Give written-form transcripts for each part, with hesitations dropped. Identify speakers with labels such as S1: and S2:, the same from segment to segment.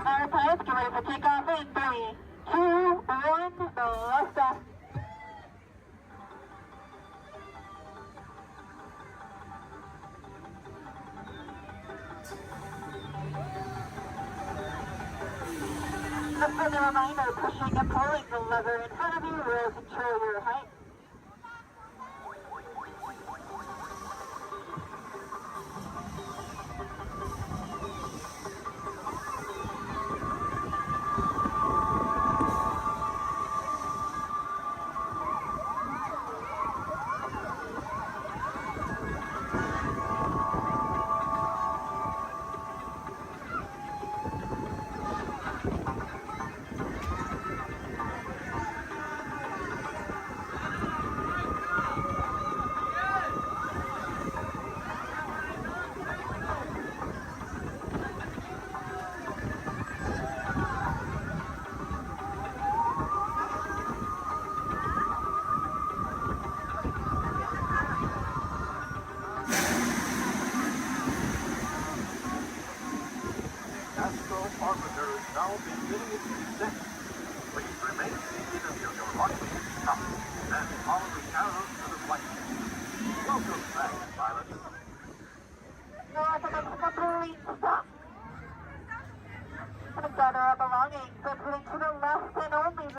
S1: our pilots, get ready for takeoff in 3, 2, 1, blast off. A friendly reminder, pushing and pulling the lever in front of you will control your height.
S2: Orbiter is now beginning its descent. Please remain seated until your launching is stopped, then follow the arrows to the flight. Welcome back, pilots.
S1: North of Mexico, please stop. And gather our belongings, but putting to the left and only.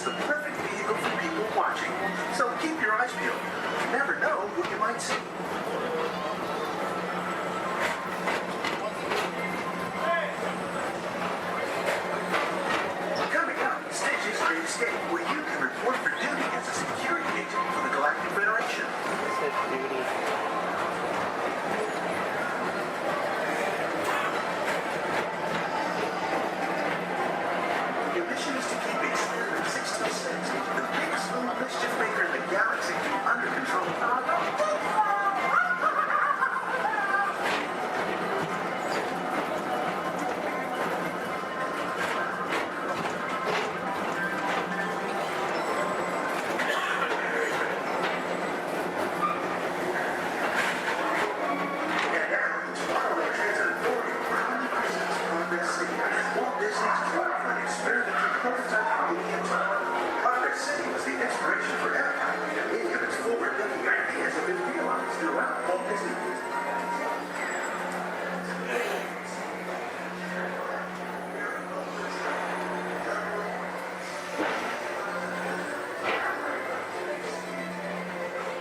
S2: is the perfect vehicle for people watching. So keep your eyes peeled. You never know who you might see. Coming up, Stitch's Great Escape, where you can report for duty as a security agent for the Galactic Federation. Your mission is to keep Experiment 626, the biggest little mischief maker in the galaxy, under control. And now, Tomorrowland Transit Authority proudly presents Progress City, Walt Disney's dreamful experimental prototype of the Tomorrow. Progress City was the inspiration for Epcot, and many of its forward-looking ideas have been realized throughout Walt Disney.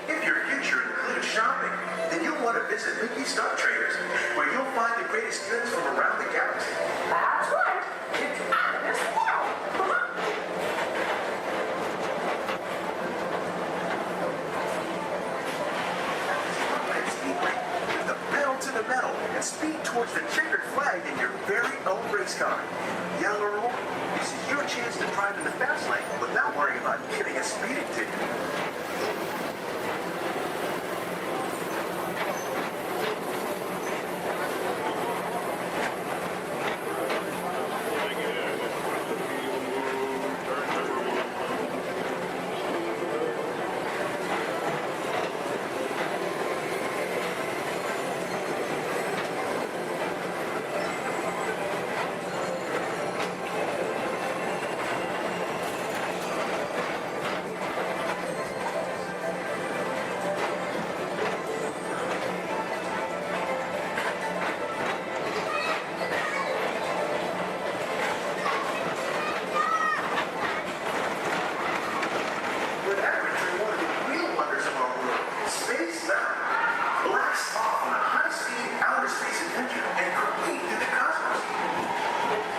S2: If your future includes shopping, then you'll want to visit Mickey Stock Traders, where you'll find the greatest goods from around the galaxy.
S1: That's right. It's out of this world.
S2: And Speedway, with the pedal to the metal and speed towards the checkered flag in your very own race car. Young or old, this is your chance to drive in the fast lane without worrying about getting a speeding ticket. With adventure, one of the real wonders of our world, space travel. Blast off on a high-speed outer space adventure and compete through the cosmos.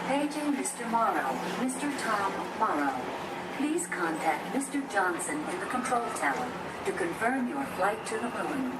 S3: Paging Mr. Morrow, Mr. Tom Morrow. Please contact Mr. Johnson in the control tower to confirm your flight to the moon.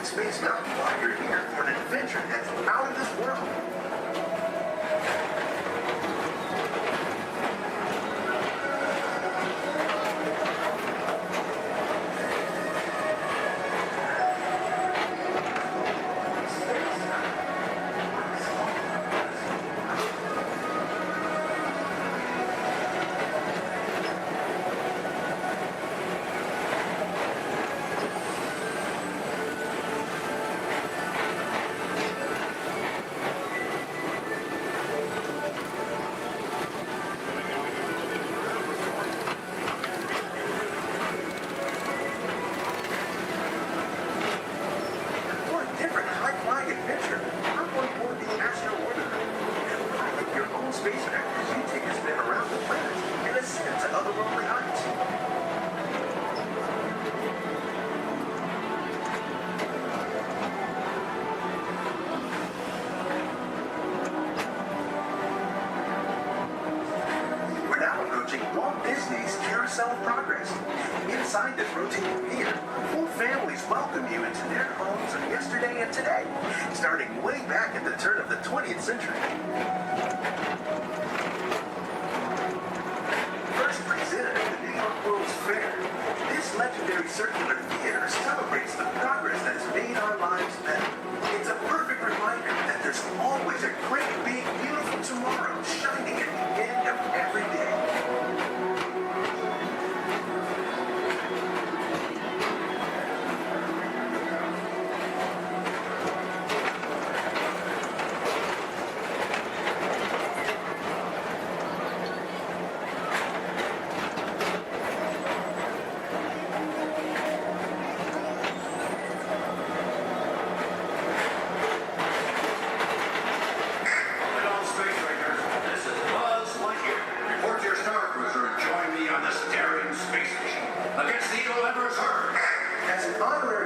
S2: Space Mountain while you're here for an adventure that's out of this world. Disney's Carousel of Progress. Inside this rotating theater, full families welcome you into their homes of yesterday and today, starting way back at the turn of the 20th century. First presented at the New York World's Fair, this legendary circular theater celebrates the progress that has made our lives better. It's a perfect reminder that there's always a great, big, beautiful tomorrow shining at the end of every day.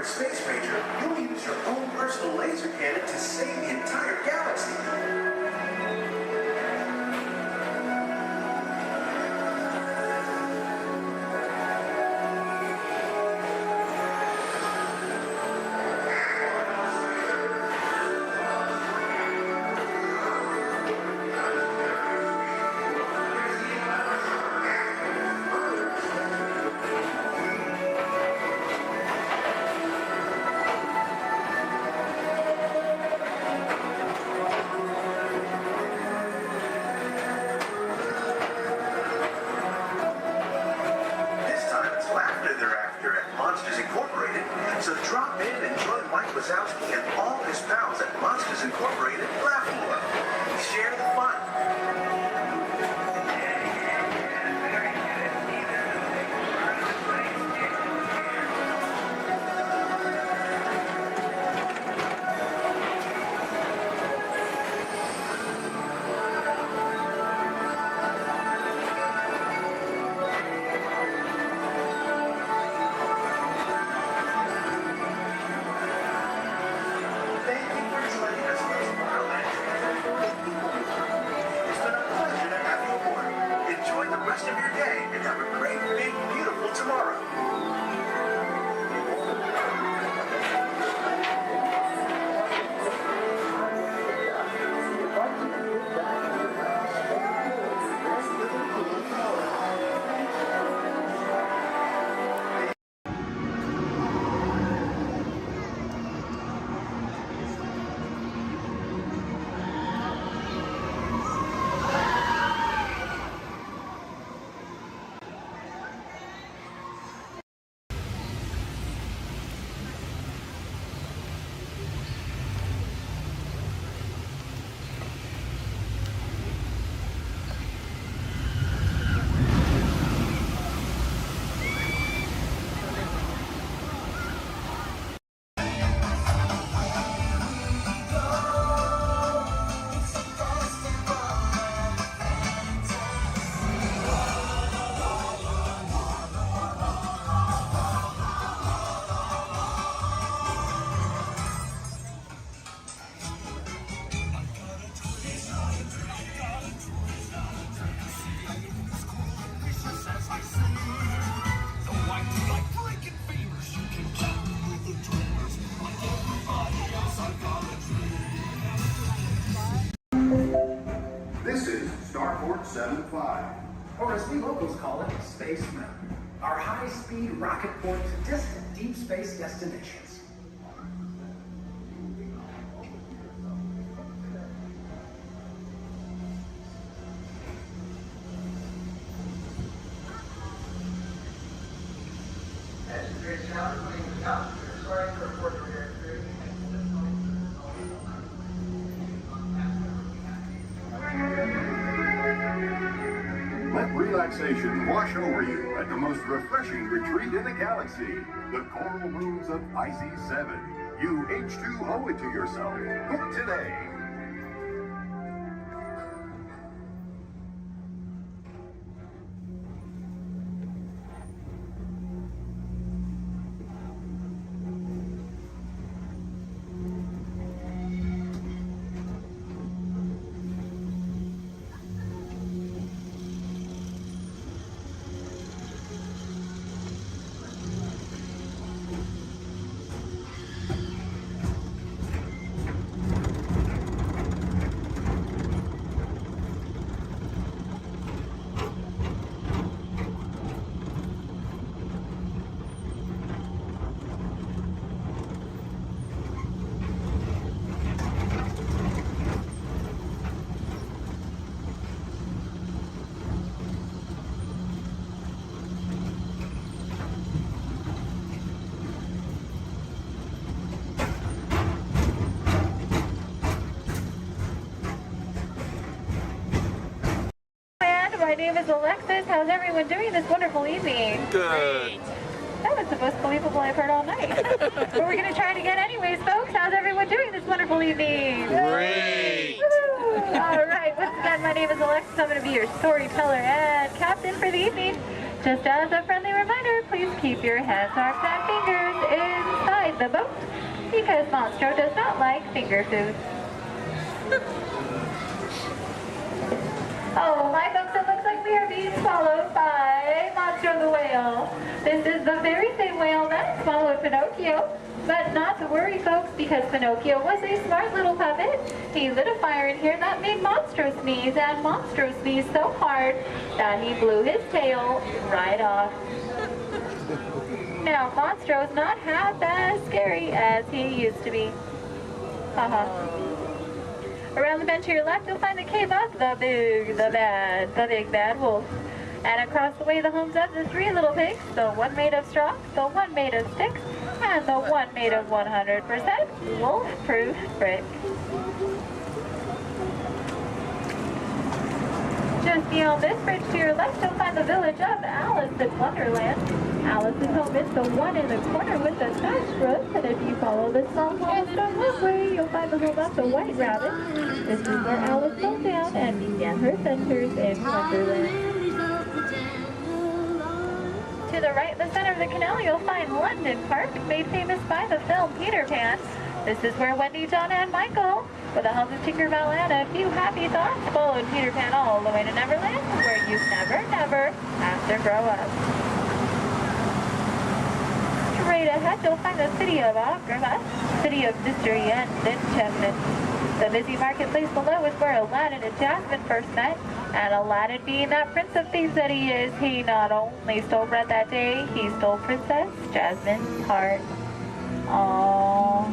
S2: Space Ranger, you'll use your own personal laser cannon to save the entire galaxy. So drop in and join Mike Wazowski and all his pals at Monsters Incorporated Laugh More. Share the fun. Rest of your day and have a great, big, beautiful tomorrow.
S4: This is Starport 75.
S5: Or as we locals call it, Space Mountain. Our high-speed rocket port to distant deep space destinations.
S4: Let relaxation wash over you at the most refreshing retreat in the galaxy, the coral moons of Pisces 7. You H2 owe it to yourself. Book today.
S1: name is Alexis. How's everyone doing this wonderful evening?
S6: Good.
S1: That was the most believable I've heard all night. But we're going to try it again anyways, folks. How's everyone doing this wonderful evening?
S6: Great.
S1: Woo-hoo. All right. Once again, my name is Alexis. I'm going to be your storyteller and captain for the evening. Just as a friendly reminder, please keep your hands, arms, and fingers inside the boat because Monstro does not like finger food. Oh, my folks, it looks like we are being swallowed by Monstro the whale. This is the very same whale that swallowed Pinocchio. But not to worry, folks, because Pinocchio was a smart little puppet. He lit a fire in here that made Monstro sneeze, and Monstro sneezed so hard that he blew his tail right off. Now, Monstro's not half as scary as he used to be. Haha. Around the bend to your left, you'll find the cave of the big bad wolf. And across the way, the homes of the three little pigs, the one made of straw, the one made of sticks, and the one made of 100% wolf-proof brick. Just beyond this bridge to your left, you'll find the village of Alice in Wonderland. Alice's home is the one in the corner with the thatched roof, and if you follow the small cobblestone walkway, you'll find the home of the White Rabbit. This is where Alice settled down and began her adventures in Wonderland. To the right, the center of the canal, you'll find London Park, made famous by the film Peter Pan. This is where Wendy, John, and Michael, with the help of Tinkerbell and a few happy thoughts, followed Peter Pan all the way to Neverland, where you never have to grow up. Straight ahead, you'll find the city of Agrabah, city of mystery and enchantment. The busy marketplace below is where Aladdin and Jasmine first met, and Aladdin, being that prince of thieves that he is, he not only stole bread that day, he stole Princess Jasmine's heart. Aww.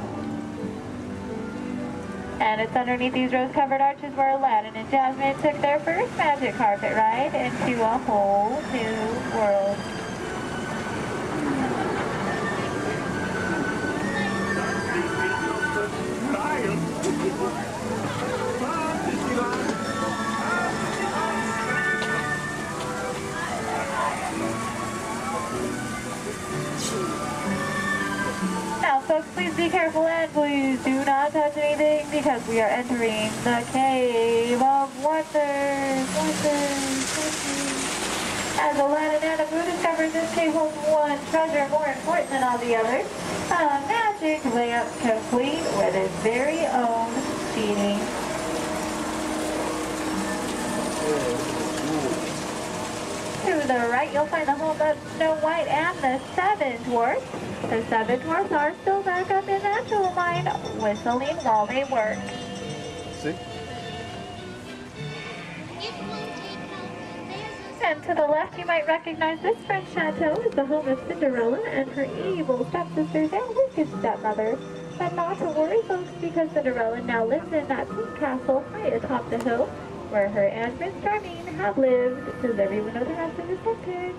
S1: And it's underneath these rose-covered arches where Aladdin and Jasmine took their first magic carpet ride into a whole new world. Now, folks, please be careful and please do not touch anything because we are entering the Cave of Wonders. As Aladdin and Abu discovered, this cave holds one treasure more important than all the others. A magic lamp complete with its very own genie. To the right, you'll find the home of Snow White and the Seven Dwarfs. The Seven Dwarfs are still back up in that jewel mine, whistling while they work.
S6: See?
S1: And to the left, you might recognize this French chateau is the home of Cinderella and her evil stepsisters and wicked stepmother. But not to worry, folks, because Cinderella now lives in that pink castle high atop the hill, where her and Prince Charming have lived. Does everyone know the rest of the sentence?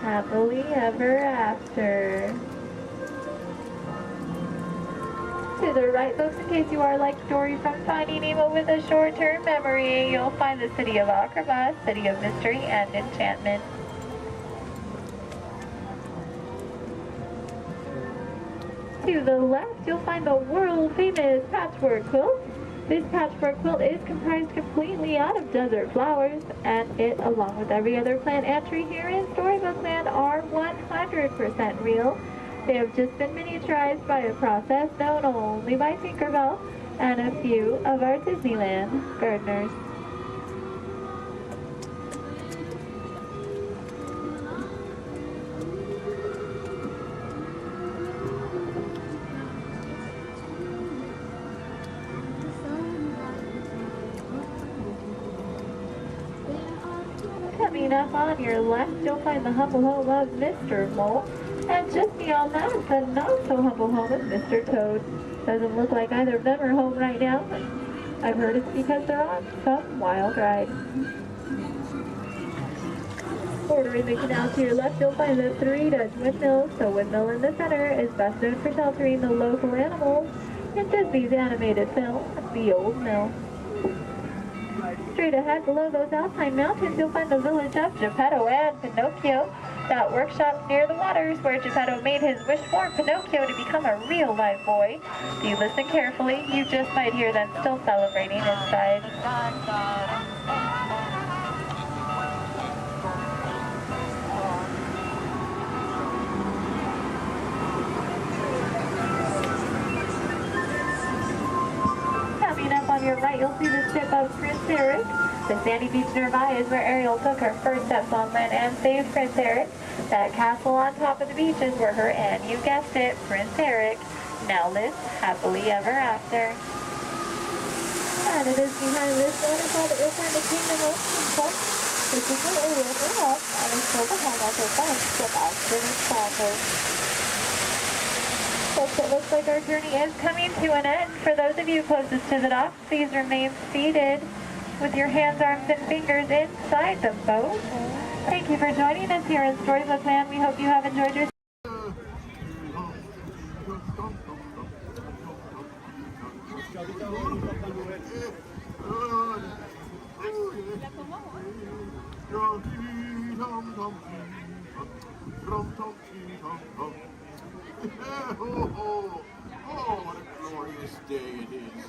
S1: Happily ever after. To the right, folks, in case you are like Dory from Finding Nemo with a short-term memory, you'll find the city of Agrabah, city of mystery and enchantment. To the left, you'll find the world-famous patchwork quilt. This patchwork quilt is comprised completely out of desert flowers, and it, along with every other plant and tree here in Storybook Land, are 100% real. They have just been miniaturized by a process known only by Tinkerbell and a few of our Disneyland gardeners. Coming up on your left, you'll find the humble home of Mr. Mole. And just beyond that, the not-so-humble home of Mr. Toad. Doesn't look like either of them are home right now. I've heard it's because they're on some wild ride. Bordering the canal to your left, you'll find the three Dutch windmills. The windmill in the center is best known for sheltering the local animals in Disney's animated film, The Old Mill. Straight ahead below those Alpine mountains, you'll find the village of Geppetto and Pinocchio. That workshop near the waters where Geppetto made his wish for Pinocchio to become a real live boy. If you listen carefully, you just might hear them still celebrating inside. Coming up on your right, you'll see the ship of Prince Eric. The sandy beach nearby is where Ariel took her first steps on land and saved Prince Eric. That castle on top of the beach is where her and, you guessed it, Prince Eric, now lives happily ever after. And it is behind this waterfall that you'll find the Kingdom of Club. This is where Ariel grew up and is still the home of her bunch of outstanding sponsors. Folks, it looks like our journey is coming to an end. For those of you closest to the dock, please remain seated with your hands, arms, and fingers inside the boat. Thank you for joining us here in Storybook Land. We hope you have enjoyed your
S6: Oh, what a glorious day it is.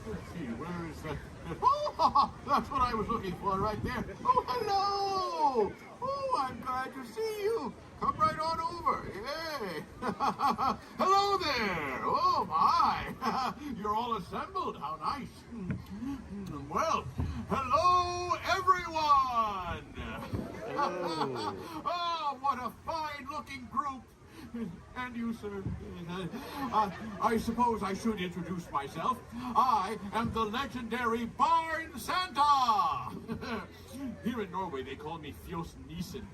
S6: Let's see, where is that? Oh, that's what I was looking for right there. Oh, hello! Oh, I'm glad to see you. Come right on over. Yay! Hello there! Oh, my! You're all assembled. How nice. Well, hello, everyone! Hello. Oh, what a fine-looking group. And you, sir? I suppose I should introduce myself. I am the legendary Barn Santa! Here in Norway, they call me Fjos Nissen.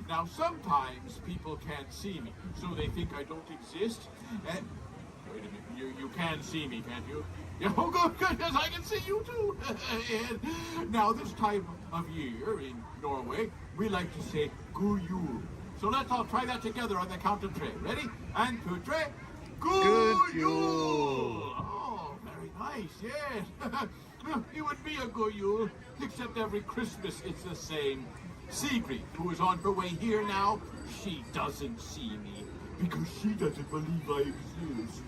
S6: Now, sometimes people can't see me, so they think I don't exist. Wait a minute, you can see me, can't you? Yeah, oh, good, yes, I can see you too. And now, this time of year in Norway, we like to say God jul. So let's all try that together on the count of three. Ready? And two, three. God jul! Oh, very nice, yes. It would be a God jul, except every Christmas it's the same. Sigrid, who is on her way here now, she doesn't see me because she doesn't believe I exist.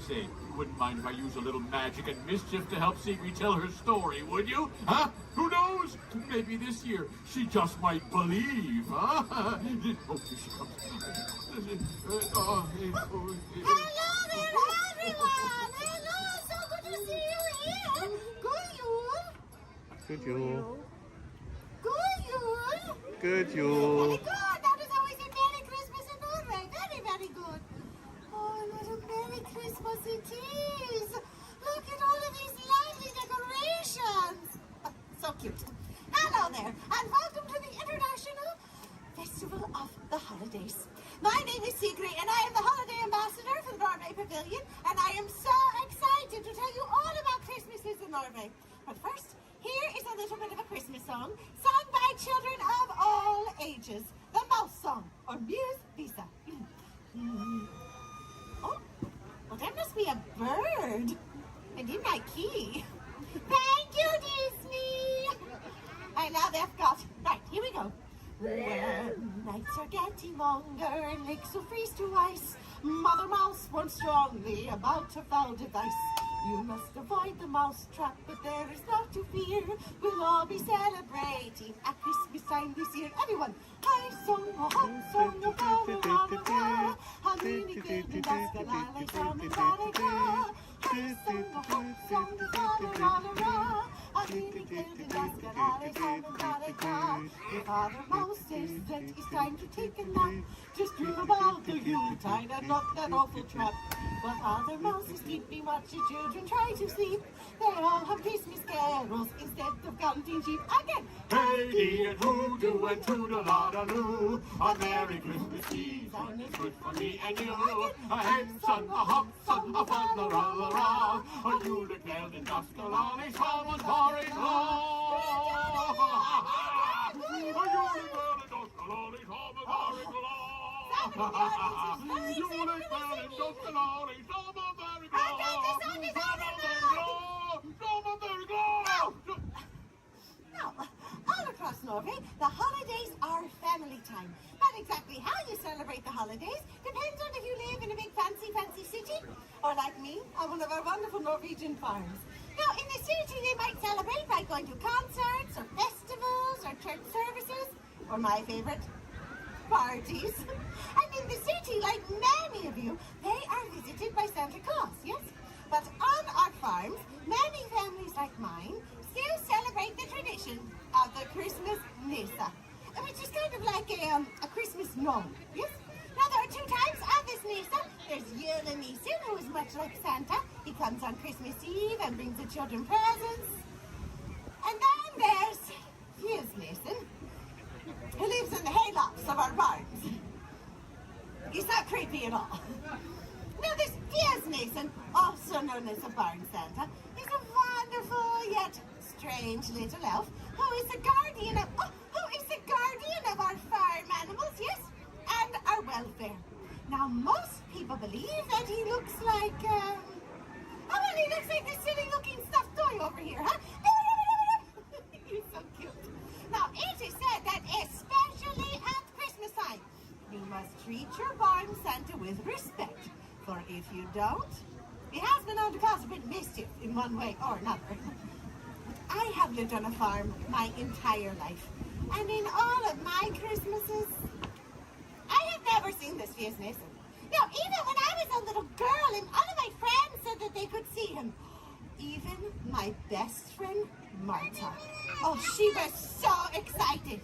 S6: Say, you wouldn't mind if I use a little magic and mischief to help Sigrid tell her story, would you? Huh? Who knows? Maybe this year she just might believe, huh? Oh, here she comes.
S7: Hello there, everyone! Hello, so good to see you here! God jul!
S6: Good jul.
S7: God jul!
S6: Good
S7: Very
S6: jul.
S7: good! That is always a Merry Christmas in Norway. Very, very good. Oh, what a Merry Christmas it is! Look at all of these lovely decorations! Oh, so cute. Hello there, and welcome to the International Festival of the Holidays. My name is Sigrid, and I am the Holiday Ambassador for the Norway Pavilion, and I am so excited to tell you all about Christmases in Norway. But first, here is a little bit of a Christmas song sung by children of all ages. The Mouse Song, or Muse Visa. Oh, well, that must be a bird. And in my key. Thank you, Disney. I now they've got. Right, here we go. When nights are getting longer and lakes will freeze to ice, Mother Mouse warns strongly about her foul device. You must avoid the mouse trap, but there is not to fear. We'll all be celebrating at Christmas time this year. Everyone, I song a hot song of la-la-la-la-la. How many good and dust the lilacs on the la-la-la. I song a hot song of la-la-la-la-la. he declared in dusk and Alice haven't got a car. The Father Mouse says that it's time to take a nap. Just dream about the Yuletide and not that awful trap. But Father Mouse is keeping watch the children try to sleep. They all have Christmas carols instead of counting sheep. Again!
S6: Hey, and hoodoo and toodle-a-doo, a Merry Christmas season is good for me and you. A hen son, a hop son, a fun, a ra-la-ra, a you declared in dusk, a lolly, tom, and porridge law. A you declared in dusk, a lolly, tom, and porridge law. You declared in dusk, a lolly, tom, and porridge law.
S7: Now, all across Norway, the holidays are family time. But exactly how you celebrate the holidays depends on if you live in a big fancy city, or like me, on one of our wonderful Norwegian farms. Now, in the city, they might celebrate by going to concerts, or festivals, or church services, or my favorite, parties. And in the city, like many of you, they are visited by Santa Claus, yes? But on our farms, many families like mine still celebrate the tradition of the Christmas Nissa, which is kind of like a Christmas gnome, yes? Now, there are two types of this Nissa. There's Julenissen, who is much like Santa. He comes on Christmas Eve and brings the children presents. And then there's Fusnissen, who lives in the haylofts of our barns. He's not creepy at all. Now, this Fusnissen, also known as the Barn Santa, is a wonderful yet strange little elf who is the guardian of our farm animals, yes, and our welfare. Now, most people believe that he looks like, he looks like this silly-looking stuffed toy over here, huh? He's so cute. Now, it is said that especially at Christmas time, you must treat your barn Santa with respect. For if you don't, he has been known to cause a bit of mischief in one way or another. I have lived on a farm my entire life, and in all of my Christmases, I have never seen this Fusnissen. Now, even when I was a little girl and all of my friends said that they could see him, even my best friend, Marta. Oh, she was so excited.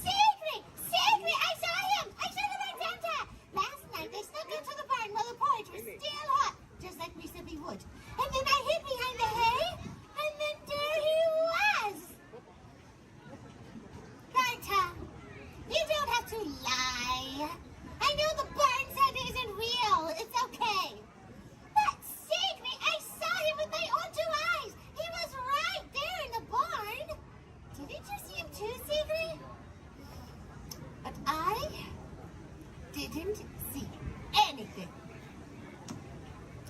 S7: Sigrid! I saw him! I saw the Barn Santa! Last night, they snuck into the barn while the porridge was still hot, just like we said we would. And then I hid behind the hay, and then there he was! Marta, you don't have to lie. I know the Barn Santa isn't real. It's okay. But, Sigrid, I saw him with my own two eyes. He was right there in the barn. Didn't you see him too, Sigrid? But I didn't see anything.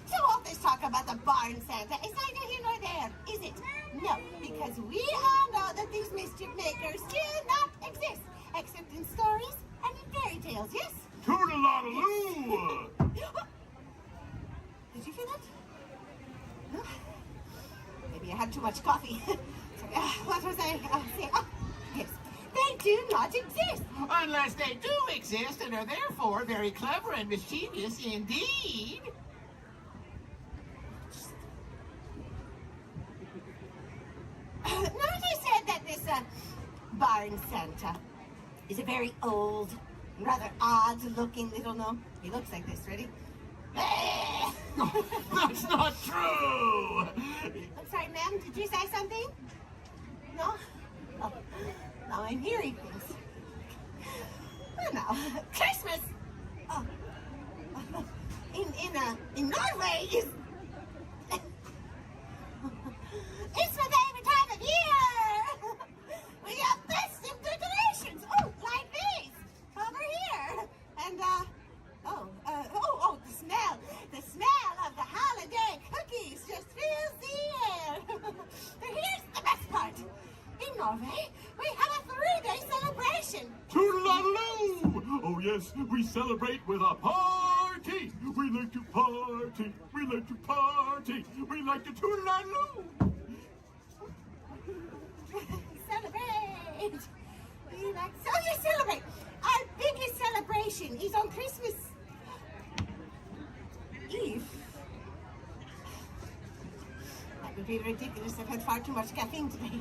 S7: So all this talk about the Barn Santa is neither here nor there, is it? No, because we all know that these mischief makers do not exist, except in stories and in fairy tales, yes?
S6: Toodle-a-doo!
S7: Did you feel that? No? Maybe I had too much coffee. What was I saying? Oh, yes. They do not exist.
S8: Unless they do exist and are therefore very clever and mischievous indeed.
S7: Notice said that this Barn Santa is a very old, rather odd-looking little gnome. He looks like this. Ready?
S6: That's not true!
S7: I'm sorry, ma'am. Did you say something? No? Oh, now I'm hearing things. Well, now, Christmas! Oh. In Norway is... It's my favorite time of year! We have festive decorations! Oh, like these! Over here! And, the smell! The smell of the holiday cookies just fills the air! But here's the best part! In Norway, we have a 3-day celebration!
S6: Toodle-a-doo! Oh yes, we celebrate with a party! We like to party! We like to party! We like to toodle-a-doo!
S7: Celebrate! We like... So you celebrate! Our biggest celebration is on Christmas Eve. would be ridiculous. I've had far too much caffeine today.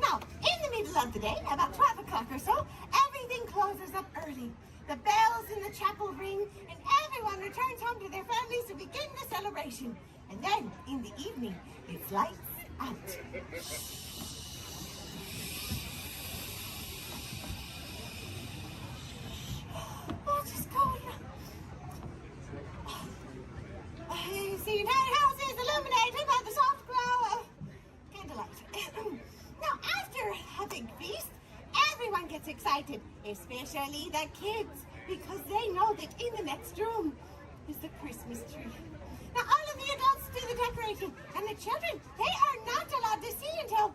S7: Now, in the middle of the day, about 12 o'clock or so, everything closes up early. The bells in the chapel ring, and everyone returns home to their families to begin the celebration. And then, in the evening, it's lights out. What is going on? The entire house is illuminated by the soft glow of candlelight. Now, after a big feast, everyone gets excited, especially the kids, because they know that in the next room is the Christmas tree. Now, all of the adults do the decorating, and the children, they are not allowed to see until...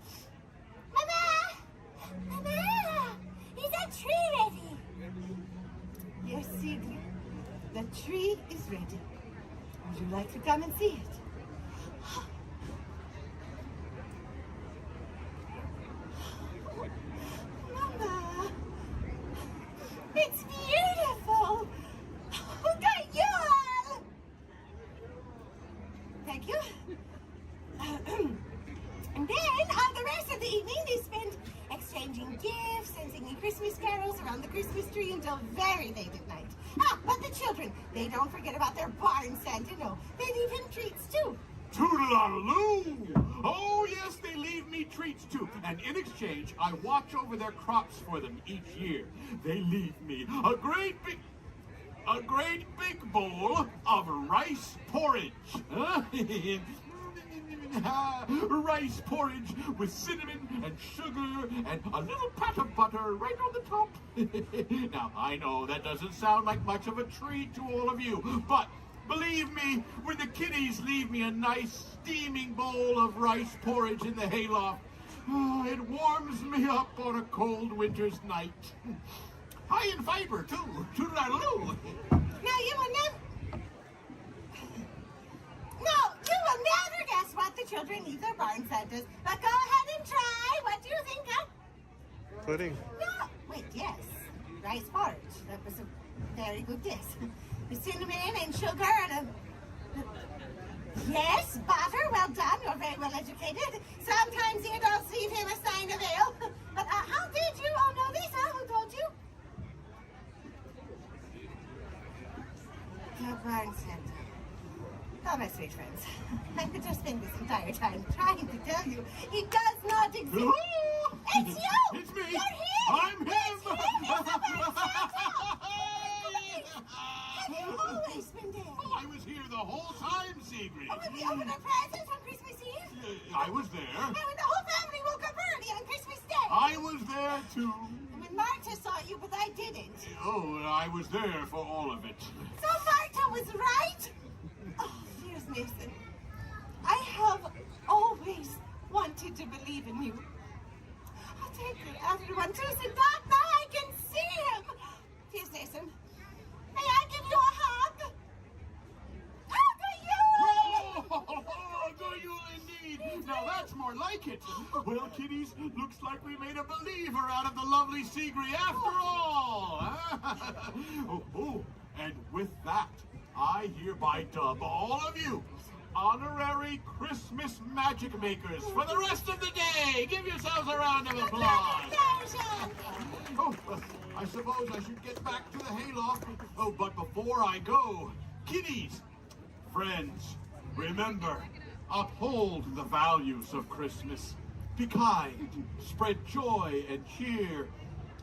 S7: Mama! Mama! Is that tree ready? Yes, Sigrid. The tree is ready. Would you like to come and see it? Mama! It's beautiful! Look at you all! Thank you. And then, the rest of the evening, they spend exchanging gifts and singing Christmas carols around the Christmas tree until very late at night. But the children, they don't forget about their barn Santa, no. They leave him treats, too.
S6: Toodle-a-loo! Oh, yes, they leave me treats, too. And in exchange, I watch over their crops for them each year. They leave me a great big bowl of rice porridge. Rice porridge with cinnamon and sugar and a little pat of butter right on the top. Now, I know that doesn't sound like much of a treat to all of you, but believe me, when the kiddies leave me a nice steaming bowl of rice porridge in the hayloft, it warms me up on a cold winter's night. High in fiber, too. Toodle-a-loo.
S7: Now, you will never guess what the children leave their barn Santas. But go ahead and try. What do you think, huh?
S9: Pudding.
S7: No. Wait, yes. Rice porridge. That was a very good guess. With cinnamon and sugar and yes, butter. Well done. You're very well educated. Sometimes the adults leave him a sign of ale. But how did you all know this, huh? Who told you? The barn Santa. Oh, my sweet friends, I could just spend this entire time trying to tell you it does not exist.
S6: Hello?
S7: It's you!
S6: It's me!
S7: You're him!
S6: I'm him!
S7: It's him! It's the barn Santa! Have you always been there?
S6: Oh, I was here the whole time, Sigrid.
S7: Oh, when we opened our presents on Christmas Eve?
S6: I was there.
S7: And when the whole family woke up early on Christmas Day?
S6: I was there, too.
S7: And when Marta saw you, but I didn't.
S6: Oh, I was there for all of it.
S7: So Marta was right? Oh, dearest Mason, I have always wanted to believe in you. Oh, thank you, everyone. Tuesday, Doctor, I can see him. Dearest Mason, may I give you a hug?
S6: Oh, do you indeed? Now that's more like it. Well, kiddies, looks like we made a believer out of the lovely Sigrid after all. And with that, I hereby dub all of you honorary Christmas magic makers for the rest of the day. Give yourselves a round of applause. Oh, I suppose I should get back to the hayloft. Oh, but before I go, kiddies, friends, remember, uphold the values of Christmas. Be kind, spread joy and cheer,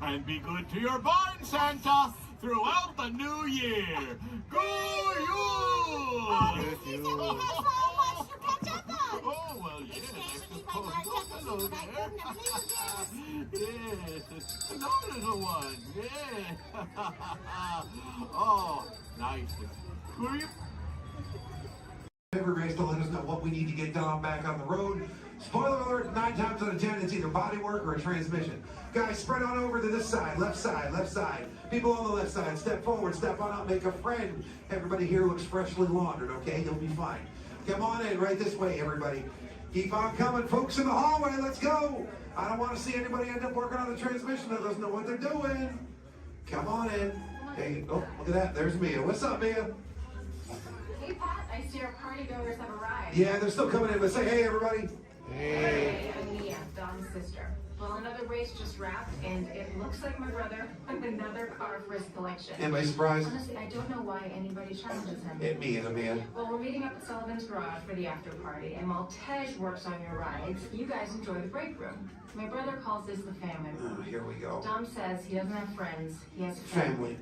S6: and be good to your barn Santa throughout the new year. Go you!
S7: We have so much to catch up on.
S6: Oh, well, yes.
S7: Especially my Marta,
S6: Hello
S7: who I couldn't have lived with.
S6: Yes. No, little one. Yeah. Oh, nice. Were you?
S10: Everybody's to let us know what we need to get done back on the road. Spoiler alert, 9 times out of 10, it's either body work or a transmission. Guys, spread on over to this side, left side, left side. People on the left side, step forward, step on up, make a friend. Everybody here looks freshly laundered, okay? You'll be fine. Come on in, right this way, everybody. Keep on coming, folks in the hallway, let's go. I don't want to see anybody end up working on the transmission that doesn't know what they're doing. Come on in. Hey, oh, look at that, there's Mia. What's up, Mia?
S9: Hey, Pat, I see our partygoers have arrived.
S10: Yeah, they're still coming in, but say hey, everybody.
S9: Hey, I'm Mia, Don's sister. Well, another race just wrapped, and it looks like my brother with another car for his collection.
S10: Anybody surprised?
S9: Honestly, I don't know why anybody challenges him.
S10: It me, man.
S9: Well, we're meeting up at Sullivan's Garage for the after party, and while Tej works on your rides, you guys enjoy the break room. My brother calls this the family room.
S10: Oh, here we go.
S9: Dom says he doesn't have friends, he has
S10: Family.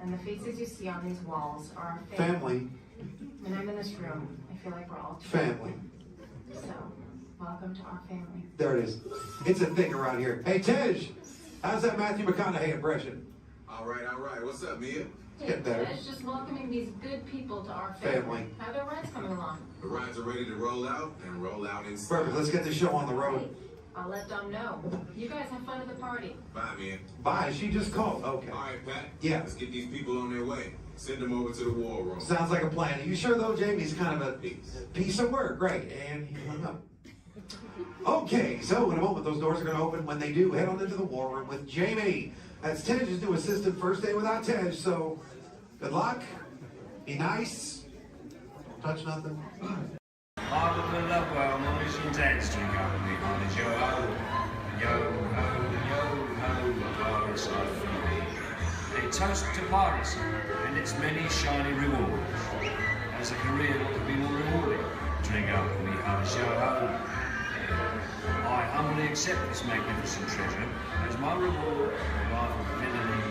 S9: And the faces you see on these walls are our
S10: Family.
S9: When I'm in this room, I feel like we're all
S10: Family.
S9: So, welcome to our family.
S10: There it is. It's a thing around here. Hey, Tej, how's that Matthew McConaughey impression?
S11: All right. What's up, Mia?
S10: Getting better.
S9: It's just welcoming these good people to our family. How are their rides coming along?
S11: The rides are ready to roll out and roll out in style.
S10: Perfect. Let's get this show on the road.
S9: I'll let Dom know. You guys have fun at the party.
S11: Bye, Mia.
S10: Bye. She just called. Okay.
S11: All right, Pat.
S10: Yeah.
S11: Let's get these people on their way. Send them over to the war room.
S10: Sounds like a plan. Are you sure, though, Jamie's kind of a piece of work? Great. And he hung up. Okay, so in a moment, those doors are going to open. When they do, head on into the war room with Jamie. That's Tej's new assistant. First day without Tej, so good luck. Be nice. Don't touch nothing.
S12: I would love well, Maurice and Ted's to go with me on his yo-ho, pirates life for me. A toast to piracy and its many shiny rewards. As a career, what could be more rewarding? Drink up with me on his yo-ho. I humbly accept this magnificent treasure as my reward for a life of villainy,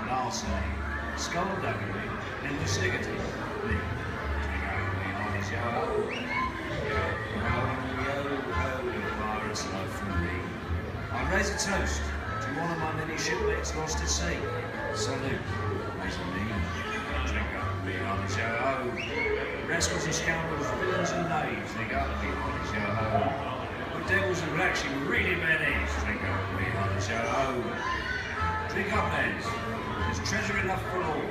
S12: larceny, skullduggery, and lucidity. Drink up with me on his yo-ho. Pirates life for me. I raise a toast to one of my many shipmates lost at sea. Salute, raise a mean. Drink up with me on his yo-ho. Rascals and scoundrels, villains and knaves, drink up with me on his yo-ho. The devils and actually really bad eggs, drink up with me on his yo-ho. Drink up, lads. There's treasure enough for all.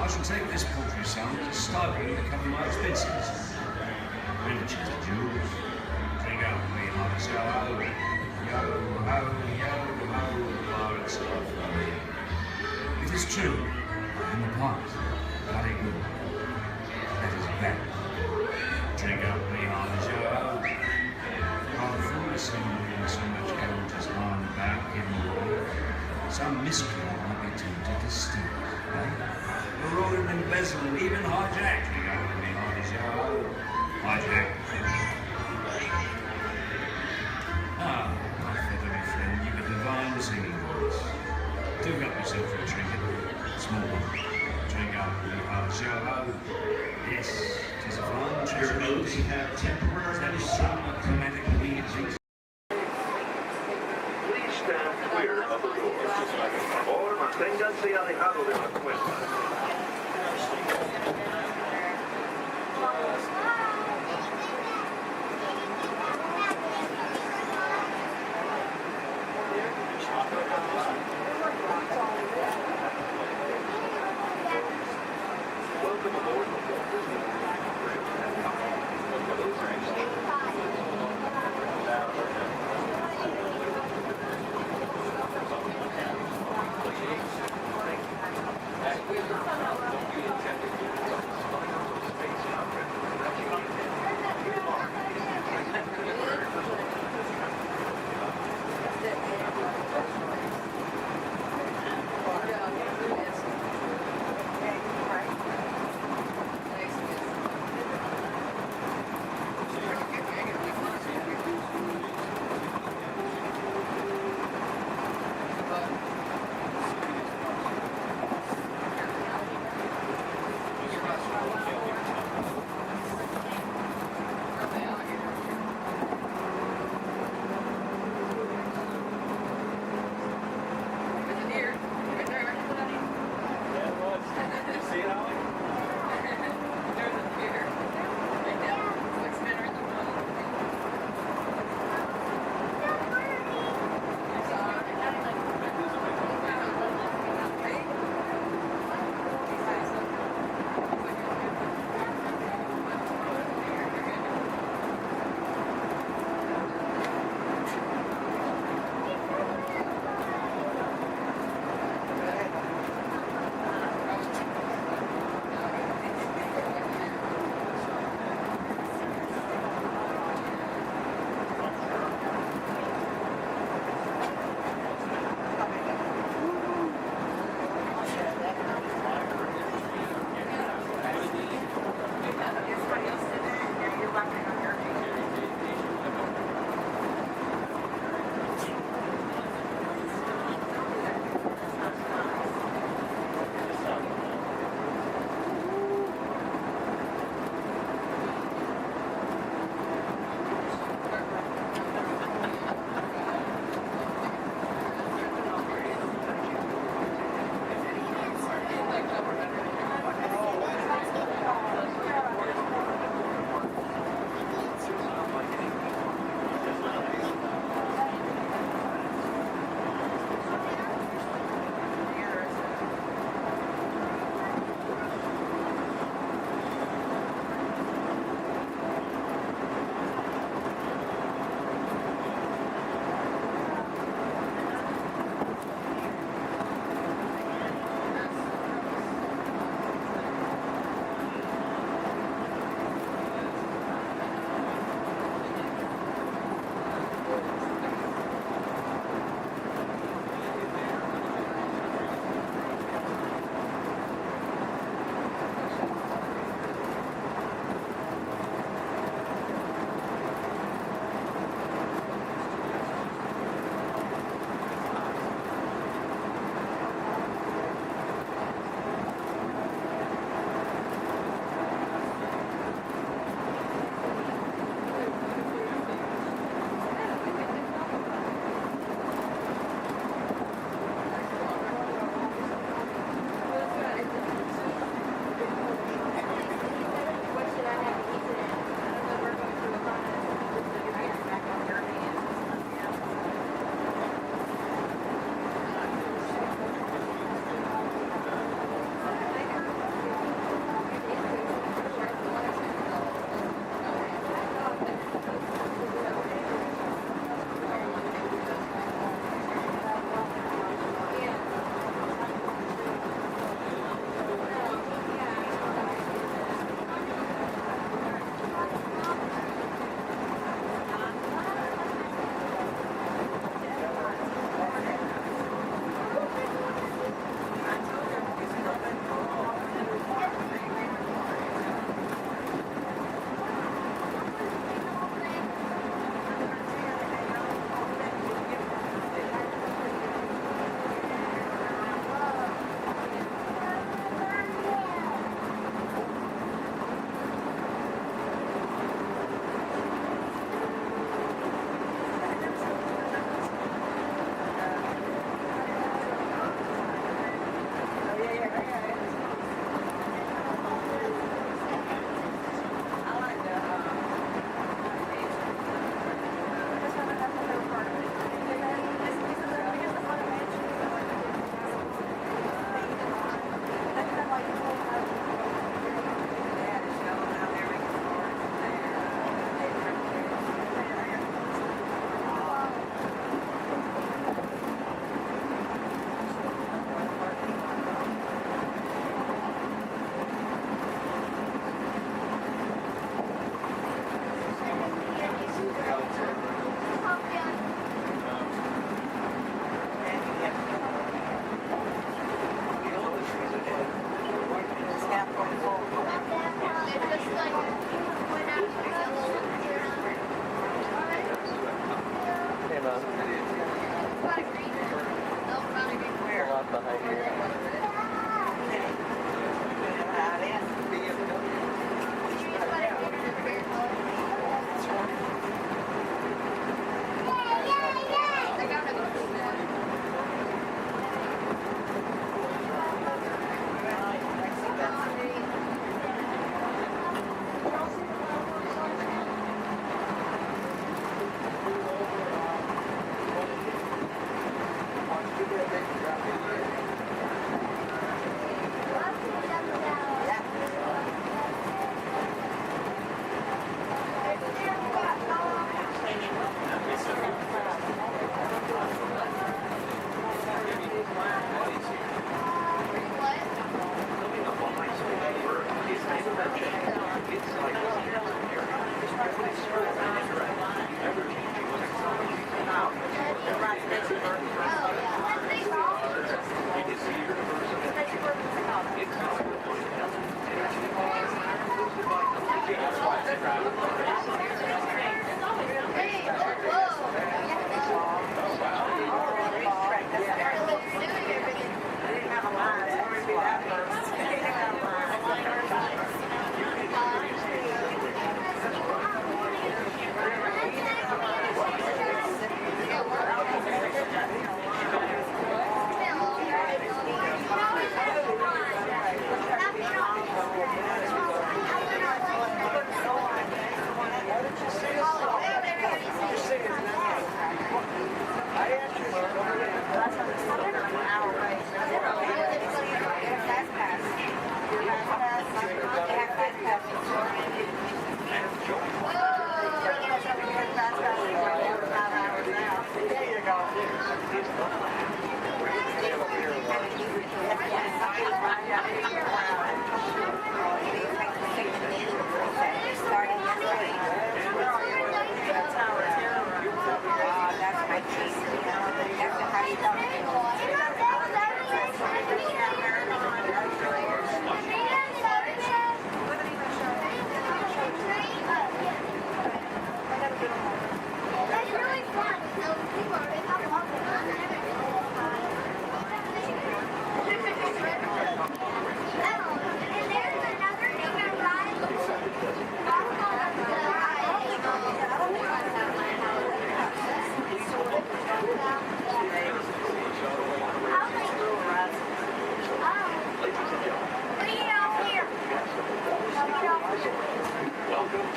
S12: I shall take this paltry sum as a stipend to cover my expenses. Riches and jewels. Drink up with me on his yo-ho. Yo-ho, pirates life for me. It is true, I am a pirate. Bloody good. That is bad. Drink up with me on his yo-ho. I'm foolish in so much gold just lying about hidden away. Some miscreant might be tempted to steal it, eh? Marauded and embezzled and even hijacked. Drink up with me on his yo-ho. Hijack. Ah, my feathery friend, you've a divine singing voice. Do help yourself for a trinket. Small one. Drink up with me on his yo-ho. Yes, 'tis a fine treasure.
S5: We have temporary
S12: That is some dramatic music.
S2: Please stand clear of the doors. Or manténganse alejado de las puertas. Welcome aboard the Walt Disney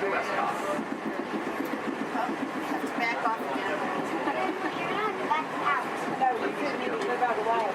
S5: U.S. cop.
S7: Have to back off again.
S13: You're not back out.
S7: No, you couldn't even live out the wall.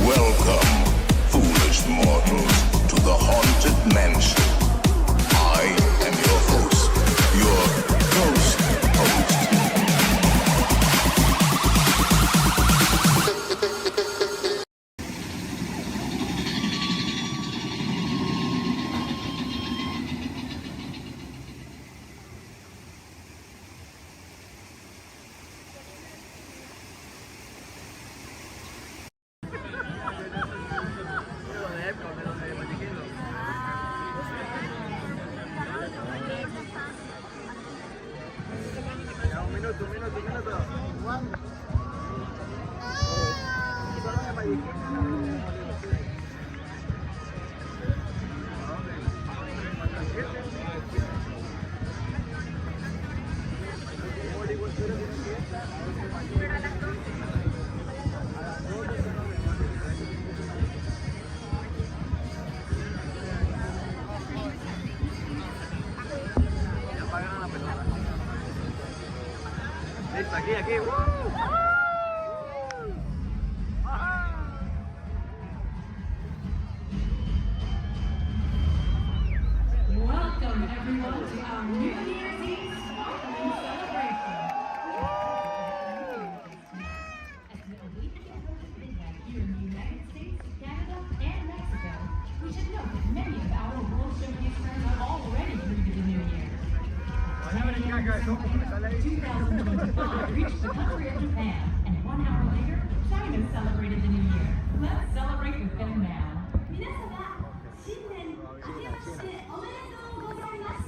S14: Welcome, foolish mortals, to the haunted mansion. I am your host, your ghost host.
S9: Welcome everyone to our New Year's Eve sparkling celebration. As the elite midnight here in the United States, Canada, and Mexico, we should note that many of our World Showcase friends are already greeted the New Year. 2025 reached the country of Japan, and 1 hour later, China celebrated the New Year. Let's celebrate with them now.
S13: 皆様、新年明けましておめでとうございます。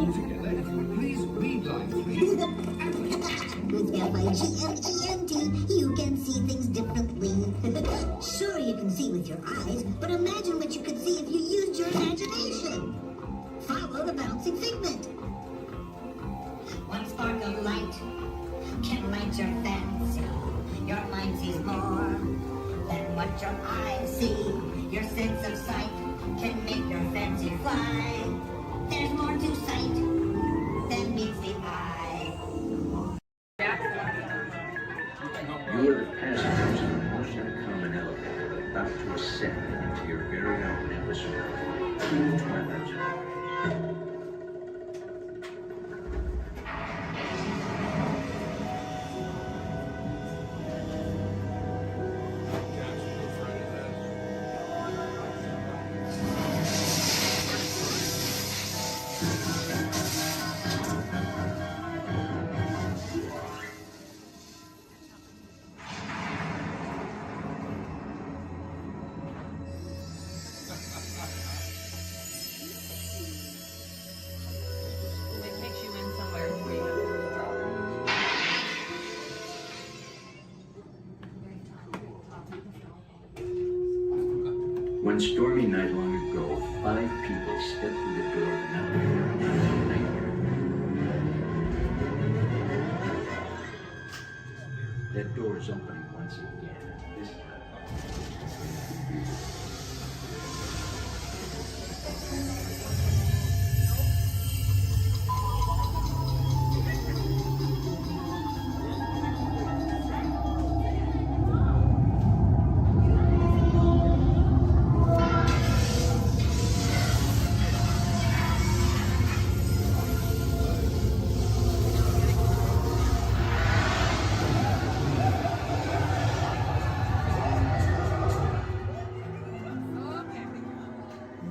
S15: altogether, if you would please read line 3.
S16: With F-I-G-M-E-N-T, you can see things differently. Sure, you can see with your eyes, but imagine what you could see if you used your imagination. Follow the bouncing figment.
S7: One spark of light can light your fancy. Your mind sees more than what your eyes see. Your sense of sight can make your fancy fly. There's more to sight than meets the eye.
S17: You are the passengers in a motion common elevator about to ascend into your very own episode of Twilight Zone. One stormy night long ago, 5 people stepped through the door of an elevator and entered a nightmare. That door is opening once again, this time.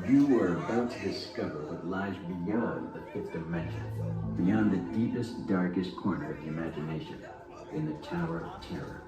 S17: You are about to discover what lies beyond the 5th dimension, beyond the deepest, darkest corner of the imagination, in the Tower of Terror.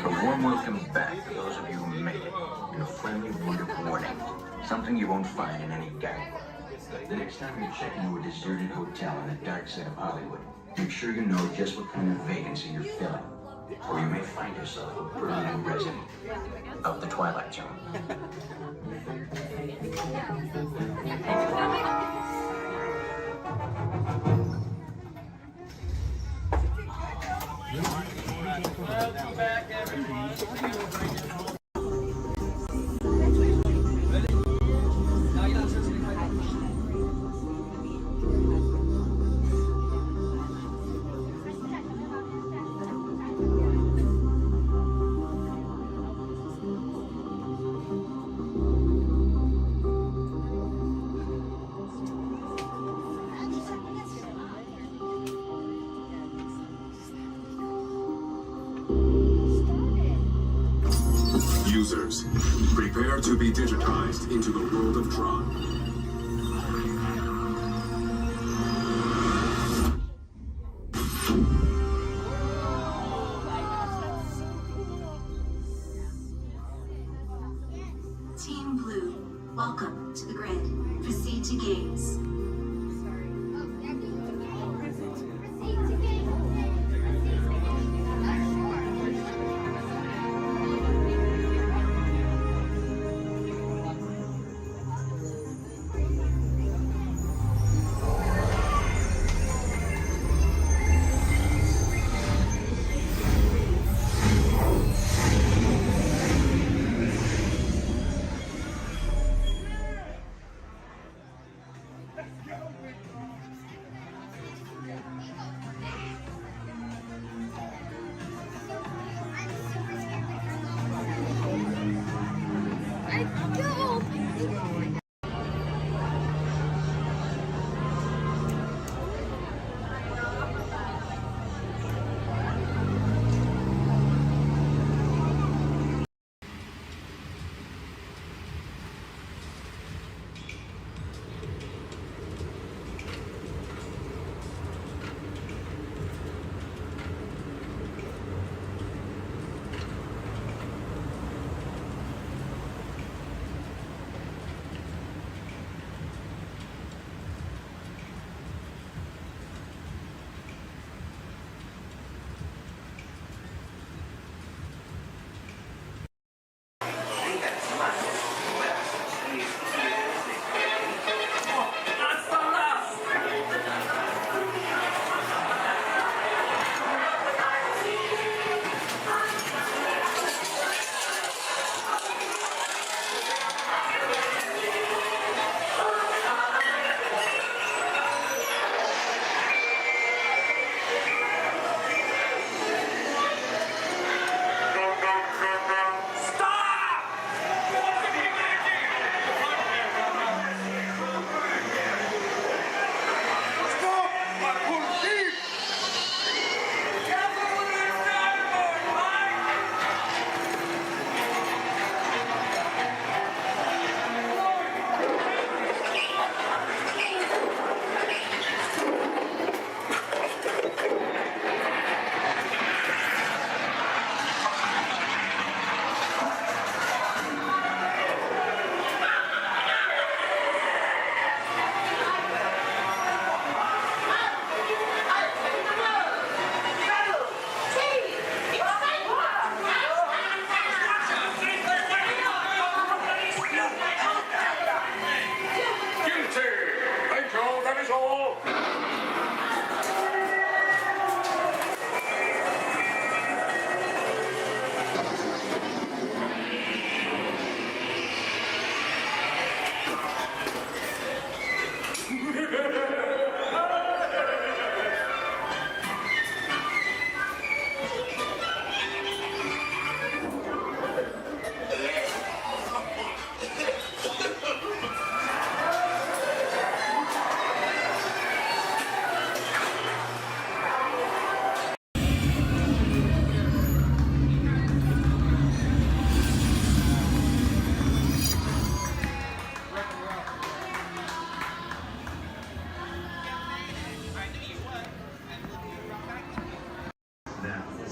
S17: A warm welcome back to those of you who made it, and a friendly word of warning. Something you won't find in any guidebook. The next time you check into a deserted hotel on the dark side of Hollywood, make sure you know just what kind of vacancy you're filling, or you may find yourself a permanent resident of the Twilight Zone.
S18: Welcome back, everyone.
S4: Users, prepare to be digitized into the world of Tron.
S3: Team Blue, welcome to the grid. Proceed to gates.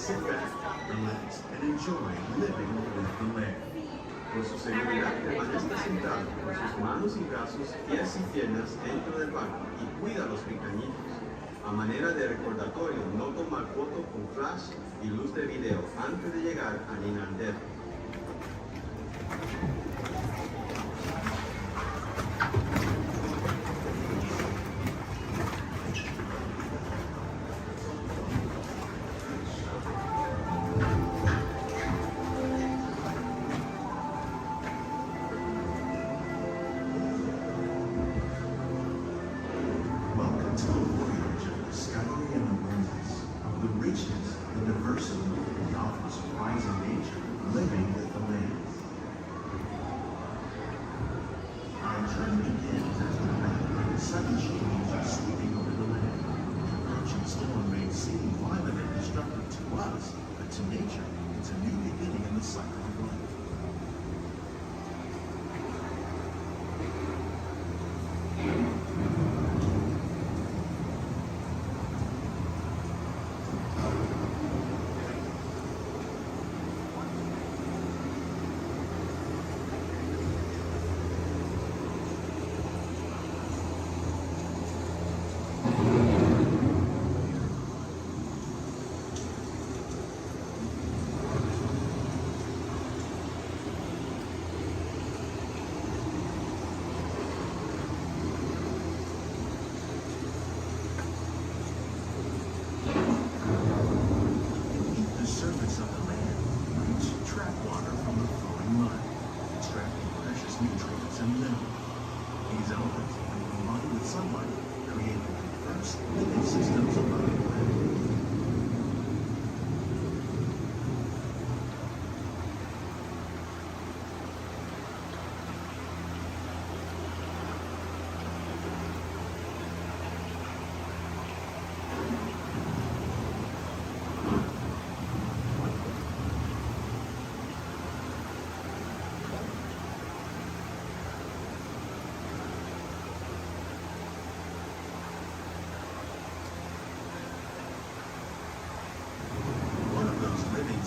S4: sit back, relax, and enjoy living with the land.
S19: Por su seguridad, permanezca sentado con sus manos y brazos, pies y piernas dentro del banco y cuida a los pequeñitos. A manera de recordatorio, no tomar foto con flash y luz de video antes de llegar a Disneyland.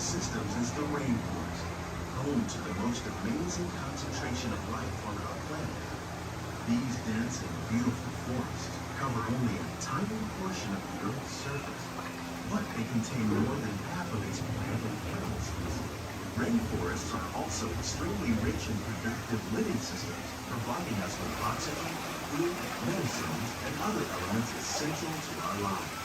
S4: Systems is the rainforest, home to the most amazing concentration of life on our planet. These dense and beautiful forests cover only a tiny portion of the Earth's surface, but they contain more than half of its plant and animal species. Rainforests are also extremely rich in productive living systems, providing us with oxygen, food, medicines, and other elements essential to our lives.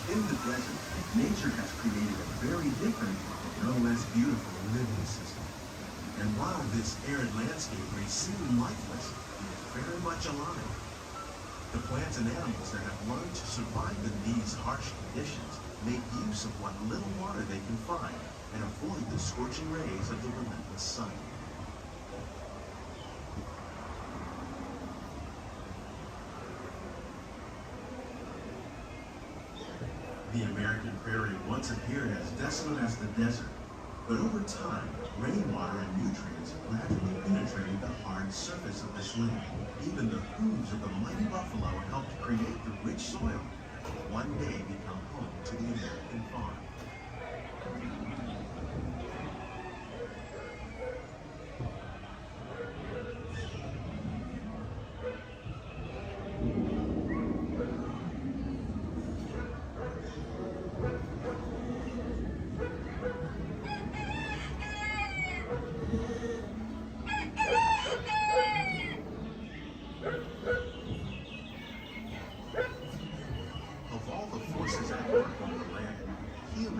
S4: In the desert, nature has created a very different, no less beautiful living system. And while this arid landscape may seem lifeless, it is very much alive. The plants and animals that have learned to survive in these harsh conditions make use of what little water they can find and avoid the scorching rays of the relentless sun. The American prairie once appeared as desolate as the desert, but over time, rainwater and nutrients gradually penetrated the hard surface of this land. Even the hooves of the mighty buffalo helped create the rich soil that will one day become home to the American farm.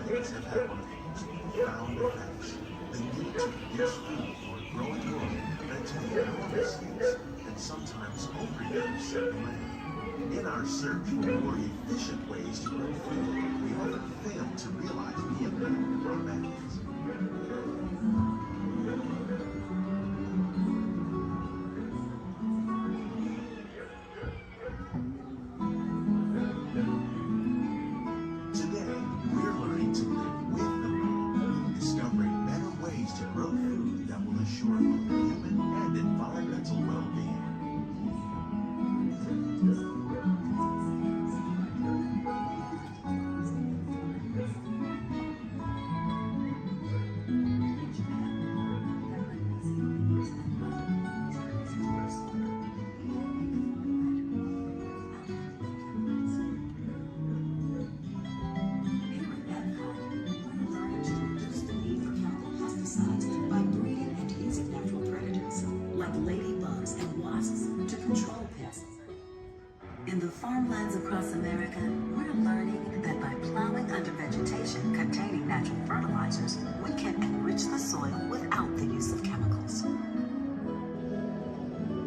S2: Science have had one of the most profound effects. The need to produce food for a growing world led to the enormous use and sometimes overuse of land. In our search for more efficient ways to grow food, we often fail to realize the impact of our methods. Today, we're learning to live with the land, discovering better ways to grow food that will assure both human and environmental well-being.
S3: By breeding and using natural predators like ladybugs and wasps to control pests. In the farmlands across America, we're learning that by plowing under vegetation containing natural fertilizers, we can enrich the soil without the use of chemicals.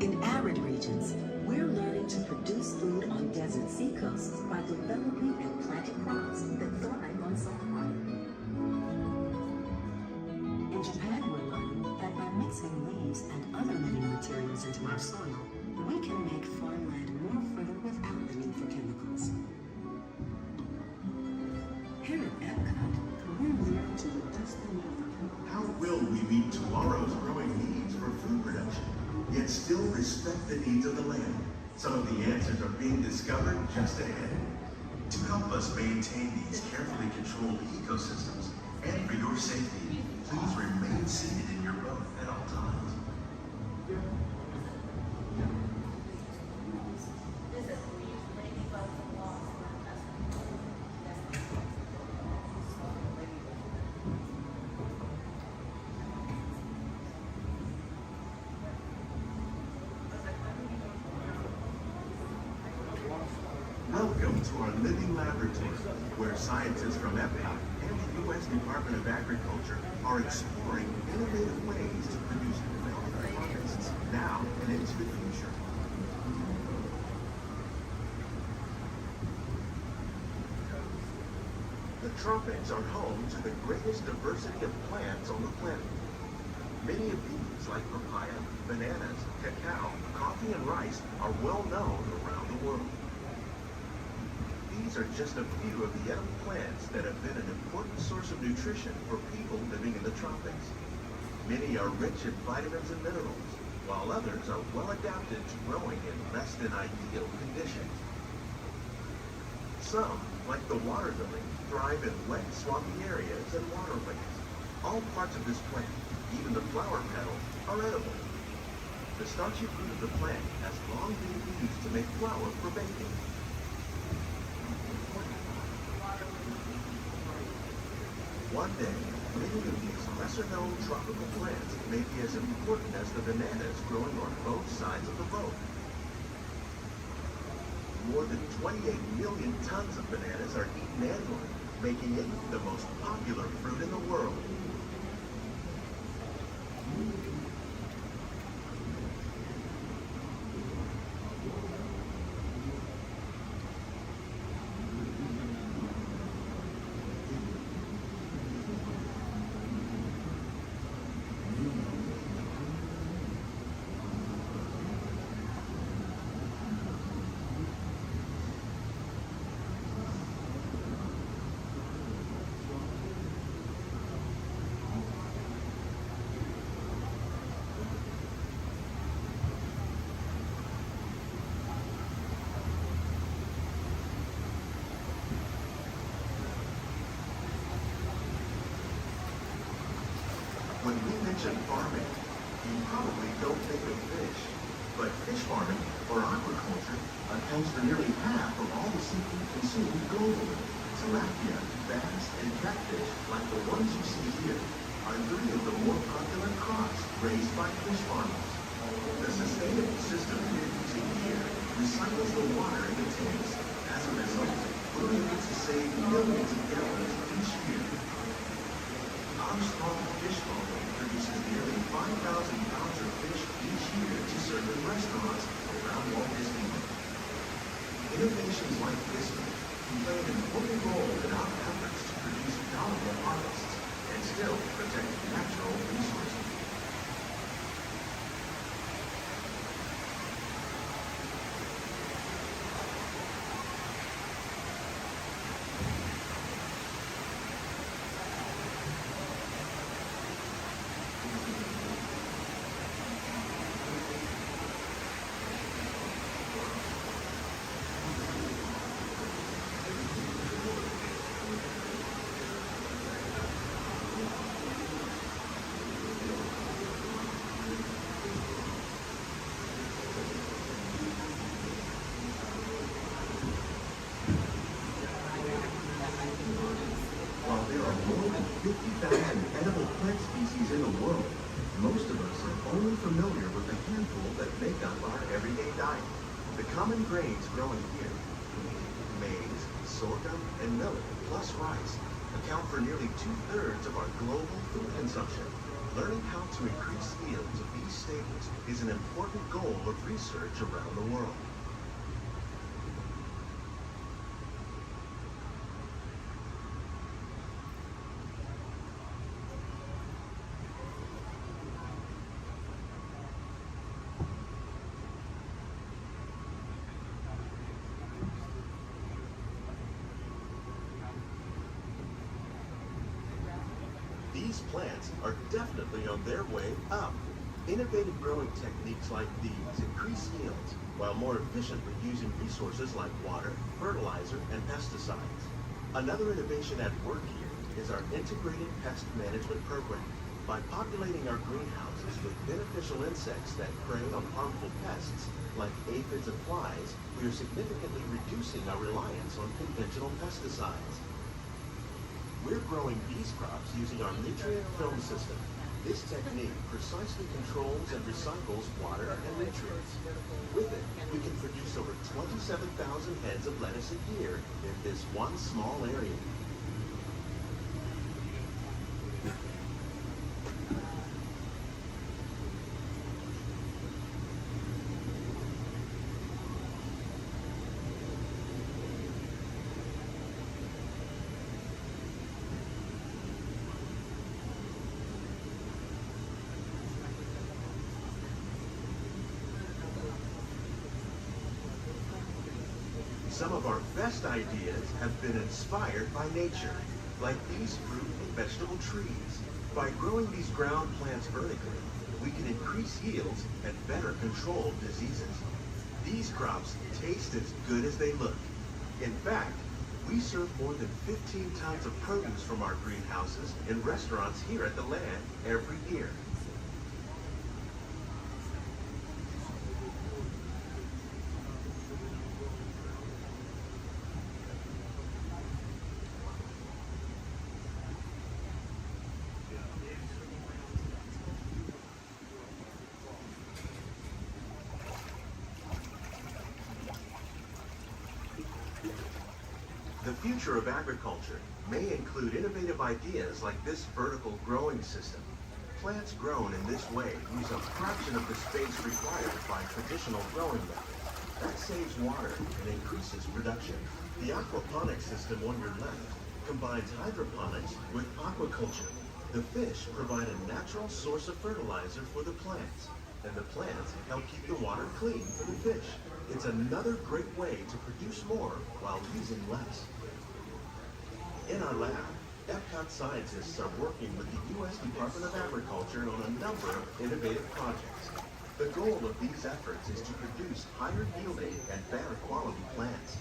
S3: In arid regions, we're learning to produce food on desert seacoasts by developing and planting crops that thrive on salt water. In Japan, we're learning that by mixing leaves and other living materials into our soil, we can make farmland more fertile without the need for chemicals. Here at Epcot, we're learning to reduce the need for
S2: How will we meet tomorrow's growing needs for food production, yet still respect the needs of the land? Some of the answers are being discovered just ahead. To help us maintain these carefully controlled ecosystems, and for your safety, please remain seated in your boat at all times. Welcome to our living laboratory, where scientists from Epcot and the U.S. Department of Agriculture are exploring innovative ways to produce healthy harvests now and into the future. The tropics are home to the greatest diversity of plants on the planet. Many of these, like papaya, bananas, cacao, coffee, and rice, are well known around the world. These are just a few of the edible plants that have been an important source of nutrition for people living in the tropics. Many are rich in vitamins and minerals, while others are well adapted to growing in less than ideal conditions. Some, like the water lily, thrive in wet, swampy areas and waterways. All parts of this plant, even the flower petals, are edible. The starchy fruit of the plant has long been used to make flour for baking. One day, many of these lesser-known tropical plants may be as important as the bananas growing on both sides of the boat. More than 28 million tons of bananas are eaten annually, making it the most popular fruit in the world. When we mention farming, you probably don't think of fish. But fish farming, or aquaculture, accounts for nearly half of all the seafood consumed globally. Tilapia, bass, and catfish, like the ones you see here, are three of the more popular crops raised by fish farmers. The sustainable system we're using here recycles the water in the tanks. As a result, we're able to save millions of gallons each year. Our small fish bowl produces nearly 5,000 pounds of fish each year to serve in restaurants around Walt Disney World. Innovations like this one can play an important role in our efforts to produce valuable harvests and still protect natural resources. While there are more than 50,000 edible plant species in the world, most of us are only familiar with a handful that make up our everyday diet. The common grains growing here, maize, sorghum, and millet, plus rice, account for nearly 2/3 of our global food consumption. Learning how to increase yields of these staples is an important goal of research around the world. These plants are definitely on their way up. Innovative growing techniques like these increase yields while more efficiently using resources like water, fertilizer, and pesticides. Another innovation at work here is our integrated pest management program. By populating our greenhouses with beneficial insects that prey on harmful pests like aphids and flies, we are significantly reducing our reliance on conventional pesticides. We're growing these crops using our nutrient film system. This technique precisely controls and recycles water and nutrients. With it, we can produce over 27,000 heads of lettuce a year in this one small area. Some of our best ideas have been inspired by nature, like these fruit and vegetable trees. By growing these ground plants vertically, we can increase yields and better control diseases. These crops taste as good as they look. In fact, we serve more than 15 tons of produce from our greenhouses in restaurants here at the land every year. The future of agriculture may include innovative ideas like this vertical growing system. Plants grown in this way use a fraction of the space required by traditional growing methods. That saves water and increases production. The aquaponics system on your left combines hydroponics with aquaculture. The fish provide a natural source of fertilizer for the plants, and the plants help keep the water clean for the fish. It's another great way to produce more while using less. In our lab, Epcot scientists are working with the U.S. Department of Agriculture on a number of innovative projects. The goal of these efforts is to produce higher yielding and better quality plants.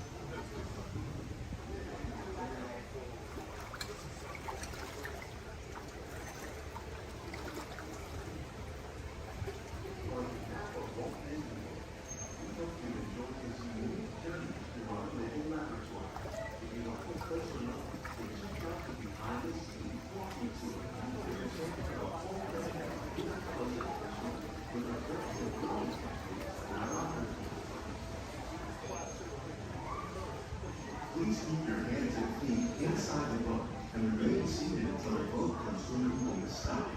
S2: Please keep your hands and feet inside the book
S19: and remain seated until the boat comes swimming to the side.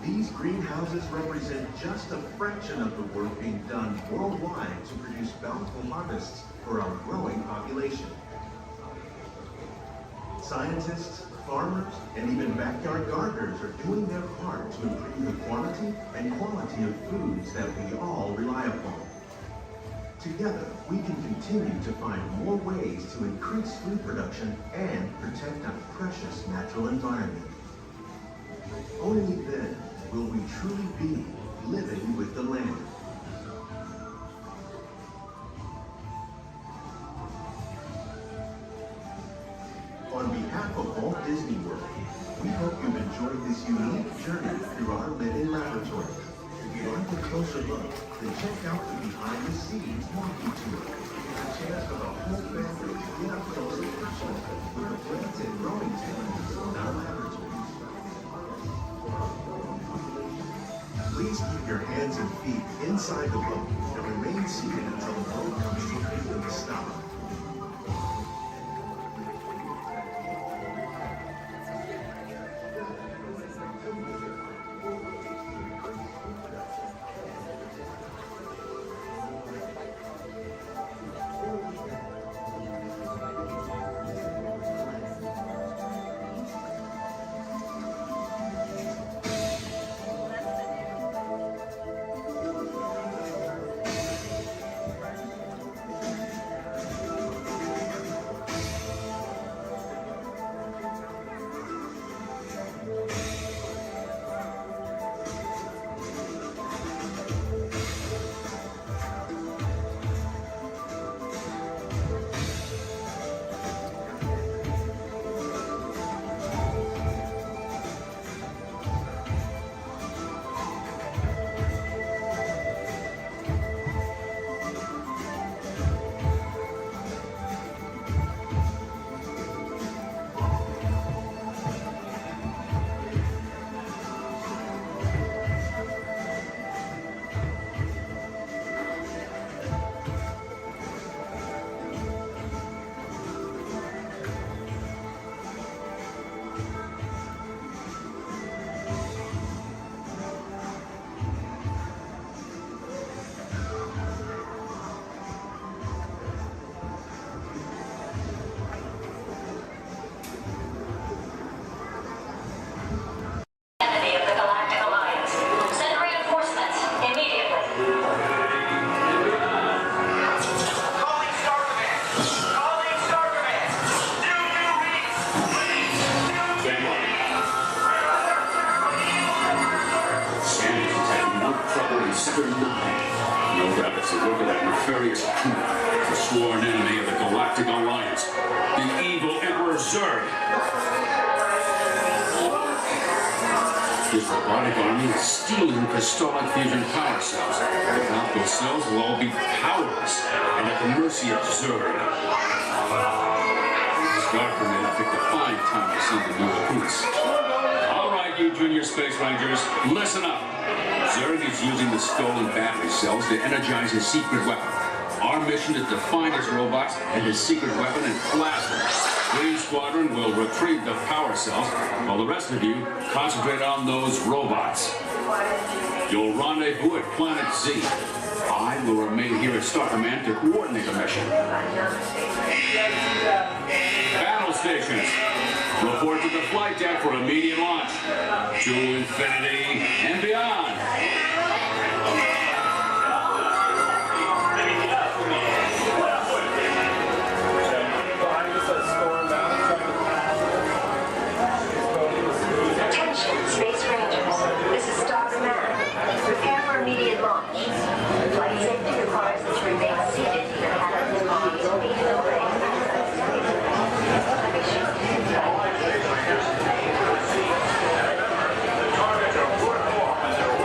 S19: These greenhouses represent just a fraction of the work being done worldwide to produce bountiful harvests for our growing population. Scientists, farmers, and even backyard gardeners are doing their part to improve the quantity and quality of foods that we all rely upon. Together, we can continue to find more ways to increase food production and protect our precious natural environment. Only then will we truly be living with the land. On behalf of Walt Disney World, we hope you've enjoyed this unique journey through our living laboratory. If you'd like a closer look, then check out the behind-the-scenes walking tour. It's a chance for the whole family to get up close and personal with the plants and growing techniques in our laboratories. Please keep your hands and feet inside the boat and remain seated until the boat comes to a complete stop.
S20: No doubt it's the work of that nefarious coup, the sworn enemy of the Galactic Alliance, the evil Emperor Zurg. His robotic army is stealing crystallic fusion power cells. Without those cells, we'll all be powerless and at the mercy of Zurg. Starker may have picked a fine time to send the new recruits. All right, you junior space rangers, listen up. Zurg is using the stolen battery cells to energize his secret weapon. Our mission is to find his robots and his secret weapon and blast them. Green Squadron will retrieve the power cells, while the rest of you concentrate on those robots. You'll rendezvous at Planet Z. I will remain here at Star Command to coordinate the mission. Battle stations, report to the flight deck for immediate launch. To infinity and beyond.
S21: Attention, Space Rangers. This is Star Command. Prepare for immediate launch. Flight safety requires that you remain seated in your cabin on the immediate way.
S4: Target to foot off.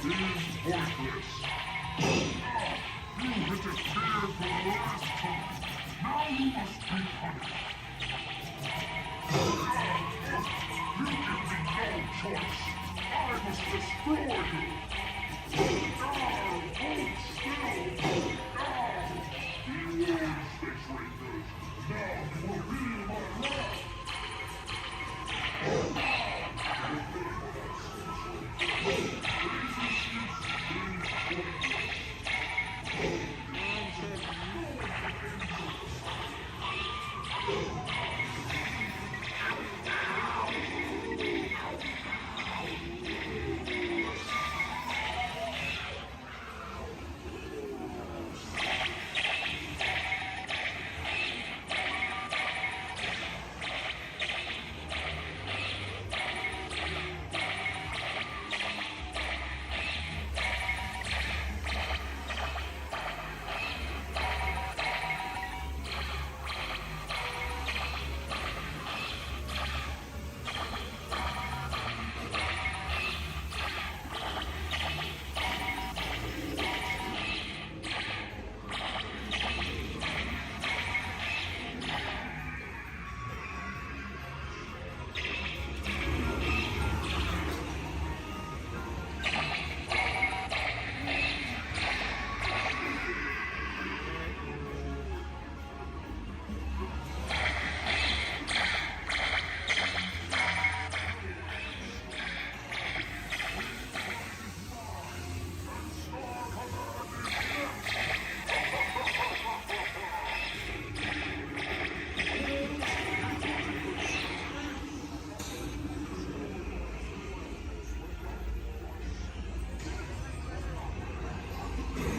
S6: worthless. You disappeared for the last time. Now you must be punished. You give me no choice. I must destroy you.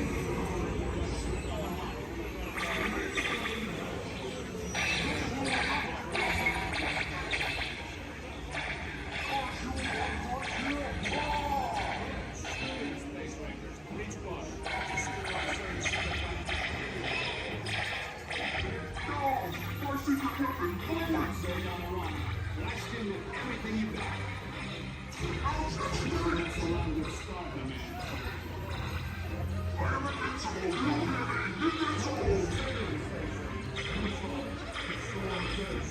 S6: Hold still. You won, Space Rangers.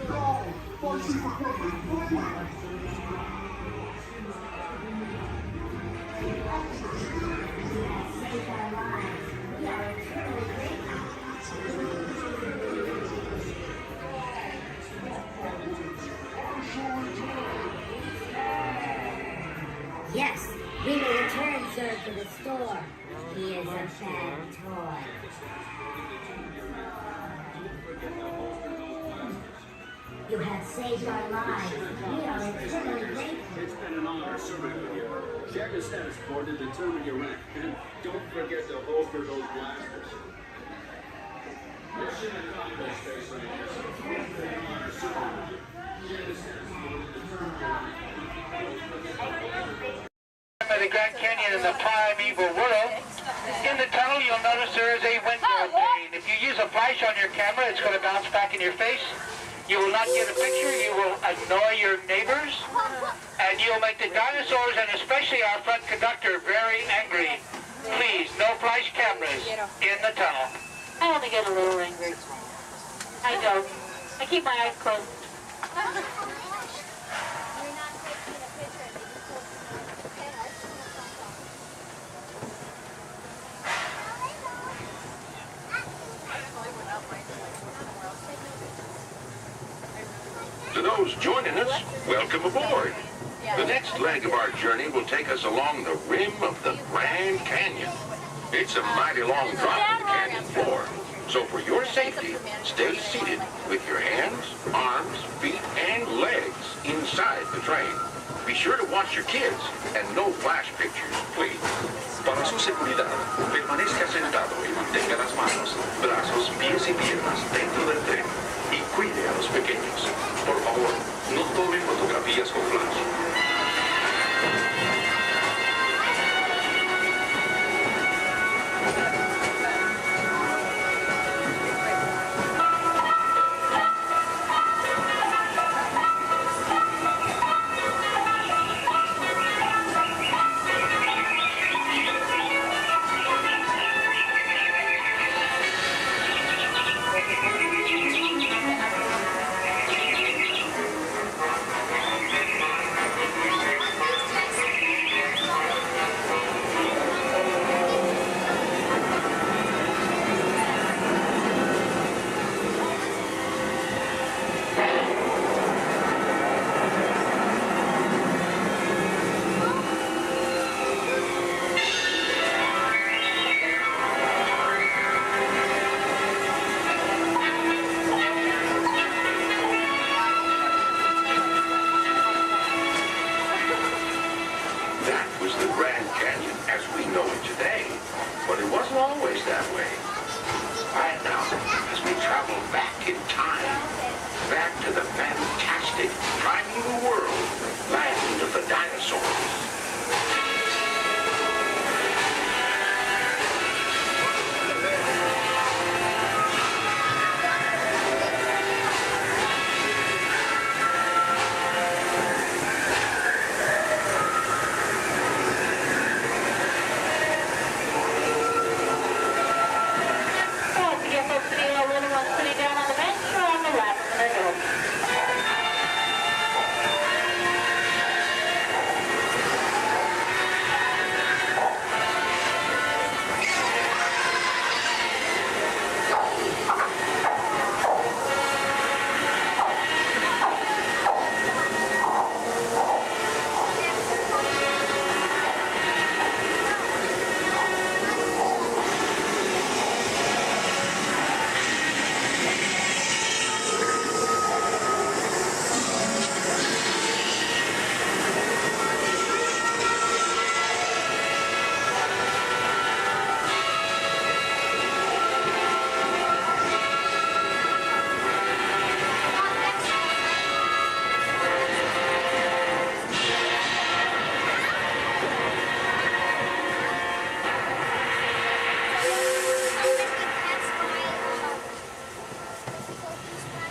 S6: Now you will feel my wrath.
S13: Yes, we will return, sir, to the store. He is a bad toy. You have saved our lives. We are eternally grateful.
S1: It's been an honor serving with you. Check the status board to determine your rank. And don't forget to holster those blasters. Mission accomplished, Space Rangers. It's been an honor serving with you. Check the status board to determine your rank.
S22: The Grand Canyon in the primeval world. In the tunnel, you'll notice there is a window pane. If you use a flash on your camera, it's going to bounce back in your face. You will not get a picture. You will annoy your neighbors, and you'll make the dinosaurs and especially our front conductor very angry. Please, no flash cameras in the tunnel.
S23: I only get a little angry. I don't. I keep my eyes closed.
S24: To those joining us, welcome aboard. The next leg of our journey will take us along the rim of the Grand Canyon. It's a mighty long drop to the canyon floor, so for your safety, stay seated with your hands, arms, feet, and legs inside the train. Be sure to watch your kids and no flash pictures, please. Para su seguridad, permanezca sentado y mantenga las manos, brazos, pies y piernas dentro del tren. Y cuide a los pequeños. Por favor, no tome fotografías con flash.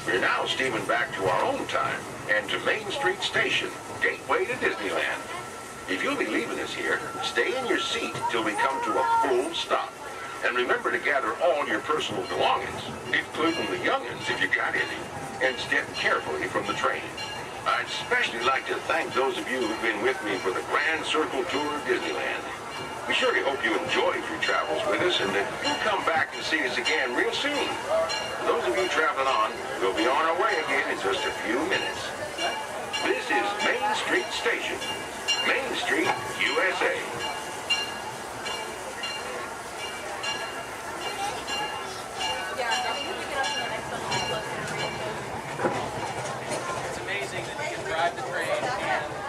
S24: We're now steaming back to our own time and to Main Street Station, gateway to Disneyland. If you'll be leaving us here, stay in your seat till we come to a full stop. And remember to gather all your personal belongings, including the young'uns if you got any, and step carefully from the train. I'd especially like to thank those of you who've been with me for the Grand Circle Tour of Disneyland. We surely hope you enjoyed your travels with us and that you'll come back and see us again real soon. For those of you traveling on, we'll be on our way again in just a few minutes. This is Main Street Station, Main Street, USA.
S18: It's amazing that you can drive the train and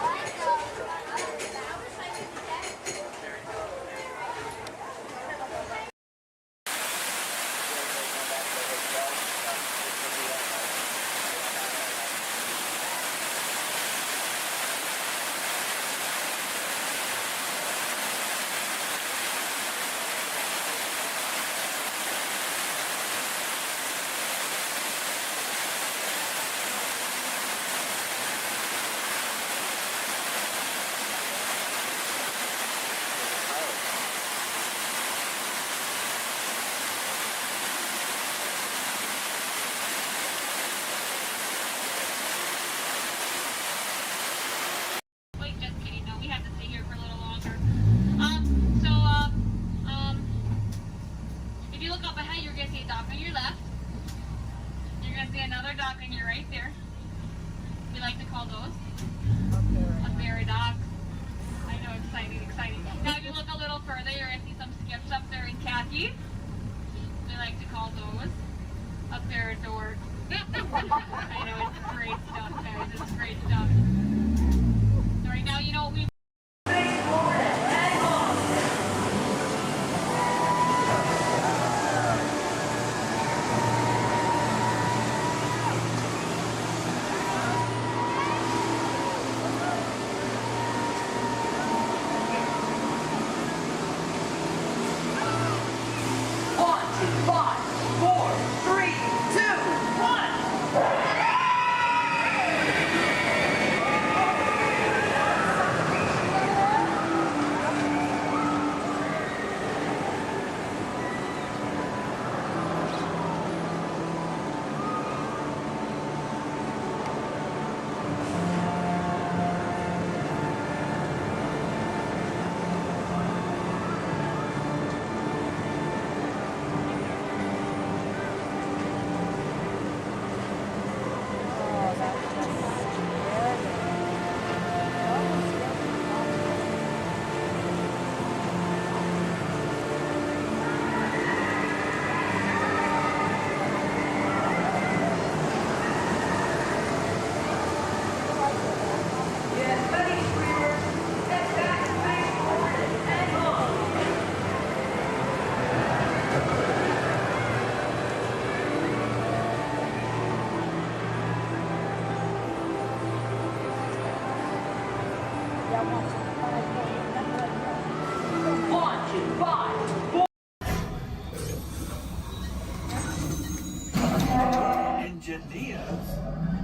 S8: engineers.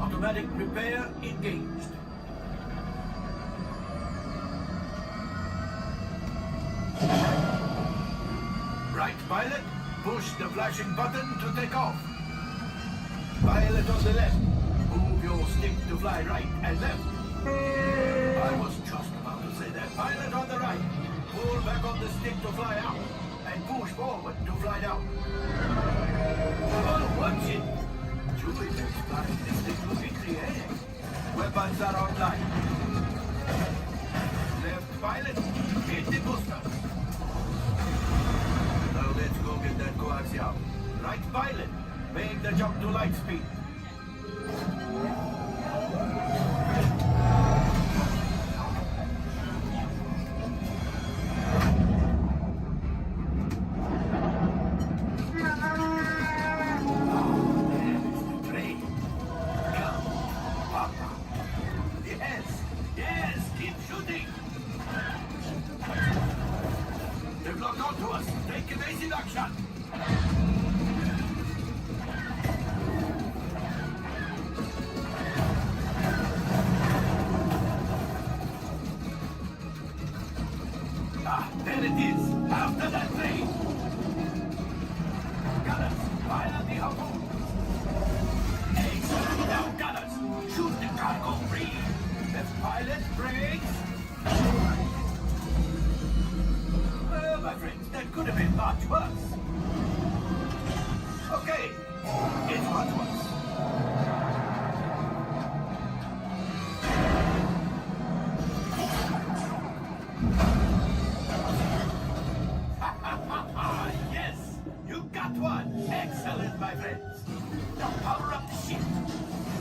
S8: Automatic repair engaged. Right pilot, push the flashing button to take off. Pilot on the left, move your stick to fly right and left. I was just about to say that. Pilot on the right, pull back on the stick to fly out and push forward to fly down. Oh, watch it! Chewie is flying this thing looking in the air. Weapons are online. Left pilot, hit the booster. Now let's go get that coaxial. Right pilot, make the jump to light speed. There it is, after that train. Gunners, fire the harpoon. Excellent, now gunners, shoot the cargo free. Left pilot, brakes. Well, my friends, that could have been much worse. Okay, it's much worse. Yes, you got one. Excellent, my friends. Now power up the ship.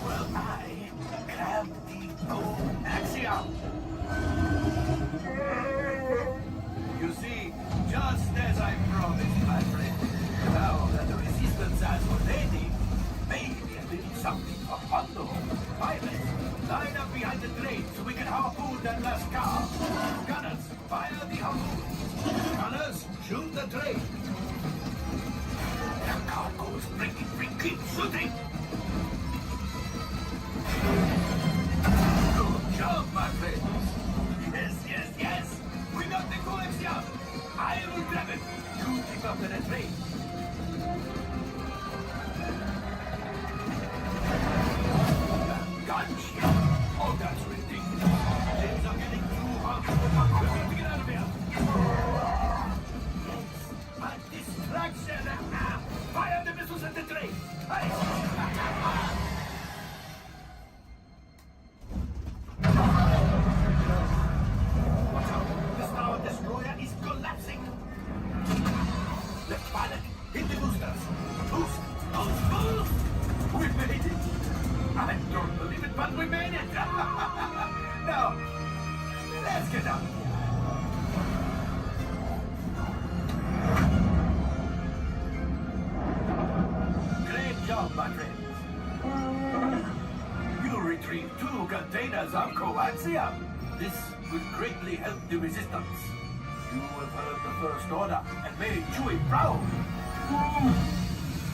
S8: Well, I grabbed the gold axiom. You see, just as I promised, my friend, now that the resistance has already, maybe a little something for Hondo. Pilots, line up behind the train so we can harpoon that last car. Gunners, fire the harpoon. Gunners, shoot the train. The cargo is breaking free. Keep shooting. Good job, my friends. Yes, yes, yes. We got the coaxium. I will grab it. You keep up to the train. Gunship. Oh, that's ridiculous. Things are getting too hot. We're going to get out of here. A distraction! Fire the missiles at the train! Hey! Watch out! The Star Destroyer is collapsing! Left pilot, hit the boosters! Boost! Boost! Boost! We made it! I don't believe it, but we made it! Now, let's get out! My friends. You retrieved 2 containers of coaxium. This will greatly help the resistance. You have heard the First Order and made Chewie proud.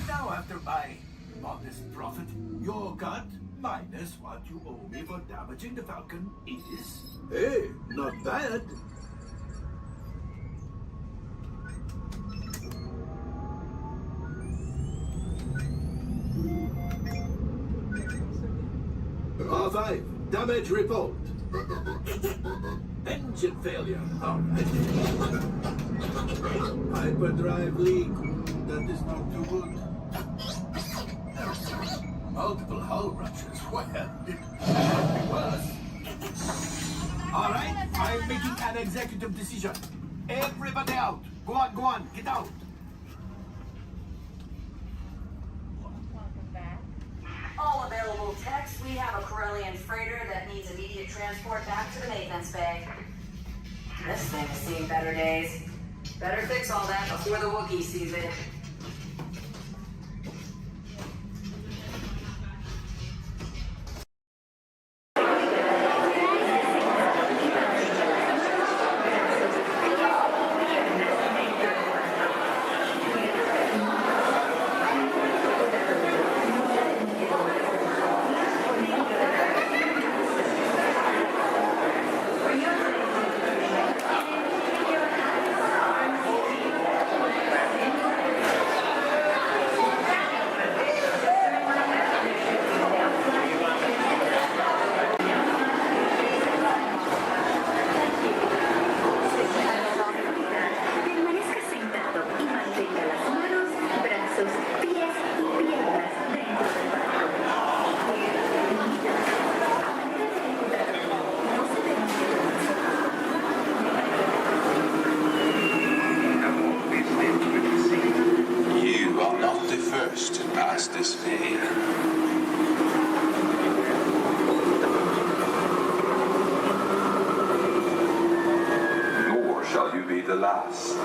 S8: Now, after my modest profit, your cut minus what you owe me for damaging the Falcon is... Hey, not bad. R5, damage report. Engine failure. All right. Hyperdrive leak. That is not too good. Multiple hull ruptures. Well, it could be worse. All right, I'm making an executive decision. Everybody out. Go on, get out.
S10: All available techs, we have a Corellian freighter that needs immediate transport back to the maintenance bay. This thing has seen better days. Better fix all that before the Wookiee sees it.
S5: first past this bay. Nor shall you be the last.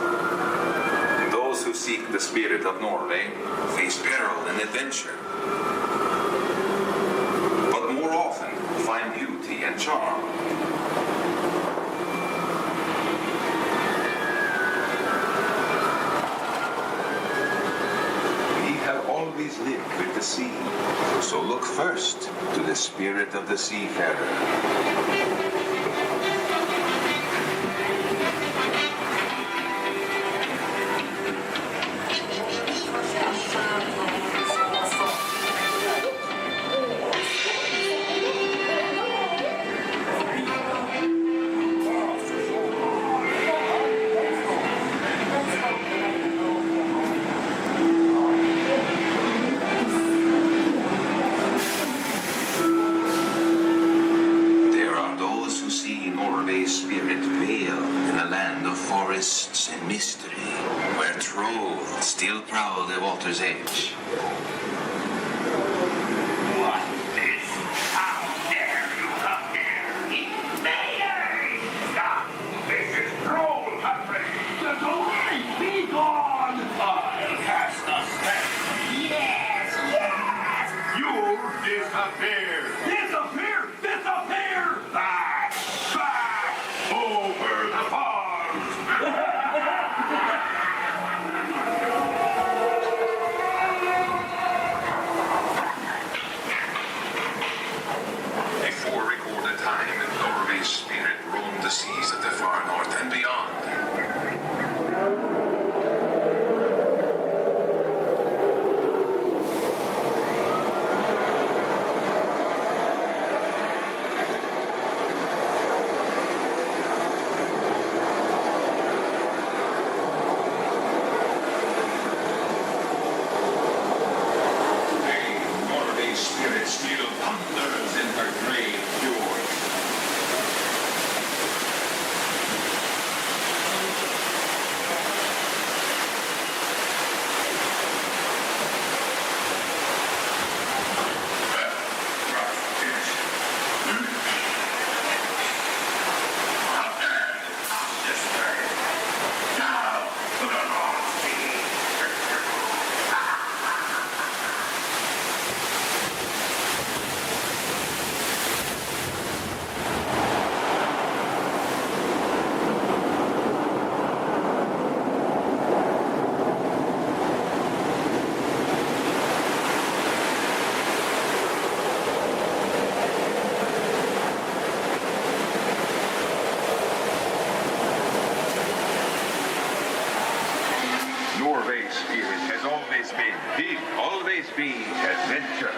S5: Those who seek the spirit of Norway face peril and adventure, but more often find beauty and charm. Always live with the sea, so look first to the spirit of the seafarer. Spirit veiled in a land of forests and mystery, where trolls still prowl their water's edge.
S8: What is? How dare you come here, invaders! Stop! This is troll country! Get away! Be gone! I'll cast a spell. Yes! Yes! You disappear! Disappear! Disappear! Back! Back! Over the farms!
S5: Before recorded time, Norway's spirit roamed the seas of the far north and beyond. Norway's spirit has always been, will always be adventure.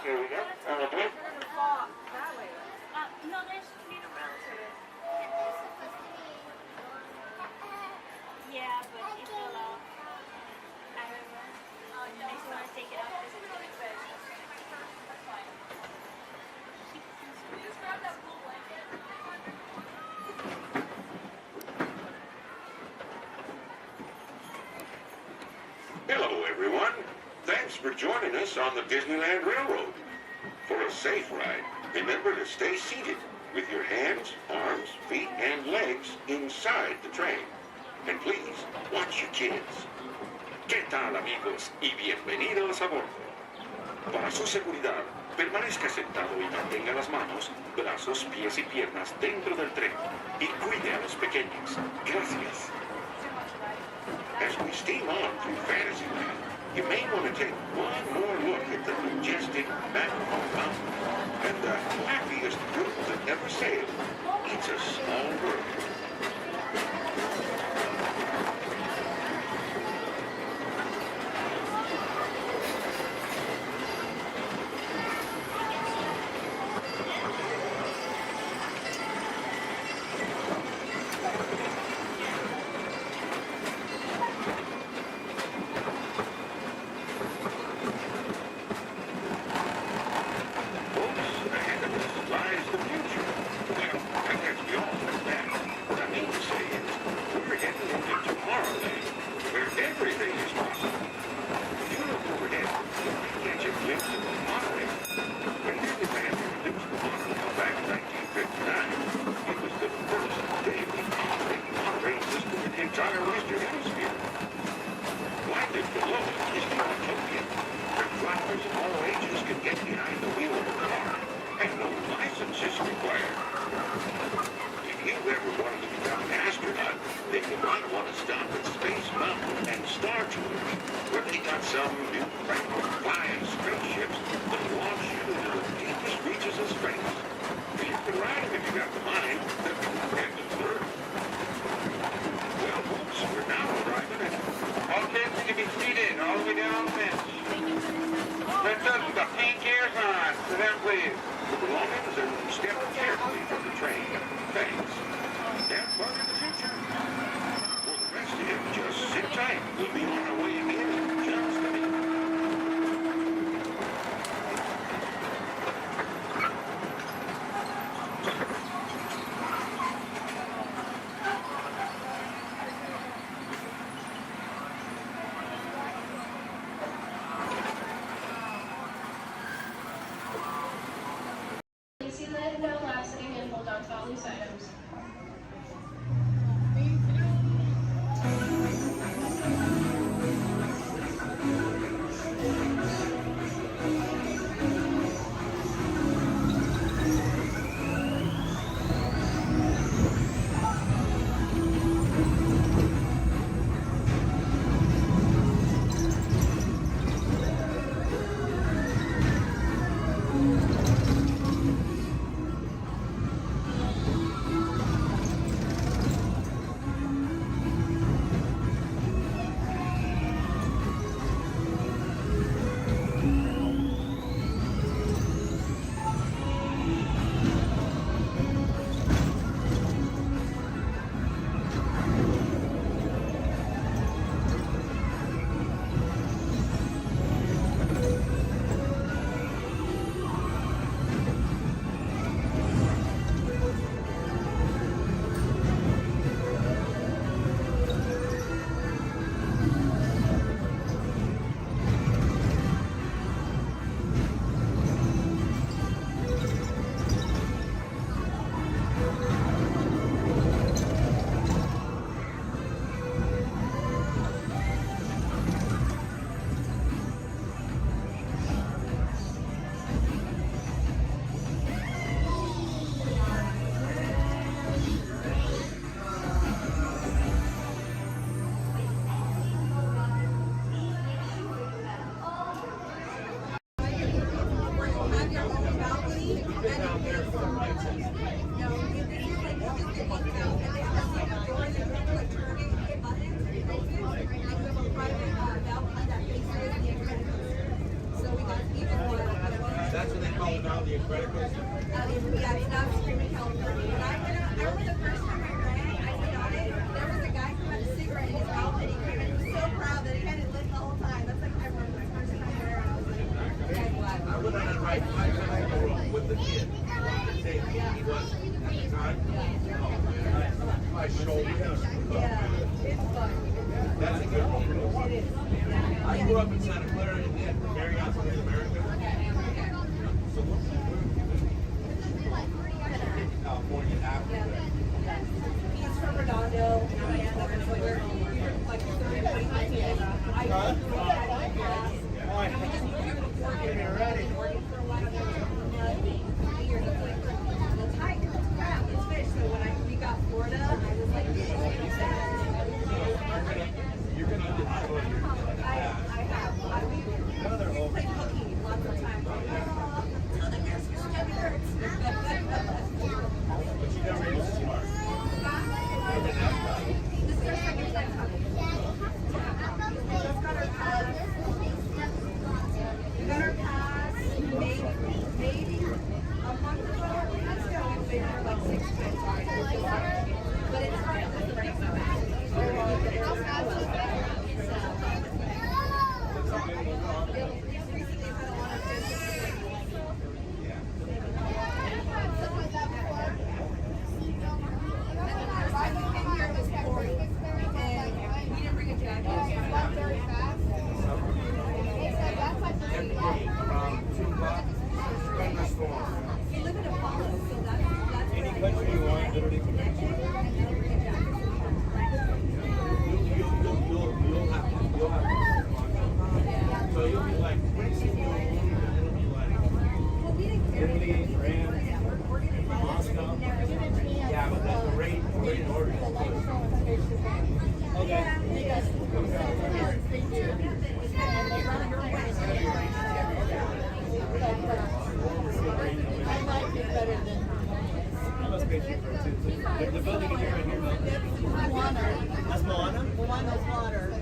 S22: Here we go.
S9: No, there's need a relative. Yeah, but it fell off. I remember. I just want to take it off because it's really big. Just grab that blue blanket.
S24: Hello, everyone. Thanks for joining us on the Disneyland Railroad. For a safe ride, remember to stay seated with your hands, arms, feet, and legs inside the train. And please, watch your kids. ¿Qué tal, amigos? Y bienvenidos a bordo. Para su seguridad, permanezca sentado y mantenga las manos, brazos, pies y piernas dentro del tren. Y cuide a los pequeños. Gracias. As we steam on through Fantasyland, you may want to take one more look at the majestic Matterhorn Mountain and the happiest group that ever sailed. It's a small world. atmosphere. Lighted below is the Utopia, where drivers of all ages can get behind the wheel of a car, and no license is required. If you ever wanted to become an astronaut, then you might want to stop at Space Mountain and Star Tours, where they got some new flying spaceships that launch you into the deepest reaches of space. You can ride them if you got the mind, and the third. Well, folks, we're now arriving at...
S22: All kids can be seated all the way down the bench. Let's with the pink ears on. Sit down, please.
S24: The belongings and step carefully from the train. Thanks. Have fun in the future. For the rest of you, just sit tight. We'll be on our way again in just a minute.
S9: Disneyland, no lapsing, and hold on to all these items.
S8: That's what they call it now, the incredible.
S11: Yeah, it's not screaming California. But I remember the first time I ran, I was on it. There was a guy who had a cigarette in his mouth, and he was so proud that he had it lit the whole time. That's like I remember my first time there, and I was like, okay, glad.
S8: I went on a ride 5 times in a row with the kid. He was at the time. My shoulder.
S11: Yeah, it's fun.
S8: That's a good one.
S11: It is.
S8: I grew up in Santa Clara and then Marriott's in America. So California after that.
S11: He's from Redondo, and that's where we were like 30 minutes. I grew up at class. And we just moved to Oregon. Ready. Oregon for a while. Years. It's like, the tide is crap. It's fish. So when we got Florida, I was like,
S8: You're gonna enjoy your
S11: I have. We played hooky lots of times. That's Moana? Moana's water.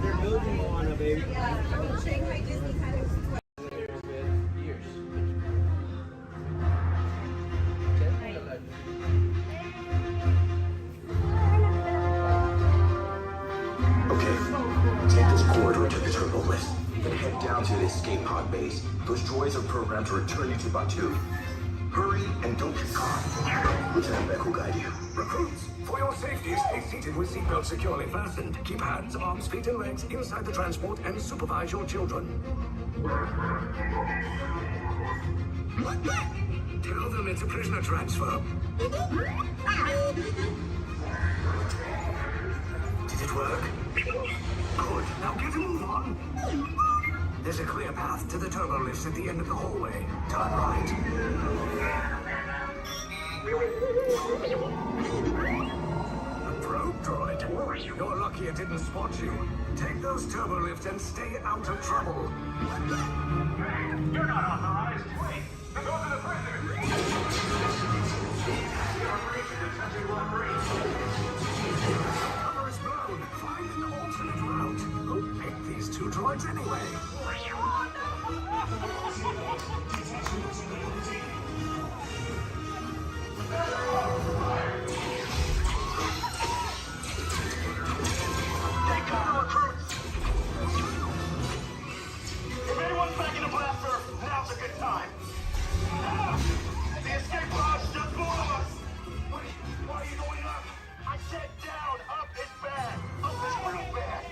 S11: They're building Moana, baby. Shanghai Disney kind of years.
S2: Okay, take this corridor to the turbo lift, then head down to the escape pod base. Those droids are programmed to return you to Batu. Hurry and don't get caught. Lieutenant Beck will guide you.
S12: Recruits, for your safety, stay seated with seatbelts securely fastened. Keep hands, arms, feet, and legs inside the transport and supervise your children. Tell them it's a prisoner transfer. Did it work? Good. Now get a move on. There's a clear path to the turbo lifts at the end of the hallway. Turn right. A probe droid. You're lucky it didn't spot you. Take those turbo lifts and stay out of trouble.
S4: You're not authorized. Wait, those are the prisoners.
S12: Cover is blown. Find an alternate route. Who picked these two droids anyway?
S4: Take cover, recruits. If anyone's backing a blaster, now's a good time. The escape pod's just below us. Wait, why are you going up? I said down. Up is bad. Up is real bad.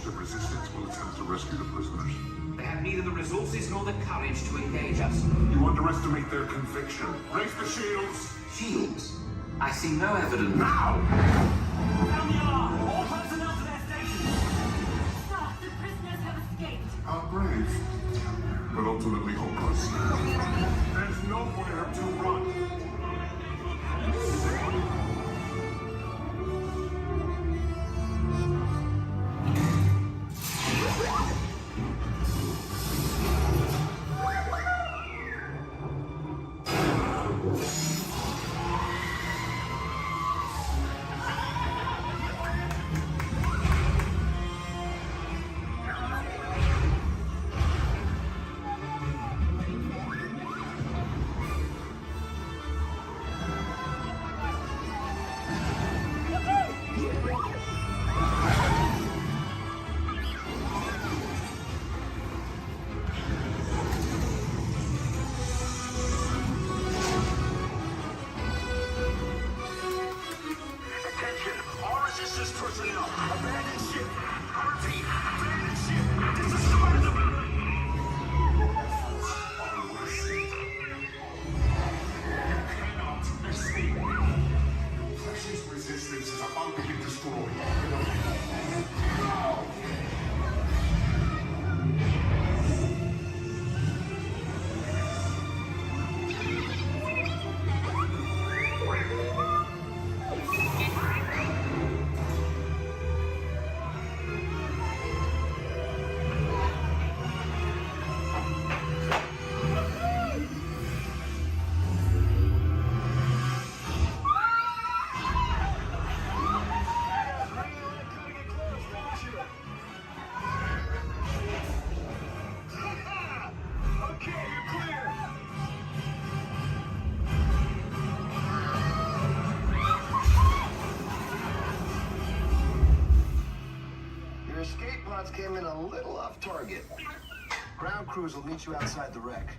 S14: The resistance will attempt to rescue the prisoners.
S15: They have neither the resources nor the courage to engage us.
S14: You underestimate their conviction. Raise the shields.
S15: Shields? I see no evidence.
S14: Now!
S9: Sound the alarm! All personnel to their stations! Sir, the prisoners have escaped.
S14: How brave, but ultimately hopeless. There's nowhere to run.
S4: Attention, all resistance personnel. Abandon ship. I repeat, abandon ship. Destroy the building.
S14: You cannot escape. Precious resistance is about to be destroyed. Now!
S2: Your escape pods came in a little off target. Ground crews will meet you outside the wreck.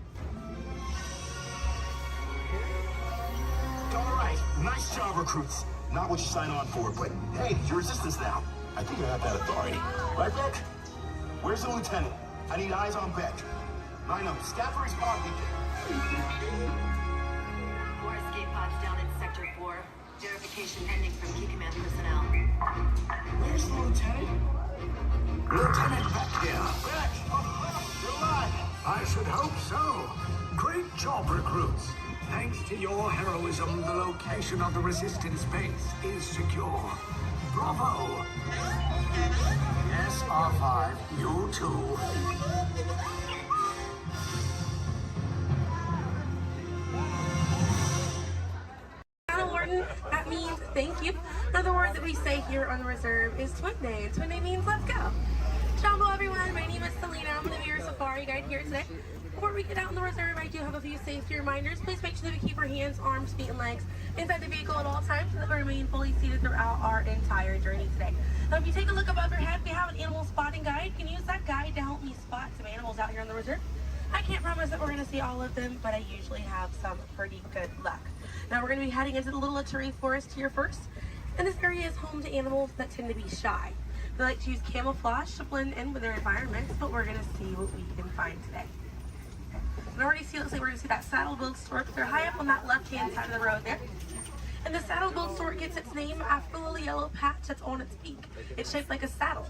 S12: All right, nice job, recruits. Not what you signed on for, but hey, you're resistance now. I think you have that authority. Right, Beck? Where's the lieutenant? I need eyes on Beck. Line up, scout for his pod beacon.
S10: More escape pods down in Sector 4. Verification pending from Key Command personnel.
S12: Where's the lieutenant? Lieutenant Beck here. Beck! Oh, you're alive!
S14: I should hope so. Great job, recruits. Thanks to your heroism, the location of the resistance base is secure. Bravo! Yes, R5, you too.
S11: That means thank you. Another word that we say here on the reserve is Twin Day, and Twin Day means let's go. Jumbo everyone, my name is Selena. I'm going to be your safari guide here today. Before we get out on the reserve, I do have a few safety reminders. Please make sure that we keep our hands, arms, feet, and legs inside the vehicle at all times so that we remain fully seated throughout our entire journey today. Now, if you take a look above your head, we have an animal spotting guide. You can use that guide to help me spot some animals out here on the reserve. I can't promise that we're going to see all of them, but I usually have some pretty good luck. Now we're going to be heading into the Little Ituri Forest here first, and this area is home to animals that tend to be shy. They like to use camouflage to blend in with their environments, but we're going to see what we can find today. And already see, looks like we're going to see that saddle-billed stork. They're high up on that left-hand side of the road there. And the saddle-billed stork gets its name after the little yellow patch that's on its beak. It's shaped like a saddle.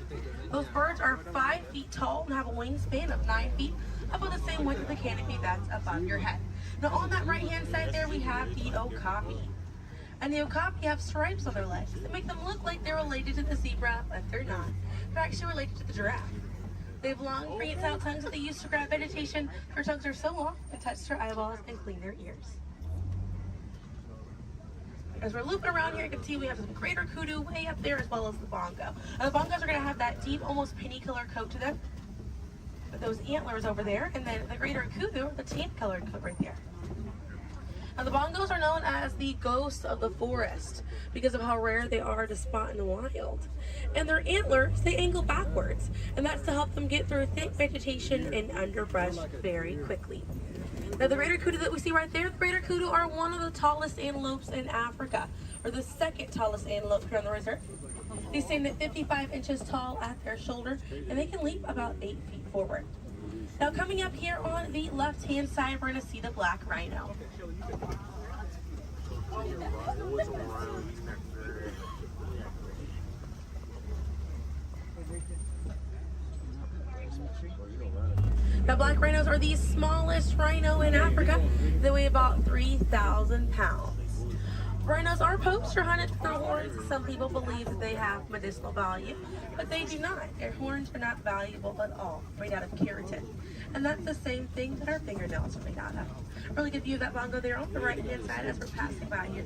S11: Those birds are 5 feet tall and have a wingspan of 9 feet, about the same width of the canopy that's above your head. Now on that right-hand side there, we have the okapi. And the okapi have stripes on their legs that make them look like they're related to the zebra, but they're not. They're actually related to the giraffe. They have long, prehensile tongues that they use to grab vegetation. Their tongues are so long, they touch their eyeballs and clean their ears. As we're looping around here, you can see we have some greater kudu way up there, as well as the bongo. Now, the bongos are going to have that deep, almost penny color coat to them, with those antlers over there, and then the greater kudu, the tan colored coat right there. Now, the bongos are known as the ghosts of the forest because of how rare they are to spot in the wild. And their antlers, they angle backwards, and that's to help them get through thick vegetation and underbrush very quickly. Now, the greater kudu that we see right there, the greater kudu are one of the tallest antelopes in Africa, or the second tallest antelope here on the reserve. They stand at 55 inches tall at their shoulder, and they can leap about 8 feet forward. Now, coming up here on the left-hand side, we're going to see the black rhino. Now, black rhinos are the smallest rhino in Africa. They weigh about 3,000 pounds. Rhinos are poached or hunted for their horns. Some people believe that they have medicinal value, but they do not. Their horns are not valuable at all, made out of keratin. And that's the same thing that our fingernails are made out of. Really good view of that bongo there on the right-hand side as we're passing by here.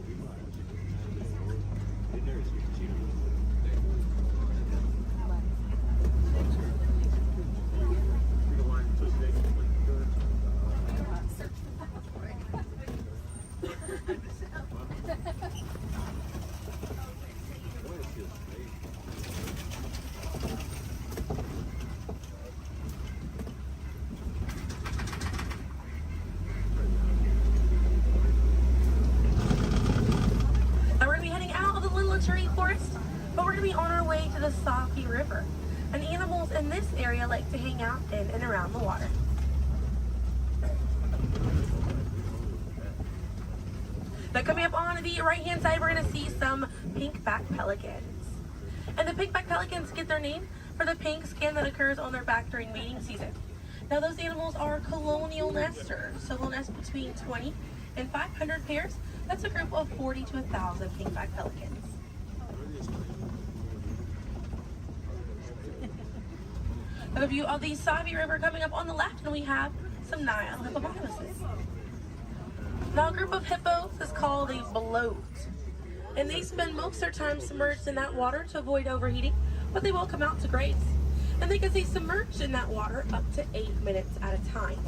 S11: Forest, but we're going to be on our way to the Safi River, and animals in this area like to hang out in and around the water. Now, coming up on the right-hand side, we're going to see some pink-back pelicans. And the pink-back pelicans get their name for the pink skin that occurs on their back during mating season. Now, those animals are colonial nesters, so they'll nest between 20 and 500 pairs. That's a group of 40 to 1,000 pink-back pelicans. A view of the Savi River coming up on the left, and we have some Nile hippopotamuses. Now, a group of hippos is called a bloat, and they spend most of their time submerged in that water to avoid overheating, but they will come out to graze. And they can stay submerged in that water up to 8 minutes at a time.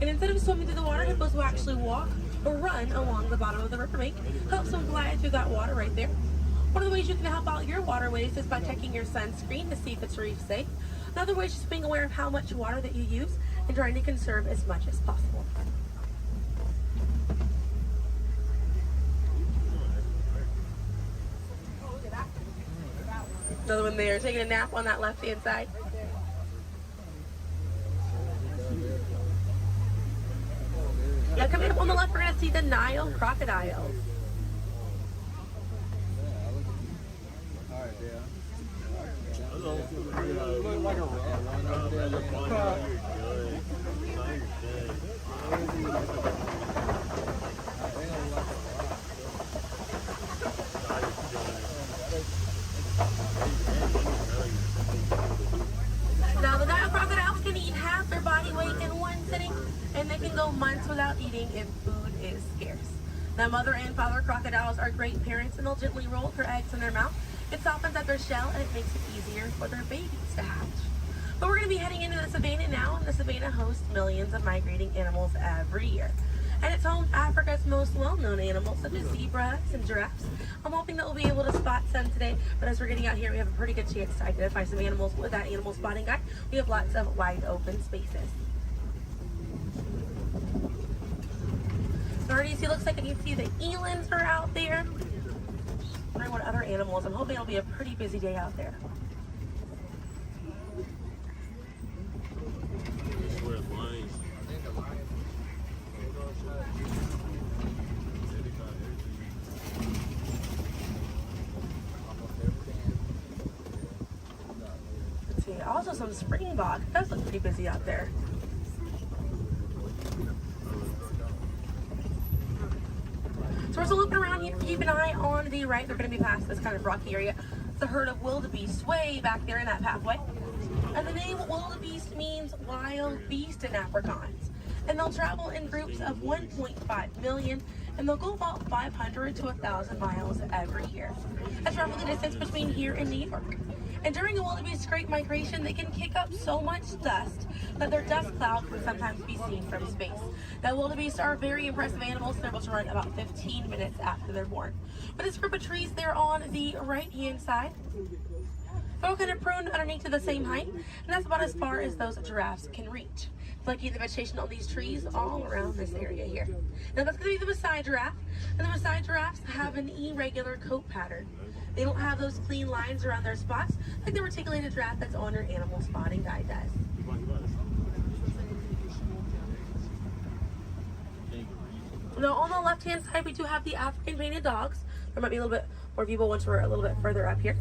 S11: And instead of swimming through the water, hippos will actually walk or run along the bottom of the riverbank, helps them glide through that water right there. One of the ways you can help out your waterways is by checking your sunscreen to see if it's reef safe. Another way is just being aware of how much water that you use and trying to conserve as much as possible. Another one there, taking a nap on that left-hand side. Now, coming up on the left, we're going to see the Nile crocodiles.
S3: Now, mother and father crocodiles are great parents, and they'll gently roll their eggs in their mouth. It softens up their shell, and it makes it easier for their babies to hatch. But we're going to be heading into the savannah now, and the savannah hosts millions of migrating animals every year. And it's home to Africa's most well-known animals, such as zebras and giraffes. I'm hoping that we'll be able to spot some today, but as we're getting out here, we have a pretty good chance to identify some animals with that animal spotting guide. We have lots of wide open spaces. So already see, looks like I can see the elands are out there. Wondering what other animals. I'm hoping it'll be a pretty busy day out there. Let's see, also some springbok. It does look pretty busy out there. So we're still looking around here. Keep an eye on the right. They're going to be past this kind of rocky area. It's a herd of wildebeest way back there in that pathway. And the name wildebeest means wild beast in Afrikaans. And they'll travel in groups of 1.5 million, and they'll go about 500 to 1,000 miles every year. That's roughly the distance between here and New York. And during a wildebeest great migration, they can kick up so much dust that their dust cloud can sometimes be seen from space. Now, wildebeest are very impressive animals. They're able to run about 15 minutes after they're born. But this group of trees there on the right-hand side, they're all kind of pruned underneath to the same height, and that's about as far as those giraffes can reach. Flanking the vegetation on these trees all around this area here. Now that's going to be the Maasai giraffe, and the Maasai giraffes have an irregular coat pattern. They don't have those clean lines around their spots like the reticulated giraffe that's on your animal spotting guide does. Now on the left-hand side, we do have the African painted dogs. There might be a little bit more people once we're a little bit further up here.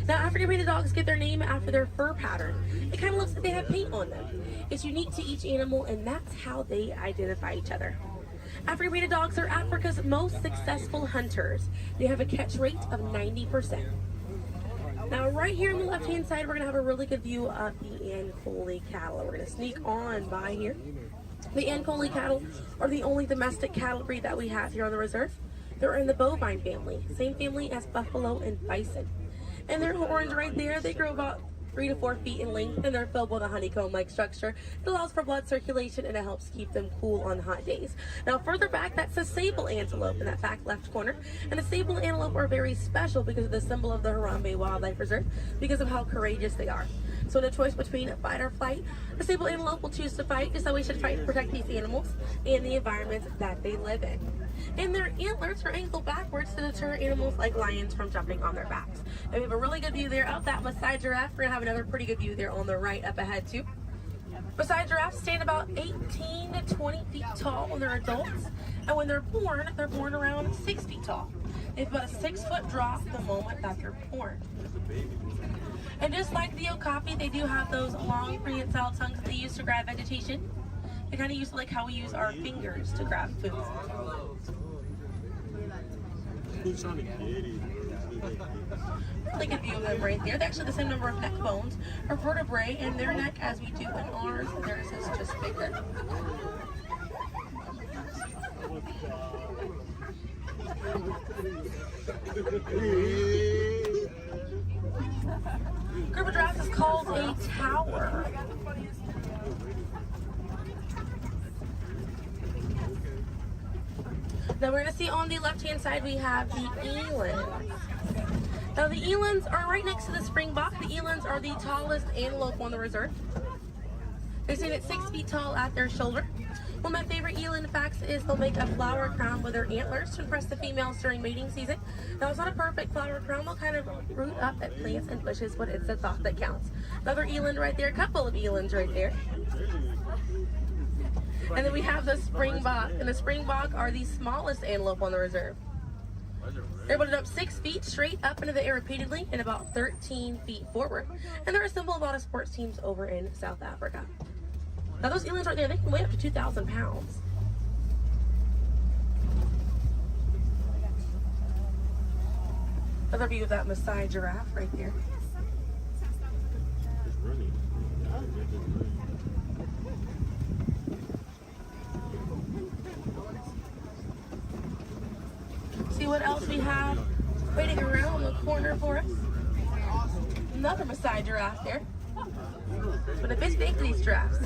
S3: Now, African painted dogs get their name after their fur pattern. It kind of looks like they have paint on them. It's unique to each animal, and that's how they identify each other. African painted dogs are Africa's most successful hunters. They have a catch rate of 90%. Now, right here on the left-hand side, we're going to have a really good view of the Ankole cattle. We're going to sneak on by here. The Ankole cattle are the only domestic cattle breed that we have here on the reserve. They're in the bovine family, same family as buffalo and bison. And their horns right there, they grow about 3 to 4 feet in length, and they're filled with a honeycomb-like structure. It allows for blood circulation, and it helps keep them cool on hot days. Now, further back, that's a sable antelope in that back left corner. And the sable antelope are very special because of the symbol of the Harambe Wildlife Reserve, because of how courageous they are. So in a choice between fight or flight, the sable antelope will choose to fight, just so we should fight to protect these animals and the environment that they live in. And their antlers are angled backwards to deter animals like lions from jumping on their backs. And we have a really good view there of that Maasai giraffe. We're gonna have another pretty good view there on the right up ahead too. Maasai giraffes stand about 18 to 20 feet tall when they're adults, and when they're born around 6 feet tall. They have about a 6-foot drop the moment that they're born. And just like the okapi, they do have those long prehensile tongues that they use to grab vegetation. They kind of use like how we use our fingers to grab food. Really good view of them right there. They're actually the same number of neck bones or vertebrae in their neck as we do in ours. Theirs is just bigger. Group of giraffes is called a tower. Now we're going to see on the left-hand side we have the elands. Now the elands are right next to the springbok. The elands are the tallest antelope on the reserve. They stand at 6 feet tall at their shoulder. One of my favorite eland facts is they'll make a flower crown with their antlers to impress the females during mating season. Now it's not a perfect flower crown. They'll kind of root up at plants and bushes, but it's the thought that counts. Another eland right there, a couple of elands right there. And then we have the springbok, and the springbok are the smallest antelope on the reserve. They're able to jump 6 feet straight up into the air repeatedly and about 13 feet forward. And they're a symbol of a lot of sports teams over in South Africa. Now those elands right there, they can weigh up to 2,000 pounds. Another view of that Maasai giraffe right there. what else we have waiting around the corner for us. Another Maasai giraffe there. But a bit big, these giraffes.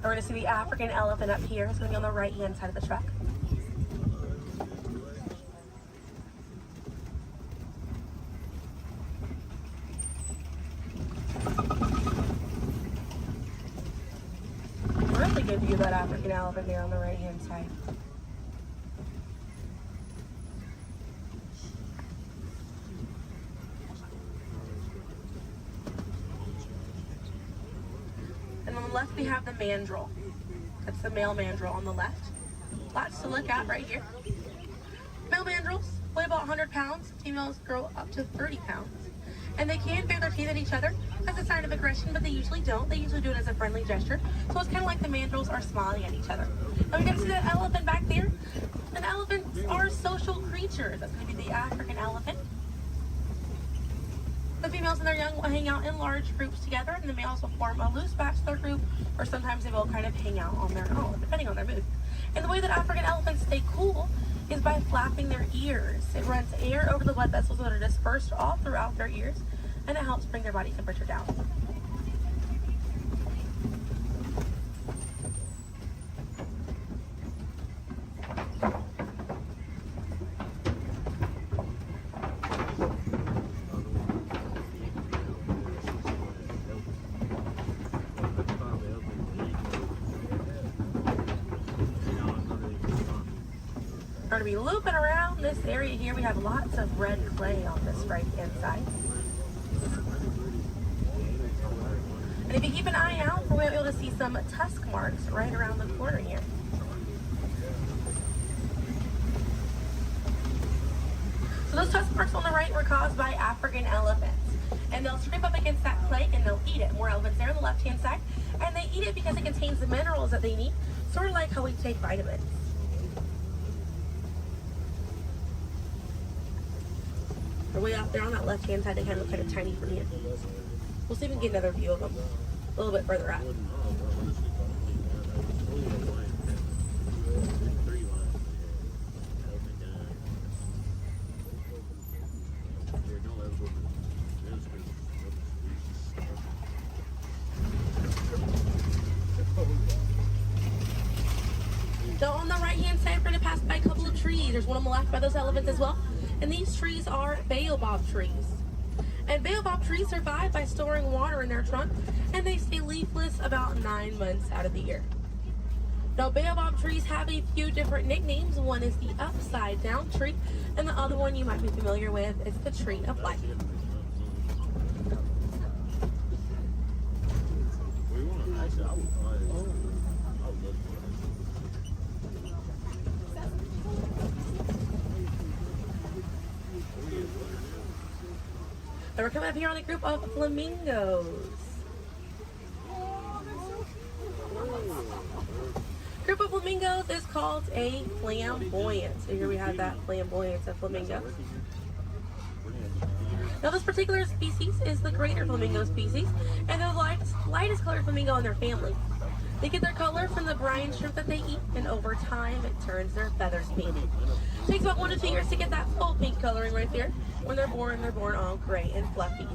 S3: We're going to see the African elephant up here. It's going to be on the right-hand side of the truck. Really good view of that African elephant there on the right-hand side. And on the left, we have the mandrill. That's the male mandrill on the left. Lots to look at right here. Male mandrills weigh about 100 pounds. Females grow up to 30 pounds. And they can bare their teeth at each other as a sign of aggression, but they usually don't. They usually do it as a friendly gesture. So it's kind of like the mandrills are smiling at each other. Now we got to see that elephant back there. And elephants are social creatures. That's going to be the African elephant. The females and their young will hang out in large groups together, and the males will form a loose bachelor group, or sometimes they will kind of hang out on their own, depending on their mood. And the way that African elephants stay cool is by flapping their ears. It runs air over the blood vessels that are dispersed all throughout their ears, and it helps bring their body temperature down. We're going to be looping around this area here. We have lots of red clay on this right-hand side. And if you keep an eye out, we'll be able to see some tusk marks right around the corner here. So those tusk marks on the right were caused by African elephants. And they'll scrape up against that clay and they'll eat it. More elephants there on the left-hand side. And they eat it because it contains the minerals that they need, sort of like how we take vitamins. They're way out there on that left-hand side. They kind of look kind of tiny from here. We'll see if we can get another view of them a little bit further out. So on the right-hand side, we're going to pass by a couple of trees. There's one on the left by those elephants as well. And these trees are baobab trees. And baobab trees survive by storing water in their trunk, and they stay leafless about 9 months out of the year. Now, baobab trees have a few different nicknames. One is the upside down tree, and the other one you might be familiar with is the tree of life. And we're coming up here on a group of flamingos. Group of flamingos is called a flamboyant. So here we have that flamboyant of flamingo. Now this particular species is the greater flamingo species, and they're the lightest colored flamingo in their family. They get their color from the brine shrimp that they eat, and over time it turns their feathers pink. It takes about 1 to 2 years to get that full pink coloring right there. When they're born all gray and fluffy.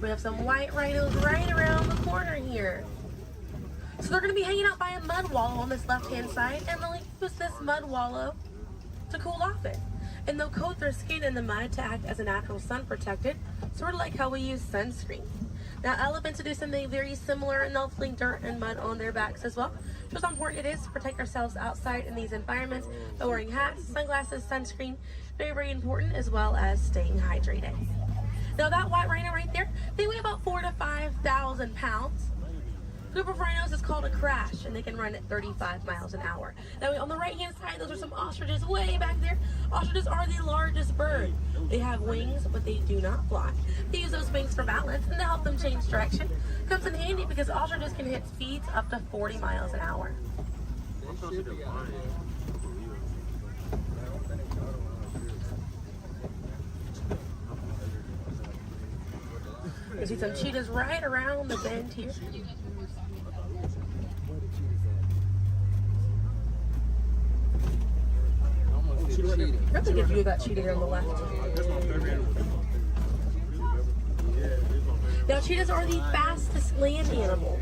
S3: We have some white rhinos right around the corner here. So they're going to be hanging out by a mud wallow on this left-hand side, and they'll use this mud wallow to cool off it. And they'll coat their skin in the mud to act as a natural sun protectant, sort of like how we use sunscreen. Now elephants do something very similar, and they'll fling dirt and mud on their backs as well. Just how important it is to protect ourselves outside in these environments by wearing hats, sunglasses, sunscreen. Very, very important, as well as staying hydrated. Now that white rhino right there, they weigh about 4,000 to 5,000 pounds. Group of rhinos is called a crash, and they can run at 35 miles an hour. Now on the right hand side, those are some ostriches way back there. Ostriches are the largest bird. They have wings, but they do not fly. They use those wings for balance and to help them change direction. Comes in handy because ostriches can hit speeds up to 40 miles an hour. You see some cheetahs right around the bend here. Really good view of that cheetah here on the left. Now cheetahs are the fastest land animal.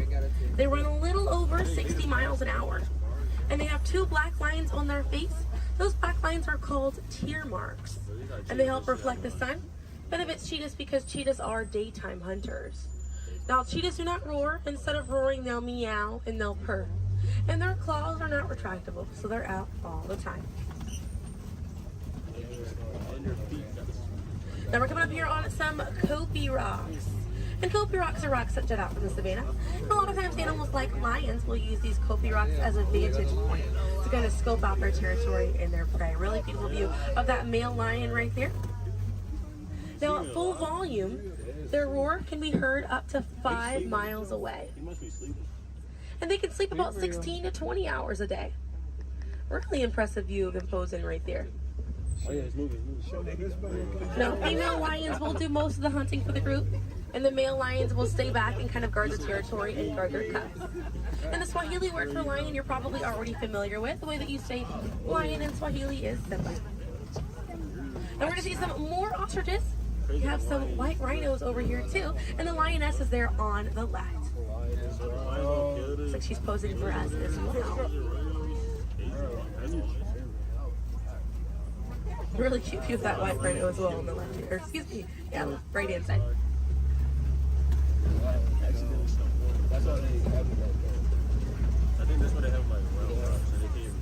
S3: They run a little over 60 miles an hour. And they have 2 black lines on their face. Those black lines are called tear marks. And they help reflect the sun. Benefits cheetahs because cheetahs are daytime hunters. Now cheetahs do not roar. Instead of roaring, they'll meow and they'll purr. And their claws are not retractable, so they're out all the time. Now we're coming up here on some Kopi rocks. And Kopi rocks are rocks that jut out from the savannah. And a lot of times animals like lions will use these Kopi rocks as a vantage point to kind of scope out their territory and their prey. Really beautiful view of that male lion right there. Now at full volume, their roar can be heard up to 5 miles away. And they can sleep about 16 to 20 hours a day. Really impressive view of imposing right there. Now, female lions will do most of the hunting for the group, and the male lions will stay back and kind of guard the territory and guard their cubs. And the Swahili word for lion you're probably already familiar with. The way that you say lion in Swahili is Simba. And we're going to see some more ostriches. We have some white rhinos over here too, and the lioness is there on the left. Looks like she's posing for us as well. Really cute view of that white rhino as well on the left here. Excuse me. Yeah, right hand side.
S7: I think that's what they have like wild dogs, so they can't even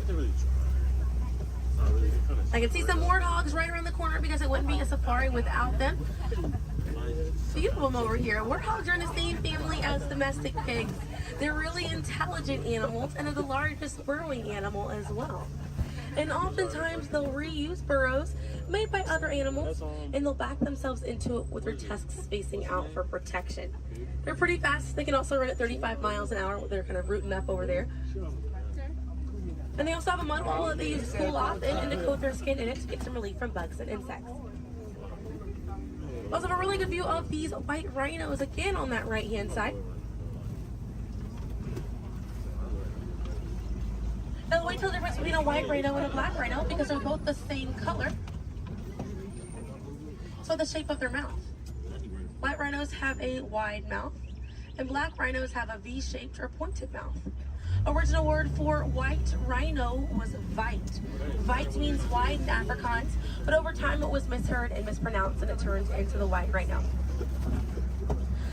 S7: get really try. Not really.
S3: I can see some warthogs right around the corner because it wouldn't be a safari without them. Few of them over here. Warthogs are in the same family as domestic pigs. They're really intelligent animals and are the largest burrowing animal as well. And oftentimes they'll reuse burrows made by other animals and they'll back themselves into it with their tusks spacing out for protection. They're pretty fast. They can also run at 35 miles an hour. They're kind of rooting up over there. And they also have a mud hole that they use to cool off and to coat their skin in it to get some relief from bugs and insects. Also have a really good view of these white rhinos again on that right hand side. Now the way to tell the difference between a white rhino and a black rhino because they're both the same color. So the shape of their mouth. White rhinos have a wide mouth and black rhinos have a V-shaped or pointed mouth. Original word for white rhino was vite. Vite means wide in Afrikaans, but over time it was misheard and mispronounced and it turned into the white rhino.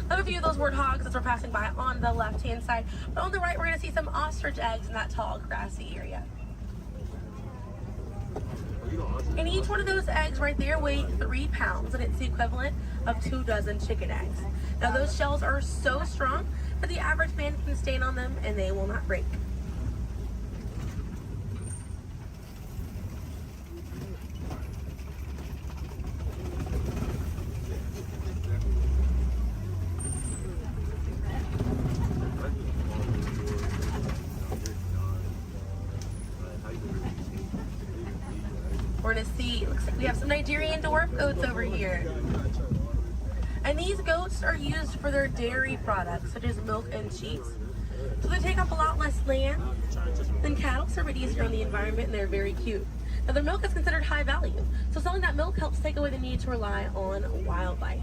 S3: Another few of those warthogs as we're passing by on the left-hand side, but on the right we're going to see some ostrich eggs in that tall grassy area. And each one of those eggs right there weigh 3 pounds, and it's the equivalent of 2 dozen chicken eggs. Now those shells are so strong that the average man can stand on them and they will not break. We're gonna see, looks like we have some Nigerian dwarf goats over here. And these goats are used for their dairy products, such as milk and cheese. So they take up a lot less land than cattle, so they're easier on the environment, and they're very cute. Now their milk is considered high value, so selling that milk helps take away the need to rely on wildlife.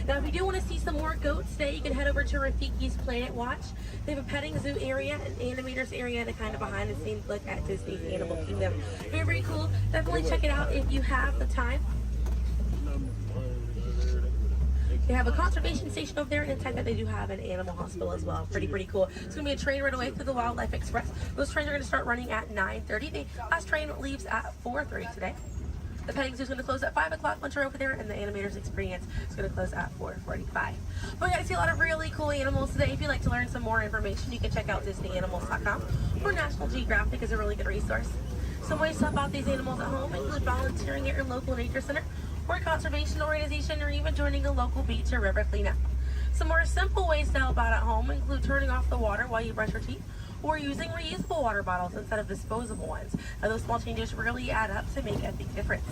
S3: Now if you do want to see some more goats today, you can head over to Rafiki's Planet Watch. They have a petting zoo area, an animators area, and a kind of behind the scenes look at Disney's Animal Kingdom. Very, very cool. Definitely check it out if you have the time. They have a conservation station over there, and inside that they do have an animal hospital as well. Pretty cool. It's going to be a train right away through the Wildlife Express. Those trains are going to start running at 9:30. The last train leaves at 4:30 today. The petting zoo is going to close at 5 o'clock once you're over there, and the animators experience is going to close at 4:45. But we got to see a lot of really cool animals today. If you'd like to learn some more information, you can check out DisneyAnimals.com, or National Geographic is a really good resource. Some ways to help out these animals at home include volunteering at your local nature center, or a conservation organization, or even joining a local beach or river cleanup. Some more simple ways to help out at home include turning off the water while you brush your teeth, or using reusable water bottles instead of disposable ones. Now, those small changes really add up to make a big difference.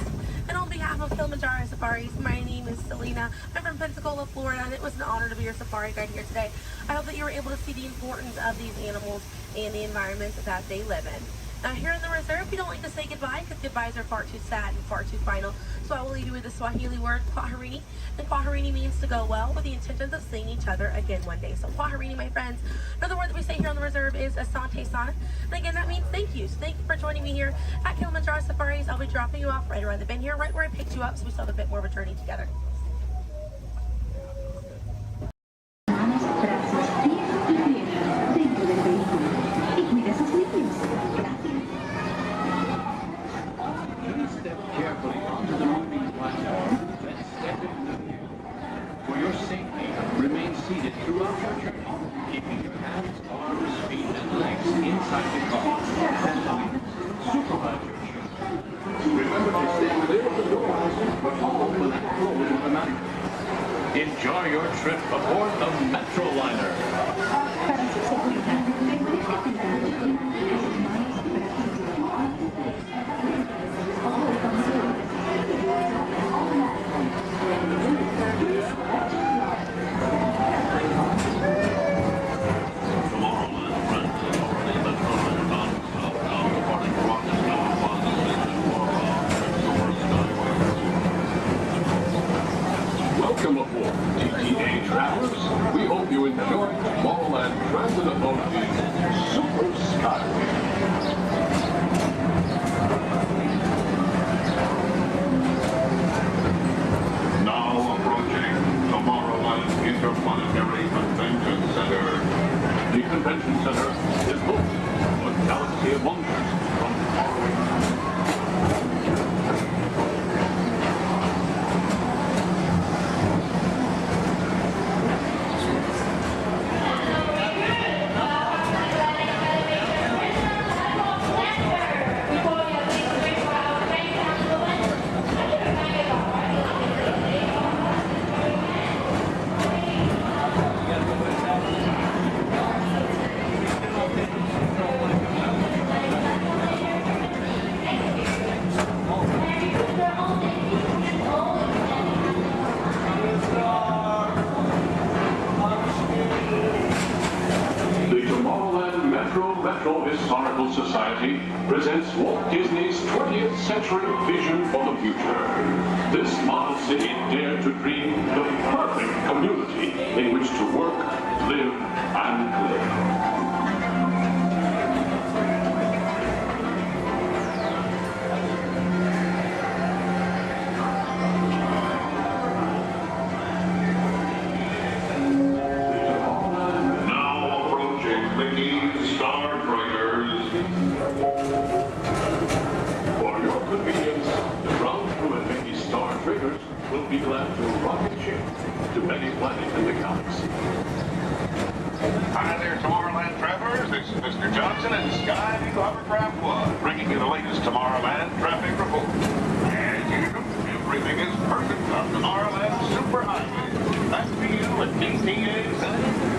S3: And on behalf of Kilimanjaro Safaris, my name is Selena. I'm from Pensacola, Florida, and it was an honor to be your safari guide here today. I hope that you were able to see the importance of these animals and the environment that they live in. Now, here in the reserve, we don't like to say goodbye because goodbyes are far too sad and far too final. So I will leave you with the Swahili word, kwaherini. And kwaherini means to go well, with the intentions of seeing each other again one day. So kwaherini, my friends. Another word that we say here on the reserve is asante sana. And again, that means thank you. So thank you for joining me here at Kilimanjaro Safaris. I'll be dropping you off right around the bend here, right where I picked you up, so we still have a bit more of a journey together.
S16: Carefully onto the moving platform, then step in. For your safety, remain seated throughout your journey, keeping your hands, arms, feet, and legs inside the car. And please, supervise your children. Remember to stay clear of the doors, but all will not close automatically. Enjoy your trip aboard the Metroliner.
S4: Welcome aboard, TTA travelers. We hope you enjoy Tomorrowland Transit Authority's Super Skyway. Now approaching Tomorrowland Interplanetary Convention Center. The Convention Center is home to a galaxy of wonders from faraway. Historical Society presents Walt Disney's 20th century vision for the future. This model city dared to dream the perfect community in which to work, live, and play. Will be glad to rocket ship to many planets in the galaxy.
S24: Hi there, Tomorrowland travelers. This is Mr. Johnson and Sky Eagle Hovercraft 1, bringing you the latest Tomorrowland traffic report. As usual, everything is perfect on Tomorrowland Superhighway. Back to you at DTA Center.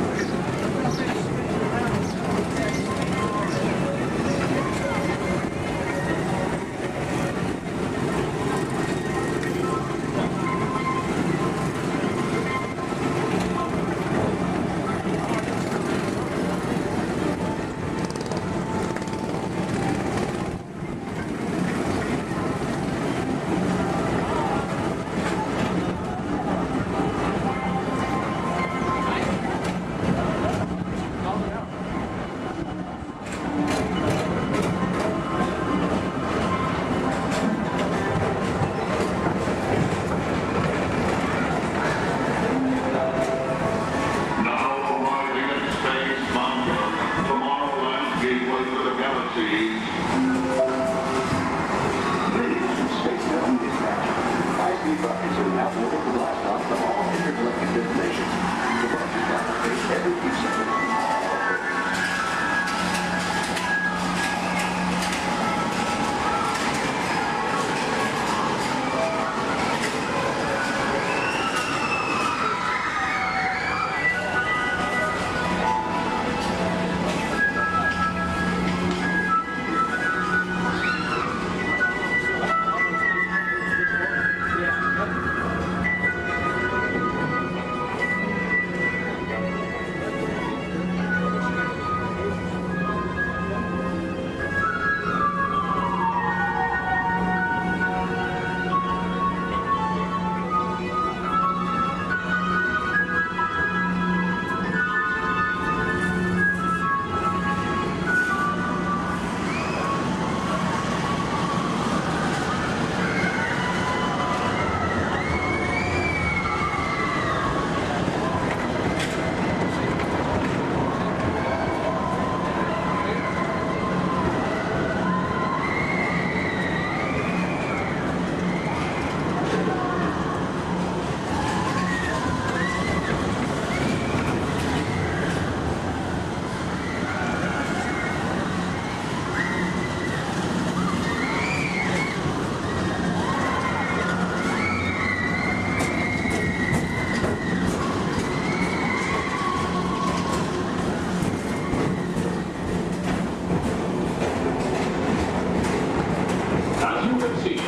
S16: sea,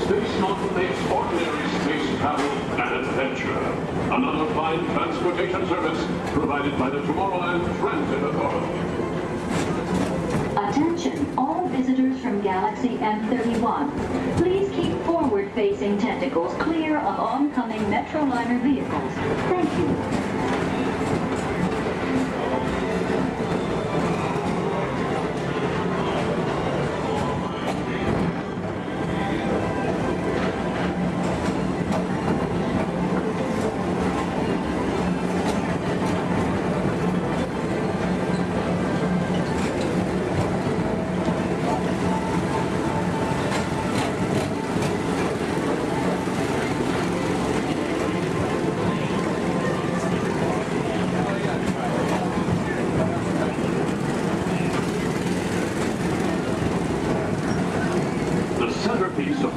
S16: Space Mountain makes ordinary space travel an adventure. Another fine transportation service provided by the Tomorrowland Transit Authority.
S9: Attention, all visitors from Galaxy M31. Please keep forward-facing tentacles clear of oncoming Metroliner vehicles. Thank you.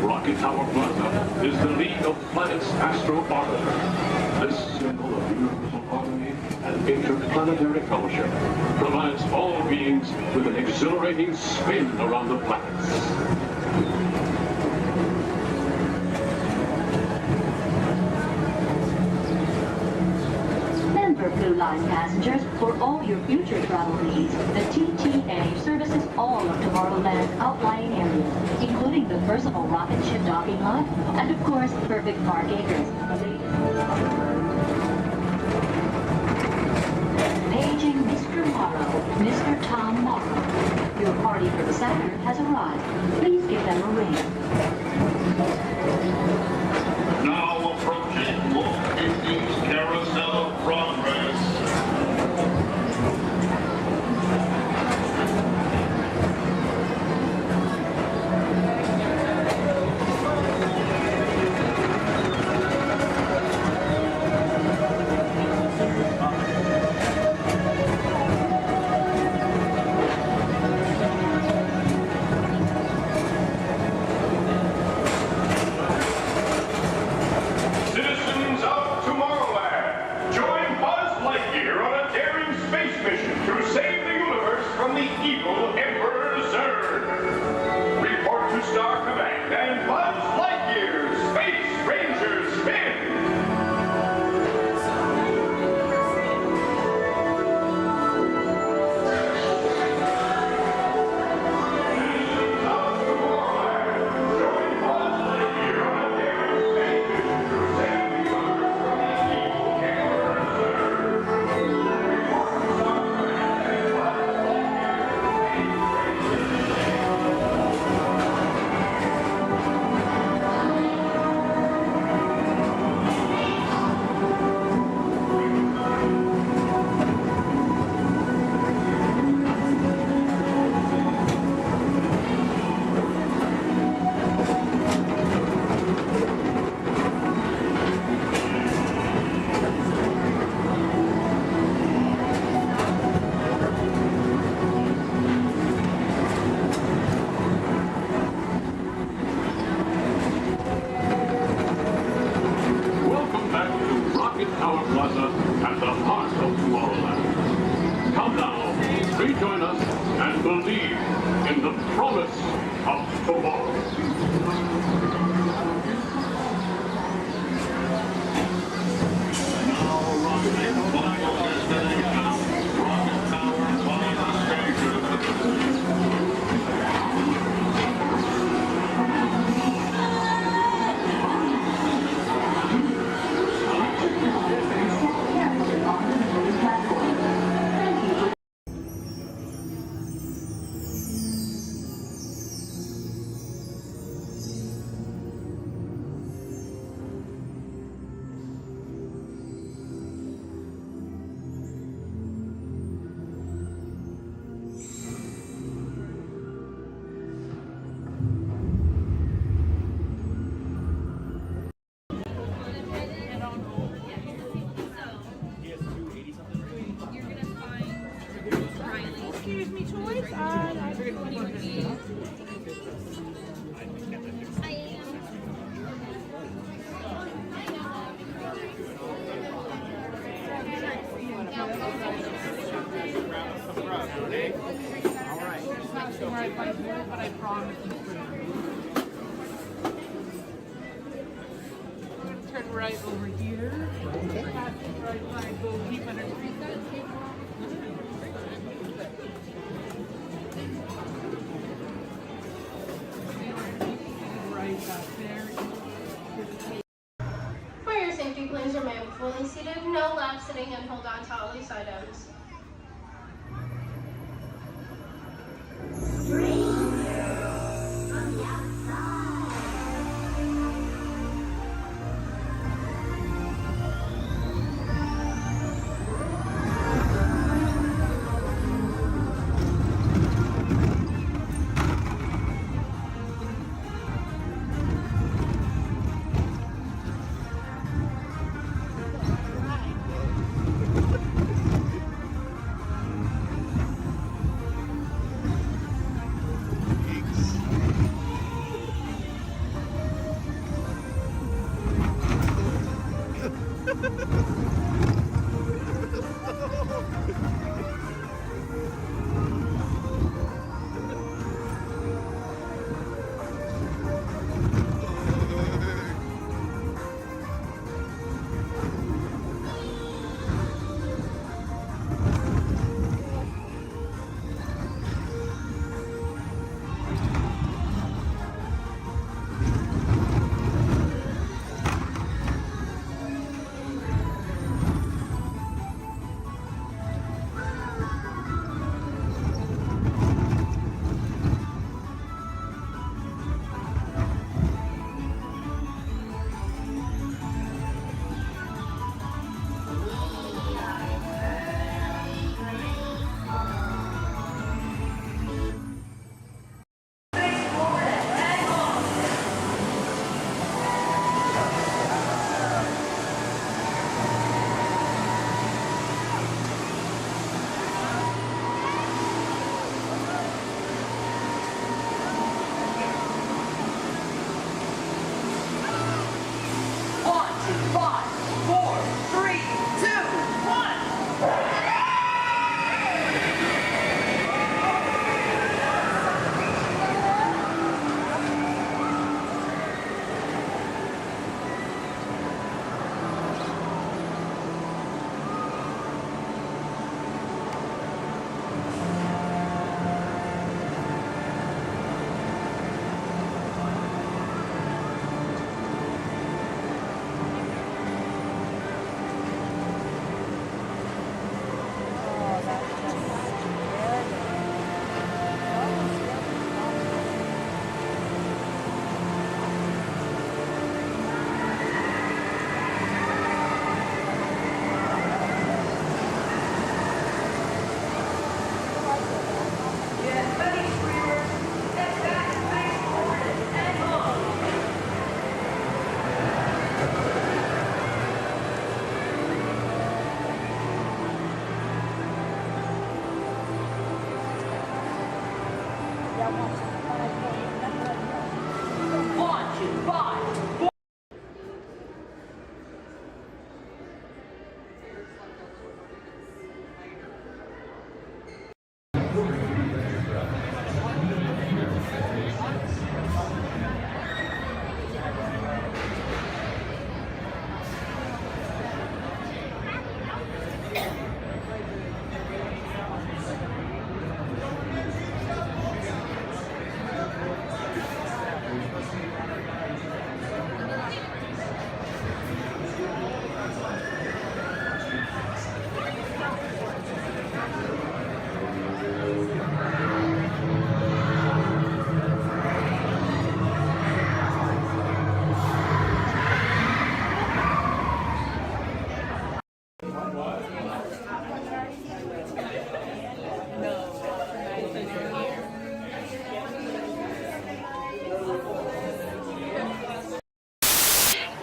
S16: Rocket Tower Plaza is the League of Planets Astro Orbiter. This symbol of universal harmony and interplanetary fellowship provides all beings with an exhilarating spin around the planets.
S9: Blue Line passengers, for all your future travel needs, the TTA services all of Tomorrowland's outlying areas, including the personal rocket ship docking lot, and of course, perfect park acres. Paging Mr. Morrow, Mr. Tom Morrow. Your party for the Saturn has arrived. Please give them a ring.
S4: Now approaching Walt Disney's Carousel of Progress.
S16: Rejoin us and believe in the promise of tomorrow.
S17: right over here. Okay. Right side, go keep underneath that. Right back there.
S19: For your safety, please remain fully seated. No lap sitting and hold on to all loose items.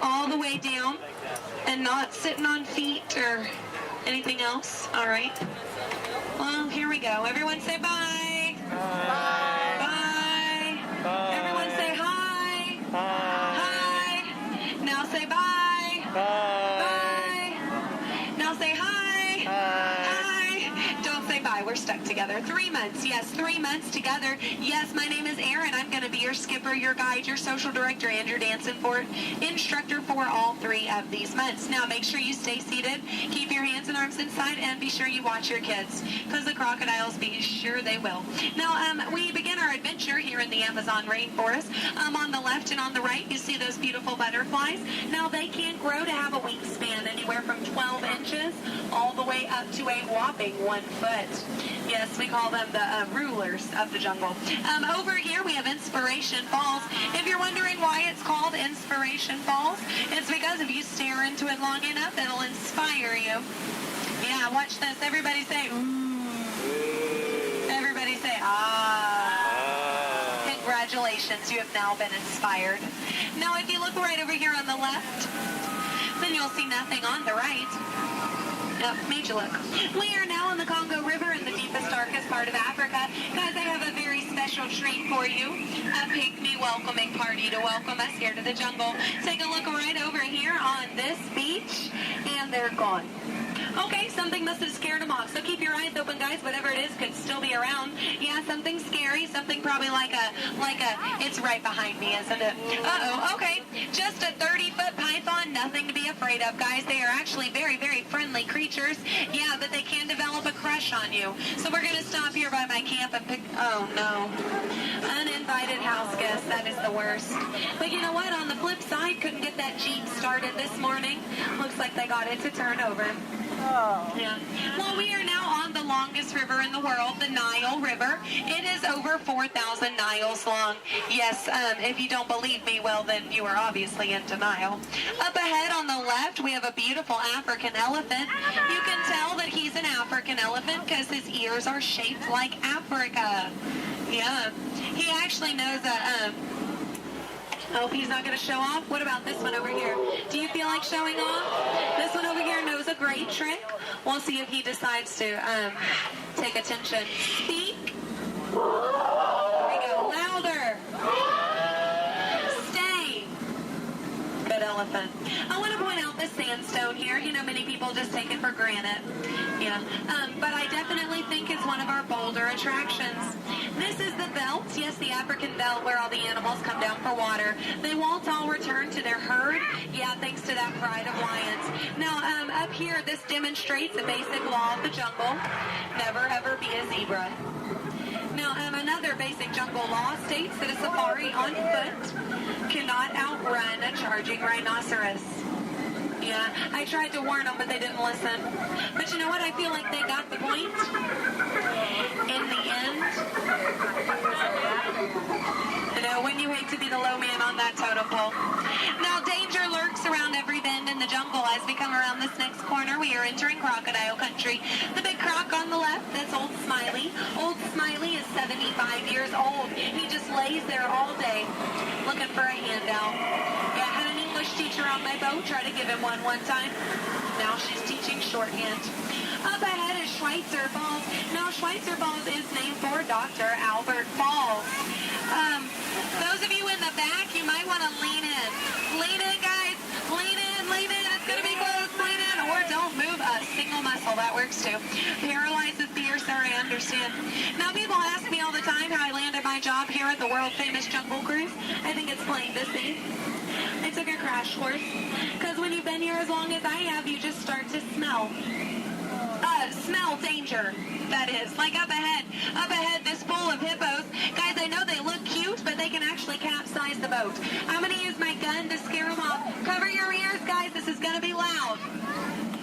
S3: All the way down and not sitting on feet or anything else. All right. Well, here we go. Everyone say bye. Bye. Bye. Bye. Everyone say hi. Bye. Hi. Now say bye. Bye. Bye. Now say hi. Hi. Hi. Don't say bye.
S6: we're stuck together. 3 months, yes, 3 months together. Yes, my name is Erin. I'm going to be your skipper, your guide, your social director, and your dance instructor for all 3 of these months. Now, make sure you stay seated, keep your hands and arms inside, and be sure you watch your kids, because the crocodiles, be sure they will. Now, we begin our adventure here in the Amazon rainforest. On the left and on the right, you see those beautiful butterflies. Now, they can grow to have a wingspan anywhere from 12 inches all the way up to a whopping 1 foot. Yes, we call them the rulers of the jungle. Over here, we have Inspiration Falls. If you're wondering why it's called Inspiration Falls, it's because if you stare into it long enough, it'll inspire you. Yeah, watch this. Everybody say, ooh. Everybody say, ah. Congratulations, you have now been inspired. Now, if you look right over here on the left, then you'll see nothing on the right. Yep, made you look. We are now in the Congo River in the deepest, darkest part of Africa. Guys, I have a very special treat for you. A pygmy welcoming party to welcome us here to the jungle. Take a look right over here on this beach, and they're gone. Okay, something must have scared them off. So keep your eyes open, guys. Whatever it is could still be around. Yeah, something scary. Something probably like a, it's right behind me, isn't it? Uh-oh, okay. Just a 30-foot python. Nothing to be afraid of, guys. They are actually very, very friendly creatures. Yeah, but they can develop a crush on you. So we're going to stop here by my camp and pick, oh no. Uninvited house guests. That is the worst. But you know what? On the flip side, couldn't get that Jeep started this morning. Looks like they got it to turn over. Oh. Yeah. Well, we are now on the longest river in the world, the Nile River. It is over 4,000 Niles long. Yes, if you don't believe me, well, then you are obviously in denial. Up ahead on the left, we have a beautiful African elephant. You can tell that he's an African elephant because his ears are shaped like Africa. Yeah. He actually knows a... Oh, he's not going to show off? What about this one over here? Do you feel like showing off? This one over here knows a great trick. We'll see if he decides to take attention. Speak. There we go. Louder. Stay. Good elephant. I want to point out this sandstone here. You know, many people just take it for granted. Yeah. But I definitely think it's one of our bolder attractions. This is the belt, yes, the African belt where all the animals come down for water. They won't all return to their herd, yeah, thanks to that pride of lions. Now, up here, this demonstrates a basic law of the jungle. Never, ever be a zebra. Now, another basic jungle law states that a safari on foot cannot outrun a charging rhinoceros. Yeah, I tried to warn them, but they didn't listen. But you know what? I feel like they got the point. In the end, you know, when you hate to be the low man on that totem pole. Now, danger lurks around every bend in the jungle. As we come around this next corner, we are entering crocodile country. The big croc on the left, that's Old Smiley. Old Smiley is 75 years old. He just lays there all day looking for a handout. Yeah, I had an English teacher on my boat, try to give him one time. Now she's teaching shorthand. Up ahead is Schweitzer Falls. Now, Schweitzer Falls is named for Dr. Albert Falls. Those of you in the back, you might want to lean in. Lean in, guys. Lean in, lean in. It's going to be close. Lean in, or don't move a single muscle. That works too. Paralyzed with fear, sir, I understand. Now, people ask me all the time how I landed my job here at the world-famous Jungle Cruise. I think it's plain to see. I took a crash course. Because when you've been here as long as I have, you just start to smell. Smell danger, that is. Like up ahead, this pool of hippos. Guys, I know they look cute, but they can actually capsize the boat. I'm going to use my gun to scare them off. Cover your ears, guys. This is going to be loud.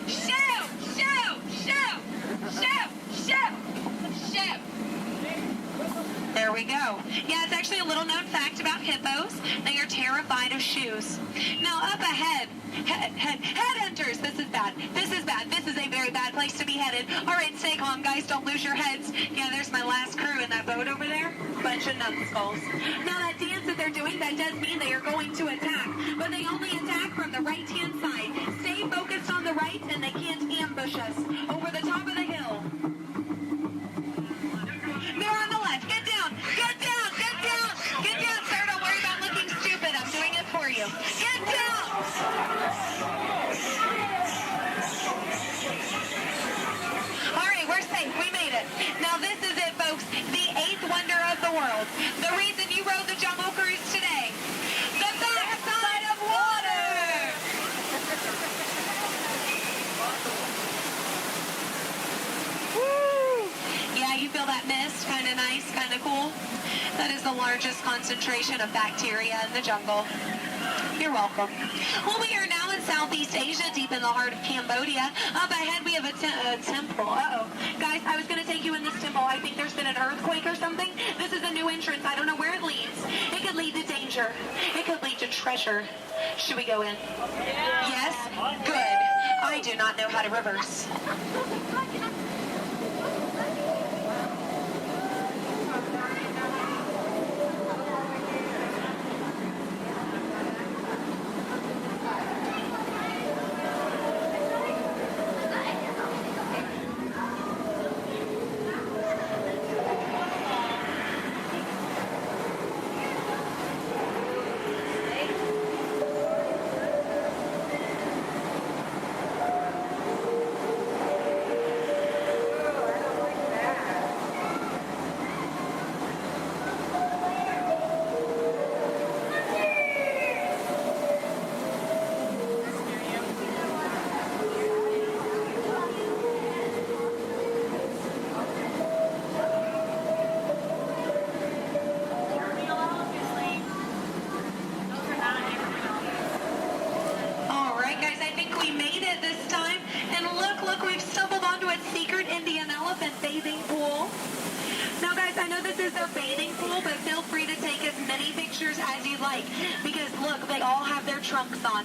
S6: Shoot! Shoot! Shoot! Shoot! Shoot! Shoot! There we go. Yeah, it's actually a little known fact about hippos. They are terrified of shoes. Now, up ahead, headhunters. This is bad. This is bad. This is a very bad place to be headed. All right, stay calm, guys. Don't lose your heads. Yeah, there's my last crew in that boat over there. Bunch of numbskulls. Now, that dance that they're doing, that does mean they are going to attack. But they only attack from the right-hand side. Stay focused on the right, and they can't ambush us. Over the top of the hill. They're on the left. Get down. Get down. Get down. Get down, sir. Don't worry about looking stupid. I'm doing it for you. Get down. All right, we're safe. We made it. Now, That is the largest concentration of bacteria in the jungle. You're welcome. Well, we are now in Southeast Asia, deep in the heart of Cambodia. Up ahead, we have a temple. Uh-oh. Guys, I was going to take you in this temple. I think there's been an earthquake or something. This is a new entrance. I don't know where it leads. It could lead to danger. It could lead to treasure. Should we go in? Yes? Good. I do not know how to reverse.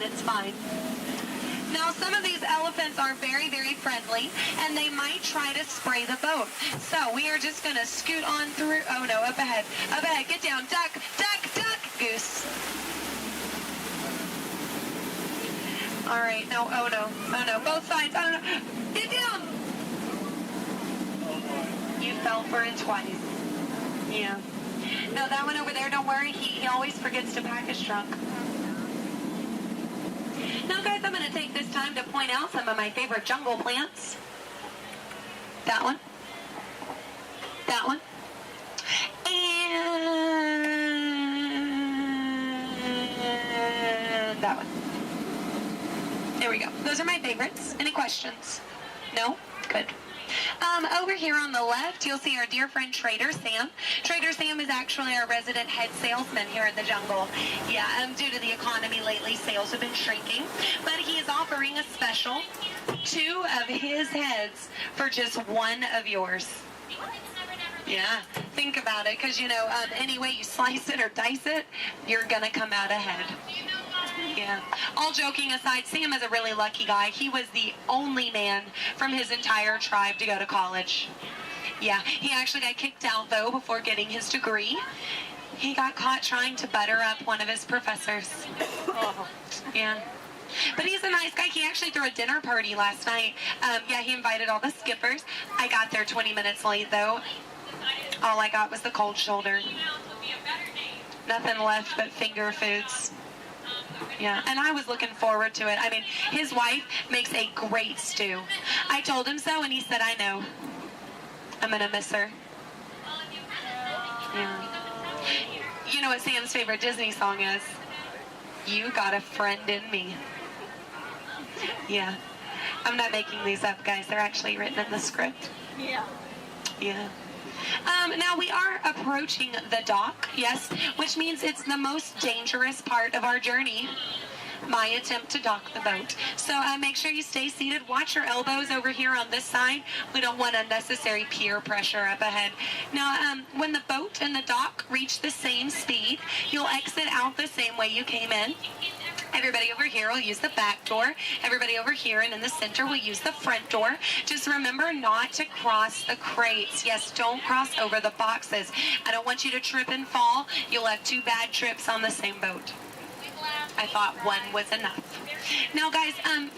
S6: It's fine. Now, some of these elephants are very, very friendly, and they might try to spray the boat. So we are just going to scoot on through. Oh, no, up ahead. Up ahead. Get down. Duck, duck, duck. Goose. All right. No, oh, no. Oh, no. Both sides. Oh, no. Get down. You fell for it twice. Yeah. No, that one over there, don't worry. He always forgets to pack his trunk. Now, guys, I'm going to take this time to point out some of my favorite jungle plants. That one. That one. And that one. There we go. Those are my favorites. Any questions? No? Good. Over here on the left, you'll see our dear friend Trader Sam. Trader Sam is actually our resident head salesman here in the jungle. Yeah, due to the economy lately, sales have been shrinking. But he is offering a special 2 of his heads for just 1 of yours. Yeah, think about it, because, you know, any way you slice it or dice it, you're going to come out ahead. Yeah. All joking aside, Sam is a really lucky guy. He was the only man from his entire tribe to go to college. Yeah, he actually got kicked out, though, before getting his degree. He got caught trying to butter up one of his professors. Yeah. But he's a nice guy. He actually threw a dinner party last night. Yeah, he invited all the skippers. I got there 20 minutes late, though. All I got was the cold shoulder. Nothing left but finger foods. Yeah, and I was looking forward to it. I mean, his wife makes a great stew. I told him so, and he said, I know. I'm going to miss her. Yeah. You know what Sam's favorite Disney song is? You Got a Friend in Me. Yeah. I'm not making these up, guys. They're actually written in the script.
S11: Yeah.
S6: Yeah. Now we are approaching the dock, yes, which means it's the most dangerous part of our journey. My attempt to dock the boat. So make sure you stay seated. Watch your elbows over here on this side. We don't want unnecessary peer pressure up ahead. Now, when the boat and the dock reach the same speed, you'll exit out the same way you came in. Everybody over here will use the back door. Everybody over here and in the center will use the front door. Just remember not to cross the crates. Yes, don't cross over the boxes. I don't want you to trip and fall. You'll have 2 bad trips on the same boat. I thought 1 was enough. Now, guys,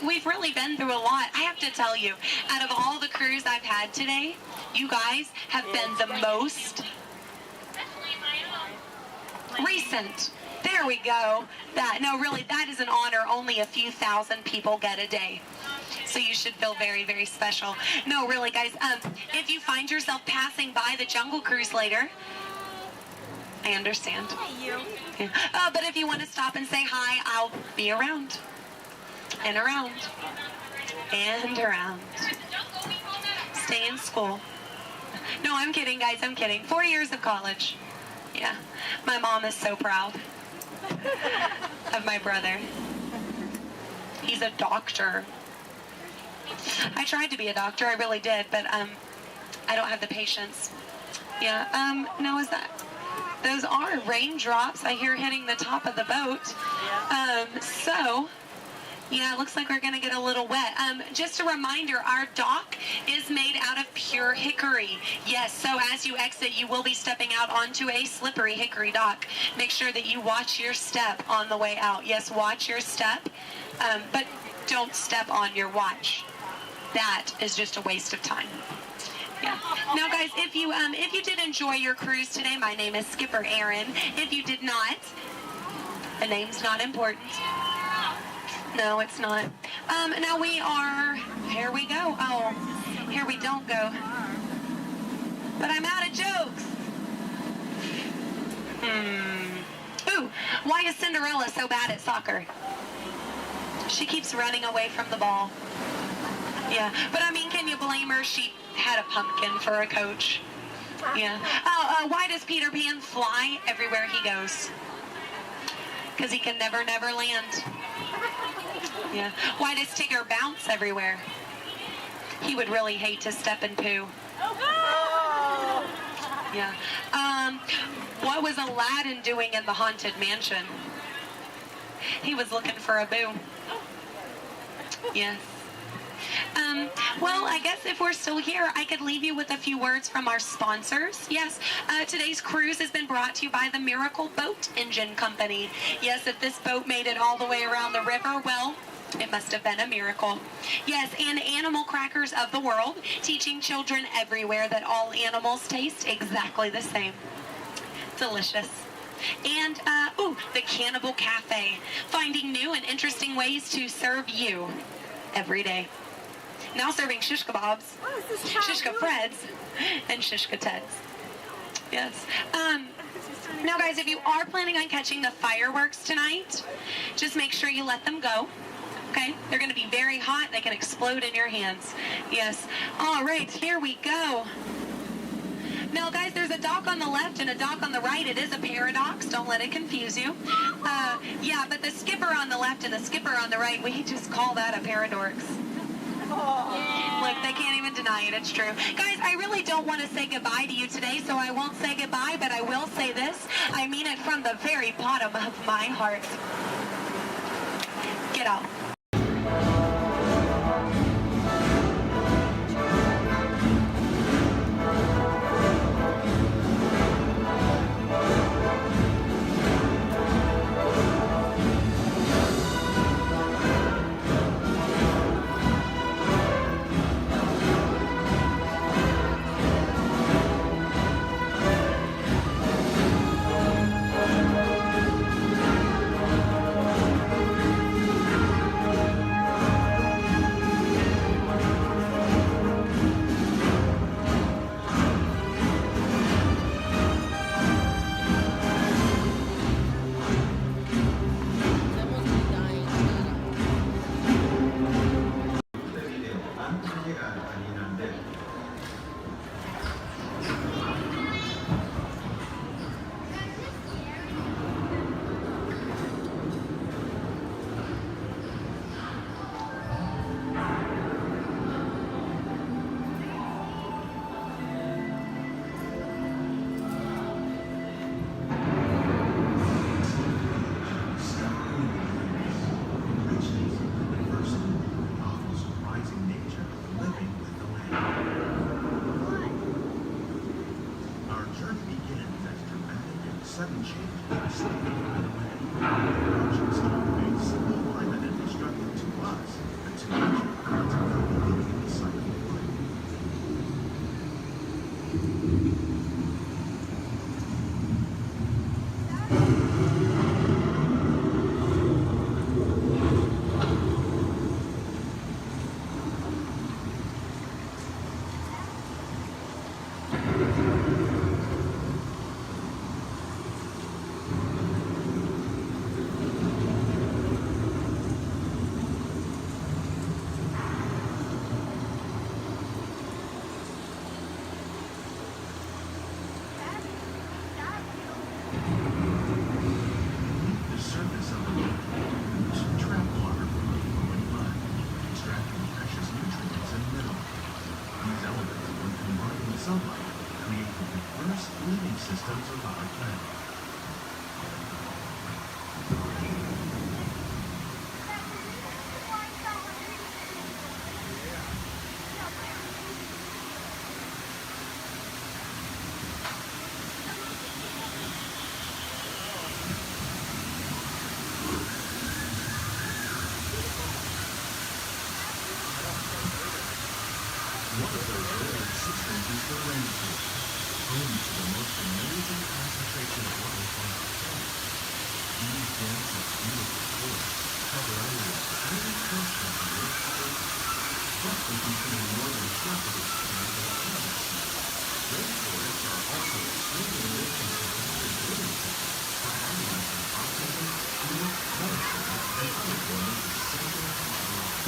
S6: we've really been through a lot. I have to tell you, out of all the crews I've had today, you guys have been the most recent. There we go. No, really, that is an honor only a few thousand people get a day. So you should feel very, very special. No, really, guys, if you find yourself passing by the Jungle Cruise later, I understand. Yeah. But if you want to stop and say hi, I'll be around. And around. And around. Stay in school. No, I'm kidding, guys. I'm kidding. 4 years of college. Yeah, my mom is so proud of my brother. He's a doctor. I tried to be a doctor, I really did, but I don't have the patience. Yeah, no, is that... Those are raindrops I hear hitting the top of the boat. So, yeah, it looks like we're gonna get a little wet. Just a reminder, our dock is made out of pure hickory. Yes, so as you exit, you will be stepping out onto a slippery hickory dock. Make sure that you watch your step on the way out. Yes, watch your step, but don't step on your watch. That is just a waste of time. Yeah. Now, guys, if you did enjoy your cruise today, my name is Skipper Aaron. If you did not, the name's not important. No, it's not. Now we are, here we go. Oh, here we don't go. But I'm out of jokes. Ooh, why is Cinderella so bad at soccer? She keeps running away from the ball. Yeah, but I mean, can you blame her? She had a pumpkin for a coach. Yeah. Oh, why does Peter Pan fly everywhere he goes? Because he can never land. Yeah. Why does Tigger bounce everywhere? He would really hate to step in poo. Yeah. What was Aladdin doing in the Haunted Mansion? He was looking for a boo. Yes. Well, I guess if we're still here, I could leave you with a few words from our sponsors. Yes, today's cruise has been brought to you by the Miracle Boat Engine Company. Yes, if this boat made it all the way around the river, well, it must have been a miracle. Yes, and Animal Crackers of the World, teaching children everywhere that all animals taste exactly the same. Delicious. And, the Cannibal Cafe, finding new and interesting ways to serve you every day. Now serving shish kebabs, shish freds, and shish teds. Yes. Now, guys, if you are planning on catching the fireworks tonight, just make sure you let them go. Okay? They're going to be very hot. They can explode in your hands. Yes. All right, here we go. Now, guys, there's a dock on the left and a dock on the right. It is a paradox. Don't let it confuse you. Yeah, but the skipper on the left and the skipper on the right, we just call that a paradox. Look, they can't even deny it. It's true. Guys, I really don't want to say goodbye to you today, so I won't say goodbye, but I will say this. I mean it from the very bottom of my heart. Get out.
S1: systems of our planet. One of those living systems is the rainforest, home to the most amazing concentration of life on our planet. These dense and beautiful forests cover areas highly close to the Earth's surface, but they contain more than half of its planet of planet. Rainforests are also extremely rich in providing living systems for animals and oxygen, food, medicine, and other forms essential to our lives.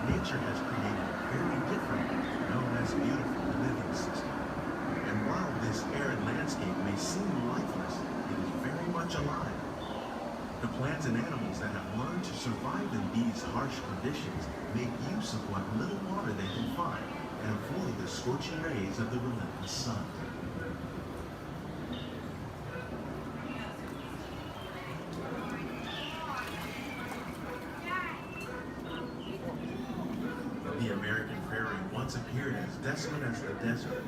S1: Nature has created a very different, no less beautiful living system. And while this arid landscape may seem lifeless, it is very much alive. The plants and animals that have learned to survive in these harsh conditions make use of what little water they can find and avoid the scorching rays of the relentless sun. The American prairie once appeared as desolate as the desert,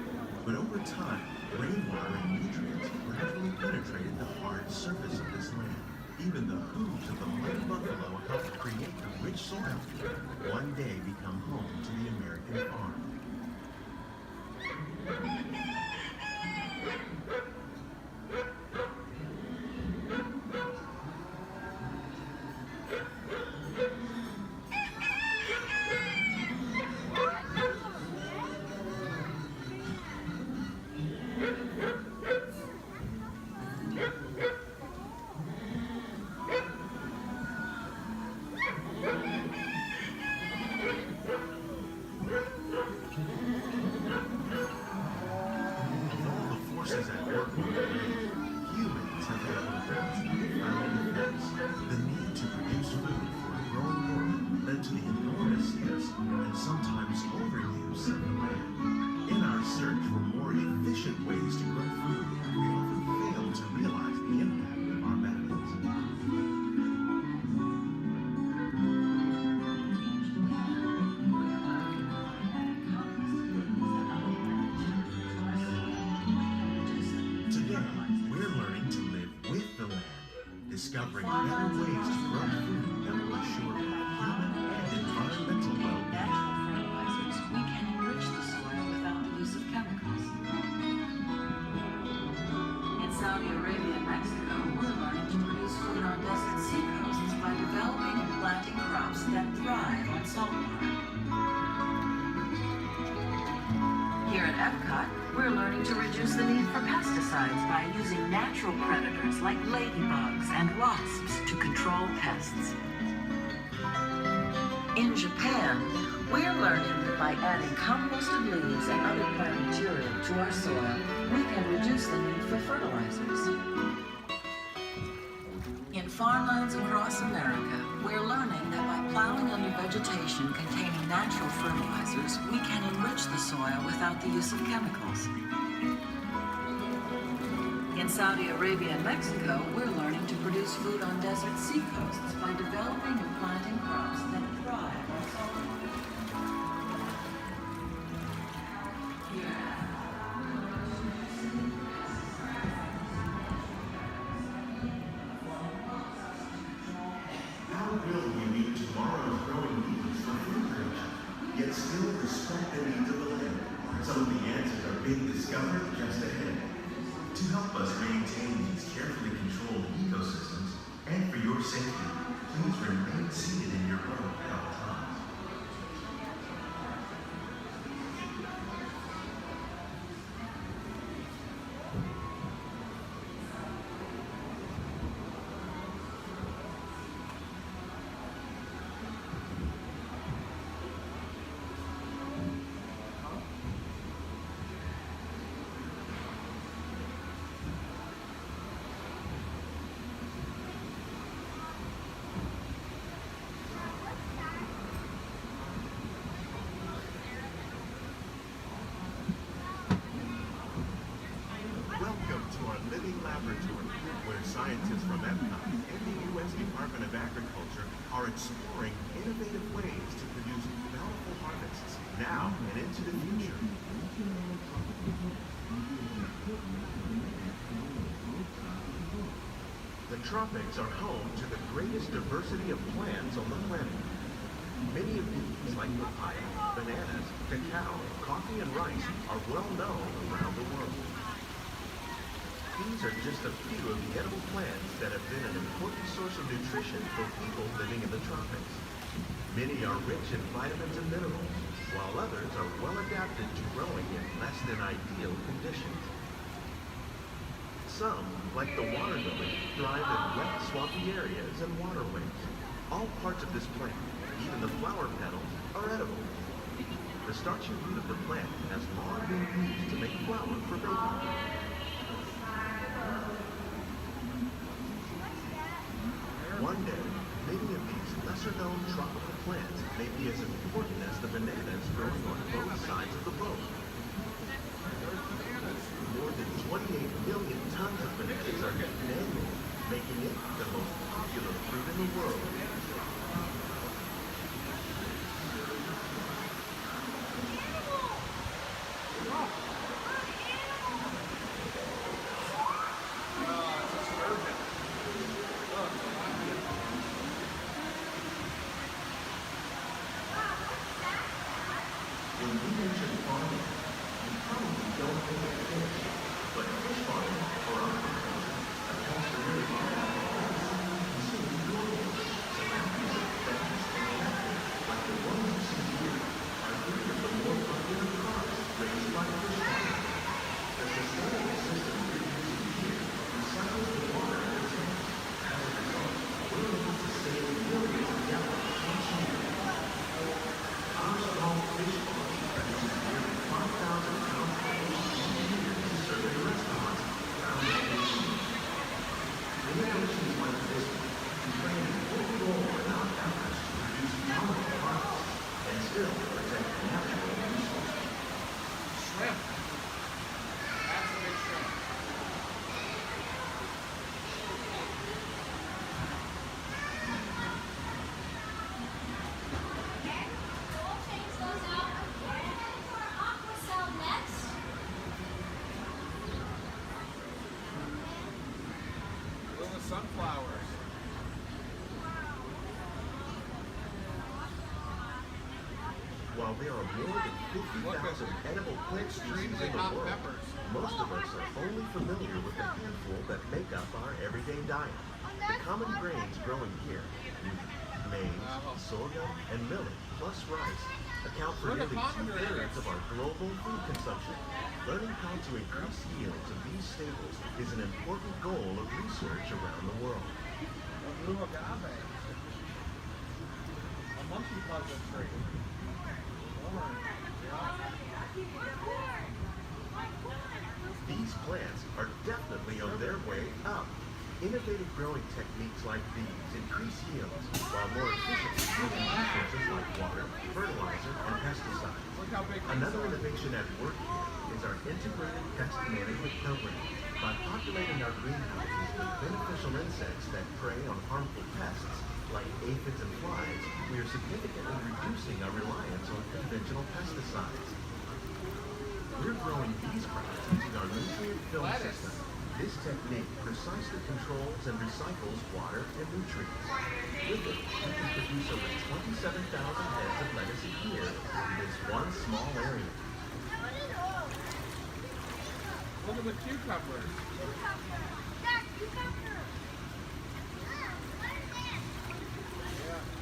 S1: but over time, rainwater and nutrients gradually penetrated the hard surface of this land. Even the hooves of the mighty buffalo helped create the rich soil that one day become home to the American farm. Forces at work on the land, humans have had one of the most profound effects. The need to produce food for a growing world led to the enormous use and sometimes overuse of the land. In our search for more efficient ways to grow food, we often fail to realize the impact of our methods. Discovering better ways to grow food that will assure both human and environmental well-being.
S10: Fertilizers, we can enrich the soil without the use of chemicals. In Saudi Arabia and Mexico, we're learning to produce food on desert seacoasts by developing and planting crops that thrive on saltwater. Here at Epcot, we're learning to reduce the need for pesticides by using natural predators like ladybugs and wasps to control pests. In Japan, we're learning that by adding composted leaves and other plant material to our soil, we can reduce the need for fertilizers. In farmlands across America, we're learning that by plowing under vegetation containing natural fertilizers, we can enrich the soil without the use of chemicals. In Saudi Arabia and Mexico, we're learning to produce food on desert seacoasts by developing and planting crops that thrive on saltwater.
S1: How will we meet tomorrow's growing needs for food production, yet still respect the needs of the land? Some of the answers are being discovered just ahead. To help us maintain these carefully controlled ecosystems, and for your safety, please remain seated in your boat at all times. Epcot and the U.S. Department of Agriculture are exploring innovative ways to produce bountiful harvests now and into the future. The tropics are home to the greatest diversity of plants on the planet. Many of these, like papaya, bananas, cacao, coffee, and rice, are well known around the world. These are just a few of the edible plants that have been an important source of nutrition for people living in the tropics. Many are rich in vitamins and minerals, while others are well adapted to growing in less than ideal conditions. Some, like the water lily, thrive in wet, swampy areas and waterways. All parts of this plant, even the flower petals, are edible. The starchy root of the plant has long been used to make flour for baking. One day, many of these lesser-known tropical plants may be as important as the bananas growing on both sides of the boat. More than 28 million tons of bananas are eaten annually, making it the most popular fruit in the world. When we mention farming, we probably don't think of fish, but fish farming or aquaculture accounts for nearly half of all seafood consumed globally. So companies are fast and effective, like the ones you see here, are three of the more popular crops raised by fish farming. The sustainable system we're using here recycles the water in the tanks. As a result, we're able to save millions of gallons each year. Our small fish farm produces nearly 5,000 pounds per fish each year to serve in restaurants around the nation. Innovations like this one can play an important role in our efforts to produce bountiful harvests and still protect natural resources.
S18: Shrimp. That's a big shrimp. Little sunflowers.
S1: While there are more than 50,000 edible plant species in the
S18: hot
S1: world,
S18: peppers.
S1: most of us are only familiar with the handful that make up our everyday diet. The common grains growing here, maize, sorghum, and millet, plus rice, account for nearly two-thirds of our global food consumption. Learning how to increase yields of these staples is an important goal of research around the world.
S18: A blue agave. A monkey puzzle tree.
S1: These plants are definitely on their way up. Innovative growing techniques like these increase yields, while more efficiently using resources like water, fertilizer, and pesticides. Another innovation at work here is our integrated pest management program. By populating our greenhouses with beneficial insects that prey on harmful pests, like aphids and flies, we are significantly reducing our reliance on conventional pesticides. We're growing these crops using our nutrient film system. This technique precisely controls and recycles water and nutrients. With it, we can produce over 27,000 heads of lettuce a year in this one small area.
S18: Look at the cucumbers.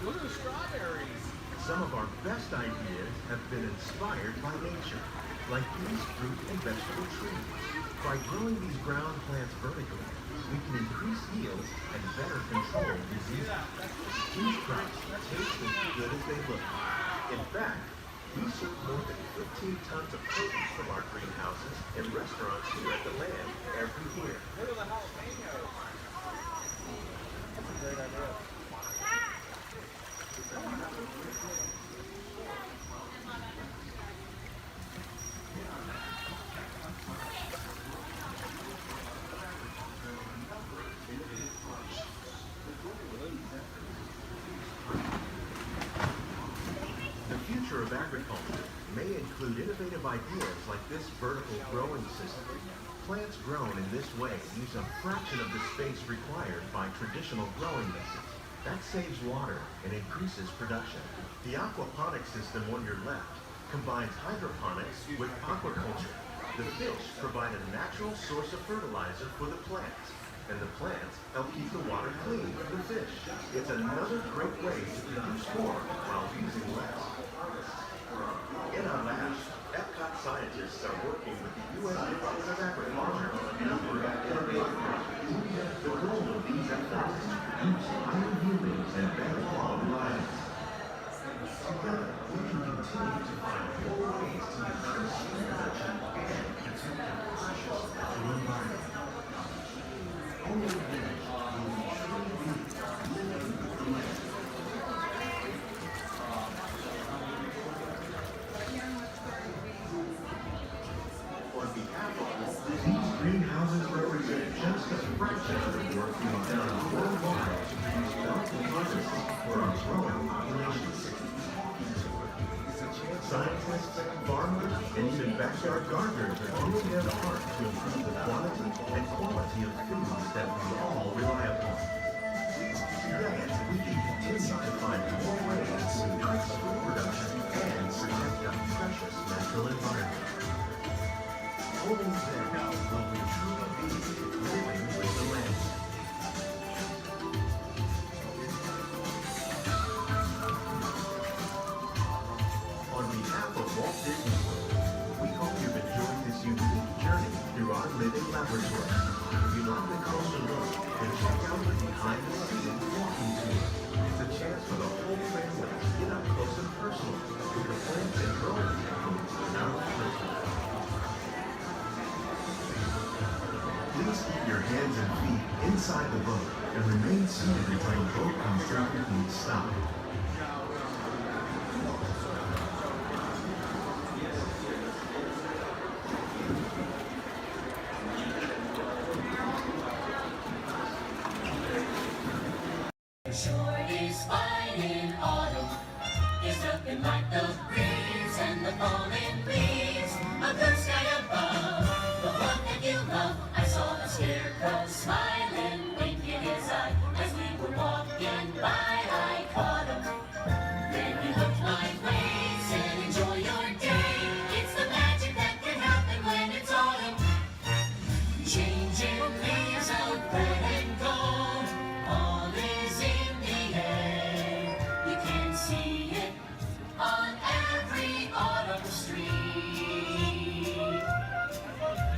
S18: Look at the strawberries.
S1: Some of our best ideas have been inspired by nature, like these fruit and vegetable trees. By growing these ground plants vertically, we can increase yields and better control diseases. These crops taste as good as they look. In fact, we serve more than 15 tons of produce from our greenhouses in restaurants here at the Land every year.
S18: Look at the jalapenos. That's a great idea.
S1: include innovative ideas like this vertical growing system. Plants grown in this way use a fraction of the space required by traditional growing methods. That saves water and increases production. The aquaponics system on your left combines hydroponics with aquaculture. The fish provide a natural source of fertilizer for the plants, and the plants help keep the water clean for the fish. It's another great way to produce more while using less. In our lab, Epcot scientists are working with the U.S. Department of Agriculture on a number of innovative projects. The goal of these efforts is to produce higher yielding and better quality lives. Together, we can continue to find more ways to increase food production and protect our precious natural environment. Only then will we truly be living with the land. On behalf of Walt, these greenhouses represent just a fraction of the work being done worldwide to produce healthy harvests for our growing populations. Scientists, farmers, and even backyard gardeners are doing their part to improve the quantity and quality of foods that we all rely upon. Together, we can continue to find more ways to increase food production and protect our precious natural environment. Only then will we truly be living with the land. On behalf of Walt Disney World, we hope you've enjoyed this unique journey through our living laboratory. If you'd like a closer look, then check out the behind-the-scenes walking tour. It's a chance for the whole family to get up close and personal with the plants and growing foods in our laboratory. Please keep your hands and feet inside the boat and remain seated until the boat comes to a complete stop.
S13: Sure is fine in autumn. There's nothing like the breeze and the falling leaves. A blue sky above, the one that you love. I saw a scarecrow smiling, winking his eye. As we were walking by, I caught him. Then he looked my way, said enjoy your day. It's the magic that can happen when it's autumn. Changing leaves of red and gold, all is in the air. You can see it on every autumn street.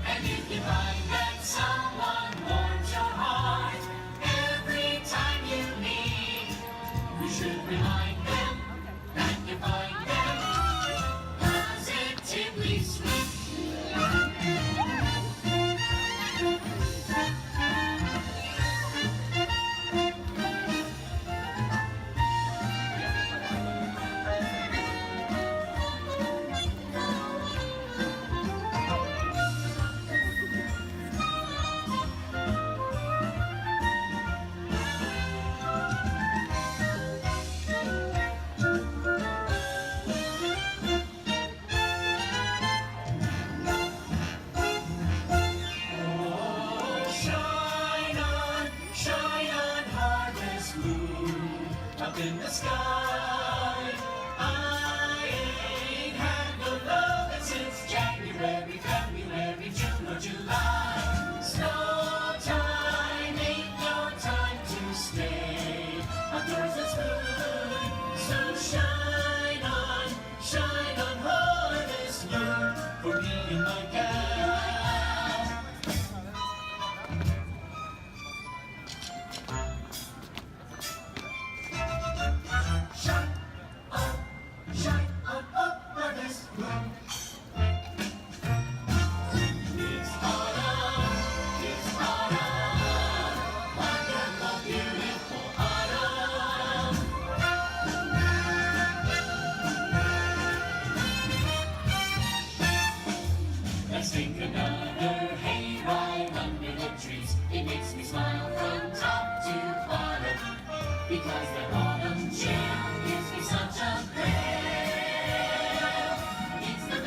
S13: And if you find that someone warms your heart every time you meet, you should remind them that you find them positively sweet. Shine on, harvest moon, up in the sky. I ain't had no lovin' since January, February, June or July. Snow time ain't no time to stay. Outdoors is good, so shine on harvest moon for me and my gal. Shine on harvest moon. It's autumn, wonderful, beautiful autumn. Let's take another hayride under the trees. It makes me smile from top to bottom, because that autumn chill gives me such a thrill. It's the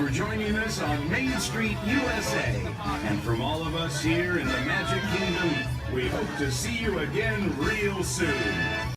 S5: for joining us on Main Street, USA. And from all of us here in the Magic Kingdom, we hope to see you again real soon.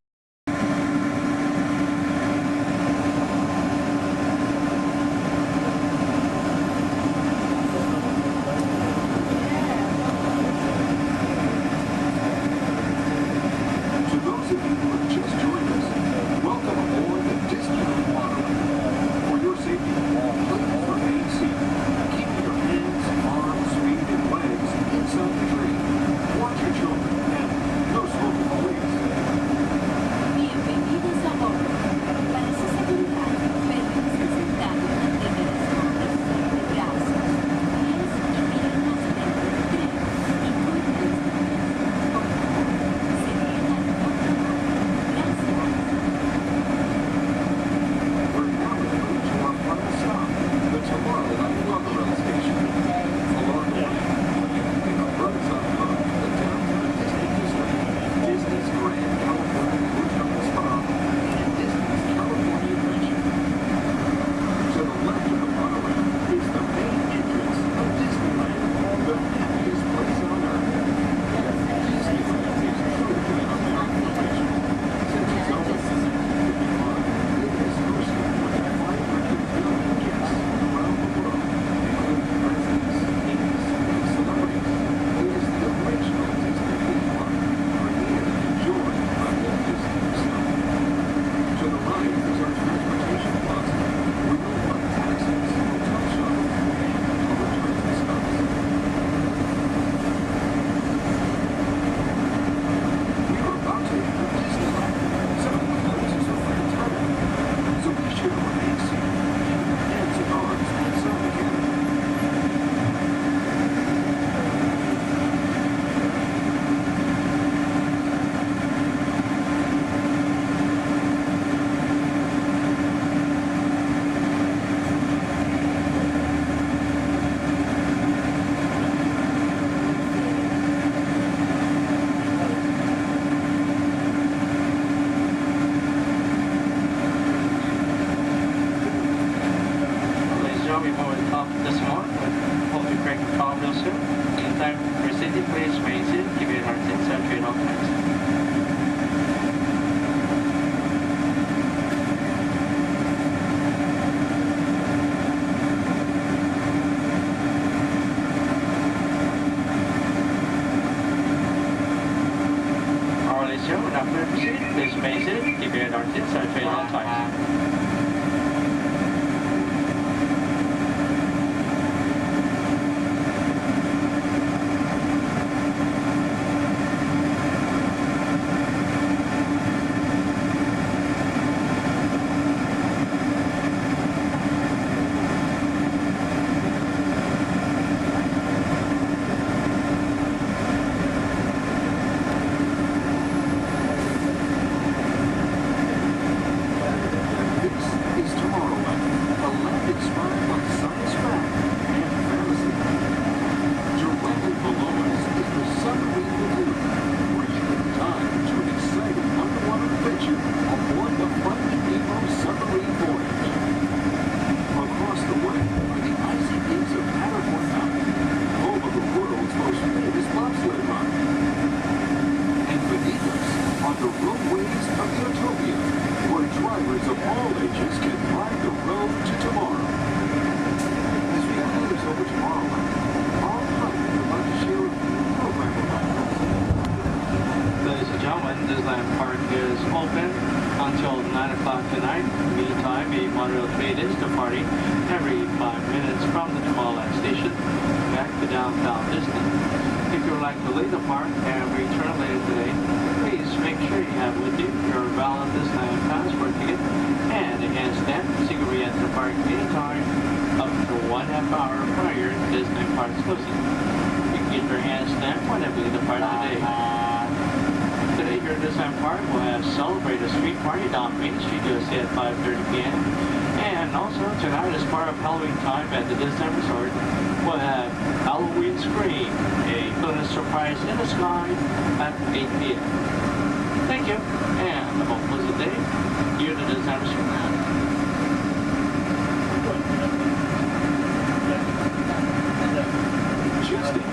S20: resting.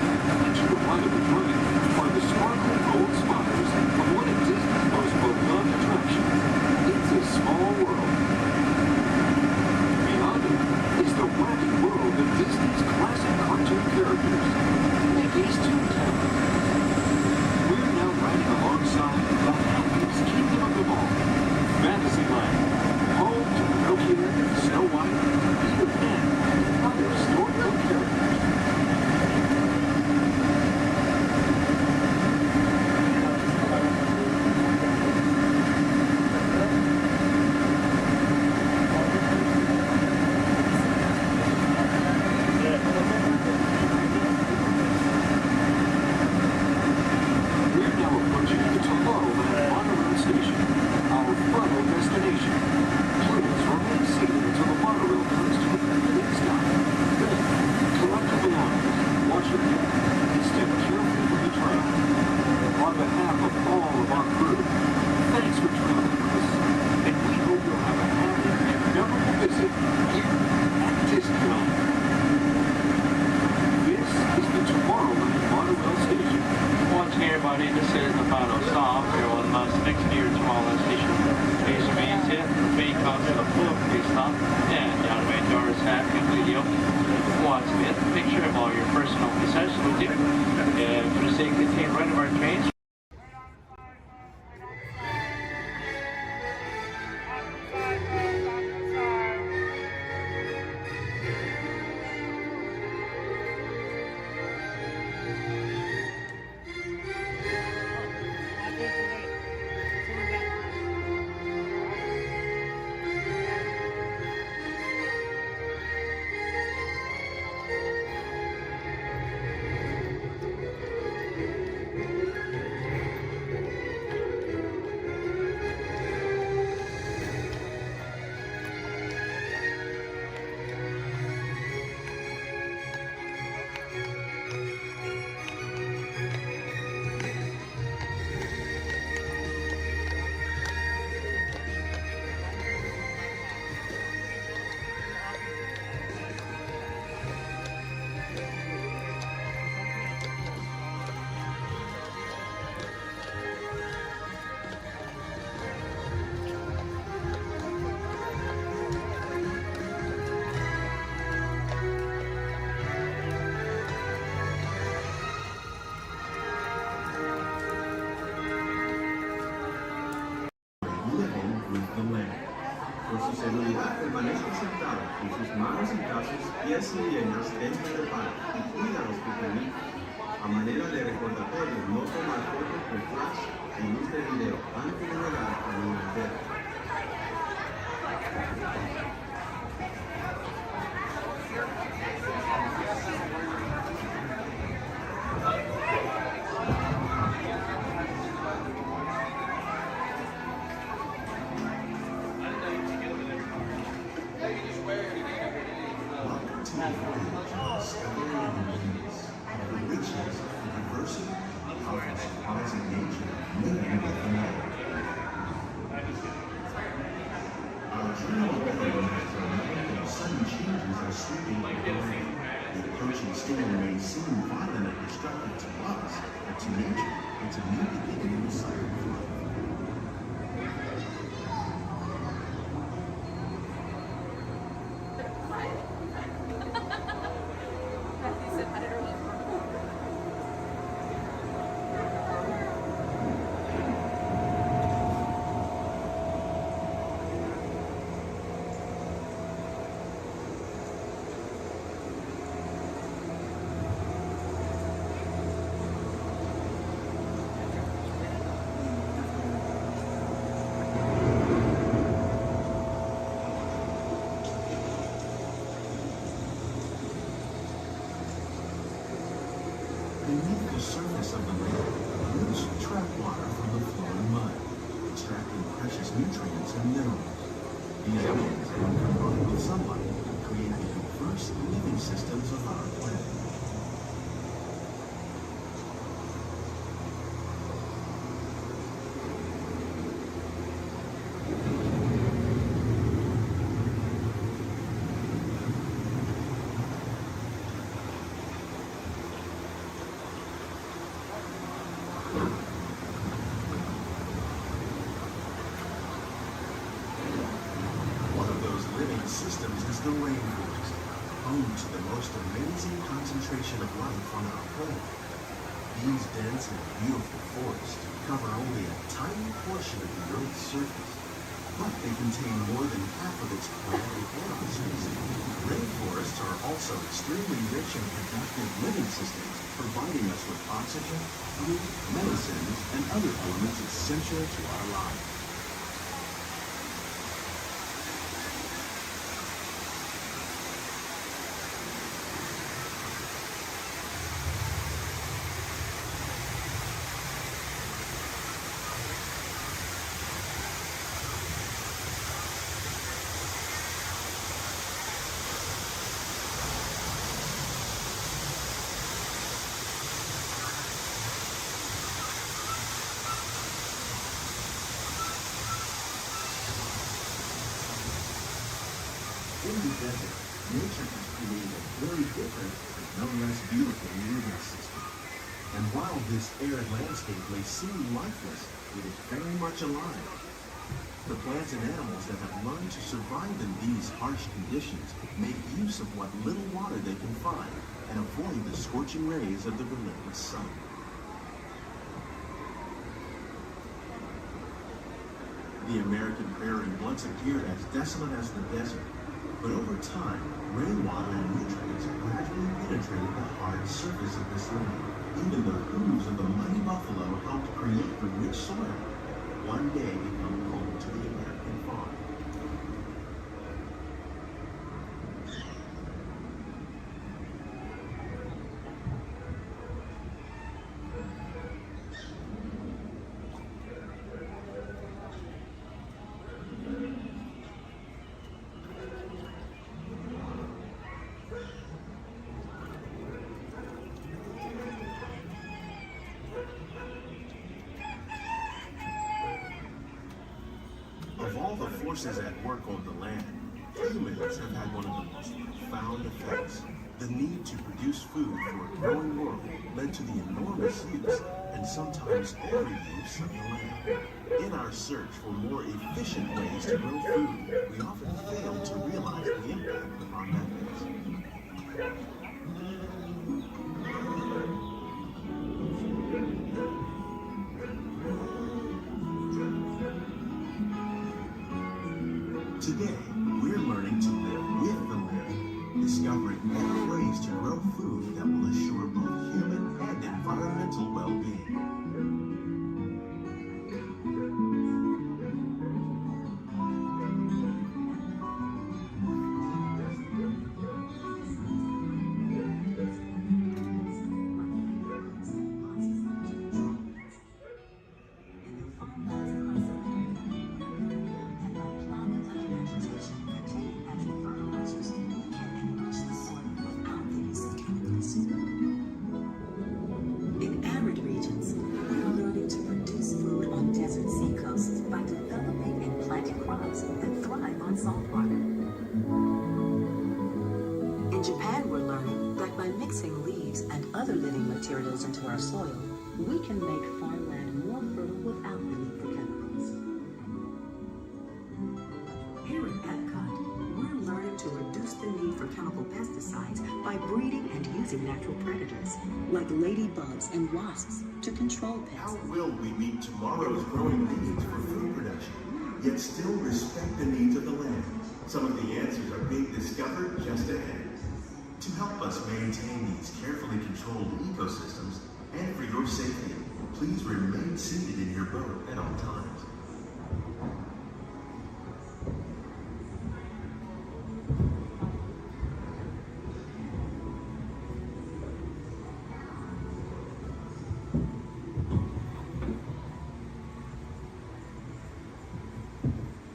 S20: And to the right of the train are the sparkling gold spires of one of Disney's most beloved attractions. It's a small world. Beyond it is the wacky world of Disney's classic cartoon characters, Mickey's Toontown. We're now riding alongside the happiest kingdom of them all, Fantasyland, home to Pinocchio, Snow White, Peter Pan, and other storybook characters.
S1: Por su seguridad, permanezca sentado con sus manos y brazos, pies y piernas dentro del parque y cuida a los pequeñitos. A manera de recordatorio, no tomar fotos con flash y luz de video antes de llegar a la entera. Sudden changes are sweeping the land. The approaching storm may seem violent and destructive to us, but to nature, it's a new beginning of cycle. Beneath the surface of the lake, roots trap water from the flowing mud, extracting precious nutrients and minerals. These elements, when combined with sunlight, create the diverse living systems of our planet. One of those living systems is the rainforest, home to the most amazing concentration of life on our planet. These dense and beautiful forests cover only a tiny portion of the Earth's surface, but they contain more than half of its plant and animal species. Rainforests are also extremely rich in productive living systems, providing us with oxygen, food, medicines, and other elements essential to our lives. In the desert, nature has created a very different, but no less beautiful living system. And while this arid landscape may seem lifeless, it is very much alive. The plants and animals that have learned to survive in these harsh conditions make use of what little water they can find and avoid the scorching rays of the relentless sun. The American prairie once appeared as desolate as the desert. But over time, rainwater and nutrients gradually penetrated the hard surface of this land. Even the hooves of the mighty buffalo helped create the rich soil, one day become home to the American farm. Of all the forces at work on the land, humans have had one of the most profound effects. The need to produce food for a growing world led to the enormous use, and sometimes overuse, of the land. In our search for more efficient ways to grow food, we often fail to realize the impact of our methods. Today, we're learning to live with the land, discovering better ways to grow food that will assure both human and environmental well-being.
S8: In arid regions, we're learning to produce food on desert seacoasts by developing and planting crops that thrive on salt water. In Japan, we're learning that by mixing leaves and other living materials into our soil, we can make farmland more fertile without the need for chemicals. Here at Epcot, we're learning to reduce the need for chemical pesticides by breeding and using natural predators, like ladybugs and wasps, to control pests.
S1: How will we meet tomorrow's growing needs for food production, yet still respect the needs of the land? Some of the answers are being discovered just ahead. To help us maintain these carefully controlled ecosystems, and for your safety, please remain seated in your boat at all times.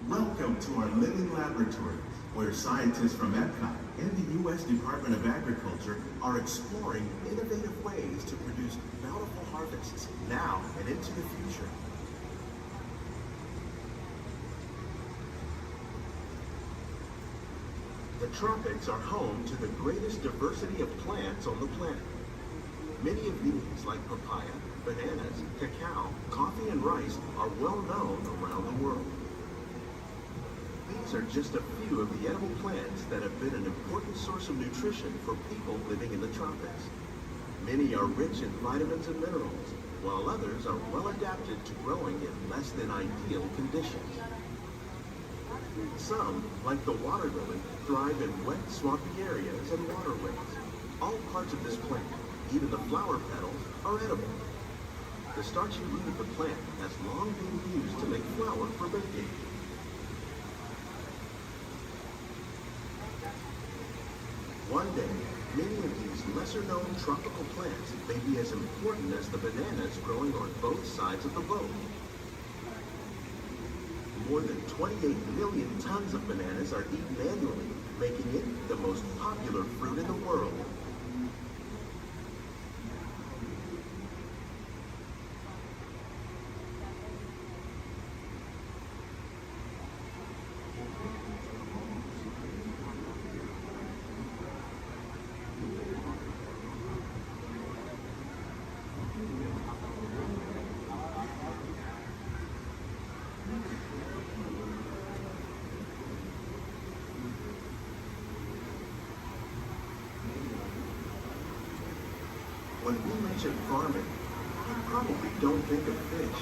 S1: Welcome to our living laboratory, where scientists from Epcot and the U.S. Department of Agriculture are exploring innovative ways to produce bountiful harvests now and into the future. The tropics are home to the greatest diversity of plants on the planet.
S2: Many of these, like papaya, bananas, cacao, coffee, and rice, are well known around the world. These are just a few of the edible plants that have been an important source of nutrition for people living in the tropics. Many are rich in vitamins and minerals, while others are well adapted to growing in less than ideal conditions. Some, like the water lily, thrive in wet, swampy areas and waterways. All parts of this plant, even the flower petals, are edible. The starchy root of the plant has long been used to make flour for baking. One day, many of these lesser-known tropical plants may be as important as the bananas growing on both sides of the boat. More than 28 million tons of bananas are eaten annually, making it the most popular fruit in the world. When we mention farming, you probably don't think of fish.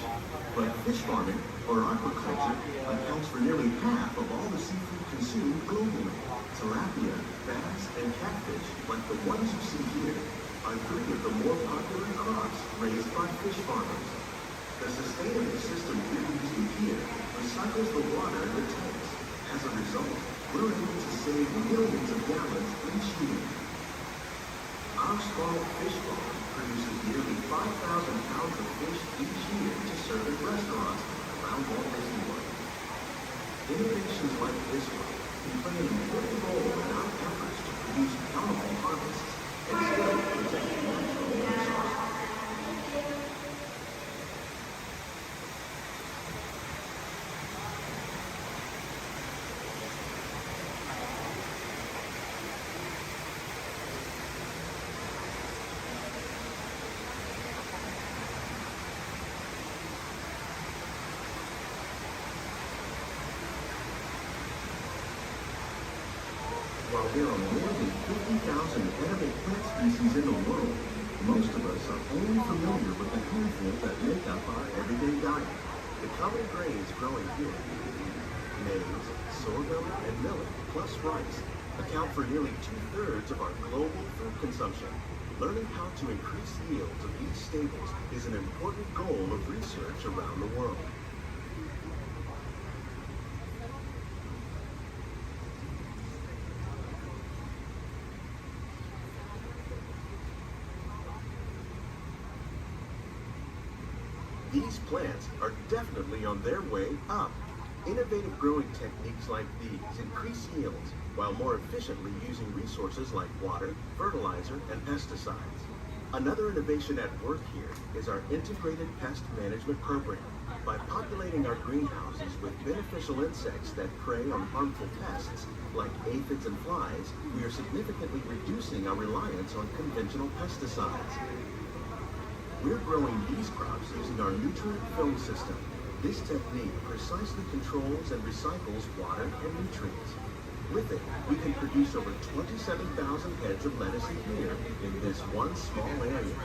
S2: But fish farming, or aquaculture, accounts for nearly half of all the seafood consumed globally. Tilapia, bass, and catfish, like the ones you see here, are three of the more popular crops raised by fish farmers. The sustainable system we're using here recycles the water in the tanks. As a result, we're able to save millions of gallons each year. Our small fish farm produces nearly 5,000 pounds of fish each year to serve at restaurants around Walt Disney World. Innovations like this one can play an important role in our efforts to produce bountiful harvests and still protect natural resources. While there are more than 50,000 edible plant species in the world, most of us are only familiar with the handful that make up our everyday diet. The common grains growing here, maize, sorghum, and millet, plus rice, account for nearly 2/3 of our global food consumption. Learning how to increase yields of these staples is an important goal of research around the world. These plants are definitely on their way up. Innovative growing techniques like these increase yields while more efficiently using resources like water, fertilizer, and pesticides. Another innovation at work here is our integrated pest management program. By populating our greenhouses with beneficial insects that prey on harmful pests like aphids and flies, we are significantly reducing our reliance on conventional pesticides. We're growing these crops using our nutrient film system. This technique precisely controls and recycles water and nutrients. With it, we can produce over 27,000 heads of lettuce a year in this one small area.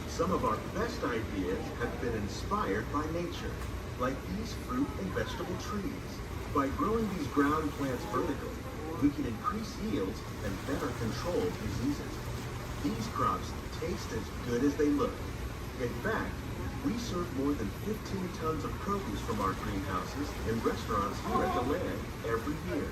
S2: Some of our best ideas have been inspired by nature, like these fruit and vegetable trees. By growing these ground plants vertically, we can increase yields and better control diseases. These crops taste as good as they look. In fact, we serve more than 15 tons of produce from our greenhouses in restaurants here at the land every year.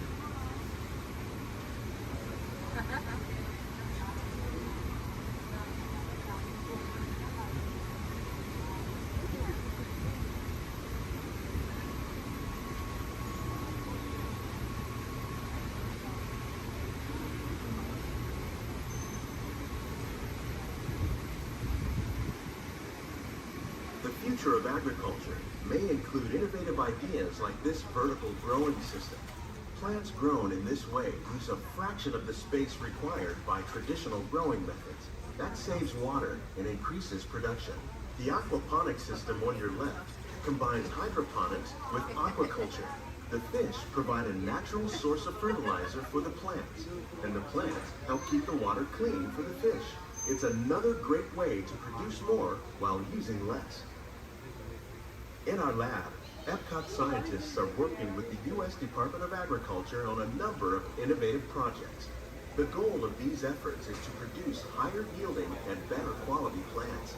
S2: future of agriculture may include innovative ideas like this vertical growing system. Plants grown in this way use a fraction of the space required by traditional growing methods. That saves water and increases production. The aquaponics system on your left combines hydroponics with aquaculture. The fish provide a natural source of fertilizer for the plants, and the plants help keep the water clean for the fish. It's another great way to produce more while using less. In our lab, Epcot scientists are working with the U.S. Department of Agriculture on a number of innovative projects. The goal of these efforts is to produce higher yielding and better quality plants.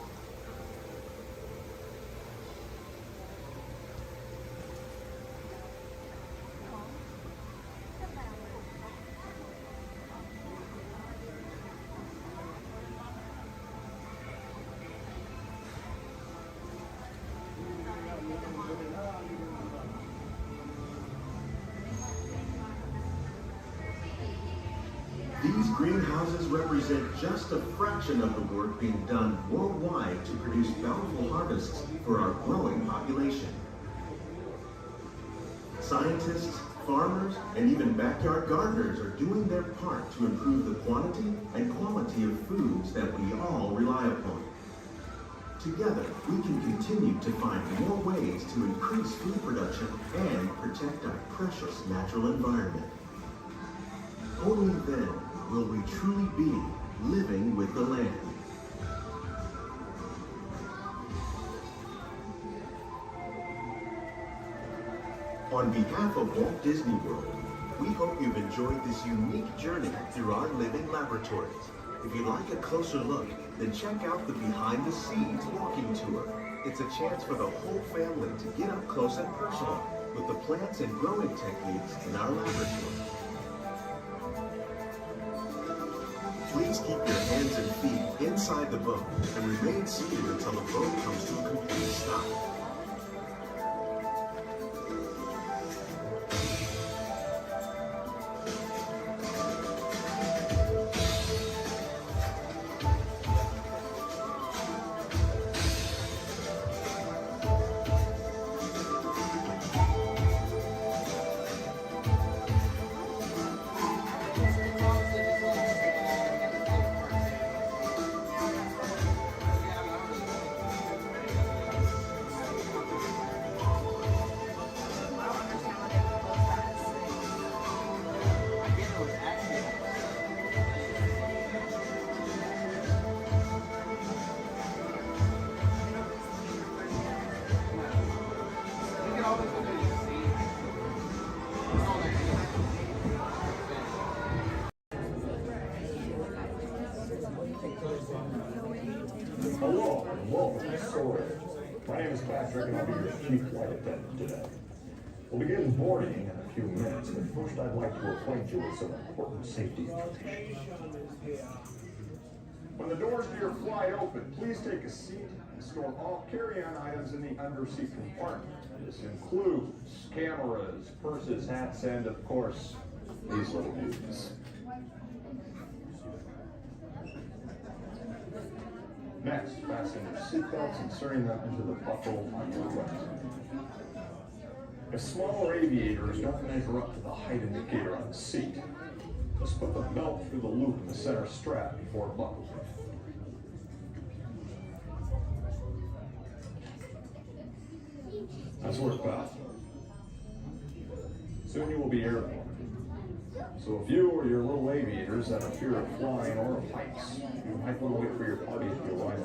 S2: These greenhouses represent just a fraction of the work being done worldwide to produce bountiful harvests for our growing population. Scientists, farmers, and even backyard gardeners are doing their part to improve the quantity and quality of foods that we all rely upon. Together, we can continue to find more ways to increase food production and protect our precious natural environment. Only then will we truly be living with the land. On behalf of Walt Disney World, we hope you've enjoyed this unique journey through our living laboratories. If you'd like a closer look, then check out the Behind the Scenes walking tour. It's a chance for the whole family to get up close and personal with the plants and growing techniques in our laboratory. Please keep your hands and feet inside the boat and remain seated until the boat comes to a complete stop.
S4: Hello, and welcome to Storage. My name is Patrick, and I'll be your chief flight attendant today. We'll begin boarding in a few minutes, but first I'd like to acquaint you with some important safety information. When the doors to your flight open, please take a seat and store all carry-on items in the underseat compartment. This includes cameras, purses, hats, and, of course, these little beauties. Next, fasten your seatbelts, inserting them into the buckle on your right. If smaller aviators don't measure up to the height indicator on the seat, just put the belt through the loop in the center strap before buckling. That's worked out. Soon you will be airborne. So if you or your little aviators have a fear of flying or of heights, you might want to wait for your party to arrive.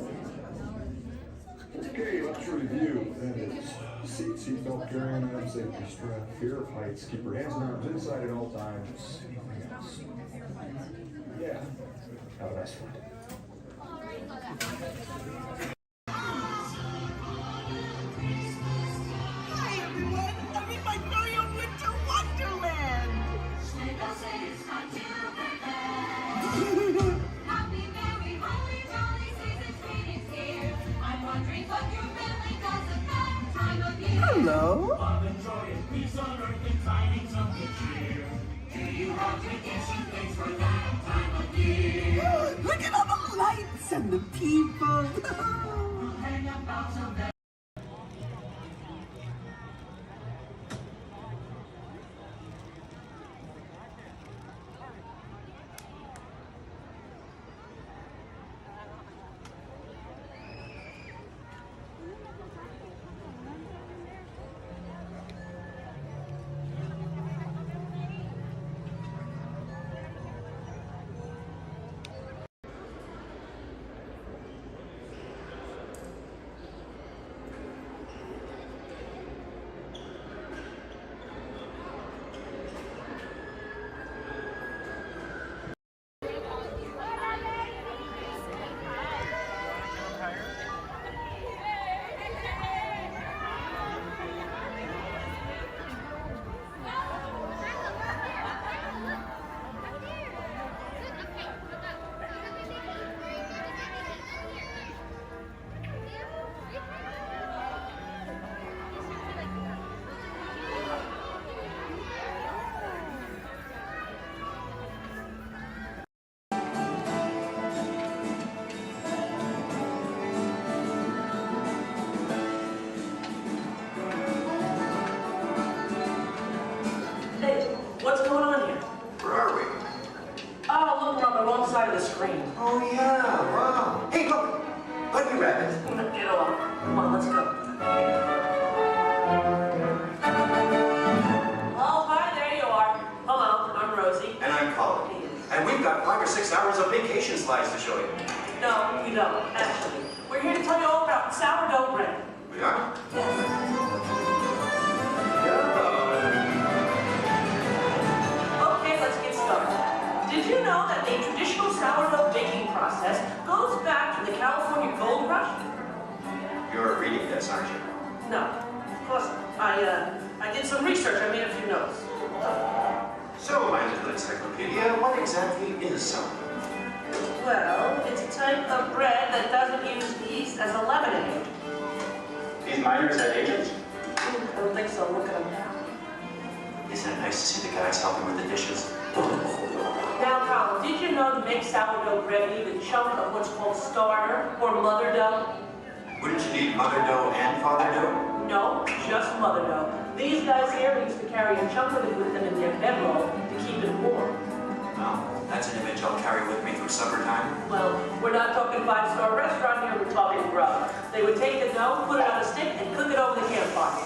S4: Okay, let's review. That is seatbelt, carry-on items, safety strap, fear of heights, keep your hands and arms inside at all times. Yeah, have a nice flight.
S15: Hi everyone, I'm in my very own winter wonderland.
S13: Happy, merry, holly, jolly season's greetings here. I'm wondering what your family does at that time of year.
S15: Hello.
S13: Love and joy and peace on earth and tidings of good cheer. Do you have tradition things for that time of year?
S15: Look at all the lights and the people.
S13: Hang up boughs of
S2: screen. Oh, yeah, wow. Hey, look! Bunny Rabbit.
S3: Get off. Come on, let's go. Oh, hi, there you are. Hello, I'm Rosie.
S2: And I'm Colin. And we've got 5 or 6 hours of vacation slides to show you.
S3: No, you don't, actually. We're here to tell you all about sourdough bread.
S2: We are?
S3: Okay, let's get started. Did you know that the traditional sourdough baking process goes back to the California Gold Rush?
S2: You're reading this, aren't you?
S3: No, of course not. I did some research. I made a few notes.
S2: So, my little encyclopedia, what exactly is sourdough?
S3: Well, it's a type of bread that doesn't use yeast as a leavening.
S2: These miners had agents?
S3: I don't think so. Look at them now.
S2: Isn't it nice to see the guys helping with the dishes?
S3: Now, Colin, did you know to make sourdough bread you need a chunk of what's called starter or mother dough?
S2: Wouldn't you need mother dough and father dough?
S3: No, just mother dough. These guys here used to carry a chunk of it with them in their bedroll to keep it warm.
S2: Well, that's an image I'll carry with me through supper time.
S3: Well, we're not talking 5-star restaurant here, we're talking grub. They would take the dough, put it on a stick, and cook it over the campfire.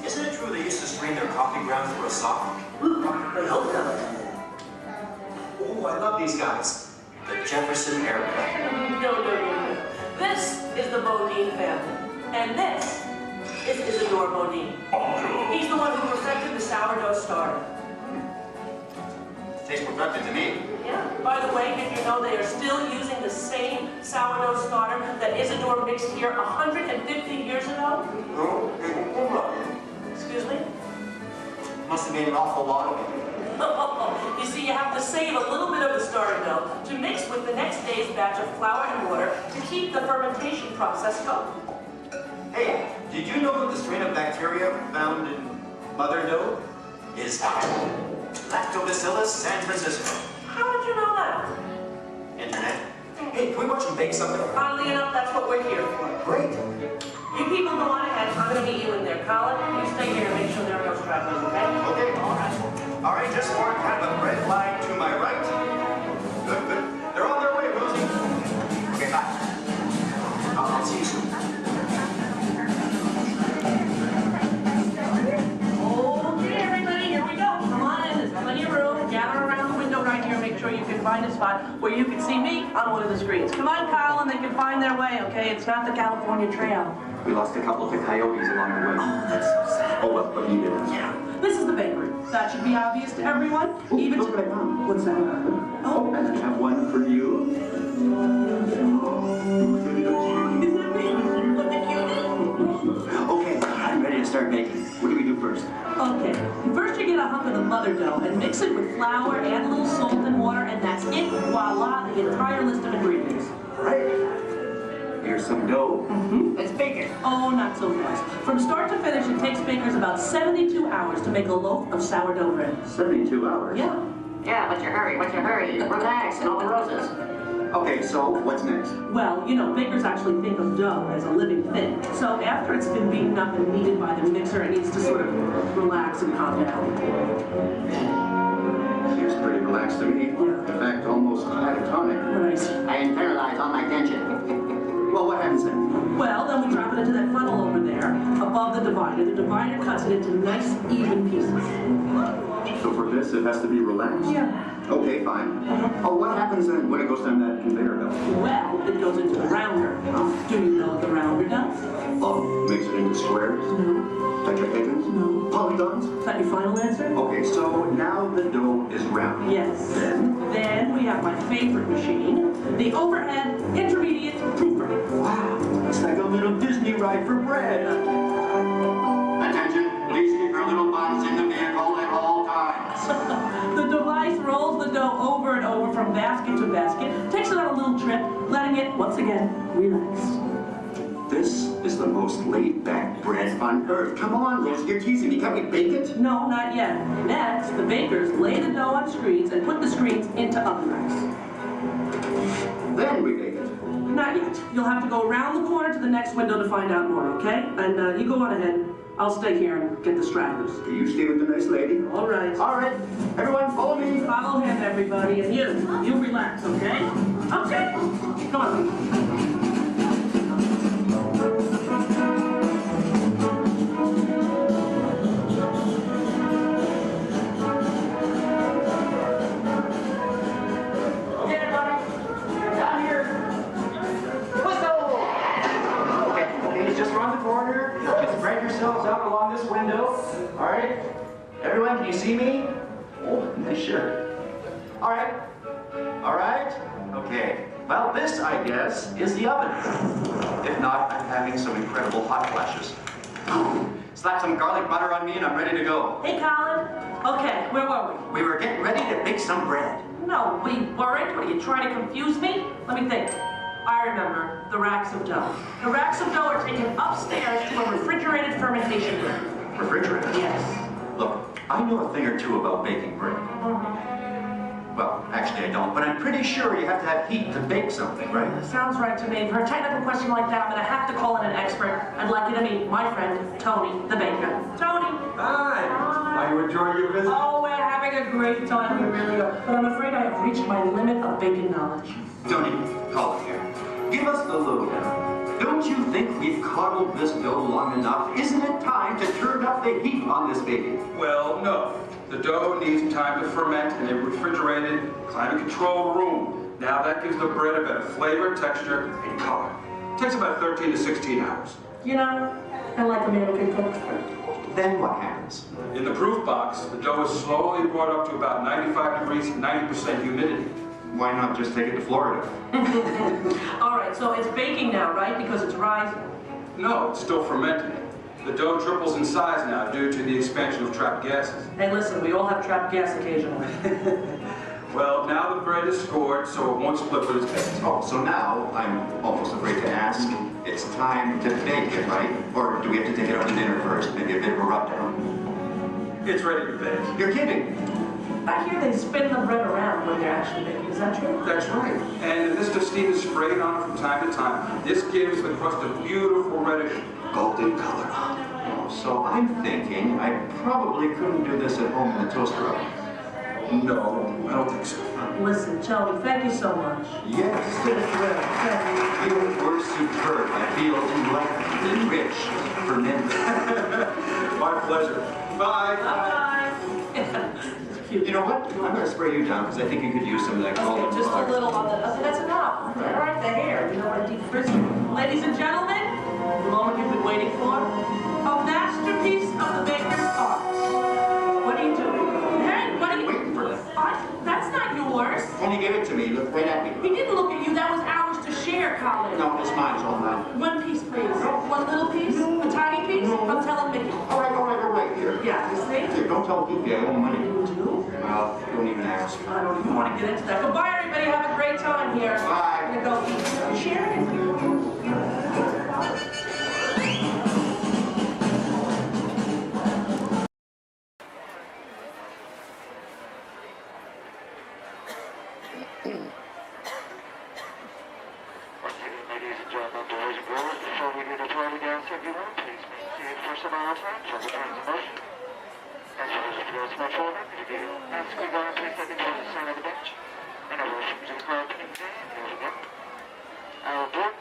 S2: Isn't it true they used to strain their coffee grounds through a sock?
S3: They hope not.
S2: Oh, I love these guys. The Jefferson Airplane.
S3: No. This is the Bodine family. And this is Isidore Bodine. He's the one who perfected the sourdough starter.
S2: Tastes perfected to me.
S3: Yeah. By the way, did you know they are still using the same sourdough starter that Isidore mixed here 150 years ago? Excuse me?
S2: Must have made an awful lot of it.
S3: You see, you have to save a little bit of the starter dough to mix with the next day's batch of flour and water to keep the fermentation process going.
S2: Hey, did you know that the strain of bacteria found in mother dough is Lactobacillus San Francisco?
S3: How did you know that?
S2: Internet. Hey, can we watch them bake something?
S3: Oddly enough, that's what we're here for.
S2: Great.
S3: You people go on ahead. I'm going to meet you in there. Colin, you stay here and make sure there are no stragglers, okay?
S2: Okay. All right, just mark kind of a red line to my right. Good. They're on their way, Rosie. Okay, bye. I'll see you soon.
S3: Okay, everybody, here we go. Come on in. There's plenty of room. Gather around the window right here. Make sure you can find a spot where you can see me on one of the screens. Come on, Colin. They can find their way, okay? It's not the California Trail.
S12: We lost a couple to coyotes along the way.
S3: Oh, that's so sad.
S12: Oh, well, but you did.
S3: Yeah. This is the bakery. That should be obvious to everyone. Even to... What's that?
S12: Oh, and I have one for you.
S3: Is that me? Look at you.
S12: Okay, I'm ready to start baking. What do we do first?
S3: Okay. First you get a hunk of the mother dough and mix it with flour, add a little salt and water, and that's it. Voila, the entire list of ingredients.
S12: Right. Here's some dough. Let's bake it.
S3: Oh, not so fast. From start to finish, it takes bakers about 72 hours to make a loaf of sourdough bread.
S12: 72 hours?
S3: Yeah.
S21: Yeah, what's your hurry? Relax, and all the roses.
S12: Okay, so what's next?
S3: Well, you know, bakers actually think of dough as a living thing. So after it's been beaten up and kneaded by the mixer, it needs to sort of relax and calm down.
S12: Seems pretty relaxed to me. In fact, almost catatonic.
S3: Right.
S21: I internalize all my tension.
S12: Well, what happens then?
S3: Well, then we drop it into that funnel over there, above the divider. The divider cuts it into nice, even pieces.
S12: So for this, it has to be relaxed?
S3: Yeah.
S12: Okay, fine. Oh, what happens then when it goes down that conveyor belt?
S3: Well, it goes into the rounder. Do you know what the rounder does?
S12: Oh, makes it into squares?
S3: No.
S12: Tetrahedrons?
S3: No.
S12: Polygons?
S3: Is that your final answer?
S12: Okay, so now the dough is round.
S3: Yes.
S12: Then
S3: we have my favorite machine, the overhead intermediate proofer.
S12: Wow, it's like a little Disney ride for bread.
S21: Attention, please keep your little butts in the vehicle at all times.
S3: The device rolls the dough over and over from basket to basket, takes it on a little trip, letting it, once again, relax.
S12: This is the most laid-back bread on earth. Come on, Rosie, you're teasing me. Can't we bake it?
S3: No, not yet. Next, the bakers lay the dough on screens and put the screens into ovens.
S12: Then we bake it.
S3: Not yet. You'll have to go around the corner to the next window to find out more, okay? And you go on ahead.
S7: I'll stay here and get the stragglers.
S12: You stay with the nice lady.
S7: All right.
S12: All right. Everyone, follow me.
S7: Follow him, everybody. And you relax, okay? Okay. Come on.
S14: Out along this window. All right. Everyone, can you see me? Oh, nice shirt. All right. All right. Okay. Well, this, I guess, is the oven. If not, I'm having some incredible hot flashes. Slap some garlic butter on me and I'm ready to go.
S7: Hey, Colin. Okay, where were we?
S14: We were getting ready to bake some bread.
S7: No, we weren't. What, are you trying to confuse me? Let me think. I remember the racks of dough. The racks of dough are taken upstairs to a refrigerated fermentation room.
S14: Refrigerated?
S7: Yes.
S14: Look, I know a thing or two about baking bread. Well, actually I don't, but I'm pretty sure you have to have heat to bake something, right?
S7: Sounds right to me. For a technical question like that, I'm going to have to call in an expert. I'd like you to meet my friend, Tony, the baker. Tony!
S18: Hi! Are you enjoying your visit?
S7: Oh, we're having a great time. We really are. But I'm afraid I have reached my limit of baking knowledge.
S14: Tony, call it here. Give us the lowdown. Don't you think we've coddled this dough long enough? Isn't it time to turn up the heat on this baby?
S18: Well, no. The dough needs time to ferment in a refrigerated, climate-controlled room. Now that gives the bread a better flavor, texture, and color. It takes about 13 to 16 hours.
S7: You know, I like a man who can cook.
S14: Then what happens?
S18: In the proof box, the dough is slowly brought up to about 95 degrees and 90% humidity.
S14: Why not just take it to Florida?
S7: All right, so it's baking now, right? Because it's rising?
S18: No, it's still fermenting. The dough triples in size now due to the expansion of trapped gases.
S7: Hey, listen, we all have trapped gas occasionally.
S18: Well, now the bread is scored, so it won't split with its base.
S14: Oh, so now I'm almost afraid to ask. It's time to bake it, right? Or do we have to take it out to dinner first? Maybe a bit of a rub-down?
S18: It's ready to bake.
S14: You're kidding.
S7: I hear they spin the bread around when they're actually baking. Is that true?
S18: That's right. And the mist of steam is sprayed on it from time to time. This gives the crust a beautiful reddish golden color.
S14: Oh, so I'm thinking I probably couldn't do this at home in the toaster oven.
S18: No, I don't think so.
S7: Listen, Tony, thank you so much.
S14: Yes. You were superb. I feel enlightened, enriched, fermented.
S18: My pleasure. Bye.
S7: Bye.
S14: You know what? I'm going to spray you down because I think you could use some of that golden
S7: Okay, just
S14: color.
S7: a little on the... Okay, that's enough. All right, the hair. You know what I deep frizz. Ladies and gentlemen, the moment you've been waiting for. A masterpiece of the baker's art. What are you doing? Hey, what are you...
S14: Waiting for that.
S7: That's not yours.
S14: When he gave it to me, he looked right at me.
S7: He didn't look at you. That was ours to share, Colin.
S14: No, it's mine. It's all mine.
S7: One piece, please. One little piece? A tiny piece? I'm telling Mickey.
S14: All right. Here.
S7: Yeah, you see?
S14: Here, don't tell Goofy I owe money.
S7: You do?
S14: Well, don't even ask.
S7: I don't even want to get into that. Goodbye, everybody. Have a great time here.
S14: Bye.
S7: I'm going to go eat. Share it.
S22: Ladies and gentlemen, boys and girls, before we do the party dance, everyone, please maintain first of all time for the turns of motion. As well as if you're much older, if you ask me why, please let me go to the side of the bench. And I will from to the crowd today. There we go. Our board.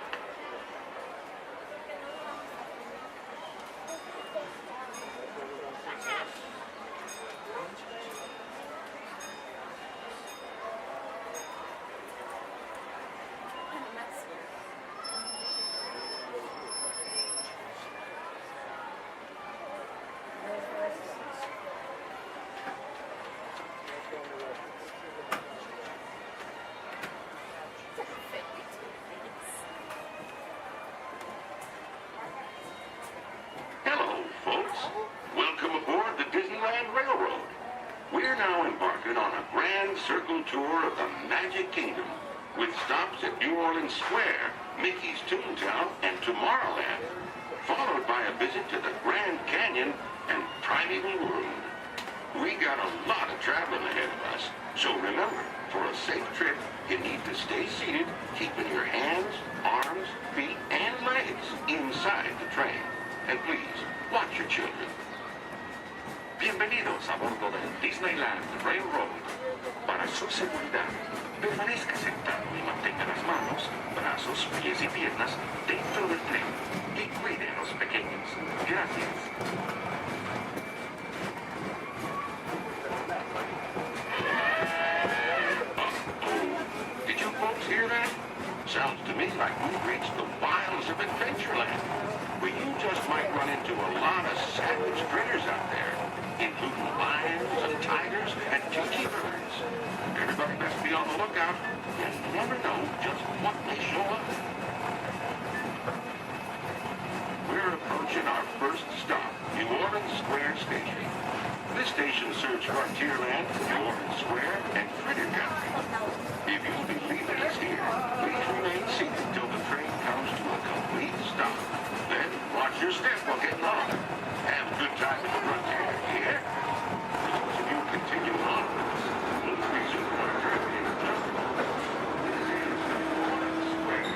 S24: Hello, folks. Welcome aboard the Disneyland Railroad. We're now embarking on a grand circle tour of the Magic Kingdom, with stops at New Orleans Square, Mickey's Toontown, and Tomorrowland, followed by a visit to the Grand Canyon and Primeval World. We got a lot of traveling ahead of us, so remember, for a safe trip, you need to stay seated, keeping your hands, arms, feet, and legs inside the train. And please, watch your children. Bienvenidos a bordo del Disneyland Railroad. Para su seguridad, permanezca sentado y mantenga las manos, brazos, pies y piernas dentro del tren. Y cuide a los pequeños. Gracias. Did you folks hear that? Sounds to me like we've reached the wilds of Adventureland, where you just might run into a lot of savage critters out there, including lions and tigers and tiki birds. Everybody best be on the lookout. You never know just what may show up. We're approaching our first stop, New Orleans Square Station. This station serves Frontierland, New Orleans Square, and Critter Country. If you'll be leaving us here, please remain seated till the train comes to a complete stop. Then watch your step while getting on. Have a good time at the frontier, yeah? Those of you continue on with us, we'll resume our journey in just a moment. This is New Orleans Square.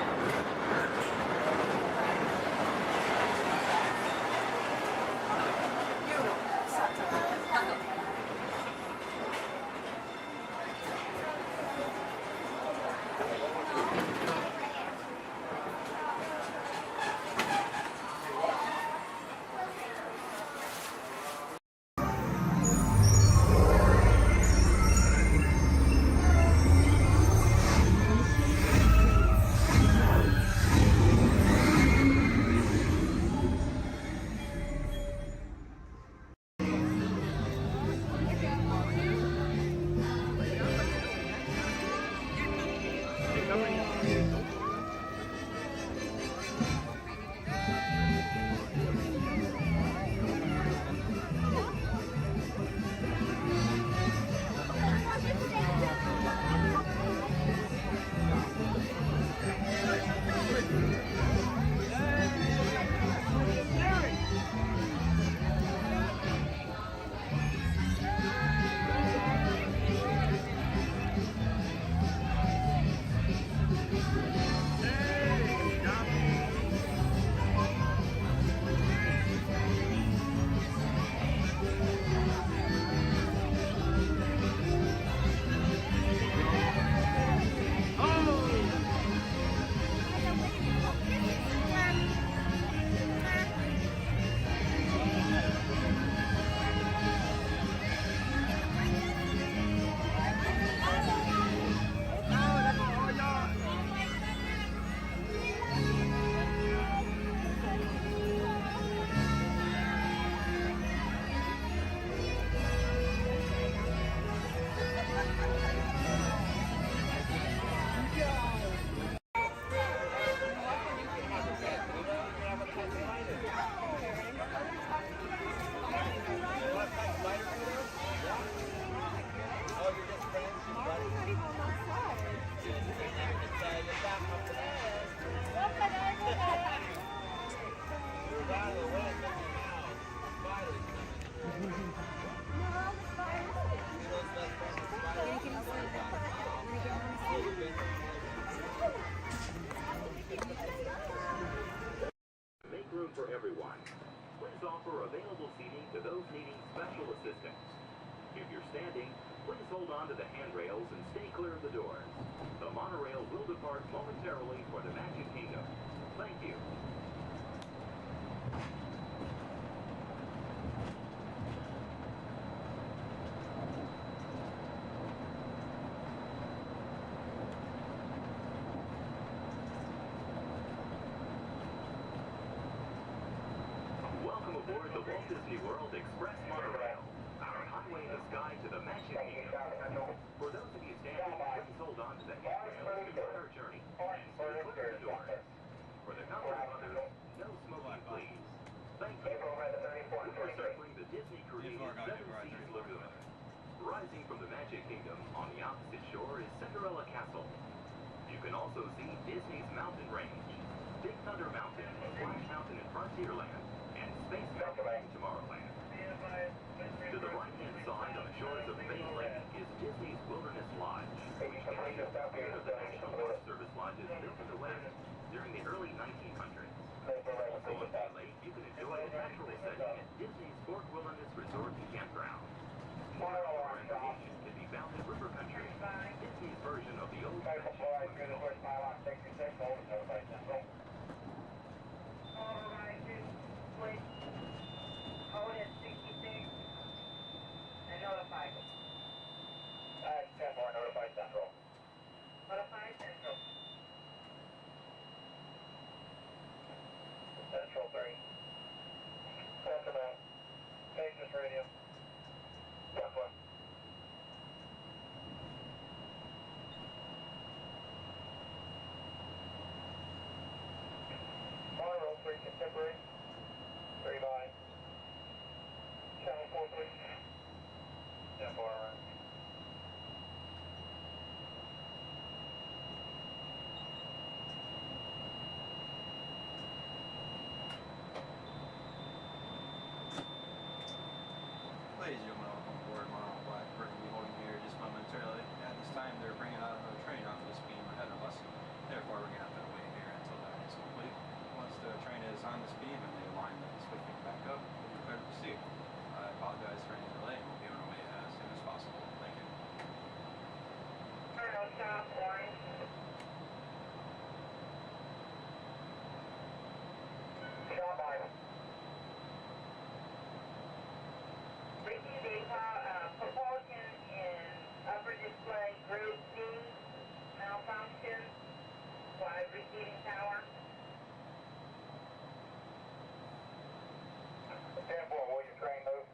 S9: Make room for everyone. Please offer available seating to those needing special assistance. If you're standing, please hold on to the handrails and stay clear of the doors. The monorail will depart momentarily for the Magic Kingdom. Thank you. Welcome aboard the Walt Disney World Express Monorail, our highway in the sky to the Magic Kingdom. For those of you standing, please hold on to the handrails to our journey and stay clear of the doors. For the comfort of others, no smoking, please. Thank you. We're circling the Disney-created Seven Seas Lagoon. Rising from the Magic Kingdom on the opposite shore is Cinderella Castle. You can also see Disney's Mountain Range, Big Thunder Mountain, Splash Mountain in Frontierland, and Space Mountain in Tomorrowland. To the right-hand side on the shores of Bay Lake is Disney's Wilderness Lodge, which carries the spirit of the National Forest Service lodges built in the West during the early 1900s. Also on Bay Lake, you can enjoy
S16: Ladies and gentlemen, welcome aboard Monarch Black. We're going to be holding here just momentarily. At this time, they're bringing out another train off this beam ahead of us. Therefore, we're going to have to wait here until that is complete. Once the train is on this beam and they line the swiftwing back up, we'll be prepared to proceed. I apologize for any delay, and we'll be on our way as soon as possible. Thank you.
S17: Turn stop, orange. Stop on. Receiving propulsion in upper display group D, malfunction, by receiving tower. 10-4, will your train move?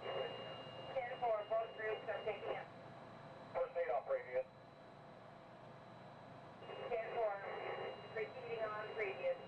S17: 10-4, both groups are picking up. Proceed on previous. 10-4, proceeding on previous.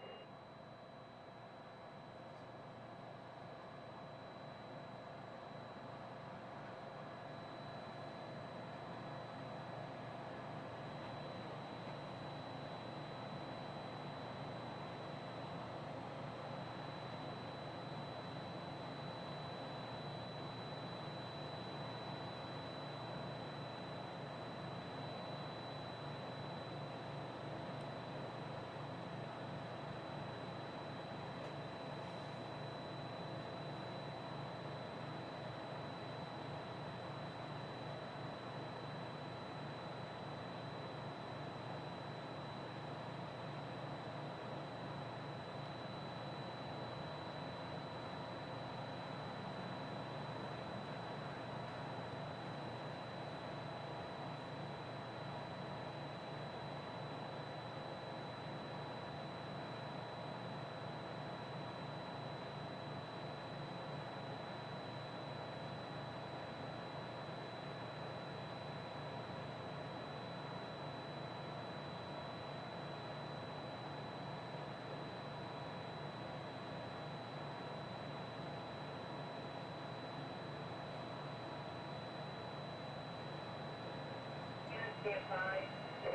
S17: Skip 5,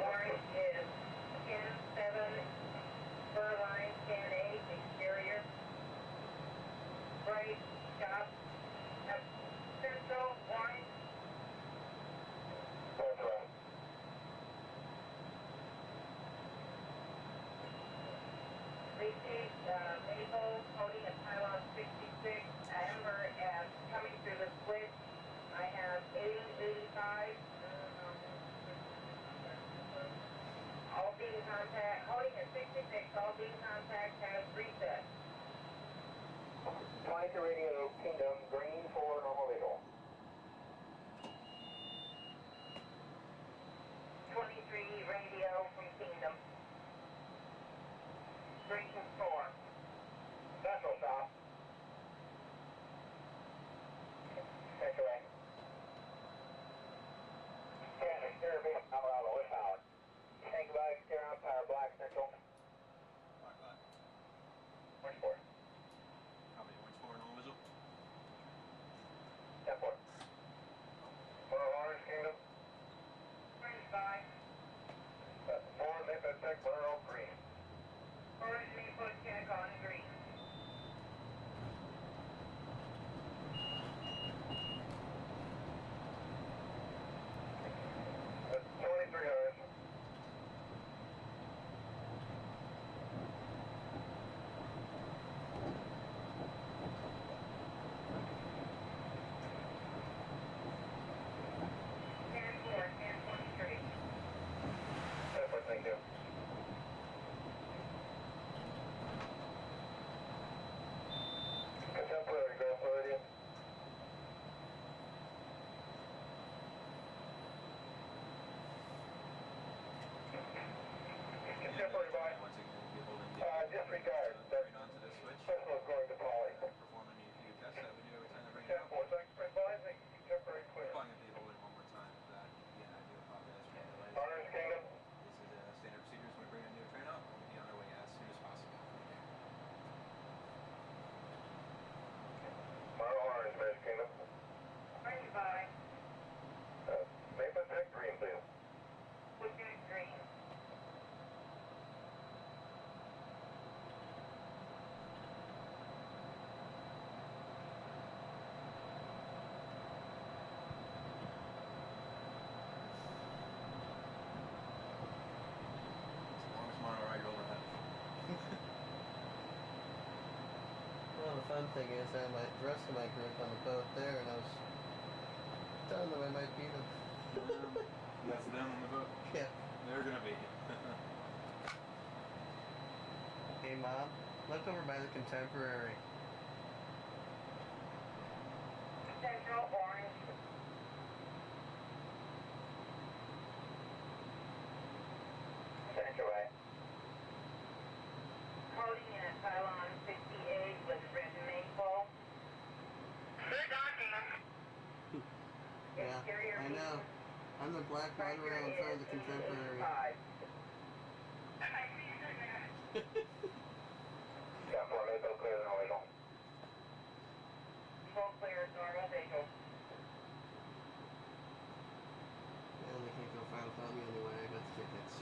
S17: orange is 10-7, fur line 10-8, exterior. Right, stop, central, orange. That's right. Receive Maple, holding a pylon 66, Amber as coming through the switch. I have 80-85. All beam contact, holding at 66, all beam contact has reset. 22 radio, Kingdom, green for normal visual. 23 radio from Kingdom. Green 4. Vessel stop. Take away. Scan exterior beam, Colorado, with power. Tank by exterior on power, black central.
S16: Black.
S6: fun thing is I had the rest of my group on the boat there, and I was telling them I might beat them.
S16: That's them on the boat?
S6: Yeah.
S16: They're gonna beat you.
S6: Hey, Mom, look over by the Contemporary.
S17: Central Orange. Central Way. Coding in at pylon 68 with red maple. Good docking.
S6: Yeah, I know. I'm the black runner in front of the Contemporary.
S17: Got 4 maple clear and illegal. Full clear, normal vehicle.
S6: Yeah, they can't go far without me anyway. I got the tickets.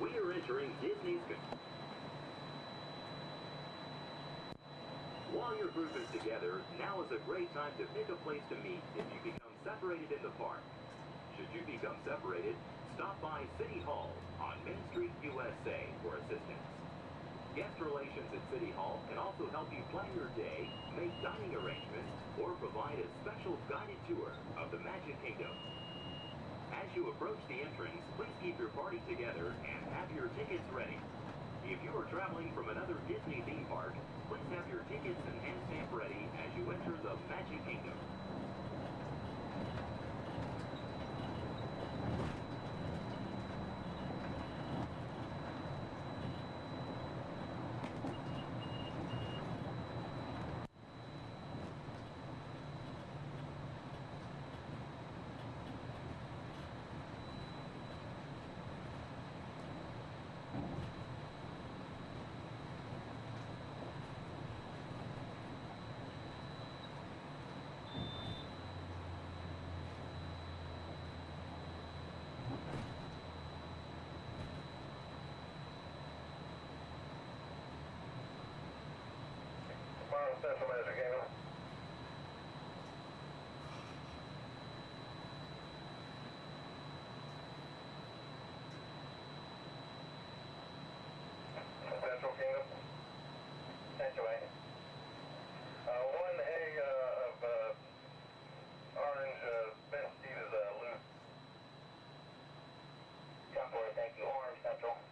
S9: We are entering Disney's... While your group is together, now is a great time to pick a place to meet if you become separated in the park. Should you become separated, stop by City Hall on Main Street, USA for assistance. Guest relations at City Hall can also help you plan your day, make dining arrangements, or provide a special guided tour of the Magic Kingdom. As you approach the entrance, please keep your party together and have your tickets ready. If you are traveling from another Disney theme park, please have your tickets and hand stamp ready as you enter the Magic Kingdom.
S17: Central Magic Kingdom. Central Kingdom. Central Way. One egg of orange bench seat is loose. Temporary, thank you. Orange Central. Orange.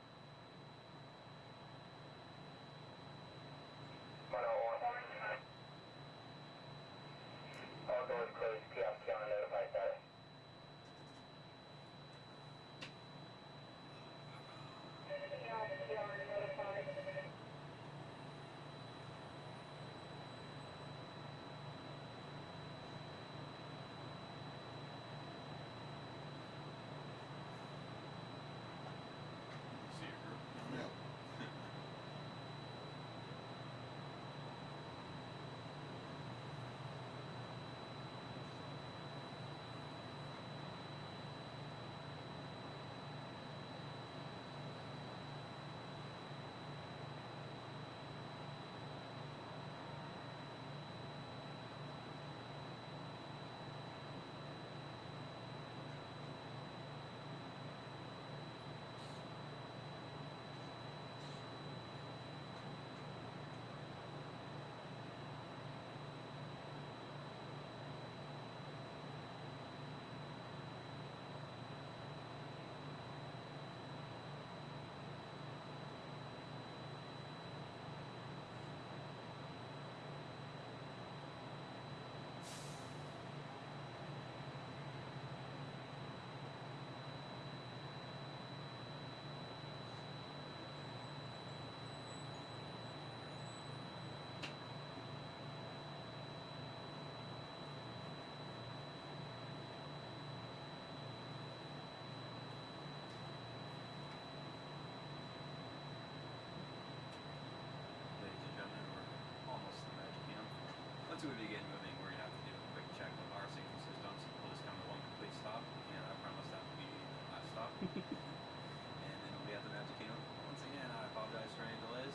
S16: once we begin moving, we're going to have to do a quick check of our safety systems. We'll just come to one complete stop, and I promise that will be the last stop. And then we'll be at the Magic Kingdom. Once again, I apologize for any delays.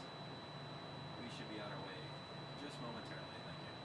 S16: We should be on our way just momentarily. Thank you.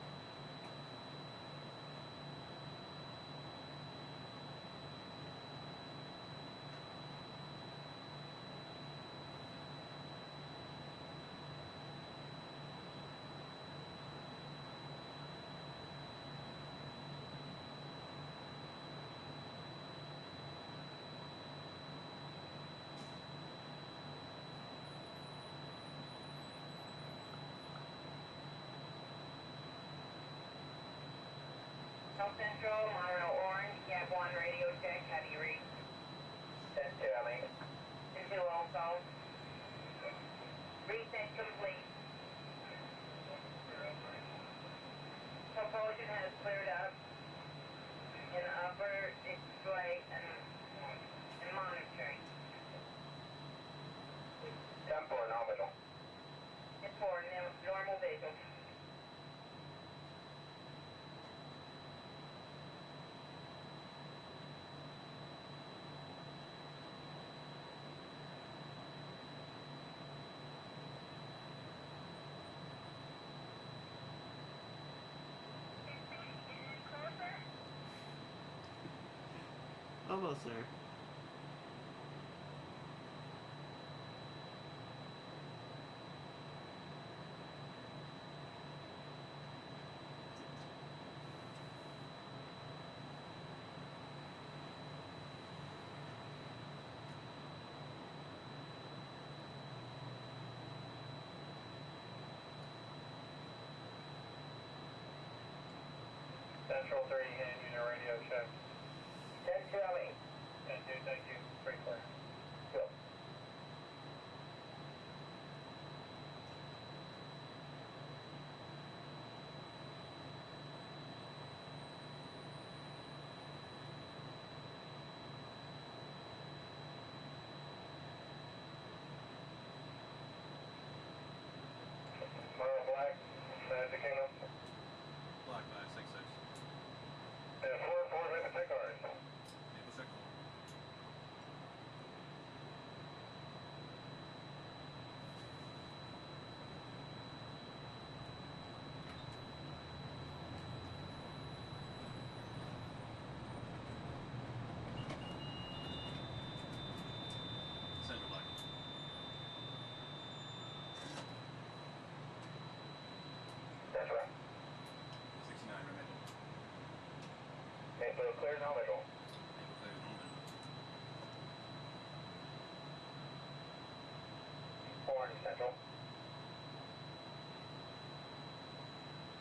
S17: South Central, Monorail Orange, Cab 1 radio check, how do you read? 10-2, Ellie. 10-2 also. Reset complete. Propulsion has cleared up in the upper display and monitoring. 10-4, nominal. 10-4, normal visual.
S6: Almost there.
S22: Central 3, hand unit radio check.
S17: 10-2, Ellie.
S22: 10-2, thank you. Pretty clear.
S17: Go.
S22: Mile Black, Magic Kingdom.
S16: Black 566.
S22: And 4-4, Maple Tech cars.
S16: Maple Circle. Central Black.
S22: That's right.
S16: 69 Maple.
S22: Maple clear, no visual.
S16: Maple clear, no visual.
S22: Orange Central.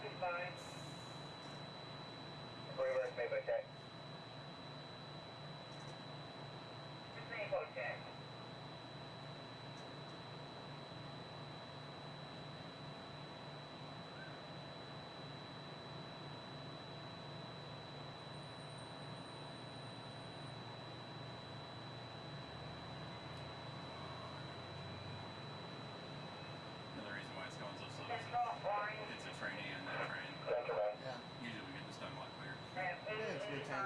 S17: Goodbye.
S22: Reverse Maple check.
S17: Maple check.
S16: Another reason why it's going so slow.
S17: Central, Orange.
S16: It's a training and that train.
S22: Central.
S6: Yeah.
S16: Usually we get this done a lot quicker.
S6: Yeah, it's a good time.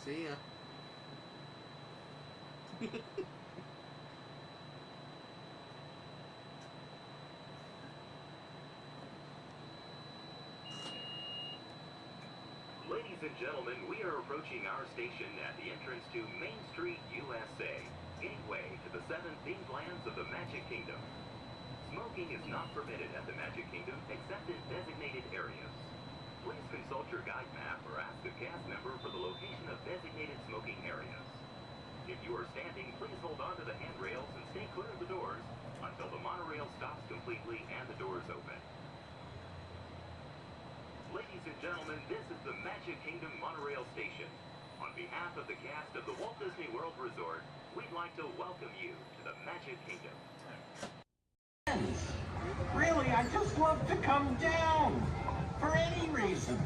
S6: See ya.
S9: Ladies and gentlemen, we are approaching our station at the entrance to Main Street, USA, gateway to the 7 themed lands of the Magic Kingdom. Smoking is not permitted at the Magic Kingdom except in designated areas. Please consult your guide map or ask a cast member for the location of designated smoking areas. If you are standing, please hold on to the handrails and stay clear of the doors until the monorail stops completely and the doors open. Ladies and gentlemen, this is the Magic Kingdom Monorail Station. On behalf of the cast of the Walt Disney World Resort, we'd like to welcome you to the Magic Kingdom.
S10: Really, I just love to come down. For any reason.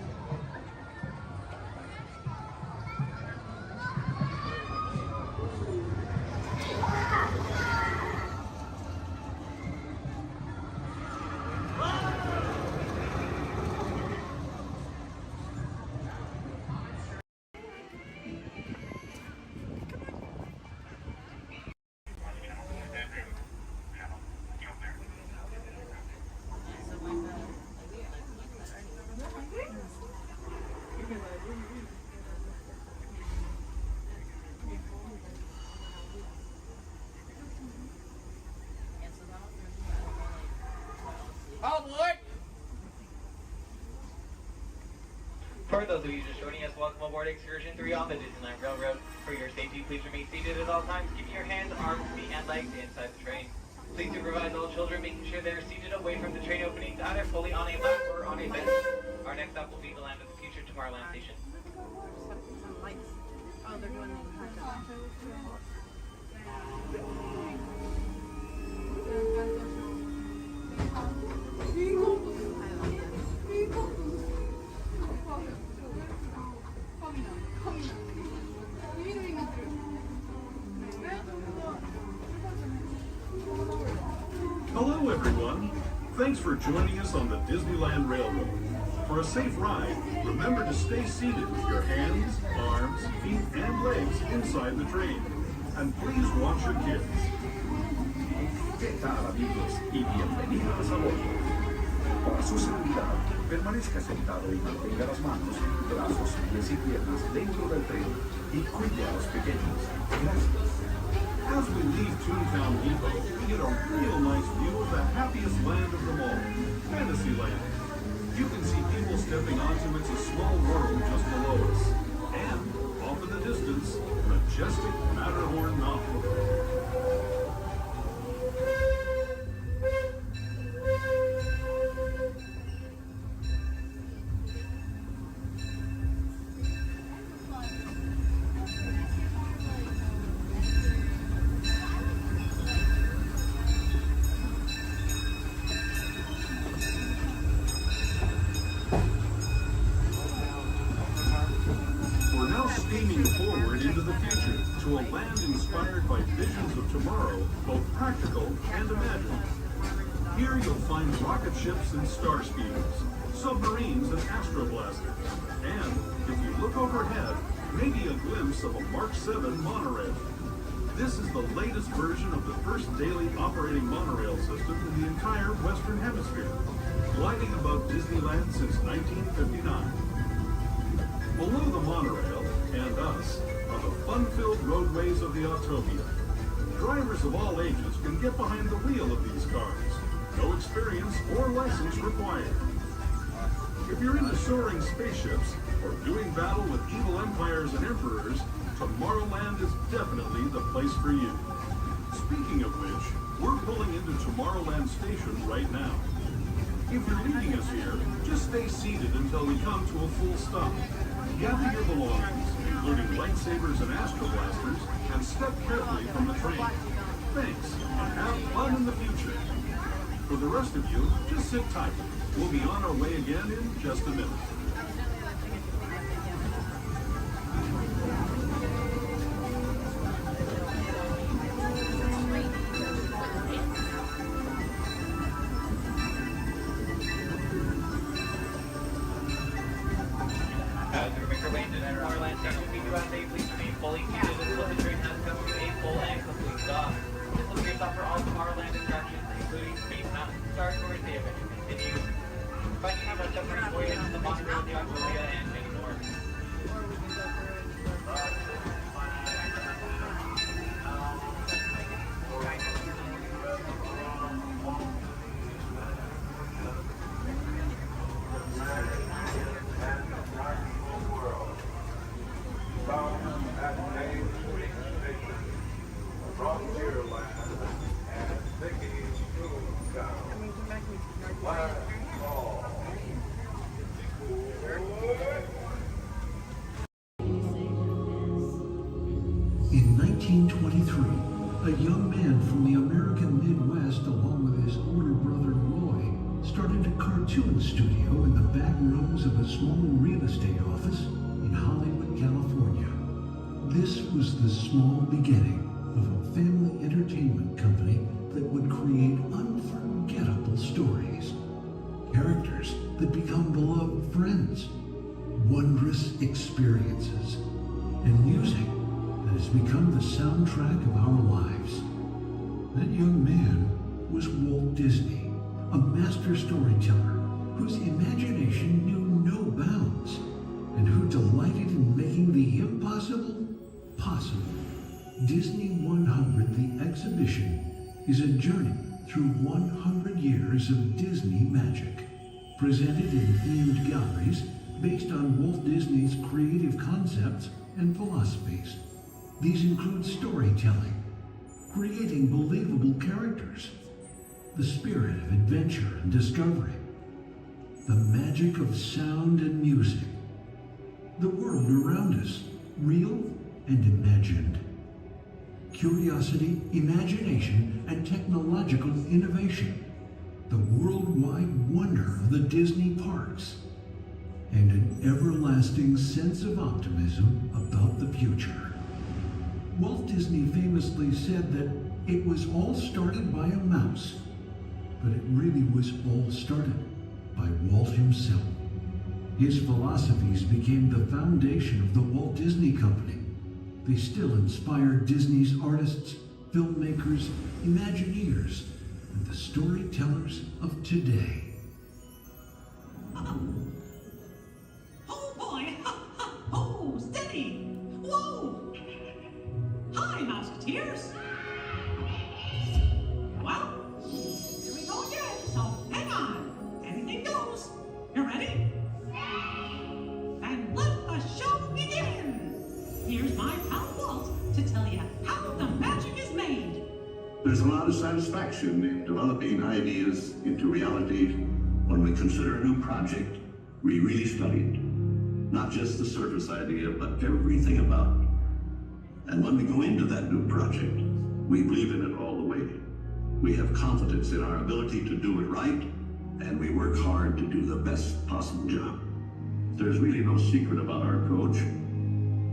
S11: For those of you just joining us, welcome aboard Excursion 3 on the Disneyland Railroad. For your safety, please remain seated at all times, keeping your hands, arms, feet, and legs inside the train. Please supervise all children, making sure they are seated away from the train openings, either fully on a lap or on a bench. Our next stop will be the Land of the Future, Tomorrowland Station.
S15: Oh, they're doing
S4: Hello, everyone. Thanks for joining us on the Disneyland Railroad. For a safe ride, remember to stay seated with your hands, arms, feet, and legs inside the train. And please watch your kids.
S19: ¿Qué tal, amigos? Y bienvenidos a bordo. Para su seguridad, permanezca sentado y mantenga las manos, brazos, pies y piernas dentro del tren y cuide a los pequeños. Gracias.
S4: As we leave Toontown Depot, we get a real nice view of the happiest land of them all, Fantasyland. You can see people stepping onto It's a Small World just below us. And, off in the distance, majestic Matterhorn Mountain. Steaming forward into the future to a land inspired by visions of tomorrow, both practical and imagined. Here you'll find rocket ships and star speeders, submarines and astroblasters, and, if you look overhead, maybe a glimpse of a Mark 7 monorail. This is the latest version of the first daily operating monorail system in the entire Western Hemisphere, gliding above Disneyland since 1959. Below the monorail, and us, are the fun-filled roadways of the Autopia. Drivers of all ages can get behind the wheel of these cars. No experience or license required. If you're into soaring spaceships or doing battle with evil empires and emperors, Tomorrowland is definitely the place for you. Speaking of which, we're pulling into Tomorrowland Station right now. If you're leaving us here, just stay seated until we come to a full stop. Gather your belongings, including lightsabers and astroblasters, and step carefully from the train. Thanks, and have fun in the future. For the rest of you, just sit tight. We'll be on our way again in just a minute.
S11: As we make our way into Tomorrowland Station, we do ask that you please
S5: In 1923, a young man from the American Midwest, along with his older brother Roy, started a cartoon studio in the back rooms of a small real estate office in Hollywood, California. This was the small beginning of a family entertainment company that would create unforgettable stories, characters that become beloved friends, wondrous experiences, and music that has become the soundtrack of our lives. That young man was Walt Disney, a master storyteller whose imagination knew no bounds and who delighted in making the impossible possible. Disney 100, the exhibition, is a journey through 100 years of Disney magic, presented in themed galleries based on Walt Disney's creative concepts and philosophies. These include storytelling, creating believable characters, the spirit of adventure and discovery, the magic of sound and music, the world around us, real and imagined, curiosity, imagination, and technological innovation, the worldwide wonder of the Disney parks, and an everlasting sense of optimism about the future. Walt Disney famously said that it was all started by a mouse, but it really was all started by Walt himself. His philosophies became the foundation of the Walt Disney Company. They still inspire Disney's artists, filmmakers, Imagineers, and the storytellers of today.
S15: Oh boy! Oh, steady! Whoa! Hi, Mouseketeers! Well, here we go again, so hang on. Anything goes. You ready? And let the show begin! Here's my pal Walt to tell you how the magic is made.
S19: There's a lot of satisfaction in developing ideas into reality when we consider a new project we really studied. Not just the surface idea, but everything about it. And when we go into that new project, we believe in it all the way. We have confidence in our ability to do it right, and we work hard to do the best possible job. There's really no secret about our approach.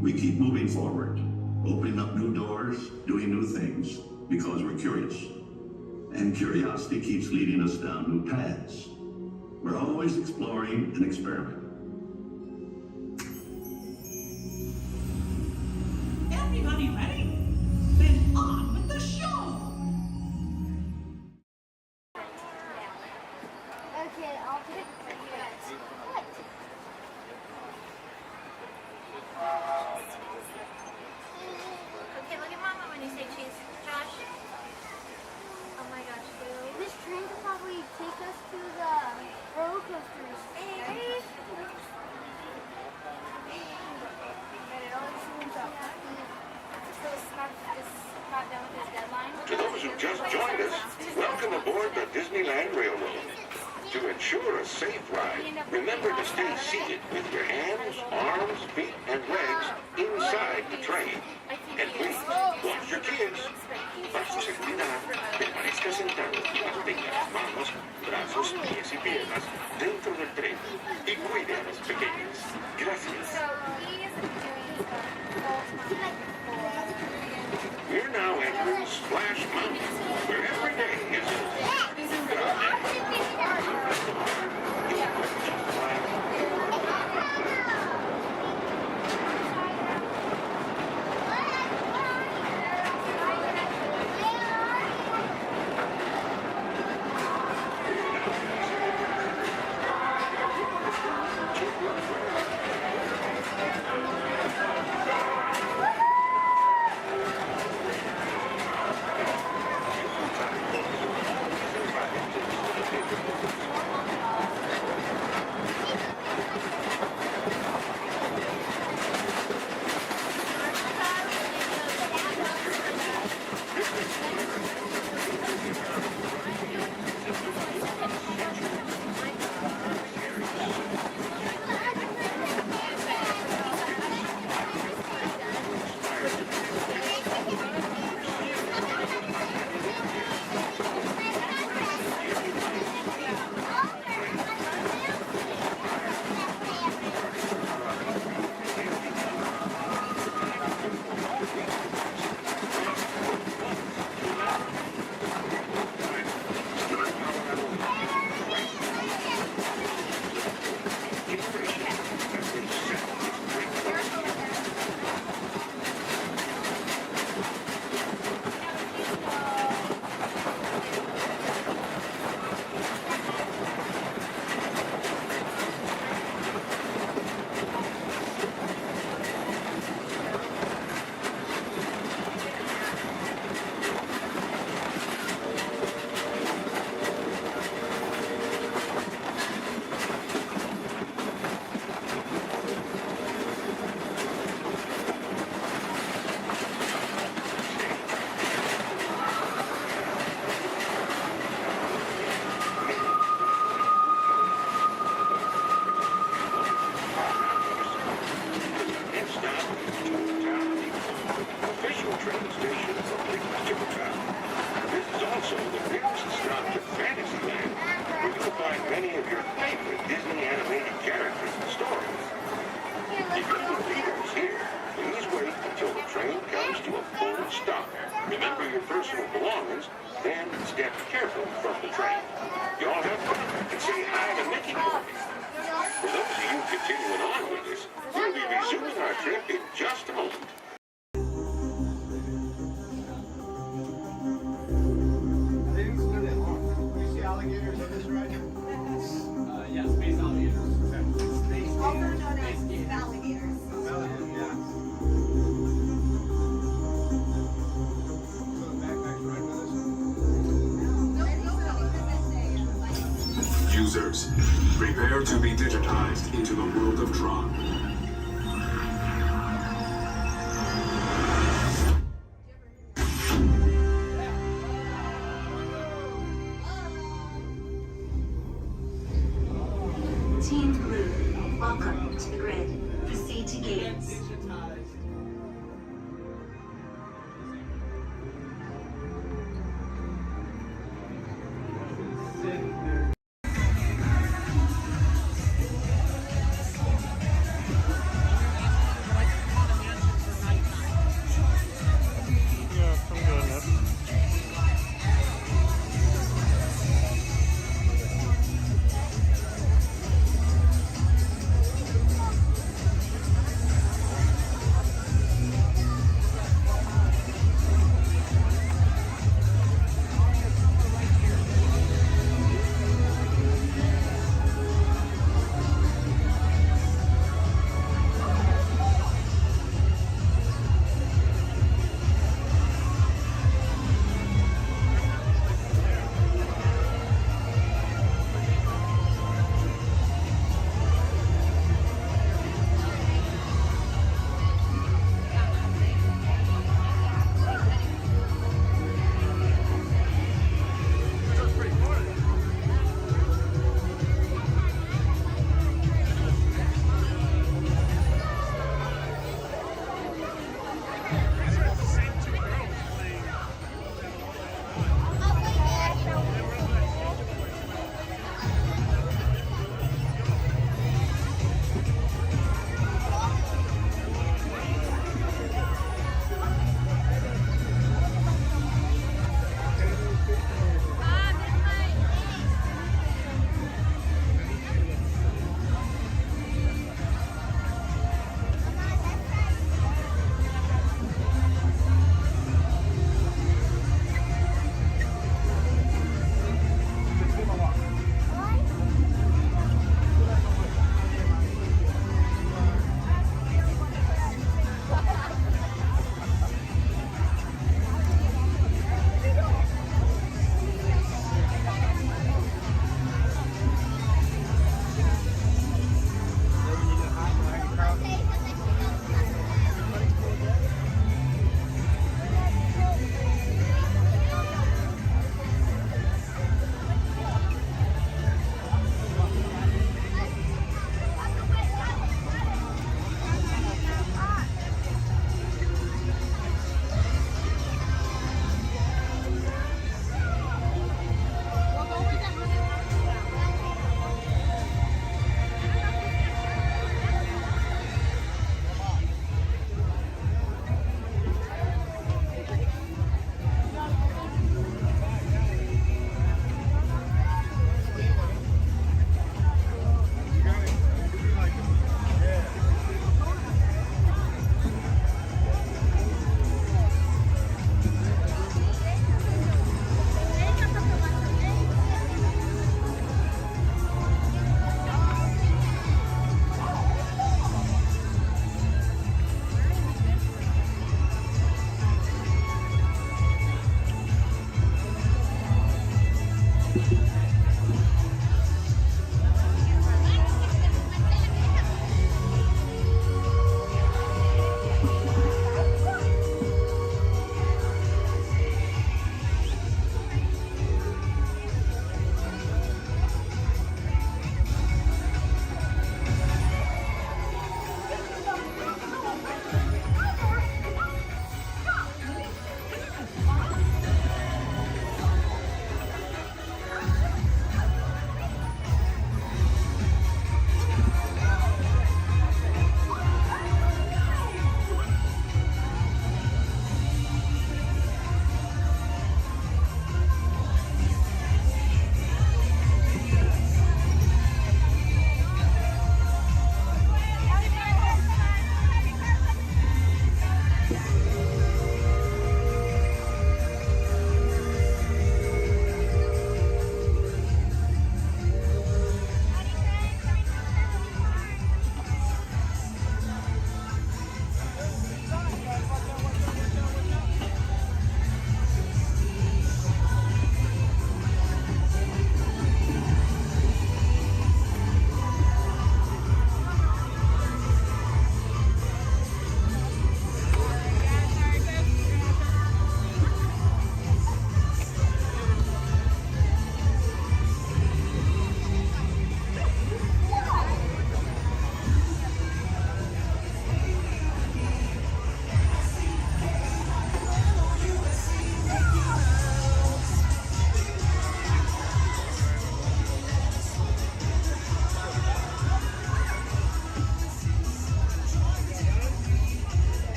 S19: We keep moving forward, opening up new doors, doing new things, because we're curious. And curiosity keeps leading us down new paths. We're always exploring and experimenting.
S15: Everybody ready? Then on with the show!
S8: Okay, I'll pick you guys. What?
S20: Okay, look at Mama when you say cheese. Josh? Oh my gosh, Boo.
S8: This train could probably take us to the roller coasters.
S20: Hey!
S24: To those who just joined us, welcome aboard the Disneyland Railroad. To ensure a safe ride, remember to stay seated with your hands, arms, feet, and legs inside the train. And please, watch your kids. Para su seguridad, permanezca sentado y mantenga las manos, brazos, pies y piernas dentro del tren y cuide a los pequeños. Gracias. We're now entering Splash Mountain, where every day is personal belongings, then step carefully from the train. You all have fun and say hi to Mickey for me. For those of you continuing on with us, we'll be resuming our trip in just a moment.
S6: Alligators on this ride?
S11: Yeah, space alligators.
S6: Also
S20: known as alligators.
S6: Alligators, yeah. So the backpack's right with us?
S19: Users, prepare to be digitized into the world of Tron.
S1: Team Blue, welcome to the grid. Proceed to gates.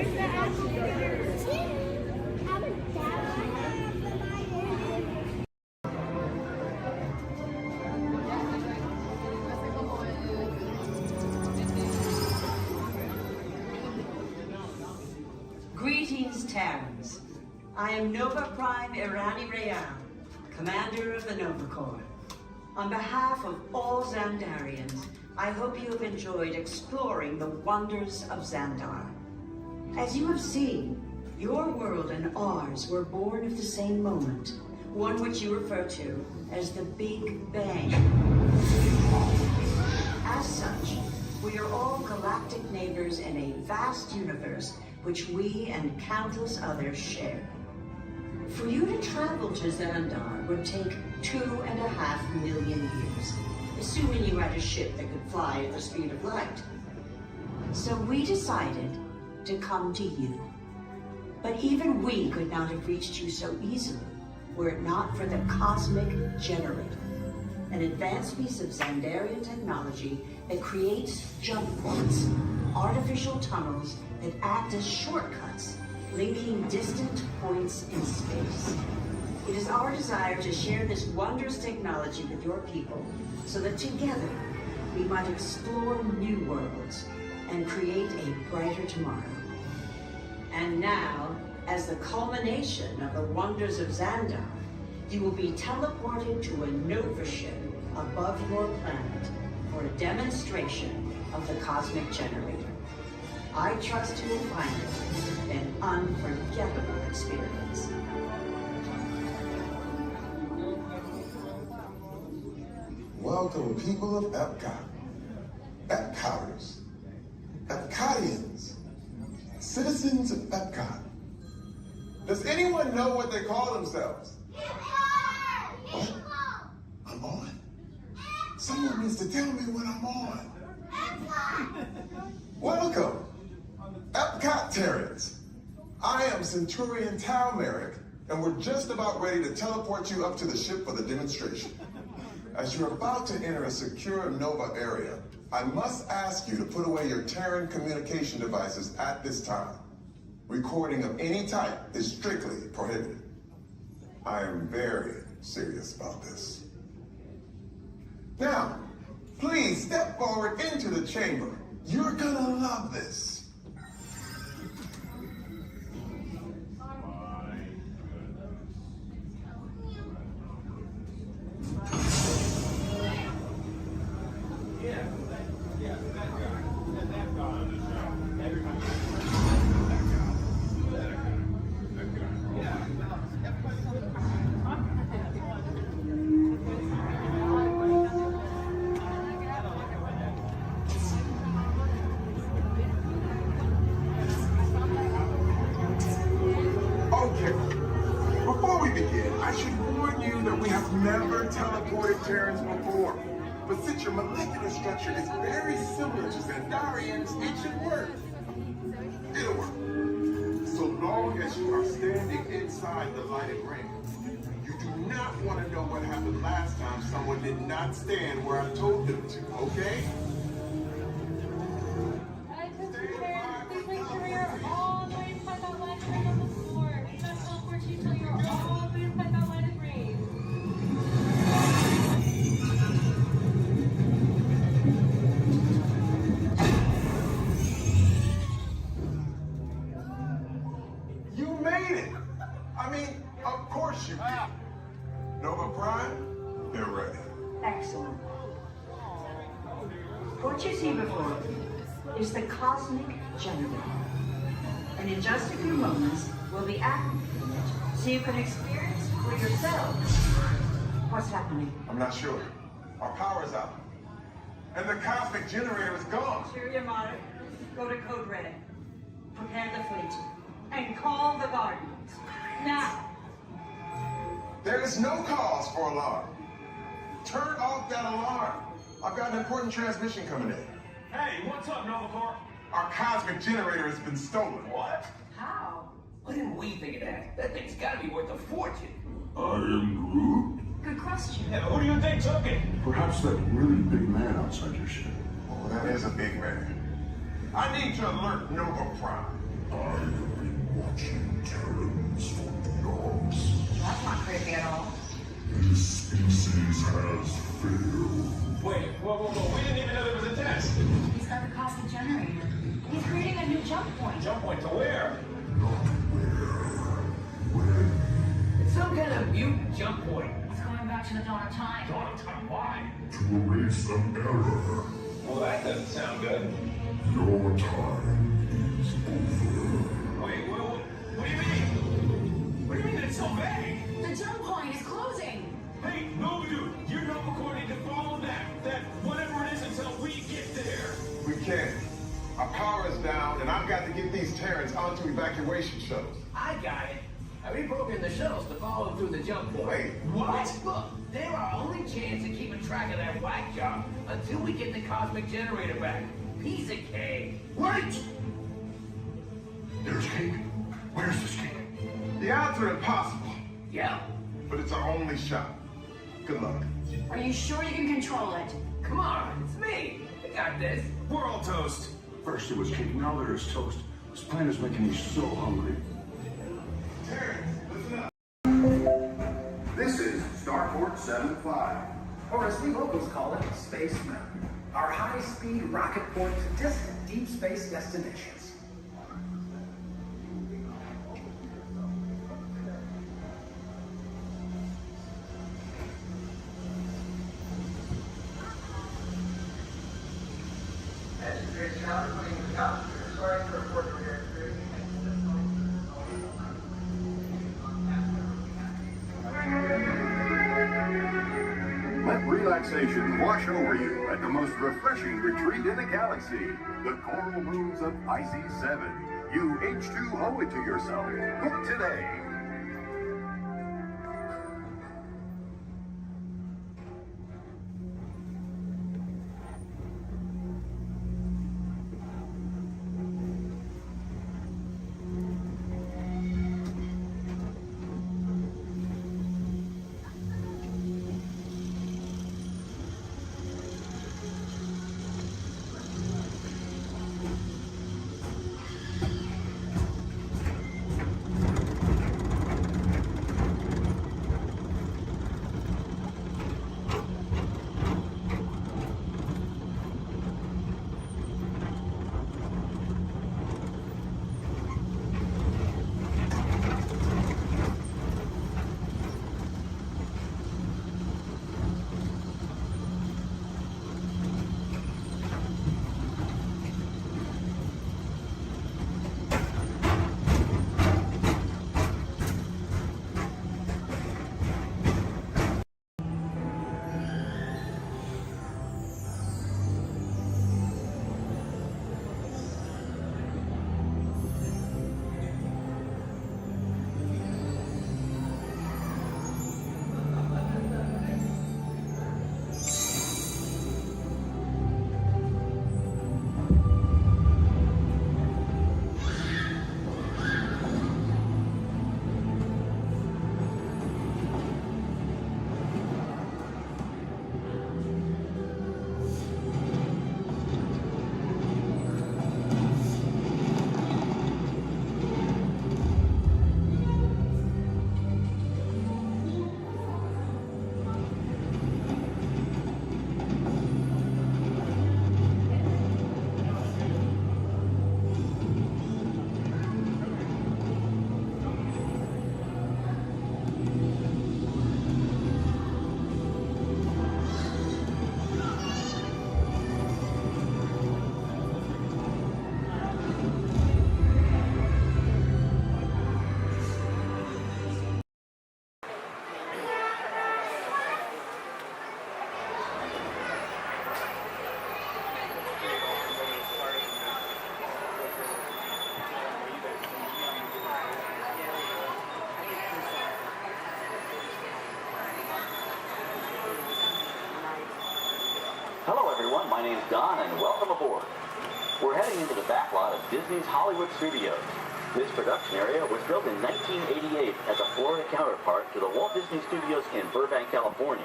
S8: Where's the action figures? Have a dad.
S2: Greetings, Terrans. I am Nova Prime Irani Rayan, Commander of the Nova Corps. On behalf of all Xandarians, I hope you have enjoyed exploring the wonders of Xandar. As you have seen, your world and ours were born of the same moment, one which you refer to as the Big Bang. As such, we are all galactic neighbors in a vast universe which we and countless others share. For you to travel to Xandar would take 2.5 million years, assuming you had a ship that could fly at the speed of light. So we decided to come to you. But even we could not have reached you so easily were it not for the Cosmic Generator, an advanced piece of Xandarian technology that creates jump points, artificial tunnels that act as shortcuts, linking distant points in space. It is our desire to share this wondrous technology with your people so that together we might explore new worlds and create a brighter tomorrow. And now, as the culmination of the wonders of Xandar, you will be teleported to a Nova ship above your planet for a demonstration of the Cosmic Generator. I trust you will find it an unforgettable experience.
S13: Welcome, people of Epcot, Epcoters, Epcotians, citizens of Epcot. Does anyone know what they call themselves? What? I'm on? Someone needs to tell me when I'm on. Welcome, Epcot-tarians. I am Centurion Tal Merrick, and we're just about ready to teleport you up to the ship for the demonstration. As you're about to enter a secure Nova area, I must ask you to put away your Terran communication devices at this time. Recording of any type is strictly prohibited. I am very serious about this. Now, please step forward into the chamber. You're gonna love this. Never teleported Terrans before. But since your molecular structure is very similar to Xandarians, it should work. It'll work. So long as you are standing inside the lighted ring. You do not want to know what happened last time someone did not stand where I told them to, okay?
S21: Please make sure you're all the way inside that lighted ring on the floor. We must teleport you till you're all the way inside that lighted ring.
S13: Of course you did. Nova Prime, they're ready.
S2: Excellent. What you see before you is the Cosmic Generator. And in just a few moments, we'll be activating it so you can experience for yourselves what's happening.
S13: I'm not sure. Our power's out. And the Cosmic Generator is gone.
S2: Superior Monarch, go to Code Red. Prepare the fleet. And call the Guardians. Now.
S13: There is no cause for alarm. Turn off that alarm. I've got an important transmission coming in.
S23: Hey, what's up, Nova Corps?
S13: Our Cosmic Generator has been stolen.
S23: What?
S2: How?
S25: Why didn't we think of that? That thing's gotta be worth a fortune.
S13: I am Groot.
S2: Good question.
S23: Yeah, who do you think took it?
S19: Perhaps that really big man outside your ship.
S13: Oh, that is a big man. I need to alert Nova Prime. have been watching Terrans for dogs.
S17: That's not creepy at all.
S13: This species has failed.
S23: Wait, whoa. We didn't even know there was a test.
S17: He's got the cosmic generator. He's creating a new jump point.
S23: Jump point to where?
S13: Not where. When.
S25: It's some kind of mutant jump point.
S17: It's going back to the dawn of time.
S23: Dawn of time, why?
S13: To erase an error.
S23: Well, that doesn't sound good.
S13: Your time is over.
S23: Wait, what do you mean? What do you mean that it's so vague?
S17: The jump point is closing.
S23: Hey, no, dude, you're not recording to follow that whatever it is until we get there.
S13: We can't. Our power is down, and I've got to get these Terrans onto evacuation shuttles.
S25: I got it. I reprogrammed the shuttles to follow through the jump point.
S13: Wait,
S23: what?
S25: Look, they're our only chance of keeping track of that whack job until we get the cosmic generator back. Piece of cake.
S13: Wait! There's cake. Where's this cake? The odds are impossible.
S25: Yeah.
S13: But it's our only shot. Good luck.
S17: Are you sure you can control it?
S25: Come on, it's me. I got this.
S23: We're all toast.
S19: First it was cake, now there is toast. This plan is making me so hungry.
S13: Terrans, listen up.
S4: This is Starport 75.
S3: Or as we locals call it, Space Mountain. Our high-speed rocket point to distant deep space destinations.
S4: Let relaxation wash over you at the most refreshing retreat in the galaxy, the coral rooms of IC7. You H2 owe it to yourself. Book today.
S7: Hello everyone, my name's Don and welcome aboard. We're heading into the backlot of Disney's Hollywood Studios. This production area was built in 1988 as a Florida counterpart to the Walt Disney Studios in Burbank, California.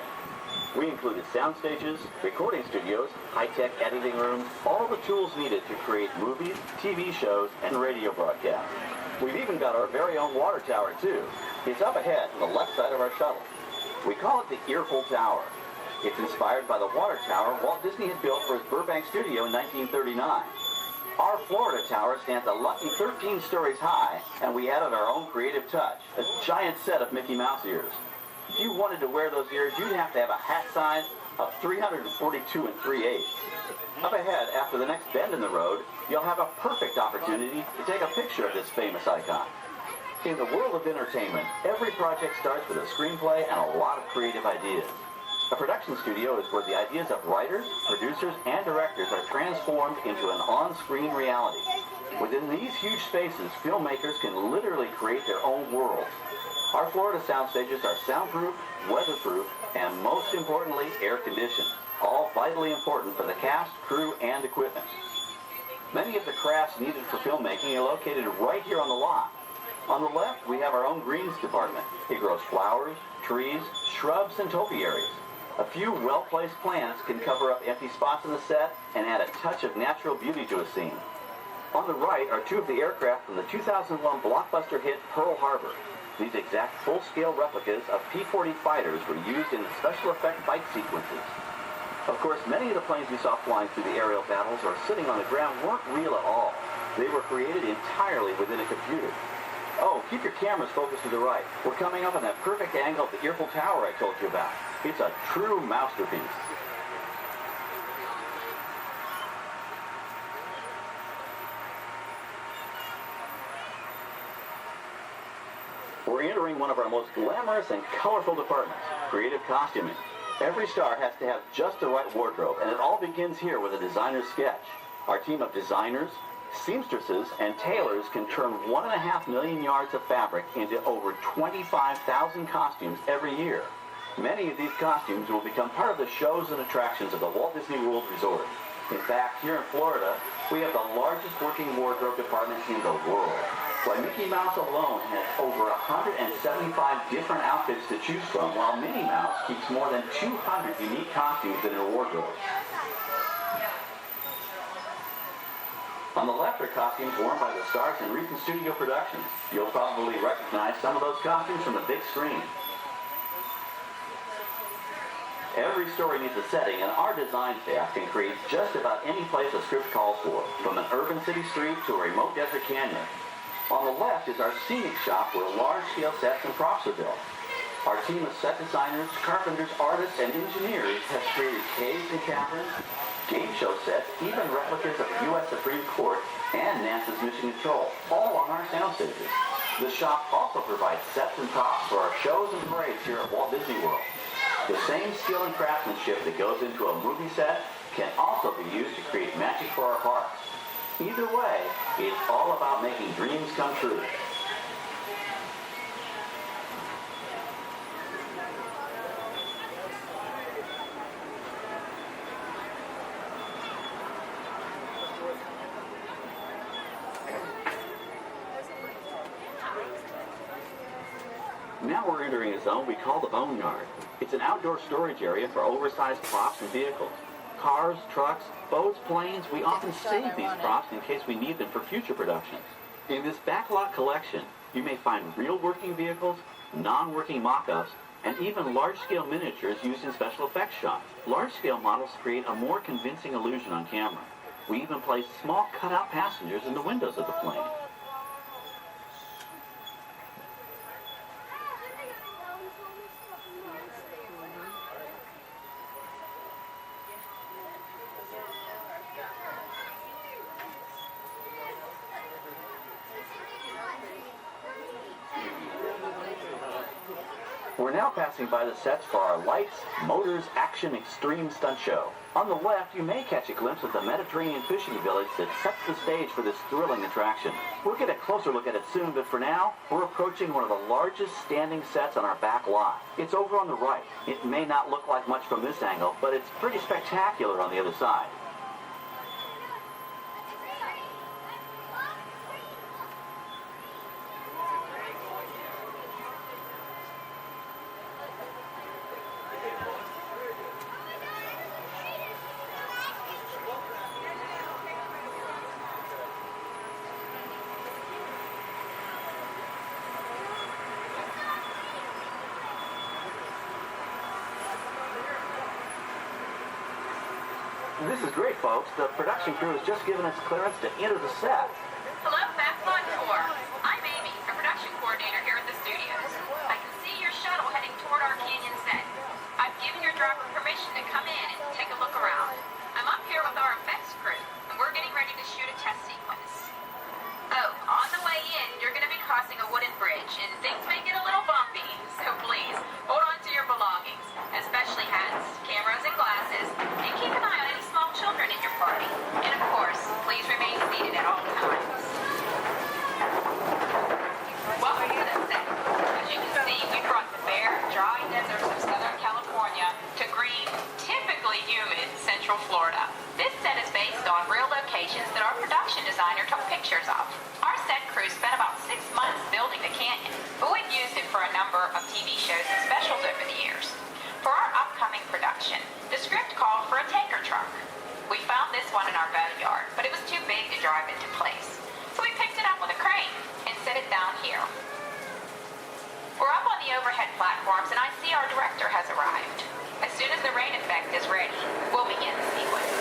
S7: We included sound stages, recording studios, high-tech editing rooms, all the tools needed to create movies, TV shows, and radio broadcasts. We've even got our very own water tower, too. It's up ahead on the left side of our shuttle. We call it the Earful Tower. It's inspired by the water tower Walt Disney had built for his Burbank studio in 1939. Our Florida tower stands a lucky 13 stories high, and we added our own creative touch, a giant set of Mickey Mouse ears. If you wanted to wear those ears, you'd have to have a hat size of 342 3/8. Up ahead, after the next bend in the road, you'll have a perfect opportunity to take a picture of this famous icon. In the world of entertainment, every project starts with a screenplay and a lot of creative ideas. A production studio is where the ideas of writers, producers, and directors are transformed into an on-screen reality. Within these huge spaces, filmmakers can literally create their own worlds. Our Florida sound stages are soundproof, weatherproof, and most importantly, air-conditioned, all vitally important for the cast, crew, and equipment. Many of the crafts needed for filmmaking are located right here on the lot. On the left, we have our own greens department. It grows flowers, trees, shrubs, and topiaries. A few well-placed plants can cover up empty spots in the set and add a touch of natural beauty to a scene. On the right are two of the aircraft from the 2001 blockbuster hit Pearl Harbor. These exact full-scale replicas of P-40 fighters were used in the special effect fight sequences. Of course, many of the planes we saw flying through the aerial battles or sitting on the ground weren't real at all. They were created entirely within a computer. Oh, keep your cameras focused to the right. We're coming up on that perfect angle of the Earful Tower I told you about. It's a true masterpiece. We're entering one of our most glamorous and colorful departments, creative costuming. Every star has to have just the right wardrobe, and it all begins here with a designer's sketch. Our team of designers, seamstresses, and tailors can turn 1.5 million yards of fabric into over 25,000 costumes every year. Many of these costumes will become part of the shows and attractions of the Walt Disney World Resort. In fact, here in Florida, we have the largest working wardrobe department in the world. Why, Mickey Mouse alone has over 175 different outfits to choose from, while Minnie Mouse keeps more than 200 unique costumes in her wardrobe. On the left are costumes worn by the stars in recent studio productions. You'll probably recognize some of those costumes from the big screen. Every story needs a setting, and our design staff can create just about any place a script calls for, from an urban city street to a remote desert canyon. On the left is our scenic shop where large-scale sets and props are built. Our team of set designers, carpenters, artists, and engineers has created caves and caverns, game show sets, even replicas of the U.S. Supreme Court and NASA's Mission Control, all on our sound stages. The shop also provides sets and props for our shows and parades here at Walt Disney World. The same skill and craftsmanship that goes into a movie set can also be used to create magic for our parks. Either way, it's all about making dreams come true. Now we're entering a zone we call the Boneyard. It's an outdoor storage area for oversized props and vehicles. Cars, trucks, boats, planes, we often save these props in case we need them for future productions. In this backlot collection, you may find real working vehicles, non-working mock-ups, and even large-scale miniatures used in special effects shots. Large-scale models create a more convincing illusion on camera. We even place small cutout passengers in the windows of the plane. We're now passing by the sets for our Lights, Motors, Action, Extreme Stunt Show. On the left, you may catch a glimpse of the Mediterranean fishing village that sets the stage for this thrilling attraction. We'll get a closer look at it soon, but for now, we're approaching one of the largest standing sets on our back lot. It's over on the right. It may not look like much from this angle, but it's pretty spectacular on the other side. This is great, folks. The production crew has just given us clearance to enter the set.
S12: Hello, Babylon Tour. I'm Amy, a production coordinator here at the studios. I can see your shuttle heading toward our canyon set. I've given your driver permission to come in and take a look around. I'm up here with our effects crew, and we're getting ready to shoot a test sequence. Oh, on the way in, you're going to be crossing a wooden bridge, and things may get a little bumpy, so please, hold on to your belongings, especially hats, cameras, and glasses, and keep an eye on any small children in your party. And of course, please remain seated at all times. Welcome to the set. As you can see, we brought the bare, dry deserts of Southern California to green, typically humid Central Florida. This set is based on real locations that our production designer took pictures of. Our set crew spent about 6 months building the canyon, but we've used it for a number of TV shows and specials over the years. For our upcoming production, the script called for a tanker truck. We found this one in our backyard, but it was too big to drive into place. So we picked it up with a crane and set it down here. We're up on the overhead platforms, and I see our director has arrived. As soon as the rain effect is ready, we'll begin the sequence.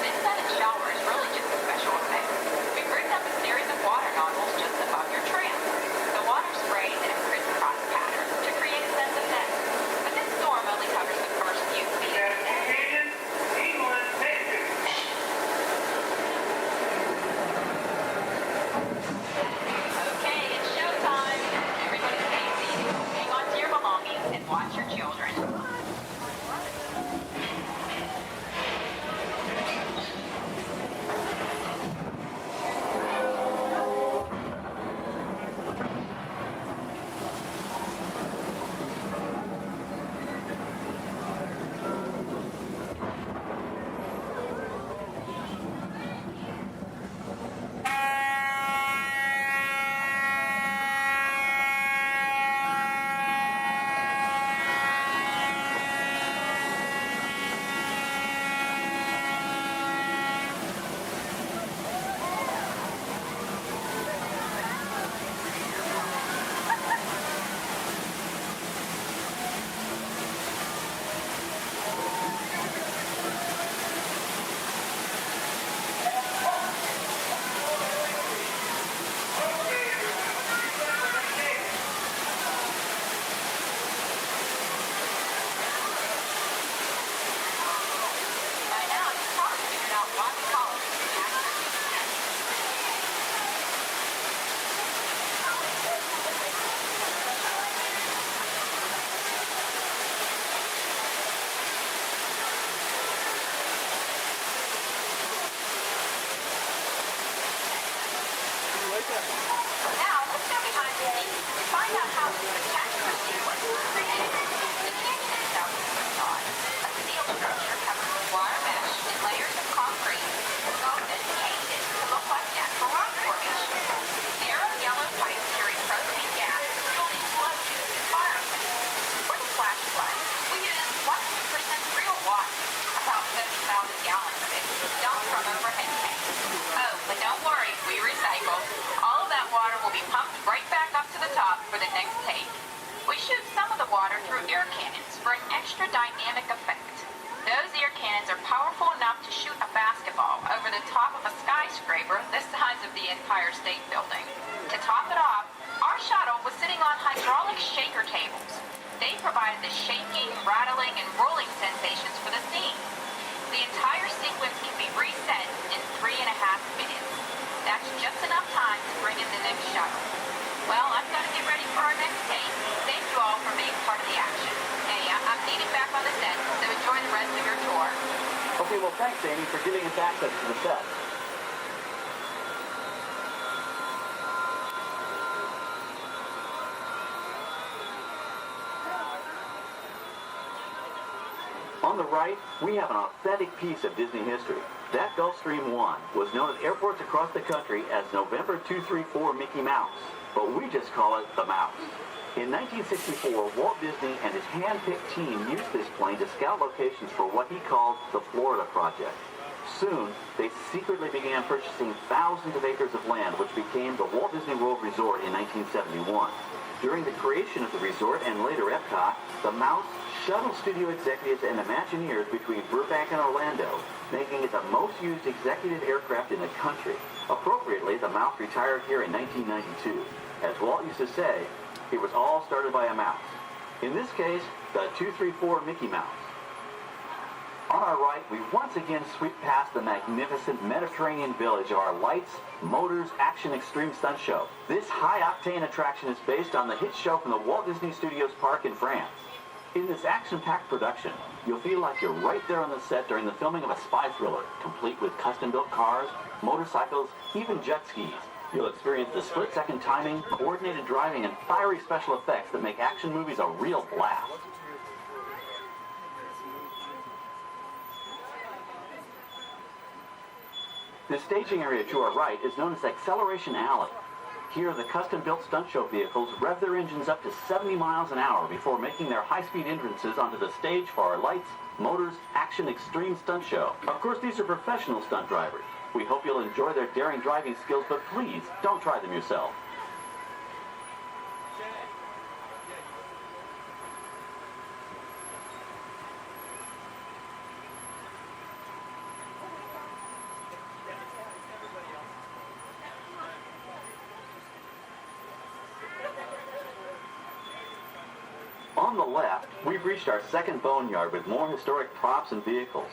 S12: This set and shower is really just a special effect. We rigged up a series of water nozzles just above your tram. The water sprays in a crisscross pattern to create a sense of depth. But this storm only covers the first few feet. Okay, it's showtime. Everybody stay seated. Hang on to your belongings and watch your children. By now, you've probably figured out why we call it the actor. Now, let's go behind the scenes and find out how this spectacular sequence was created. The canyon itself is a facade, a steel structure covered with wire mesh and layers of concrete, sculpted and painted to look like natural rock formations. Narrow yellow pipes carry propane gas fueled explosions and fire effects. For the flash flood, we used 100% real water, about 70,000 gallons of it, dumped from overhead tanks. Oh, but don't worry, we recycle. All of that water will be pumped right back up to the top for the next take. We shoot some of the water through air cannons for an extra dynamic effect. Those air cannons are powerful enough to shoot a basketball over the top of a skyscraper the size of the Empire State Building. To top it off, our shuttle was sitting on hydraulic shaker tables. They provided the shaking, rattling, and rolling sensations for the scene. The entire sequence can be reset in 3.5 minutes. That's just enough time to bring in the next shuttle. Well, I've got to get ready for our next take. Thank you all for being part of the action. Hey, I'm needing back on the set, so enjoy the rest of your tour.
S7: Okay, well, thanks, Amy, for giving us access to the set. On the right, we have an authentic piece of Disney history. That Gulfstream 1 was known at airports across the country as November 234 Mickey Mouse, but we just call it the Mouse. In 1964, Walt Disney and his hand-picked team used this plane to scout locations for what he called the Florida Project. Soon, they secretly began purchasing thousands of acres of land, which became the Walt Disney World Resort in 1971. During the creation of the resort and later Epcot, the Mouse shuttled studio executives and Imagineers between Burbank and Orlando, making it the most used executive aircraft in the country. Appropriately, the mouse retired here in 1992. As Walt used to say, it was all started by a mouse. In this case, the 234 Mickey Mouse. On our right, we once again sweep past the magnificent Mediterranean village of our Lights, Motors, Action Extreme Stunt Show. This high-octane attraction is based on the hit show from the Walt Disney Studios Park in France. In this action-packed production, you'll feel like you're right there on the set during the filming of a spy thriller, complete with custom-built cars, motorcycles, even jet skis. You'll experience the split-second timing, coordinated driving, and fiery special effects that make action movies a real blast. The staging area to our right is known as Acceleration Alley. Here, the custom-built stunt show vehicles rev their engines up to 70 miles an hour before making their high-speed entrances onto the stage for our Lights, Motors, Action Extreme Stunt Show. Of course, these are professional stunt drivers. We hope you'll enjoy their daring driving skills, but please, don't try them yourself. On the left, we've reached our second boneyard with more historic props and vehicles.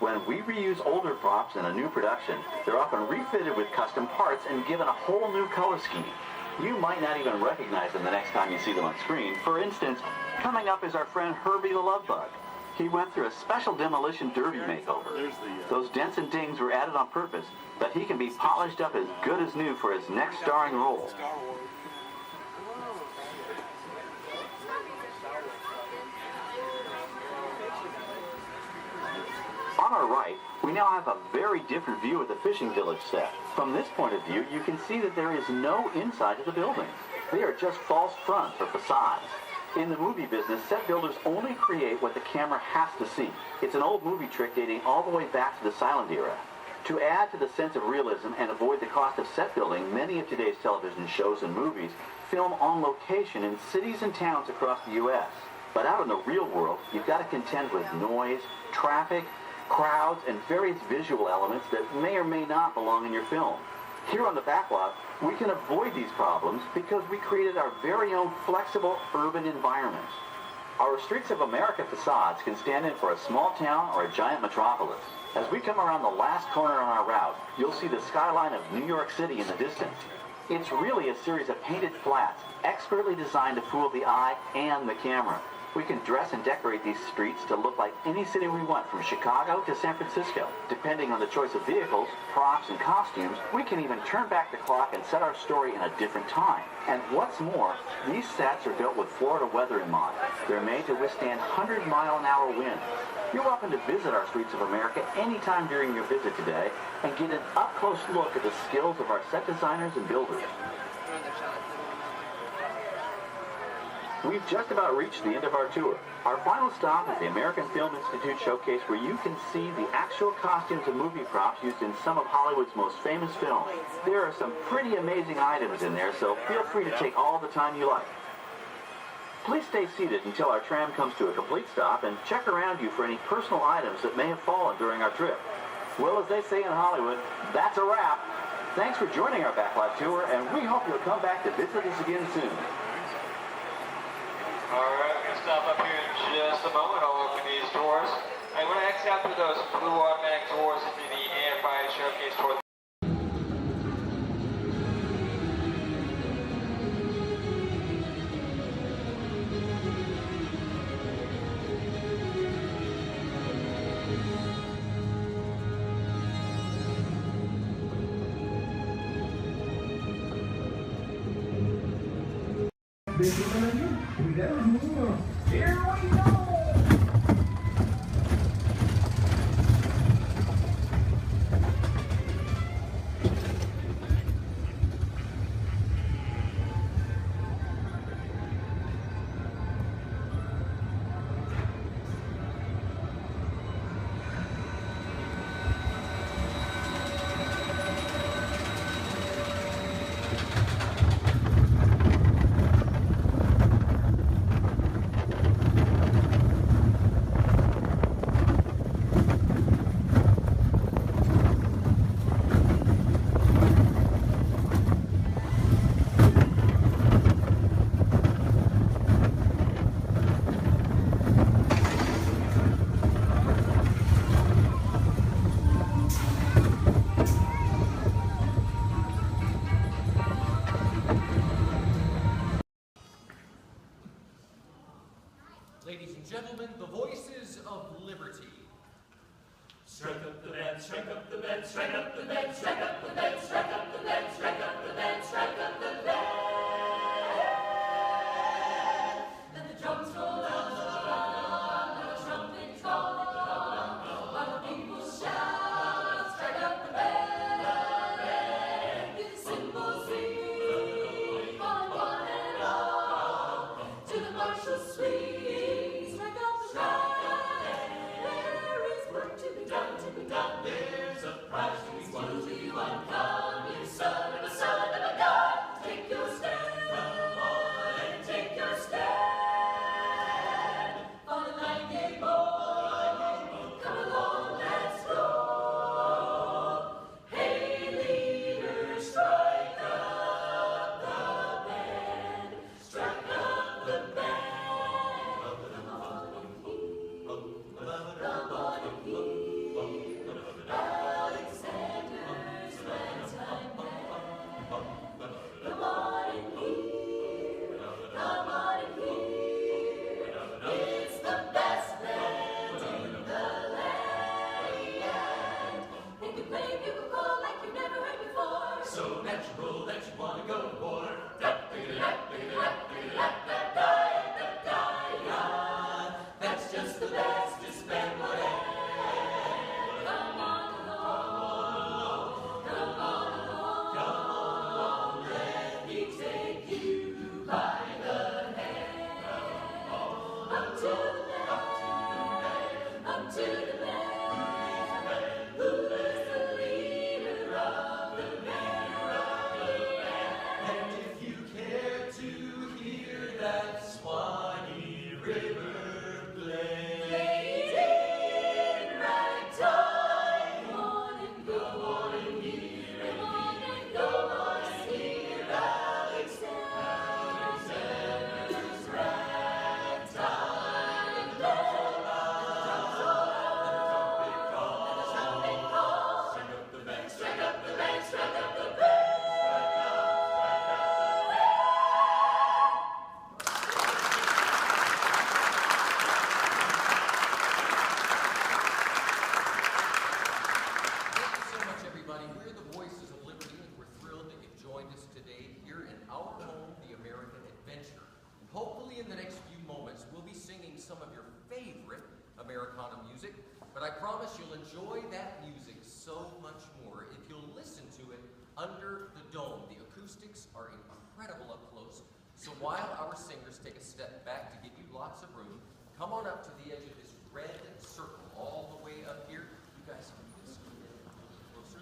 S7: When we reuse older props in a new production, they're often refitted with custom parts and given a whole new color scheme. You might not even recognize them the next time you see them on screen. For instance, coming up is our friend Herbie the Love Bug. He went through a special demolition derby makeover. Those dents and dings were added on purpose, but he can be polished up as good as new for his next starring role. On our right, we now have a very different view of the fishing village set. From this point of view, you can see that there is no inside to the buildings. They are just false fronts or facades. In the movie business, set builders only create what the camera has to see. It's an old movie trick dating all the way back to the silent era. To add to the sense of realism and avoid the cost of set building, many of today's television shows and movies film on location in cities and towns across the U.S. But out in the real world, you've got to contend with noise, traffic, crowds, and various visual elements that may or may not belong in your film. Here on the backlot, we can avoid these problems because we created our very own flexible urban environment. Our Streets of America facades can stand in for a small town or a giant metropolis. As we come around the last corner on our route, you'll see the skyline of New York City in the distance. It's really a series of painted flats, expertly designed to fool the eye and the camera. We can dress and decorate these streets to look like any city we want, from Chicago to San Francisco. Depending on the choice of vehicles, props, and costumes, we can even turn back the clock and set our story in a different time. And what's more, these sets are built with Florida weather in mind. They're made to withstand 100-mile-an-hour winds. You're welcome to visit our Streets of America anytime during your visit today and get an up-close look at the skills of our set designers and builders. We've just about reached the end of our tour. Our final stop is the American Film Institute Showcase, where you can see the actual costumes and movie props used in some of Hollywood's most famous films. There are some pretty amazing items in there, so feel free to take all the time you like. Please stay seated until our tram comes to a complete stop and check around you for any personal items that may have fallen during our trip. Well, as they say in Hollywood, that's a wrap. Thanks for joining our backlot tour, and we hope you'll come back to visit us again soon.
S11: Alright, we're going to stop up here in just a moment. I'll open these doors. I'm going to exit out through those blue automatic doors into the AFI Showcase tour.
S23: Here we go!
S9: Americana music, but I promise you'll enjoy that music so much more if you'll listen to it under the dome. The acoustics are incredible up close, so while our singers take a step back to give you lots of room, come on up to the edge of this red circle all the way up here. You guys can just get a little closer.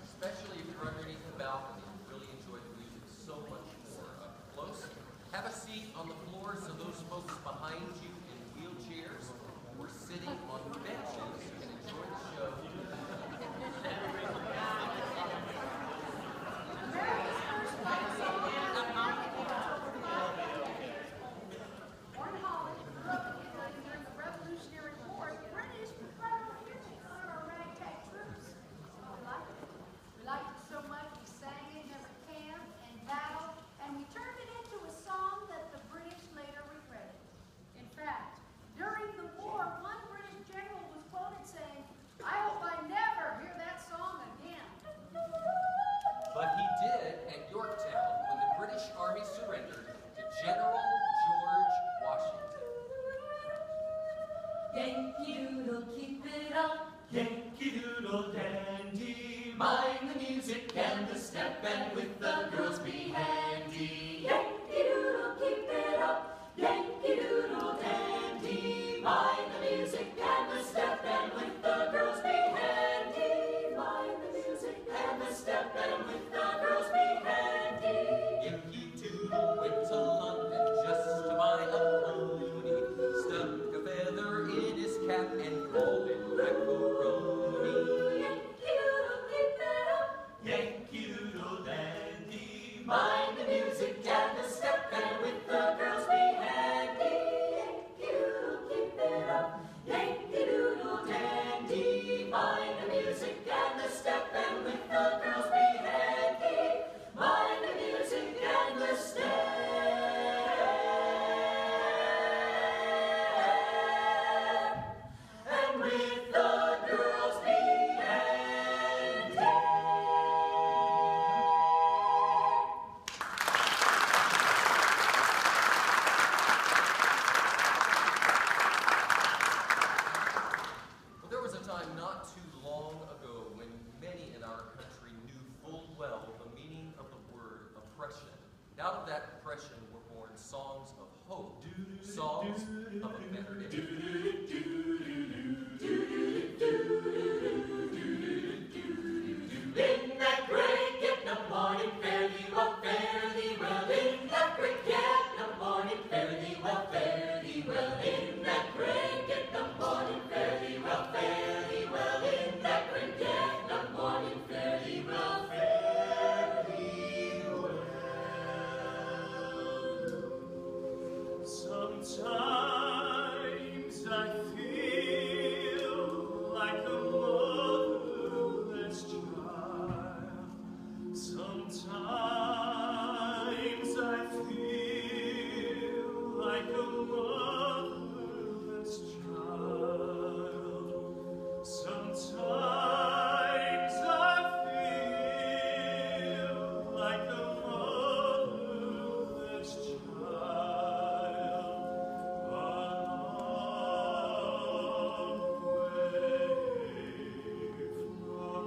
S9: Especially if you're underneath the balcony, you'll really enjoy the music so much more up close. Have a seat on the floor so those folks behind you in wheelchairs or sitting on benches can enjoy the show.
S14: Warren Holly grew up in Italy during the Revolutionary War. The British were revolutionary on our ragtag troops. We liked it so much we sang it in every camp and battle, and we turned it into a song that the British later regretted. In fact, during the war, one British general was quoted saying, "I hope I never hear that song again."
S9: But he did at Yorktown when the British Army surrendered to General George Washington.
S16: Yankee Doodle, keep it up. Yankee Doodle dandy. Mind the music and the step, and with the girls be handy. Yankee Doodle, keep it up. Yankee Doodle dandy. Mind the music and the step, and with the girls be handy. Mind the music and the step, and with the girls be handy.
S9: Yankee Doodle went to London just to buy a pony, stuck a feather in his cap and called it macaroni.
S16: Yankee Doodle, keep it up. Yankee Doodle dandy. Mind the music and the step, and with the girls be handy. Yankee Doodle, keep it up. Yankee Doodle dandy. Mind the music and the step, and with the girls be handy. Mind the music and the step. And with the girls be handy.
S9: Well, there was a time not too long ago when many in our country knew full well the meaning of the word oppression. And out of that oppression were born songs of hope, songs of a better day.
S16: In that great get the morning, fare thee well, fare thee well. In that great get the morning, fare thee well, fare thee well. In that great get the morning, fare thee well, fare thee well. In that great get the morning, fare thee well, fare thee well.
S18: Sometimes I feel like a motherless child. Sometimes I feel like a motherless child. Sometimes I feel like a motherless child. A long way from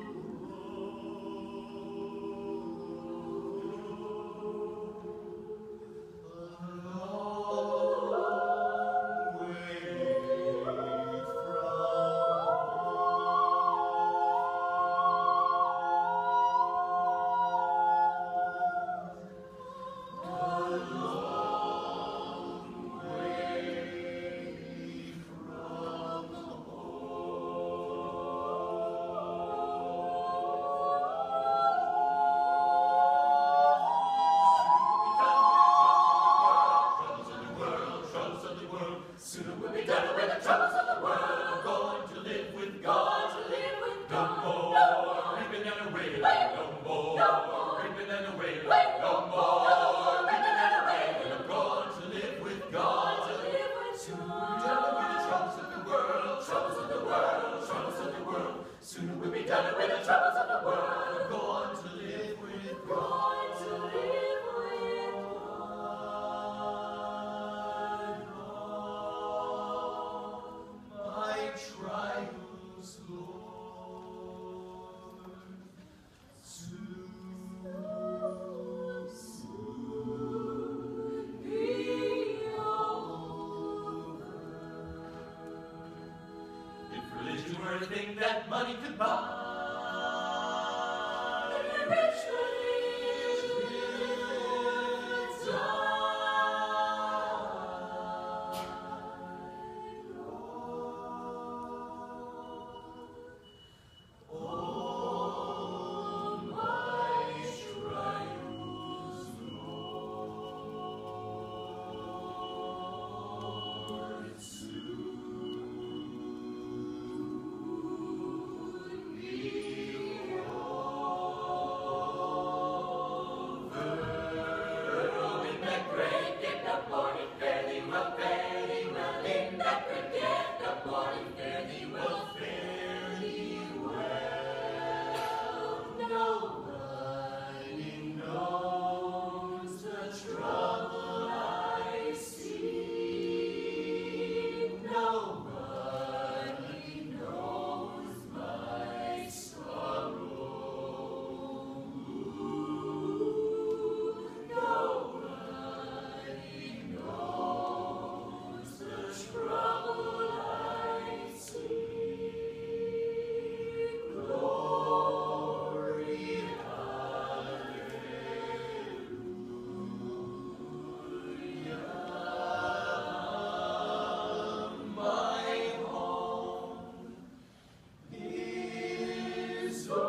S16: Sooner we'll be done with the troubles of the world. Going to live with God. To live with God. No more reaping and a wailing. No more reaping and a wailing. No more reaping and a wailing. I'm going to live with God. To live with God. Soon we'll be done with the troubles of the world. Troubles of the world. Troubles of the world. Sooner we'll be done with the troubles of the world. I'm going to live with God. To live with God. that money could buy. The rich live die. All my trials, Lord, nobody knows the trouble I see. Nobody knows my sorrow. Nobody knows the trouble I see. Glory, hallelujah. My home is o'er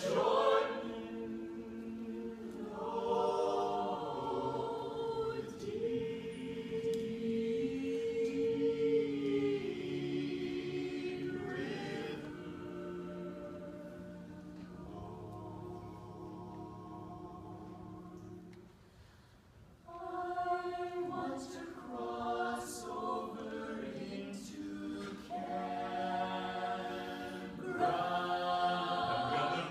S16: Jordan. Oh, deep river. I want to cross over into campground.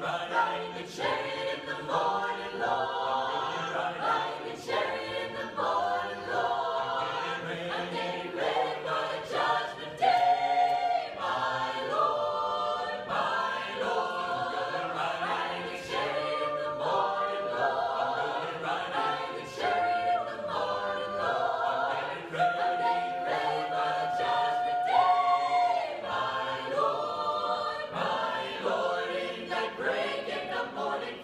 S16: Riding the chariot in the morning, Lord. Riding the chariot in the morning, Lord. I'm getting ready for the judgment day, my Lord, my Lord. Riding the chariot in the morning, Lord. Riding the chariot in the morning, Lord. I'm getting ready for the judgment day, my Lord, in that break in the morning.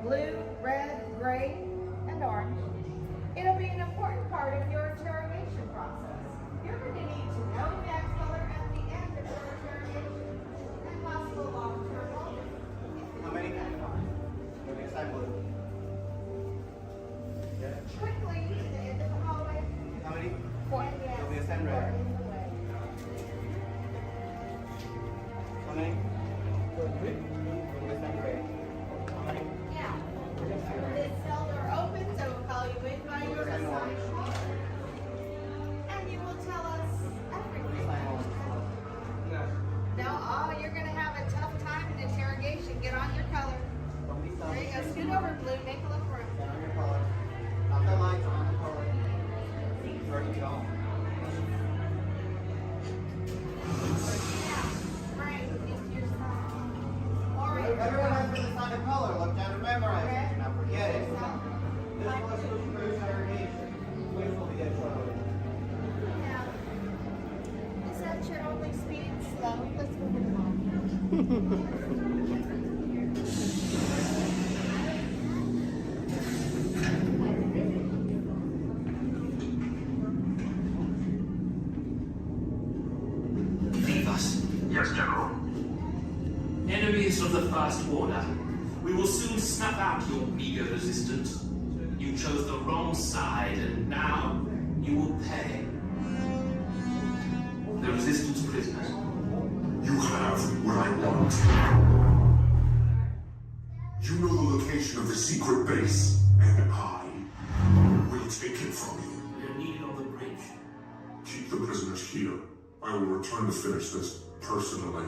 S14: blue, red, gray, and orange. It'll be an important part of your interrogation process. You're going to need to know that color at the end of your interrogation and possible long-term motive.
S6: How many? Next time blue.
S14: Quickly, to the end of the hallway.
S6: How many?
S14: 4.
S6: There'll be a sign red. How many? There'll be a sign red. How many?
S14: Yeah. This cell door opens, so we'll call you in by your assigned color. And you will tell us everything. No, oh, you're going to have a tough time in interrogation. Get on your color. There you go. Scoot over, Blue. Make a look for him.
S6: Get on your color. Not the lights, on the color. Ready to go.
S14: Right, into your side. Orange.
S6: Everyone has been assigned a color. Look down and memorize it. Do not forget it. This was for interrogation. Which will be a trouble.
S14: Yeah. Is that your only speed? Slow. Let's move it along.
S5: Leave us.
S4: Yes, General.
S5: Enemies of the First Order. We will soon snuff out your meager resistance. You chose the wrong side, and now you will pay. The Resistance prisoners.
S4: You have what I want. You know the location of the secret base, and I will take it from you.
S5: We are needed on the bridge.
S4: Keep the prisoners here. I will return to finish this personally.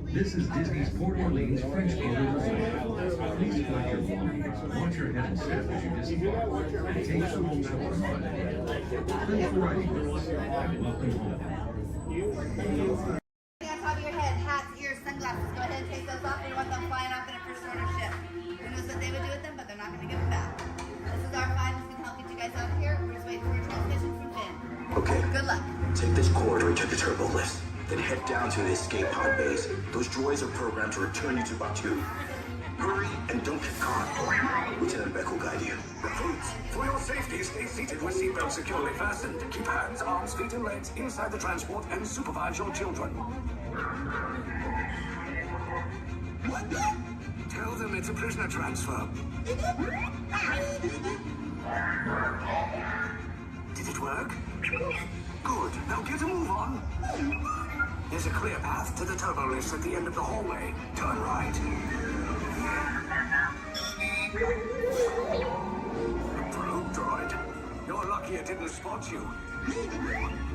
S19: This is Disney's Port Orleans French Quarter Resort. Please find your belongings, watch your head and step as you disembark, and take some home children with you. Thanks for riding with us, and welcome home.
S10: On top of your head, hats, ears, sunglasses. Go ahead and take those off. We want them flying off in a first order ship. Who knows what they would do with them, but they're not going to give them back. This is our find. It's going to help get you guys out of here. We're just waiting for a transmission from Finn.
S15: Okay.
S10: Good luck.
S15: Take this corridor to the turbo lift. Then head down to the escape pod base. Those droids are programmed to return you to Batu. Hurry and don't get caught. Lieutenant Beck will guide you.
S22: Recruits, for your safety, stay seated with seatbelts securely fastened. Keep hands, arms, feet, and legs inside the transport and supervise your children. Tell them it's a prisoner transfer. Did it work? Good. Now get a move on. There's a clear path to the turbo lifts at the end of the hallway. Turn right. Probe droid. You're lucky it didn't spot you.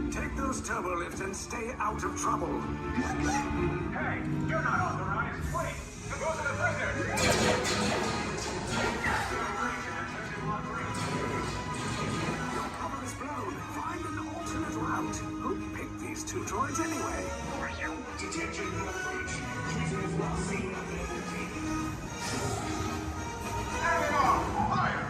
S22: Take those turbo lifts and stay out of trouble.
S23: Hey, you're not authorized. Wait, to go to the prisoners.
S22: Your cover is blown. Find an alternate route. Who picked these two droids anyway?
S18: Detention approach. Prisoners not seen on their
S23: Fire!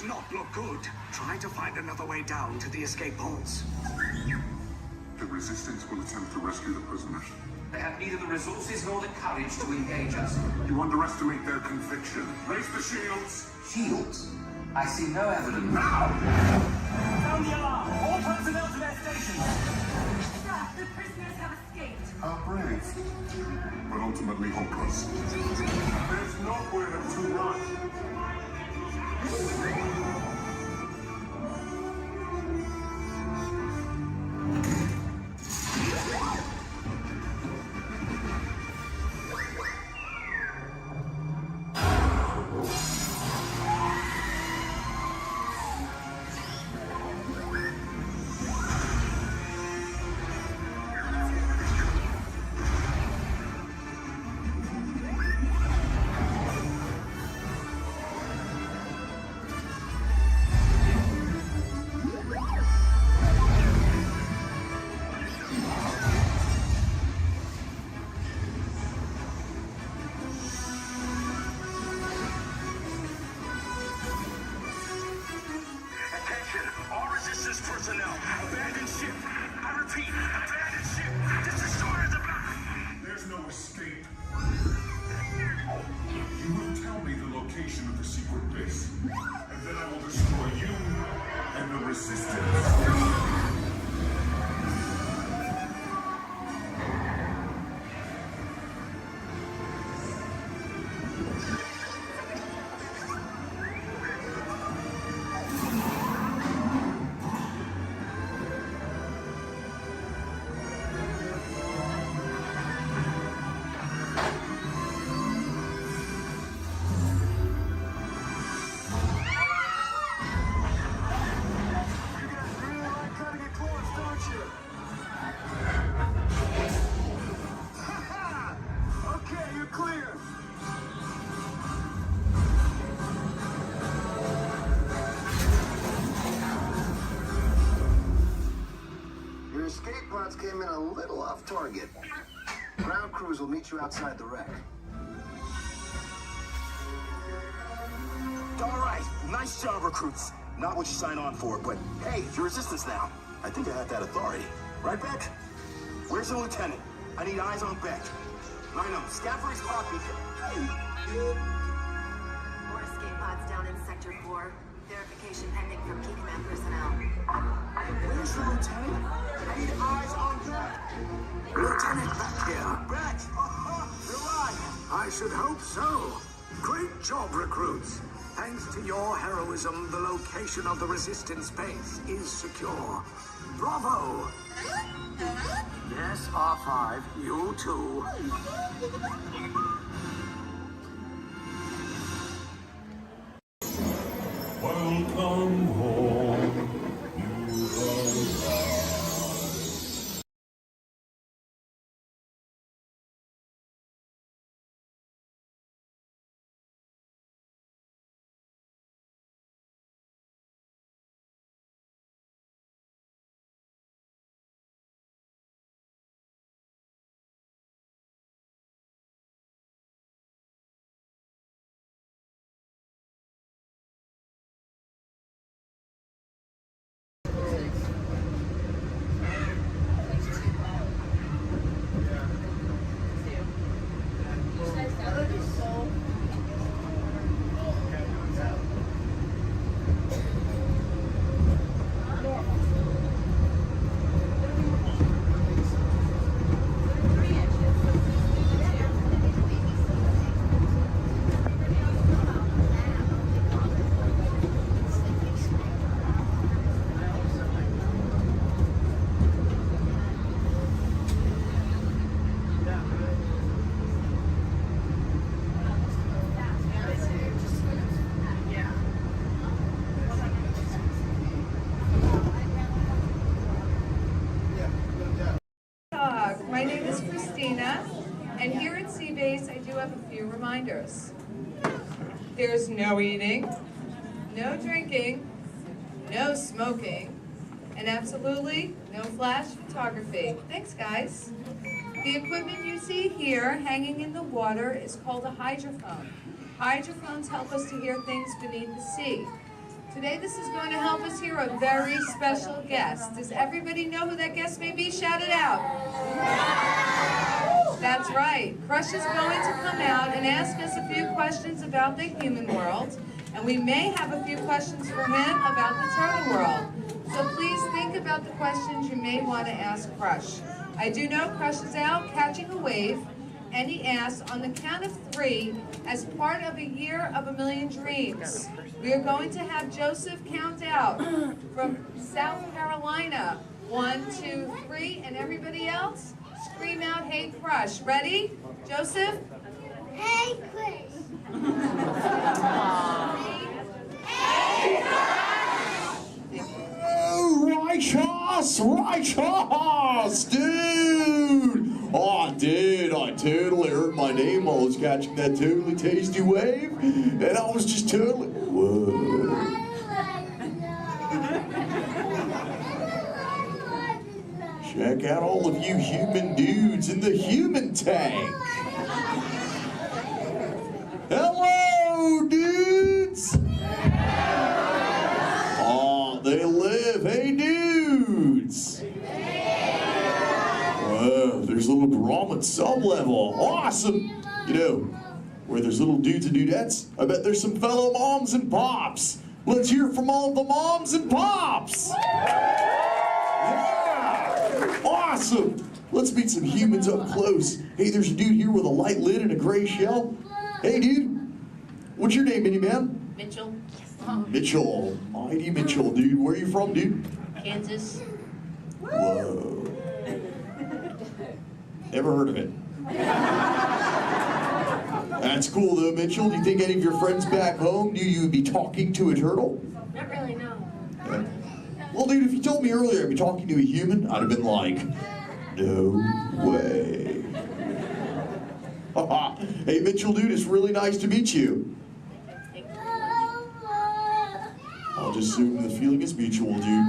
S22: does not look good. Try to find another way down to the escape pods.
S4: The Resistance will attempt to rescue the prisoners.
S3: They have neither the resources nor the courage to engage us.
S4: You underestimate their conviction. Raise the shields!
S3: Shields? I see no evidence.
S4: Now!
S3: Sound the alarm! All personnel to their stations!
S12: Sir, the prisoners have escaped.
S4: How brave, but ultimately hopeless. There's nowhere to run.
S22: Personnel, abandoned ship. I repeat, abandoned ship. This destroyer's about.
S4: There's no escape. You will tell me the location of the secret base, and then I will destroy you and the Resistance.
S22: Your escape pods came in a little off target. Ground crews will meet you outside the wreck. All right, nice job, recruits. Not what you signed on for, but hey, you're Resistance now. I think I have that authority. Right, Beck? Where's the lieutenant? I need eyes on Beck. I know, scout for his copy.
S12: More escape pods down in Sector 4. Verification pending from key command personnel.
S22: Where's the lieutenant? I need eyes on Beck. Lieutenant back here. Beck! You're right. I should hope so. Great job, recruits. Thanks to your heroism, the location of the Resistance base is secure. Bravo! Yes, R5, you too.
S16: Welcome home. You are
S1: My name is Christina, and here at Sea Base I do have a few reminders. There's no eating, no drinking, no smoking, and absolutely no flash photography. Thanks, guys. The equipment you see here hanging in the water is called a hydrophone. Hydrophones help us to hear things beneath the sea. Today this is going to help us hear a very special guest. Does everybody know who that guest may be? Shout it out. That's right. Crush is going to come out and ask us a few questions about the human world, and we may have a few questions for him about the turtle world. So please think about the questions you may want to ask Crush. I do know Crush is out catching a wave, and he asks, on the count of 3, as part of a year of a million dreams, we are going to have Joseph count out from South Carolina. 1, 2, 3, and everybody else, scream out, hey Crush. Ready? Joseph?
S2: Hey Crush.
S1: Hey
S8: Righteous, dude! Oh, dude, I totally heard my name while I was catching that totally tasty wave, and I was just totally, whoa. Check out all of you human dudes in the human tank. Hello, dudes! Oh, they live. Hey, dudes! Whoa, there's a little Brahmin sub-level. Awesome! You know, where there's little dudes and dudettes, I bet there's some fellow moms and pops. Let's hear it from all the moms and pops! Yeah! Awesome! Let's meet some humans up close. Hey, there's a dude here with a light lid and a gray shell. Hey, dude. What's your name, man?
S20: Mitchell.
S8: Mitchell. Mighty Mitchell, dude. Where are you from, dude?
S20: Kansas.
S8: Whoa. Never heard of it. That's cool, though, Mitchell. Do you think any of your friends back home knew you would be talking to a turtle?
S20: Not really, no.
S8: Yeah. Well, dude, if you told me earlier I'd be talking to a human, I'd have been like, no way. Hey, Mitchell, dude, it's really nice to meet you. I'll just assume the feeling is mutual, dude.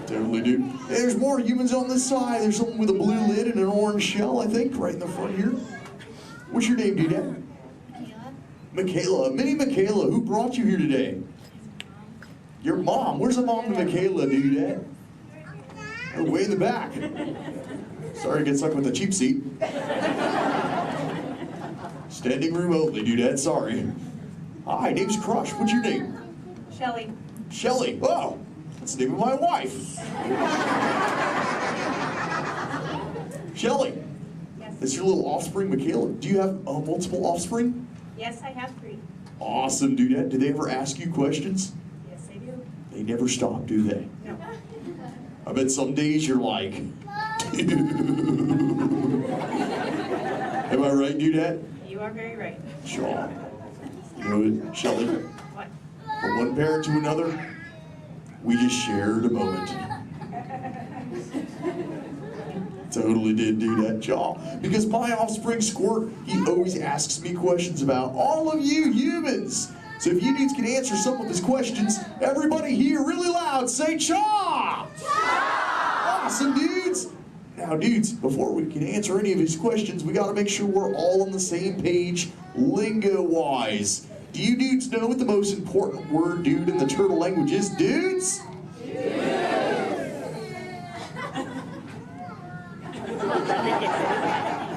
S8: Totally, dude. Hey, there's more humans on this side. There's someone with a blue lid and an orange shell, I think, right in the front here. What's your name, dude? Michaela. Minnie Michaela, who brought you here today? Your mom. Where's the mom to Michaela, dude? Oh, way in the back. Sorry to get stuck with the cheap seat. Standing room only, dude. Sorry. Hi, name's Crush. What's your name?
S20: Shelly.
S8: Shelly. Oh, that's the name of my wife. Shelly.
S20: Yes.
S8: That's your little offspring, Michaela. Do you have multiple offspring?
S20: Yes, I have 3.
S8: Awesome, dude. Do they ever ask you questions?
S20: Yes, I do.
S8: They never stop, do they?
S20: No.
S8: I bet some days you're like, am I right, dudette?
S20: You are very right.
S8: Sure. You know what, Shelly?
S20: What?
S8: From one parent to another, we just shared a moment. Totally did do that, Jaw. Because my offspring Squirt, he always asks me questions about all of you humans. So if you dudes can answer some of his questions, everybody here really loud say Chaw! Awesome, dudes! Now, dudes, before we can answer any of his questions, we gotta make sure we're all on the same page, lingo-wise. Do you dudes know what the most important word, dude, in the turtle language is, dudes?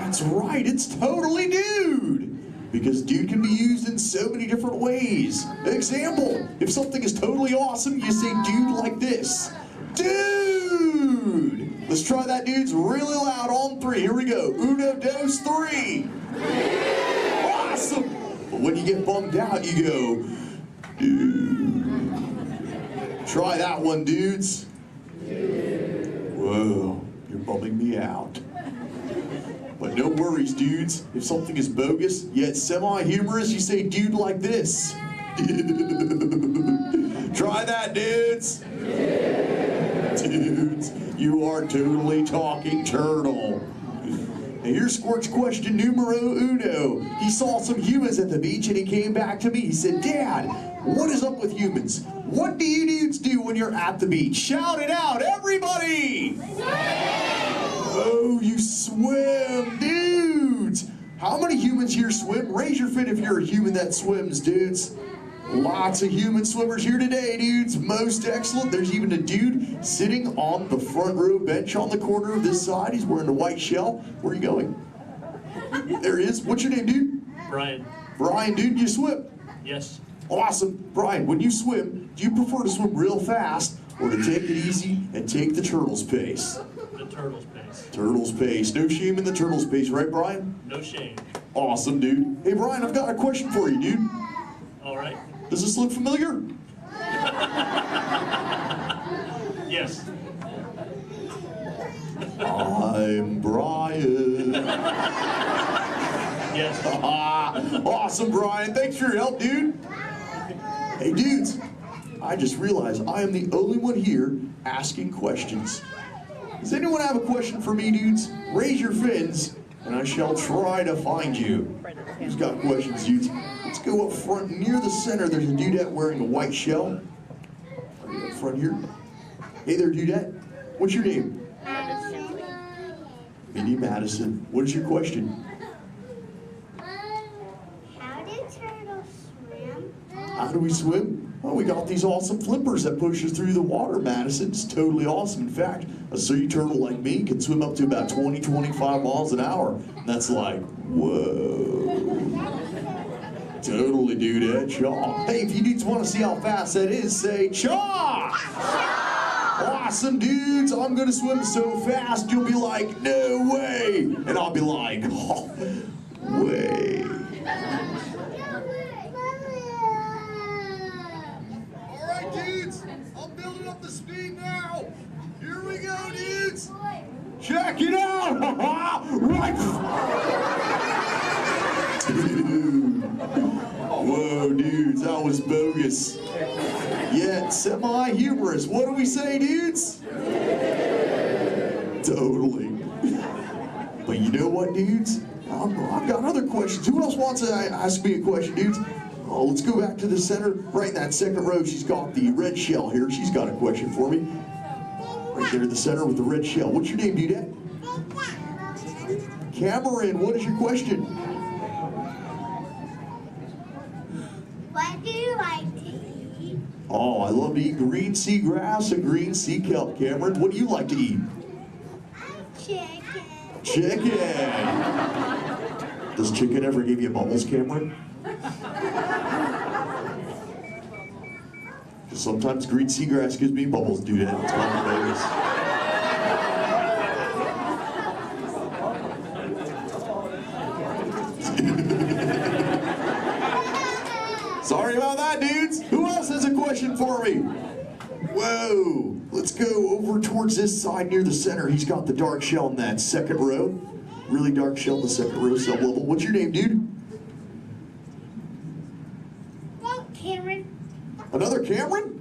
S8: That's right, it's totally dude! Because dude can be used in so many different ways. Example, if something is totally awesome, you say dude like this. Dude! Let's try that, dudes, really loud on 3. Here we go. Uno, dos, 3. Awesome! But when you get bummed out, you go, dude. Try that one, dudes. Whoa, you're bumming me out. But no worries, dudes. If something is bogus, yet semi-humorous, you say dude like this. Try that, dudes. Dudes, you are totally talking turtle. Now here's Squirt's question numero uno. He saw some humans at the beach and he came back to me. He said, Dad, what is up with humans? What do you dudes do when you're at the beach? Shout it out, everybody! Oh, you swim, dudes! How many humans here swim? Raise your fin if you're a human that swims, dudes. Lots of human swimmers here today, dudes. Most excellent. There's even a dude sitting on the front row bench on the corner of this side. He's wearing a white shell. Where are you going? There he is. What's your name, dude?
S13: Brian.
S8: Brian, dude, you swim?
S13: Yes.
S8: Awesome. Brian, when you swim, do you prefer to swim real fast or to take it easy and take the turtle's pace?
S13: The turtle's pace.
S8: Turtle's pace. No shame in the turtle's pace, right, Brian?
S13: No shame.
S8: Awesome, dude. Hey, Brian, I've got a question for you, dude.
S13: All right.
S8: Does this look familiar?
S13: Yes.
S8: I'm Brian.
S13: Yes.
S8: Awesome, Brian. Thanks for your help, dude. Hey, dudes, I just realized I am the only one here asking questions. Does anyone have a question for me, dudes? Raise your fins, and I shall try to find you. Who's got questions, dudes? Let's go up front near the center. There's a dudette wearing a white shell. Right up front here. Hey there, dudette. What's your name?
S2: Madison.
S8: Minnie Madison. What is your question?
S2: How do turtles swim?
S8: How do we swim? Well, we got these awesome flippers that push us through the water, Madison. It's totally awesome. In fact, a sea turtle like me can swim up to about 20, 25 miles an hour. And that's like, whoa. Totally, dude, chaw. Hey, if you dudes want to see how fast that is, say chaw! Awesome, dudes. I'm going to swim so fast, you'll be like, no way. And I'll be like, oh, way. All right, dudes. I'm building up the speed now. Here we go, dudes. Check it out. Right. Dude. Whoa, dudes, that was bogus. Yet semi-humorous. What do we say, dudes? Totally. But you know what, dudes? I've got other questions. Who else wants to ask me a question, dudes? Oh, let's go back to the center. Right in that second row, she's got the red shell here. She's got a question for me. Right there in the center with the red shell. What's your name, dudette? Cameron, what is your question?
S2: What do you like to eat?
S8: Oh, I love to eat green sea grass and green sea kelp. Cameron, what do you like to eat?
S2: Chicken.
S8: Chicken. Does chicken ever give you bubbles, Cameron? Sometimes green seagrass gives me bubbles, dude. It's kind of bogus. Sorry about that, dudes. Who else has a question for me? Whoa. Let's go over towards this side near the center. He's got the dark shell in that second row. Really dark shell in the second row, sub-level. What's your name, dude?
S2: Cameron.
S8: Another Cameron?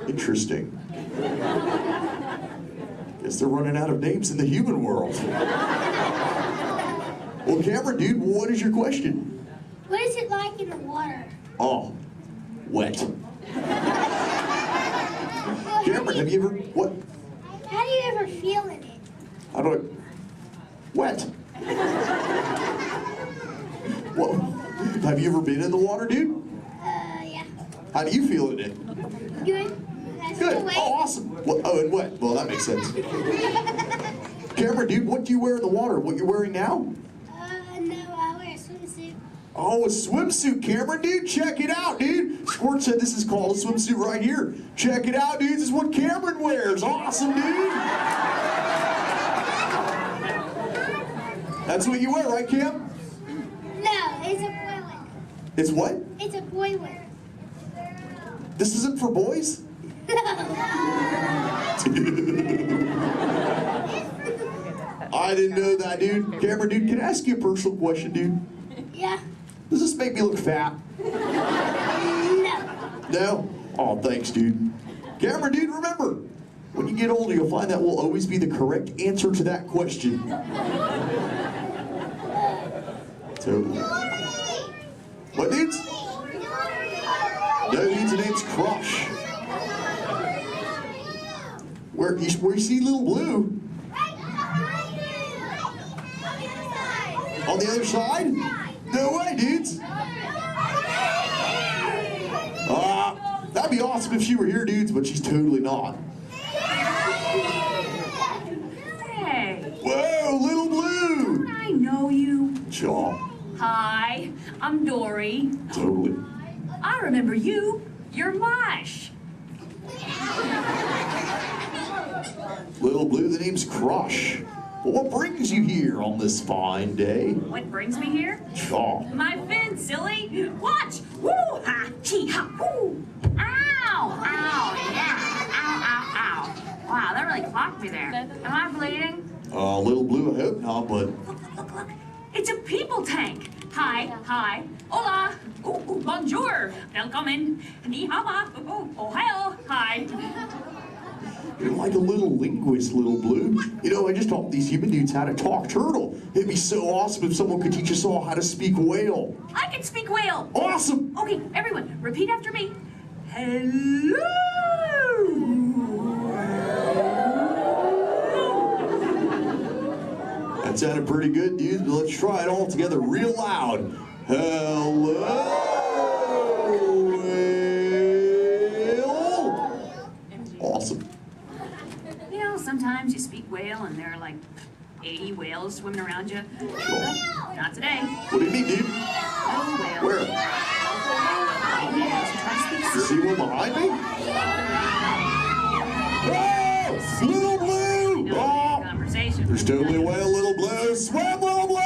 S8: Interesting. Guess they're running out of names in the human world. Well, Cameron, dude, what is your question?
S2: What is it like in the water?
S8: Oh, wet. Cameron, have you ever, what?
S2: How do you ever feel in it?
S8: How do I, wet. Well, have you ever been in the water, dude?
S2: Yeah.
S8: How do you feel in it?
S2: Good.
S8: Good. Oh, awesome. Well, oh, and wet. Well, that makes sense. Cameron, dude, what do you wear in the water? What you're wearing now?
S2: No, I wear a swimsuit.
S8: Oh, a swimsuit, Cameron, dude. Check it out, dude. Squirt said this is called a swimsuit right here. Check it out, dude. This is what Cameron wears. Awesome, dude. That's what you wear, right, Cam?
S2: No, it's a boy one.
S8: It's what?
S2: It's a boy one.
S8: This isn't for boys? I didn't know that, dude. Cameron, dude, can I ask you a personal question, dude?
S2: Yeah.
S8: Does this make me look fat?
S2: No.
S8: No? Oh, thanks, dude. Cameron, dude, remember, when you get older, you'll find that will always be the correct answer to that question. Totally. What, dudes? No, dude's name's Crush. Where you see Little Blue? On the other side? No way, dudes. That'd be awesome if she were here, dudes, but she's totally not.
S7: Hey.
S8: Whoa, Little Blue.
S7: Don't I know you?
S8: Sure.
S7: Hi, I'm Dory.
S8: Totally.
S7: I remember you. You're Mush.
S8: Little Blue, the name's Crush. But what brings you here on this fine day?
S7: What brings me here?
S8: Sure.
S7: My fin, silly. Watch. Woo, ha, chee, ha, woo. Ow, ow, yeah. Ow, ow, ow. Wow, that really clocked me there. Am I bleeding?
S8: Little Blue, I hope not, but...
S7: Look. It's a people tank. Hi. Hola. Ooh, bonjour. Welcome. Ni hao. Ohio. Hi.
S8: You're like a little linguist, Little Blue. You know, I just taught these human dudes how to talk turtle. It'd be so awesome if someone could teach us all how to speak whale.
S7: I can speak whale.
S8: Awesome.
S7: Okay, everyone, repeat after me. Hello.
S8: That sounded pretty good, dudes, but let's try it all together real loud. Hello. Awesome.
S7: You know, sometimes you speak whale and there are like 80 whales swimming around you. Not today.
S8: What do you mean, dude?
S7: No whale.
S8: Where? You see one behind me? Whoa! Little Blue! Oh!
S7: Conversation.
S8: There's totally a whale, Little Blue. Swim, Little Blue!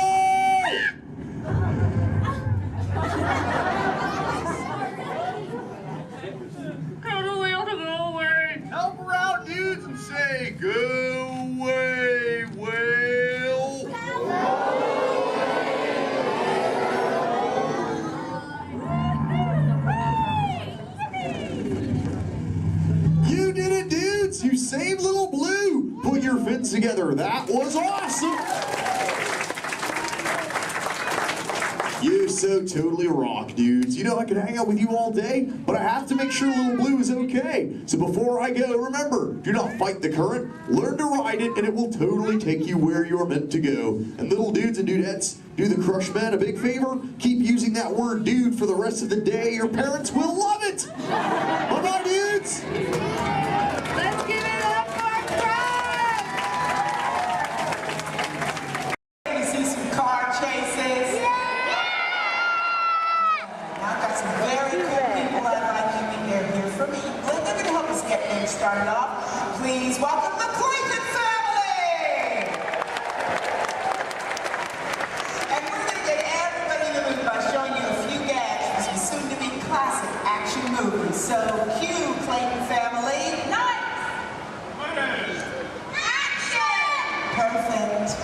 S7: Tell the whale to go away.
S8: Help her out, dudes, and say, go away, whale. You did it, dudes. You saved Little Blue. Put your fins together. That was awesome. You so totally rock, dudes. You know, I could hang out with you all day, but I have to make sure Little Blue is okay. So before I go, remember, do not fight the current, learn to ride it, and it will totally take you where you're meant to go. And little dudes and dudettes, do the Crush Men a big favor. Keep using that word dude for the rest of the day. Your parents will love it. Bye-bye, dudes.
S1: Let's give it up for Crush!
S17: You see some car chases? I've got some very cool people I'd like you to hear here from me. Well, they're going to help us get things started off. Please welcome the Clayton family! And we're going to get everybody in the mood by showing you a few gags from some soon-to-be classic action movies. So, cue Clayton family. Nice! Action! Perfect.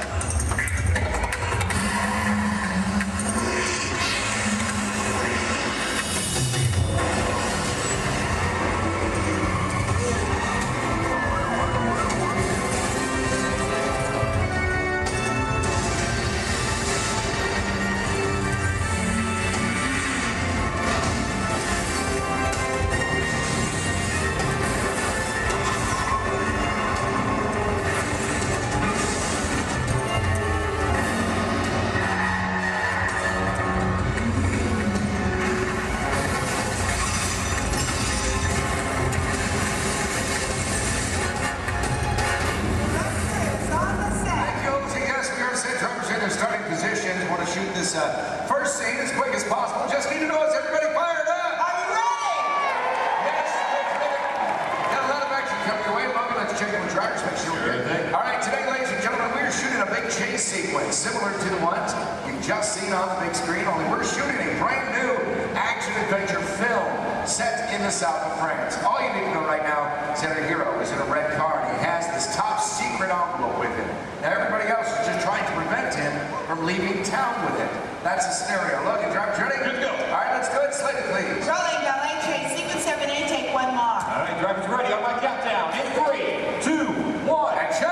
S3: First scene as quick as possible. Just need to know, is everybody fired up?
S17: Are you ready?
S3: Yes, let's get it. Got a lot of action coming your way. Welcome. Let's check in with drivers, make sure we're good. All right, today, ladies and gentlemen, we're shooting a big chase sequence similar to the ones you've just seen on the big screen, only we're shooting a brand new action-adventure film set in the south of France. All you need to know right now is that our hero is in a red car and he has this top secret envelope with him. Now, everybody else is just trying to prevent him from leaving town with it. That's the scenario. Look, drivers ready? Good to go. All right, let's go. Slate it, please.
S17: Rolling, ballet train, sequence 7A, take one more.
S3: All right, drivers ready. On my countdown. In 3, 2, 1, action!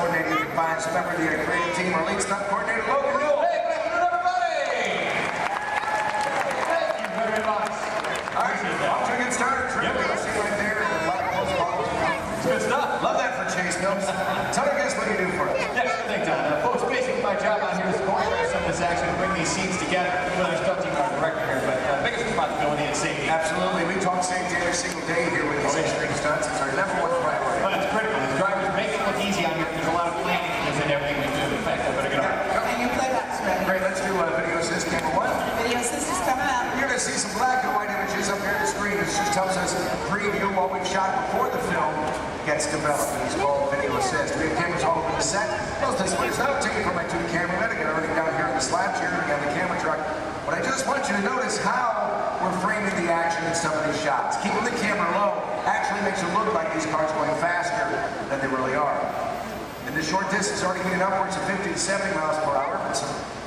S3: coordinator, you can find some member of the creative team, our lead stunt coordinator, Logan. Hey, good afternoon, everybody! Thank you very much. All right, off to a good start. Yep. You'll see right there. It's good stuff. Love that for Chase Films. Tell you guys what you do for us.
S9: Yeah, sure thing, Don. Folks, basically my job out here is to choreograph some of this action and bring these scenes together. Whether it's stunt team or director here, but biggest responsibility is safety.
S3: Absolutely. We talk safety every single day here with these extreme stunts. It's our number one priority.
S9: Well, it's critical. The drivers make it look easy on here. There's a lot of planning in everything we do. In fact, I better get on.
S17: And your playback's ready.
S3: Great. Let's do video assist camera one.
S17: Video assist is coming up.
S3: You're going to see some black and white images up here on the screen. This just tells us preview what we've shot before the film gets developed. It's called video assist. We have cameras all over the set. Most of this one is not taken from my two cameramen. I got everything down here in the slab chair. We got the camera truck. But I just want you to notice how we're framing the action in some of these shots. Keeping the camera low actually makes it look like these cars are going faster than they really are. In the short distance, already getting upwards of 50 to 70 miles per hour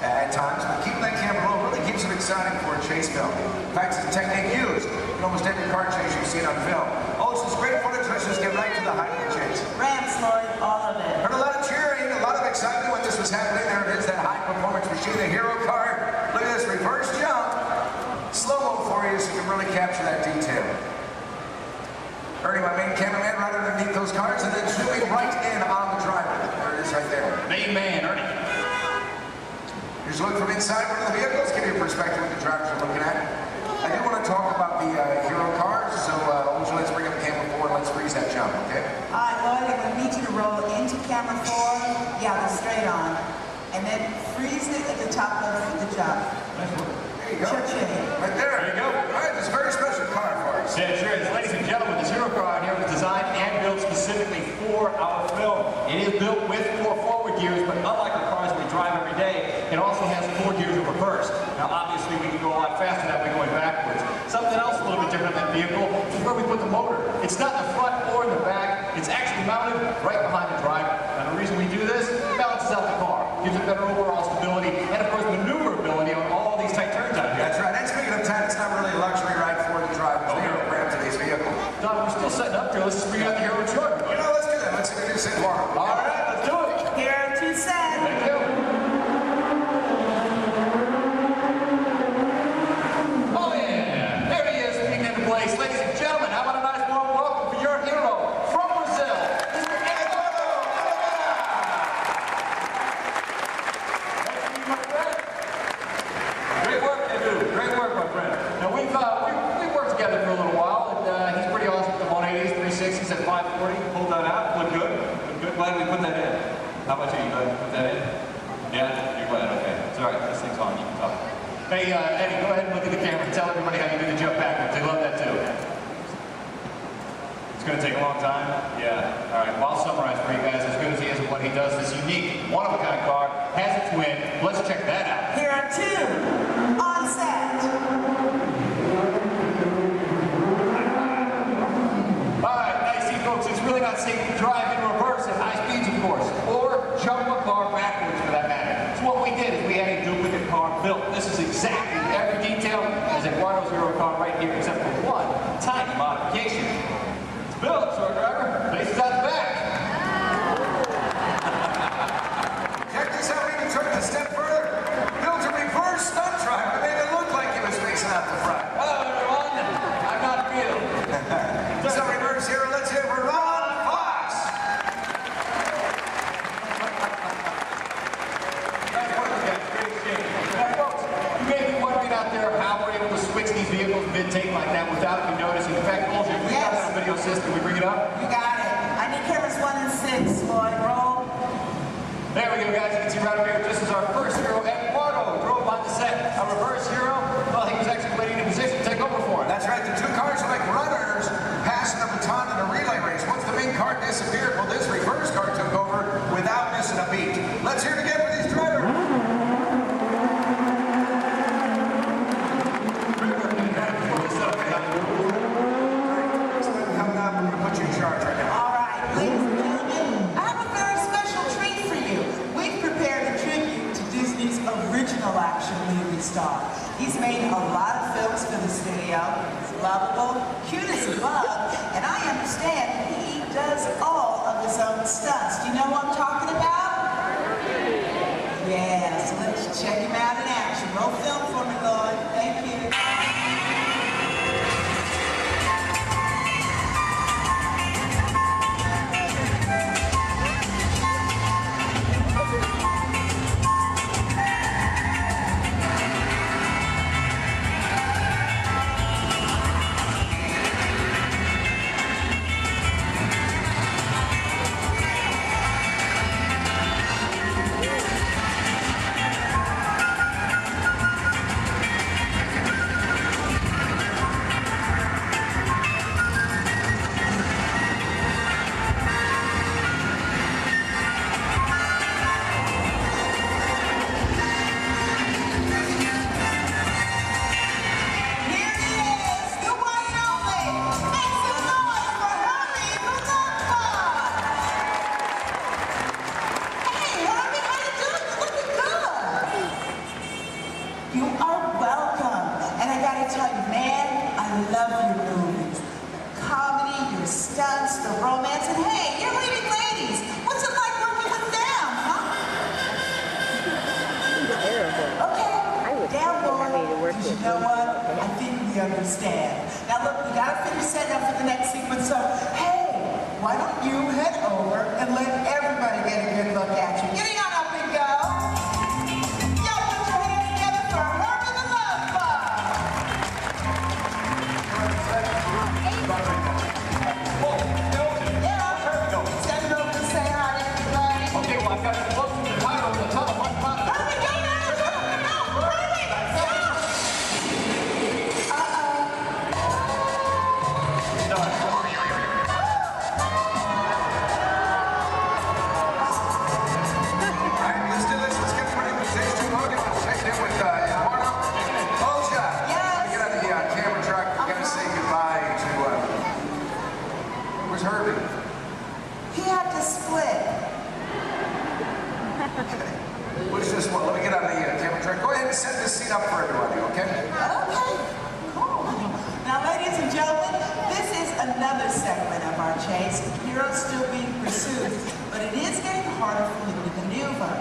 S3: at times, but keeping that camera low really keeps it exciting for a chase film. In fact, it's a technique used in almost every car chase you've seen on film. Oh, it's this great footage. Let's just get right to the height of the chase.
S17: Rams, Lloyd, all of it.
S3: Heard a lot of cheering, a lot of excitement when this was happening. There it is, that high-performance machine, the hero car. Look at this reverse jump. Slow-mo for you so you can really capture that detail. Ernie, my main cameraman, right underneath those cars, and then zooming right in on the driver. There it is right there.
S9: Main man, Ernie.
S3: Here's a look from inside one of the vehicles, give you a perspective of what the drivers are looking at. I do want to talk about the hero cars, so let's bring up the camera forward, let's freeze that jump, okay?
S17: All right, Lloyd, I'm going to need you to roll into camera 4. Yeah, they're straight on. And then freeze it at the top level of the jump.
S3: There you go.
S17: Cha-ching.
S3: Right there.
S9: There you go.
S3: All right, this is a very special car for us.
S9: Yeah, sure is. Ladies and gentlemen, this hero car out here was designed and built specifically for our film. It is built with 4 forward gears, but unlike the cars we drive every day, it also has 4 gears in reverse. Now, obviously, we can go a lot faster that way going backwards. Something else a little bit different than the vehicle is where we put the motor. It's not in the front or in the back. It's actually mounted right behind the driver. And the reason we do this, it balances out the car, gives it better overall stability, and of course, maneuverability on all these tight turns out here.
S3: That's right. And speaking of time, it's not really a luxury ride for the drivers. They are around today's vehicle.
S9: Don, we're still setting up here. Let's just bring out the hero truck.
S3: You know, let's do that. Let's introduce it tomorrow.
S9: All right, let's do it.
S17: Hero 2 set.
S9: Thank you. Oh yeah, there he is, speaking into place. Ladies and gentlemen, how about a nice warm welcome for your hero from Brazil, Mr. Eduardo. Thank you, my friend. Great work, Edu. Great work, my friend. Now we've worked together for a little while, and he's pretty awesome with the 180s, 360s at 540. Pulled that out. Look good. Look good. Glad we put that in. How about you? You glad we put that in? Yeah, you're glad. Okay. It's all right. This thing's on. You can talk. Hey, Eddie, go ahead and look at the camera and tell everybody how you do the jump backwards. They love that too. It's going to take a long time? Yeah. All right. Well, I'll summarize for you guys. As good as he is at what he does, this unique, one-of-a-kind car has a twin. Let's check that out.
S17: Hero 2 on set.
S9: All right, nice see, folks. It's really not safe to drive in reverse at high speeds, of course, or jump a car backwards for that matter. So what we did is we had a duplicate car built. This is exactly every detail as Eduardo's hero car right here, except for one tiny modification. It's built, so our driver faces out the back.
S3: Check this out. We even took it a step further. Built a reverse stunt driver. Made it look like he was facing out the front.
S9: Hello, everyone. I'm not real.
S3: So reverse hero. Let's hear it for Ron Fox.
S9: Nice work, guys. Great shape. Now, folks, you may be wondering out there how we're able to switch these vehicles mid-take like that without you noticing. In fact, Olga, if we got that video system, we bring it up?
S17: You got it. I need cameras 1 and 6, Lloyd. Roll.
S9: There we go, guys. You can see right over here, this is our first hero, Eduardo, drove on the set. Our reverse hero, well, he was actually waiting in position to take over for him.
S3: That's right. The two cars are like runners passing the baton in a relay race. Once the main car disappeared, well, this reverse car took over without missing a beat. Let's hear it again for these drivers. Coming up, we're going to put you in charge right now.
S17: All right, ladies and gentlemen, I have a very special treat for you. We've prepared a tribute to Disney's original action movie star. He's made a lot of films for the studio. He's lovable, cute as a bug, and I understand he does all of his own stunts. Do you know what I'm talking about? Yeah, so let's check him out in action. Roll film for me, Lloyd. Thank you. You are welcome. And I gotta tell you, man, I love your movies. Comedy, your stunts, the romance, and hey, you're leading ladies. What's it like working with them, huh? Okay, down boy. Because you know what? I think we understand. Now look, we gotta finish setting up for the next sequence, so hey, why don't you head over and let everybody get a good look at you. Get on up and go. He had to split.
S3: What's this one? Let me get on the camera track. Go ahead and set this scene up for everybody, okay?
S17: Okay, cool. Now, ladies and gentlemen, this is another segment of our chase. The hero's still being pursued, but it is getting harder for him to maneuver.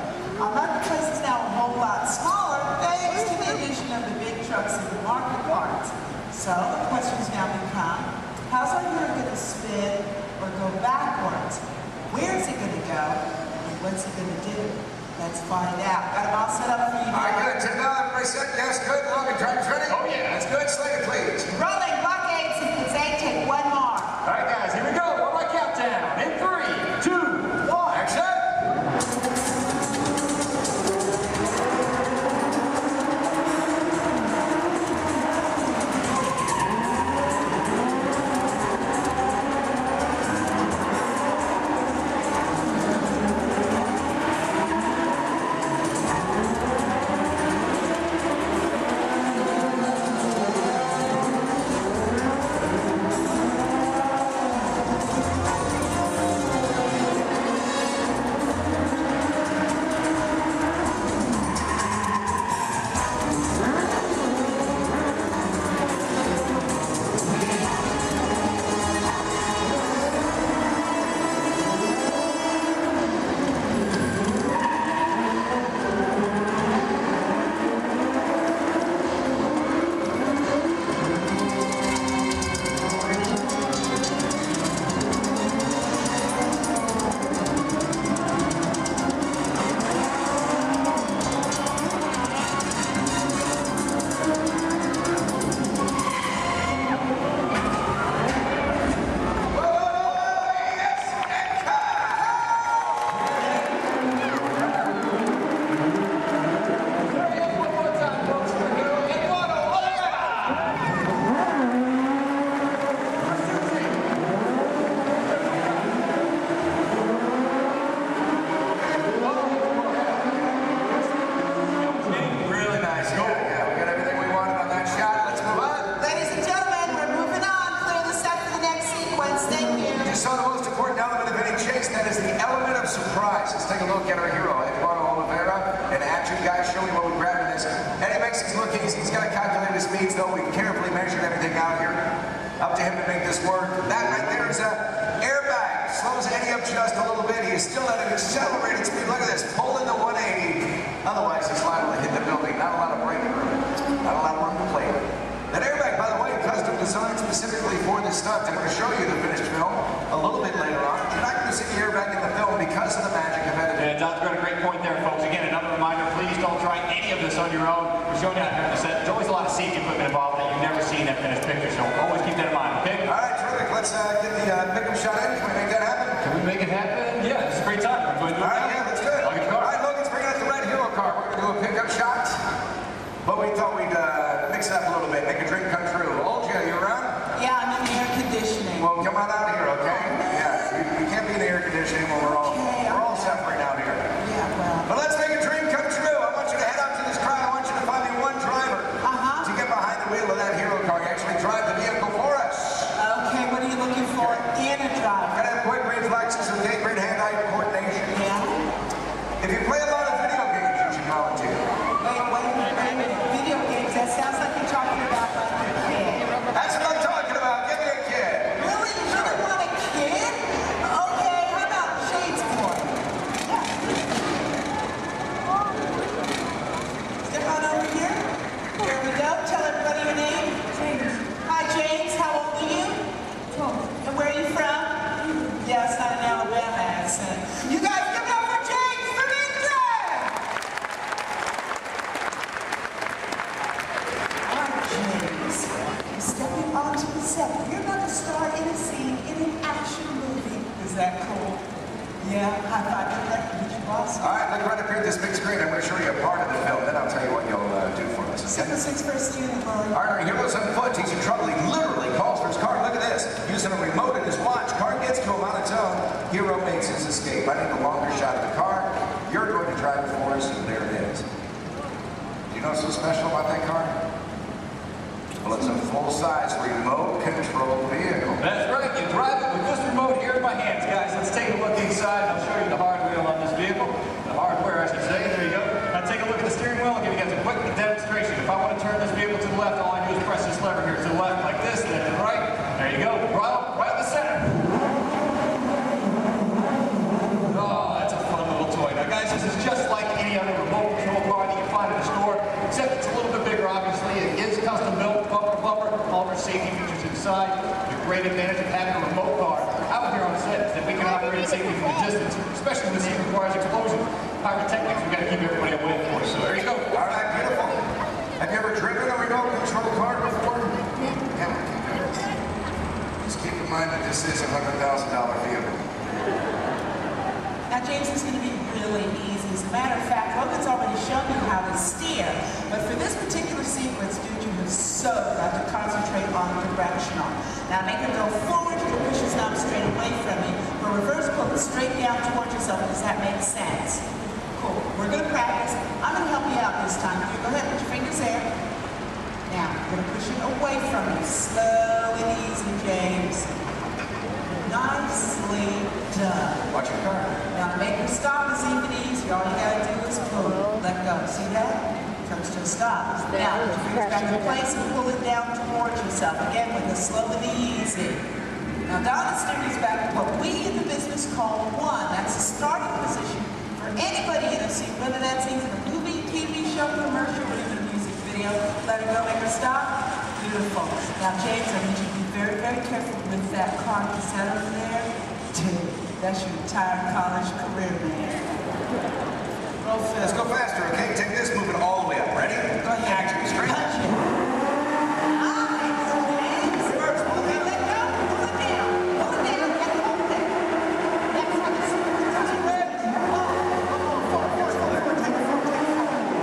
S17: Our marketplace is now a whole lot smaller thanks to the addition of the big trucks and the market carts. So the questions now become, how's our hero going to spin or go backwards? Where's he going to go? And what's he going to do? Let's find out. Got them all set up for you.
S3: All right, good. 10 down, everybody set. Yes, good. Logan, drivers ready? Oh, yeah. That's good. Slater, please.
S17: Rolling, blockade, sequence 8, take one more.
S9: All right, guys, here we go. One more countdown. In 3, 2, 1.
S3: Action! He's got to calculate his speeds, though. We carefully measured everything out here. Up to him to make this work. That right there is a airbag. Slows Eddie up just a little bit. is still at an accelerated speed. Look at this, pulling the 180. Otherwise, he's liable to hit the building. Not a lot of braking room. Not a lot of room to play with. That airbag, by the way, custom designed specifically for this stunt. I'm going to show you the finished film a little bit later on. You're not going to see the airbag in the film because of the magic of editing.
S9: Yeah, Don's got a great point there, folks. Again, another reminder, please don't try any of this on your own. We're showing you out here on the set. There's always a lot of safety equipment involved that you've never seen in that finished picture, so always keep that in mind, okay?
S3: All right, terrific. Let's get the pickup shot in. Can we make that happen?
S9: Can we make it happen? Yeah, it's a great time. We're going to do it.
S3: All right, yeah, let's do it.
S9: I'll get your car.
S3: All right, Logan's bringing out the red hero car. We're going to do a pickup shot. But we thought we'd mix it up a little bit, make a dream come true. Olja, you around?
S17: Yeah, I'm in the air conditioning.
S3: Well, come on out here, okay? Yeah, you can't be in the air conditioning when we're all suffering out here.
S17: Yeah, well.
S3: But let's make a dream come true. I want you to head out to this crowd. I want you to find me one driver to get behind the wheel of that hero car. You actually drive the vehicle for us.
S17: Okay, what are you looking for in a driver?
S3: Gotta have quick reflexes and great hand-eye coordination.
S17: Yeah.
S3: If you play a lot of video games, you should volunteer.
S17: Wait a minute. Video games, that sounds like you're talking about like a kid.
S3: That's what I'm talking about. Give me a kid.
S17: Really? You really want a kid? Okay, how about Shade's boy? Yeah. Step on over here. Here we go. Tell everybody your name. James. Hi, James. How old are you? 12. And where are you from? Yeah, it's not an Alabama accent. You guys give it up for James from England! All right, James. You're stepping onto the set. You're going to star in a scene in an action movie. Is that cool? Yeah, high five to that. Meet your boss.
S3: All right, look right up here at this big screen. I'm going to show you a part of the film. Then I'll tell you what you'll do for us. Okay?
S17: 7-6 first year in the glory.
S3: All right, our hero's on foot. He's in trouble. He literally calls for his car. Look at this. Using a remote in his watch. Car gets to him on its own. Hero makes his escape. I need a longer shot of the car. You're going to drive it for us, and there it is. Do you know what's so special about that car? Well, it's a full-size remote-controlled vehicle.
S9: That's right. You drive it with this remote here in my hands, guys. Let's take a look inside. I'll show you the hardware on this vehicle. The hardware, I should say. There you go. Now take a look at the steering wheel. I'll give you guys a quick demonstration. If I want to turn this vehicle to the left, all I do is press this lever here to the left like this, and then to the right. There you go. Right in the center. Oh, that's a fun little toy. Now, guys, this is just like any other remote control car that you find in the store, except it's a little bit bigger, obviously. It is custom built, bumper to bumper, all of our safety features inside. The great advantage of having a remote car out here on set is that we can operate safely from a distance, especially when the scene requires explosion. Pyrotechnics, we've got to keep everybody away, of course. So there you go.
S3: All right, beautiful. Have you ever driven a remote control car before? Yeah. Just keep in mind that this is a $100,000 vehicle.
S17: Now, James, is going to be really easy. As a matter of fact, Logan's already shown you how to steer. But for this particular sequence, dude, you have so got to concentrate on directional. Now, make it go forward. You can push his knob straight away from you. For reverse, pull it straight down towards yourself. Does that make sense? Cool. We're going to practice. I'm going to help you out this time. You go ahead, put your fingers there. Now, we're going to push it away from you. Slow and easy, James. Nicely done.
S3: Watch your car.
S17: Now to make the stop is even easier. All you gotta do is pull it. Let go. See that? Comes to a stop. Now put your fingers back in place and pull it down towards yourself. Again with the slow and easy. Now Don is steering his back to what we in the business call one. That's the starting position for anybody in a scene, whether that's in a movie, TV show, commercial, or even a music video. Let it go, make her stop. Beautiful. Now James, I need you to be very, very careful with that car. Is that over there? Dude, that's your entire college career, man. Roll fast.
S3: Let's go faster, okay? Take this, move it all the way up. Ready?
S17: Go ahead.
S3: Action, straight.
S17: Punch it. Nice, James.
S3: Reverse, pull it down.
S17: Let go. Pull it down. Pull it down and hold it. That's how this is. Ready? Forward. Take it forward.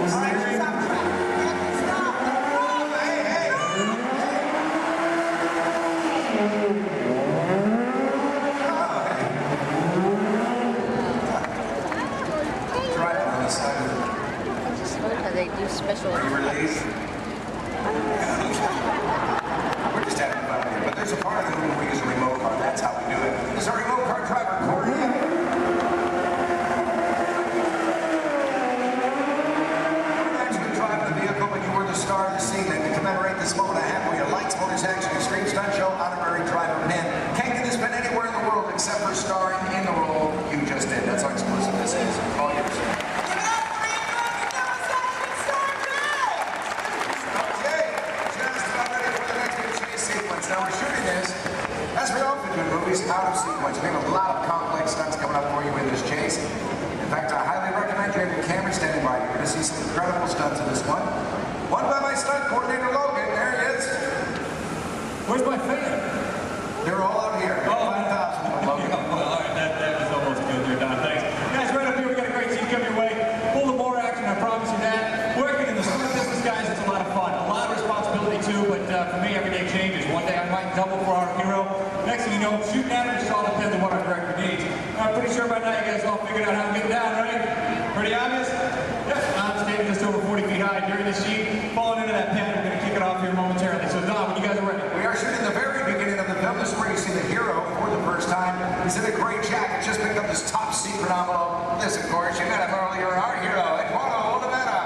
S17: All right, she's off track. Stop.
S3: Hey. Drive it on the side of the...
S2: I just love how they do special.
S3: Are you released? We're just having fun here. But there's a part of the movie where we use a remote car. That's how we do it. This is our remote car driver, Corey. You actually drive the vehicle, but you were the star of the scene. And to commemorate this moment, I have for you Lights, Motors, Action, Extreme Stunt Show, honorary driver pin. Can't get this pin anywhere in the world except for starring in the role you just did. coordinator Cameron standing by. You're going to see some incredible stunts in this one. One by my stunt coordinator Logan. There he is.
S9: Where's my fan?
S3: They're all out here. 5,000 from Logan.
S9: Well, all right, that was almost good there, Don. Thanks. Guys, right up here, we got a great team coming your way. Full of more action, I promise you that. Working in the stunt business, guys, it's a lot of fun. A lot of responsibility, too, but for me, every day changes. One day I might double for our hero. Next thing you know, shooting at him just all depends on what our director needs. I'm pretty sure by now you guys all figured out how to get down, right? Pretty obvious? Yes, I'm standing just over 40 feet high during the scene. Falling into that pattern, we're going to kick it off here momentarily. So, Don, when you guys are ready.
S3: We are shooting the very beginning of the film. This is where you see the hero for the first time. He's in a gray jacket, just picked up this top secret envelope. This, of course, you met him earlier, our hero, Eduardo Olivera.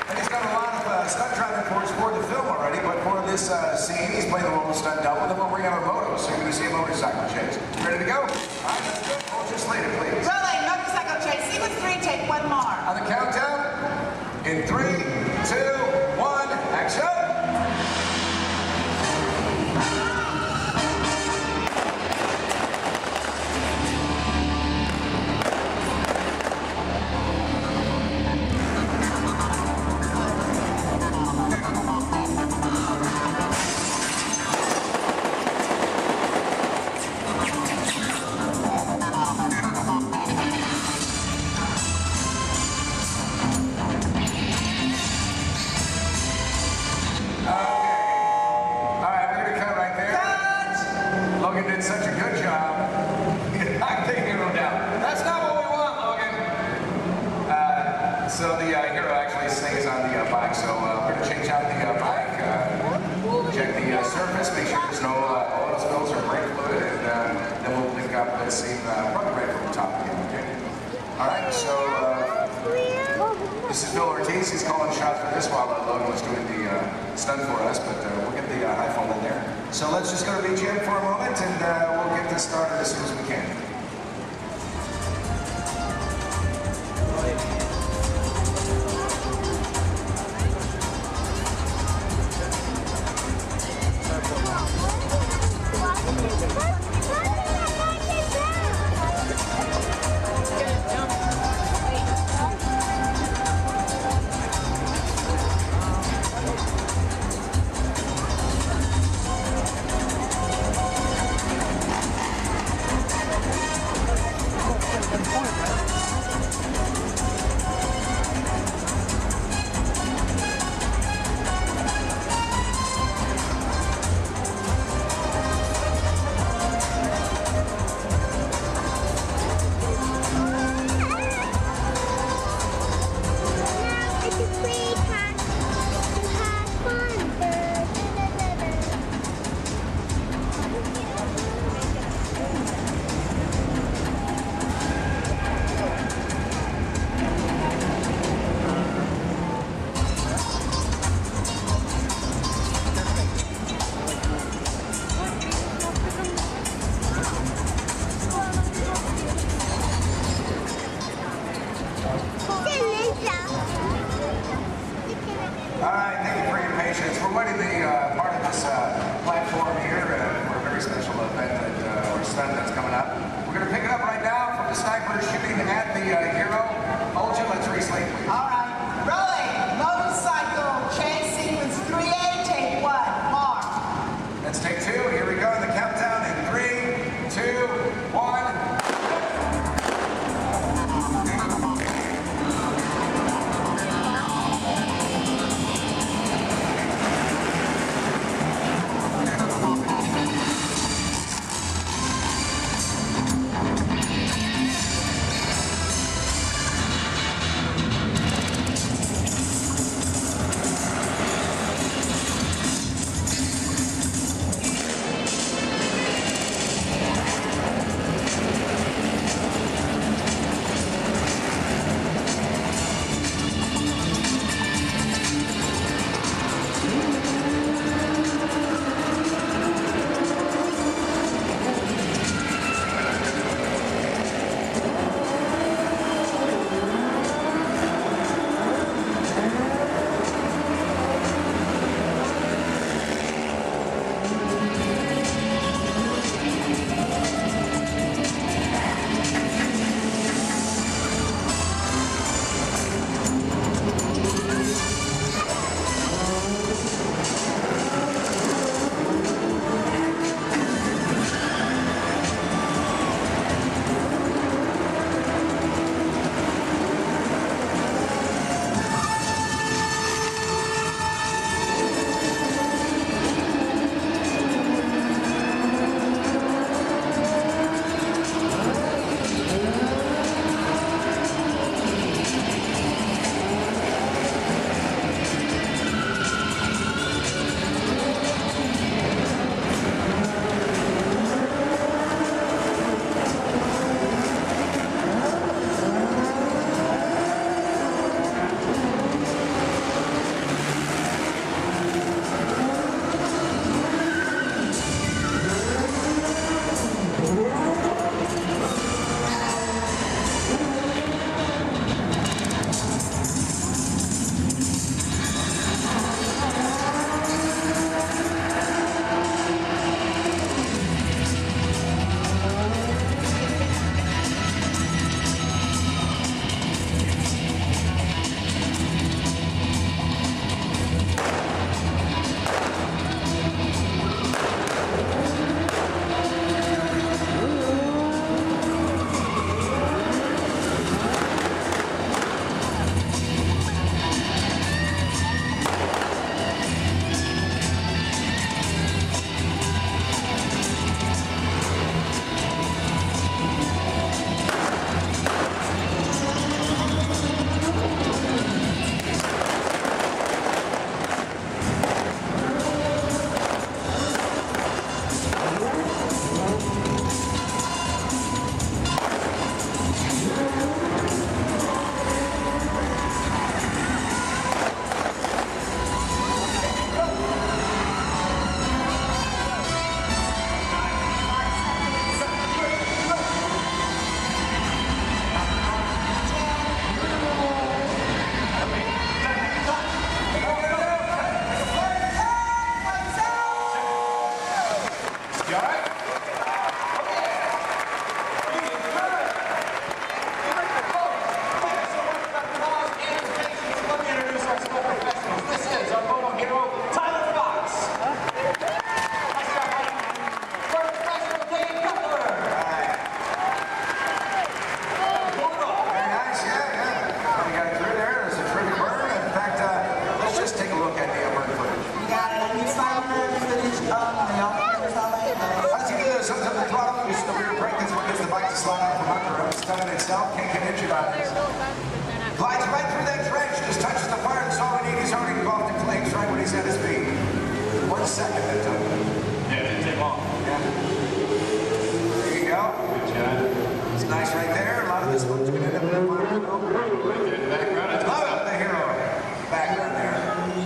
S3: And he's got a lot of stunt driving force for the film already, but for this scene, he's playing the role of stunt double. Then we'll bring out our motos, so you're going to see a motorcycle chase. Ready to go? All right, let's go. Hold your slated, please.
S17: Rolling, motorcycle chase, sequence 3, take one more.
S3: On the countdown, in 3, 2, 1, action! He's calling shots for this while Logan was doing the stunt for us, but we'll get the high fall in there. So let's just go to BGM for a moment, and we'll get this started as soon as we can. himself, can't get injured on this. Glides right through that trench, just touches the fire, and all we need. He's already engulfed in flames right when he's at his feet. 1 second that took.
S9: Yeah, it didn't take long.
S3: Yeah. There you go.
S9: Good job.
S3: It's nice right there. A lot of this one's going to end up in the final.
S9: Right there in the background. That's
S3: Love it, the hero. Background there.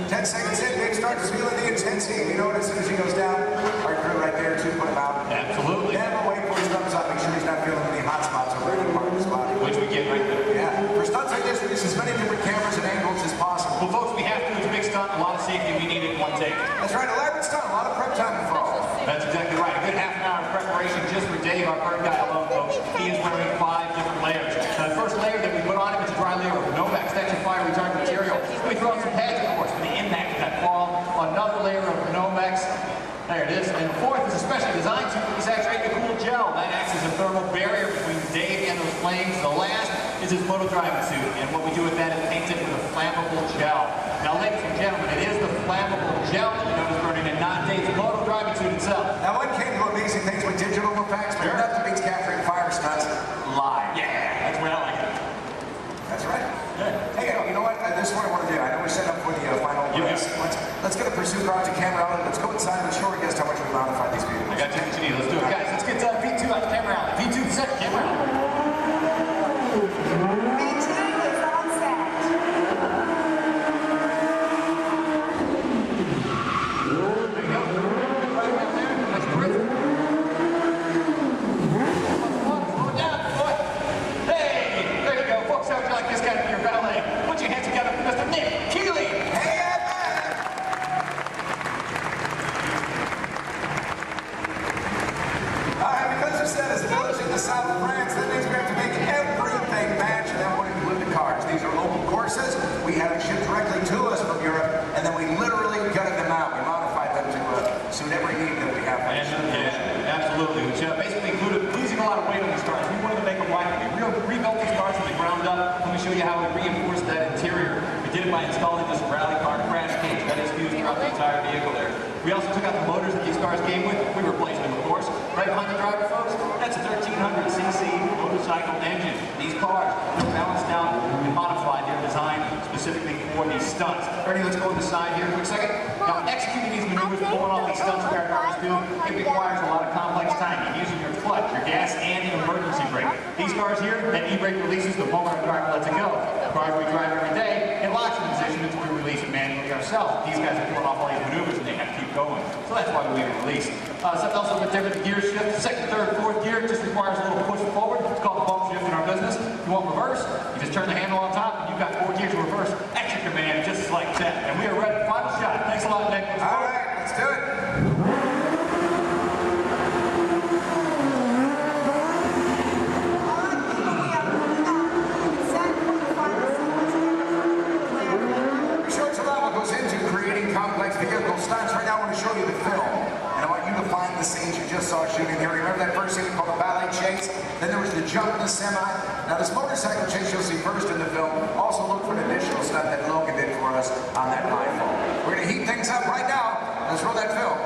S3: 10 seconds in, Dave starts feeling the intensity. You know what? As soon as he goes down, our crew right there to put him out.
S9: Absolutely.
S3: Never wait for his thumbs up. Make sure he's not feeling any hot spots over any part of his body.
S9: Which we get right there.
S3: Yeah. For stunts like this, we use as many different cameras and angles as possible.
S9: Well, folks, we have to. It's a big stunt, a lot of safety. We need it in one take.
S3: That's right. Elaborate stunt. A lot of prep time involved.
S9: That's exactly right. A good half an hour of preparation just for Dave, our bird guy alone, folks. He is wearing 5 different layers. Now, the first layer that we put on him is a dry layer of Novax extra fire retardant material. We throw on some pads, of course, for the impact of that fall. Another layer of Novax. There it is. And the fourth is a specially designed to saturate the cool gel. That acts as a thermal barrier between Dave and those flames. The last is his moto driving suit. And what we do with that is paint it with a flammable gel. Now, ladies and gentlemen, it is the flammable gel that you notice burning and not Dave's moto driving suit itself.
S3: Now, one can do amazing things with digital effects, but nothing beats capturing fire stunts live.
S9: Yeah, that's where I like it.
S3: That's right. Yeah. Hey, you know what? This is what I want to do. I know we're set up for the final race. Let's get a pursuit car to camera out. Let's go inside and show our guests how much we modify these vehicles.
S9: I got you what you need. Let's do it. Guys, let's get V2 out the camera out. V2 set camera out.
S17: V2 is on set.
S9: There you go. Right there. That's great. Slow it down, boy. Hey, there you go. Folks, how would you like this guy to be your valet? Put your hands together for Mr. Nick Keeley.
S3: Hey, as a village in the south of France, that means we have to make everything match, and that would include the cars. These are local courses. We have them shipped directly to us from Europe, and then we literally gutted them out. We modified them to suit every need that we have.
S9: Yeah, absolutely. Which basically included losing a lot of weight on these cars. We wanted to make them lighter. We rebuilt these cars from the ground up. Let me show you how we reinforced that interior. We did it by installing this rally car crash cage that is fused throughout the entire vehicle there. We also took out the motors that these cars came with. We replaced them, of course. Right behind the driver, folks, that's a 1300cc motorcycle engine. These cars are balanced down and modified. They're designed specifically for these stunts. Ernie, let's go on the side here for a second. Now, executing these maneuvers, pulling off these stunts that our cars do, it requires a lot of complex timing, using your clutch, your gas, and your emergency brake. These cars here, that e-brake releases the moment the driver lets it go. The cars we drive every day, it locks in position until we release it manually ourselves. These guys are pulling off all these maneuvers and they have to keep going. So that's why we leave it released. Something else a bit different, the gear shift. Second, third, fourth gear, it just requires a little push forward. It's called the bump shift in our business. If you want reverse, you just turn the handle on top and you've got 4 gears of reverse at your command, just like that. And we are ready for final shot. Thanks a lot, Nick.
S3: All right, let's do it. Complex vehicle stunts. Right now I want to show you the film, and I want you to find the scenes you just saw shooting here. Remember that first scene called the ballet chase? Then there was the jump in the semi. Now this motorcycle chase you'll see first in the film. Also look for an additional stunt that Logan did for us on that high fall. We're going to heat things up right now. Let's roll that film.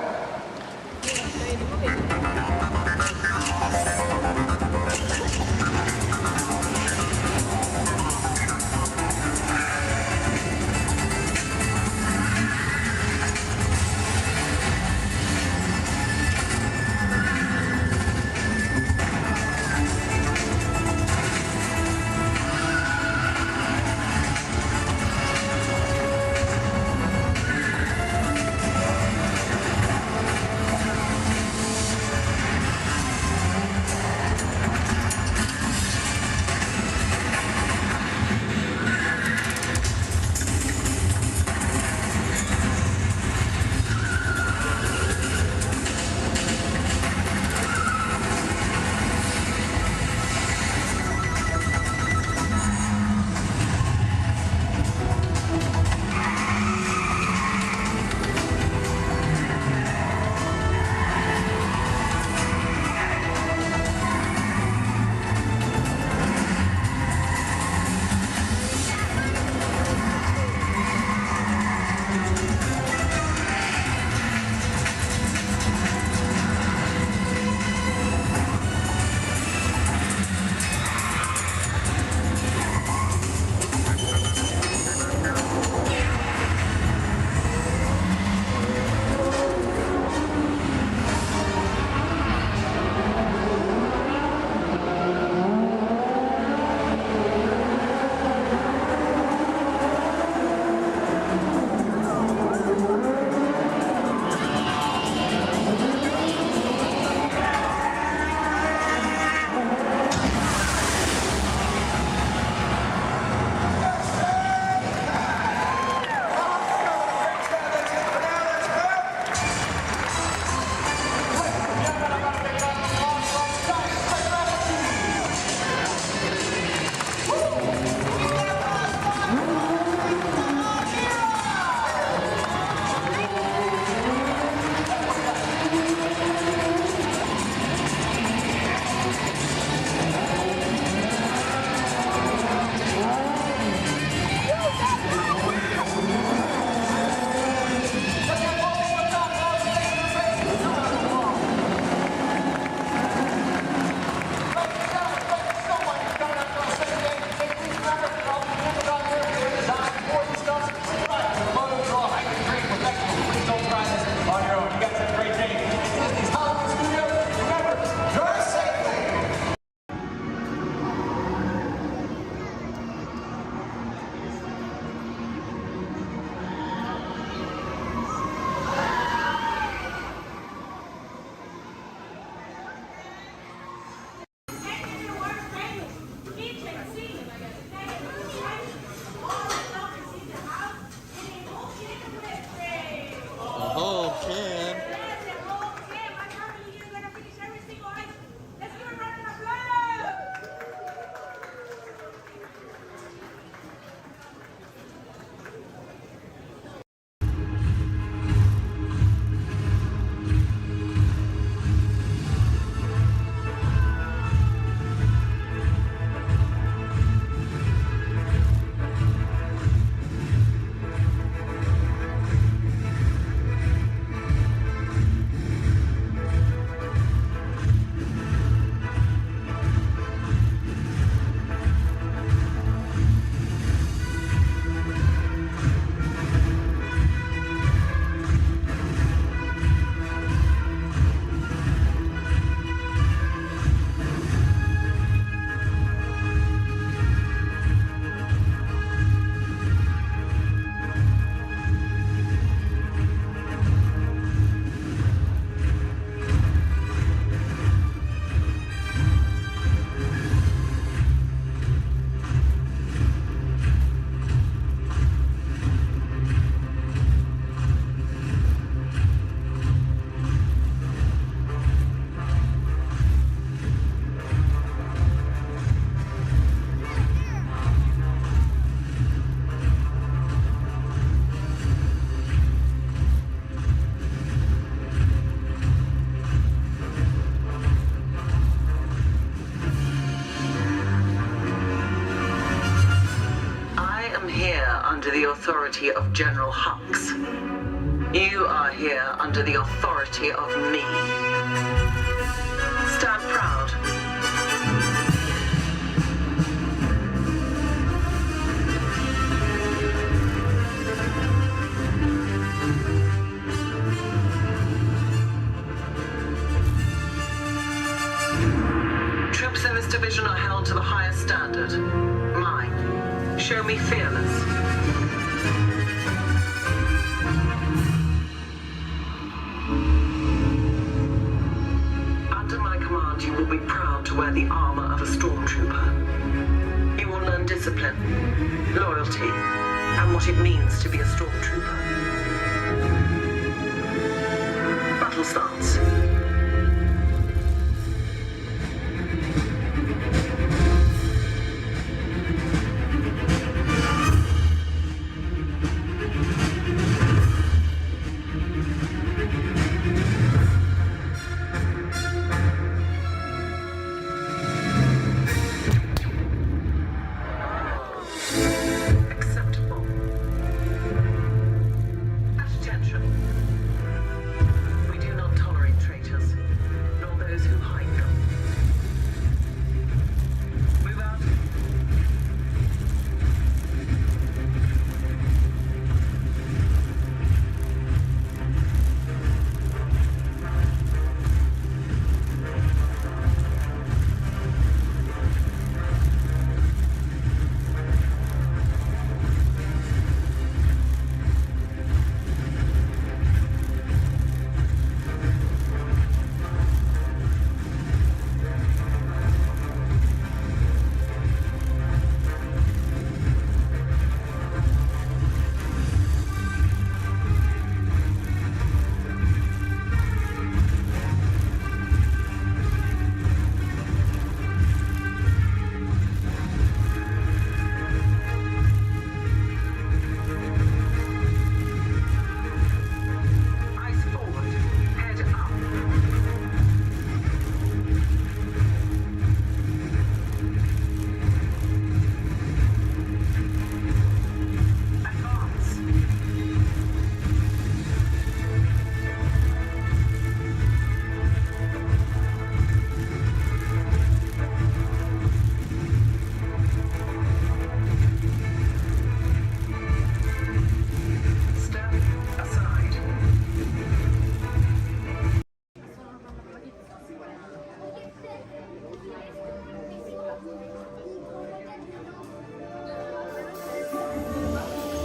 S6: under the authority of General Hux. You are here under the authority of me. Stand proud. Troops in this division are held to the highest standard. Mine. Show me fearless. Under my command, you will be proud to wear the armor of a stormtrooper. You will learn discipline, loyalty, and what it means to be a stormtrooper. Battle starts.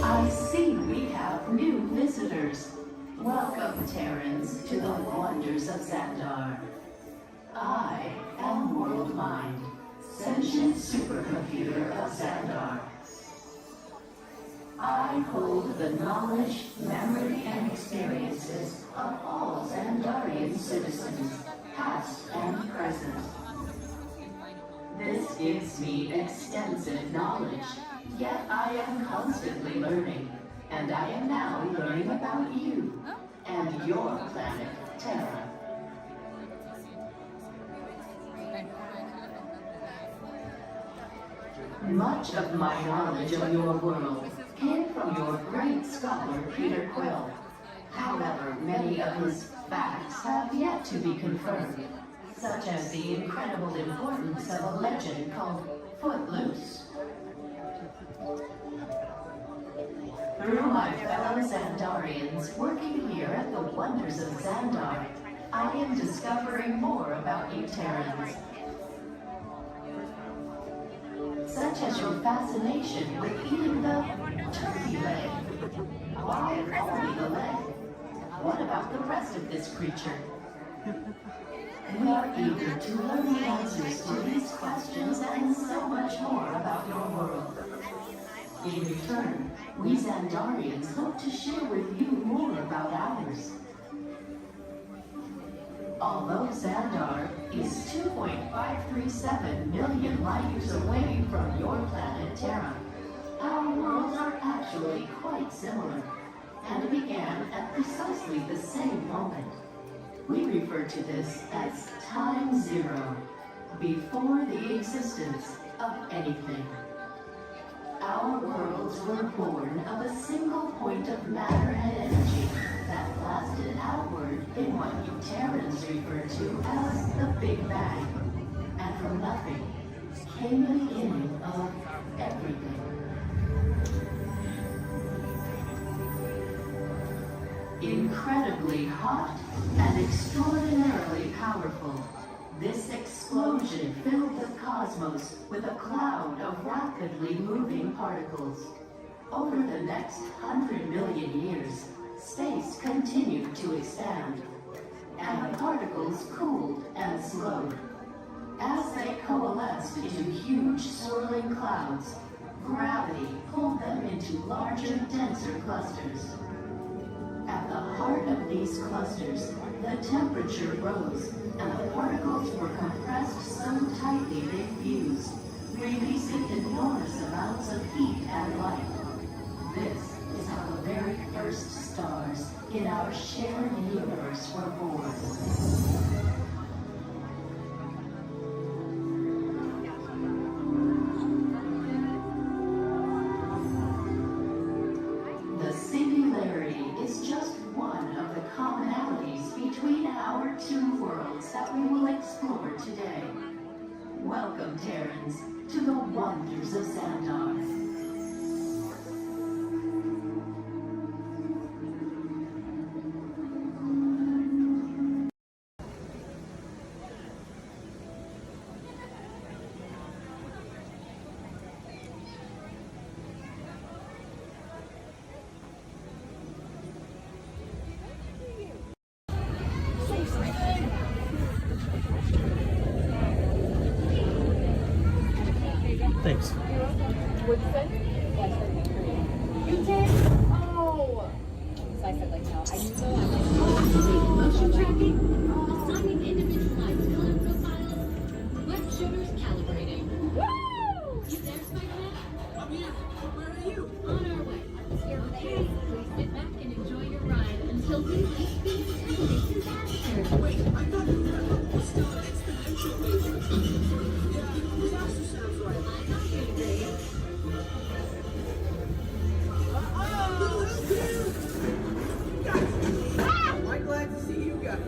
S11: I see we have new visitors. Welcome, Terrans, to the wonders of Xandar. I am World Mind, sentient supercomputer of Xandar. I hold the knowledge, memory, and experiences of all Xandarian citizens, past and present. This gives me extensive knowledge, yet I am constantly learning, and I am now learning about you and your planet, Terra. Much of my knowledge of your world came from your great scholar, Peter Quill. However, many of his facts have yet to be confirmed, such as the incredible importance of a legend called Footloose. Through my fellow Xandarians working here at the wonders of Xandar, I am discovering more about you Terrans. Such as your fascination with eating the turkey leg. Why only the leg? What about the rest of this creature? We are eager to learn the answers to these questions and so much more about your world. In return, we Xandarians hope to share with you more about ours. Although Xandar is 2.537 million light years away from your planet Terra, our worlds are actually quite similar and began at precisely the same moment. We refer to this as Time Zero, before the existence of anything. Our our worlds were born of a single point of matter and energy that blasted outward in what you Terrans refer to as the Big Bang. And from nothing came the beginning of everything. Incredibly hot and extraordinarily powerful, this explosion filled the cosmos with a cloud of rapidly moving particles. Over the next 100 million years, space continued to expand, and the particles cooled and slowed. As they coalesced into huge swirling clouds, gravity pulled them into larger, denser clusters. At the heart of these clusters, the temperature rose, and the particles were compressed so tightly they fused, releasing enormous amounts of heat and light. This is how the very first stars in our shared universe were born. The singularity is just one of the commonalities between our two worlds that we will explore today. Welcome, Terrans, to the wonders of Xandar.
S13: Thanks.
S5: What'd you say? You did? Oh! So I said, like, no. I knew so. I'm like, motion tracking, assigning individualized color profiles, web shooters calibrating. Woo! You there, Spider-Man?
S16: I'm here. Where are you?
S5: On our way. Okay, please sit back and enjoy your ride until we reach the intended disaster.
S16: Wait, I thought you were still an exponential wave. Yeah, this also sounds right.
S5: I got you, Dave.
S16: I'm glad to see you guys.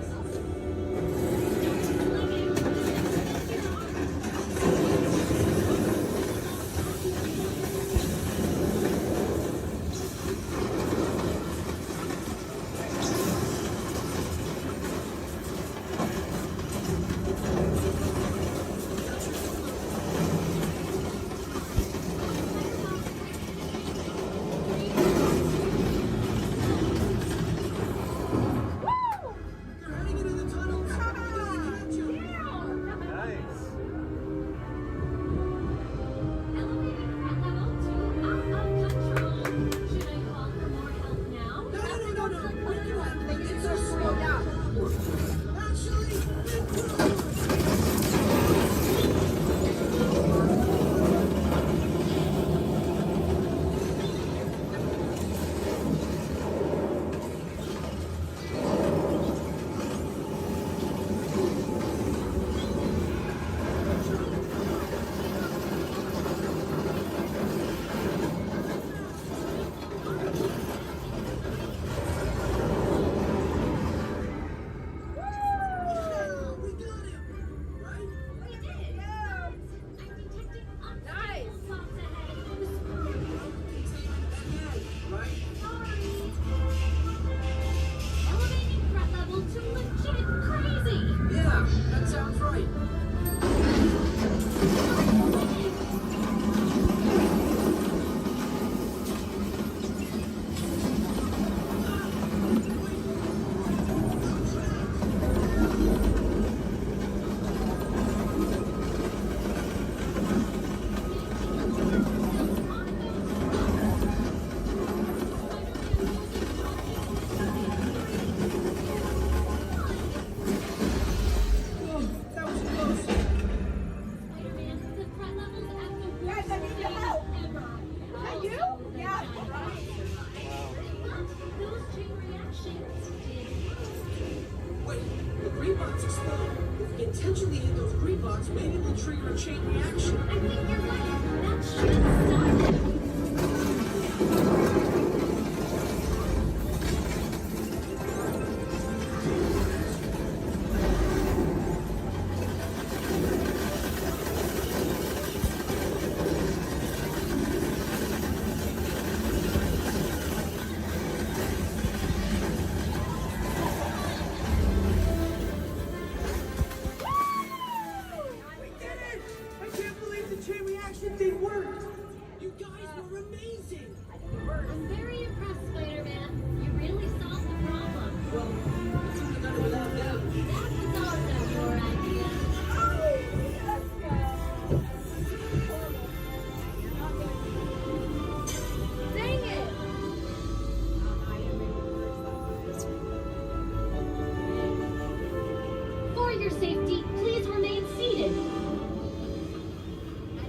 S14: Intentionally hit those green bugs, maybe we'll trigger a chain reaction.
S5: I think you're right. That should stop it.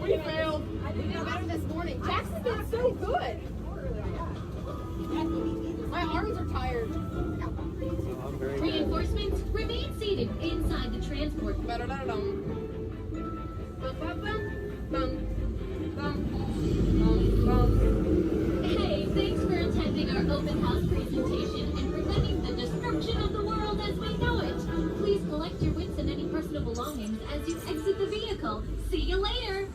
S5: We failed. We did better this morning. Jackson's been so good. My arms are tired.
S10: Reinforcements, remain seated inside the transport. Hey, thanks for attending our open house presentation and preventing the destruction of the world as we know it. Please collect your wits and any personal belongings as you exit the vehicle. See you later.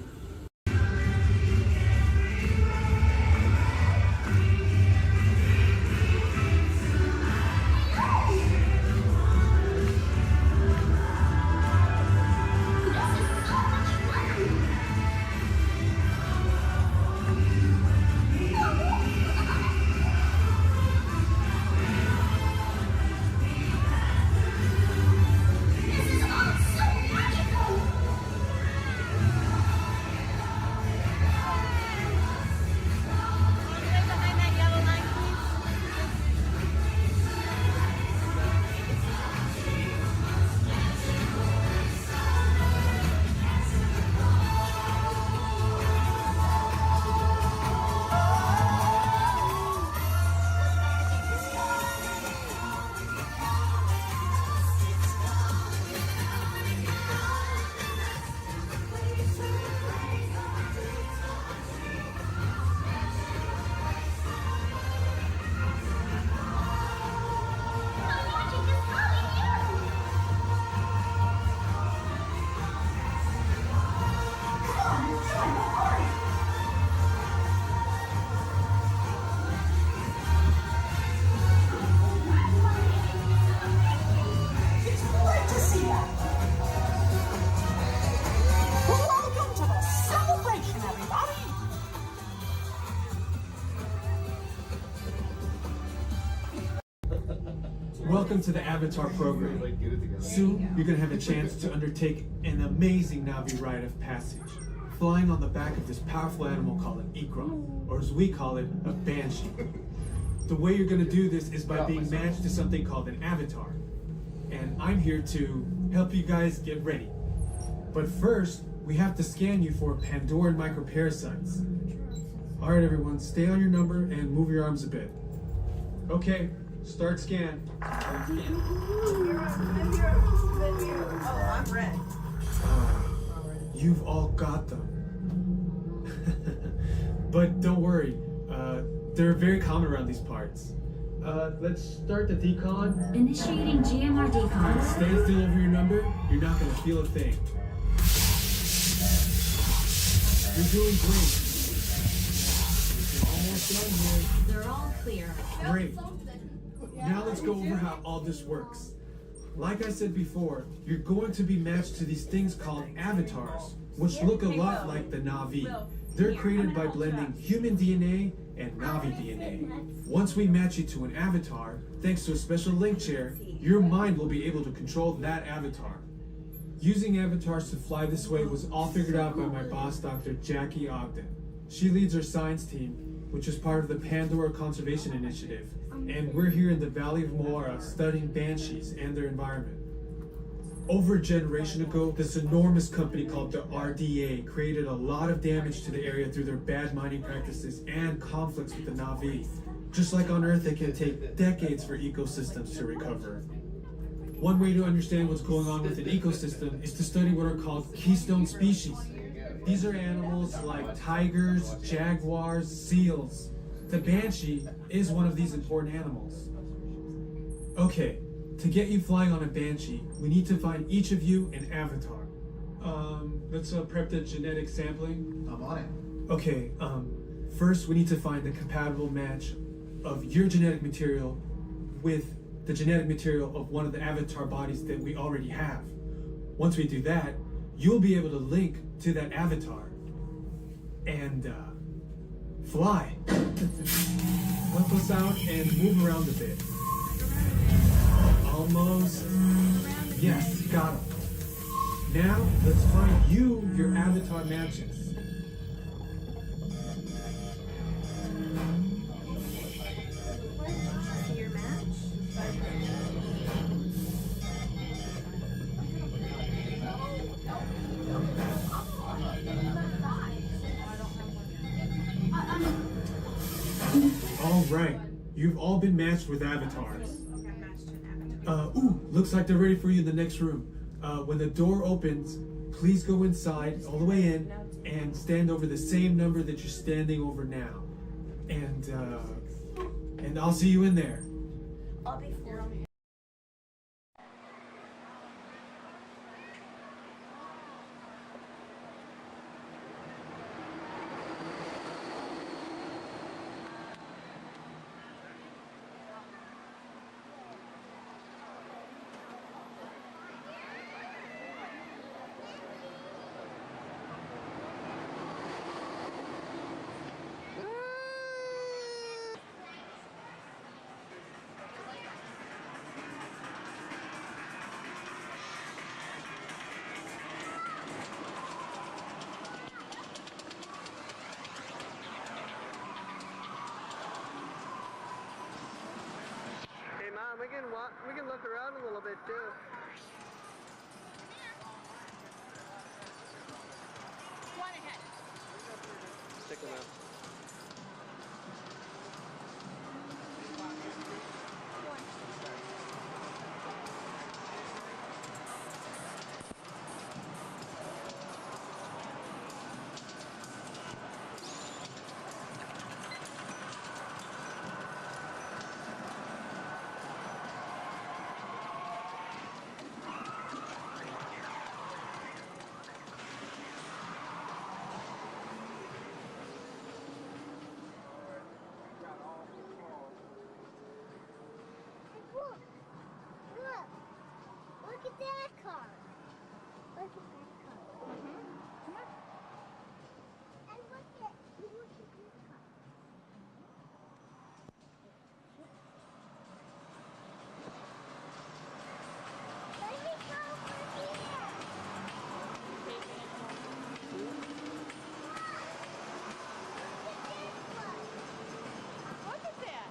S19: Welcome to the Avatar program. Soon, you're going to have a chance to undertake an amazing Navi rite of passage, flying on the back of this powerful animal called an Ikron, or as we call it, a Banshee. The way you're going to do this is by being matched to something called an avatar. And I'm here to help you guys get ready. But first, we have to scan you for Pandoran microparasites. Alright everyone, stay on your number and move your arms a bit. Okay, start scan.
S20: Oh, I'm red.
S19: You've all got them. But don't worry, they're very common around these parts. Let's start the decon.
S10: Initiating GMR decon.
S19: Stand still over your number, you're not gonna feel a thing. You're doing great. You're almost done here.
S10: They're all clear.
S19: Great. Now let's go over how all this works. Like I said before, you're going to be matched to these things called avatars, which look a lot like the Navi. They're created by blending human DNA and Navi DNA. Once we match you to an avatar, thanks to a special link chair, your mind will be able to control that avatar. Using avatars to fly this way was all figured out by my boss, Dr. Jackie Ogden. She leads our science team, which is part of the Pandora Conservation Initiative, and we're here in the Valley of Moara studying banshees and their environment. Over a generation ago, this enormous company called the RDA created a lot of damage to the area through their bad mining practices and conflicts with the Navi. Just like on Earth, it can take decades for ecosystems to recover. One way to understand what's going on with an ecosystem is to study what are called keystone species. These are animals like tigers, jaguars, seals. The banshee is one of these important animals. Okay, to get you flying on a banshee, we need to find each of you an avatar. Let's prep the genetic sampling.
S21: I'm on it.
S19: Okay, first we need to find the compatible match of your genetic material with the genetic material of one of the avatar bodies that we already have. Once we do that, you'll be able to link to that avatar and fly. Help us out and move around a bit. Almost. Yes, got him. Now, let's find you your avatar matches. All right, you've all been matched with avatars. Looks like they're ready for you in the next room. When the door opens, please go inside all the way in and stand over the same number that you're standing over now. And I'll see you in there.
S2: I'll be for
S15: Hey Mom, we can look around a little bit too.
S12: One ahead.
S15: Stick them out.
S2: Look at that car. Look at that car. Come on. And look at this car. Let me go over here.
S12: Look at that.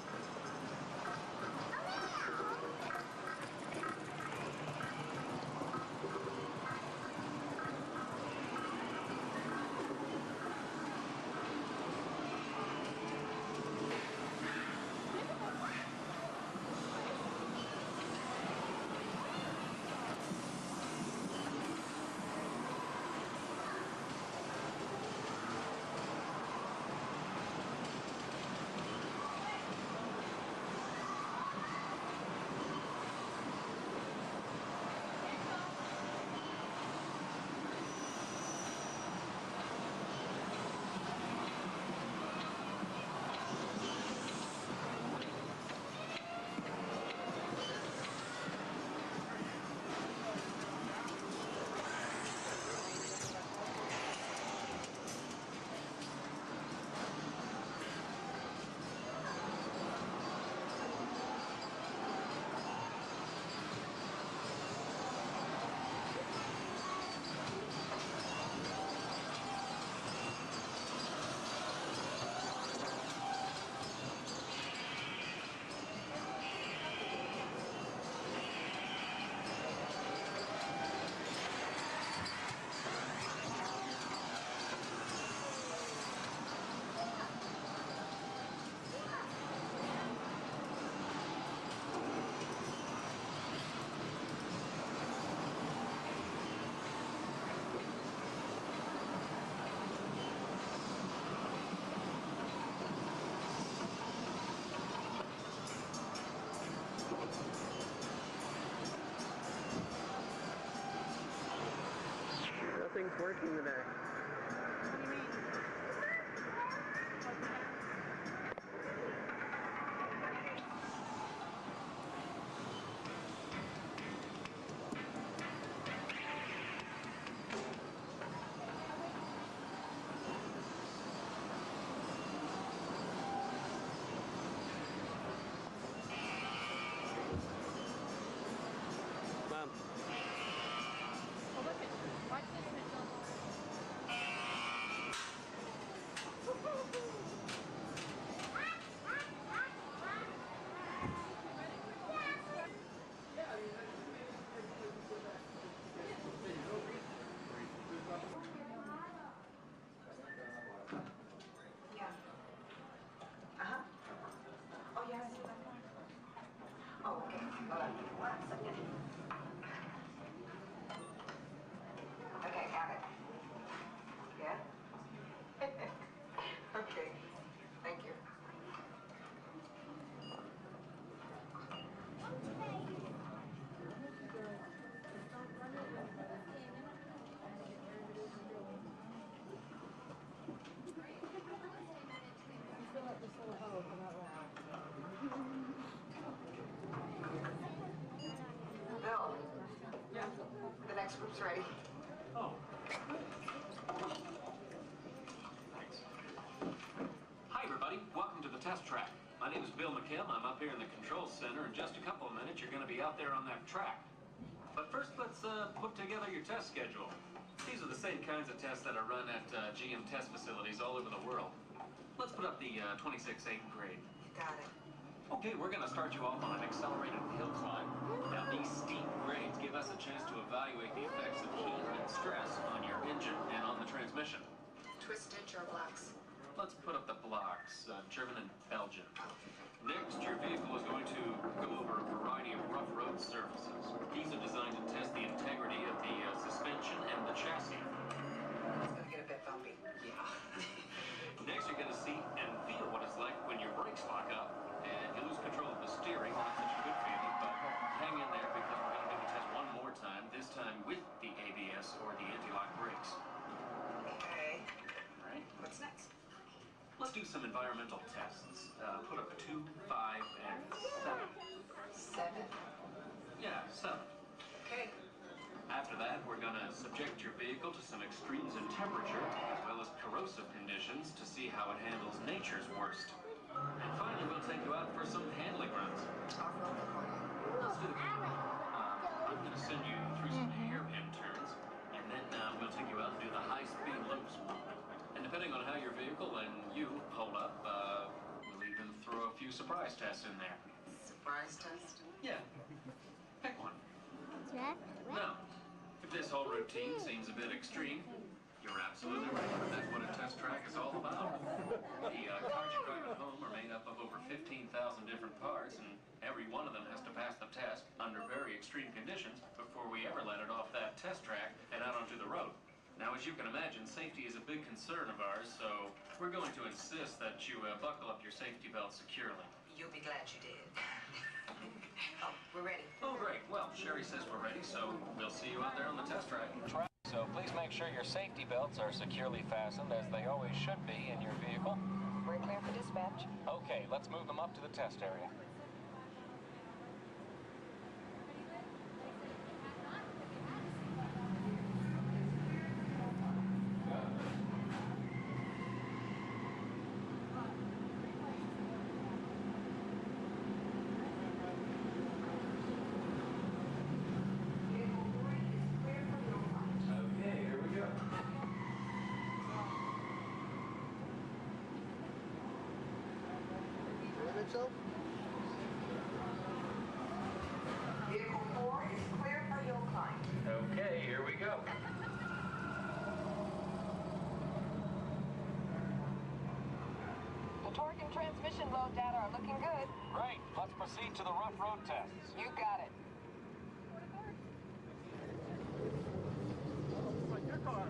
S15: Nothing's working today. Mom.
S12: Oh, look at, watch this, Mitchell.
S18: test track. My name is Bill McKim. I'm up here in the controls center. In just a couple of minutes, you're going to be out there on that track. But first, let's put together your test schedule. These are the same kinds of tests that are run at GM test facilities all over the world. Let's put up the 26-8 grade.
S17: You got it.
S18: Okay, we're going to start you off on an accelerated hill climb. Now, these steep grades give us a chance to evaluate the effects of heat and stress on your engine and on the transmission.
S17: Twisted or blocks?
S18: Let's put up the blocks, German and Belgian. Next, your vehicle is going to go over a variety of rough road surfaces. These are designed to test the integrity of the suspension and the chassis.
S17: It's going to get a bit bumpy.
S18: Yeah. Next, you're going to see and feel what it's like when your brakes lock up and you lose control of the steering. Not such a good feeling, but hang in there because we're going to do the test one more time, this time with the ABS or the anti-lock brakes.
S17: Okay.
S18: All right.
S17: What's next?
S18: Let's do some environmental tests. Put up a 2, 5, and 7.
S17: 7?
S18: Yeah, 7.
S17: Okay.
S18: After that, we're going to subject your vehicle to some extremes in temperature, as well as corrosive conditions to see how it handles nature's worst. And finally, we'll take you out for some handling runs.
S17: Off-road recording.
S18: Let's do the I'm going to send you through some hairpin turns, and then we'll take you out and do the high-speed loops. And depending on how your vehicle and you hold up, we'll even throw a few surprise tests in there.
S17: Surprise test?
S18: Yeah. Pick one.
S2: Red?
S18: No. If this whole routine seems a bit extreme, you're absolutely right. That's what a test track is all about. The cars you drive at home are made up of over 15,000 different parts, and every one of them has to pass the test under very extreme conditions before we ever let it off that test track and out onto the road. Now, as you can imagine, safety is a big concern of ours, so we're going to insist that you buckle up your safety belt securely.
S17: You'll be glad you did. Oh, we're ready.
S18: Oh, great. Well, Sherry says we're ready, so we'll see you out there on the test track. So please make sure your safety belts are securely fastened, as they always should be in your vehicle.
S17: We're clear for dispatch.
S18: Okay, let's move them up to the test area. Okay, here we go.
S17: Mitchell? Vehicle 4 is clear for hill climb.
S18: Okay, here we go.
S17: The torque and transmission load data are looking good.
S18: Great, let's proceed to the rough road tests.
S17: You got it.
S15: Like your car.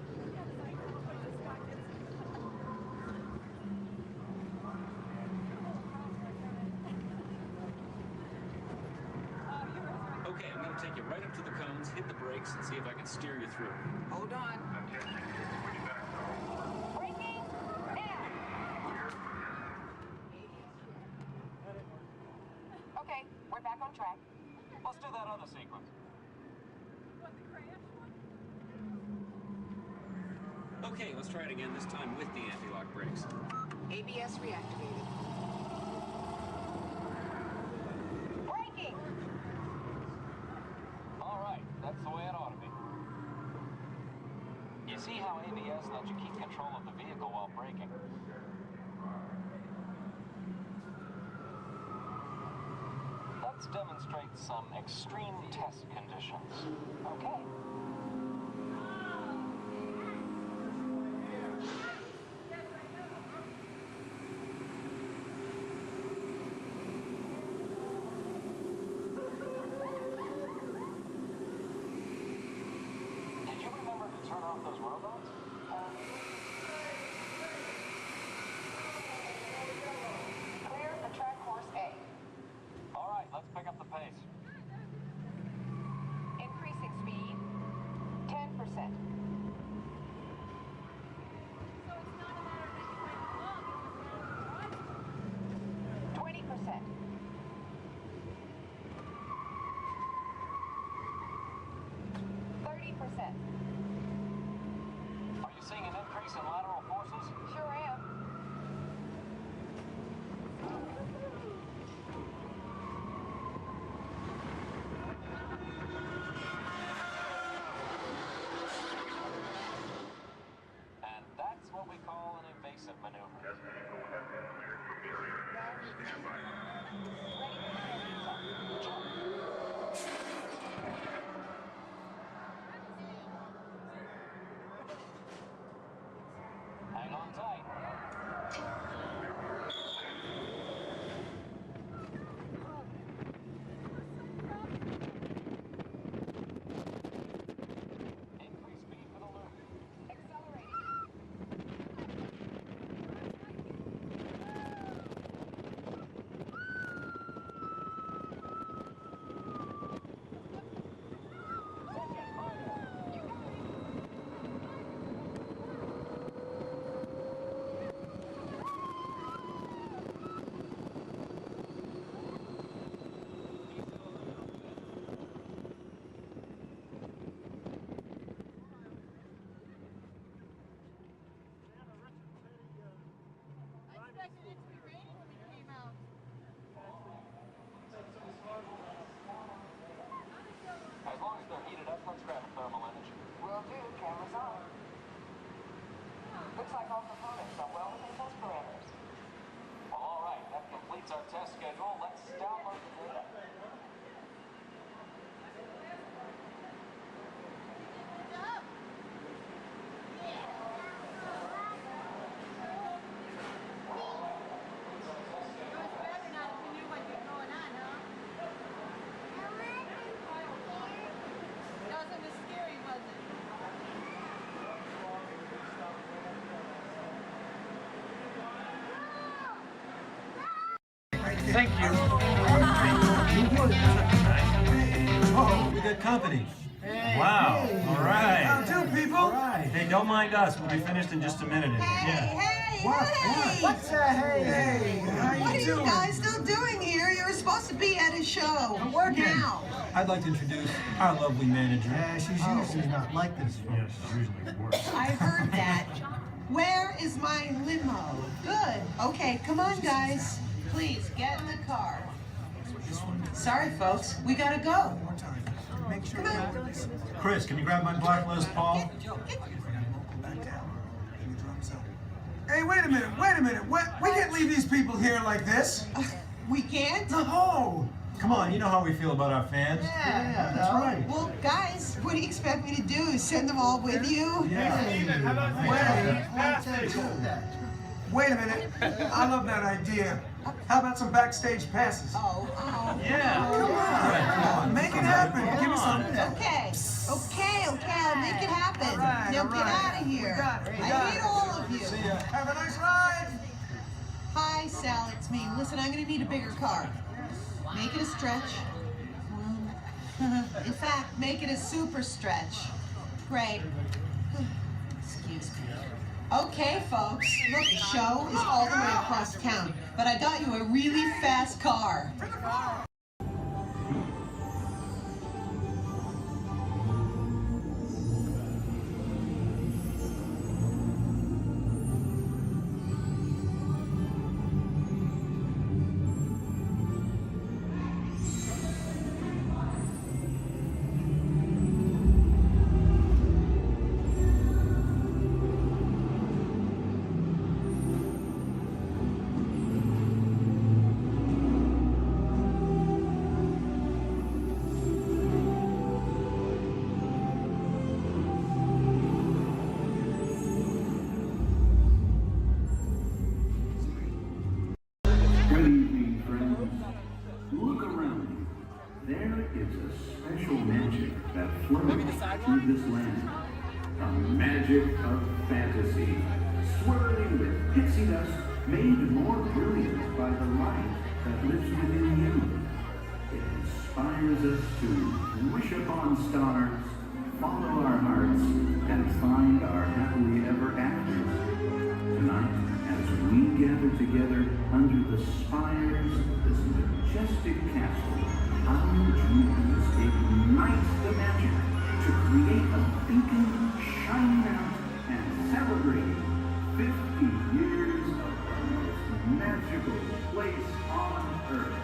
S18: Okay, I'm going to take you right up to the cones, hit the brakes, and see if I can steer you through.
S17: Hold on. Braking now. Okay, we're back on track.
S18: Let's do that other sequence. Okay, let's try it again, this time with the anti-lock brakes.
S17: ABS reactivated. Braking!
S18: All right, that's the way it ought to be. You see how ABS lets you keep control of the vehicle while braking. Let's demonstrate some extreme test conditions.
S17: Okay.
S18: Did you remember to turn off those robots?
S17: Clear for track course A.
S18: All right, let's pick up the pace.
S17: Increasing speed.
S18: evasive maneuver. Hang on tight. Increase speed for the loop. As long as they're heated up, let's grab a thermal image.
S6: Will do. Cameras on. Looks like all components are well within test parameters.
S18: Well, all right, that completes our test schedule. Let's download the data.
S4: Thank you. Oh, we got company. Wow. All right.
S21: How do, people?
S4: All right. Hey, don't mind us. We'll be finished in just a minute.
S21: What's hey? How
S23: What are
S21: you doing?
S23: you guys still doing here? You're supposed to be at a show.
S21: I'm working.
S23: Now.
S4: I'd like to introduce our lovely manager.
S21: She's usually not like this.
S4: Yes, she's usually worse.
S23: I heard that. Where is my limo? Good. Okay, come on, guys. Please, get in the car. Sorry, folks. We gotta go.
S21: Make sure
S23: Come on.
S4: Chris, can you grab my black list, Paul?
S21: Hey, wait a minute. We can't leave these people here like this.
S23: We can't?
S21: No.
S4: Come on, you know how we feel about our fans.
S23: Yeah,
S4: that's right.
S23: Well, guys, what do you expect me to do? Send them all with you?
S21: Wait a minute. I love that idea. How about some backstage passes?
S4: Yeah.
S21: Come on. Make it happen. Give me something.
S23: Okay, I'll make it happen. Now get out of here. I hate all of you.
S21: See ya. Have a nice ride.
S23: Hi, Sal, it's me. Listen, I'm gonna need a bigger car. Make it a stretch. In fact, make it a super stretch. Great. Excuse me. Okay, folks. Look, the show is all the way across town, but I got you a really fast car.
S24: Good evening, friends. Look around you. There is a special magic that flows through this land. A magic of fantasy, swirling with pixie dust, made more brilliant by the light that lives within you. It inspires us to wish upon stars, follow our hearts, and find our happily ever afters. Tonight, as we gather together under the spires of this majestic castle, our dreams ignite the magic to create a beacon shining out and celebrating 50 years of the most magical place on earth.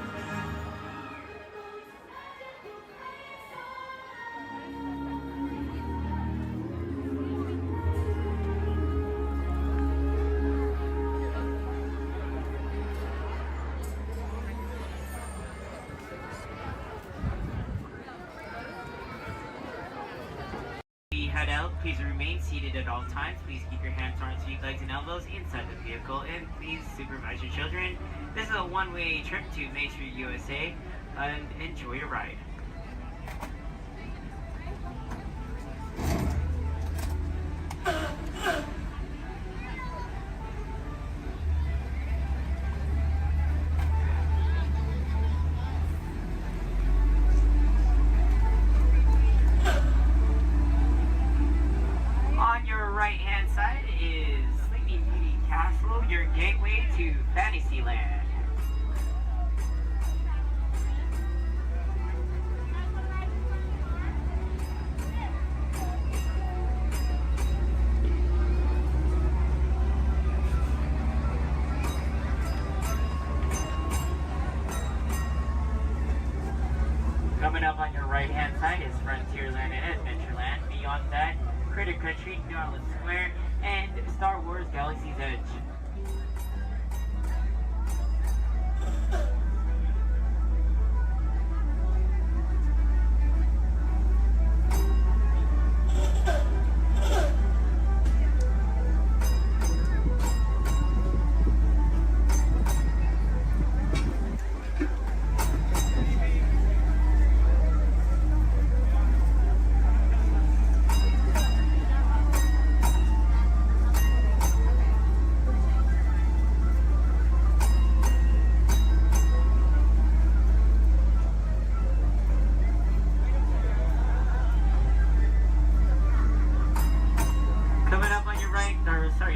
S1: Please remain seated at all times. Please keep your hands, arms, feet, legs, and elbows inside the vehicle. And please supervise your children. This is a one-way trip to Main Street, USA. And enjoy your ride. On your right-hand side is Sleeping Beauty Castle, your gateway to Fantasyland. Coming up on your right-hand side is Frontierland and Adventureland. Beyond that, Critter Country, Garland Square, and Star Wars Galaxy's Edge.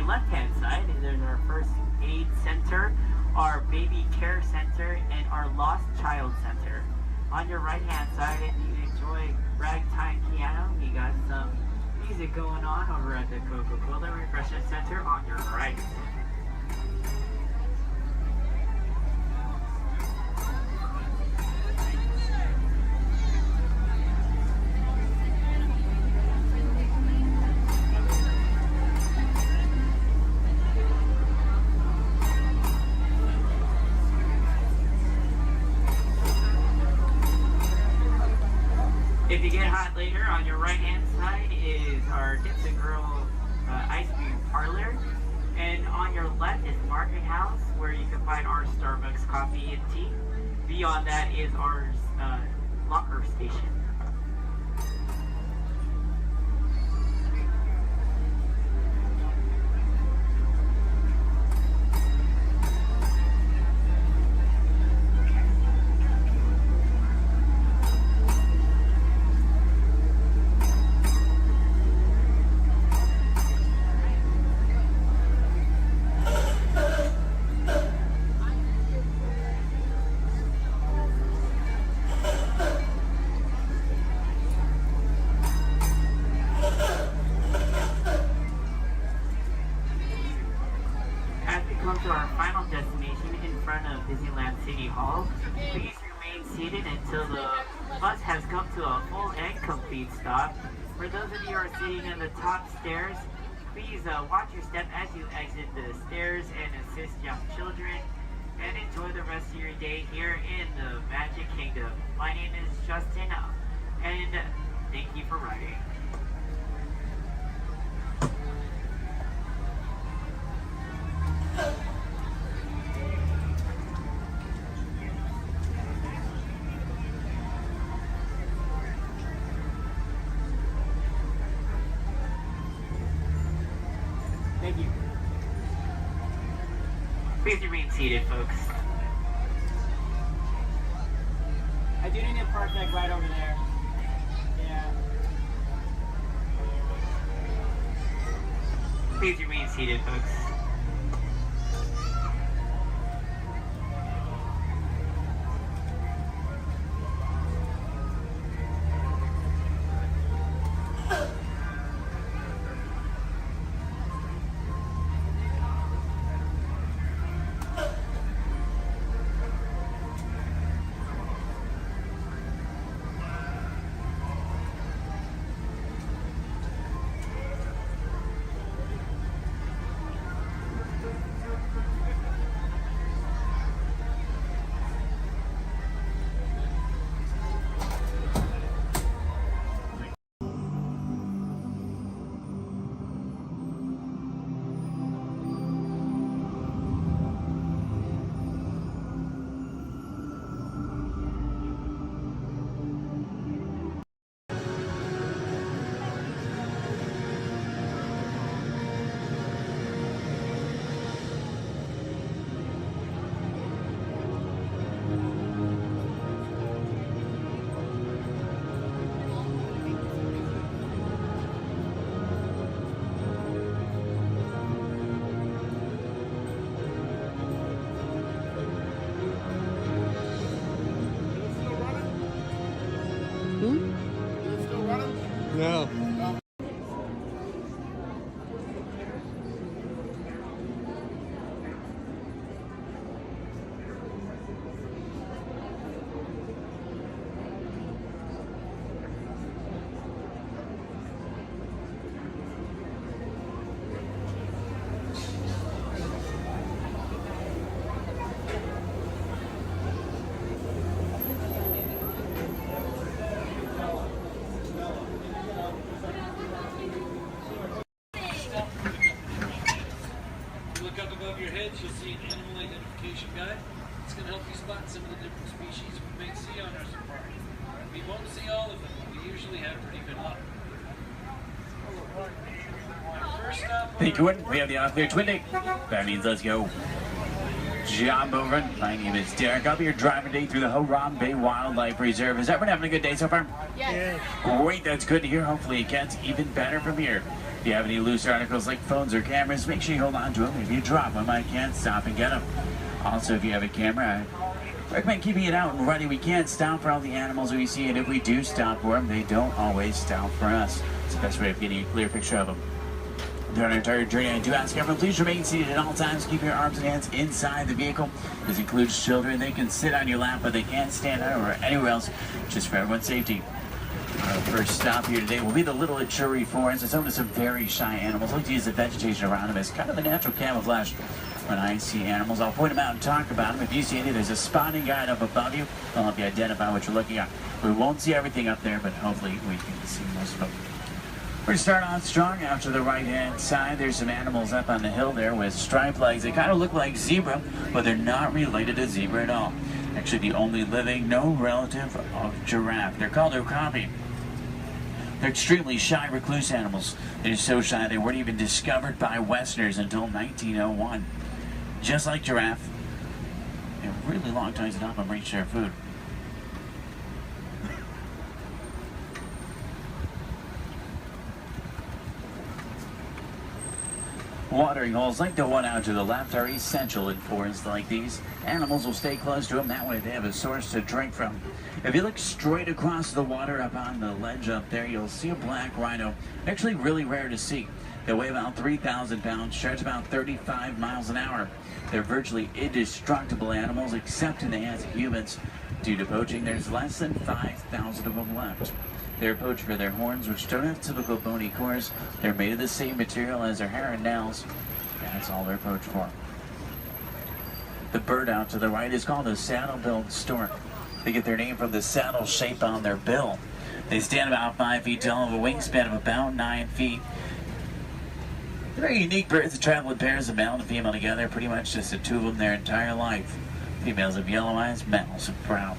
S1: Left-hand side, there's our first aid center, our baby care center, and our lost child center. On your right-hand side, if you enjoy ragtime piano, you got some music going on over at the Coca-Cola Refreshment Center on your right. If you get hot later, on your right-hand side is our Dixon Girl Ice Cream Parlor. And on your left is Market House, where you can find our Starbucks coffee and tea. Beyond that is our locker station. To our final destination in front of Disneyland City Hall. Please remain seated until the bus has come to a full and complete stop. For those of you who are sitting in the top stairs, please watch your step as you exit the stairs and assist young children, and enjoy the rest of your day here in the Magic Kingdom. My name is Justin, and thank you for riding. Thank you. Please remain seated, folks. I do need a park deck right over there. Yeah. Please remain seated, folks.
S7: ahead, you'll see an animal identification guide. It's going to help you spot some of the different species we may see on our safari. We won't see all of them, but we usually have pretty good luck. First stop
S8: Hey, Twin, we have the off-clear twin day. That means let's go. Job over. My name is Derek. I'll be your driver today through the Harambe Wildlife Reserve. Is everyone having a good day so far?
S20: Yes.
S8: Great, that's good to hear. Hopefully it gets even better from here. If you have any loose articles like phones or cameras, make sure you hold on to them. If you drop them, I can't stop and get them. Also, if you have a camera, I recommend keeping it out and ready. We can't stop for all the animals we see, and if we do stop for them, they don't always stop for us. It's the best way of getting a clear picture of them. During our entire journey, I do ask everyone, please remain seated at all times. Keep your arms and hands inside the vehicle. This includes children. They can sit on your lap, but they can't stand out or anywhere else, just for everyone's safety. Our first stop here today will be the Little Ituri Forest. It's home to some very shy animals. I like to use the vegetation around them as kind of a natural camouflage. When I see animals, I'll point them out and talk about them. If you see any, there's a spotting guide up above you. I'll help you identify what you're looking at. We won't see everything up there, but hopefully we can see most of them. We're going to start on strong out to the right-hand side. There's some animals up on the hill there with striped legs. They kind of look like zebra, but they're not related to zebra at all. Actually, the only living, no relative of giraffe. They're called okapi. They're extremely shy, recluse animals. They're so shy they weren't even discovered by Westerners until 1901. Just like giraffe, they have really long tongues to help them reach their food. Watering holes like the one out to the left are essential in forests like these. Animals will stay close to them, that way they have a source to drink from. If you look straight across the water up on the ledge up there, you'll see a black rhino. Actually really rare to see. They weigh about 3,000 pounds, charge about 35 miles an hour. They're virtually indestructible animals except in the hands of humans. Due to poaching, there's less than 5,000 of them left. They're poached for their horns, which don't have typical bony cores. They're made of the same material as their hair and nails. That's all they're poached for. The bird out to the right is called a saddle-billed stork. They get their name from the saddle shape on their bill. They stand about 5 feet tall, have a wingspan of about 9 feet. They're very unique birds that travel in pairs of male and female together, pretty much just the two of them their entire life. Females have yellow eyes, males have brown.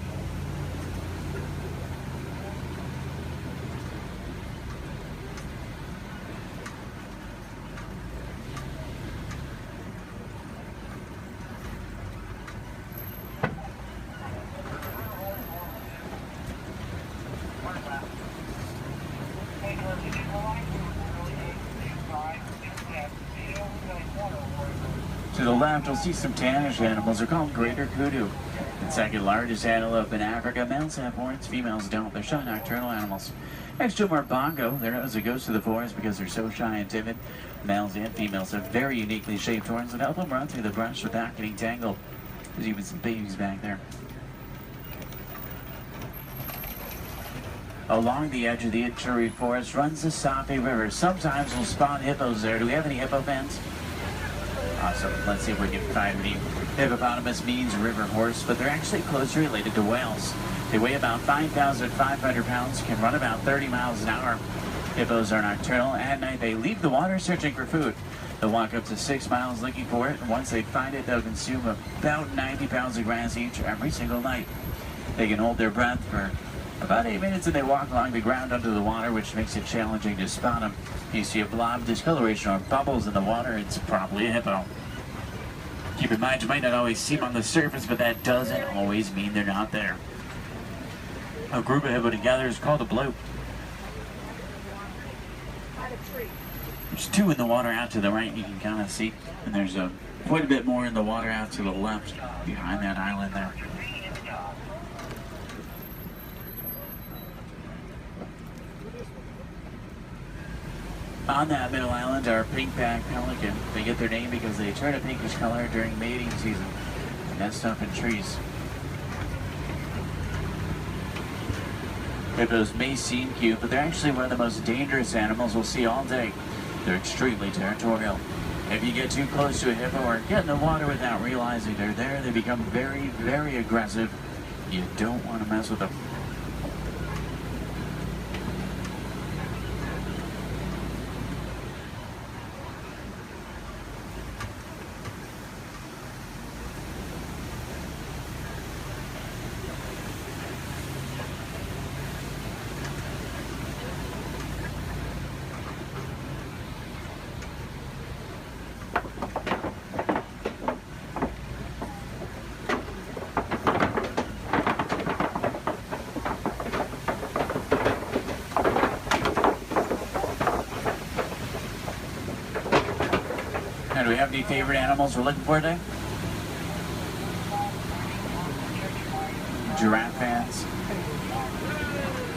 S8: To the left, you'll see some tannish animals. They're called greater kudu. The second largest antelope in Africa. Males have horns, females don't. They're shy nocturnal animals. Next to them are bongo. They're known as the ghosts of the forest because they're so shy and timid. Males and females have very uniquely shaped horns that help them run through the brush without getting tangled. There's even some babies back there. Along the edge of the Ituri Forest runs the Sape River. Sometimes we'll spot hippos there. Do we have any hippo fans? Awesome. Let's see if we can find any. Hippopotamus means river horse, but they're actually closely related to whales. They weigh about 5,500 pounds, can run about 30 miles an hour. Hippos are nocturnal. At night, they leave the water searching for food. They'll walk up to 6 miles looking for it, and once they find it, they'll consume about 90 pounds of grass each every single night. They can hold their breath for about 8 minutes, and they walk along the ground under the water, which makes it challenging to spot them. If you see a blob discoloration or bubbles in the water, it's probably a hippo. Keep in mind, you might not always see them on the surface, but that doesn't always mean they're not there. A group of hippo together is called a bloop. There's 2 in the water out to the right, you can kind of see, and there's quite a bit more in the water out to the left behind that island there. On that middle island are pink-backed pelican. They get their name because they turn a pinkish color during mating season. They nest up in trees. Hippos may seem cute, but they're actually one of the most dangerous animals we'll see all day. They're extremely territorial. If you get too close to a hippo or get in the water without realizing they're there, they become very, very aggressive. You don't want to mess with them. any favorite animals we're looking for today? Giraffe fans?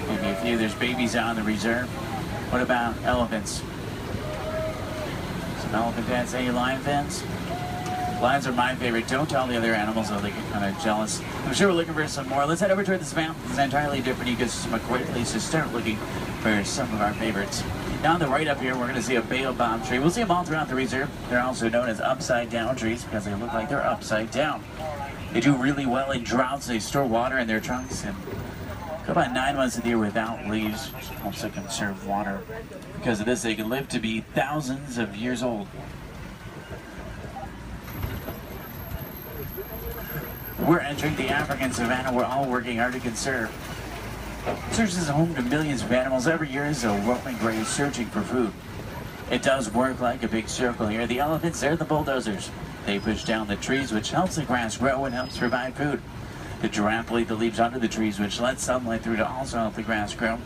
S8: Maybe a few. There's babies out in the reserve. What about elephants? Some elephant fans. Any lion fans? Lions are my favorite. Don't tell the other animals, though they get kind of jealous. I'm sure we're looking for some more. Let's head over toward this mountain. It's an entirely different ecosystem, a great place to start looking for some of our favorites. Now on the right up here, we're going to see a baobab tree. We'll see them all throughout the reserve. They're also known as upside-down trees because they look like they're upside down. They do really well in droughts. They store water in their trunks and go about 9 months of the year without leaves, which helps to conserve water. Because of this, they can live to be thousands of years old. We're entering the African savanna we're all working hard to conserve. It serves as a home to millions of animals. Every year is a roaming grave searching for food. It does work like a big circle here. The elephants, they're the bulldozers. They push down the trees, which helps the grass grow and helps provide food. The giraffe will eat the leaves under the trees, which lets sunlight through to also help the grass grow.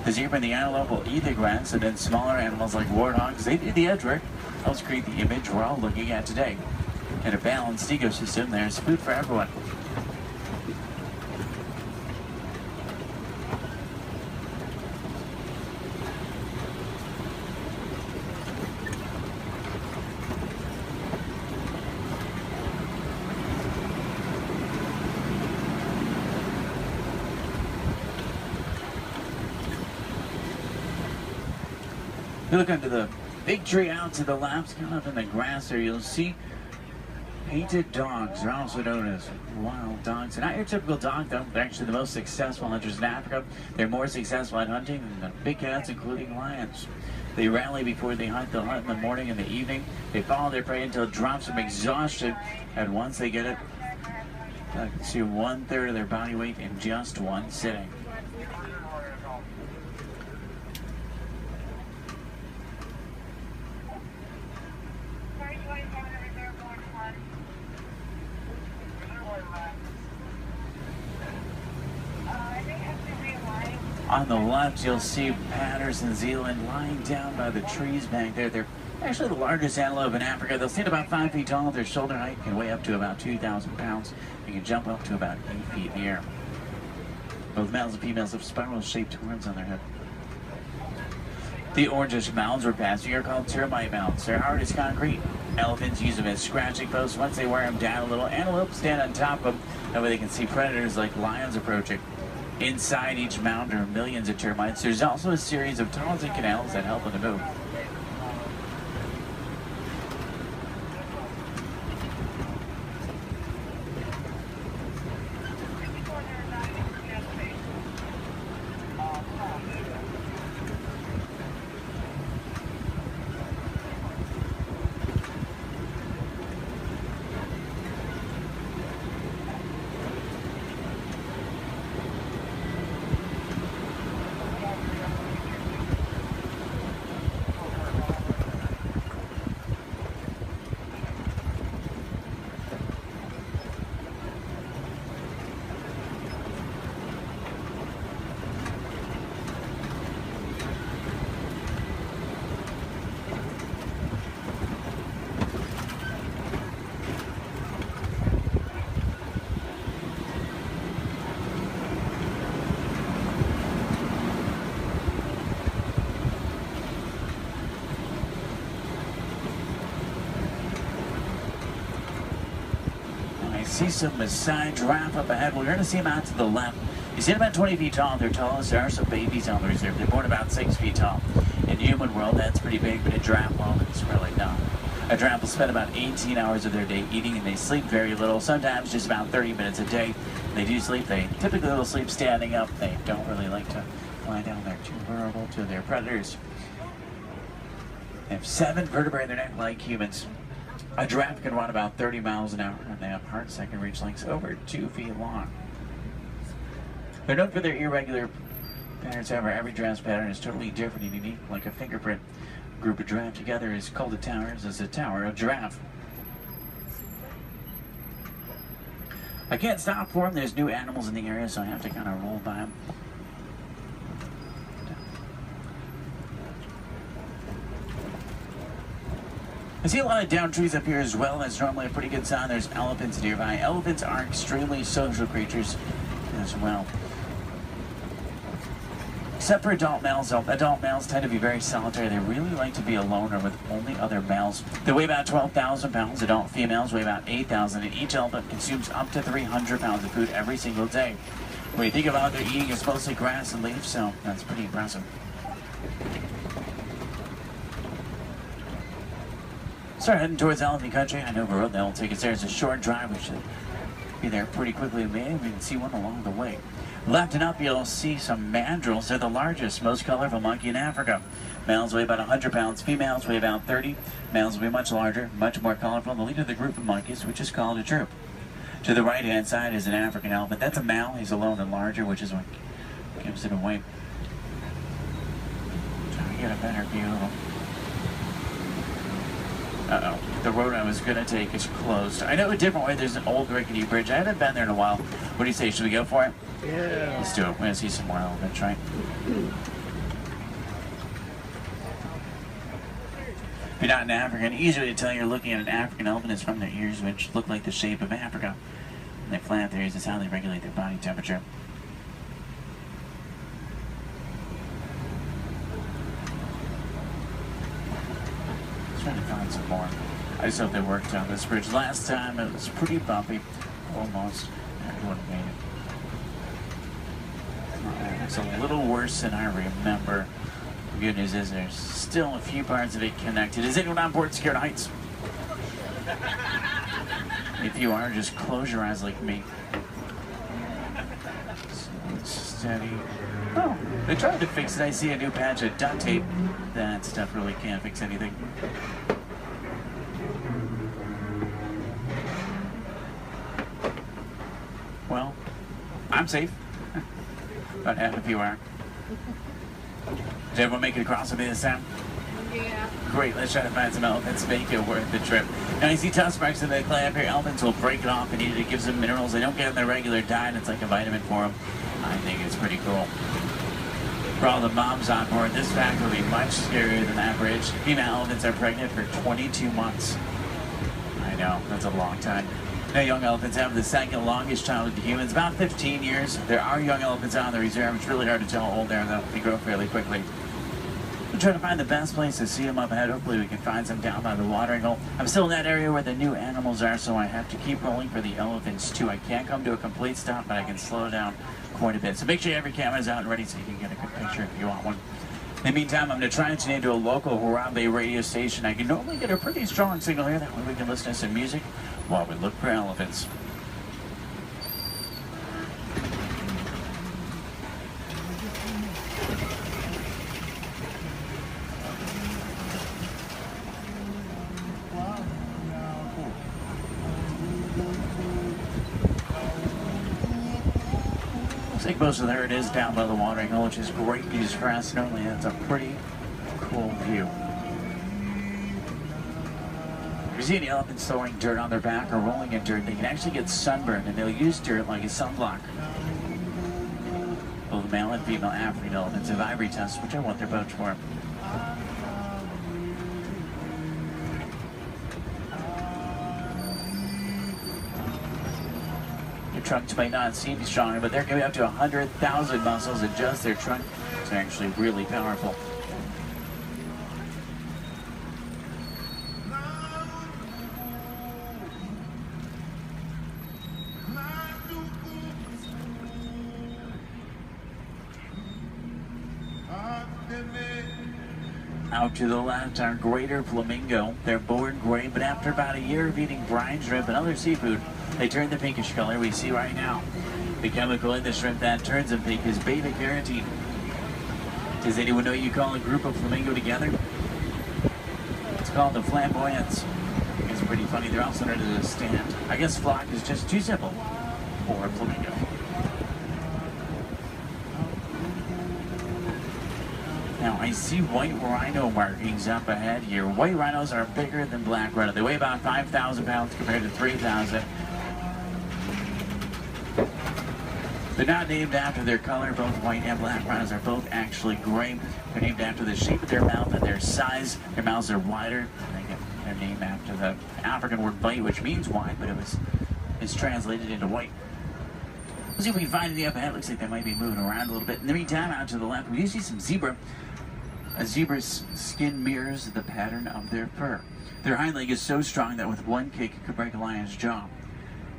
S8: The zebra and the antelope will eat the grass, and then smaller animals like warthogs, they do the edge work. Helps create the image we're all looking at today. In a balanced ecosystem, there's food for everyone. You look under the big tree out to the left, kind of in the grass there, you'll see painted dogs. They're also known as wild dogs. They're not your typical dog, though. They're actually the most successful hunters in Africa. They're more successful at hunting than big cats, including lions. They rally before they hunt. They'll hunt in the morning and the evening. They follow their prey until it drops from exhaustion. And once they get it, they consume 1/3 of their body weight in just one sitting. On the left, you'll see Patterson Zealand lying down by the trees back there. They're actually the largest antelope in Africa. They'll stand about 5 feet tall. Their shoulder height can weigh up to about 2,000 pounds. They can jump up to about 8 feet in the air. Both males and females have spiral-shaped horns on their head. The orangish mounds we're passing are called termite mounds. They're hard as concrete. Elephants use them as scratching posts. Once they wear them down a little, antelopes stand on top of them. That way they can see predators like lions approaching. Inside each mound are millions of termites. There's also a series of tunnels and canals that help them to move. See some Maasai giraffe up ahead. We're going to see them out to the left. You see them about 20 feet tall. They're tallest. There are some babies on the reserve. They're born about 6 feet tall. In human world, that's pretty big, but in giraffe world, it's really not. A giraffe will spend about 18 hours of their day eating, and they sleep very little, sometimes just about 30 minutes a day. When they do sleep, they typically will sleep standing up. They don't really like to lie down. They're too vulnerable to their predators. They have 7 vertebrae in their neck like humans. A giraffe can run about 30 miles an hour, and they have hearts that can reach lengths over 2 feet long. They're known for their irregular patterns. However, every giraffe's pattern is totally different and unique, like a fingerprint. A group of giraffe together is called a tower. It's a tower of giraffe. I can't stop for them. There's new animals in the area, so I have to kind of roll by them. I see a lot of downed trees up here as well. That's normally a pretty good sign. There's elephants nearby. Elephants are extremely social creatures as well. Except for adult males, though. Adult males tend to be very solitary. They really like to be alone or with only other males. They weigh about 12,000 pounds. Adult females weigh about 8,000, and each elephant consumes up to 300 pounds of food every single day. When you think about what they're eating, it's mostly grass and leaves, so that's pretty impressive. Start heading towards elephant country. I know the road that will take us there. It's a short drive. We should be there pretty quickly. Maybe we can see one along the way. Left and up, you'll see some mandrills. They're the largest, most colorful monkey in Africa. Males weigh about 100 pounds. Females weigh about 30. Males will be much larger, much more colorful. The leader of the group of monkeys, which is called a troop. To the right-hand side is an African elephant. That's a male. He's alone and larger, which is what gives it away. Try to get a better view of him. Uh-oh. The road I was going to take is closed. I know a different way. There's an old rickety bridge. I haven't been there in a while. What do you say? Should we go for it?
S15: Yeah.
S8: Let's do it. We're going to see some more elephants, right? If you're not an African, easy way to tell you're looking at an African elephant is from their ears, which look like the shape of Africa. And they flap their ears. Is how they regulate their body temperature. Trying to find some more. I just hope they worked on this bridge. Last time it was pretty bumpy. Almost. Everyone made it. It's a little worse than I remember. The good news is there's still a few parts of it connected. Is anyone on board Scared Heights? If you are, just close your eyes like me. Steady. Oh, they tried to fix it. I see a new patch of duct tape. That stuff really can't fix anything. Well, I'm safe. About half of you are. Did everyone make it across with me this time?
S20: Yeah.
S8: Great, let's try to find some elephants to make it worth the trip. Now you see tusk marks in the clay up here. Elephants will break it off and eat it. It gives them minerals they don't get in their regular diet. It's like a vitamin for them. I think it's pretty cool. For all the moms on board, this fact will be much scarier than that bridge. Female elephants are pregnant for 22 months. I know, that's a long time. Now, young elephants have the second longest childhood to humans, about 15 years. There are young elephants on the reserve. It's really hard to tell how old they are, though. They grow fairly quickly. I'm trying to find the best place to see them up ahead. Hopefully we can find some down by the watering hole. I'm still in that area where the new animals are, so I have to keep rolling for the elephants, too. I can't come to a complete stop, but I can slow down quite a bit. So make sure you have your cameras out and ready so you can get a good picture if you want one. In the meantime, I'm going to try and tune into a local Harambe radio station. I can normally get a pretty strong signal here. That way we can listen to some music while we look for elephants. Looks like most of there it is down by the watering hole, which is great news for us. Normally that's a pretty cool view. If you see any elephants throwing dirt on their back or rolling in dirt, they can actually get sunburned, and they'll use dirt like a sunblock. Both male and female African elephants have ivory tusks, which I want their boats for. Their trunks might not seem strong, but they're going to be up to 100,000 muscles in just their trunk. It's actually really powerful. Out to the left are greater flamingo. They're born gray, but after about a year of eating brine shrimp and other seafood, they turn the pinkish color we see right now. The chemical in the shrimp that turns them pink is beta-carotene. Does anyone know you call a group of flamingo together? It's called the flamboyance. It's pretty funny. They're also under the stand. I guess flock is just too simple for flamingo. Now, I see white rhino markings up ahead here. White rhinos are bigger than black rhino. They weigh about 5,000 pounds compared to 3,000. They're not named after their color. Both white and black rhinos are both actually gray. They're named after the shape of their mouth and their size. Their mouths are wider. They get their name after the African word bite, which means wide, but it's translated into white. Let's see if we can find any up ahead. Looks like they might be moving around a little bit. In the meantime, out to the left, we do see some zebra. A zebra's skin mirrors the pattern of their fur. Their hind leg is so strong that with one kick it could break a lion's jaw.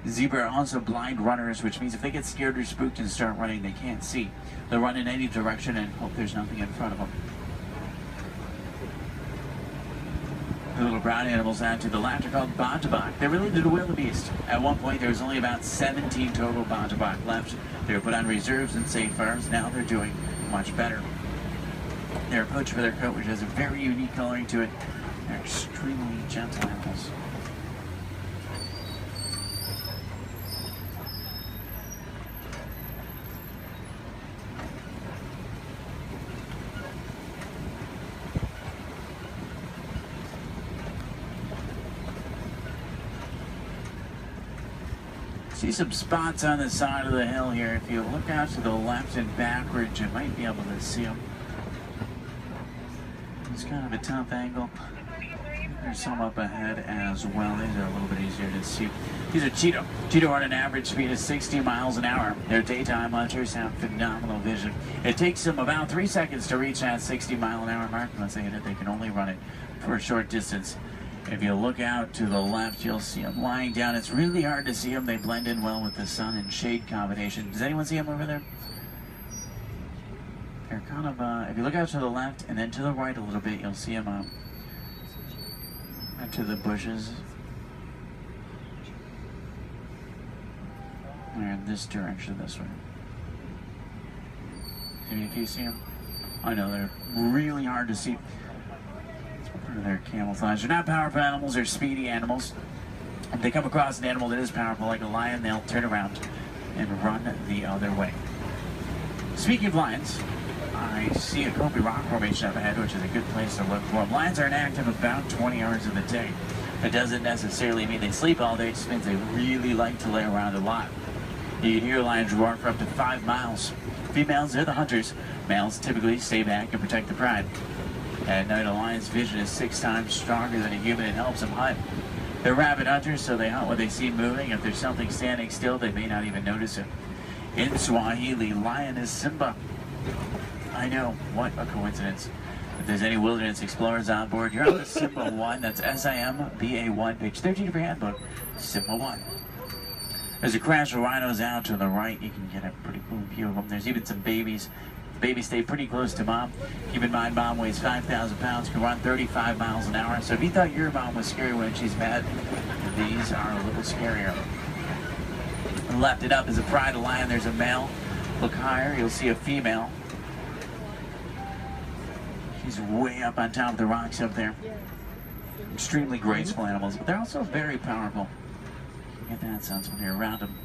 S8: Zebra are also blind runners, which means if they get scared or spooked and start running, they can't see. They'll run in any direction and hope there's nothing in front of them. The little brown animals out to the left are called bontebok. They're related to wildebeest. At one point, there was only about 17 total bontebok left. They were put on reserves and safe farms. Now they're doing much better. They're poached for their coat, which has a very unique coloring to it. They're extremely gentle animals. See some spots on the side of the hill here. If you look out to the left and backwards, you might be able to see them. It's kind of a tough angle. There's some up ahead as well. These are a little bit easier to see. These are Cheeto. Cheeto run an average speed of 60 miles an hour. Their daytime hunters have phenomenal vision. It takes them about 3 seconds to reach that 60-mile-an-hour mark. Once they hit it, they can only run it for a short distance. If you look out to the left, you'll see them lying down. It's really hard to see them. They blend in well with the sun and shade combination. Does anyone see them over there? They're kind of, if you look out to the left and then to the right a little bit, you'll see them out to the bushes. They're in this direction, this way. Can you see them? I know, they're really hard to see. They're camouflage. They're not powerful animals, they're speedy animals. If they come across an animal that is powerful, like a lion, they'll turn around and run the other way. Speaking of lions, I see a Kobe rock formation up ahead, which is a good place to look for them. Lions are inactive about 20 hours of the day. It doesn't necessarily mean they sleep all day, it just means they really like to lay around a lot. You can hear lions roar for up to 5 miles. Females, they're the hunters. Males typically stay back and protect the pride. At night, a lion's vision is 6 times stronger than a human and helps them hunt. They're rabid hunters, so they hunt what they see moving. If there's something standing still, they may not even notice it. In Swahili, lion is Simba. I know, what a coincidence. If there's any wilderness explorers on board, you're on the Simba 1. That's SIMBA1, page 13 of your handbook, Simba 1. There's a crash of rhinos out to the right. You can get a pretty cool view of them. There's even some babies. Babies stay pretty close to mom. Keep in mind, mom weighs 5,000 pounds, can run 35 miles an hour. So if you thought your mom was scary when she's mad, these are a little scarier. Left it up is a pride of lion. There's a male. Look higher, you'll see a female. She's way up on top of the rocks up there. Extremely graceful animals, but they're also very powerful. You get that sense when you're around them.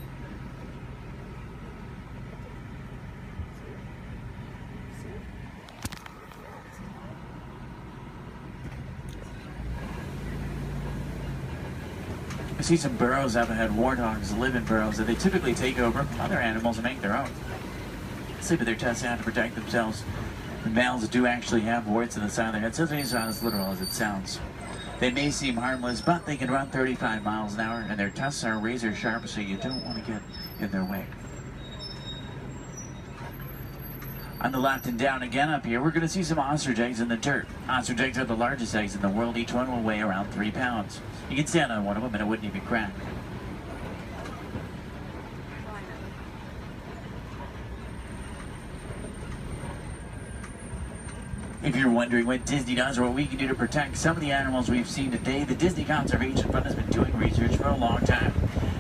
S8: I see some burrows up ahead. Warthogs live in burrows that they typically take over other animals and make their own. Sleep with their tusks out to protect themselves. The males do actually have warts in the side of their head, so it's not as literal as it sounds. They may seem harmless, but they can run 35 miles an hour, and their tusks are razor sharp, so you don't want to get in their way. On the left and down again up here, we're going to see some ostrich eggs in the dirt. Ostrich eggs are the largest eggs in the world. Each one will weigh around 3 pounds. You can stand on one of them and it wouldn't even crack. If you're wondering what Disney does or what we can do to protect some of the animals we've seen today, the Disney Conservation Fund has been doing research for a long time.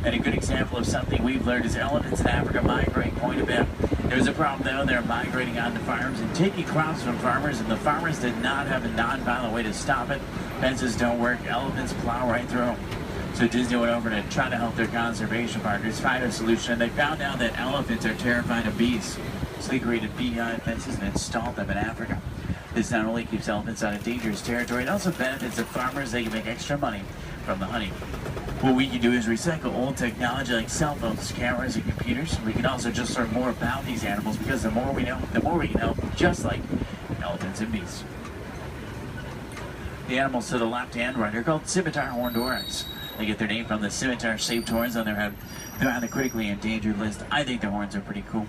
S8: And a good example of something we've learned is elephants in Africa migrate quite a bit. There's a problem though, they're migrating onto farms and taking crops from farmers, and the farmers did not have a non-violent way to stop it. Fences don't work, elephants plow right through them. So Disney went over to try to help their conservation partners find a solution, and they found out that elephants are terrified of bees. So they created bee-hive fences and installed them in Africa. This not only keeps elephants out of dangerous territory, it also benefits the farmers. They can make extra money from the honey. What we can do is recycle old technology like cell phones, cameras, and computers. We can also just learn more about these animals, because the more we know, the more we can help, just like elephants and bees. The animals to the left and right are called scimitar horned oryx. They get their name from the scimitar-shaped horns on their head. They're on the critically endangered list. I think the horns are pretty cool.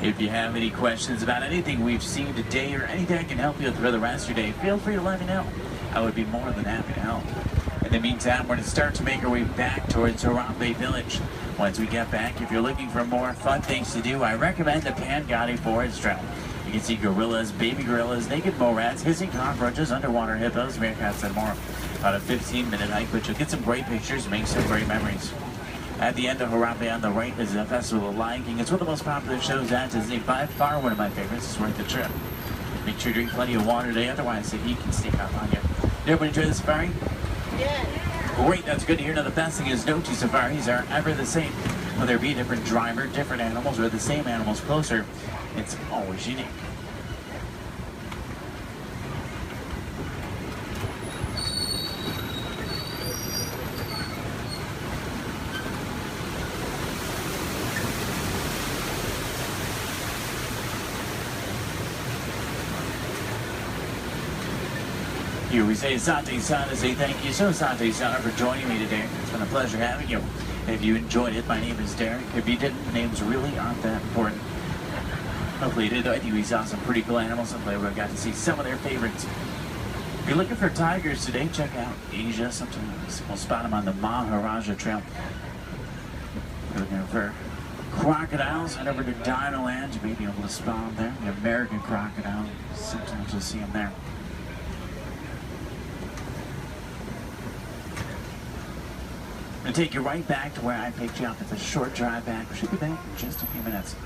S8: If you have any questions about anything we've seen today or anything I can help you with for the rest of your day, feel free to let me know. I would be more than happy to help. In the meantime, we're going to start to make our way back towards Harambe Village. Once we get back, if you're looking for more fun things to do, I recommend the Pangani Forest Trail. You can see gorillas, baby gorillas, naked mole rats, hissing cockroaches, underwater hippos, meerkats, and more. About a 15-minute hike, but you'll get some great pictures, make some great memories. At the end of Harambe on the right is the Festival of Lion King. It's one of the most popular shows at Disney. By far one of my favorites. It's worth the trip. Make sure to drink plenty of water today, otherwise the heat can sneak up on you. Did everybody enjoy the safari?
S20: Yeah.
S8: Great, that's good to hear. Now the best thing is no two safaris are ever the same. Whether it be a different driver, different animals, or the same animals closer, it's always unique. Here we say Asante Sana, say thank you so Asante Sana for joining me today. It's been a pleasure having you. If you enjoyed it, my name is Derek. If you didn't, names really aren't that important. Hopefully you did. I think we saw some pretty cool animals. Hopefully we got to see some of their favorites. If you're looking for tigers today, check out Asia sometimes. We'll spot them on the Maharaja Trail. If you're looking for crocodiles, head over to Dinoland. You may be able to spot them there. The American crocodile. Sometimes you'll see them there. I'm going to take you right back to where I picked you up. It's a short drive back. We should be back in just a few minutes.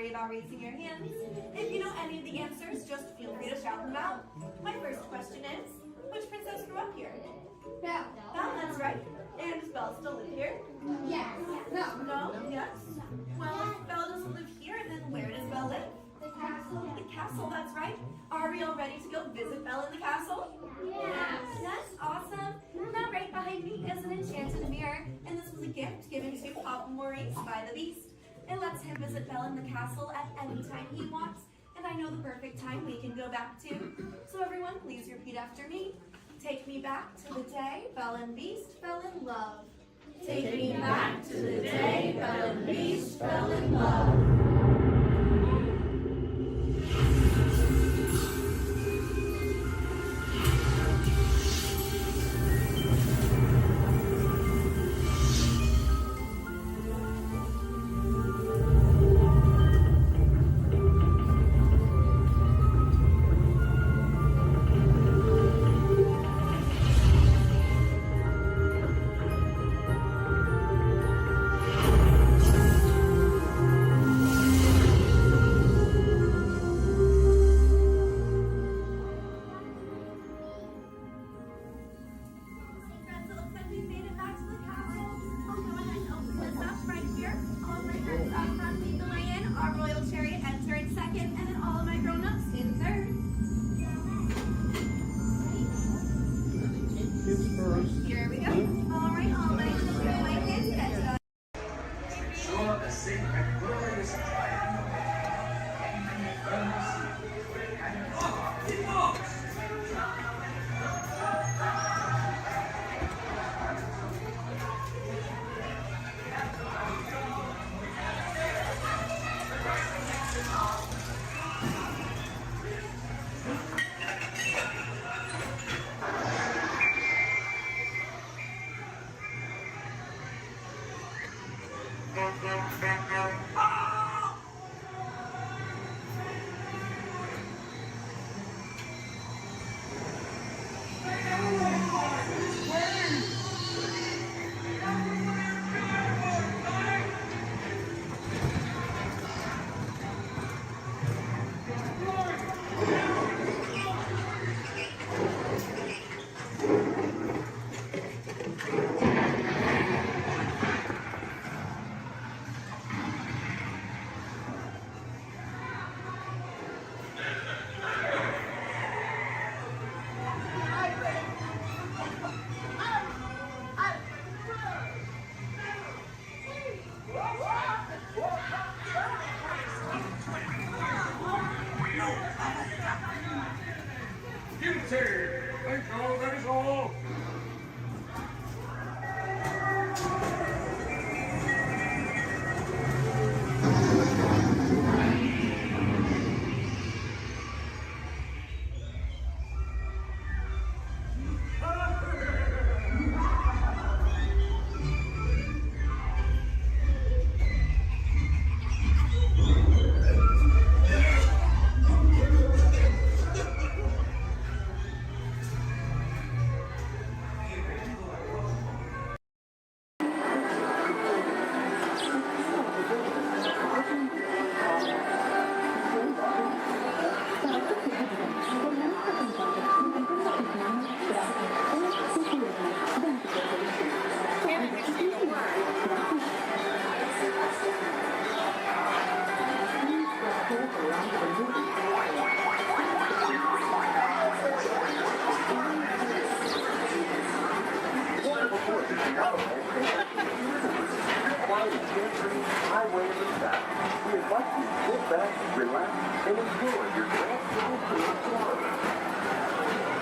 S3: worry about raising your hands. If you know any of the answers, just feel free to shout them out. My first question is, which princess grew up here? Belle. Belle, that's right. And does Belle still live here?
S2: Yes.
S3: No. No? Yes? Well, if Belle doesn't live here, then where does Belle live?
S2: The castle.
S3: The castle, that's right. Are we all ready to go visit Belle in the castle?
S2: Yes.
S3: Yes, awesome. Now right behind me is an enchanted mirror, and this was a gift given to Papa Maurice by the Beast. It lets him visit Belle in the castle at any time he wants, and I know the perfect time we can go back to. So everyone, please repeat after me. Take me back to the day Belle and Beast fell in love. Take me back to the day Belle and Beast fell in love.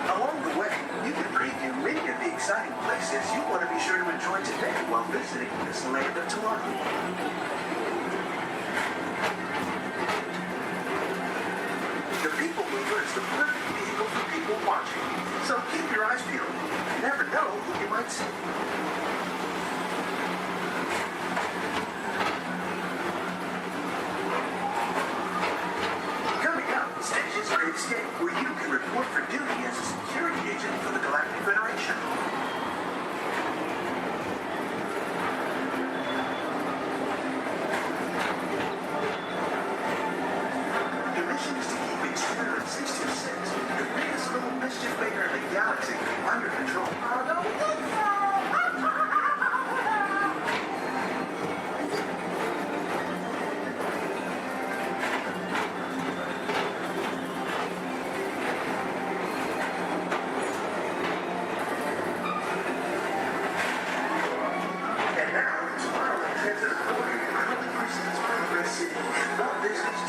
S9: Along the way, you can preview many of the exciting places you want to be sure to enjoy today while visiting Disneyland of tomorrow. The People Mover is the perfect vehicle for people watching, so keep your eyes peeled. You never know who you might see. Coming up, Station's Great Escape, where you can report for duty as a security agent for the Galactic Federation.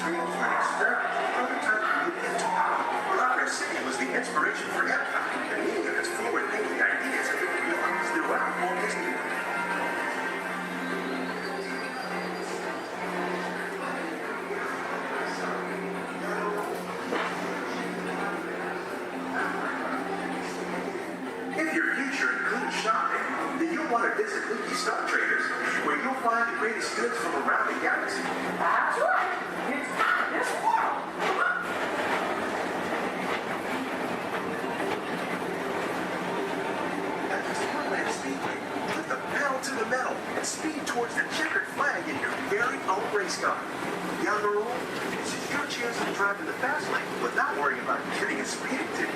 S9: dreams were an experiment, prototype created into power. Progress City was the inspiration for Epcot, and many of its forward-thinking ideas have been realized throughout Walt Disney World. If your future includes shopping, then you'll want to visit Mickey Star Traders, where you'll find the greatest goods from around the galaxy.
S11: That's right. It's out of this world.
S9: At the Disneyland Speedway, put the pedal to the metal and speed towards the checkered flag in your very own race car. Young or old, this is your chance to drive in the fast lane without worrying about getting a speeding ticket.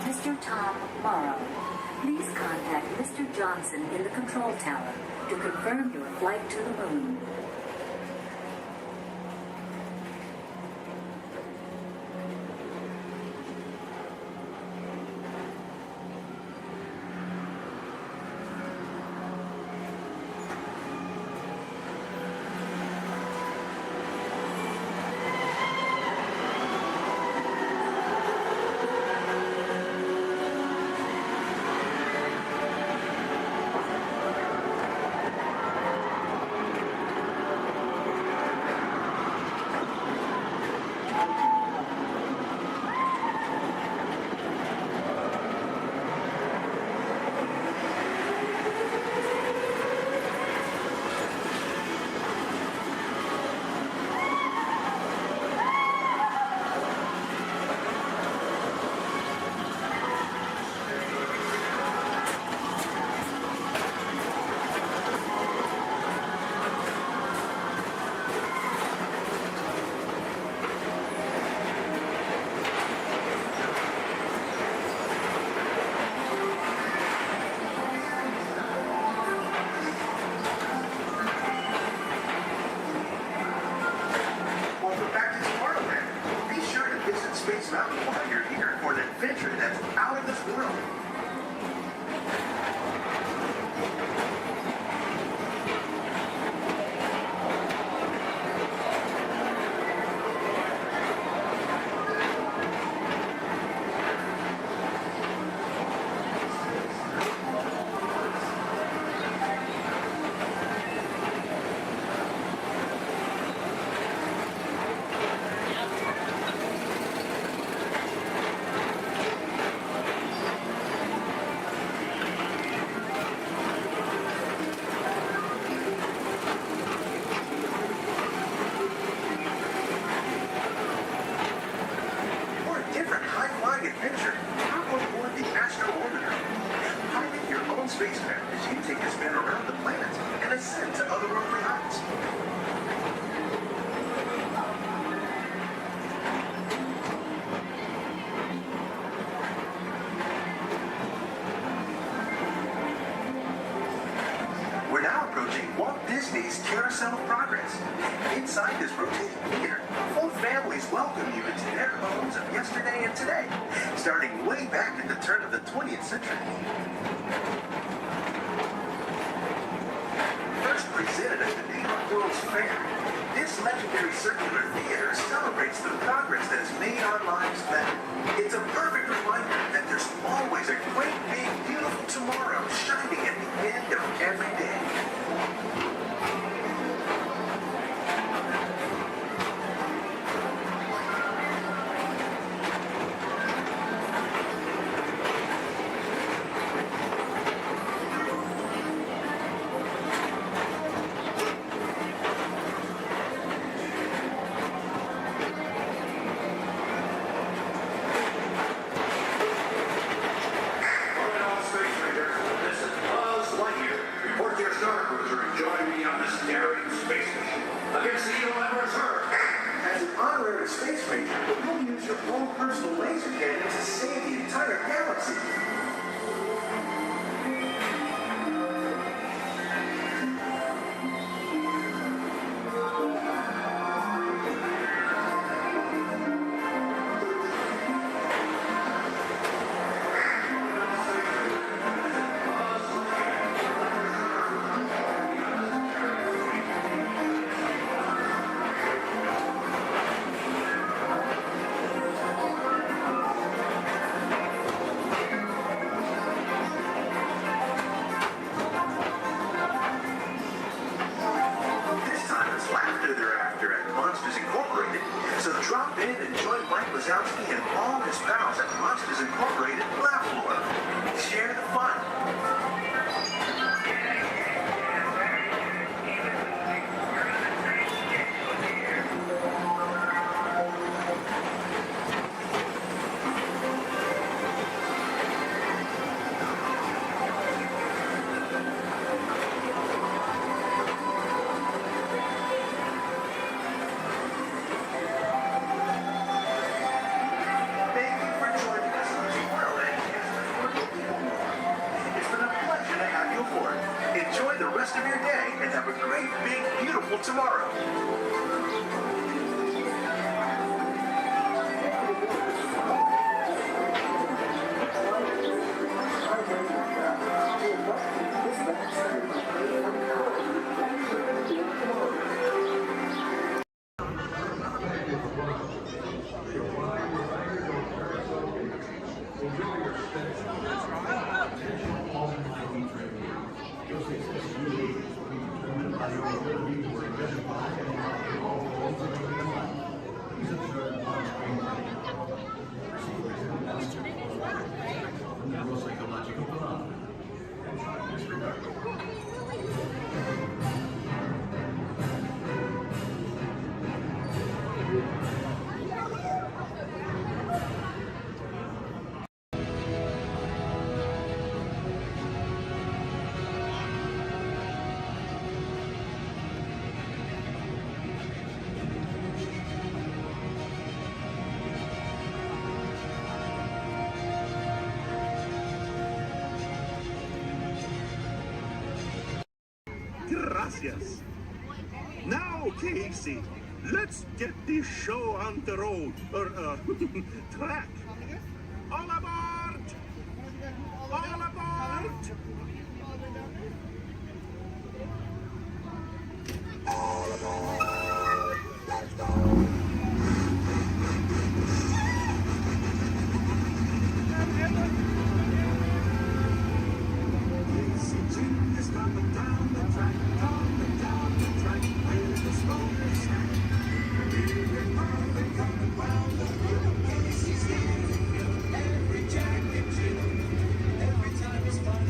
S13: Mr. Tom Morrow. Please contact Mr. Johnson in the control tower to confirm your flight to the moon. Space Mountain while you're here for an adventure that's out of this world. Spacecraft as you take a spin around the planet and ascend to otherworldly heights. We're now approaching Walt Disney's Carousel of Progress. Inside this rotating theater, full families welcome you into their homes of yesterday and today, starting way back at the turn of the 20th century. Legendary Circular Theater celebrates the progress that has made our lives better. It's a perfect reminder that there's always a great, big, beautiful tomorrow shining at the end of every day. As an honorary space ranger, you'll use your own personal laser cannon to save the entire galaxy. So drop in and join Mike Wazowski and all his pals at Monsters Incorporated Laugh Floor. Share the fun. Enjoy the rest of your day and have a great, big, beautiful tomorrow.
S24: Gracias. Now, Casey, let's get this show on the road, or track. All aboard! All aboard! All aboard! Let's go! Every time it's fun,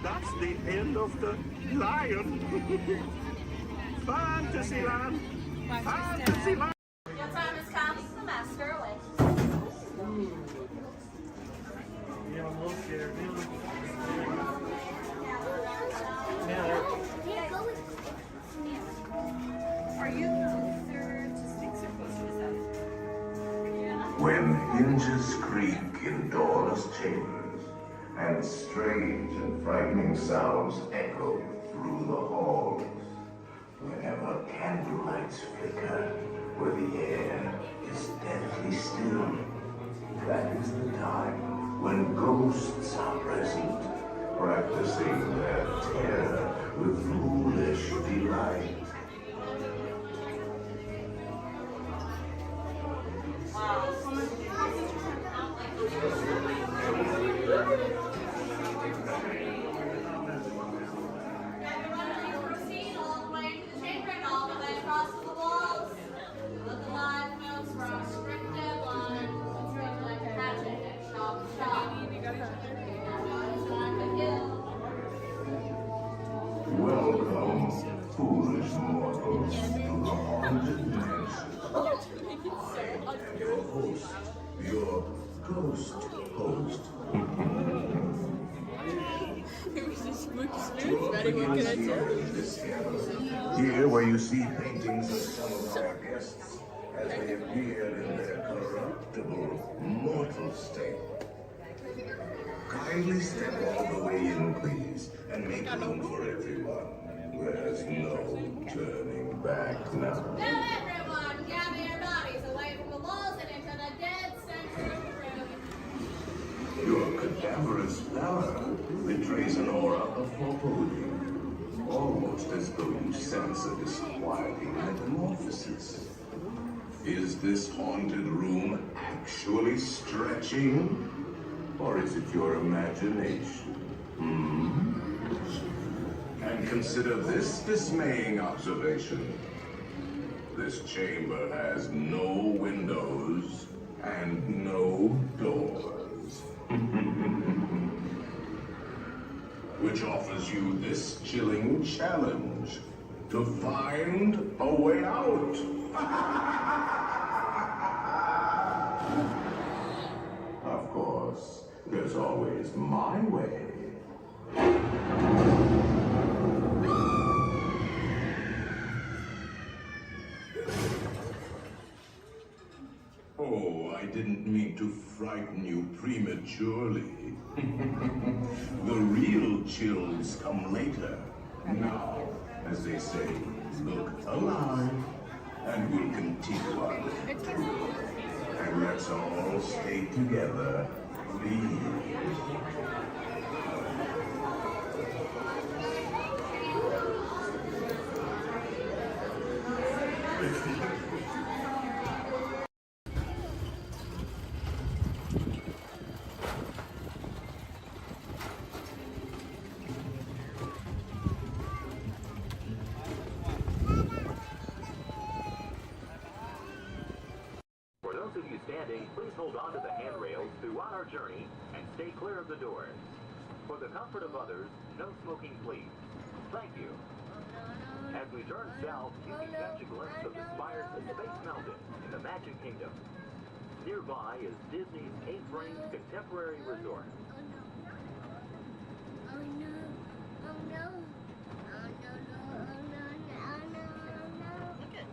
S5: That's the end of the lion. Fantasyland. Fantasyland.
S3: Your time has come. The master awaits.
S7: Yeah, I'm a little scared.
S3: Are you closer to Sphinx or closer to Seth?
S24: When hinges creak in doorless chambers, and strange and frightening sounds echo through the halls, whenever candlelights flicker, where the air is deathly still, that is the time when ghosts are present, practicing their terror with foolish delight.
S3: Proceed all the way to the chamber and all the way across to the walls. Look alive, folks, for our strict deadline. It's going like a hatchet and chop chop.
S24: Welcome, foolish mortals, to the haunted mansion. Your host, your ghost host. Here where you see paintings of some of our guests as they appeared in their corruptible, mortal state. Kindly step all the way in, please, and make room for everyone. There's no turning back now.
S3: Now everyone, gather your bodies away from the walls and into the dead center of the room.
S24: Your cadaverous pallor betrays an aura of foreboding, almost as though you sense a disquieting metamorphosis. Is this haunted room actually stretching? Or is it your imagination? And consider this dismaying observation. This chamber has no windows and no doors. Which offers you this chilling challenge to find a way out. Of course, there's always my way. Oh, I didn't mean to frighten you prematurely. The real chills come later. Now, as they say, look alive, and we'll continue on. And let's all stay together, please.
S14: For those of you standing, please hold on to the handrails throughout our journey and stay clear of the doors. For the comfort of others, no smoking, please. Thank you. As we turn south, you can catch a glimpse of the spires of Space Mountain in the Magic Kingdom. Nearby is Disney's 8th-ranked contemporary resort.
S2: Oh no. Oh no. Oh no, no, oh no, no, no, no. Look at.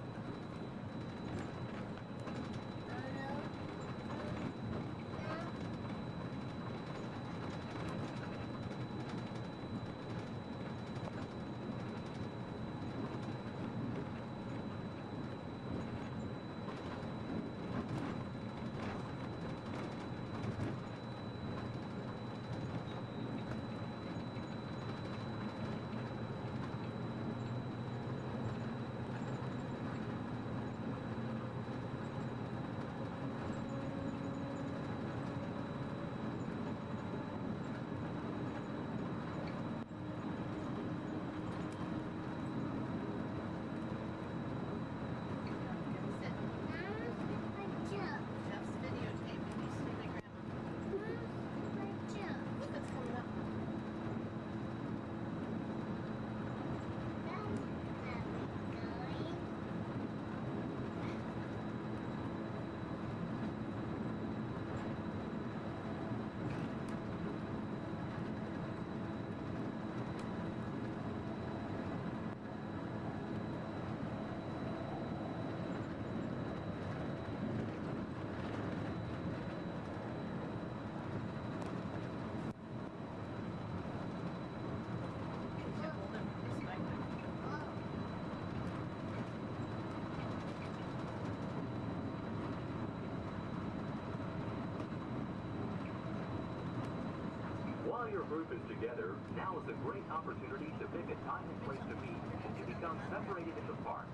S14: your group is together, now is a great opportunity to pick a time and place to meet and become separated in the park.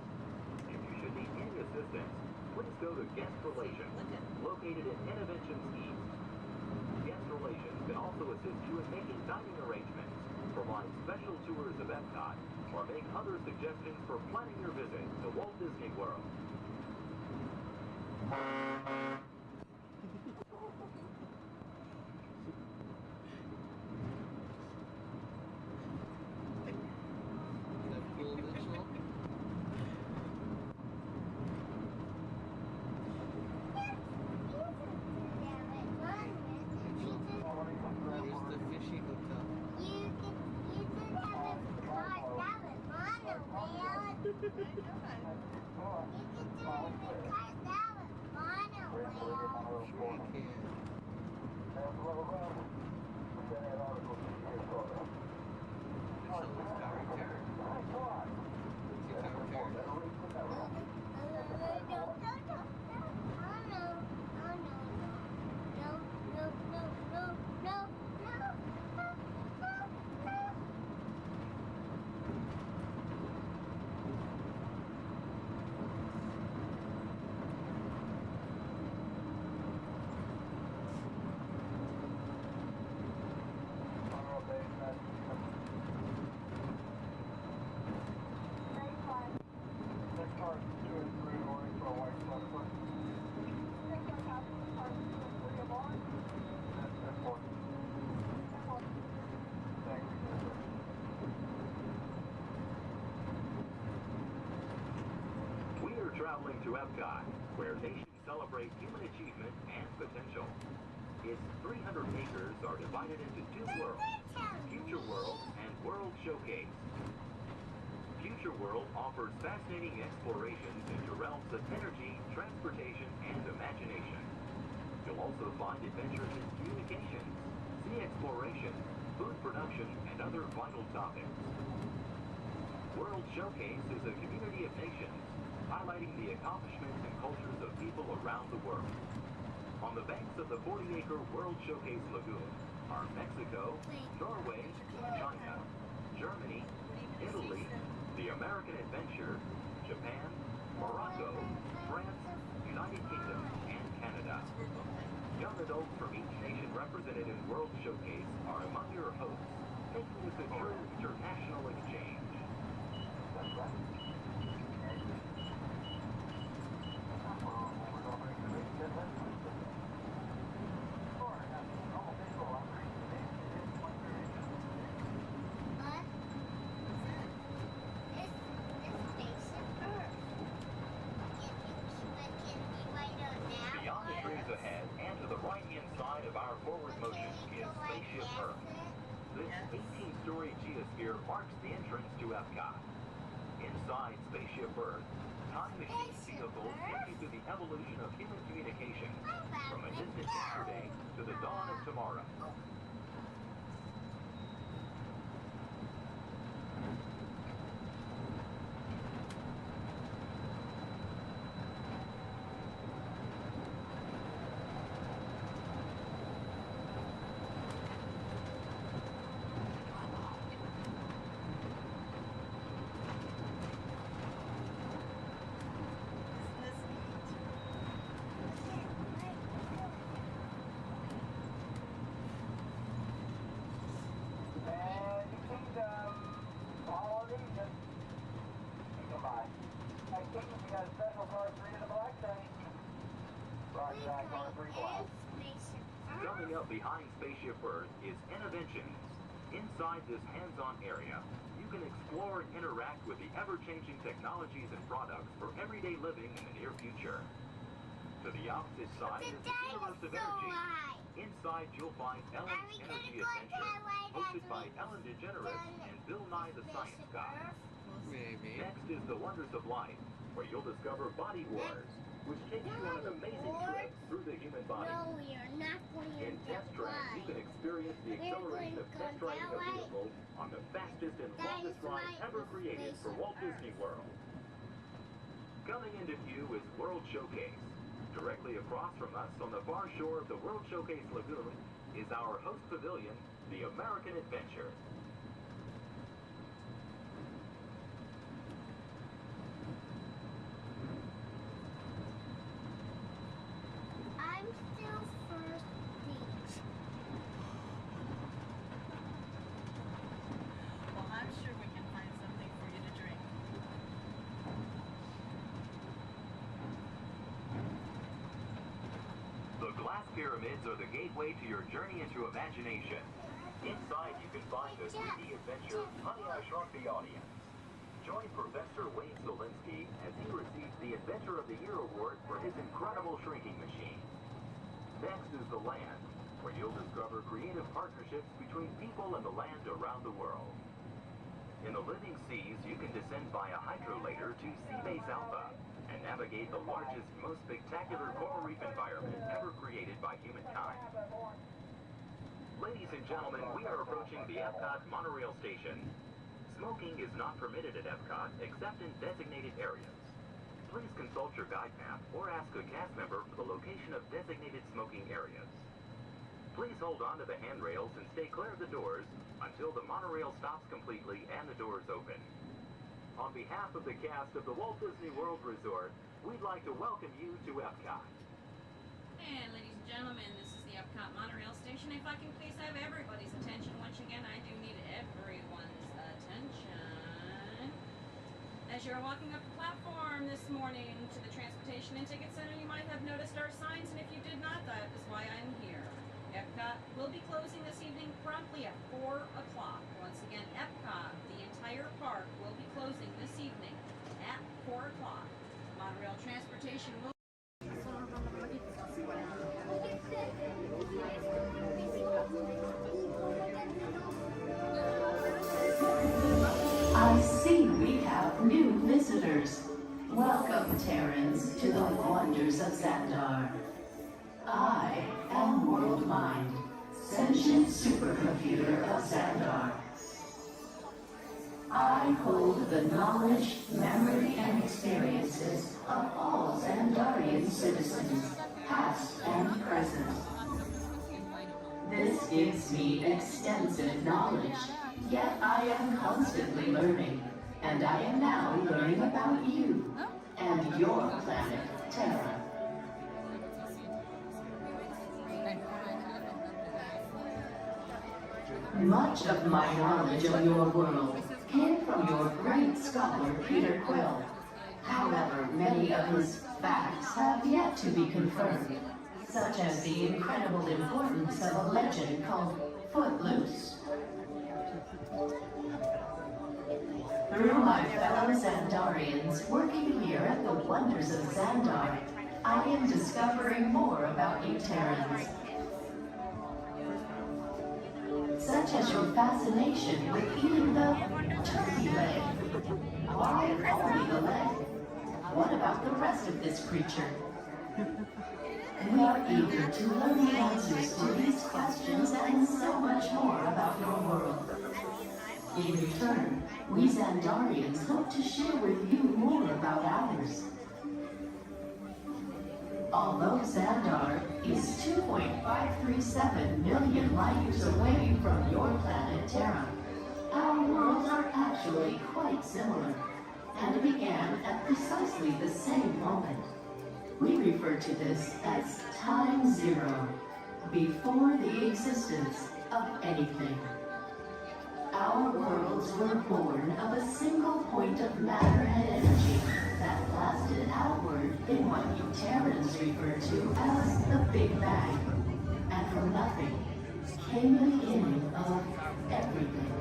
S14: If you should need any assistance, please go to Guest Relations, located in Innovations East. Guest Relations can also assist you in making dining arrangements, provide special tours of Epcot, or make other suggestions for planning your visit to Walt Disney World. Traveling to Epcot, where nations celebrate human achievement and potential. Its 300 acres are divided into two worlds, Future World and World Showcase. Future World offers fascinating explorations into realms of energy, transportation, and imagination. You'll also find adventures in communications, sea exploration, food production, and other vital topics. World Showcase is a community of nations, highlighting the accomplishments and cultures of people around the world. On the banks of the 40-acre World Showcase Lagoon are Mexico, Norway, China, Germany, Italy, the American Adventure, Japan, Morocco, France, United Kingdom, and Canada. Young adults from each nation represented in World Showcase are among your hosts, making this a true international exchange. Beyond the trees ahead and to the right-hand side of our forward motion is Spaceship Earth. This 18-story geosphere marks the entrance to Epcot. Inside Spaceship Earth, time machine vehicles take you through the evolution of human communication, from a distant yesterday to the dawn of tomorrow. Coming up behind Spaceship Earth is Innovations. Inside this hands-on area, you can explore and interact with the ever-changing technologies and products for everyday living in the near future. To the opposite side is the Universe of Energy. Inside you'll find Ellen's Energy Adventure, hosted by Ellen DeGeneres and Bill Nye the Science Guy.
S15: Maybe.
S14: Next is the Wonders of Life, where you'll discover Body Wars, which takes you on an amazing trip through the human body.
S2: No, we are not going
S14: In Test Track, you can experience the acceleration of test driving a vehicle on the fastest and longest ride ever created for Walt Disney World. Coming into view is World Showcase. Directly across from us on the far shore of the World Showcase Lagoon is our host pavilion, the American adventure.
S2: I'm still thirsty.
S20: Well, I'm sure we can find something for you to drink.
S14: The glass pyramids are the gateway to your journey into imagination. Inside, you can find the 3D adventure Honey, I Shrunk the Audience. Join Professor Wayne Solinsky as he receives the Inventor of the Year award for his incredible shrinking machine. Next is the land, where you'll discover creative partnerships between people and the land around the world. In the living seas, you can descend via hydrolator to Seabase Alpha and navigate the largest, most spectacular coral reef environment ever created by humankind. Ladies and gentlemen, we are approaching the Epcot monorail station. Smoking is not permitted at Epcot except in designated areas. Please consult your guide map or ask a cast member for the location of designated smoking areas. Please hold on to the handrails and stay clear of the doors until the monorail stops completely and the doors open. On behalf of the cast of the Walt Disney World Resort, we'd like to welcome you to Epcot.
S10: And ladies and gentlemen, this is the Epcot monorail station. If I can please have everybody's attention, once again, I do need everyone's attention. As you're walking up the platform this morning to the Transportation and Ticket Center, you might have noticed our signs, and if you did not, that is why I'm here. Epcot will be closing this evening promptly at 4 o'clock. Once again, Epcot, the entire park, will be closing this evening at 4 o'clock. Monorail transportation will...
S16: I see we have new visitors. Welcome, Terrans, to the wonders of Xandar. I am World Mind, sentient supercomputer of Xandar. I hold the knowledge, memory, and experiences of all Xandarian citizens, past and present. This gives me extensive knowledge, yet I am constantly learning, and I am now learning about you and your planet, Terra. Much of my knowledge of your world came from your great scholar, Peter Quill. However, many of his facts have yet to be confirmed, such as the incredible importance of a legend called Footloose. Through my fellow Xandarians working here at the wonders of Xandar, I am discovering more about you Terrans. Such as your fascination with eating the turkey leg. Why only the leg? What about the rest of this creature? We are eager to learn the answers to these questions and so much more about your world. In return, we Xandarians hope to share with you more about ours. Although Xandar is 2.537 million light years away from your planet Terra, our worlds are actually quite similar, and began at precisely the same moment. We refer to this as time zero, before the existence of anything. Our worlds were born of a single point of matter and energy that blasted outward in what you Terrans refer to as the Big Bang. And from nothing came the beginning of everything.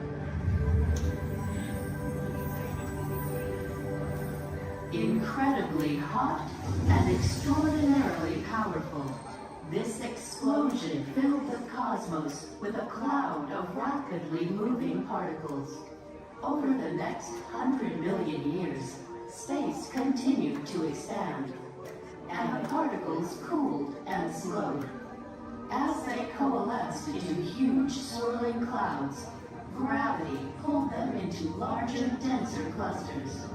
S16: Incredibly hot and extraordinarily powerful, this explosion filled the cosmos with a cloud of rapidly moving particles. Over the next 100 million years, space continued to expand, and the particles cooled and slowed. As they coalesced into huge swirling clouds, gravity pulled them into larger, denser clusters.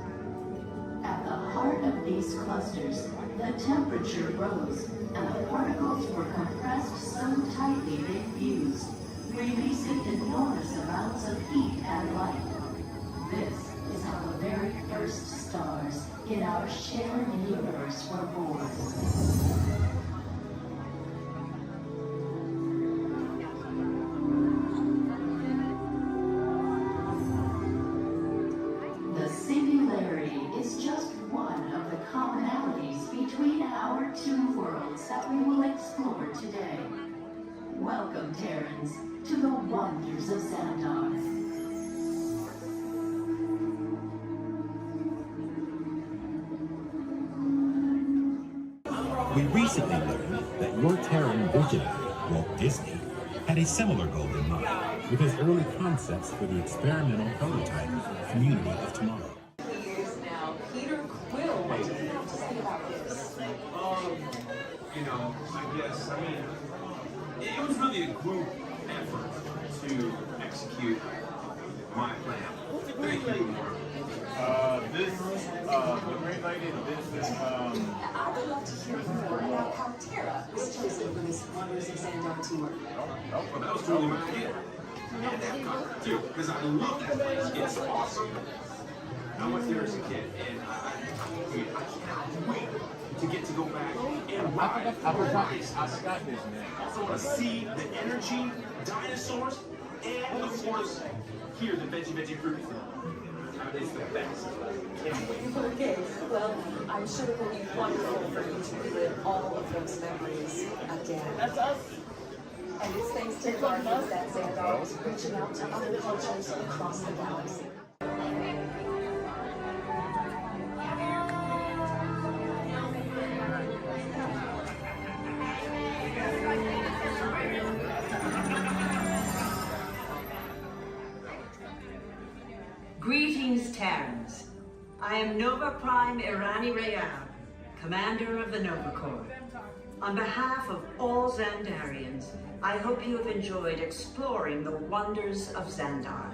S16: At the heart of these clusters, the temperature rose, and the particles were compressed so tightly they fused, releasing enormous amounts of heat and light. This is how the very first stars in our shared universe were born. The singularity is just one of the commonalities between our two worlds that we will explore today. Welcome, Terrans, to the wonders of Xandar.
S12: We recently learned that your Terran visionary, Walt Disney, had a similar goal in mind with his early concepts for the experimental prototype Community of Tomorrow.
S17: Years now, Peter Quill, what do you have to say about this?
S19: You know, I guess, I mean, it was really a group effort to execute my plan. Thank you, Mark.
S4: The Great Lady, this,
S17: I would love to hear more about how Terra was chosen for this Wonders of Xandar tour.
S19: Well, that was totally my idea. And that got too, because I love that place. It's awesome. I went there as a kid, and I cannot wait to get to go back and ride. I also want to see the energy, dinosaurs, and of course, hear the veggie fruit. It's the best. Can't wait.
S17: Okay, well, I'm sure it will be wonderful for you to relive all of those memories again. That's us. And it's thanks to Guardians that Xandar is reaching out to other cultures across the galaxy.
S22: Greetings, Terrans. I am Nova Prime Irani Rayal, Commander of the Nova Corps. On behalf of all Xandarians, I hope you have enjoyed exploring the wonders of Xandar.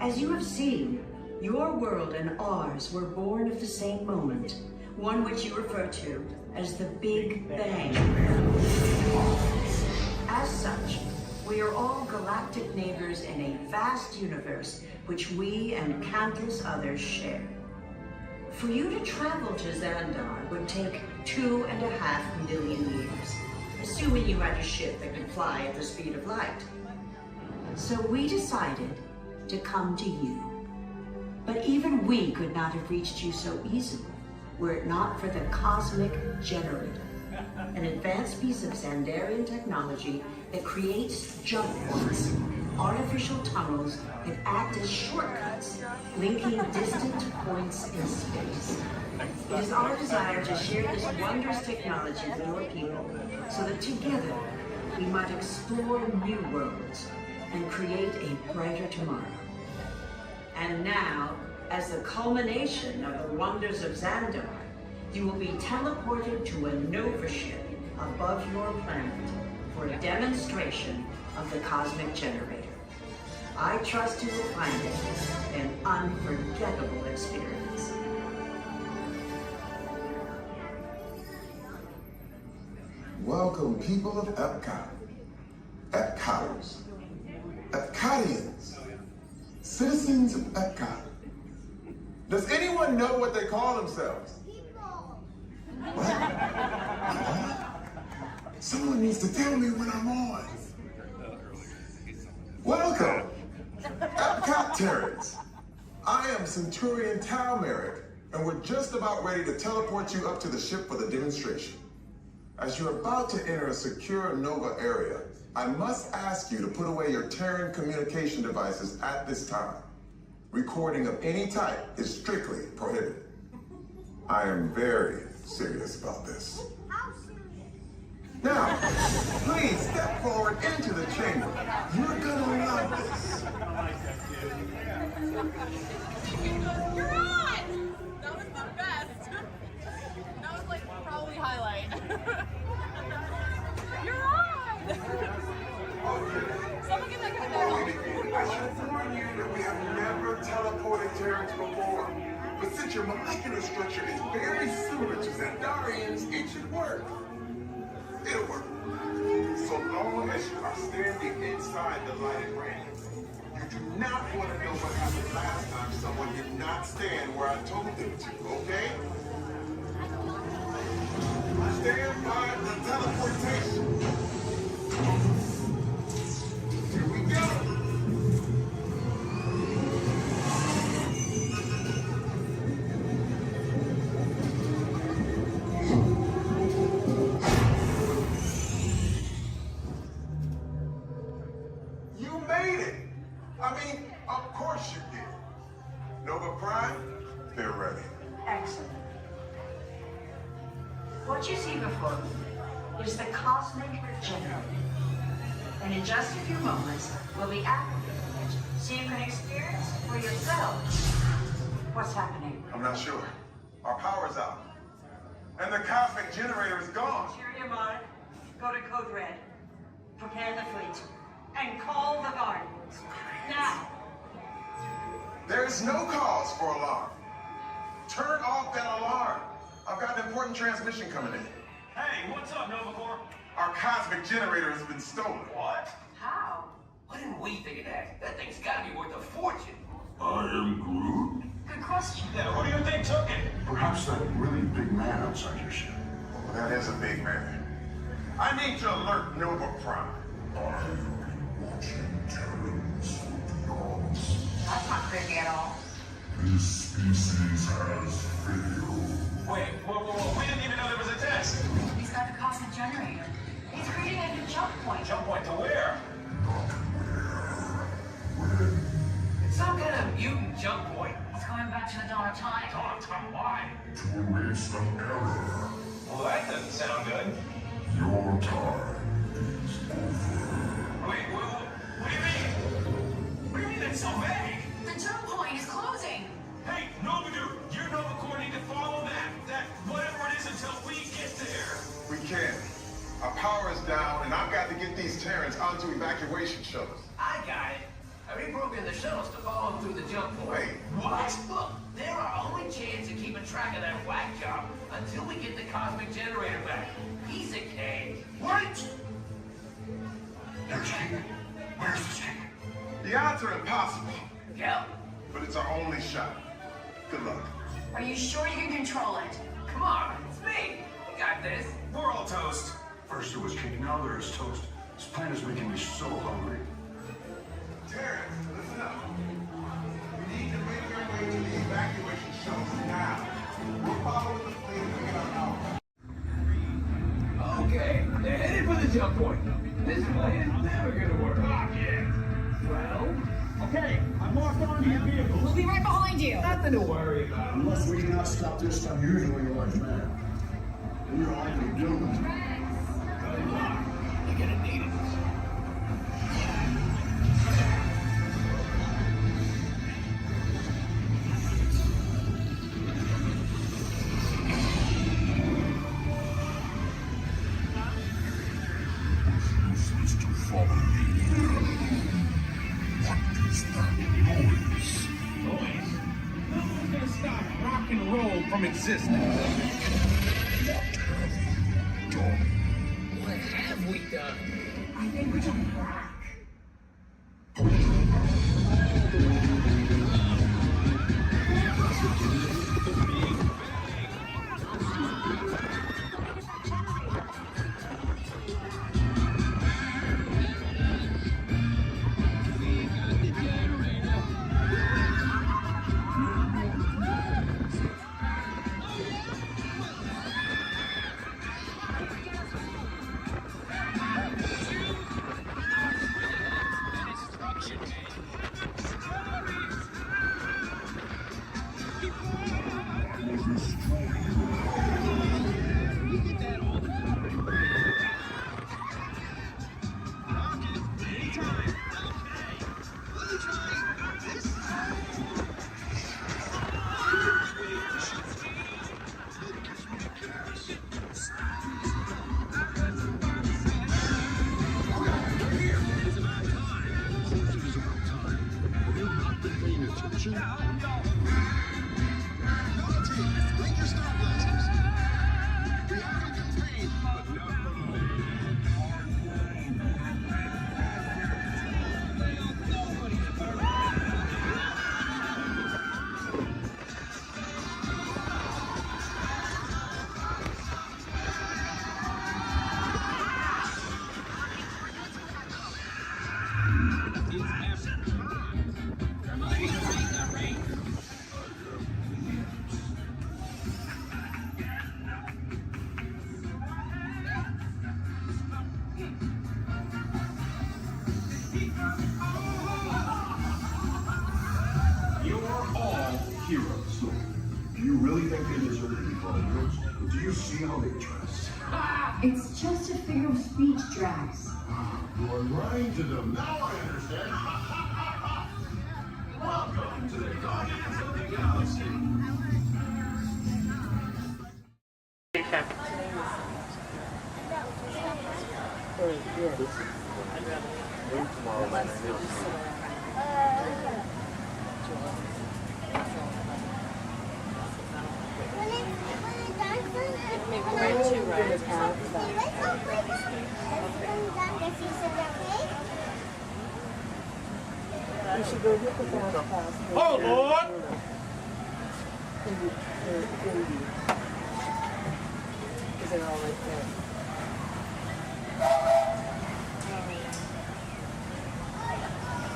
S22: As you have seen, your world and ours were born of the same moment, one which you refer to as the Big Bang. As such, we are all galactic neighbors in a vast universe which we and countless others share. For you to travel to Xandar would take 2.5 million years, assuming you had a ship that could fly at the speed of light. So we decided to come to you. But even we could not have reached you so easily were it not for the Cosmic Generator, an advanced piece of Xandarian technology that creates jump points, artificial tunnels that act as shortcuts, linking distant points in space. It is our desire to share this wondrous technology with your people, so that together we might explore new worlds and create a brighter tomorrow. And now, as the culmination of the wonders of Xandar, you will be teleported to a Nova ship above your planet for a demonstration of the Cosmic Generator. I trust you will find it an unforgettable experience.
S25: Welcome, people of Epcot, Epcoters, Epcotians, citizens of Epcot. Does anyone know what they call themselves? What? Someone needs to tell me when I'm on. Welcome, Epcot Terrans. I am Centurion Tal Merrick, and we're just about ready to teleport you up to the ship for the demonstration. As you're about to enter a secure Nova area, I must ask you to put away your Terran communication devices at this time. Recording of any type is strictly prohibited. I am very serious about this. Now, please step forward into the chamber. You're gonna love this.
S20: You're on! That was the best. That was like probably highlight. You're on! Someone get that guy down.
S25: I should warn you that we have never teleported Terrans before. But since your molecular structure is very similar to Xandarians, it should work. It'll work. So long as you are standing inside the lighted ramp, you do not want to know what happened last time someone did not stand where I told them to, okay? Stand by for teleportation. Here we go. You made it. I mean, of course you did. Nova Prime, they're ready.
S22: Excellent. What you see before you is the cosmic regenerator. And in just a few moments, we'll be activating it so you can experience for yourself what's happening.
S25: I'm not sure. Our power's out. And the cosmic generator is gone.
S22: Interior Monarch, go to Code Red. Prepare the fleet. And call the Guardians. Now!
S25: There is no cause for alarm. Turn off that alarm. I've got an important transmission coming in.
S19: Hey, what's up, Nova Corps?
S25: Our cosmic generator has been stolen.
S19: What?
S22: How?
S1: Why didn't we think of that? That thing's gotta be worth a fortune.
S25: I am Groot.
S22: Good question.
S19: Yeah, who do you think took it?
S25: Perhaps that really big man outside your ship. Oh, that is a big man. I need to alert Nova Prime.
S22: That's not creepy at all.
S25: This species has failed.
S19: Wait, whoa, we didn't even know there was a test.
S22: He's got the cosmic generator. He's creating a new jump point.
S19: Jump point to where?
S1: It's some kind of mutant jump point.
S22: He's going back to the dawn of time.
S19: Dawn of time, why?
S25: To erase the error.
S19: Well, that doesn't sound good.
S25: Your time is over.
S19: Wait, what do you mean? What do you mean that's so vague?
S22: The jump point is closing.
S19: Hey, Nova Dude, you Nova Corps need to follow that whatever it is until we get there.
S25: We can. Our power is down, and I've got to get these Terrans onto evacuation shuttles.
S1: I got it. I reprogrammed the shuttles to follow them through the jump point.
S25: Wait,
S19: what?
S1: Look, they're our only chance of keeping track of that whack job until we get the cosmic generator back. Piece of cake.
S25: Wait! There's King. Where's the King? The odds are impossible.
S1: Yep.
S25: But it's our only shot. Good luck.
S22: Are you sure you can control it?
S1: Come on, it's me. We got this.
S19: We're all toast.
S25: First there was King, now there is toast. This plan is making me so hungry. Terrence, listen up. We need to make our way to the evacuation shuttles now. We're following the fleet and get our power.
S1: Okay, they're headed for the jump point. This plan is never gonna work. Well,
S19: Okay, I'm locked onto your vehicle.
S20: We'll be right behind you.
S1: nothing to worry about.
S25: Unless we cannot stop this unusually large man. We are likely doomed.
S1: Good luck. You're gonna need it.
S25: Supposed to follow me. What is that noise?
S19: Noise? No one's gonna stop rock and roll from existence.
S25: What have we done?
S1: What have we done?
S22: I think we're doing crack.
S24: really think they deserve to be followed? Do you see how they dress?
S16: It's just a figure of speech, Drax.
S24: You are lying to them. Now I understand. Welcome to the Guardians of the Galaxy.
S10: Maybe ride 2 rides.
S17: You should go hit the fast pass.
S1: Oh, Lord!
S17: Because they're all right there.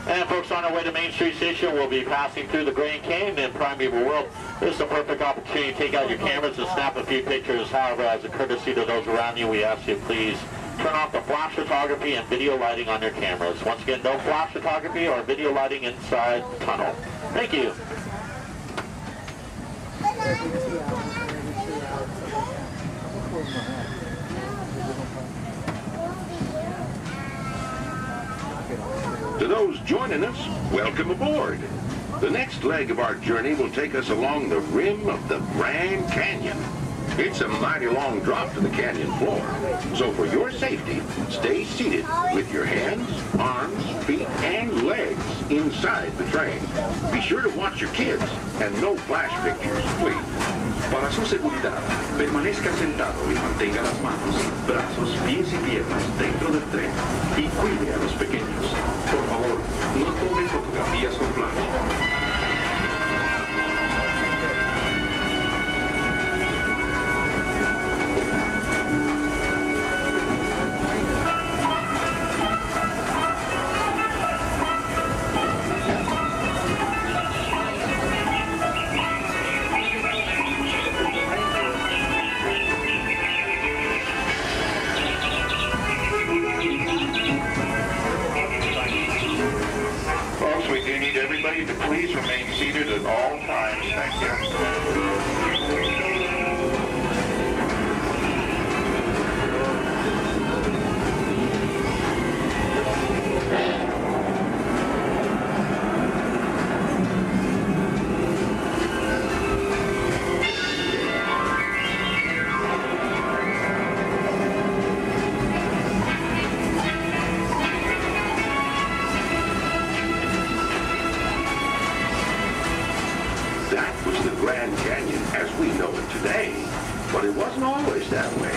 S14: And folks, on our way to Main Street Station, we'll be passing through the Grand Canyon and Primeval World. This is a perfect opportunity to take out your cameras and snap a few pictures. However, as a courtesy to those around you, we ask you please turn off the flash photography and video lighting on your cameras. Once again, no flash photography or video lighting inside the tunnel. Thank you.
S5: To those joining us, welcome aboard. The next leg of our journey will take us along the rim of the Grand Canyon. It's a mighty long drop to the canyon floor. So for your safety, stay seated with your hands, arms, feet, and legs inside the train. Be sure to watch your kids and no flash pictures, please.
S24: Para su seguridad, permanezca sentado y mantenga las manos, brazos, pies y piernas dentro del tren y cuide a los pequeños. Por favor, no tome fotografías con flash.
S5: To please remain seated at all times. Thank you. Grand Canyon as we know it today. But it wasn't always that way.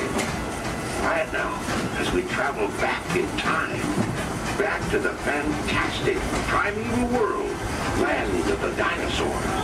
S5: Right now, as we travel back in time, back to the fantastic primeval world, land of the dinosaurs.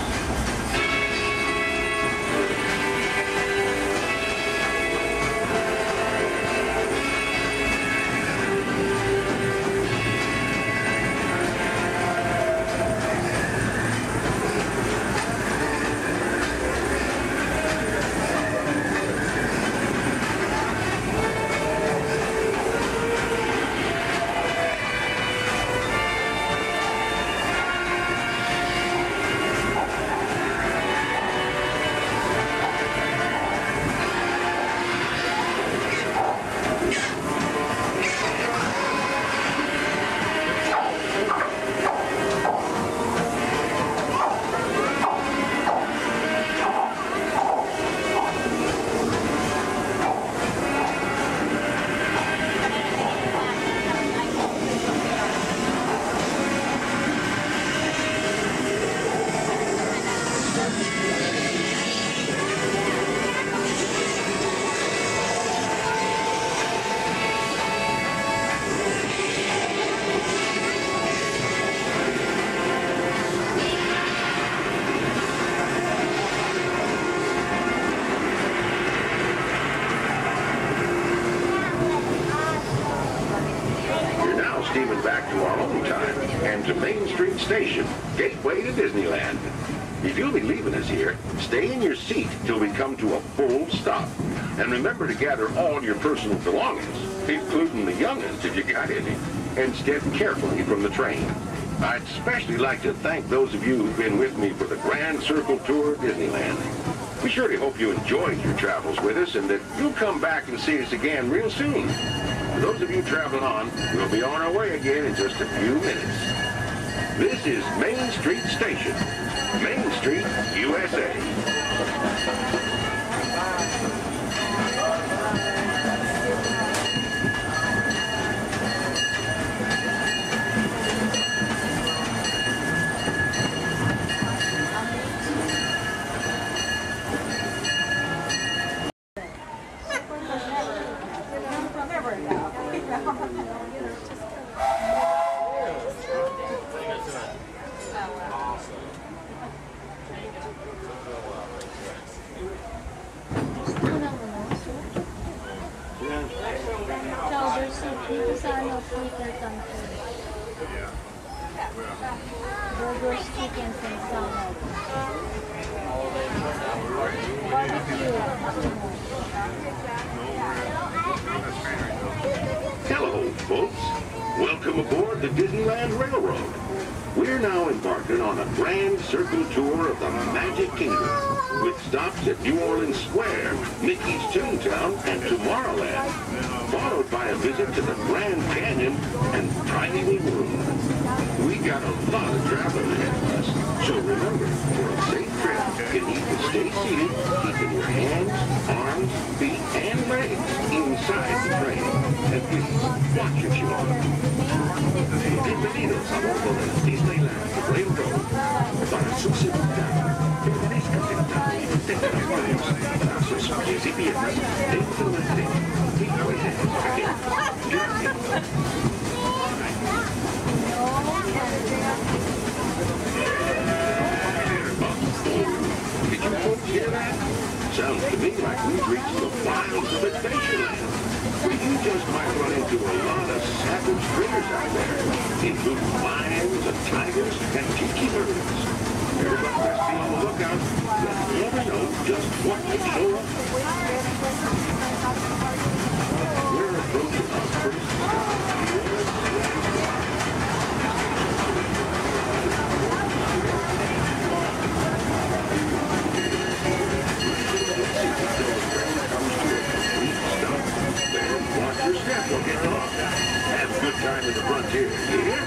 S5: Back to our own time and to Main Street Station, gateway to Disneyland. If you'll be leaving us here, stay in your seat till we come to a full stop. And remember to gather all your personal belongings, including the young'uns if you got any, and step carefully from the train. I'd especially like to thank those of you who've been with me for the Grand Circle Tour of Disneyland. We surely hope you enjoyed your travels with us and that you'll come back and see us again real soon. For those of you traveling on, we'll be on our way again in just a few minutes. This is Main Street Station, Main Street, USA.
S2: Burgers, chickens, and salad.
S5: Hello, folks. Welcome aboard the Disneyland Railroad. We're now embarking on a grand circle tour of the Magic Kingdom, with stops at New Orleans Square, Mickey's Toontown, and Tomorrowland, followed by a visit to the Grand Canyon and Tiny Little Room. We got a lot of traveling ahead of us, so remember, for a safe trip, you need to stay seated, keeping your hands, arms, feet, and legs inside the train. And please, watch your children. Bienvenidos a bordo del Disneyland Railroad. Para su seguridad, permanezca sentado y tenga las manos, brazos, pies y piernas dentro del tren. Y no es gracias. Did you folks hear that? Sounds to me like we've reached the wilds of Adventureland. You just might run into a lot of savage critters out there, including lions and tigers and tiki birds. Everybody best be on the lookout. You never know just what could show up. We're approaching our first stop. Watch your step, don't get lost. Have a good time at the frontier, you hear?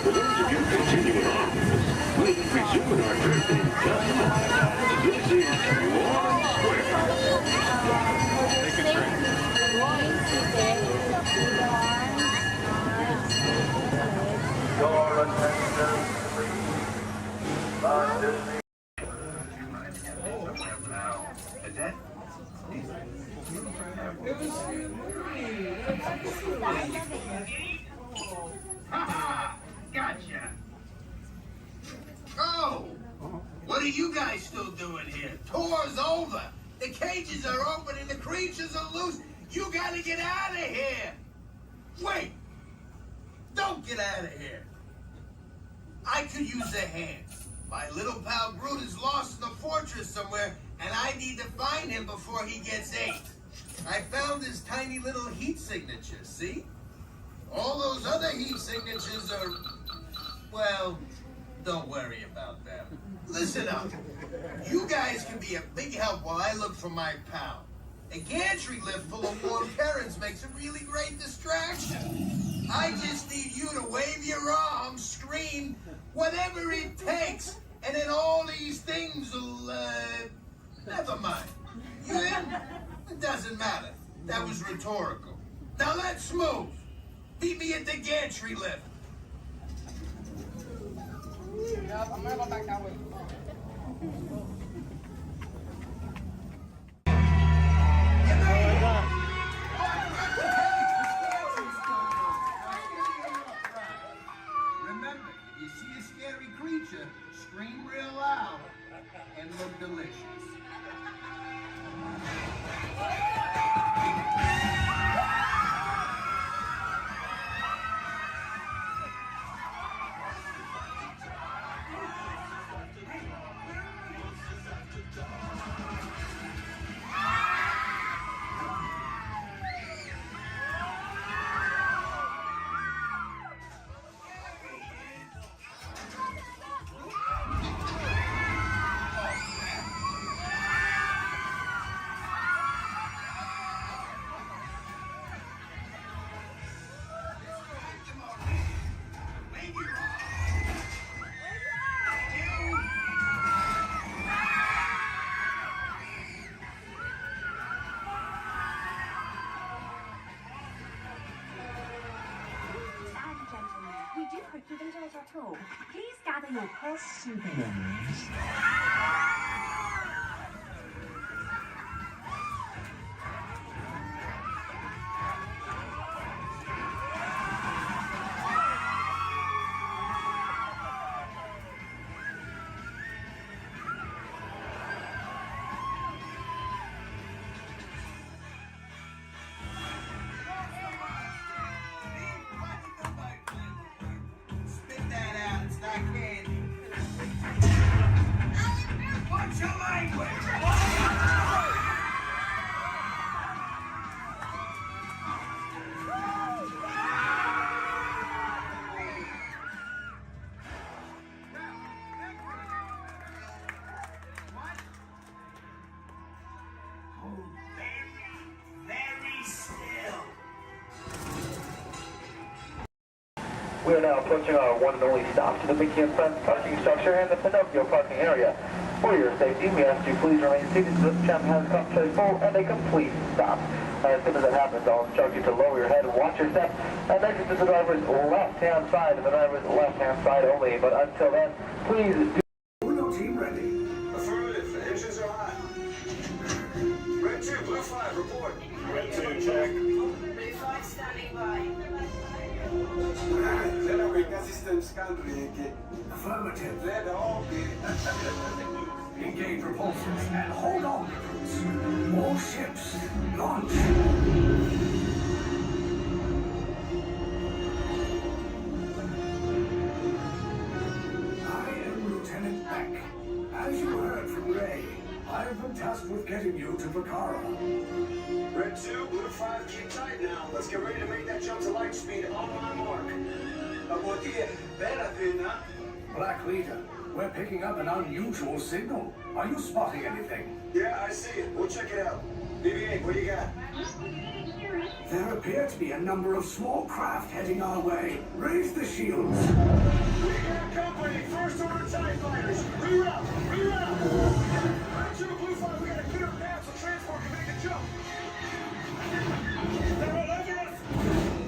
S5: For those of you continuing on with us, we'll be resuming our trip in just a moment. This is New Orleans Square. Take a drink. Door attendants, please. By Disney.
S1: Gotcha. Oh, what are you guys still doing here? Tour's over. The cages are open and the creatures are loose. You gotta get out of here. Wait. Don't get out of here. I could use a hand. My little pal Groot is lost in the fortress somewhere, and I need to find him before he gets ate. I found his tiny little heat signature, see? All those other heat signatures are, well, don't worry about them. Listen up. You guys can be a big help while I look for my pal. A gantry lift full of warm parents makes a really great distraction. I just need you to wave your arms, scream, whatever it takes, and then all these things will, never mind. You in? It doesn't matter. That was rhetorical. Now let's move. Meet me at the gantry lift.
S11: Yep, I'm gonna go back that way.
S1: Remember, if you see a scary creature, scream real loud and look delicious.
S6: 登这个叫 tour. Please gather your purse souvenirs.
S1: Spit that out, it's not candy. What's your language? Very still.
S8: We are now approaching our one and only stop to the Mickey and Friends parking structure and the Pinocchio parking area. For your safety, we ask you please remain seated until this tram has come to a full and a complete stop. As soon as that happens, I'll instruct you to lower your head and watch your step and exit to the driver's left-hand side and the driver's left-hand side only. But until then, please do...
S9: Uno team ready. Affirmative. The engines are hot. Red 2, Blue 5, report. Red 2, check.
S22: Blue 5 standing by.
S9: Siellä on system scan rig.
S24: Affirmative.
S9: They're all
S24: Engage repulsors and hold on, recruits. More ships. Launch. I am Lieutenant Beck. As you heard from Ray, I have been tasked with getting you to Vakara.
S9: Red 2, Blue 5, keep tight now. Let's get ready to make that jump to light speed on my mark.
S24: Black Leader, we're picking up an unusual signal. Are you spotting anything?
S9: Yeah, I see it. We'll check it out. BB-8, what do you got?
S24: There appear to be a number of small craft heading our way. Raise the shields.
S9: We got company. First order TIE fighters. Reroute. Red 2, Blue 5, we got a clear path so transport can make a jump. They're all over us.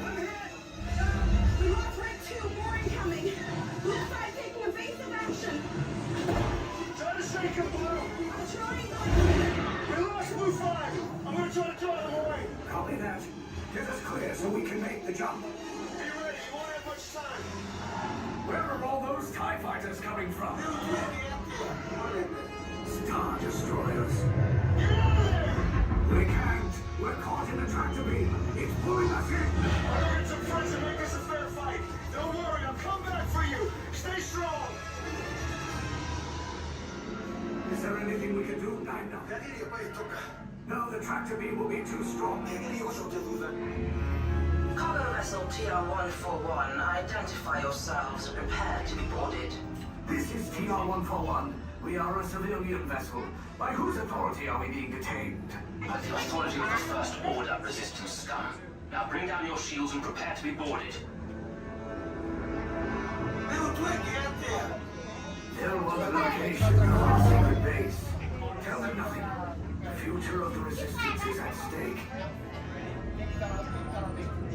S9: I'm hit.
S22: We lost Red 2, more incoming. Blue 5 taking evasive action.
S9: Try to shake him, Blue.
S22: I'm trying.
S9: We lost Blue 5. I'm going to try to draw them away.
S24: Copy that. Get us clear so we can make the jump.
S9: Be ready. You won't have much time.
S24: Where are all those TIE fighters coming from? Star Destroyers.
S9: Get out of there.
S24: We can't. We're caught in a tractor beam. It's pulling us in.
S9: I'll get some friends and make this a fair fight. Don't worry, I'll come back for you. Stay strong.
S24: Is there anything we can do, Nina? No, the tractor beam will be too strong.
S22: Cargo vessel TR-141, identify yourselves. Prepare to be boarded.
S24: This is TR-141. We are a civilian vessel. By whose authority are we being detained?
S18: By the authority of the First Order Resistance Scum. Now bring down your shields and prepare to be boarded.
S24: There was a location of our secret base. Tell them nothing. The future of the Resistance is at stake.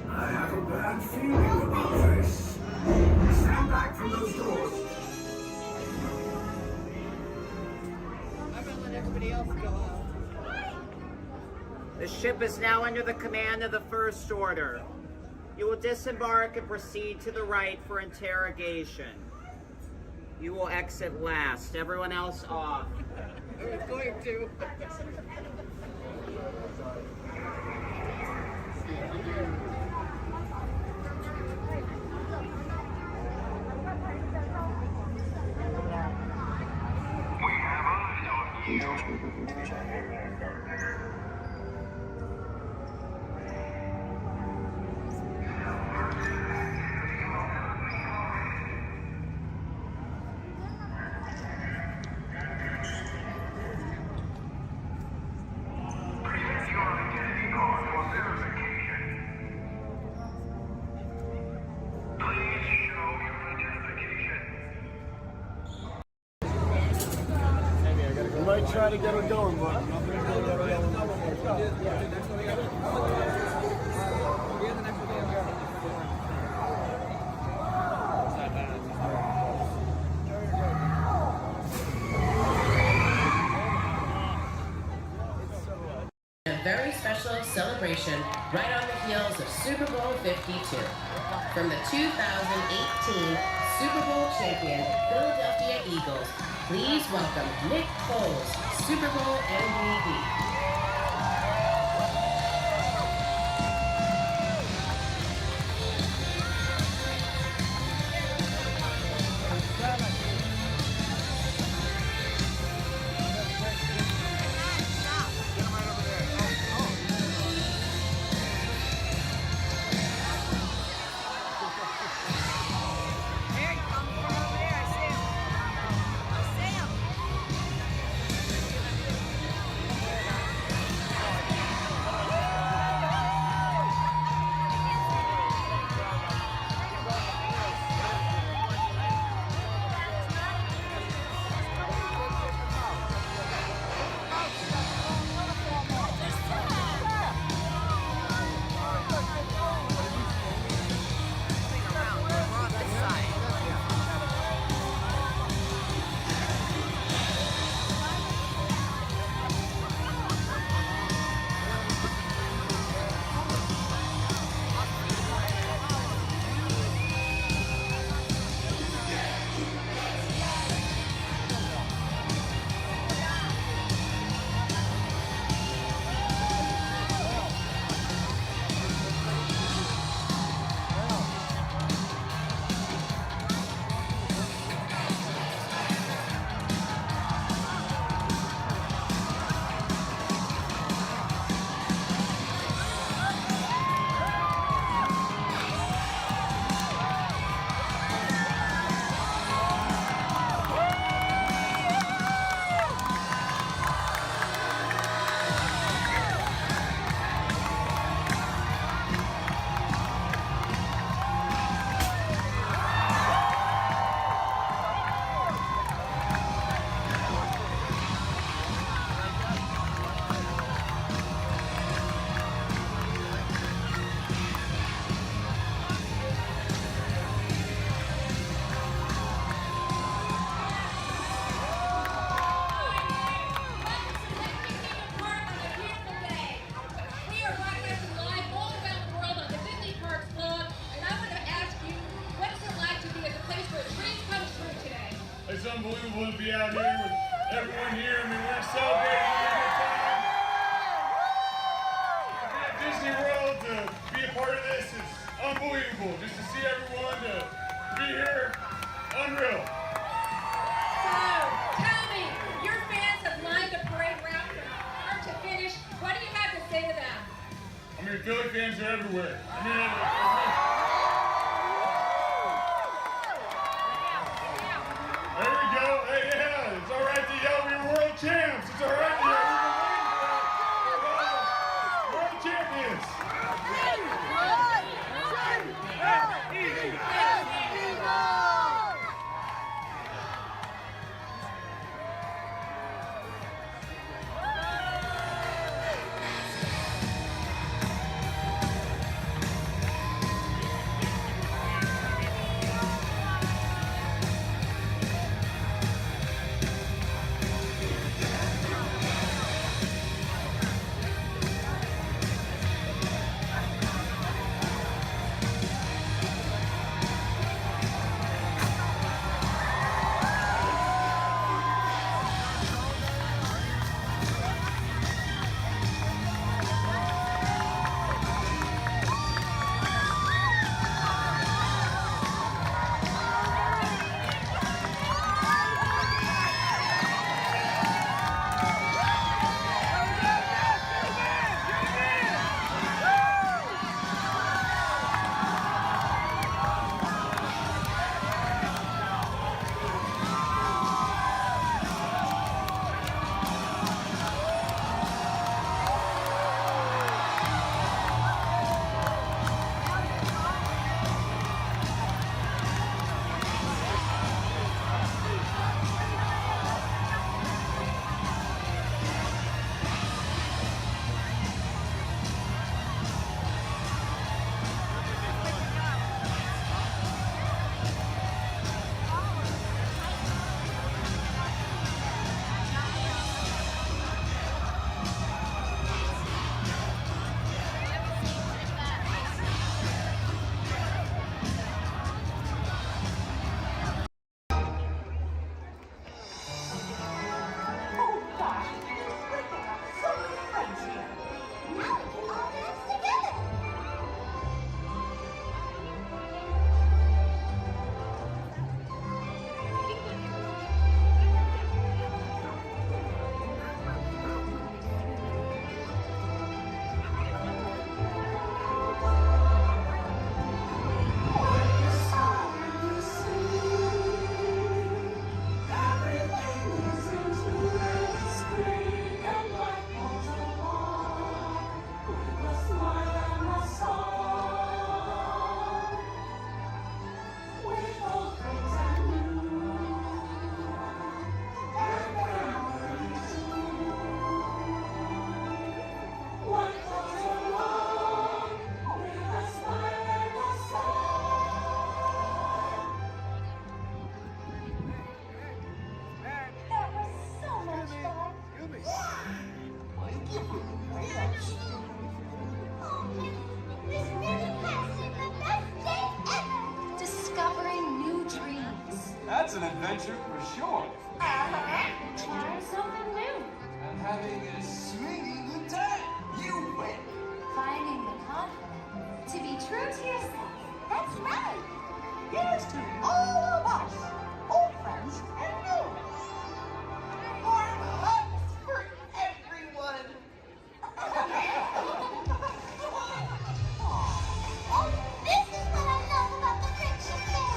S24: I have a bad feeling about this. Stand back from those doors.
S11: I'm gonna let everybody else go out.
S21: The ship is now under the command of the First Order. You will disembark and proceed to the right for interrogation. You will exit last. Everyone else off.
S11: I was going to.
S23: Might try to get her going, but
S11: It's not bad.
S3: annual celebration right on the heels of Super Bowl 52. From the 2018 Super Bowl champion Philadelphia Eagles, please welcome Nick Foles, Super Bowl MVP.
S7: It's unbelievable to be out here with everyone here. I mean, we're celebrating a good time. To be at Disney World, to be a part of this is unbelievable. Just to see everyone, to be here, unreal.
S10: So, tell me, your fans have lined the parade route from start to finish. What do you have to say to them?
S7: I mean, Philly fans are everywhere. I mean, there we go. Hey, yeah, it's all right to yell we're world champs. It's all right to yell we're world champions.
S4: an adventure for sure.
S2: Try something new.
S4: And having a sweetie good time. You win.
S2: Finding the confidence to be true to yourself. That's right.
S6: Here's to all of us, old friends and new. Warm hugs for everyone.
S2: Oh, this is what I love about the Friendship Fair.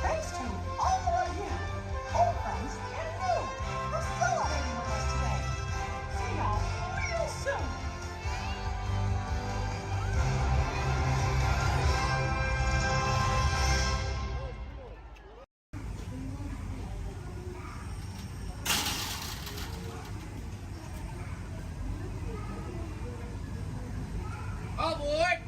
S6: Thanks to all of you, old friends and new, for celebrating with us today. See y'all real soon.
S11: Aboard!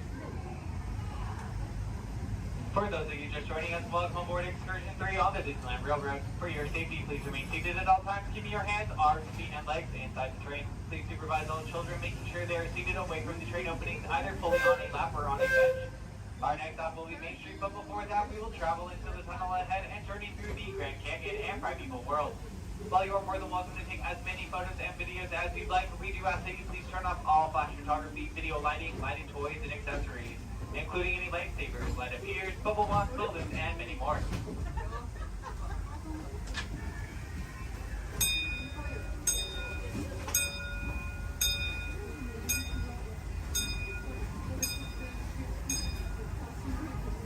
S12: For those of you just joining us, welcome aboard Excursion 3 on the Disneyland Railroad. For your safety, please remain seated at all times, keeping your hands, arms, feet, and legs inside the train. Please supervise all children, making sure they are seated away from the train openings, either fully on a lap or on a bench. Our next stop will be Main Street, but before that, we will travel into the tunnel ahead and journey through the Grand Canyon and Primeval World. While you are more than welcome to take as many photos and videos as you'd like, we do ask that you please turn off all flash photography, video lighting, lighting toys, and accessories, including any lightsabers, light up ears, bubble box buildings, and many more.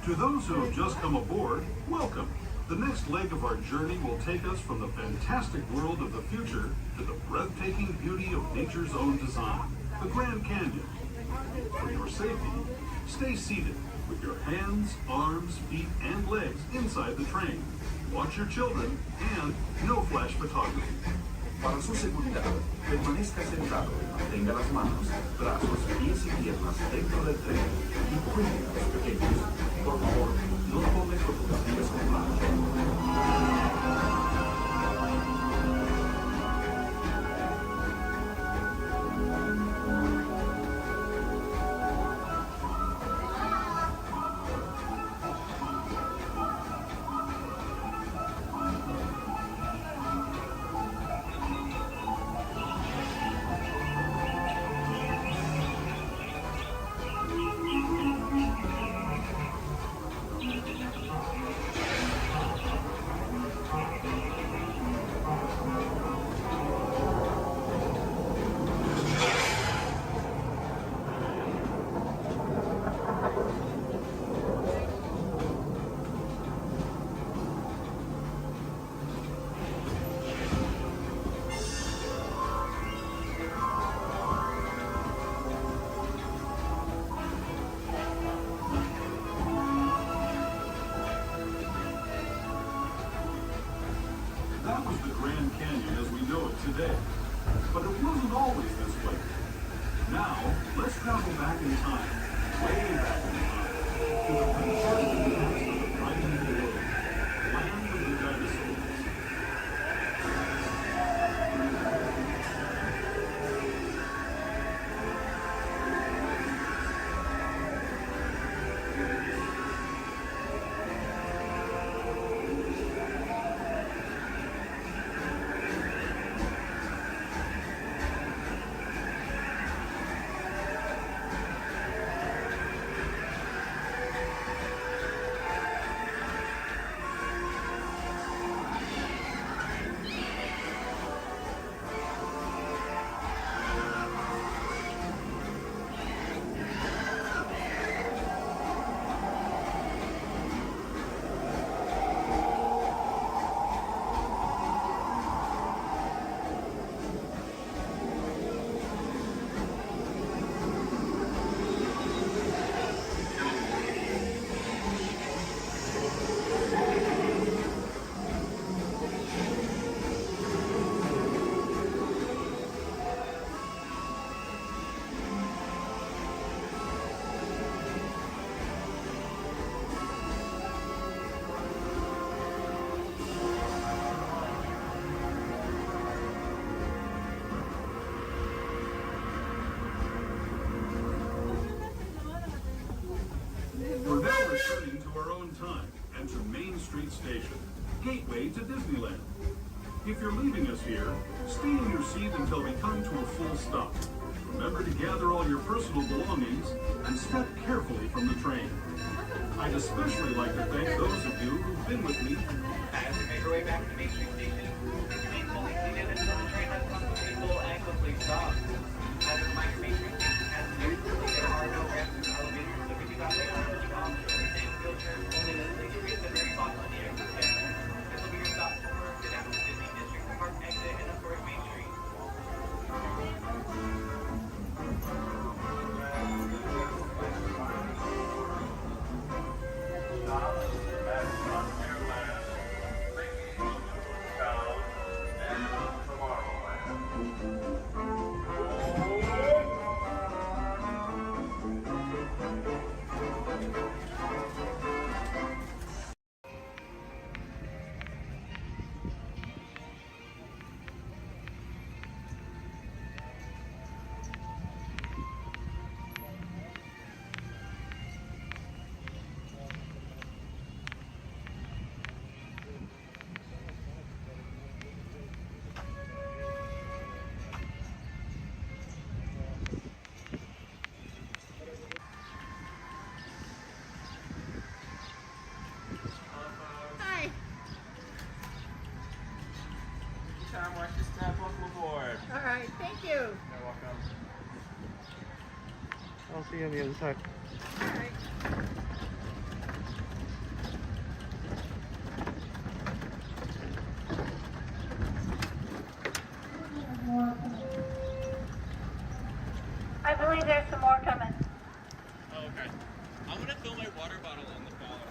S24: To those who have just come aboard, welcome. The next leg of our journey will take us from the fantastic world of the future to the breathtaking beauty of nature's own design, the Grand Canyon. For your safety, stay seated with your hands, arms, feet, and legs inside the train. Watch your children and no flash photography.
S13: Para su seguridad, permanezca sentado y mantenga las manos, brazos, pies y piernas dentro del tren y cuide a los pequeños. Por favor, no tome fotografías con flash. Canyon as we know it today. But it wasn't always this way. Now, let's travel back in time, way back in time, to the prehistoric past of the primeval world, land of the dinosaurs. We're now returning to our own time and to Main Street Station, gateway to Disneyland. If you're leaving us here, stay in your seat until we come to a full stop. Remember to gather all your personal belongings and step carefully from the train. I'd especially like to thank those of you who've been with me.
S12: As we make our way back to Main Street Station, remain fully seated until the train has come to a full and complete stop. As a reminder, Main Street Station has clearly there are no ramps or elevators, so if you got laid on the job, wheelchairs only necessarily reach the very bottom of the exit stand. This will be your stop for the next Disney District Park exit and of course Main Street.
S11: Hi.
S15: Tom, watch your step. Welcome aboard.
S11: All right, thank you.
S15: You're welcome. I'll see you on the other side.
S11: All right.
S19: I believe there's some more coming.
S15: Oh, okay. I'm gonna fill my water bottle in the ballot.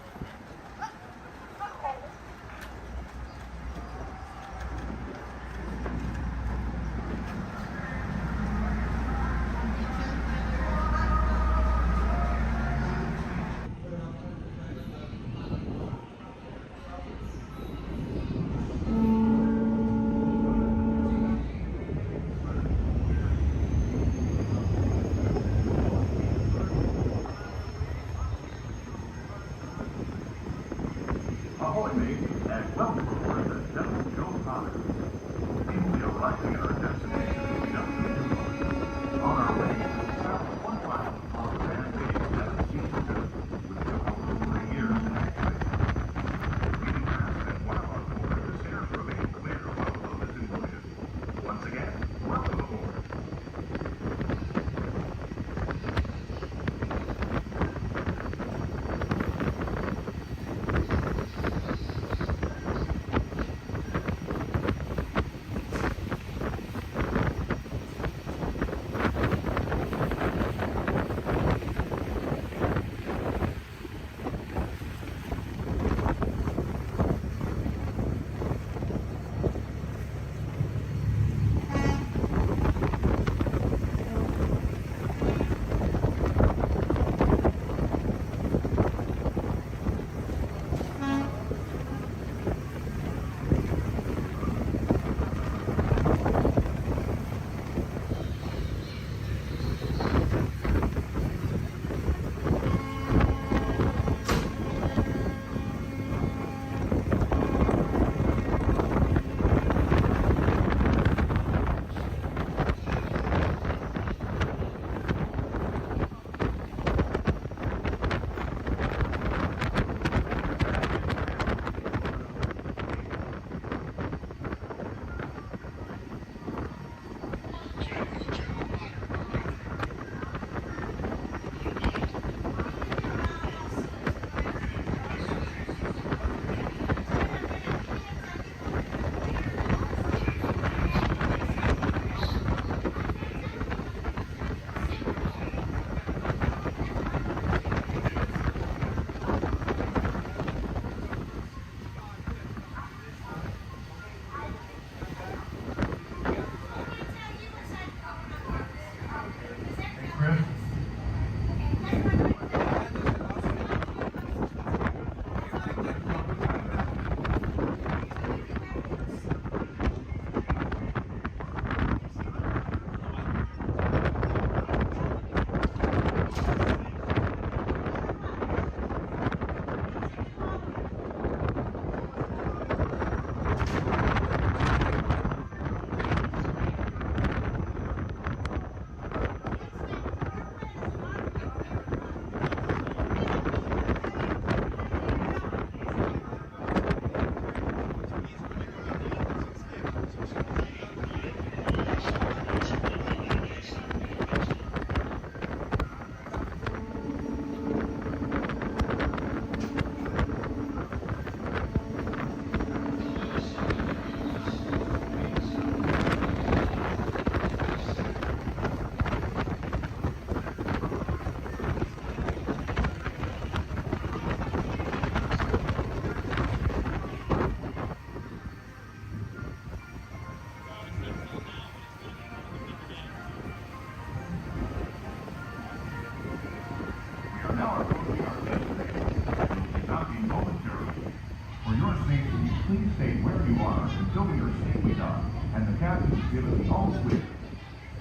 S24: stay where you are until we are safely docked and the captain has given the all clear.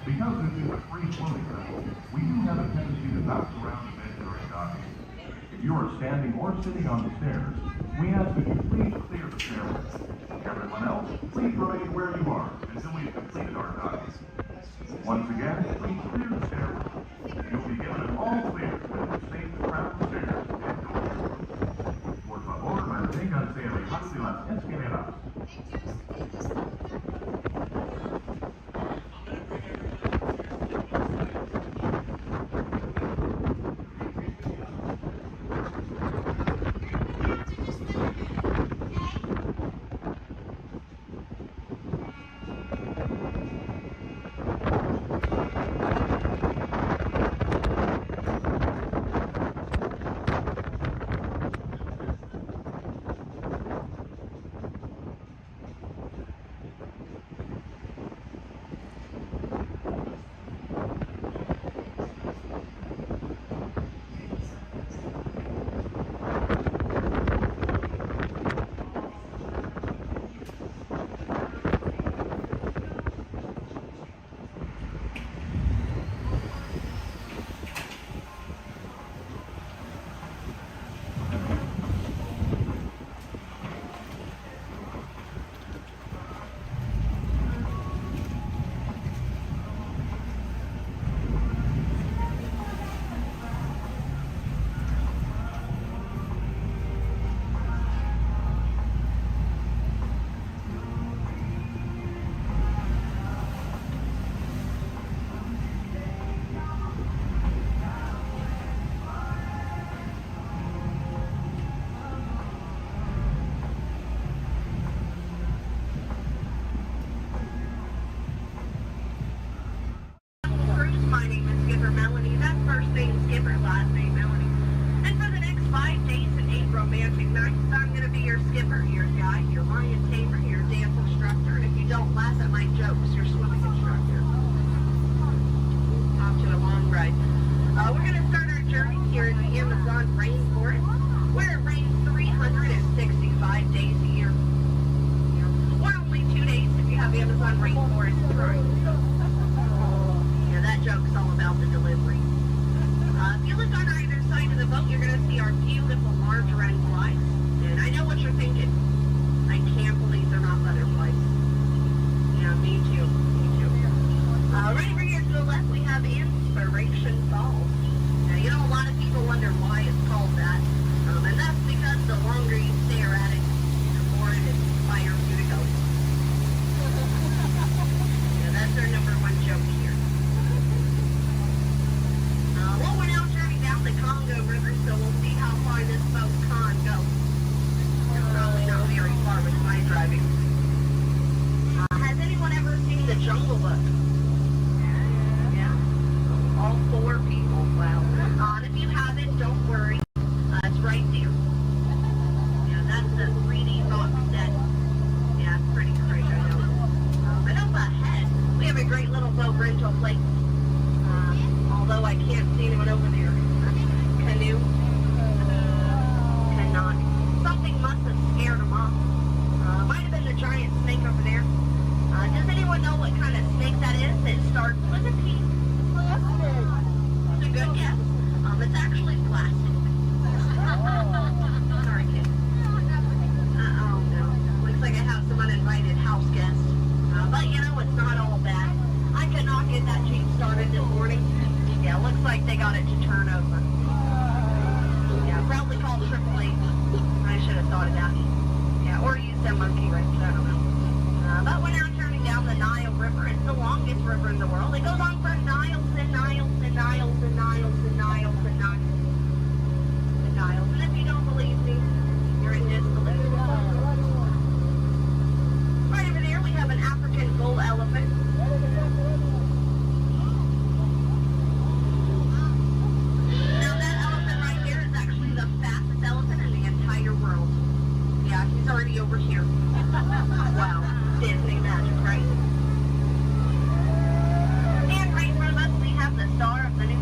S24: Because this is a free floating vessel, we do have a tendency to bounce around a bit during docking. If you are standing or sitting on the stairs, we ask that you please clear the stairway. Everyone else, please remain where you are until we have completed our docking. Once again, please clear the stairway. You'll be given an all clear when it's safe to travel the stairs and doors. Por favor, manténganse alejados de las escaleras.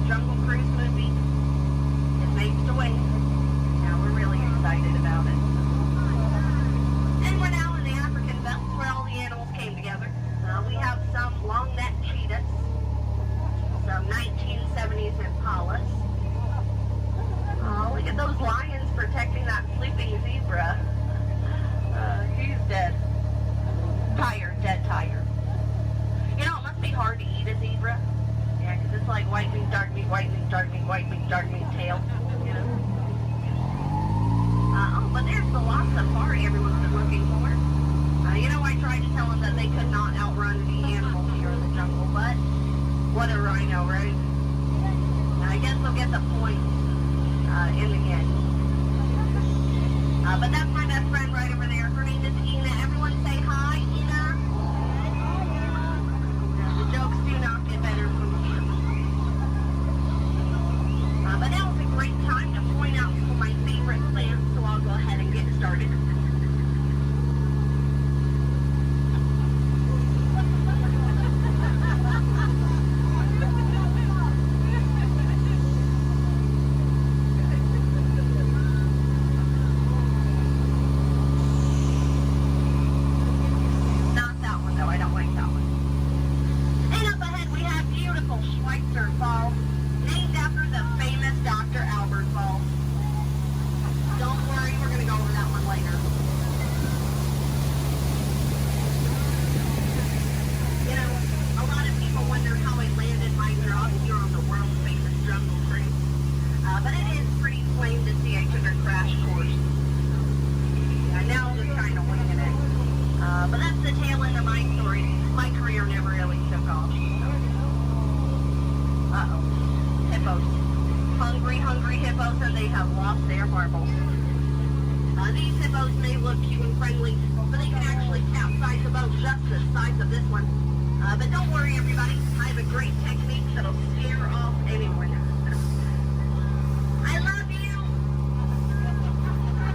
S6: Jungle Cruise movie. white meat, dark meat tail, you know. Oh, but there's the lost safari everyone's been looking for. You know, I tried to tell them that they could not outrun the animals here in the jungle, but what a rhino, right? I guess they'll get the point in the end. But that's my best friend right over there. Her name is Ina. Everyone say hi, Ina. The jokes do not get better from here. But now is a great time to point out some of my favorite plants, so I'll go ahead and get started. Hungry hippos, and they have lost their marbles. These hippos may look cute and friendly, but they can actually capsize a boat just the size of this one. But don't worry, everybody. I have a great technique that'll scare off anyone. I love you.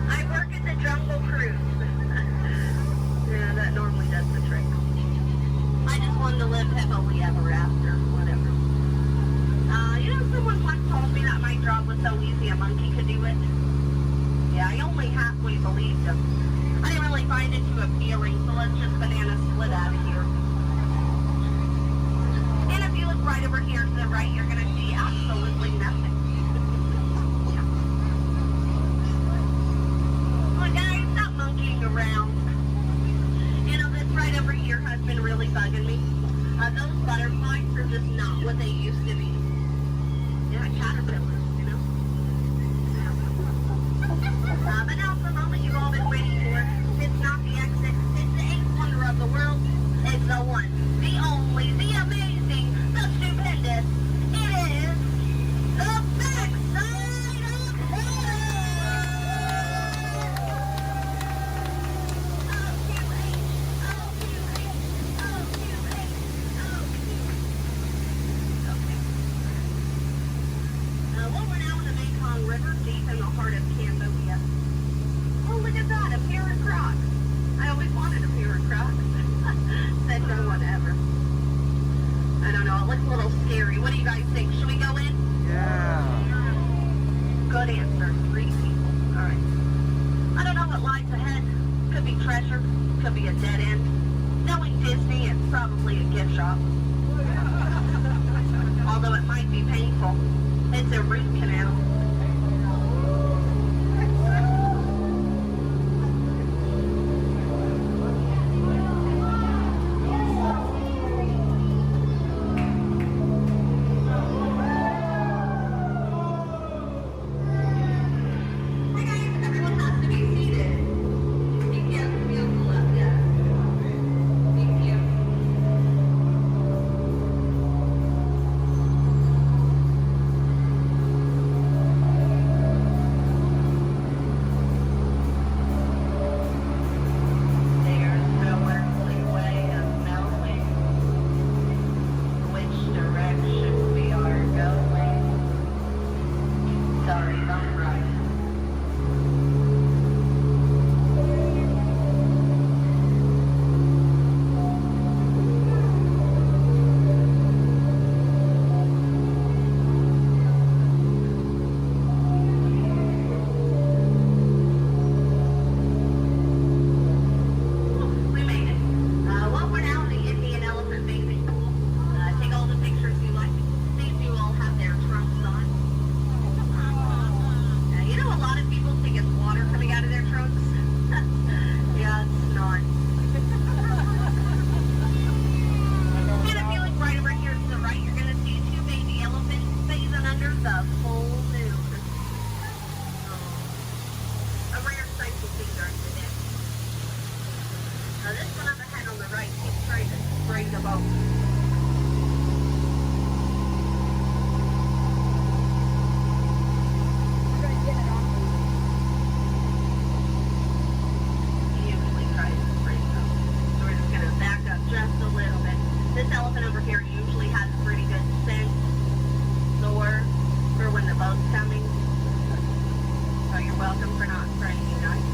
S6: I work at the Jungle Cruise. Yeah, that normally does the trick. I just wanted to live happily ever after, whatever. You know, someone once told me that my job was so easy a monkey could do it. Yeah, I only halfway believed him. I didn't really find it too appealing, so let's just banana split out of here. And if you look right over here to the right, you're going to see absolutely nothing. Yeah. Well, guys, stop monkeying around. You know, this right over here has been really bugging me. Those butterflies are just not what they used to be. Yeah, caterpillars, you know? Yeah. But now for the moment you've all been waiting for. It's not the exit. It's the eighth wonder of the world. It's the one, the only, the amazing, the stupendous. It is the backside of hell! Well, we're now in the Mekong River, deep in the heart of Cambodia. Oh, look at that, a pair of Crocs. I always wanted a pair of Crocs. Said no one ever. I don't know, it looks a little scary. What do you guys think? Should we go in?
S21: Yeah.
S6: Good answer. 3 people. All right. I don't know what lies ahead. Could be treasure. Could be a dead end. Knowing Disney, it's probably a gift shop. Although it might be painful. It's a root canal. welcome for not spraying me guys.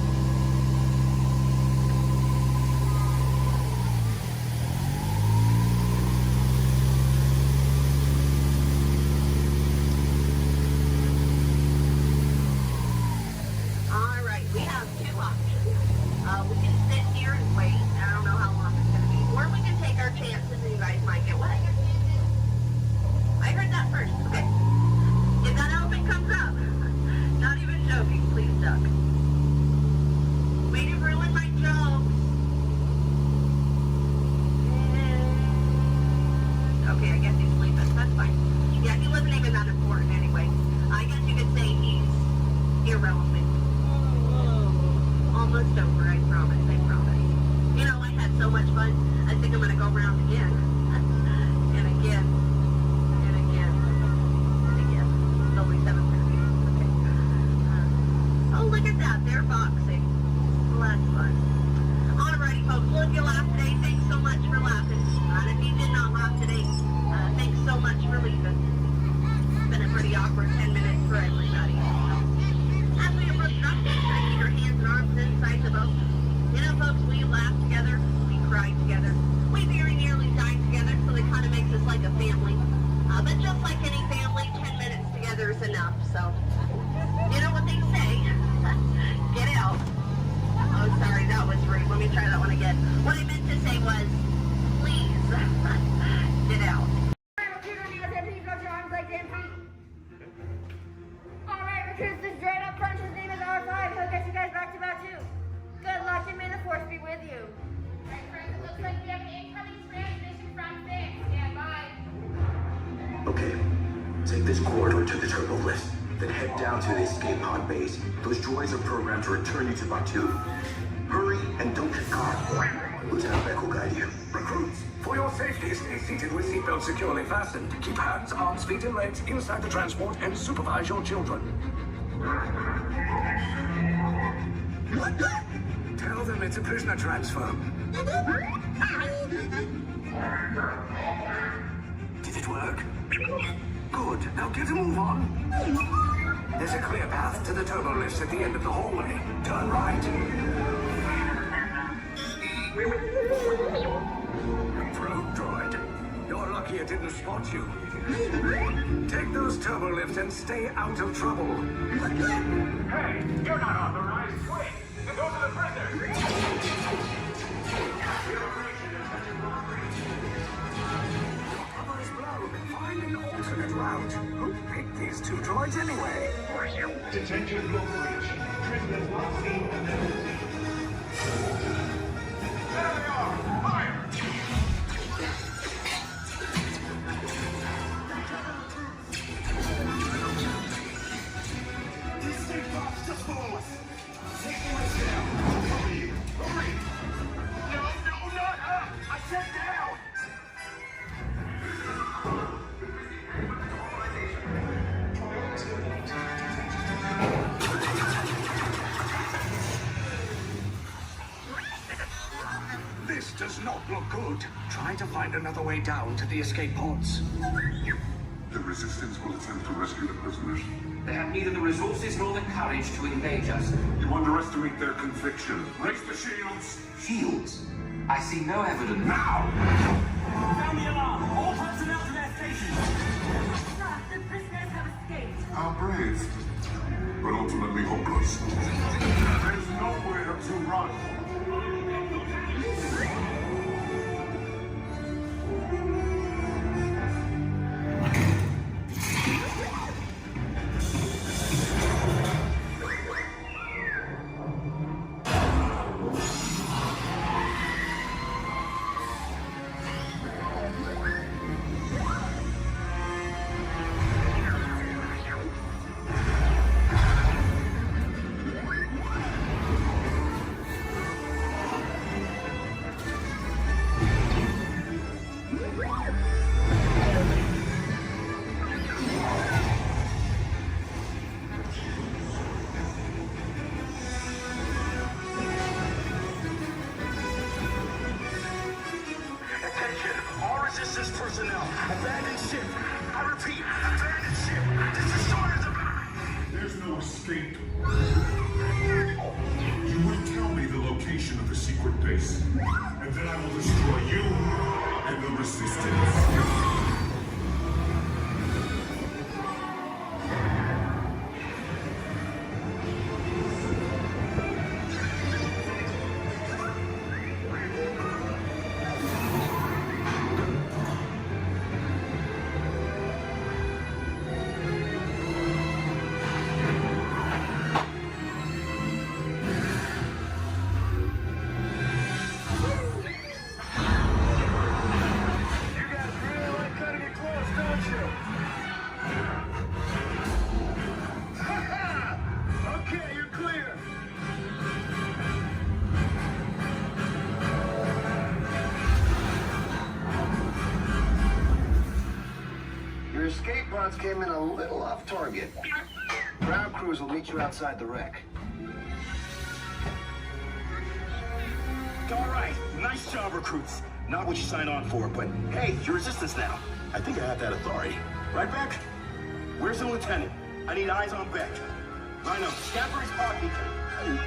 S6: Alright, we have two options. We can sit here and wait. I don't know how long it's going to be. Or we can take our chances and you guys might get wet. I heard that first. Okay. If that elephant comes up, not even joking, please duck. Way to ruin my joke. Okay, I guess he's sleeping. That's fine. Yeah, he wasn't even that important anyway. I guess you could say he's irrelevant. Almost over, I promise, I promise. You know, I had so much fun, I think I'm going to go around again. And again. And again. And again. It's only 7:30. Okay. Oh, look at that. They're boxing. Well, that's fun. Alrighty, folks. Well, if you laughed today, thanks so much for laughing. And if you did not laugh today, thanks so much for leaving. It's been a pretty awkward 10 minutes for everybody. As we approach drop days, try to keep your hands and arms inside the boat. You know, folks, we laughed together, we cried together, we very nearly died together, so it kind of makes us like a family. But just like any family, 10 minutes together is enough, so you know what they say, get out. Oh, sorry, that was rude. Let me try that one again. What I meant to say was, please, get out.
S2: Alright, recruits, this droid up front, his name is R5. He'll get you guys back to Batuu. Good luck and may the force be with you. Alright, friends, it looks like we have an incoming transmission from 6. Stand by.
S9: Okay, take this corridor to the turbo lift, then head down to the escape pod base. Those droids are programmed to return you to Batuu. Hurry and don't get caught. Lieutenant Beck will guide you.
S24: Recruits, for your safety, stay seated with seatbelts securely fastened. Keep hands, arms, feet, and legs inside the transport and supervise your children. Tell them it's a prisoner transfer. Did it work? Good. Now get a move on. There's a clear path to the turbo lifts at the end of the hallway. Turn right. Probe droid. You're lucky it didn't spot you. Take those turbo lifts and stay out of trouble.
S13: Hey, you're not authorized. Wait, those are the prisoners.
S24: Cover is blown. Find an alternate route. Who picked these two droids anyway?
S13: Detention block breach. Prisoners not seen and never seen. There they are! Fire! These safe bots just follow us. Take the lights down. I'll cover you. Hurry! No, not up! I said down!
S24: This does not look good. Try to find another way down to the escape pods.
S13: The resistance will attempt to rescue the prisoners.
S18: They have neither the resources nor the courage to engage us.
S13: You underestimate their conviction. Raise the shields!
S18: Shields? I see no evidence.
S13: Now!
S18: Sound the alarm! All personnel to their stations!
S2: Sir, the prisoners have escaped.
S13: How brave, but ultimately hopeless. There's nowhere to run.
S24: Resistance personnel, abandoned ship. I repeat, abandoned ship. This is short as a...
S13: There's no escape.
S9: pods came in a little off target. Ground crews will meet you outside the wreck.
S16: All right, nice job, recruits. Not what you signed on for, but hey, you're resistance now. I think I have that authority. Right, Beck? Where's the lieutenant? I need eyes on Beck. Rhino, scan for his pod beacon.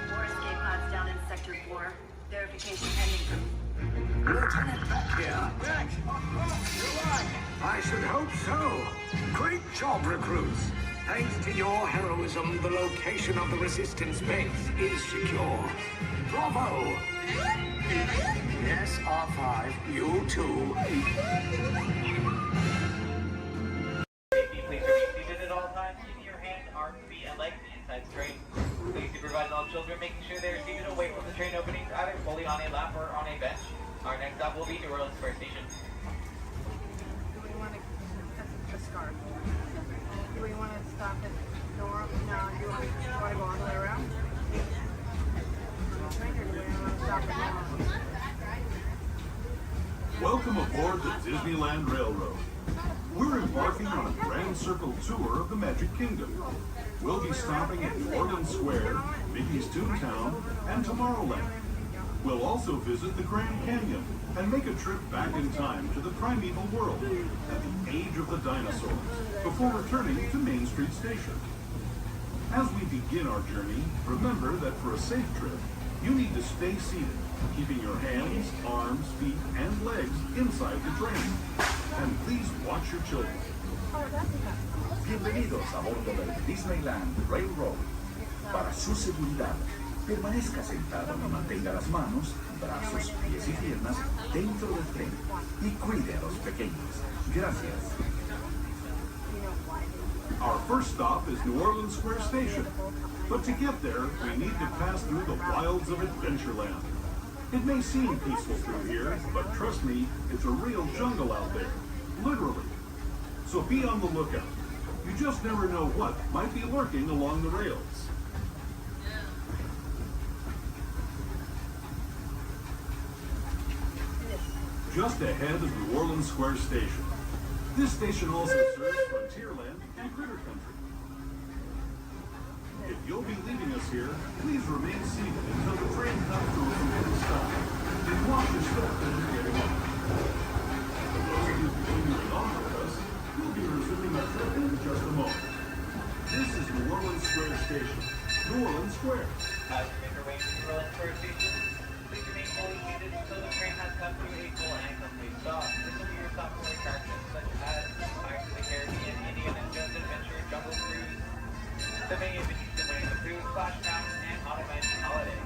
S17: 4 escape pods down in Sector 4. Verification pending.
S20: Lieutenant Beck here.
S16: Beck! You're alive!
S20: I should hope so. Great job, recruits. Thanks to your heroism, the location of the resistance base is secure. Bravo! Yes, R5, you too.
S12: Safety, please remain seated at all times, keeping your hands, arms, feet, and legs inside the train. Please supervise all children, making sure they are seated away from the train openings, either fully on a lap or on a bench. Our next stop will be New Orleans Square Station.
S11: Do we want to discard? Do we want to stop at Nora? No, do you want to go all the way around?
S13: Welcome aboard the Disneyland Railroad. We're embarking on a grand circle tour of the Magic Kingdom. We'll be stopping at New Orleans Square, Mickey's Toontown, and Tomorrowland. We'll also visit the Grand Canyon and make a trip back in time to the primeval world at the age of the dinosaurs before returning to Main Street Station. As we begin our journey, remember that for a safe trip, you need to stay seated, keeping your hands, arms, feet, and legs inside the train. And please watch your children.
S24: Bienvenidos a bordo del Disneyland Railroad. Para su seguridad, permanezca sentado y mantenga las manos, brazos, pies y piernas dentro del tren y cuide a los pequeños. Gracias.
S13: Our first stop is New Orleans Square Station. But to get there, we need to pass through the wilds of Adventureland. It may seem peaceful through here, but trust me, it's a real jungle out there. Literally. So be on the lookout. You just never know what might be lurking along the rails. Just ahead of New Orleans Square Station. This station also serves Frontierland and Critter Country. If you'll be leaving us here, please remain seated until the train comes to a complete stop. Then watch your step as you're getting on. For those of you continuing on with us, we'll be resuming our trip in just a moment. This is New Orleans Square Station. New Orleans Square.
S12: As you make your way to New Orleans Square Station, please remain fully seated until the train has come to a full and complete stop. This will be your stop for attractions such as Pirates of the Caribbean, Indiana Jones Adventure, Jungle Cruise, the many adventures in Winnie the Pooh, Splash Mountain, and Autumn Holiday.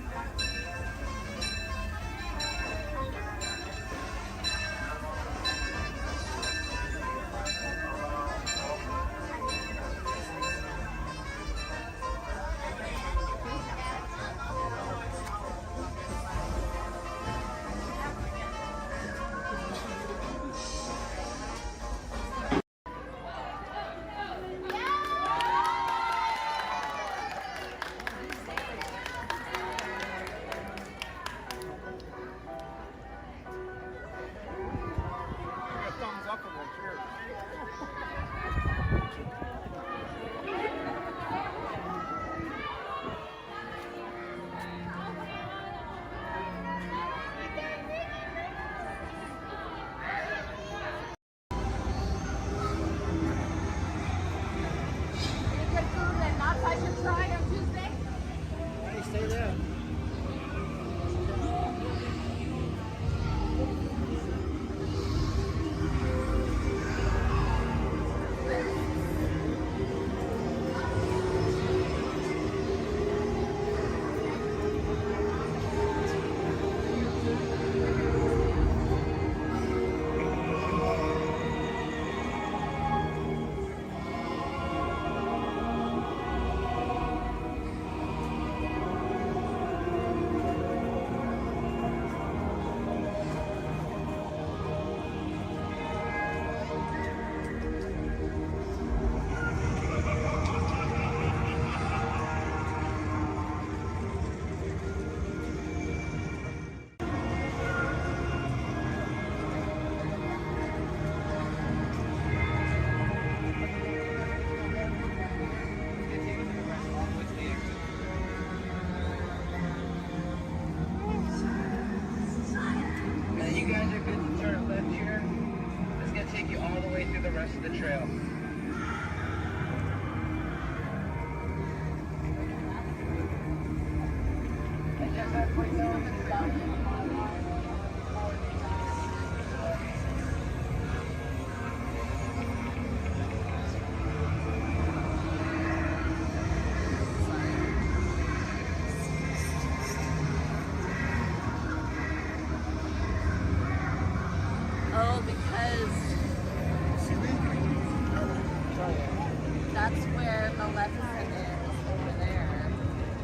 S2: That's where Maleficent is, over there.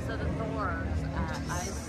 S2: So the doors at Iceland.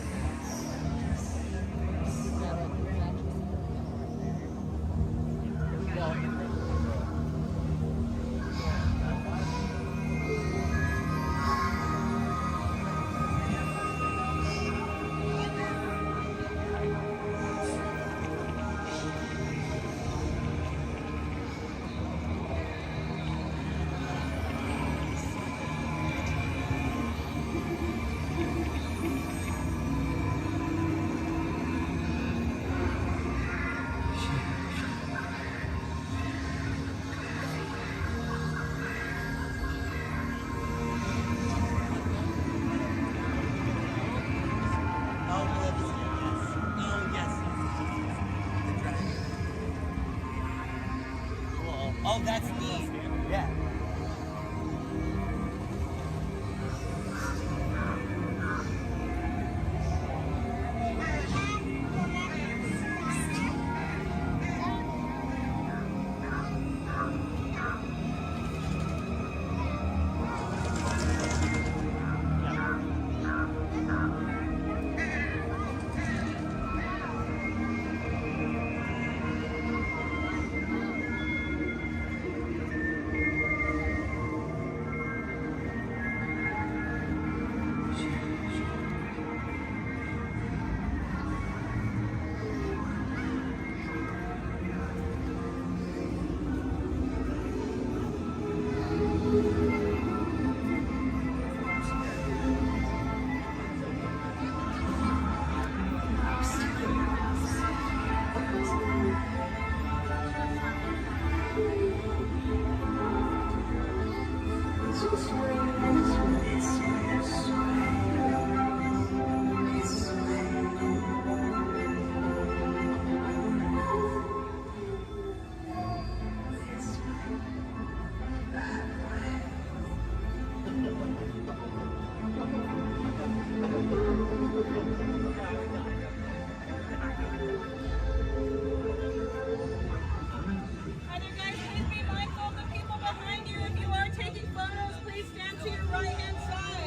S1: Oh, that's neat. Yeah.
S10: Other guys, please be mindful of the people behind you. If you are taking photos, please stand to your right-hand side.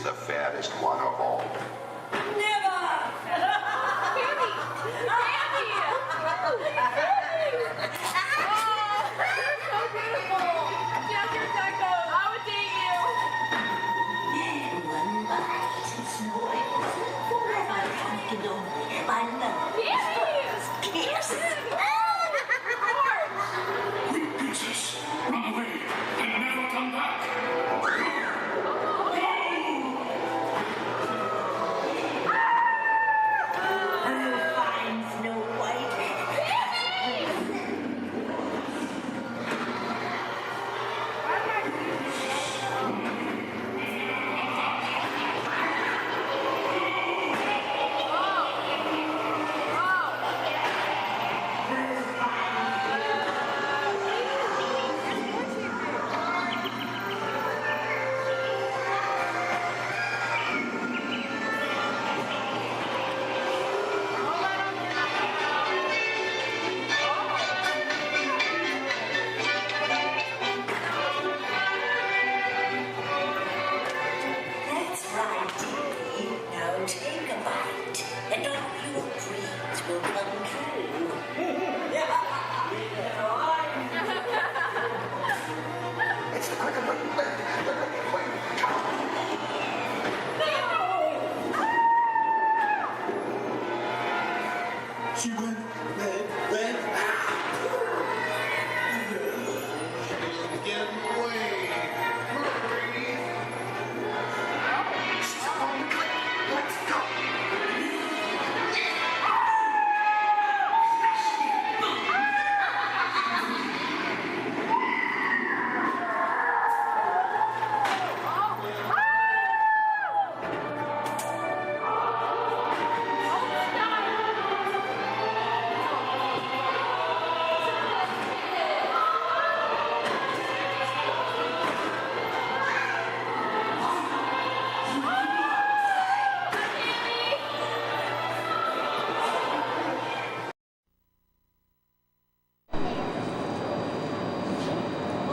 S1: the fattest one of all.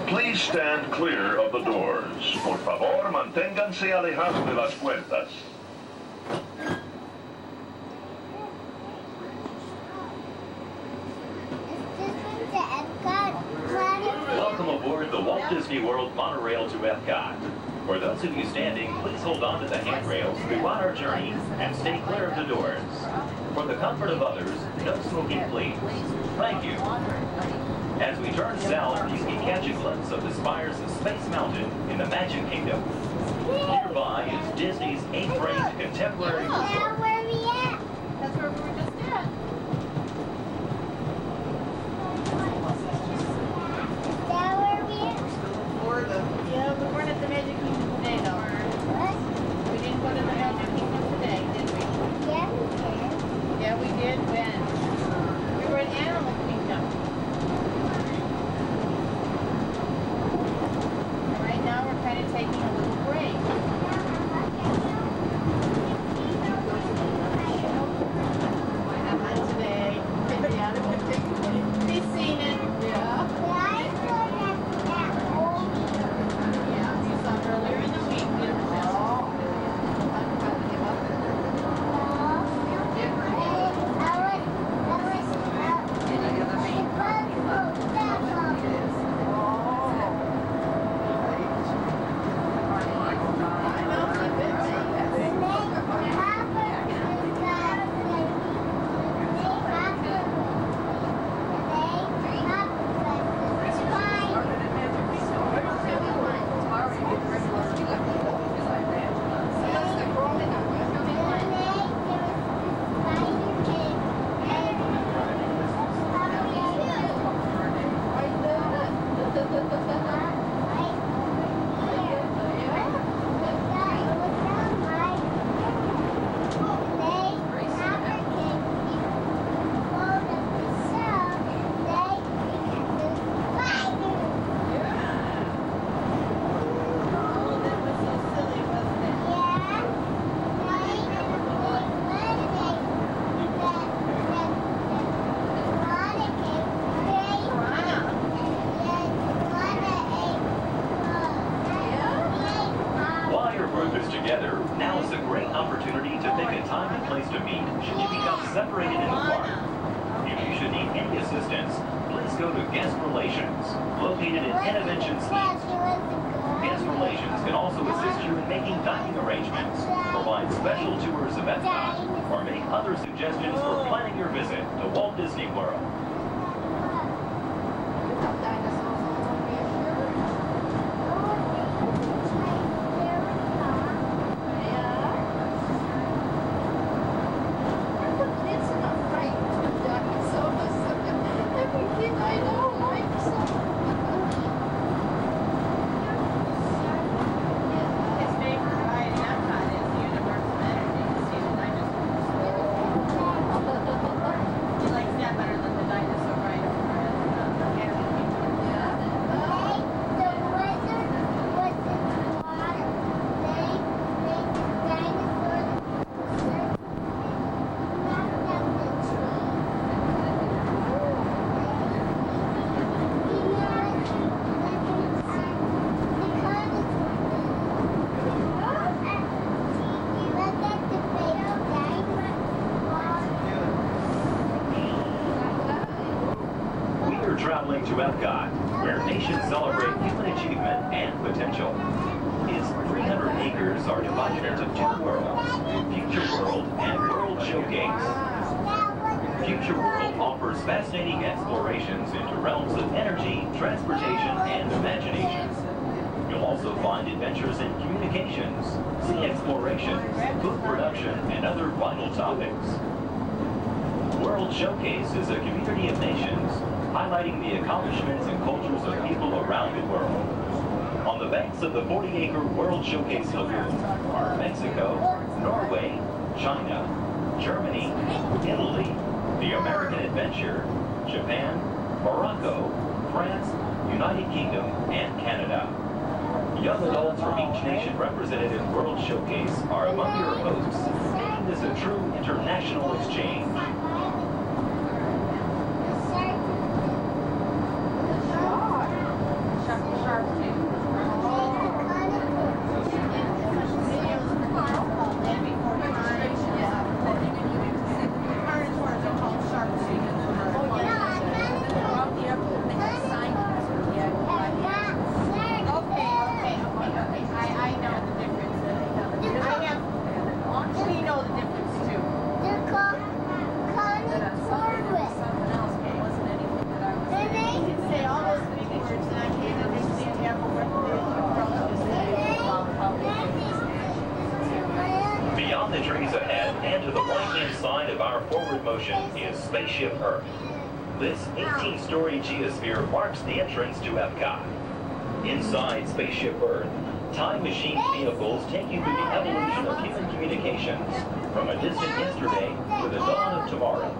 S5: Please stand clear of the doors. Por favor, manténganse alejados de las puertas.
S14: Welcome aboard the Walt Disney World monorail to Epcot. For those of you standing, please hold on to the handrails throughout our journey and stay clear of the doors. For the comfort of others, no smoking, please. Thank you. As we turn south, you can catch a glimpse of the spires of Space Mountain in the Magic Kingdom. Nearby is Disney's 8th-ranked contemporary resort.
S2: Where are we at? That's where we were just at. Is that where we at?
S11: Florida.
S2: Yeah, we weren't at the Magic Kingdom today, though. What? We didn't go to the Magic Kingdom today, did we? Yeah, we did.
S11: Yeah, we did. When?
S2: We were in Animal Kingdom.
S11: Right now we're kind of taking a little break.
S14: group is together, now is a great opportunity to pick a time and place to meet should you become separated in the park. If you should need any assistance, please go to Guest Relations, located in Interventions East. Guest Relations can also assist you in making dining arrangements, provide special tours of Epcot, or make other suggestions for planning your visit to Walt Disney World. Traveling to Epcot, where nations celebrate human achievement and potential. Its 300 acres are divided into two worlds, Future World and World Showcase. Future World offers fascinating explorations into realms of energy, transportation, and imagination. You'll also find adventures in communications, sea exploration, food production, and other vital topics. World Showcase is a community of nations, highlighting the accomplishments and cultures of people around the world. On the banks of the 40-acre World Showcase Lagoon are Mexico, Norway, China, Germany, Italy, the American Adventure, Japan, Morocco, France, United Kingdom, and Canada. Young adults from each nation represented in World Showcase are among your hosts, making this a true international exchange. Beyond the trees ahead and to the right-hand side of our forward motion is Spaceship Earth. This 18-story geosphere marks the entrance to Epcot. Inside Spaceship Earth, time machine vehicles take you through the evolution of human communications, from a distant yesterday to the dawn of tomorrow.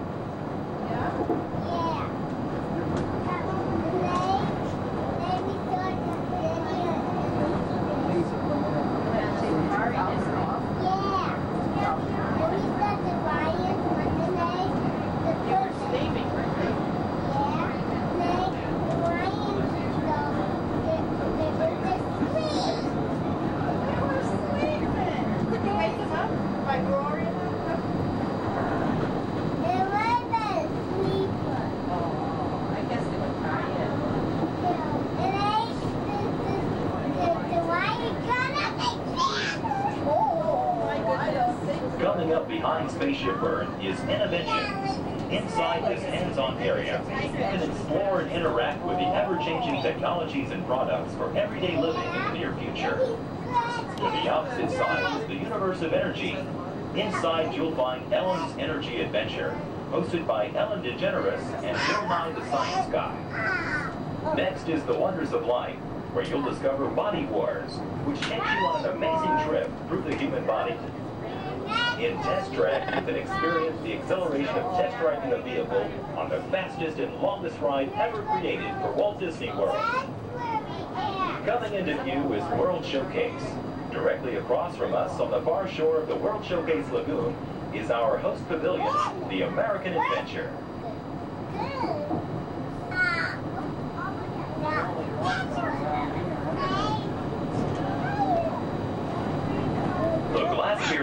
S14: Coming up behind Spaceship Earth is Interventions. Inside this hands-on area, you can explore and interact with the ever-changing technologies and products for everyday living in the near future. To the opposite side is the universe of energy. Inside, you'll find Ellen's Energy Adventure, hosted by Ellen DeGeneres and Bill Nye the Science Guy. Next is The Wonders of Life, where you'll discover Body Wars, which takes you on an amazing trip through the human body. In Test Track, you can experience the acceleration of test driving a vehicle on the fastest and longest ride ever created for Walt Disney World. Coming into view is World Showcase. Directly across from us on the far shore of the World Showcase Lagoon is our host pavilion, the American Adventure.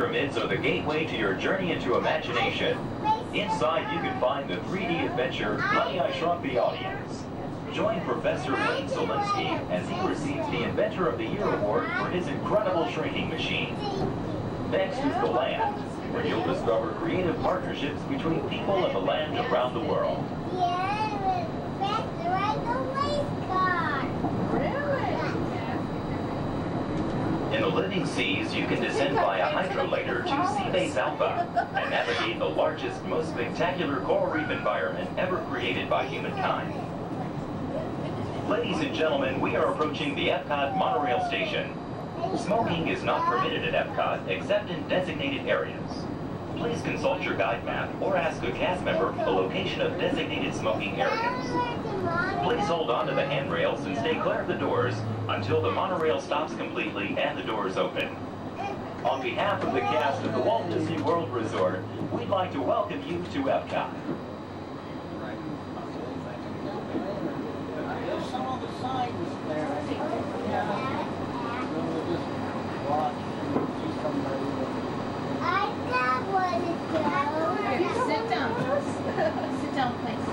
S14: pyramids are the gateway to your journey into imagination. Inside, you can find the 3D adventure, Honey, I Shrunk the Audience. Join Professor Wayne Zielinski as he receives the Inventor of the Year award for his incredible shrinking machine. Next is the land, where you'll discover creative partnerships between people and the land around the world. In the living seas, you can descend via hydrolator to Seabase Alpha and navigate the largest, most spectacular coral reef environment ever created by humankind. Ladies and gentlemen, we are approaching the Epcot monorail station. Smoking is not permitted at Epcot except in designated areas. Please consult your guide map or ask a cast member for the location of designated smoking areas. Please hold on to the handrails and stay clear of the doors until the monorail stops completely and the doors open. On behalf of the cast of the Walt Disney World Resort, we'd like to welcome you to Epcot.
S4: There's some of the signs there. I think we'll just watch and see somebody.
S2: Sit down. Sit down, please.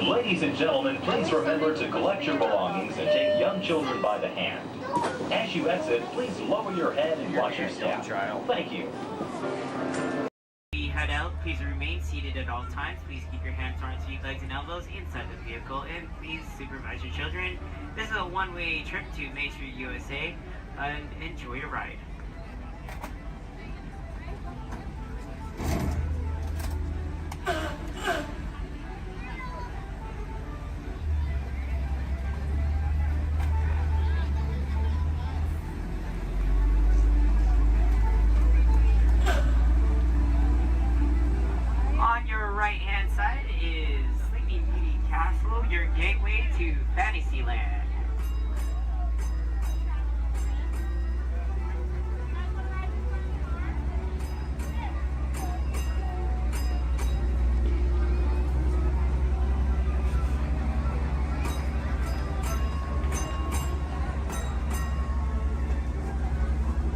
S14: Ladies and gentlemen, please remember to collect your belongings and take young children by the hand. As you exit, please lower your head and watch your step. Thank you.
S12: We head out. Please remain seated at all times. Please keep your hands, arms, feet, legs, and elbows inside the vehicle, and please supervise your children. This is a one-way trip to Main Street, USA, and enjoy your ride. On your right-hand side is Sleeping Beauty Castle, your gateway to Fantasyland.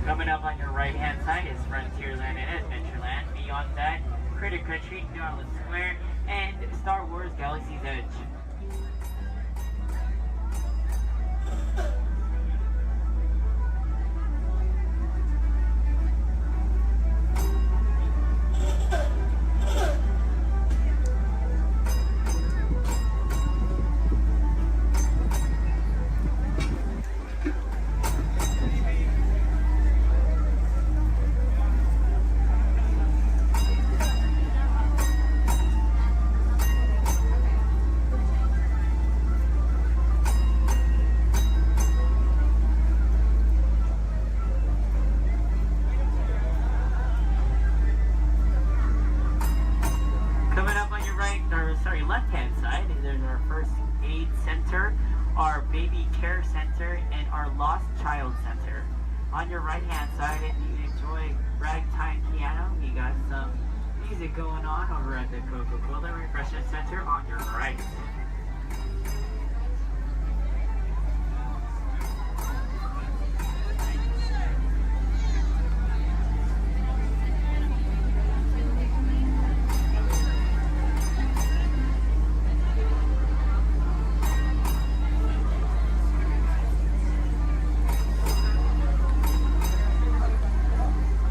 S12: Coming up on your right-hand side is Frontierland and Adventureland. Beyond that, Critter Country, Darling Square, and Star Wars Galaxy's Edge. Left-hand side, there's our first aid center, our baby care center, and our lost child center. On your right-hand side, if you enjoy ragtime piano, we got some music going on over at the Coca-Cola Refreshment Center on your right.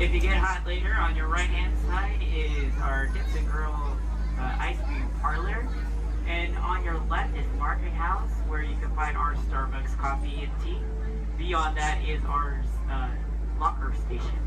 S12: If you get hot later, on your right-hand side is our Dips and Grill ice cream parlor. And on your left is Market House, where you can find our Starbucks coffee and tea. Beyond that is our locker station.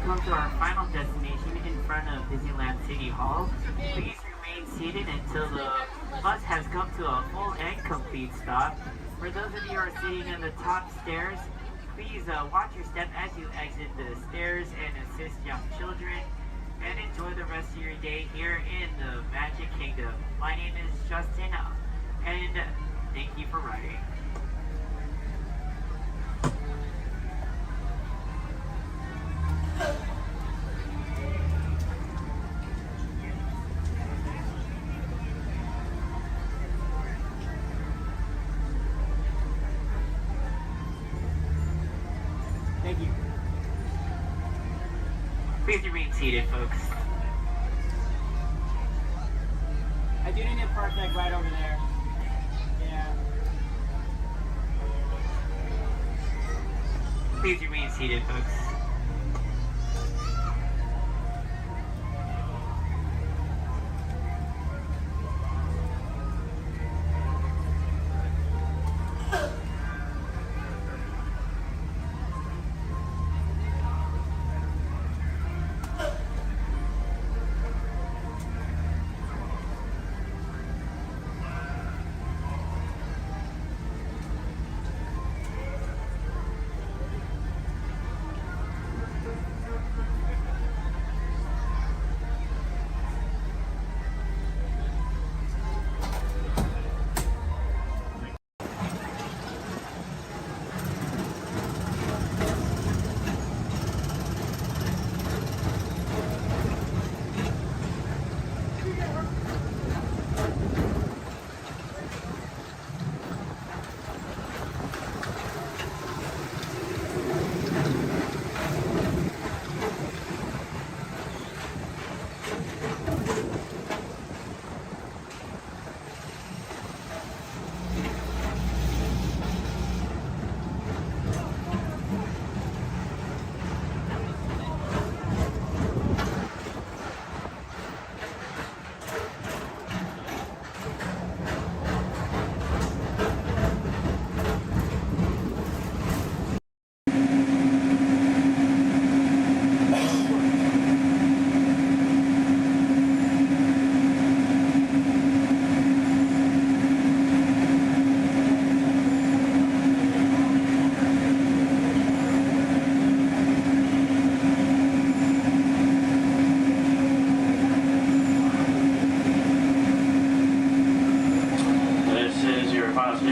S3: come to our final destination in front of Disneyland City Hall. Please remain seated until the bus has come to a full and complete stop. For those of you who are sitting in the top stairs, please watch your step as you exit the stairs and assist young children. And enjoy the rest of your day here in the Magic Kingdom. My name is Justin, and thank you for riding. Thank you. Please remain seated, folks. I do need a park deck right over there. Yeah. Please remain seated, folks.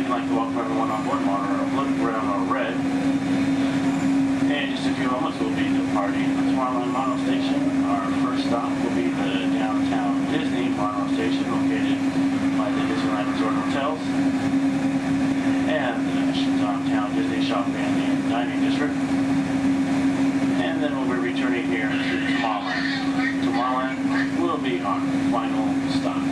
S8: I'd like to welcome everyone on board monorail. Look around on red. And just a few moments we'll be departing the Tomorrowland Mono Station. Our first stop will be the downtown Disney Mono Station located by the Disneyland Resort Hotels. And the next downtown Disney Shopping and Dining District. And then we'll be returning here to Tomorrowland. Tomorrowland will be our final stop.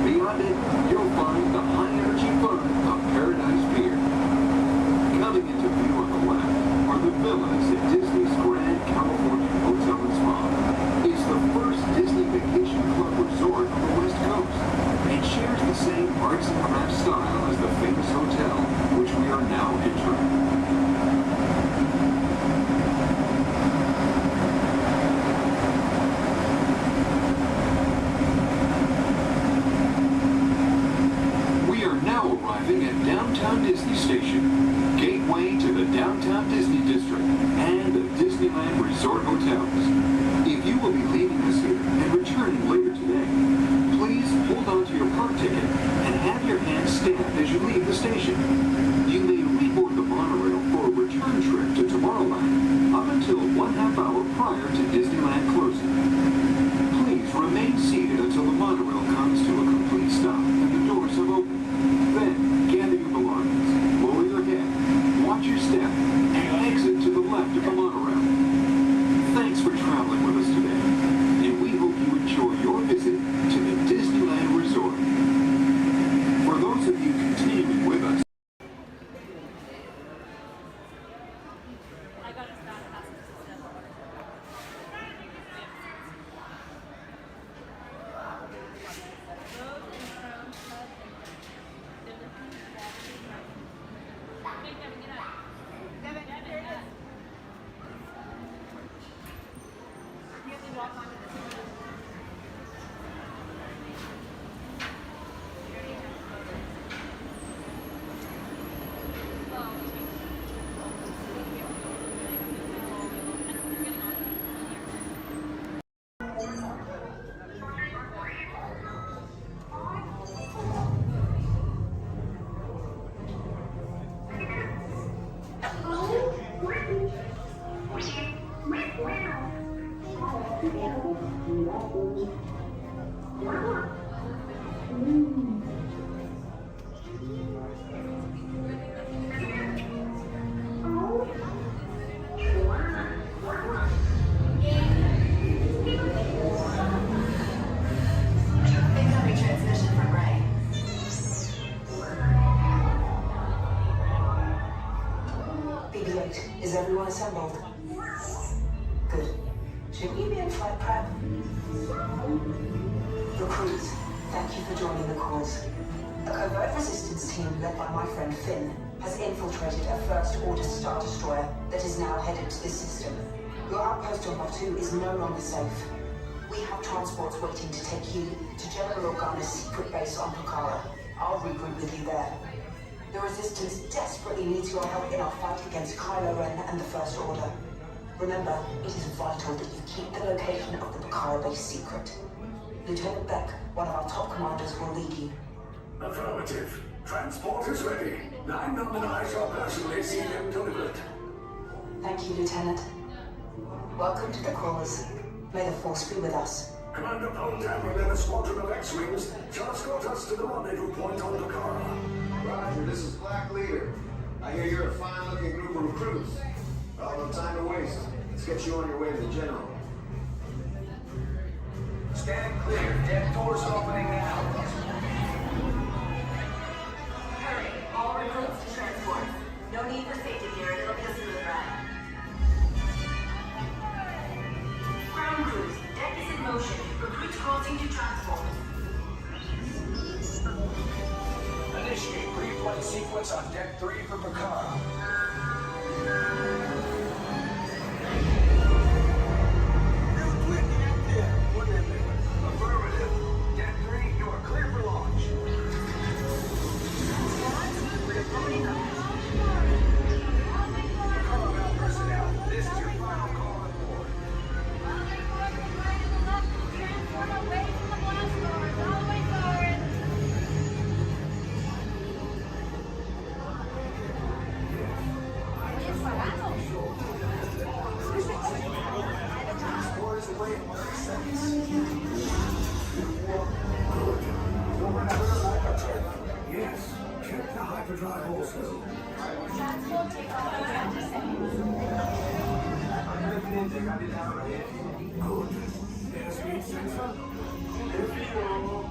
S8: Beyond it, you'll find the high-energy fun of
S13: autograph style as the famous hotel, which we are now entering. We are now arriving at Downtown Disney Station, gateway to the Downtown Disney District and the Disneyland Resort Hotels. If you will be leaving us here and returning later today, please hold on to your park ticket and have your hand stamped as you leave the station. You may reboard the monorail for a return trip to Tomorrowland up until 1/2 hour prior to Disneyland closing. Please remain seated until the monorail comes to a complete stop and the doors have opened. Then, gather your belongings, lower your head, watch your step, and exit to the left of the monorail. Thanks for traveling with us today, and we hope you enjoy your visit to the Disneyland Resort. For those of you continuing with us,
S17: Incoming transmission from Ray. BB-8, is everyone assembled? Good. Should we be in flight prep? Recruits, thank you for joining the cause. A covert resistance team led by my friend Finn has infiltrated a first-order Star Destroyer that is now headed to this system. Your outpost on Batu is no longer safe. We have transports waiting to take you to General Organa's secret base on Pucara. I'll regroup with you there. The Resistance desperately needs your help in our fight against Kylo Ren and the First Order. Remember, it is vital that you keep the location of the Pucara base secret. Lieutenant Beck, one of our top commanders, will lead you.
S20: Affirmative. Transport is ready. 9 on the I shall personally see them delivered.
S17: Thank you, Lieutenant. Welcome to the cause. May the Force be with us.
S20: Commander Poltam and a squadron of X-Wings shall escort us to the rendezvous point on Pucara.
S9: Roger, this is Black Leader. I hear you're a fine-looking group of recruits. Well, no time to waste. Let's get you on your way to the General.
S20: Stand clear. Deck doors opening now.
S17: Hurry, all recruits to transport. No need for safety gear, it'll be a smooth ride. Ground crews, deck is in motion. Recruits crossing to transport.
S20: Initiate pre-flight sequence on Deck 3 for Pucara. Affirmative. Deck 3, you are clear for launch. Pucara personnel, this is your final call on board.
S2: Transform away from the blast doors, all the way forward.
S20: Yes, check the hyperdrive also.
S2: Transport take off in 20 seconds.
S20: Good. Airspeed sensor?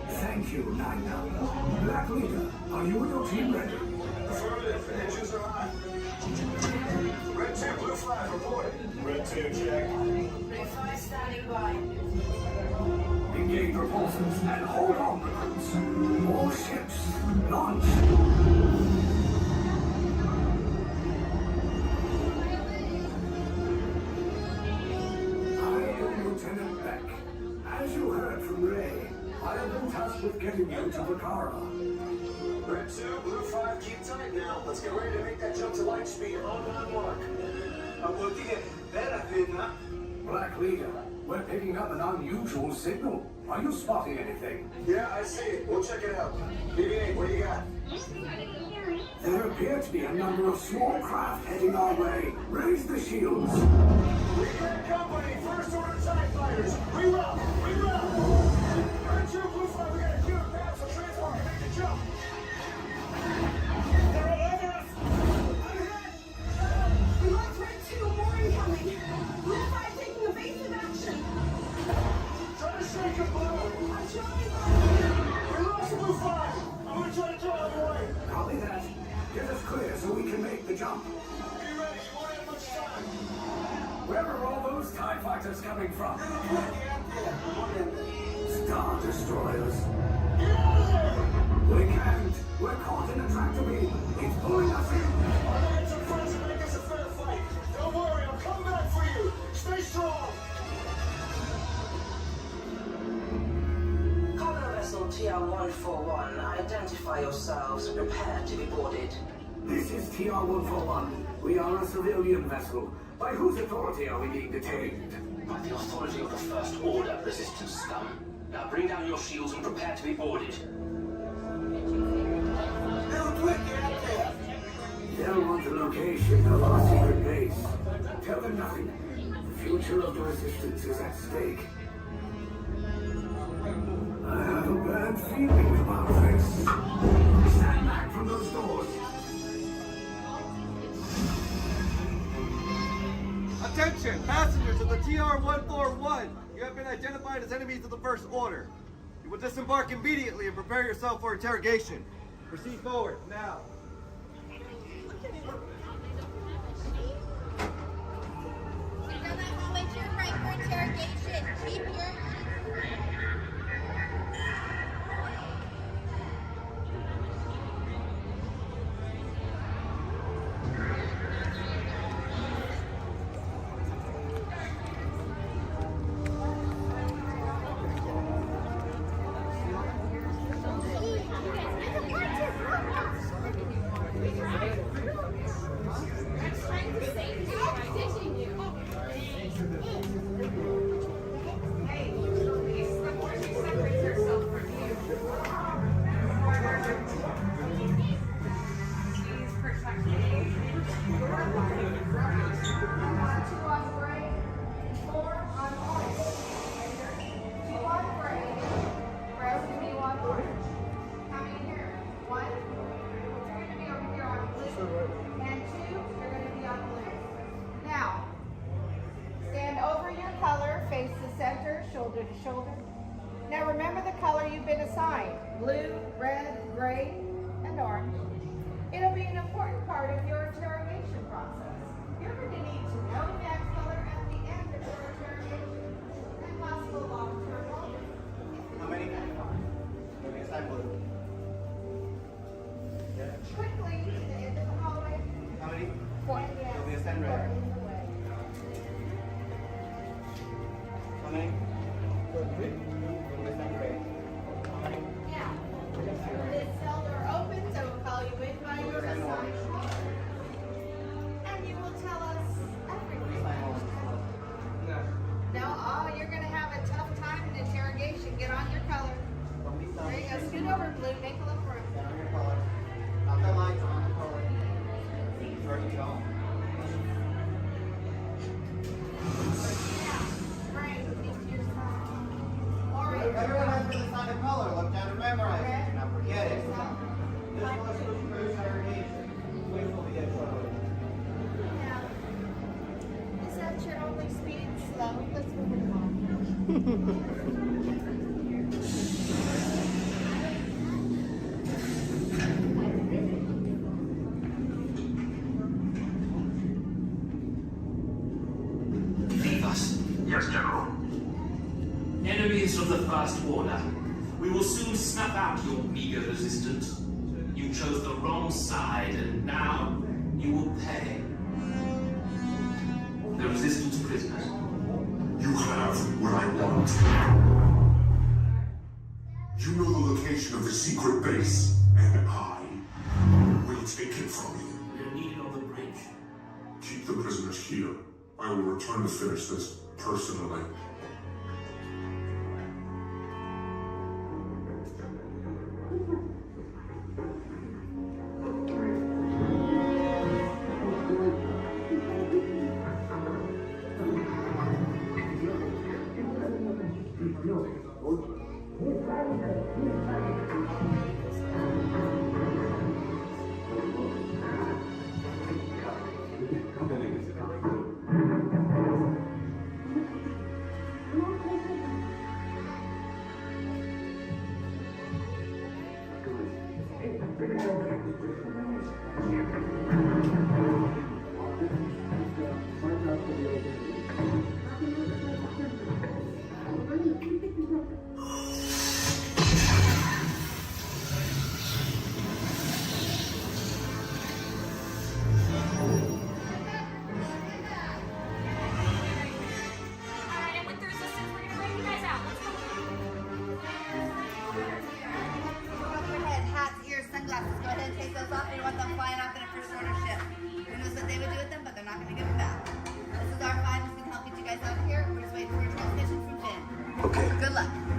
S20: Thank you, Nina. Black Leader, are you and your team ready?
S9: Affirmative. Engines are hot. Red 2, blue flag reporting. Red 2, check.
S17: Blue 5 standing by.
S20: Engage repulsors and hold on, recruits. All ships, launch. I am Lieutenant Beck. As you heard from Ray, I have been tasked with getting you to Vakara.
S9: Red 2, Blue 5, keep tight now. Let's get ready to make that jump to light speed on mark.
S20: Black Leader, we're picking up an unusual signal. Are you spotting anything?
S9: Yeah, I see it. We'll check it out. BB-8, what do you got?
S20: There appear to be a number of small craft heading our way. Raise the shields.
S9: Recon Company, first order TIE fighters. Reroute! Reroute! Red 2, Blue 5, we got a clear path for transport to make the jump. They're all over us!
S6: We lost Red 2, more incoming. Blue 5 taking evasive action.
S9: Try to shake him, Blue.
S6: I'm trying.
S9: We lost Blue 5. I'm gonna try to draw him away.
S20: Copy that. Get us clear so we can make the jump.
S9: Be ready, you won't have much time.
S20: Where are all those TIE fighters coming from? Star Destroyers.
S9: Get out of there!
S20: We can't. We're caught in a tractor beam. It's pulling us in.
S9: I'm gonna get some friends and make this a fair fight. Don't worry, I'll come back for you. Stay strong.
S17: Cargo vessel TR-141, identify yourselves and prepare to be boarded.
S20: This is TR-141. We are a civilian vessel. By whose authority are we being detained?
S18: By the authority of the First Order Resistance scum. Now bring down your shields and prepare to be boarded.
S20: They'll want the location of our secret base. Tell them nothing. The future of the Resistance is at stake. I have a bad feeling about this. Stand back from those doors.
S7: Attention, passengers of the TR-141. You have been identified as enemies of the First Order. You will disembark immediately and prepare yourself for interrogation. Proceed forward, now.
S2: Down that hallway to your right for interrogation. Keep your... Shoulder to shoulder. Now remember the color you've been assigned: blue, red, gray, and orange. It'll be an important part of your interrogation process. You're going to need to know that color at the end of your interrogation and possible long-term motive.
S7: How many? Maybe it's time blue.
S2: Quickly to the end of the hallway.
S7: How many?
S2: 4.
S7: It'll be a stand red. How many?
S2: Now, this cell door opens, I will call you in by your assigned. And you will tell us everything. No, oh, you're going to have a tough time in interrogation. Get on your color. There you go. Scoot over, Blue. Make a look for him.
S7: Get on your color. Not the lights, on the color. Where you go? Everyone has been assigned a color. Look down and memorize it. Do not forget it. This was for interrogation. Which will be a color.
S2: Is that your only speed? Slow. Let's move on.
S18: Leave us.
S1: Yes, General.
S18: Enemies of the First Order. We will soon snuff out your meager resistance. You chose the wrong side, and now you will pay. The Resistance prisoners.
S1: You have what I want. You know the location of the secret base, and I will take it from you.
S18: We are needed on the bridge.
S1: Keep the prisoners here. I will return to finish this personally.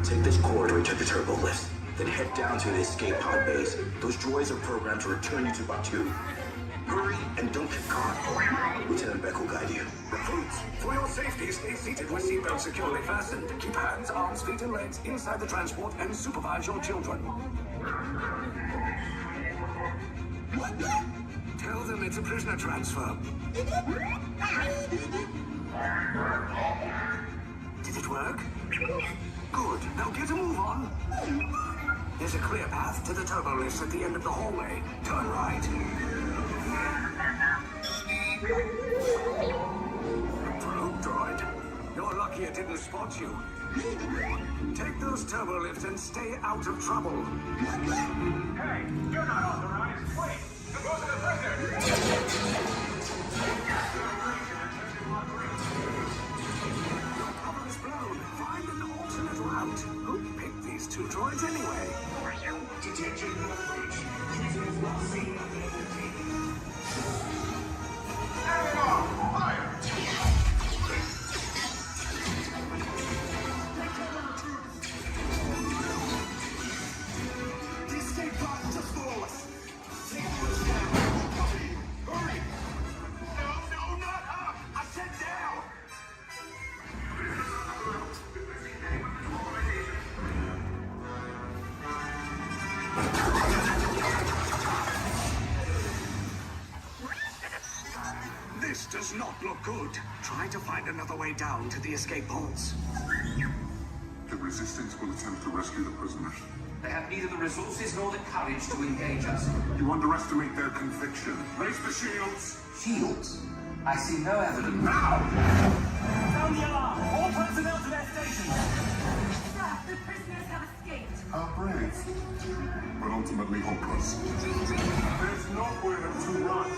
S16: Take this corridor to the turbo lift, then head down to the escape pod base. Those droids are programmed to return you to Batu. Hurry and don't get caught. Lieutenant Beck will guide you.
S20: Recruits, for your safety, stay seated with seatbelts securely fastened. Keep hands, arms, feet, and legs inside the transport and supervise your children. Tell them it's a prisoner transfer. Did it work? Good. Now get a move on. There's a clear path to the turbo lifts at the end of the hallway. Turn right. Probe droid. You're lucky it didn't spot you. Take those turbo lifts and stay out of trouble. Hey, you're not authorized. Wait, go to the prisoner. Who picked these two droids anyway?
S1: Detention approach. Prisoners not seen nothing of the team. Fire! The escape pod is just below us. Take the list down. Copy. Hurry! No, not up! I said down!
S20: This does not look good. Try to find another way down to the escape pods.
S1: The Resistance will attempt to rescue the prisoners.
S18: They have neither the resources nor the courage to engage us.
S1: You underestimate their conviction. Raise the shields!
S18: Shields? I see no evidence.
S1: Now!
S18: Sound the alarm! All personnel to their stations!
S2: Sir, the prisoners have escaped.
S1: How brave, but ultimately hopeless. There's nowhere to run.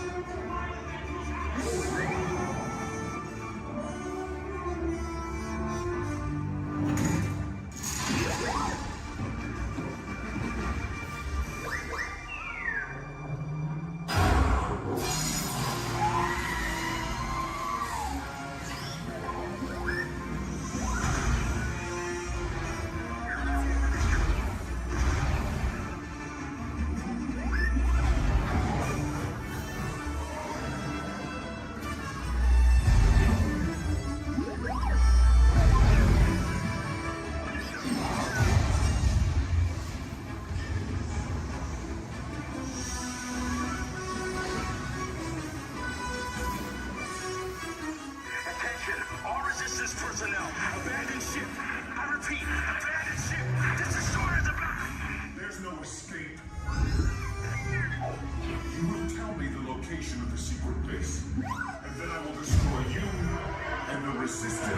S20: personnel. Abandon ship. I repeat, abandon ship. This destroyer's about.
S1: There's no escape. You will tell me the location of the secret base, and then I will destroy you and the Resistance.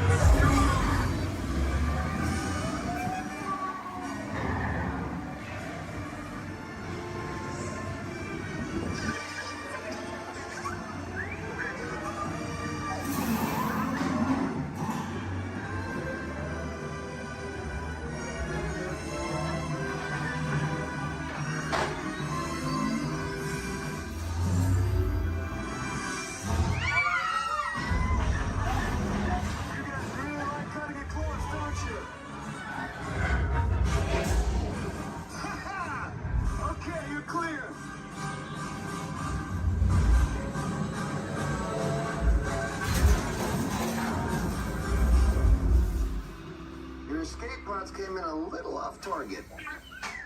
S9: came in a little off target.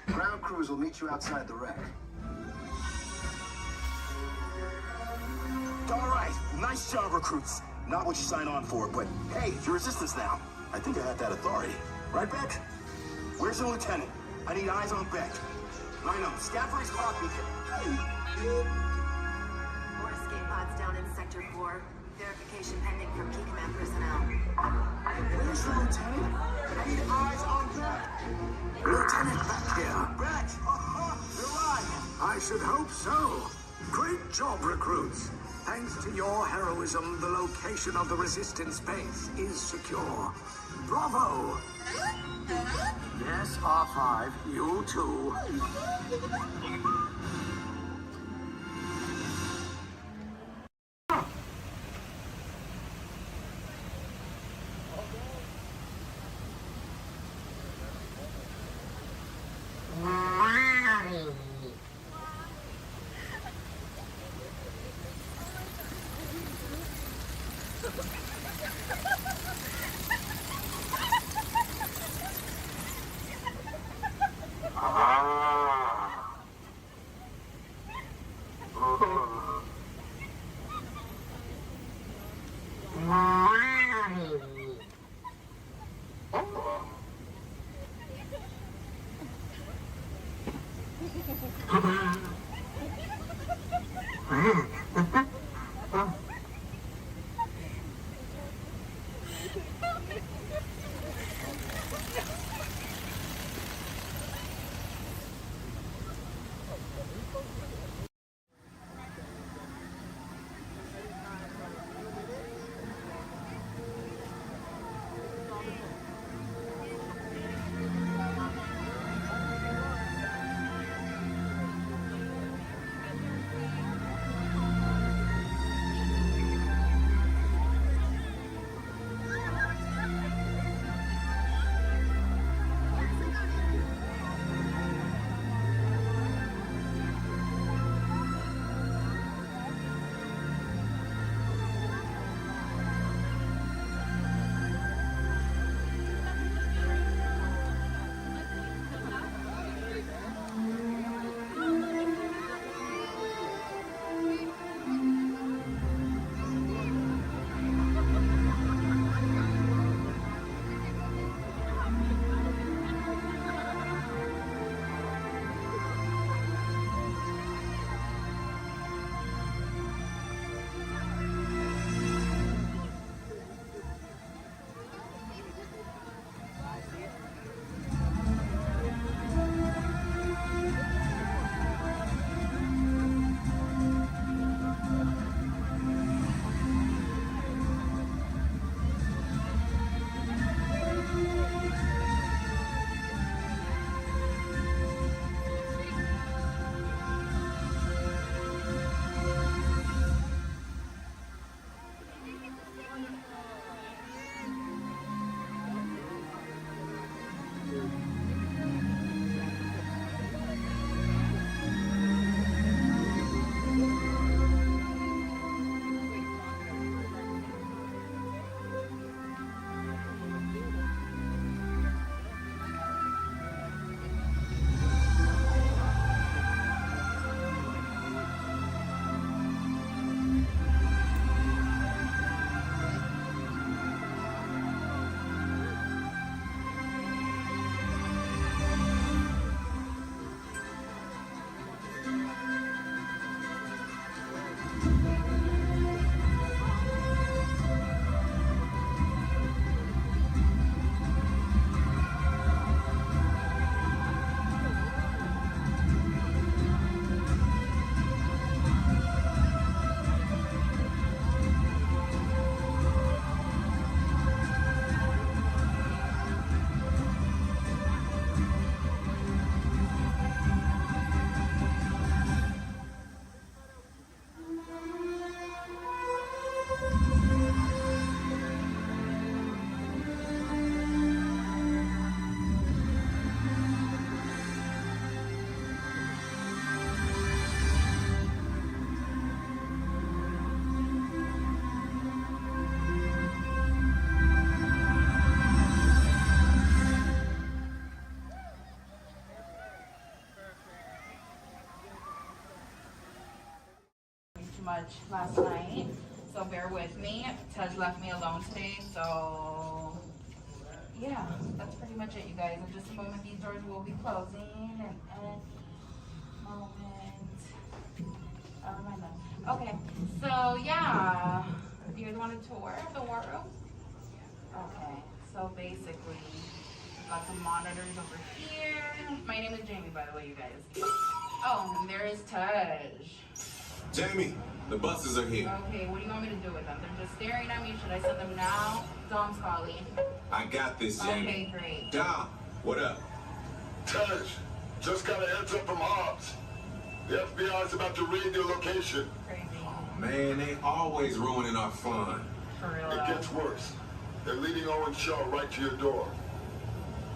S9: Ground crews will meet you outside the wreck. All right, nice job, recruits. Not what you signed on for, but hey, you're resistance now. I think I have that authority. Right, Beck? Where's the lieutenant? I need eyes on Beck. Rhino, scout for his pod beacon.
S15: More escape pods down in Sector 4. Verification pending from key command personnel.
S9: Where's the lieutenant? I need eyes on Beck.
S20: Lieutenant Beck here.
S9: Beck! You're alive!
S20: I should hope so. Great job, recruits. Thanks to your heroism, the location of the Resistance base is secure. Bravo! Yes, R5, you too.
S11: much last night, so bear with me. Tej left me alone today, so yeah, that's pretty much it, you guys. In just a moment, these doors will be closing, and moment. Oh my God. Okay, so yeah, do you guys want a tour of the war room? Okay, so basically, got some monitors over here. My name is Jamie, by the way, you guys. Oh, and there is Tej.
S19: Jamie, the buses are here.
S11: Okay, what do you want me to do with them? They're just staring at me. Should I send them now? Dom's calling.
S19: I got this, Jamie.
S11: Okay, great.
S19: Dom, what up?
S1: Tej, just got a heads up from Hobbs. The FBI's about to raid your location.
S11: Crazy.
S19: Man, they always ruining our fun.
S11: For real.
S1: It gets worse. They're leading Owen Shaw right to your door.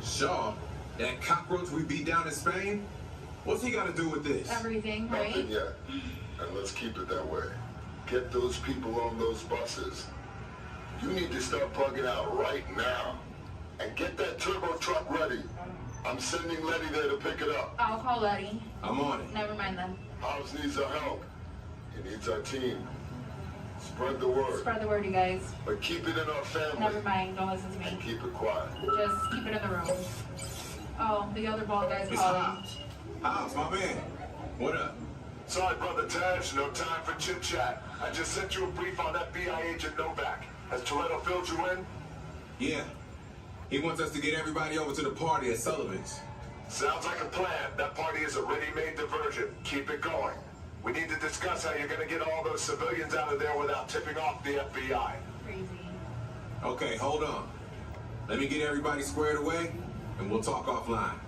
S19: Shaw? That cockroach we beat down in Spain? What's he got to do with this?
S11: Everything, right?
S1: Nothing yet. And let's keep it that way. Get those people on those buses. You need to start plugging out right now. And get that turbo truck ready. I'm sending Letty there to pick it up.
S11: I'll call Letty.
S19: I'm on it.
S11: Never mind then.
S1: Hobbs needs our help. He needs our team. Spread the word.
S11: Spread the word, you guys.
S1: But keep it in our family.
S11: Never mind. Don't listen to me.
S1: And keep it quiet.
S11: Just keep it in the room. Oh, the other bald guy's
S19: It's
S11: calling.
S19: Hobbs. Hobbs, my man. What up?
S1: Sorry, Brother Tej. No time for chit-chat. I just sent you a brief on FBI agent Novak. Has Toretto filled you in?
S19: Yeah. He wants us to get everybody over to the party at Sullivan's.
S1: Sounds like a plan. That party is a ready-made diversion. Keep it going. We need to discuss how you're going to get all those civilians out of there without tipping off the FBI.
S11: Crazy.
S19: Okay, hold on. Let me get everybody squared away, and we'll talk offline.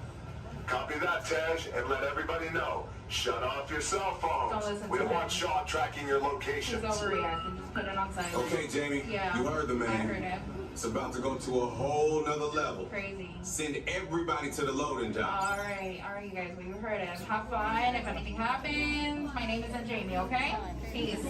S1: Copy that, Tej, and let everybody know. Shut off your cell phones.
S11: Don't listen
S1: We
S11: to
S1: don't
S11: him.
S1: want Shaw tracking your
S11: He's
S1: locations.
S11: overreacting. Just put it on silent.
S19: Okay, Jamie,
S11: Yeah.
S19: you heard the man.
S11: I heard him.
S19: It's about to go to a whole nother level.
S11: Crazy.
S19: Send everybody to the loading dock.
S11: All right, you guys. We heard him. Have fun. If anything happens, my name isn't Jamie. Okay? Peace.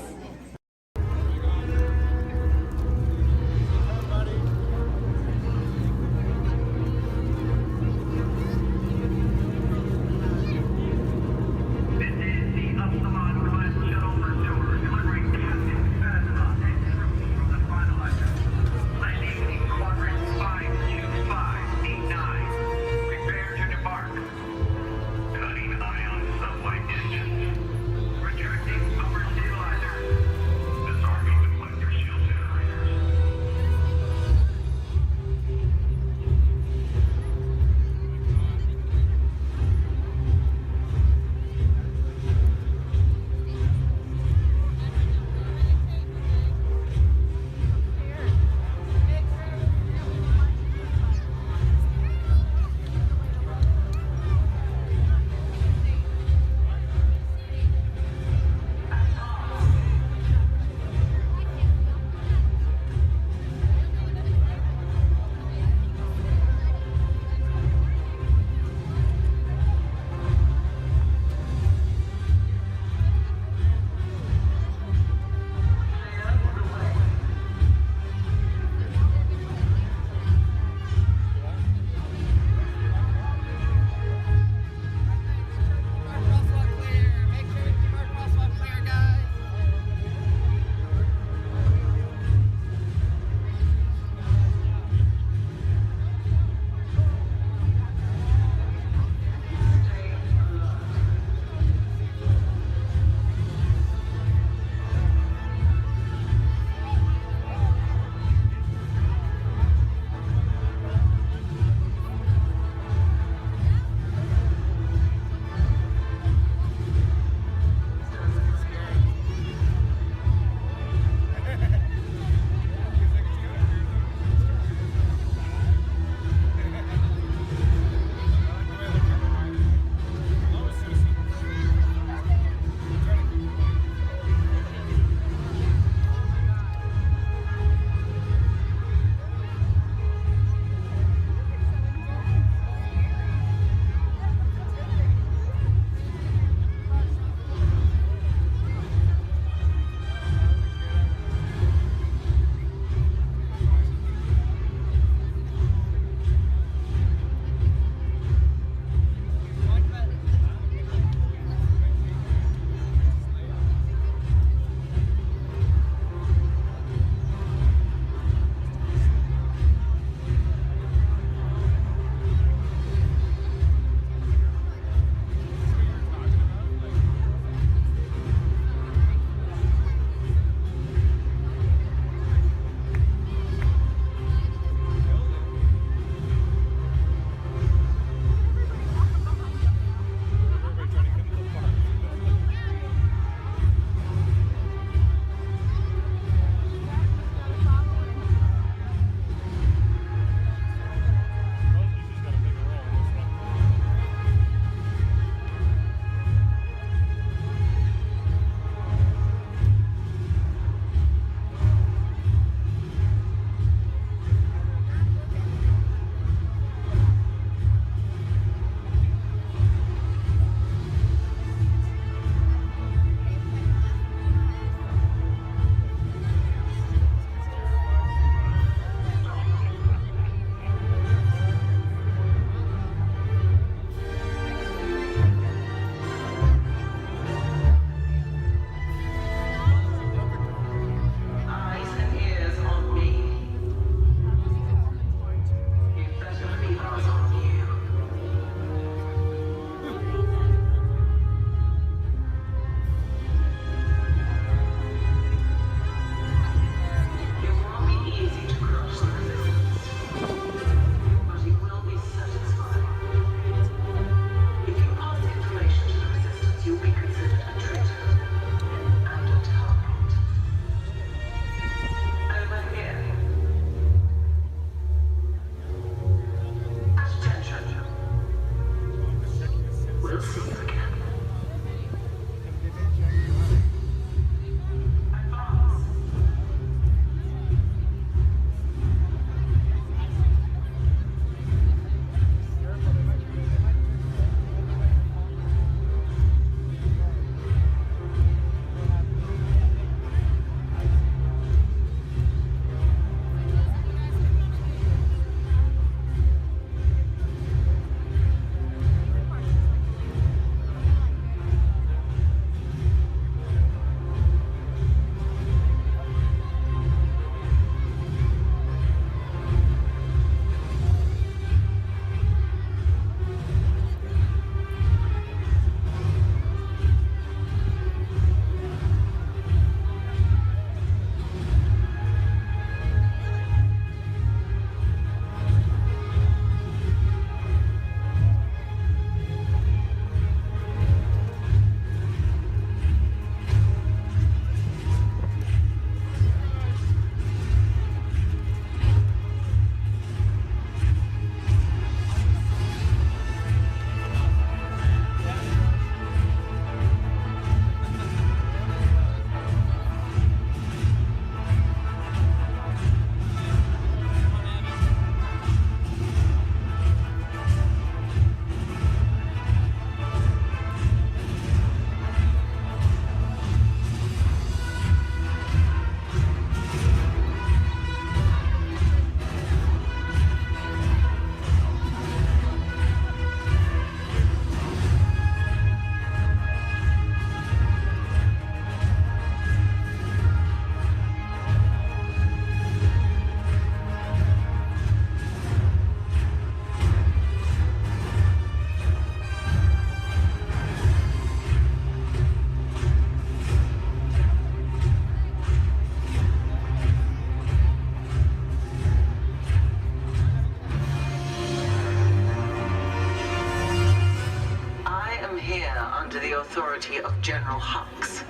S21: Hux.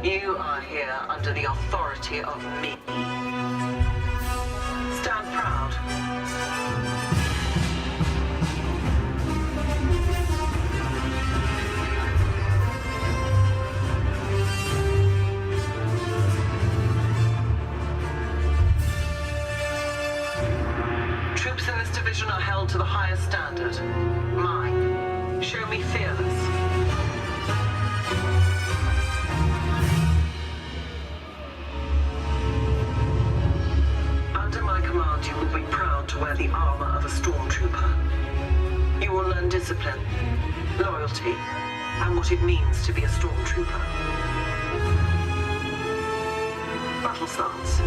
S21: You are here under the authority of me. Stand proud. Troops in this division are held to the highest standard. Mine. Show me fearless. Under my command, you will be proud to wear the armor of a stormtrooper. You will learn discipline, loyalty, and what it means to be a stormtrooper. Battle stance.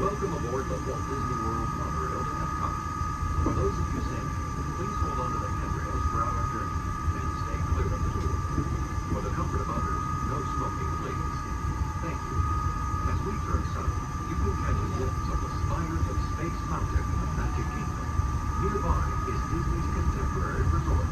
S13: Welcome aboard the Walt Disney World monorail to Epcot. For those of you safe, please hold on to the handrails throughout our journey and stay clear of the door. For the comfort of others, no smoking, please. Thank you. As we turn south, you can catch a glimpse of the spires of Space Mountain in the Magic Kingdom. Nearby is Disney's contemporary resort.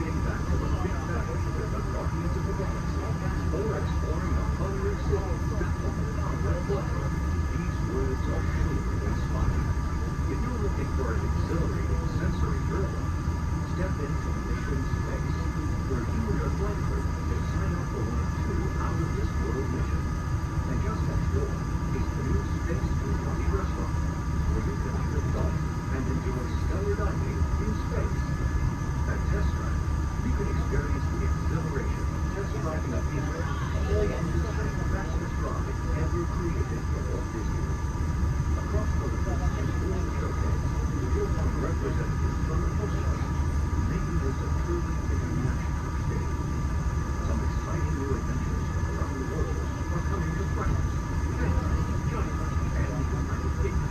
S13: getting back to the big battles with the Guardians of the Galaxy, or exploring the hundred cities built on the power of water, these worlds are sure to inspire. If you're looking for an exhilarating sensory journey, step into Mission Space, where you and your flight crew can sign up for one of 2 out-of-this-world missions. And just next door is the new Space 220 restaurant, where you can live life and enjoy stellar dining in space. At Test Drive, you can experience the exhilaration of test driving a vehicle all on the fastest ride ever created for Walt Disney. Across the river is World Showcase, you'll find representatives from the coastline, making this a truly international experience. Some exciting new adventures from around the world are coming to France, Canada, China, and the United Kingdom.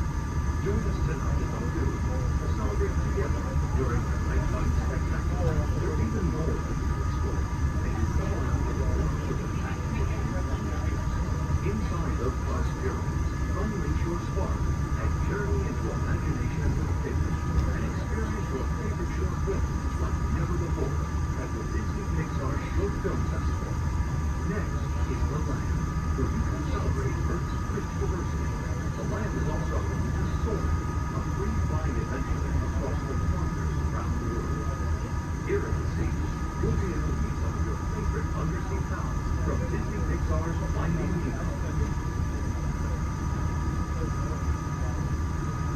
S13: Join us tonight at noon to celebrate together during the nighttime spectacular. There's even more that you can explore, and you come around the world with a packed inside the Buzz Pyramids, unleash your spark and journey into imagination with figures and experience your favorite short films like never before at the Disney Pixar Short Film Festival. Next is the Land, where you can celebrate Earth's rich diversity. The Land is also home to Soarin', a free flying adventure across the wonders around the world. Here at the sea, you'll be able to meet some of your favorite undersea pals from Disney Pixar's Finding Nemo.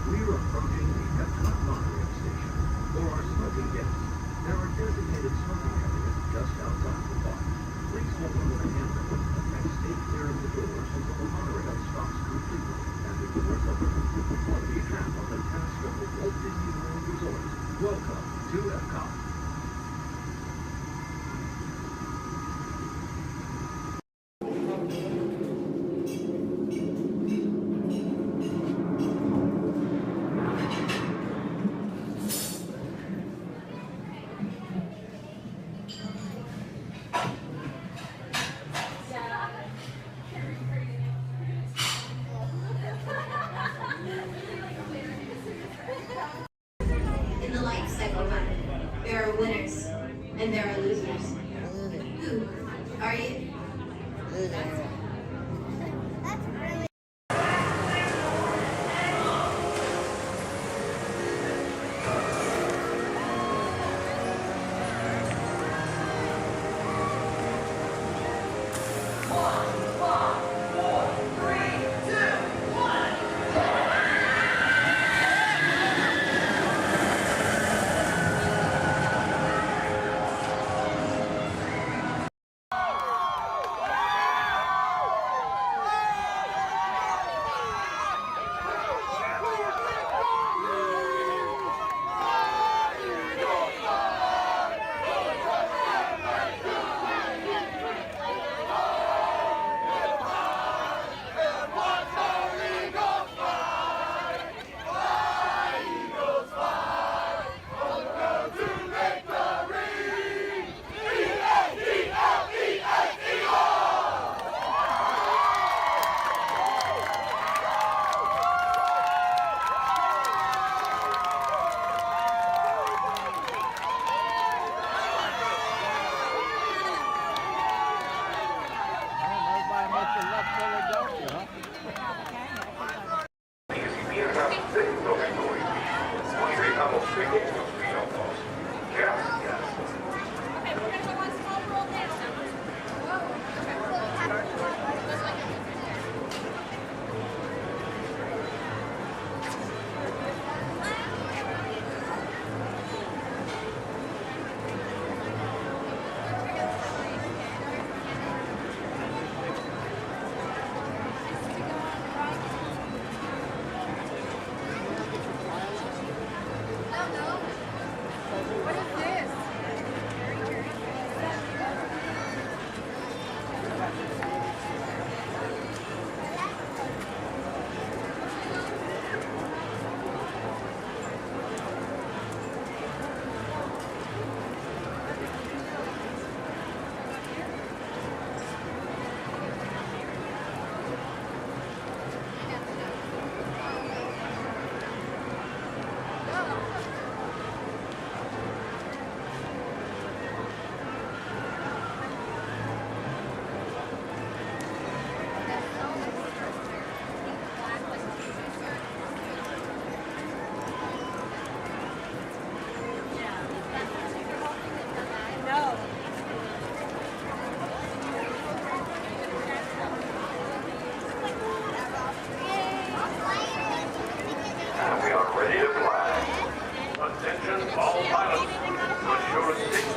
S13: We're approaching the Epcot monorail station. For our smoking guests, there are designated smoking areas just outside the park. Please hold on to the handrail and stay clear of the doors until the monorail stops completely and the doors open. On behalf of the cast of the Walt Disney World Resort, welcome to Epcot.
S2: In the life cycle pattern, there are winners and there are losers. Who are you?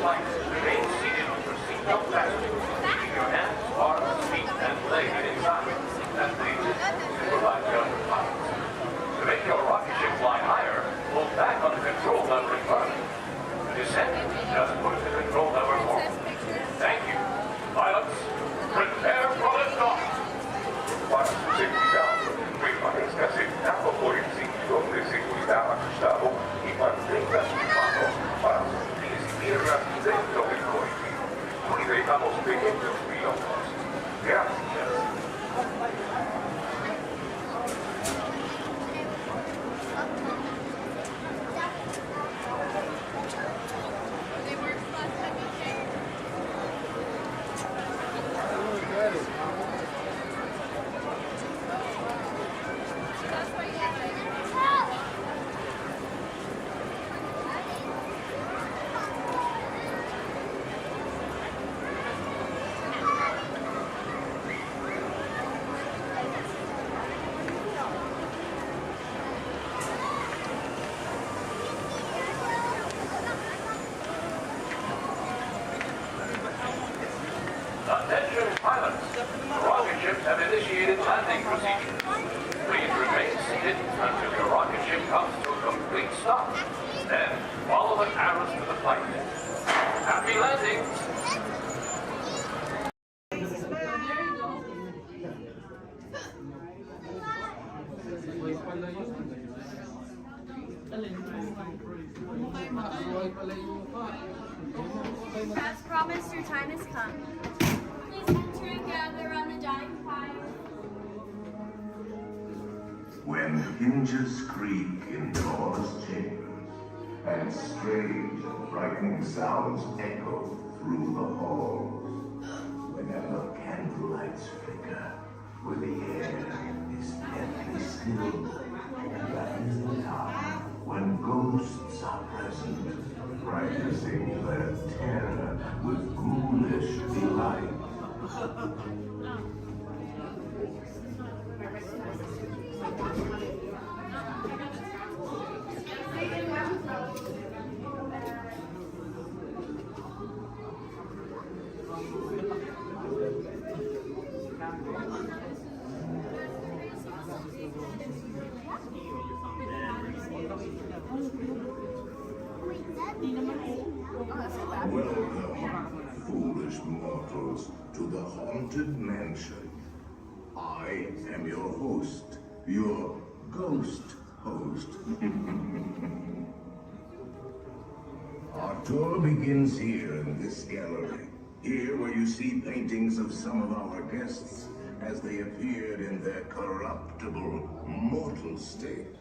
S5: flight, remain seated with your seatbelt fastened. Keep your hands, arms, feet, and legs inside. And please supervise the other pilots. To make your rocket ship fly higher, pull back on the control lever in front. To descend, just push the control lever forward. Thank you. Pilots, prepare for liftoff. Para su seguridad, permanezca sentado por el cinturón de seguridad ajustado y mantenga sus manos para sus pies y piernas dentro del cohete. Cuide a los pequeños pilotos. Gracias. Attention pilots, rocket ships have initiated landing procedures. Please remain seated until your rocket ship comes to a complete stop. Then follow the arrows to the flight. Happy landings!
S2: As promised, your time has come. Please enter and gather on the dying fire.
S1: When hinges creak in doors chambers, and strange and frightening sounds echo through the halls, whenever candlelights flicker, where the air is deadly still, that is the time when ghosts are present, practicing their terror with ghoulish delight. Welcome, foolish mortals, to the Haunted Mansion. I am your host, your ghost host. Our tour begins here in this gallery. Here where you see paintings of some of our guests as they appeared in their corruptible, mortal state.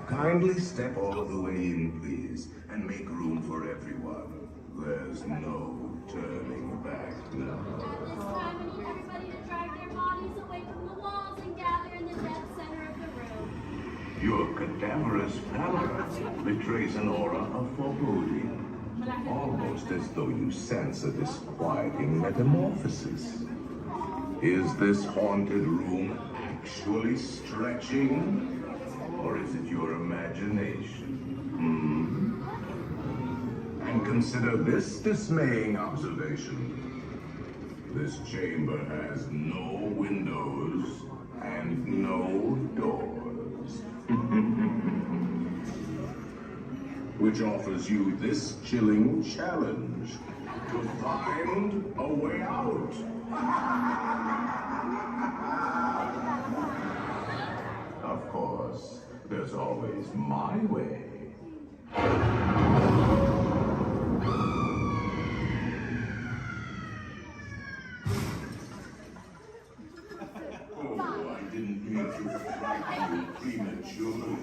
S1: Kindly step all the way in, please, and make room for everyone. There's no turning back now.
S2: At this time, I need everybody to drag their bodies away from the walls and gather in the dead center of the room.
S1: Your cadaverous pallor betrays an aura of foreboding, almost as though you sense a disquieting metamorphosis. Is this haunted room actually stretching? Or is it your imagination? And consider this dismaying observation. This chamber has no windows and no doors. Which offers you this chilling challenge to find a way out. Of course, there's always my way. Oh, I didn't mean to frighten you prematurely.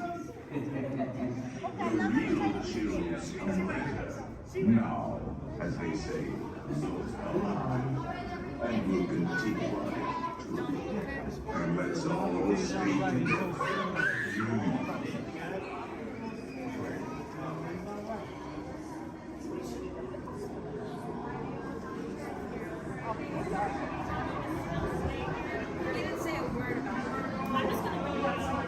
S1: The real chills come later. Now, as they say, look alive, and we'll continue on to and let's all stay together.
S2: He didn't say a word about it. I'm just gonna go outside.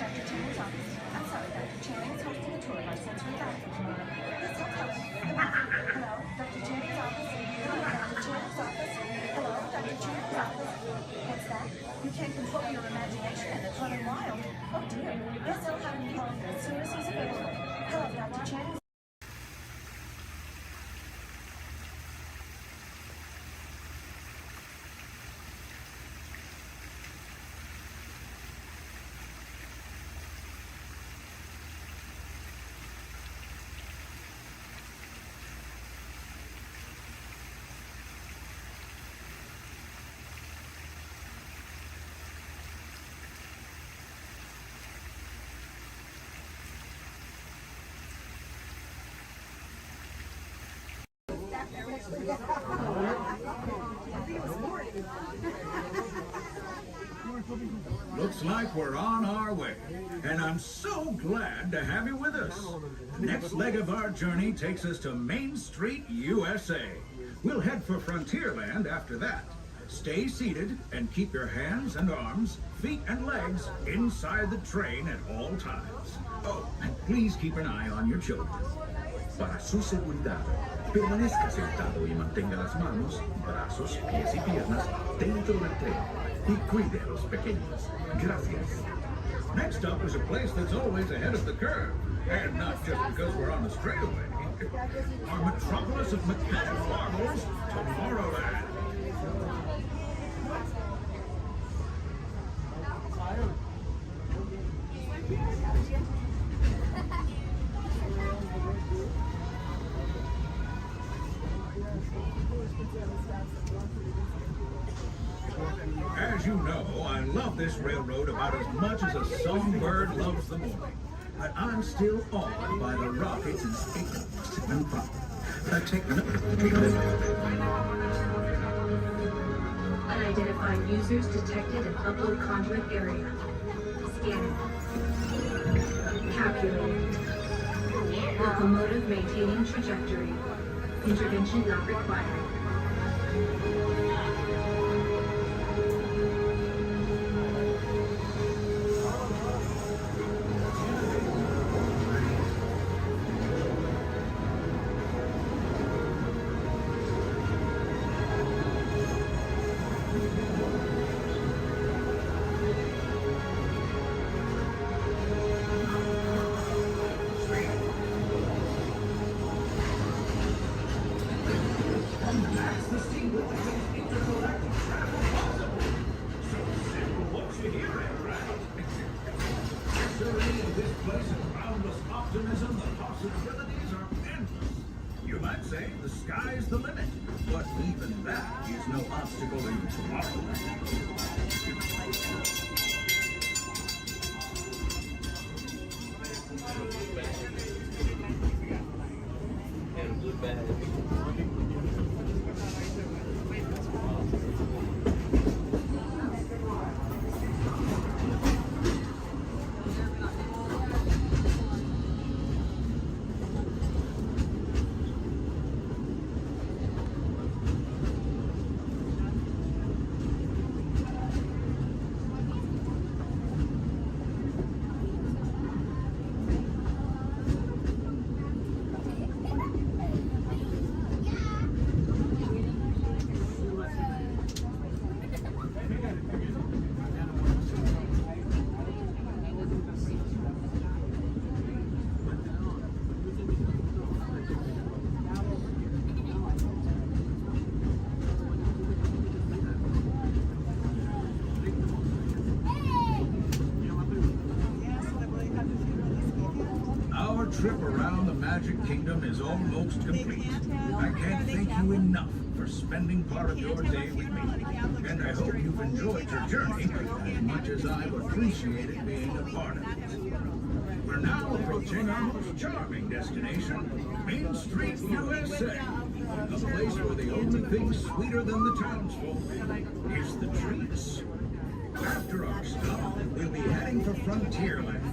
S10: Dr. Channing's office. I'm sorry, Dr. Channing is hosting a tour of our sensory guidance program. Please hold close. Hello, Dr. Channing's office. Hello, Dr. Channing's office. Hello, Dr. Channing's office. What's that? You can't control your imagination and it's running wild. Oh dear. Yes, I'll have him call you as soon as he's available. Hello, Dr. Channing.
S22: Looks like we're on our way, and I'm so glad to have you with us. The next leg of our journey takes us to Main Street, USA. We'll head for Frontierland after that. Stay seated and keep your hands and arms, feet and legs inside the train at all times. Oh, and please keep an eye on your children.
S13: Para su seguridad, permanezca sentado y mantenga las manos, brazos, pies y piernas dentro del tren y cuide a los pequeños. Gracias.
S22: Next up is a place that's always ahead of the curve, and not just because we're on the straightaway. Our metropolis of mechanic marvels, Tomorrowland. As you know, I love this railroad about as much as a songbird loves the morning. But I'm still awed by the rockets and
S23: Unidentified users detected in upload conduit area. Scanning. Calculating. Locomotive maintaining trajectory. Intervention not required.
S22: Optimism, the possibilities are endless. You might say the sky's the limit, but even that is no obstacle in Tomorrowland. Trip around the Magic Kingdom is almost complete. I can't thank you enough for spending part of your day with me, and I hope you've enjoyed your journey as much as I've appreciated being a part of it. We're now approaching our most charming destination, Main Street, USA, a place where the only thing sweeter than the townsfolk is the treats. After our stop, we'll be heading for Frontierland,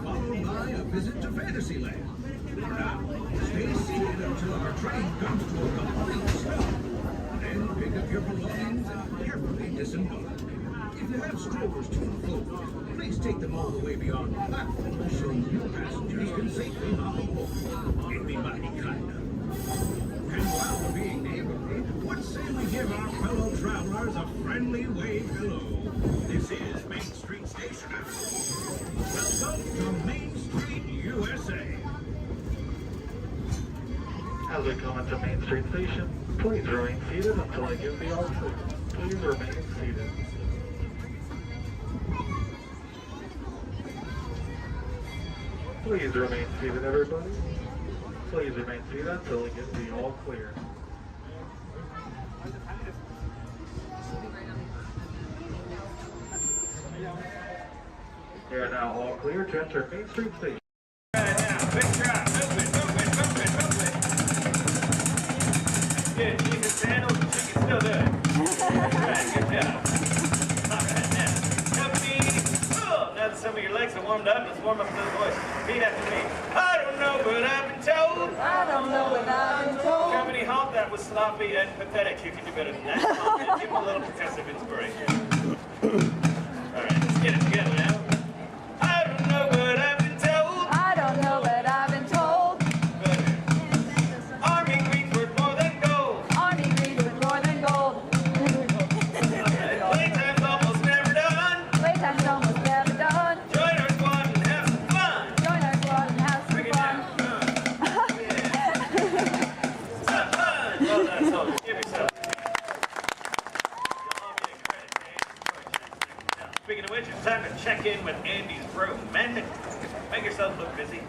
S22: followed by a visit to Fantasyland. Now, stay seated until our train comes to a complete stop. Then pick up your belongings and carefully disembark. If you have strollers to unfold, Please take them all the way beyond the platform so new passengers can safely hop aboard. It'd be mighty kind of. And while we're being neighborly, what say we give our fellow travelers a friendly wave hello? This is Main Street Station. Welcome to Main Street, USA.
S4: As we come into Main Street Station, please remain seated until I give the all clear. Please remain seated. Please remain seated, everybody. Please remain seated until I give the all clear. We are now all clear to enter Main Street Station.
S5: Right now, quick drop. Move it. Good. Keep the sandals. You can still do it. Right, good job. All right, now. Company. Oh, now that some of your legs are warmed up, let's warm up those voices. Repeat after me. I don't know, but I've been told.
S10: I don't know, but I've been told.
S5: Company, halt. That was sloppy and pathetic. You can do better than that. Come on, man. Give them a little progressive inspiration. All right, let's get it together now. I don't know, but I've been told.
S10: I don't know, but I've been told.
S5: Army green's worth more than gold.
S10: Army green's worth more than gold.
S5: Playtime's almost never done.
S10: Playtime's almost never done.
S5: Join our squad and have some fun.
S10: Join our squad and have some
S5: Bring it
S10: fun.
S5: Some fun. Well done, soldiers. Give yourself. Speaking of which, it's time to check in with Andy's room. Men, make yourself look busy.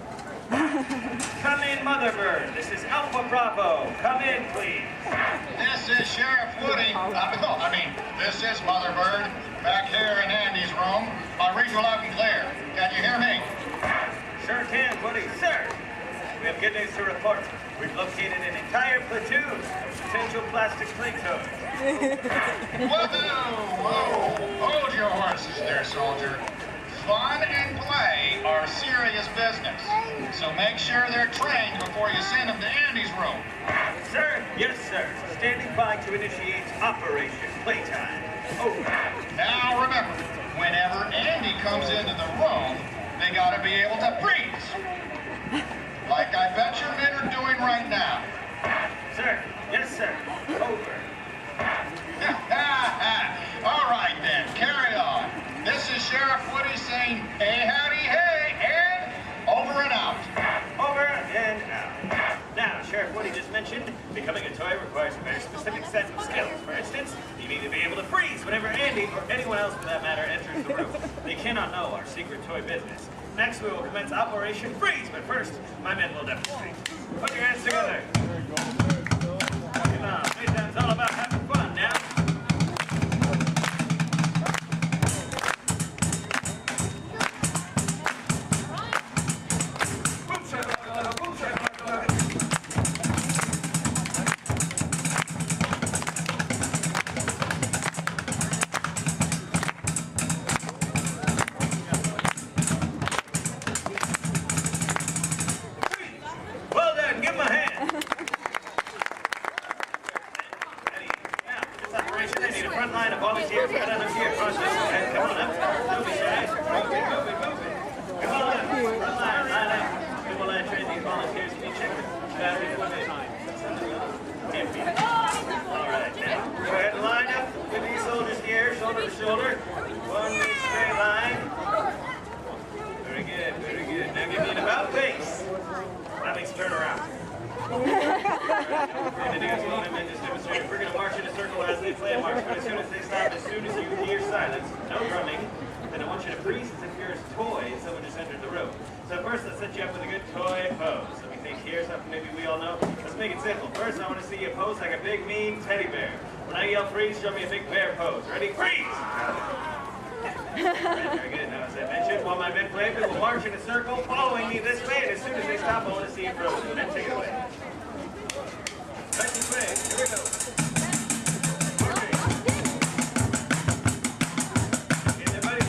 S5: Come in, Motherbird. This is Alpha Bravo. Come in, please.
S12: This is Sheriff Woody. This is Motherbird. Back here in Andy's room. My regional loud and clear. Can you hear me?
S5: Sure can, Woody. Sir, we have good news to report. We've located an entire platoon of potential plastic play toys.
S12: Whoa! Hold your horses there, soldier. Fun and play are serious business. So make sure they're trained before you send them to Andy's room.
S5: Sir? Yes, sir. Standing by to initiate Operation Playtime. Over.
S12: Now remember, whenever Andy comes into the room, they gotta be able to freeze. Like I bet your men are doing right now.
S5: Sir? Yes, sir. Over.
S12: All right then, carry on. This is Sheriff Woody saying, hey, howdy, hey, and over and out.
S5: Over and out. Now, Sheriff Woody just mentioned, becoming a toy requires a very specific set of skills. For instance, you need to be able to freeze whenever Andy, or anyone else for that matter, enters the room. They cannot know our secret toy business. Next, we will commence Operation Freeze, but first, my men will demonstrate. Put your hands together. Come on, Playtime's all about having fun now. Well done, give him a hand. Now, this operation, they need a front line of volunteers right on up here across this way. Come on up. Don't be shy. Move it. Come on up. Front line up. We will train these volunteers to be checked. Batteries one at a time. Empty. All right, now, go ahead and line up with these soldiers here, shoulder to shoulder. One big straight line. Very good. Now give me an about face. That makes turn around. We're going to march in a circle as they play a march, but as soon as they stop, as soon as you hear silence, no drumming, and I want you to freeze as if you're a toy and someone just entered the room. So first, let's set you up with a good toy pose. Let me think here, something maybe we all know. Let's make it simple. First, I want to see you pose like a big, mean teddy bear. When I yell freeze, show me a big bear pose. Ready? Freeze! Very good. Now, as I mentioned, while my men play, we will march in a circle, following me this way, and as soon as they stop, I want to see you frozen. Then take it away. Right this way. Here we go. Get there, buddy.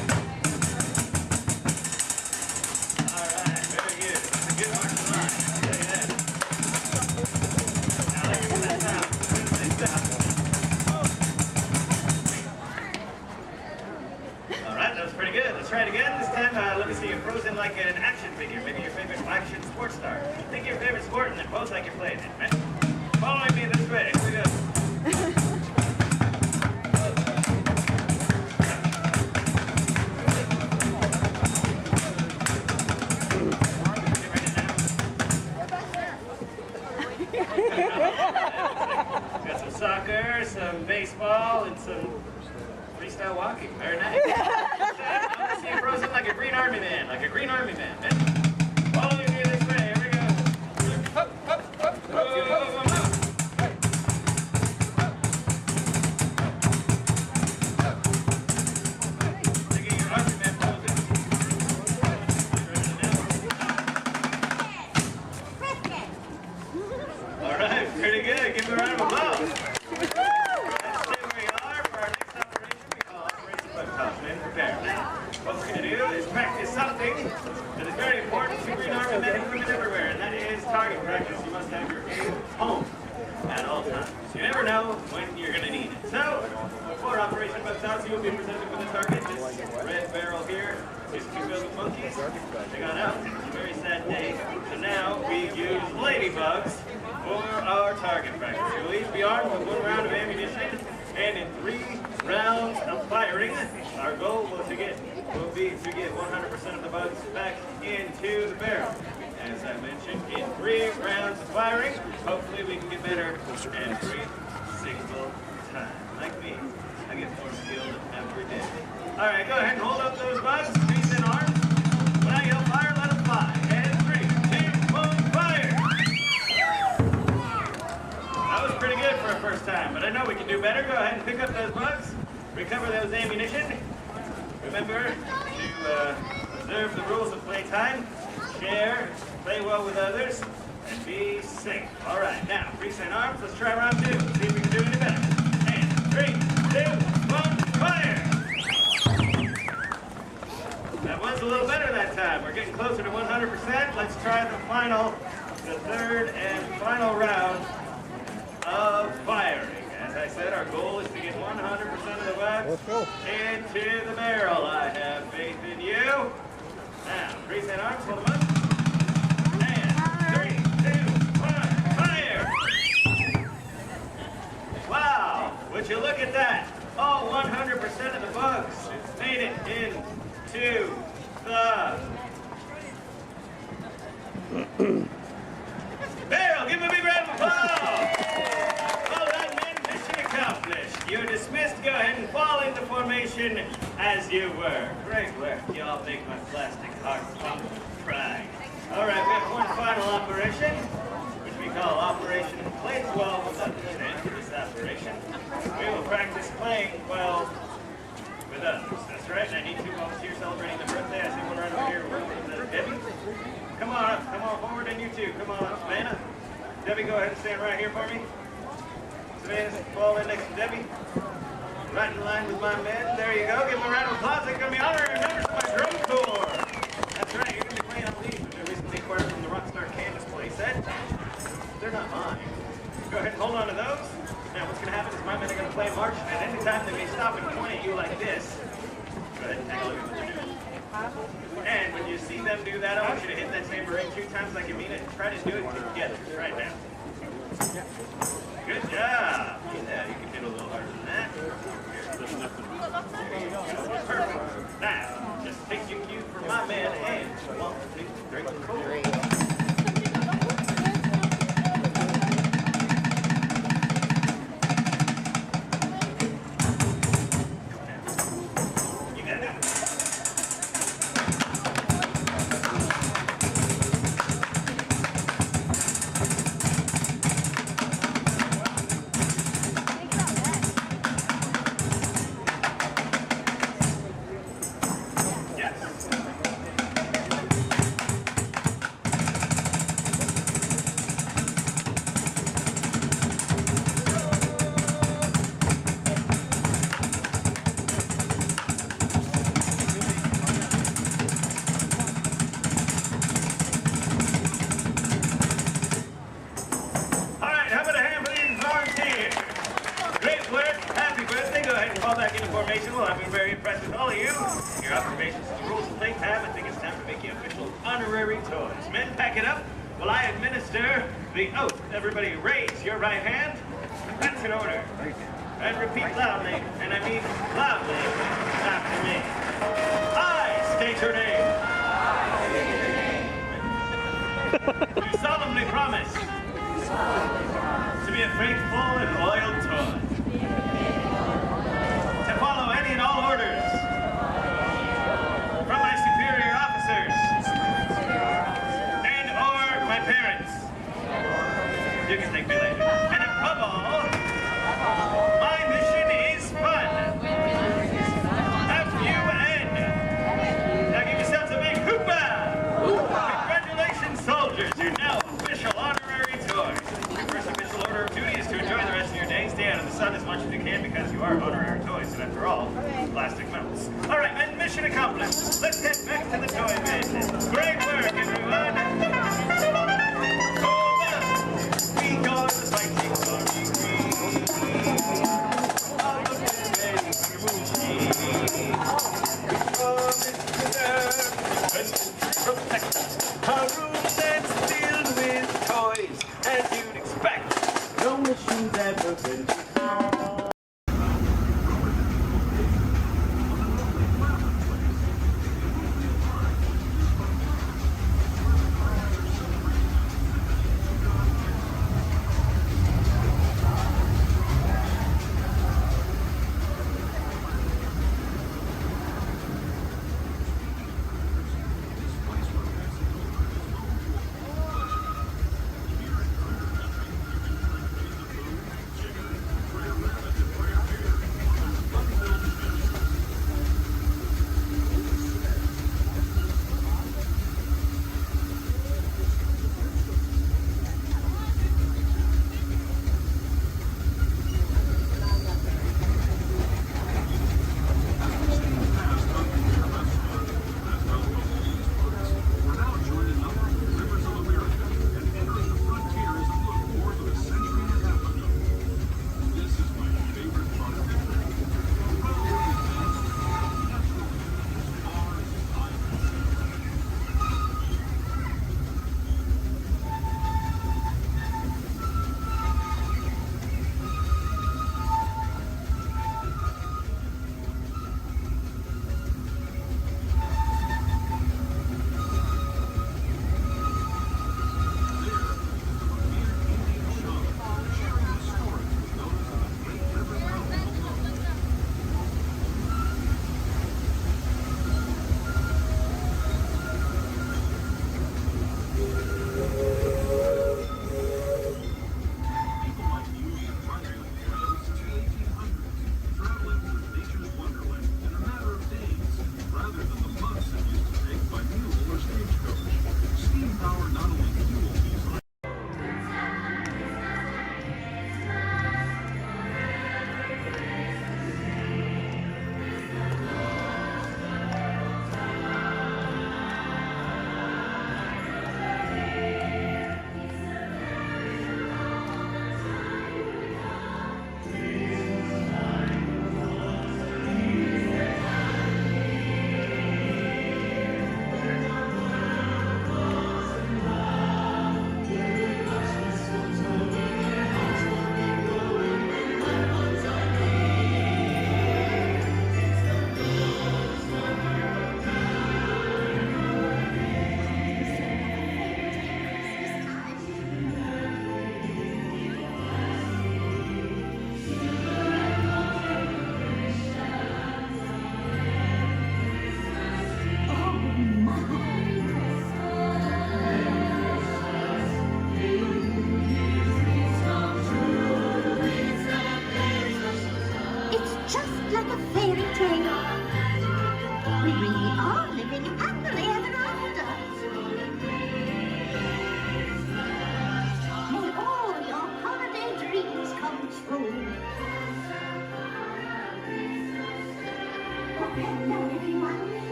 S5: All right. Very good. That's a good marching line. I'll tell you that. Now, let's get that down. As soon as they stop. All right. That was pretty good. Let's try it again.
S3: like an action figure, maybe your favorite action sports star. Think of your favorite sport and then pose like you're playing it, man. Following me this way. Here we go. Got some soccer, some baseball, and some freestyle walking. Very nice. I want to see you frozen like a green army man, man. Following me this way. Here we go. Up, up, up, up, up. All right, pretty good. Give me a round of applause. Let's stay where we are for our next operation. We call Operation Bug Toss. Men prepare. Now, what we're going to do is practice something that is very important to Green Army men and women everywhere, and that is target practice. You must have your aim home at all times. You never know when you're going to need it. So, for Operation Bug Toss, you will be presented with a target. This red barrel here is too filled with monkeys. They got out. It's a very sad day. So now we use ladybugs for our target practice. You will each be armed with 1 round of ammunition, and in 3 rounds of firing, our goal will be to get 100% of the bugs back into the barrel. As I mentioned, in 3 rounds of firing, hopefully we can get better every single time. Like me, I get more skilled every day. All right, go ahead and hold up those bugs, squeeze in arms. When I yell fire, let them fly. And 3, 2, 1, fire! That was pretty good for a first time, but I know we can do better. Go ahead and pick up those bugs, recover those ammunition. Remember to observe the rules of playtime, share, play well with others, and be safe. All right, now, freeze in arms. Let's try round 2. See if we can do any better. And 3, 2, 1, fire! That was a little better that time. We're getting closer to 100%. Let's try the 3rd and final round of firing. As I said, our goal is to get 100% of the bugs into the barrel. I have faith in you. Now, freeze in arms, hold them up. And 3, 2, 1, fire! Wow, would you look at that? All 100% of the bugs made it into the barrel. Give them a big round of applause. Well done, men. Mission accomplished. You're dismissed. Go ahead and fall into formation as you were. Great work. You all make my plastic heart pump pride. All right, we have one final operation, which we call Operation Play 12 with others. And for this operation, we will practice playing 12 with others. That's right. And I need 2 volunteers celebrating their birthday. I see one right over here with Debbie. Come on up. Come on forward, and you too. Come on up, Savannah. Debbie, go ahead and stand right here for me. Savannah, fall in next to Debbie. Right in line with my men. There you go. Give them a round of applause. They're going to be honoring members of my drum corps. That's right. You're going to be playing on these, which I recently acquired from the Rockstar Canvas playset. They're not mine. Go ahead and hold on to those. Now, what's going to happen is my men are going to play march, and any time they may stop and point at you like this, go ahead and take a look at what they're doing. And when you see them do that, I want you to hit that tambourine 2 times like you mean it. Try to do it together right now. Good job. Yeah, you can hit a little harder than that. There you go. Perfect. Now, just take your cue from my man and 1, 2, 3, 4. Well, I've been very impressed with all of you. Your observations of the rules of playtime. I think it's time to make you official honorary toys. Men, pack it up while I administer the oath. Everybody raise your right hand. That's an order. And repeat loudly, and I mean loudly, after me. I state your name. You solemnly promise to be a faithful and loyal toy. To follow any and all orders from my superior officers and or my parents. You can thank me later. And above all, my mission is fun. F-U-N. Now give yourselves a big hoopah! Congratulations, soldiers. You're now official honorary toys. Your first official order of duty is to enjoy the rest of your day. Stay out of the sun as much as you can because you are honorary toys, and after all, plastic melts. All right, men, mission accomplished. Let's head back to the toy bin. Great work, everyone. We go to the fighting our room that's filled with toys, as you'd expect. No mission's ever been too small.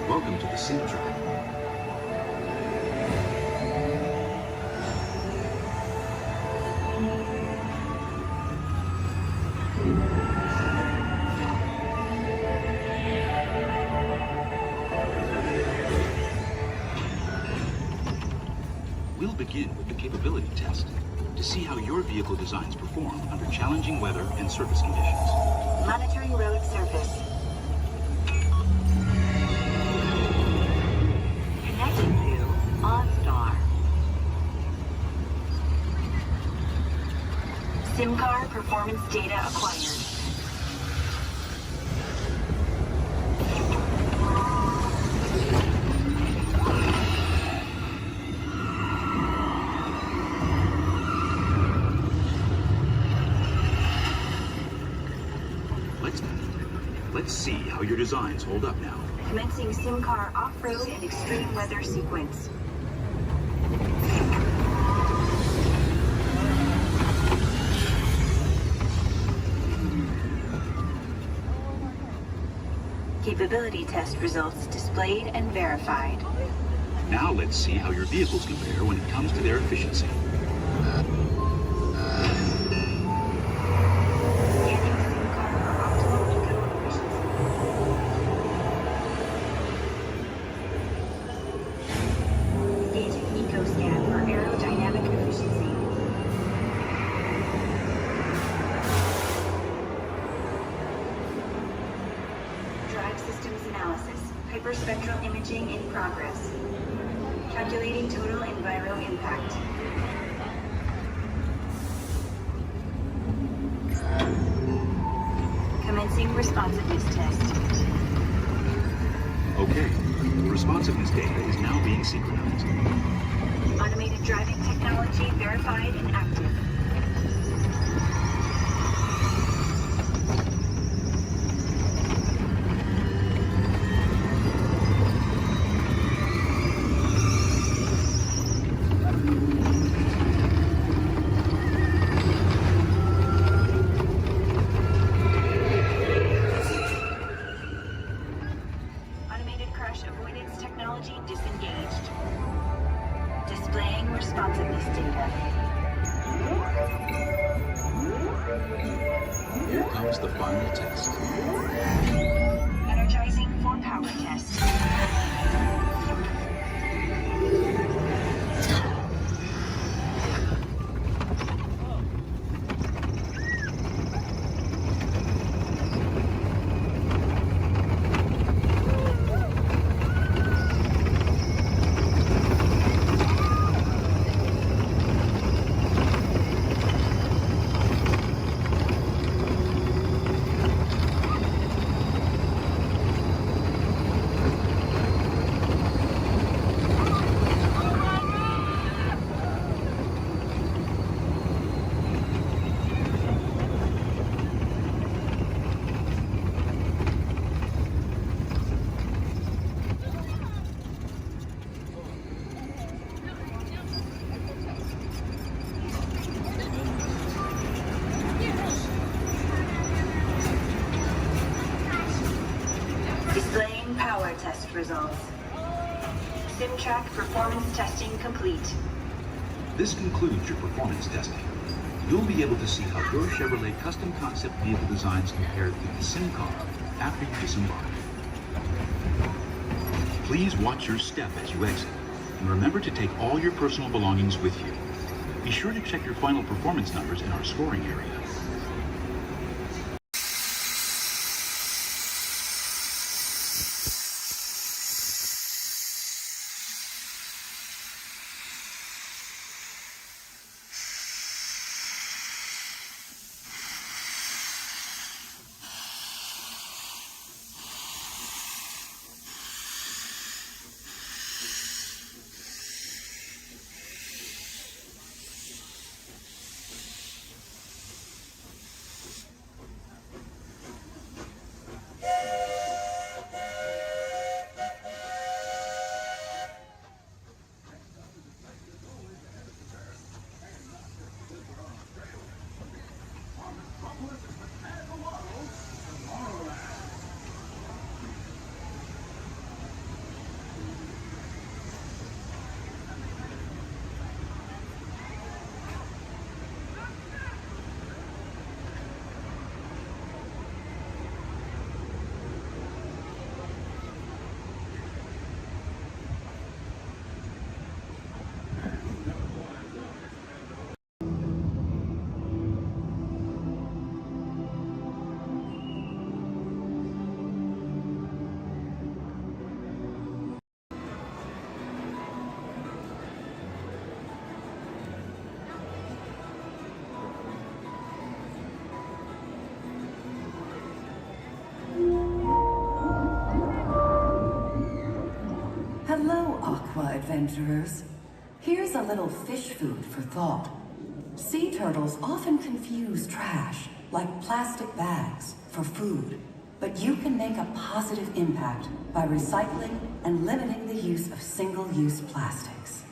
S6: Welcome to the Sea Track. begin with the capability test to see how your vehicle designs perform under challenging weather and surface conditions.
S15: Monitoring road surface. Connecting to OnStar. SIM card performance data acquired.
S6: Let's see how your designs hold up now.
S15: Commencing SIM car off-road and extreme weather sequence. Capability test results displayed and verified.
S6: Now let's see how your vehicles compare when it comes to their efficiency.
S15: Hyperspectral imaging in progress. Calculating total enviro impact. Commencing responsiveness test.
S6: Okay, responsiveness data is now being synchronized.
S15: Automated driving technology verified and active. Responsiveness data.
S6: Here comes the final test.
S15: Energizing for power test. Displaying power test results. SimTrack performance testing complete.
S6: This concludes your performance testing. You'll be able to see how your Chevrolet custom concept vehicle designs compare with the sim car after you disembark. Please watch your step as you exit, and remember to take all your personal belongings with you. Be sure to check your final performance numbers in our scoring area.
S8: adventurers. Here's a little fish food for thought. Sea turtles often confuse trash, like plastic bags, for food. But you can make a positive impact by recycling and limiting the use of single-use plastics.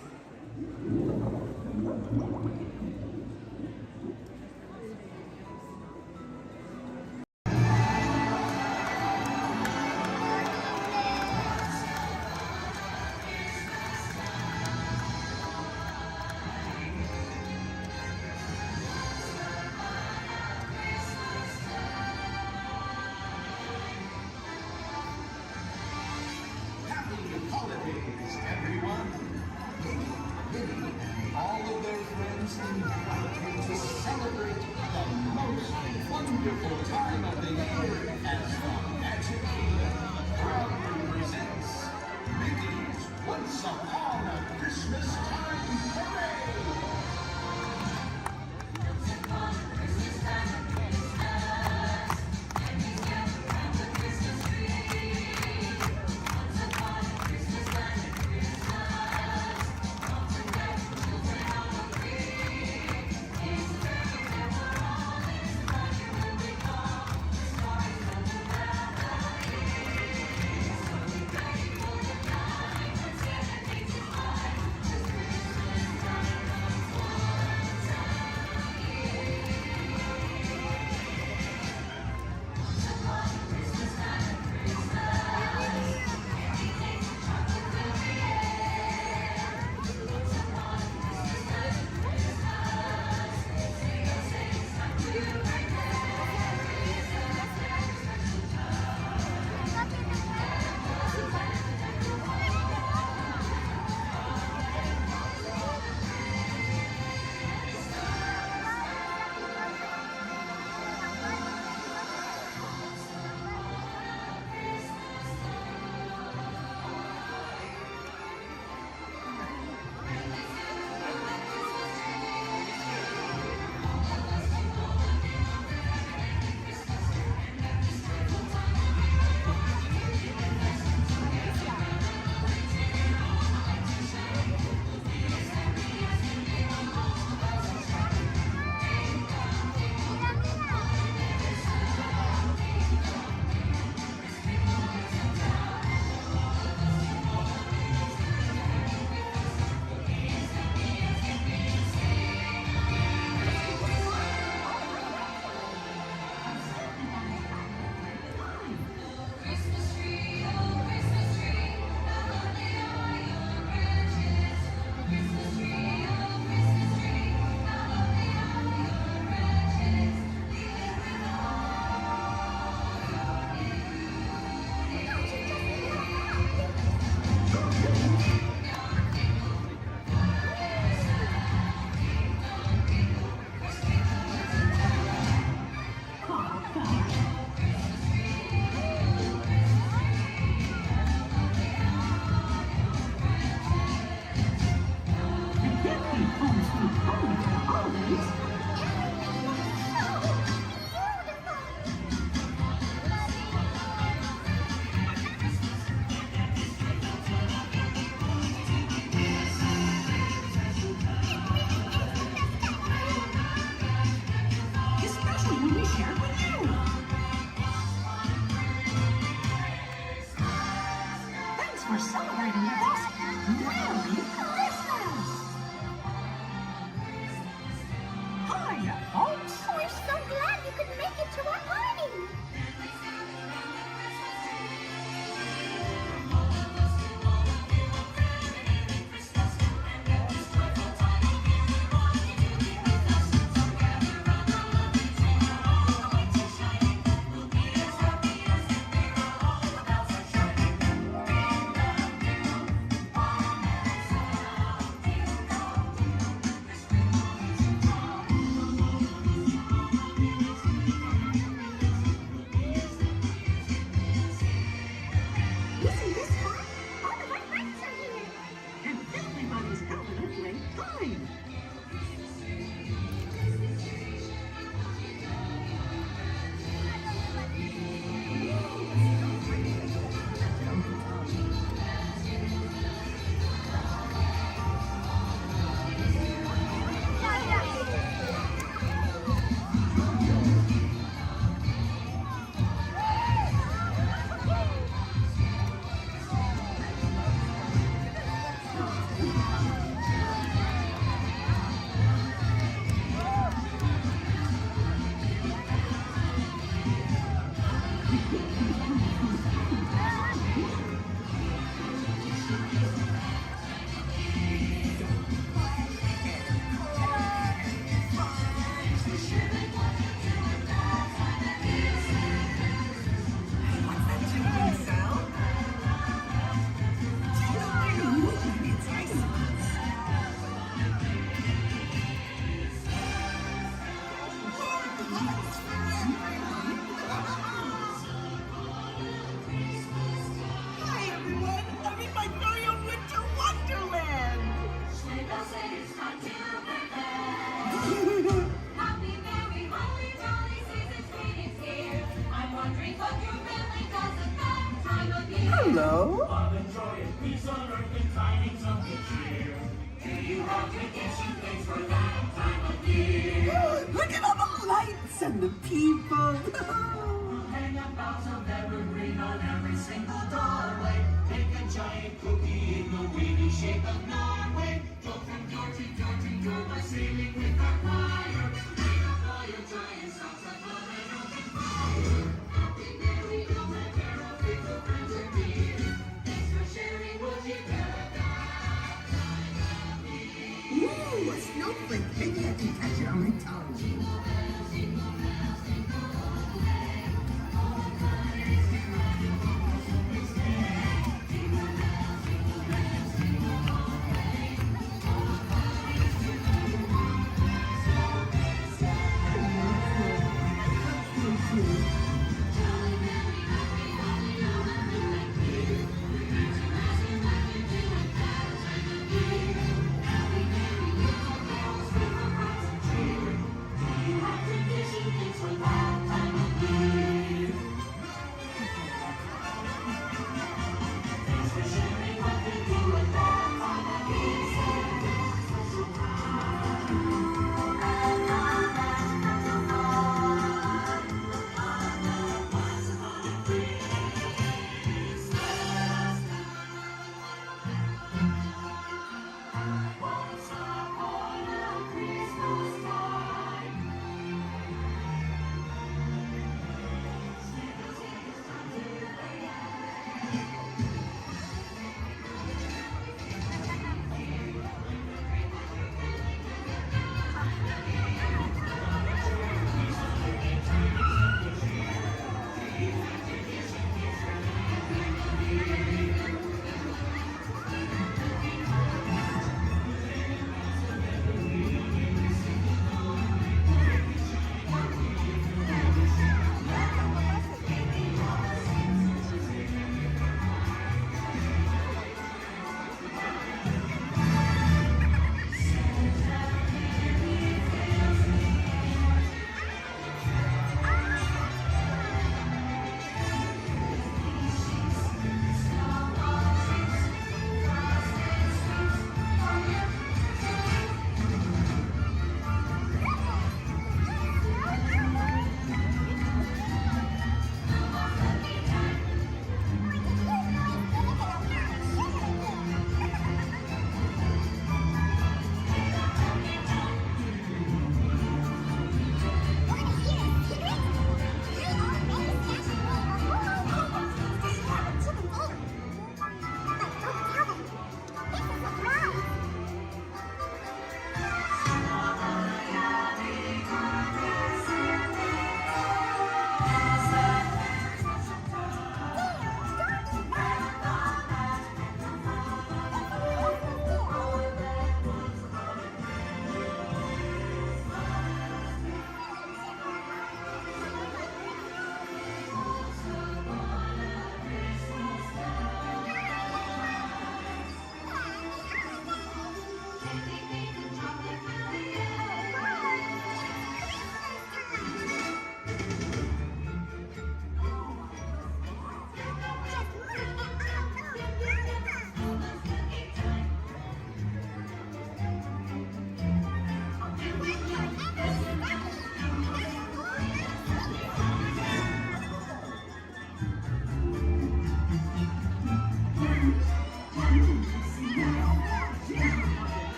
S10: We're celebrating with us. Merry Christmas! Hiya, folks.
S2: We're so glad you could make it to our party.
S7: Love and joy and peace on earth and tidings of good cheer. Do you have vacation place for that time of year?
S14: Look at all the lights and the people.
S7: We'll hang up boughs of evergreen on every single doorway. Make a giant cookie in the weedy shape of Norway. Go from door to door to door by sailing with our choir. Bring up all your giant socks of love and open fire. Happy Mary, go and carol, faithful friends and dear. Thanks for sharing what you got.
S14: Ooh, a snowflake. Maybe I can catch it on my tongue.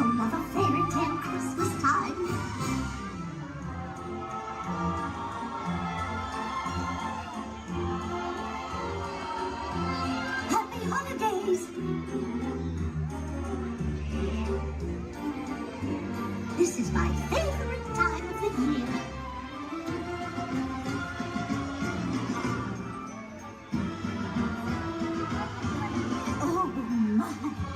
S7: also love a fairy tale Christmas time. Happy holidays! This is my favorite time of the year. Oh my!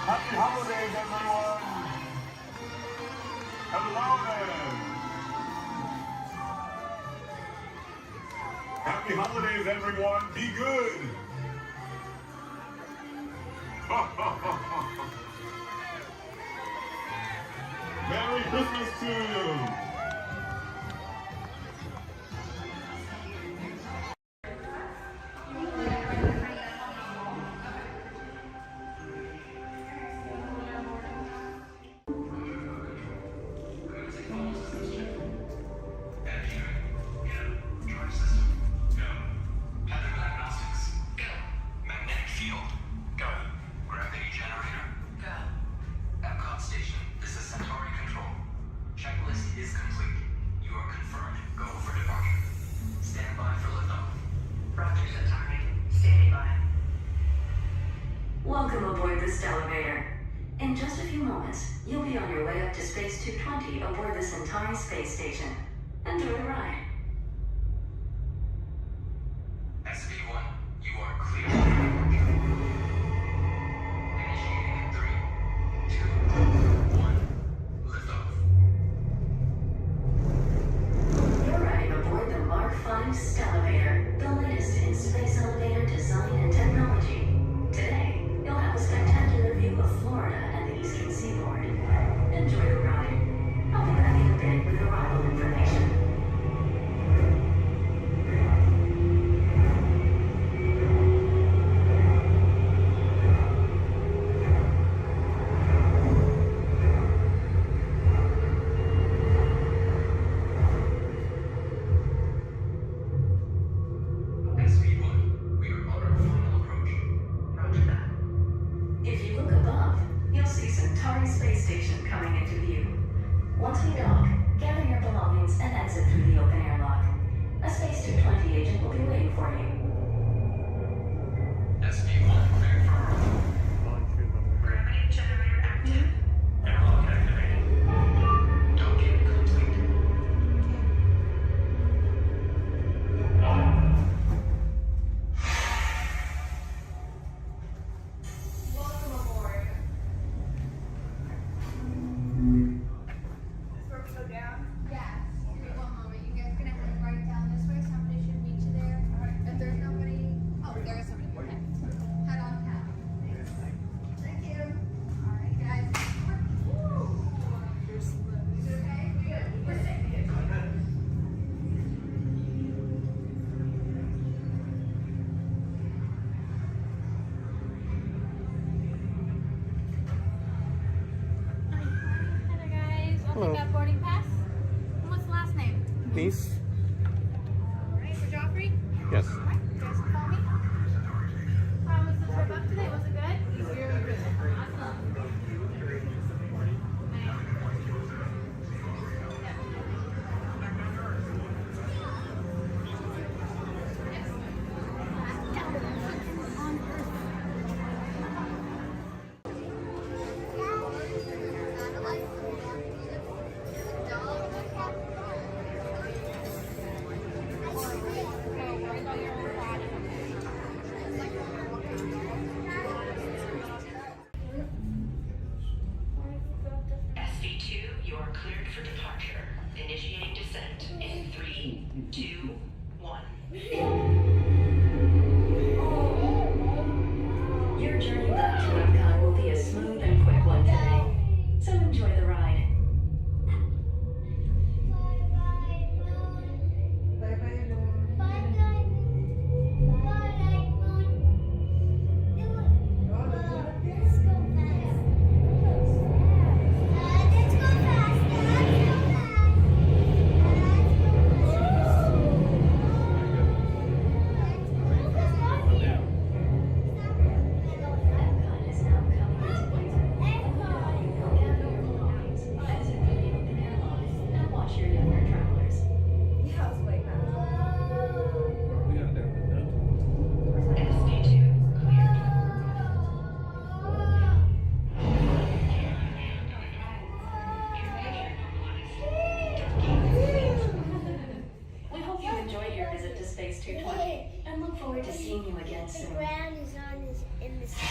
S16: Happy holidays, everyone! Hello there! Happy holidays, everyone! Be good! Merry Christmas to you.
S5: Magnetic field. Go. Gravity generator. Go. Epcot station. This is Centauri Control. Checklist is complete. You are confirmed. Go for departure. Stand by for liftoff.
S21: Roger, Centauri. Standing by. Welcome aboard this elevator. In just a few moments, you'll be on your way up to Space 220 aboard the Centauri space station. Enjoy the ride.
S5: SV1, you are clear for departure. Initiating in 3, 2, 1. Liftoff.
S21: You're riding aboard the Mark V Stellarator, the latest in space elevator design and technology. Today, you'll have a spectacular view of Florida and the Eastern Seaboard. Enjoy the ride. I'll be back in a bit with arrival information.
S5: SV1, we are on our final approach.
S21: Roger that. If you look above, you'll see Centauri Space Station coming into view. Once we dock, gather your belongings and exit through the open airlock. A Space 220 agent will be waiting for you.
S5: SV1, cleared for arrival.
S21: Gravity generator active.
S5: Airlock activated. Docking complete.
S2: Welcome aboard. Is where we go down? Yes. Give me one moment. You guys are gonna head right down this way. Somebody should meet you there. If there's nobody, oh, there is somebody. Okay. Head on down. Thank you. All right, guys. Woo. Is it okay? Good. We're safe. Hello, guys. I'll
S9: Hello.
S2: take that boarding pass. What's the last name?
S9: Niece?
S2: All right, for Joffrey.
S9: Yes.
S2: All right, you guys can call me. How was the trip up today? Was it good? Very good. Awesome.
S21: SV2, you are cleared for departure. Initiating descent in 3, 2, 1. Your journey back to Epcot will be a smooth and quick one today, so enjoy the ride. Epcot is now coming into winter. Gather your belongings, exit through the open airlock, and watch your younger travelers.
S2: Yeah, it's way better.
S21: SV2 cleared. We hope you enjoyed your visit to Space 220 and look forward to seeing you again soon.
S2: The ground is in the sky.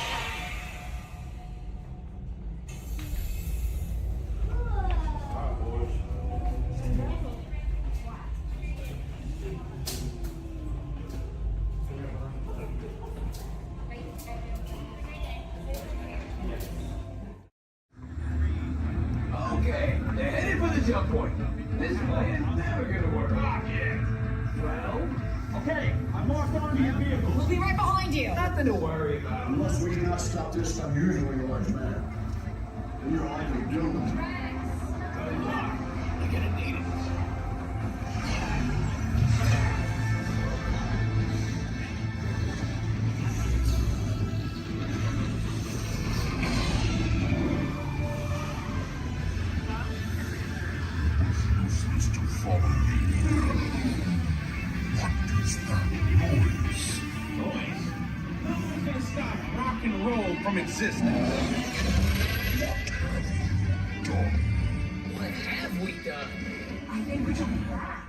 S20: Okay,
S9: Okay, I'm marked onto your vehicle.
S10: We'll be right behind you.
S9: Nothing to worry about.
S1: Unless we cannot stop this unusually large man. You're likely doomed.
S9: Good luck. You're gonna need it.
S22: From existing.
S9: What have we done?
S10: I think we can back.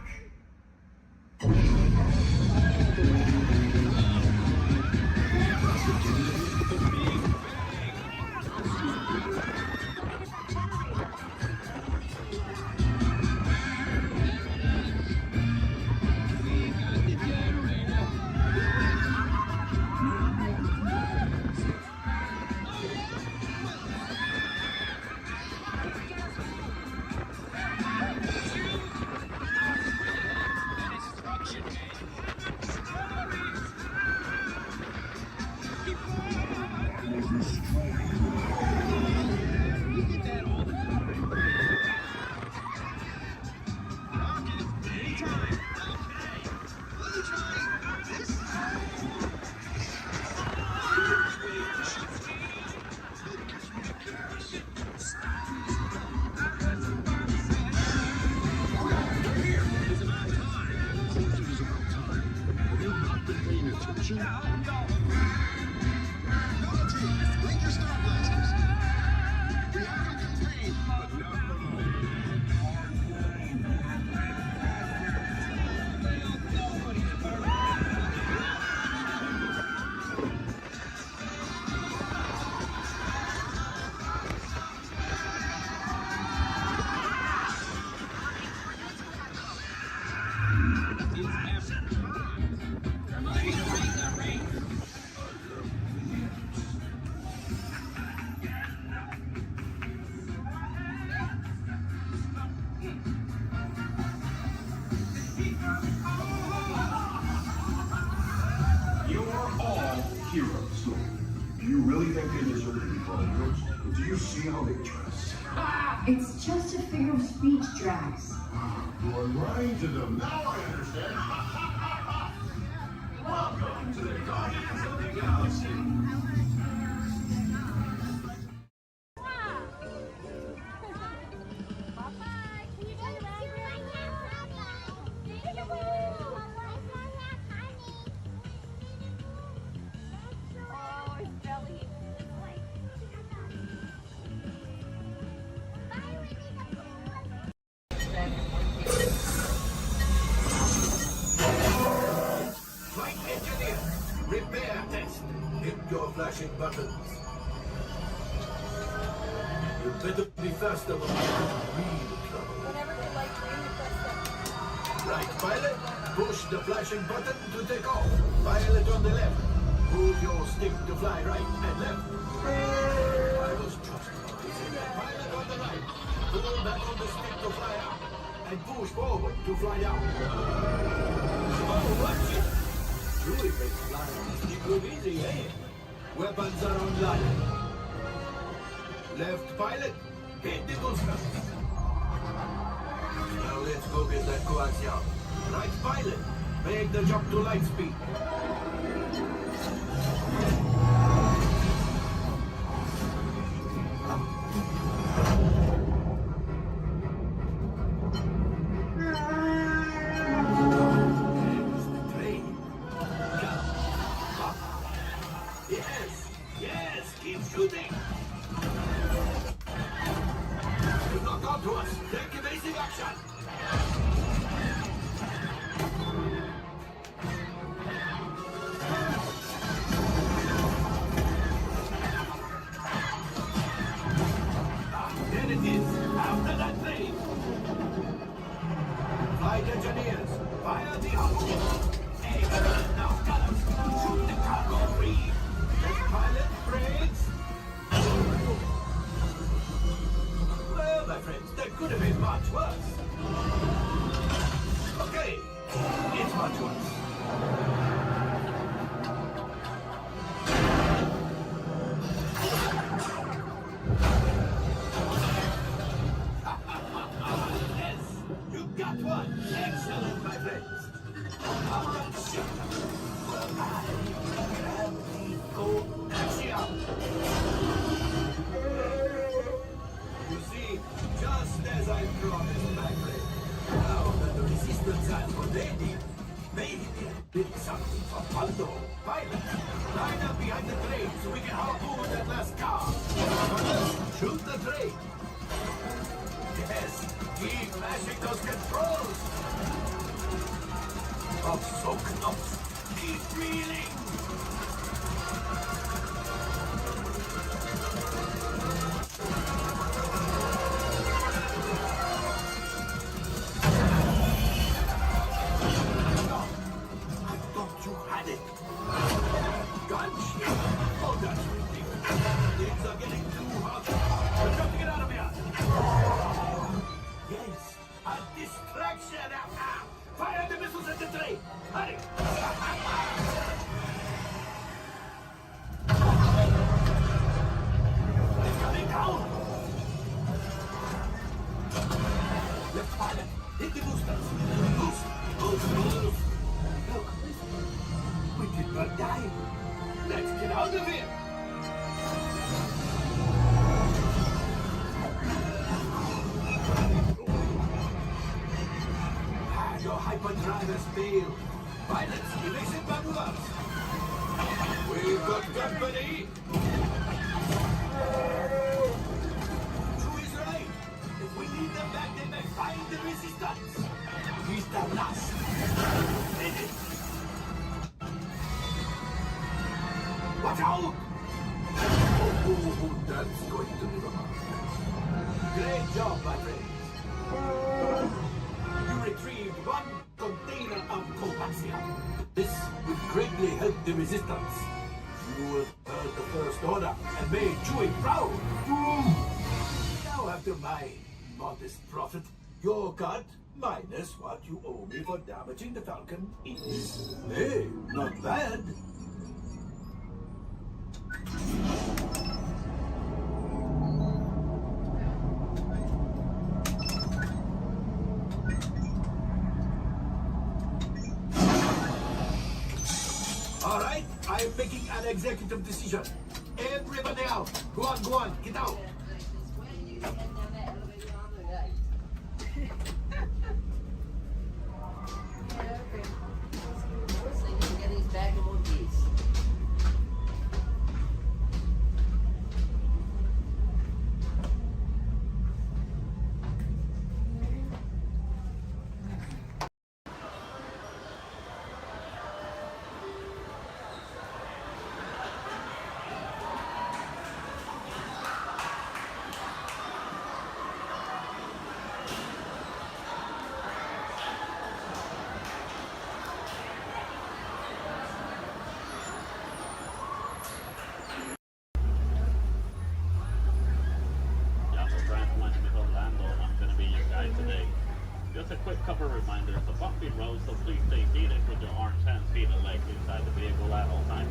S7: It's just a figure of speech, Drax.
S1: You are lying to them. Now I understand. Welcome to the Guardians of the Galaxy.
S20: Flashing buttons. You better be faster when you're in real trouble. Right, pilot, push the flashing button to take off. Pilot on the left. Move your stick to fly right and left. I was just pilot on the right. Pull back on the stick to fly out. And push forward to fly down. Oh, watch it! Truly makes flying this thing look easy, eh? Weapons are online. Left pilot, hit the booster. Now let's go get that coaxium. Right pilot, make the jump to light speed. The resistance. You have heard the First Order and made Chewie proud. Now, after my modest profit, your cut minus what you owe me for damaging the Falcon is, hey, not bad. All right, I am making an executive decision. Everybody out. Go on, get out.
S17: Just a quick couple reminders. The bumpy road, so please stay seated with your arms, hands, feet, and legs inside the vehicle at all times.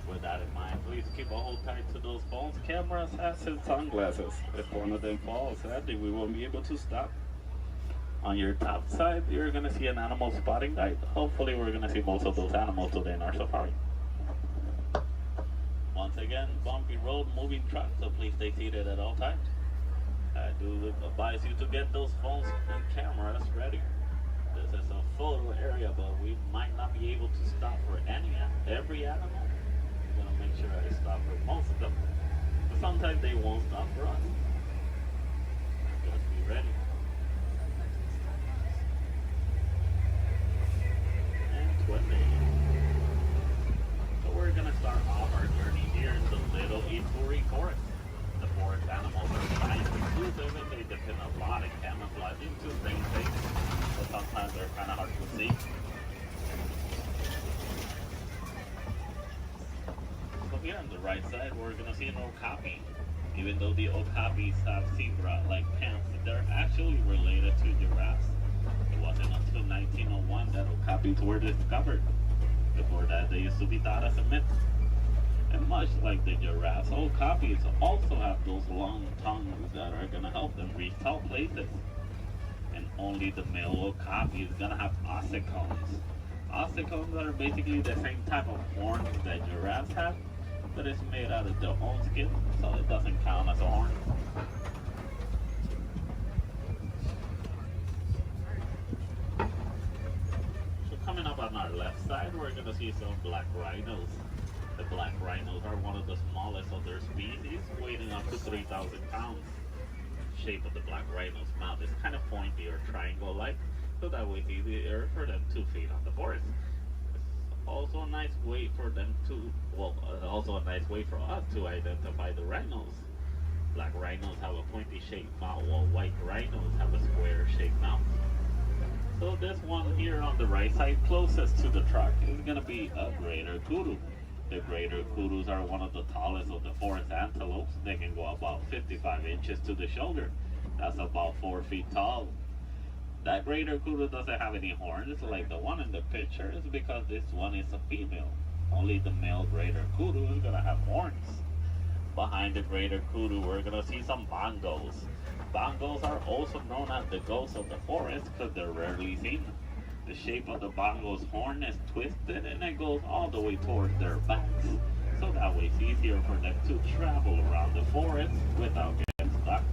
S17: With that in mind, please keep a hold tight to those phones, cameras, hats, and sunglasses. If one of them falls, sadly, we won't be able to stop. On your top side, you're going to see an animal spotting guide. Hopefully, we're going to see most of those animals today in our safari. Once again, bumpy road, moving truck, so please stay seated at all times. I do advise you to get those phones and cameras ready. This is a photo area, but we might not be able to stop for every animal. I'm going to make sure I stop for most of them. But sometimes they won't stop for us. Just be ready. And 20. So we're going to start off our journey here in the Little Ituri Forest. The forest animals are nice and exclusive, and they depend a lot on camouflaging to stay safe, but sometimes they're kind of hard to see. So here on the right side, we're going to see an okapi. Even though the okapis have zebra-like pants, they're actually related to giraffes. It wasn't until 1901 that okapi copies were discovered. Before that, they used to be thought as a myth. And much like the giraffes, old copies also have those long tongues that are going to help them reach tall places. And only the male okapi is going to have ossicones. Ossicones are basically the same type of horns that giraffes have, but it's made out of their own skin, so it doesn't count as a horn. So coming up on our left side, we're going to see some black rhinos. The black rhinos are one of the smallest of their species, weighing up to 3,000 pounds. The shape of the black rhino's mouth is kind of pointy or triangle-like, so that way it's easier for them to feed on the forest. It's also a nice way for them to, also a nice way for us to identify the rhinos. Black rhinos have a pointy-shaped mouth, while white rhinos have a square-shaped mouth. So this one here on the right side, closest to the truck, is going to be a greater kudu. The greater kudus are one of the tallest of the forest antelopes. They can go about 55 inches to the shoulder. That's about 4 feet tall. That greater kudu doesn't have any horns like the one in the picture. It's because this one is a female. Only the male greater kudu is going to have horns. Behind the greater kudu, we're going to see some bongos. Bongos are also known as the ghosts of the forest because they're rarely seen. The shape of the bongo's horn is twisted and it goes all the way towards their backs. So that way it's easier for them to travel around the forest without getting stuck.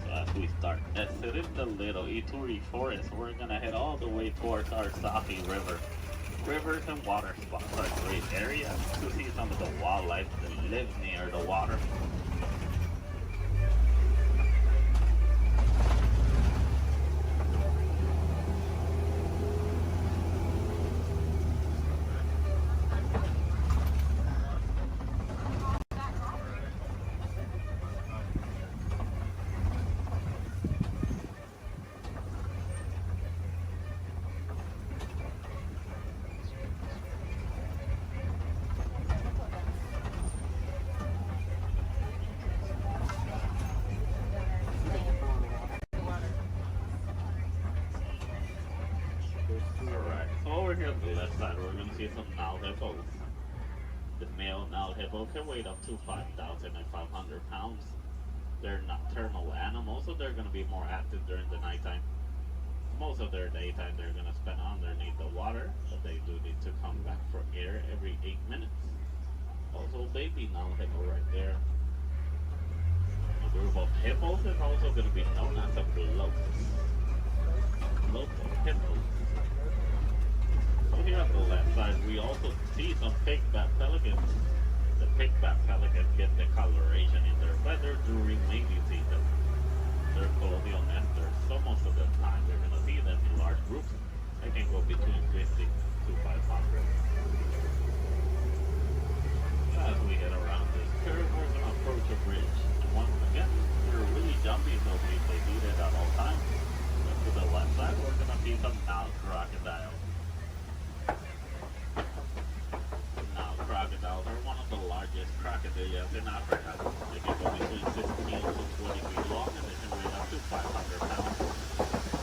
S17: So as we start exiting the little Ituri forest, we're going to head all the way towards our Safi River. Rivers and water spots are great areas to see some of the wildlife that lives near the water. Here on the left side, we're going to see some Nile hippos. The male Nile hippo can weigh up to 5,500 pounds. They're nocturnal animals, so they're going to be more active during the nighttime. Most of their daytime they're going to spend underneath the water, but they do need to come back for air every 8 minutes. Also, baby Nile hippo right there. A group of hippos is also going to be known as a bloat. Bloat of hippos. So here on the left side, we also see some pigbat pelicans. The pigbat pelicans get the coloration in their feathers during mating season. They're colonial nesters, so most of the time we're going to see them in large groups. They can go between 50 to 500. As we head around this curve, we're going to approach a bridge. And once again, we're really jumpy, so we stay heated at all times. But to the left side, we're going to see some Nile crocodiles. Crocodiles are one of the largest crocodiles in Africa. They can go between 16 to 20 feet long and they can weigh up to 500 pounds.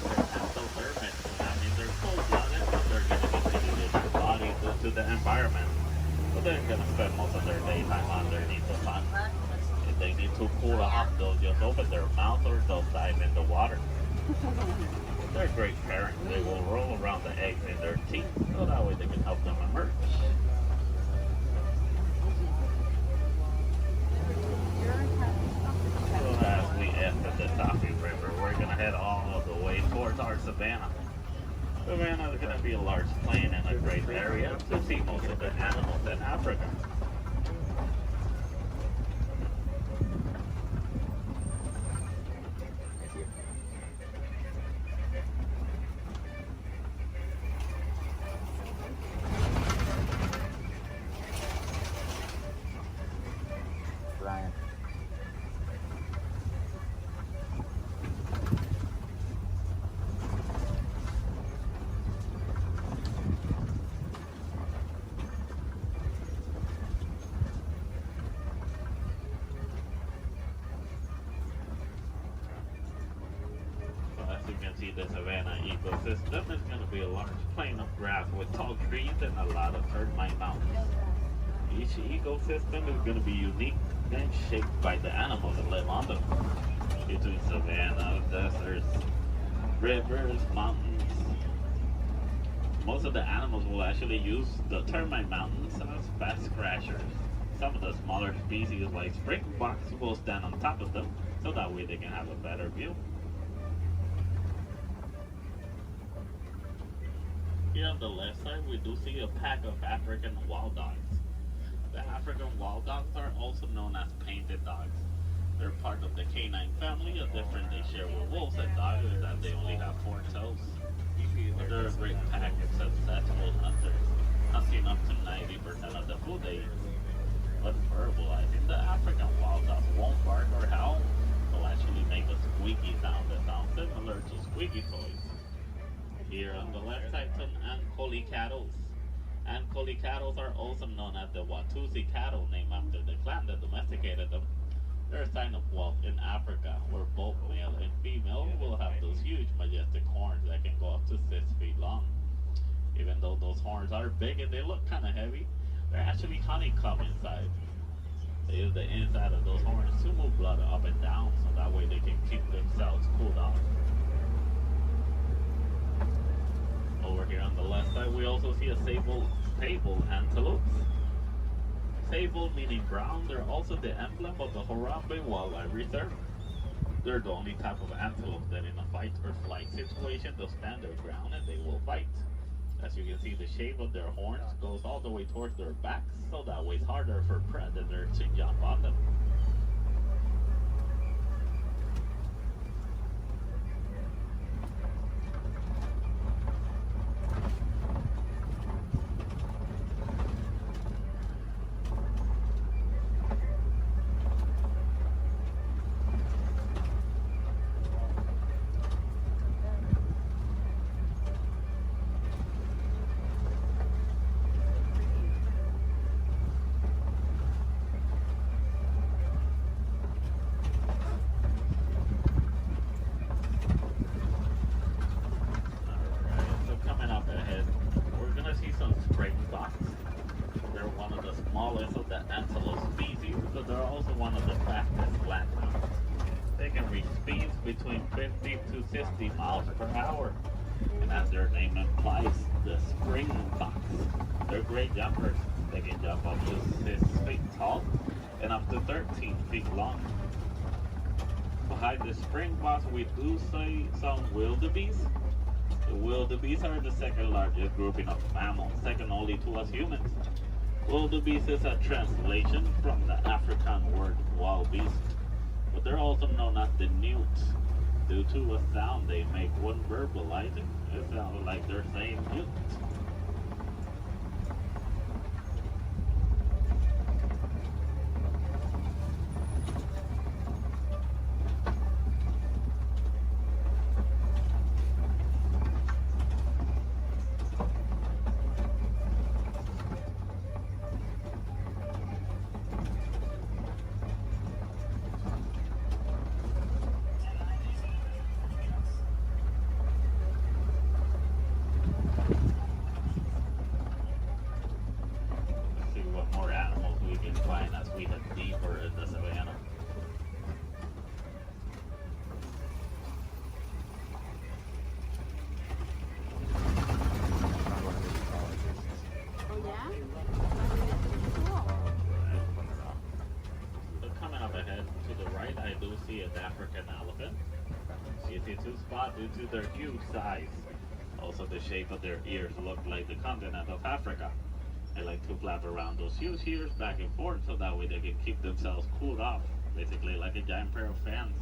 S17: They're endothermic, so that means they're cold-blooded, but they're going to be heated in their body due to the environment. So they're going to spend most of their daytime underneath the sun. If they need to cool off, they'll just open their mouth or they'll dive in the water. They're great parents. They will roll around the eggs in their teeth, so that way they can help them emerge. As we enter the Safi River, we're going to head all the way towards our savanna. Savannah is going to be a large plain and a great area to see most of the animals in Africa.
S11: Brian.
S17: can see, the savanna ecosystem is going to be a large plain of grass with tall trees and a lot of termite mountains. Each ecosystem is going to be unique and shaped by the animals that live on them. Between savanna, deserts, rivers, mountains. Most of the animals will actually use the termite mountains as fast crashers. Some of the smaller species like springboks will stand on top of them so that way they can have a better view. Here on the left side we do see a pack of African wild dogs. The African wild dogs are also known as painted dogs. They're part of the canine family. A difference they share with wolves and dogs is that they only have 4 toes. But they're a great pack of successful hunters, hunting up to 90% of the food they eat. But verbalizing, the African wild dog won't bark or howl. They'll actually make a squeaky sound that sounds similar to squeaky toys. Here on the left side, some Ankoli cattle. Ankoli cattle are also known as the Watusi cattle, named after the clan that domesticated them. They're a sign of wealth in Africa, where both male and female will have those huge, majestic horns that can go up to 6 feet long. Even though those horns are big and they look kind of heavy, they're actually honeycomb inside. They use the inside of those horns to move blood up and down, so that way they can keep themselves cooled off. Over here on the left side, we also see a sable antelope. Sable meaning brown, they're also the emblem of the Harambe Wildlife Reserve. They're the only type of antelope that in a fight or flight situation, they'll stand their ground and they will fight. As you can see, the shape of their horns goes all the way towards their backs, so that way it's harder for predators to jump on them. Between 50 to 60 miles per hour. And as their name implies, the springboks. They're great jumpers. They can jump up to 6 feet tall and up to 13 feet long. Behind the springboks, we do see some wildebeest. The wildebeest are the second largest grouping of mammals, second only to us humans. Wildebeest is a translation from the African word wild beast. But they're also known as the newts due to a sound they make when verbalizing. It sounds like they're saying newt. Due to their huge size. Also, the shape of their ears look like the continent of Africa. They like to flap around those huge ears back and forth so that way they can keep themselves cooled off, basically like a giant pair of fans.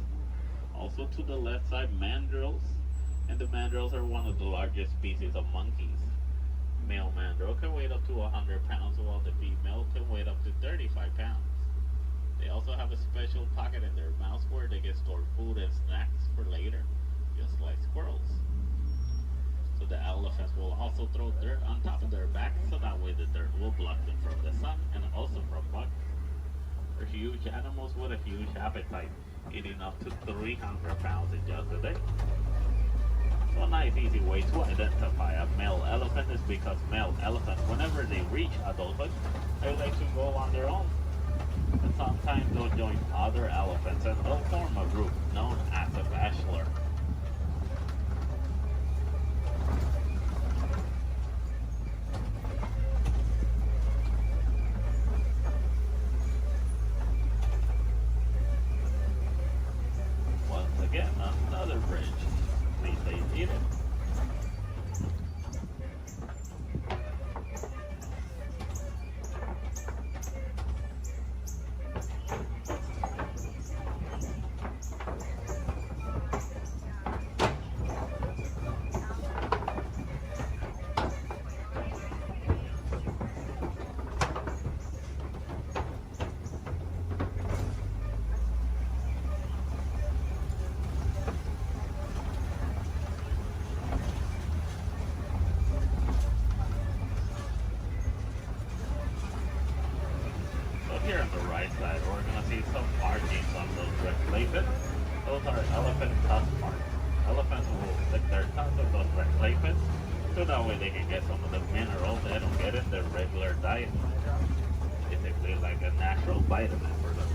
S17: Also to the left side, mandrills. And the mandrills are one of the largest species of monkeys. Male mandrill can weigh up to 100 pounds while the female can weigh up to 35 pounds. They also have a special pocket in their mouths where they can store food and snacks for later, just like squirrels. So the elephants will also throw dirt on top of their backs so that way the dirt will block them from the sun and also from bugs. They're huge animals with a huge appetite, eating up to 300 pounds in just a day. nice easy way to identify a male elephant is because male elephants, whenever they reach adulthood, they like to go on their own. And sometimes they'll join other elephants and they'll form a group known as a bachelor. Once again, another bridge. Please stay seated. Here on the right side, we're going to see some markings on those red clay. Those are elephant tusk marks. Elephants will stick their tongues on those red clay pits, so that way they can get some of the minerals they don't get in their regular diet. Basically like a natural vitamin for them.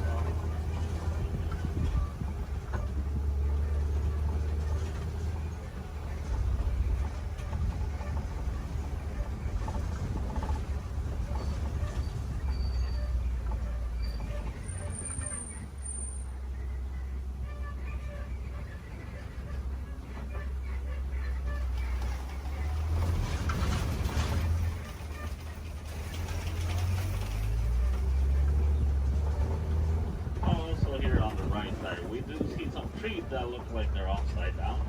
S17: Here on the right side, we do see some trees that look like they're upside down.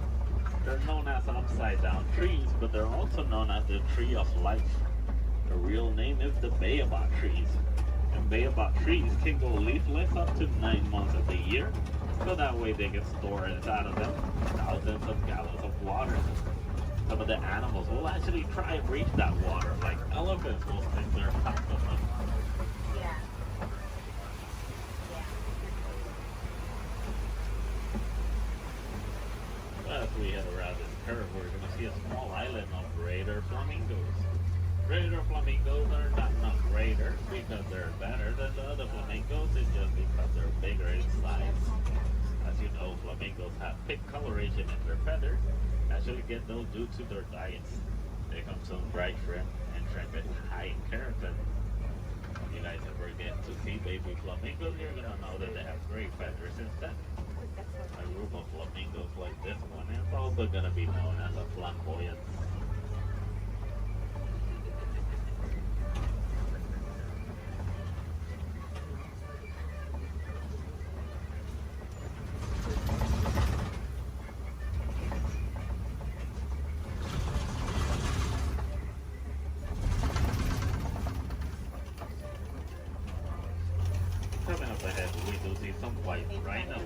S17: They're known as upside down trees, but they're also known as the tree of life. The real name is the baobab trees. And baobab trees can go leafless up to 9 months of the year, so that way they can store inside of them thousands of gallons of water. Some of the animals will actually try and reach that water, like elephants will stick their tongues in them. As we head around this curve, we're going to see a small island of greater flamingos. Greater flamingos are not greater because they're better than the other flamingos, it's just because they're bigger in size. As you know, flamingos have thick coloration in their feathers, actually get those due to their diets. They come some dried shrimp, and shrimp is high in keratin. If you guys ever get to see baby flamingos, you're going to know that they have great feathers instead. A group of flamingos like this one is also going to be known as a flamboyant. Coming up ahead, we do see some white rhinos.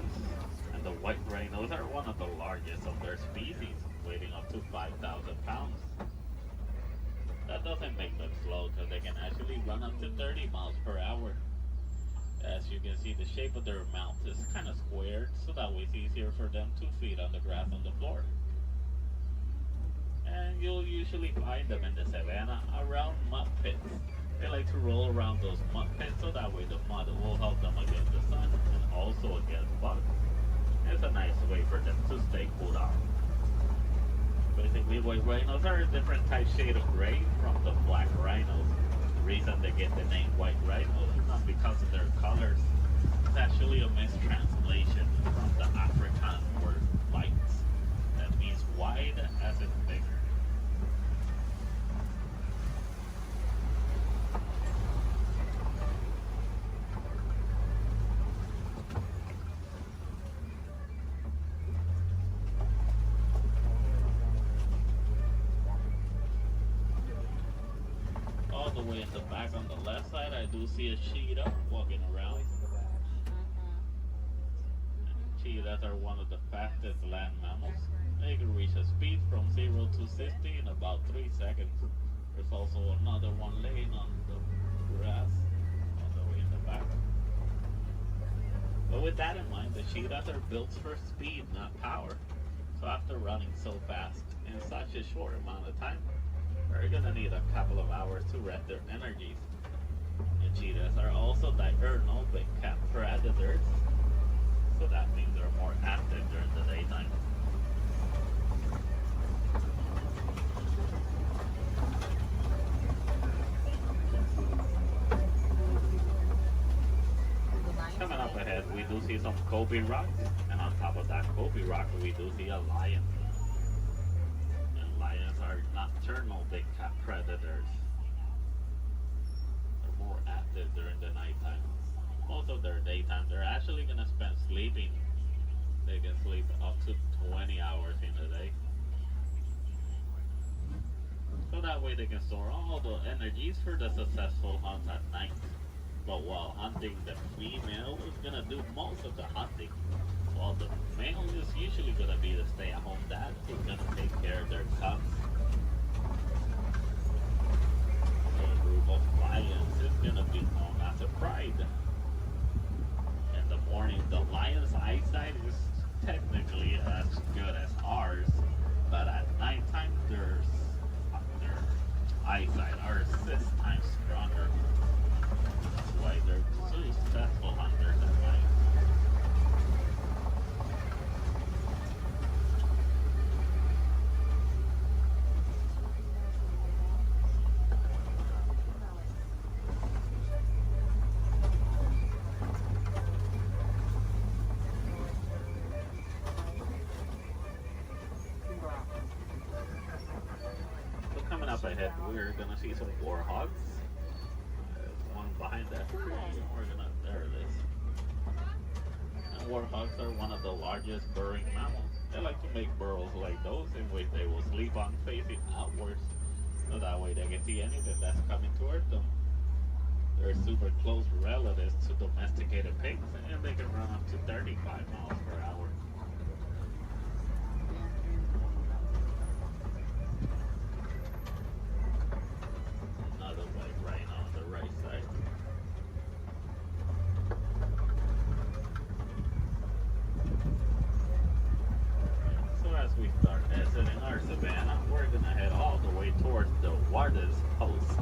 S17: And the white rhinos are one of the largest of their species, weighing up to 5,000 pounds. That doesn't make them slow, because they can actually run up to 30 miles per hour. As you can see, the shape of their mouth is kind of squared, so that way it's easier for them to feed on the grass on the floor. And you'll usually find them in the savannah around mud pits. They like to roll around those mud pits, so that way the mud will help them against the sun and also against bugs. It's a nice way for them to stay cooled off. Basically, white rhinos are a different type shade of gray from the black rhinos. The reason they get the name white rhinos is not because of their colors. It's actually a mistranslation from the Afrikaans word white. That means wide as in bigger. All the way in the back on the left side, I do see a cheetah walking around. Cheetahs are one of the fastest land mammals. They can reach a speed from 0 to 60 in about 3 seconds. There's also another one laying on the grass all the way in the back. But with that in mind, the cheetahs are built for speed, not power. So after running so fast in such a short amount of time, we're gonna need a couple of hours to rest their energies. And cheetahs are also diurnal big cat predators, so that means they're more active during the daytime. Coming up ahead, we do see some Kobe rocks, and on top of that Kobe rock, we do see a lion. And lions are nocturnal big cat predators. They're more active during the nighttime. Most of their daytime, they're actually gonna spend sleeping. They can sleep up to 20 hours in a day. So that way they can store all the energies for the successful hunt at night. But while hunting, the female is gonna do most of the hunting, while the male is usually gonna be the stay-at-home dad who's gonna take care of their cubs. A group of lions is gonna be known as a pride. In the morning, the lion's eyesight is technically as good as ours, but at nighttime, their eyesight are 6 times stronger. That's why they're successful hunters at night. So coming up ahead, we're gonna see some warhogs. One behind that tree. There it is. And warhogs are one of the largest burrowing mammals. They like to make burrows like those in which they will sleep on facing outwards. So that way they can see anything that's coming toward them. They're super close relatives to domesticated pigs, and they can run up to 35 miles per hour. Another white rhino on the right side. So as we start exiting our savannah, we're gonna head all the way towards the Warden's Post.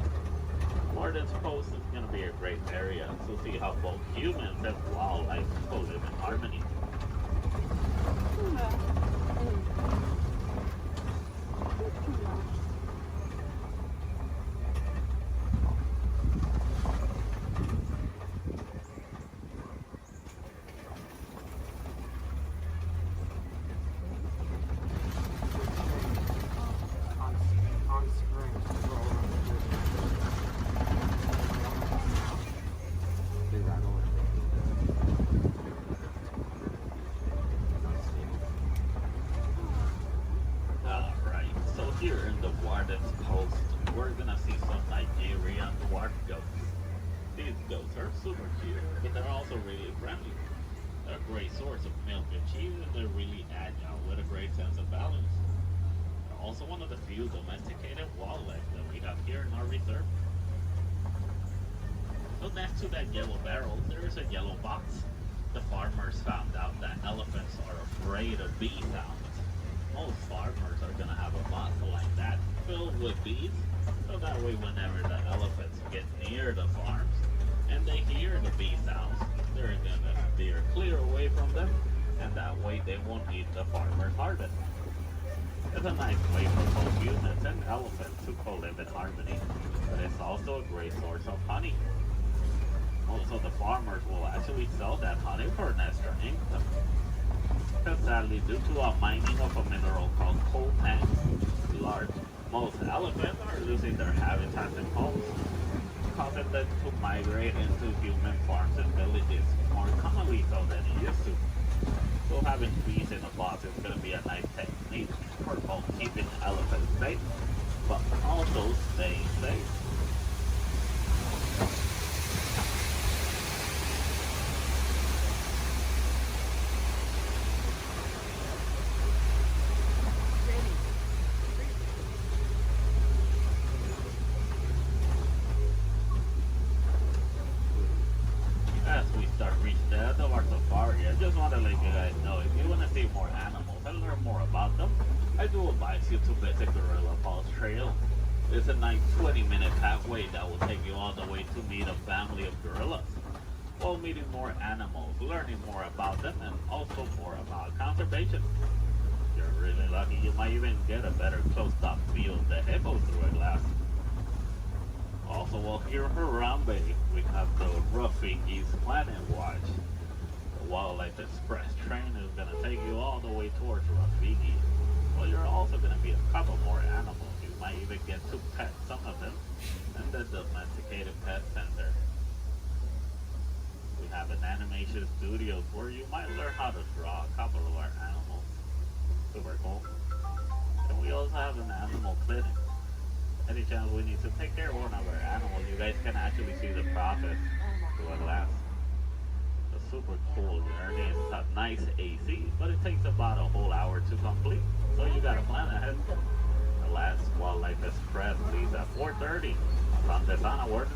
S17: Warden's Post is gonna be a great area to see how both humans and wildlife live in harmony. Alright, so here in the Warden's Post, we're gonna see some Nigerian dwarf goats. These goats are super cute, but they're also really friendly. They're a great source of milk and cheese, and they're really agile with a great sense of balance. They're also one of the few domesticated wildlife that we have here in our reserve. So next to that yellow barrel, there is a yellow box. The farmers found out that elephants are afraid of bee sounds. Most farmers are gonna have a box like that filled with bees, so that way whenever the elephants get near the farms and they hear the bee sounds, they're gonna steer clear away from them, and that way they won't eat the farmer's harvest. It's a nice way for both humans and elephants to co-live in harmony, but it's also a great source of honey. Also, the farmers will actually sell that honey for an extra income. Because sadly, due to a mining of a mineral called coltan, most elephants are losing their habitats and homes, causing them to migrate into human farms and villages more commonly so than it used to. So having bees in a box is going to be a nice technique for both keeping elephants safe, but also staying safe. As we start reaching the end of our safari, I just want to let you guys know, if you want to see more animals and learn more about them, advise you to visit Gorilla Falls Trail. It's a nice 20-minute pathway that will take you all the way to meet a family of gorillas, while meeting more animals, learning more about them, and also more about conservation. If you're really lucky, you might even get a better close-up view of the hippo through a glass. Also, while here in Harambe, we have the Rafiki's Planet Watch. The Wildlife Express train is going to take you all the way towards Rafiki. Well, you're also going to meet a couple more animals. You might even get to pet some of them in the Domesticated Pet Center. We have an animation studio where you might learn how to draw a couple of our animals. Super cool. And we also have an animal clinic. Any chance we need to take care of one of our animals, you guys can actually see the process through a glass. It's super cool journey. It's a nice AC, but it takes about a whole hour to complete. So you gotta plan ahead. The last Wildlife Express leaves at 4:30. From the sun award.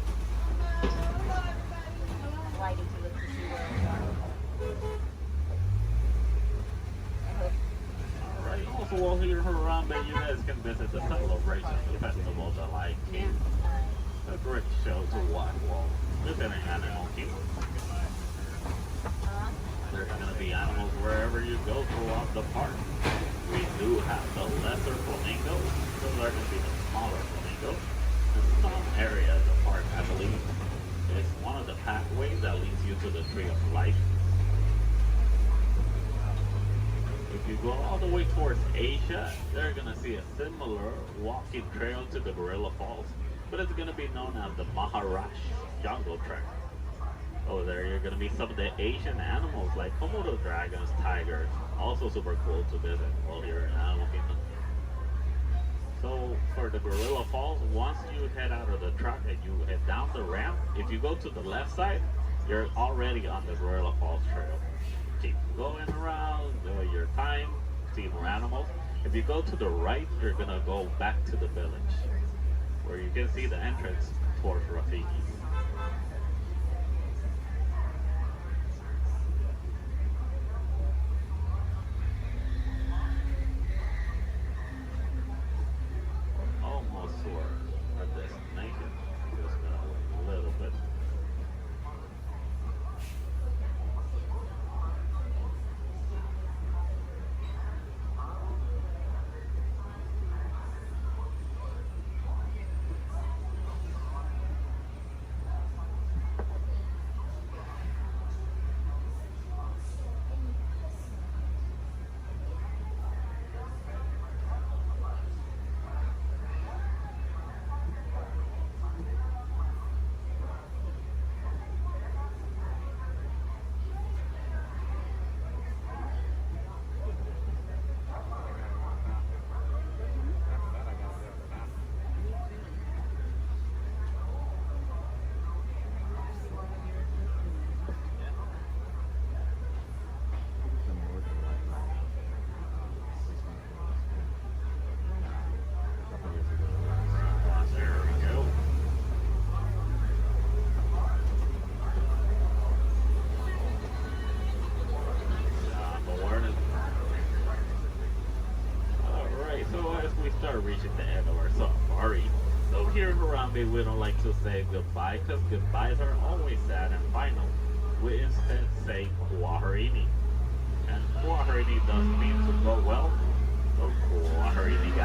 S17: Alright, also while here in Harambe, you guys can visit the Celebration Festival, the Lion King. A great show to watch while visiting Animal Kingdom. There's going to be animals wherever you go throughout the park. We do have the lesser flamingos. Those are going to be the smaller flamingos. In some area of the park, I believe, is one of the pathways that leads you to the Tree of Life. If you go all the way towards Asia, they're going to see a similar walking trail to the Gorilla Falls, but it's going to be known as the Maharashtra Jungle Trek. Over there, you're going to meet some of the Asian animals like Komodo dragons, tigers. Also super cool to visit while you're in Animal Kingdom. So for the Gorilla Falls, once you head out of the truck and you head down the ramp, if you go to the left side, you're already on the Gorilla Falls Trail. Keep going around, enjoy your time, see more animals. If you go to the right, you're going to go back to the village, where you can see the entrance towards Rafiki. Almost to our destination. Just gonna wait a little bit. Reaching the end of our safari. So here in Harambe, we don't like to say goodbye because goodbyes are always sad and final. We instead say Kwaherini. And Kwaherini does mean to go well. So Kwaherini, guys.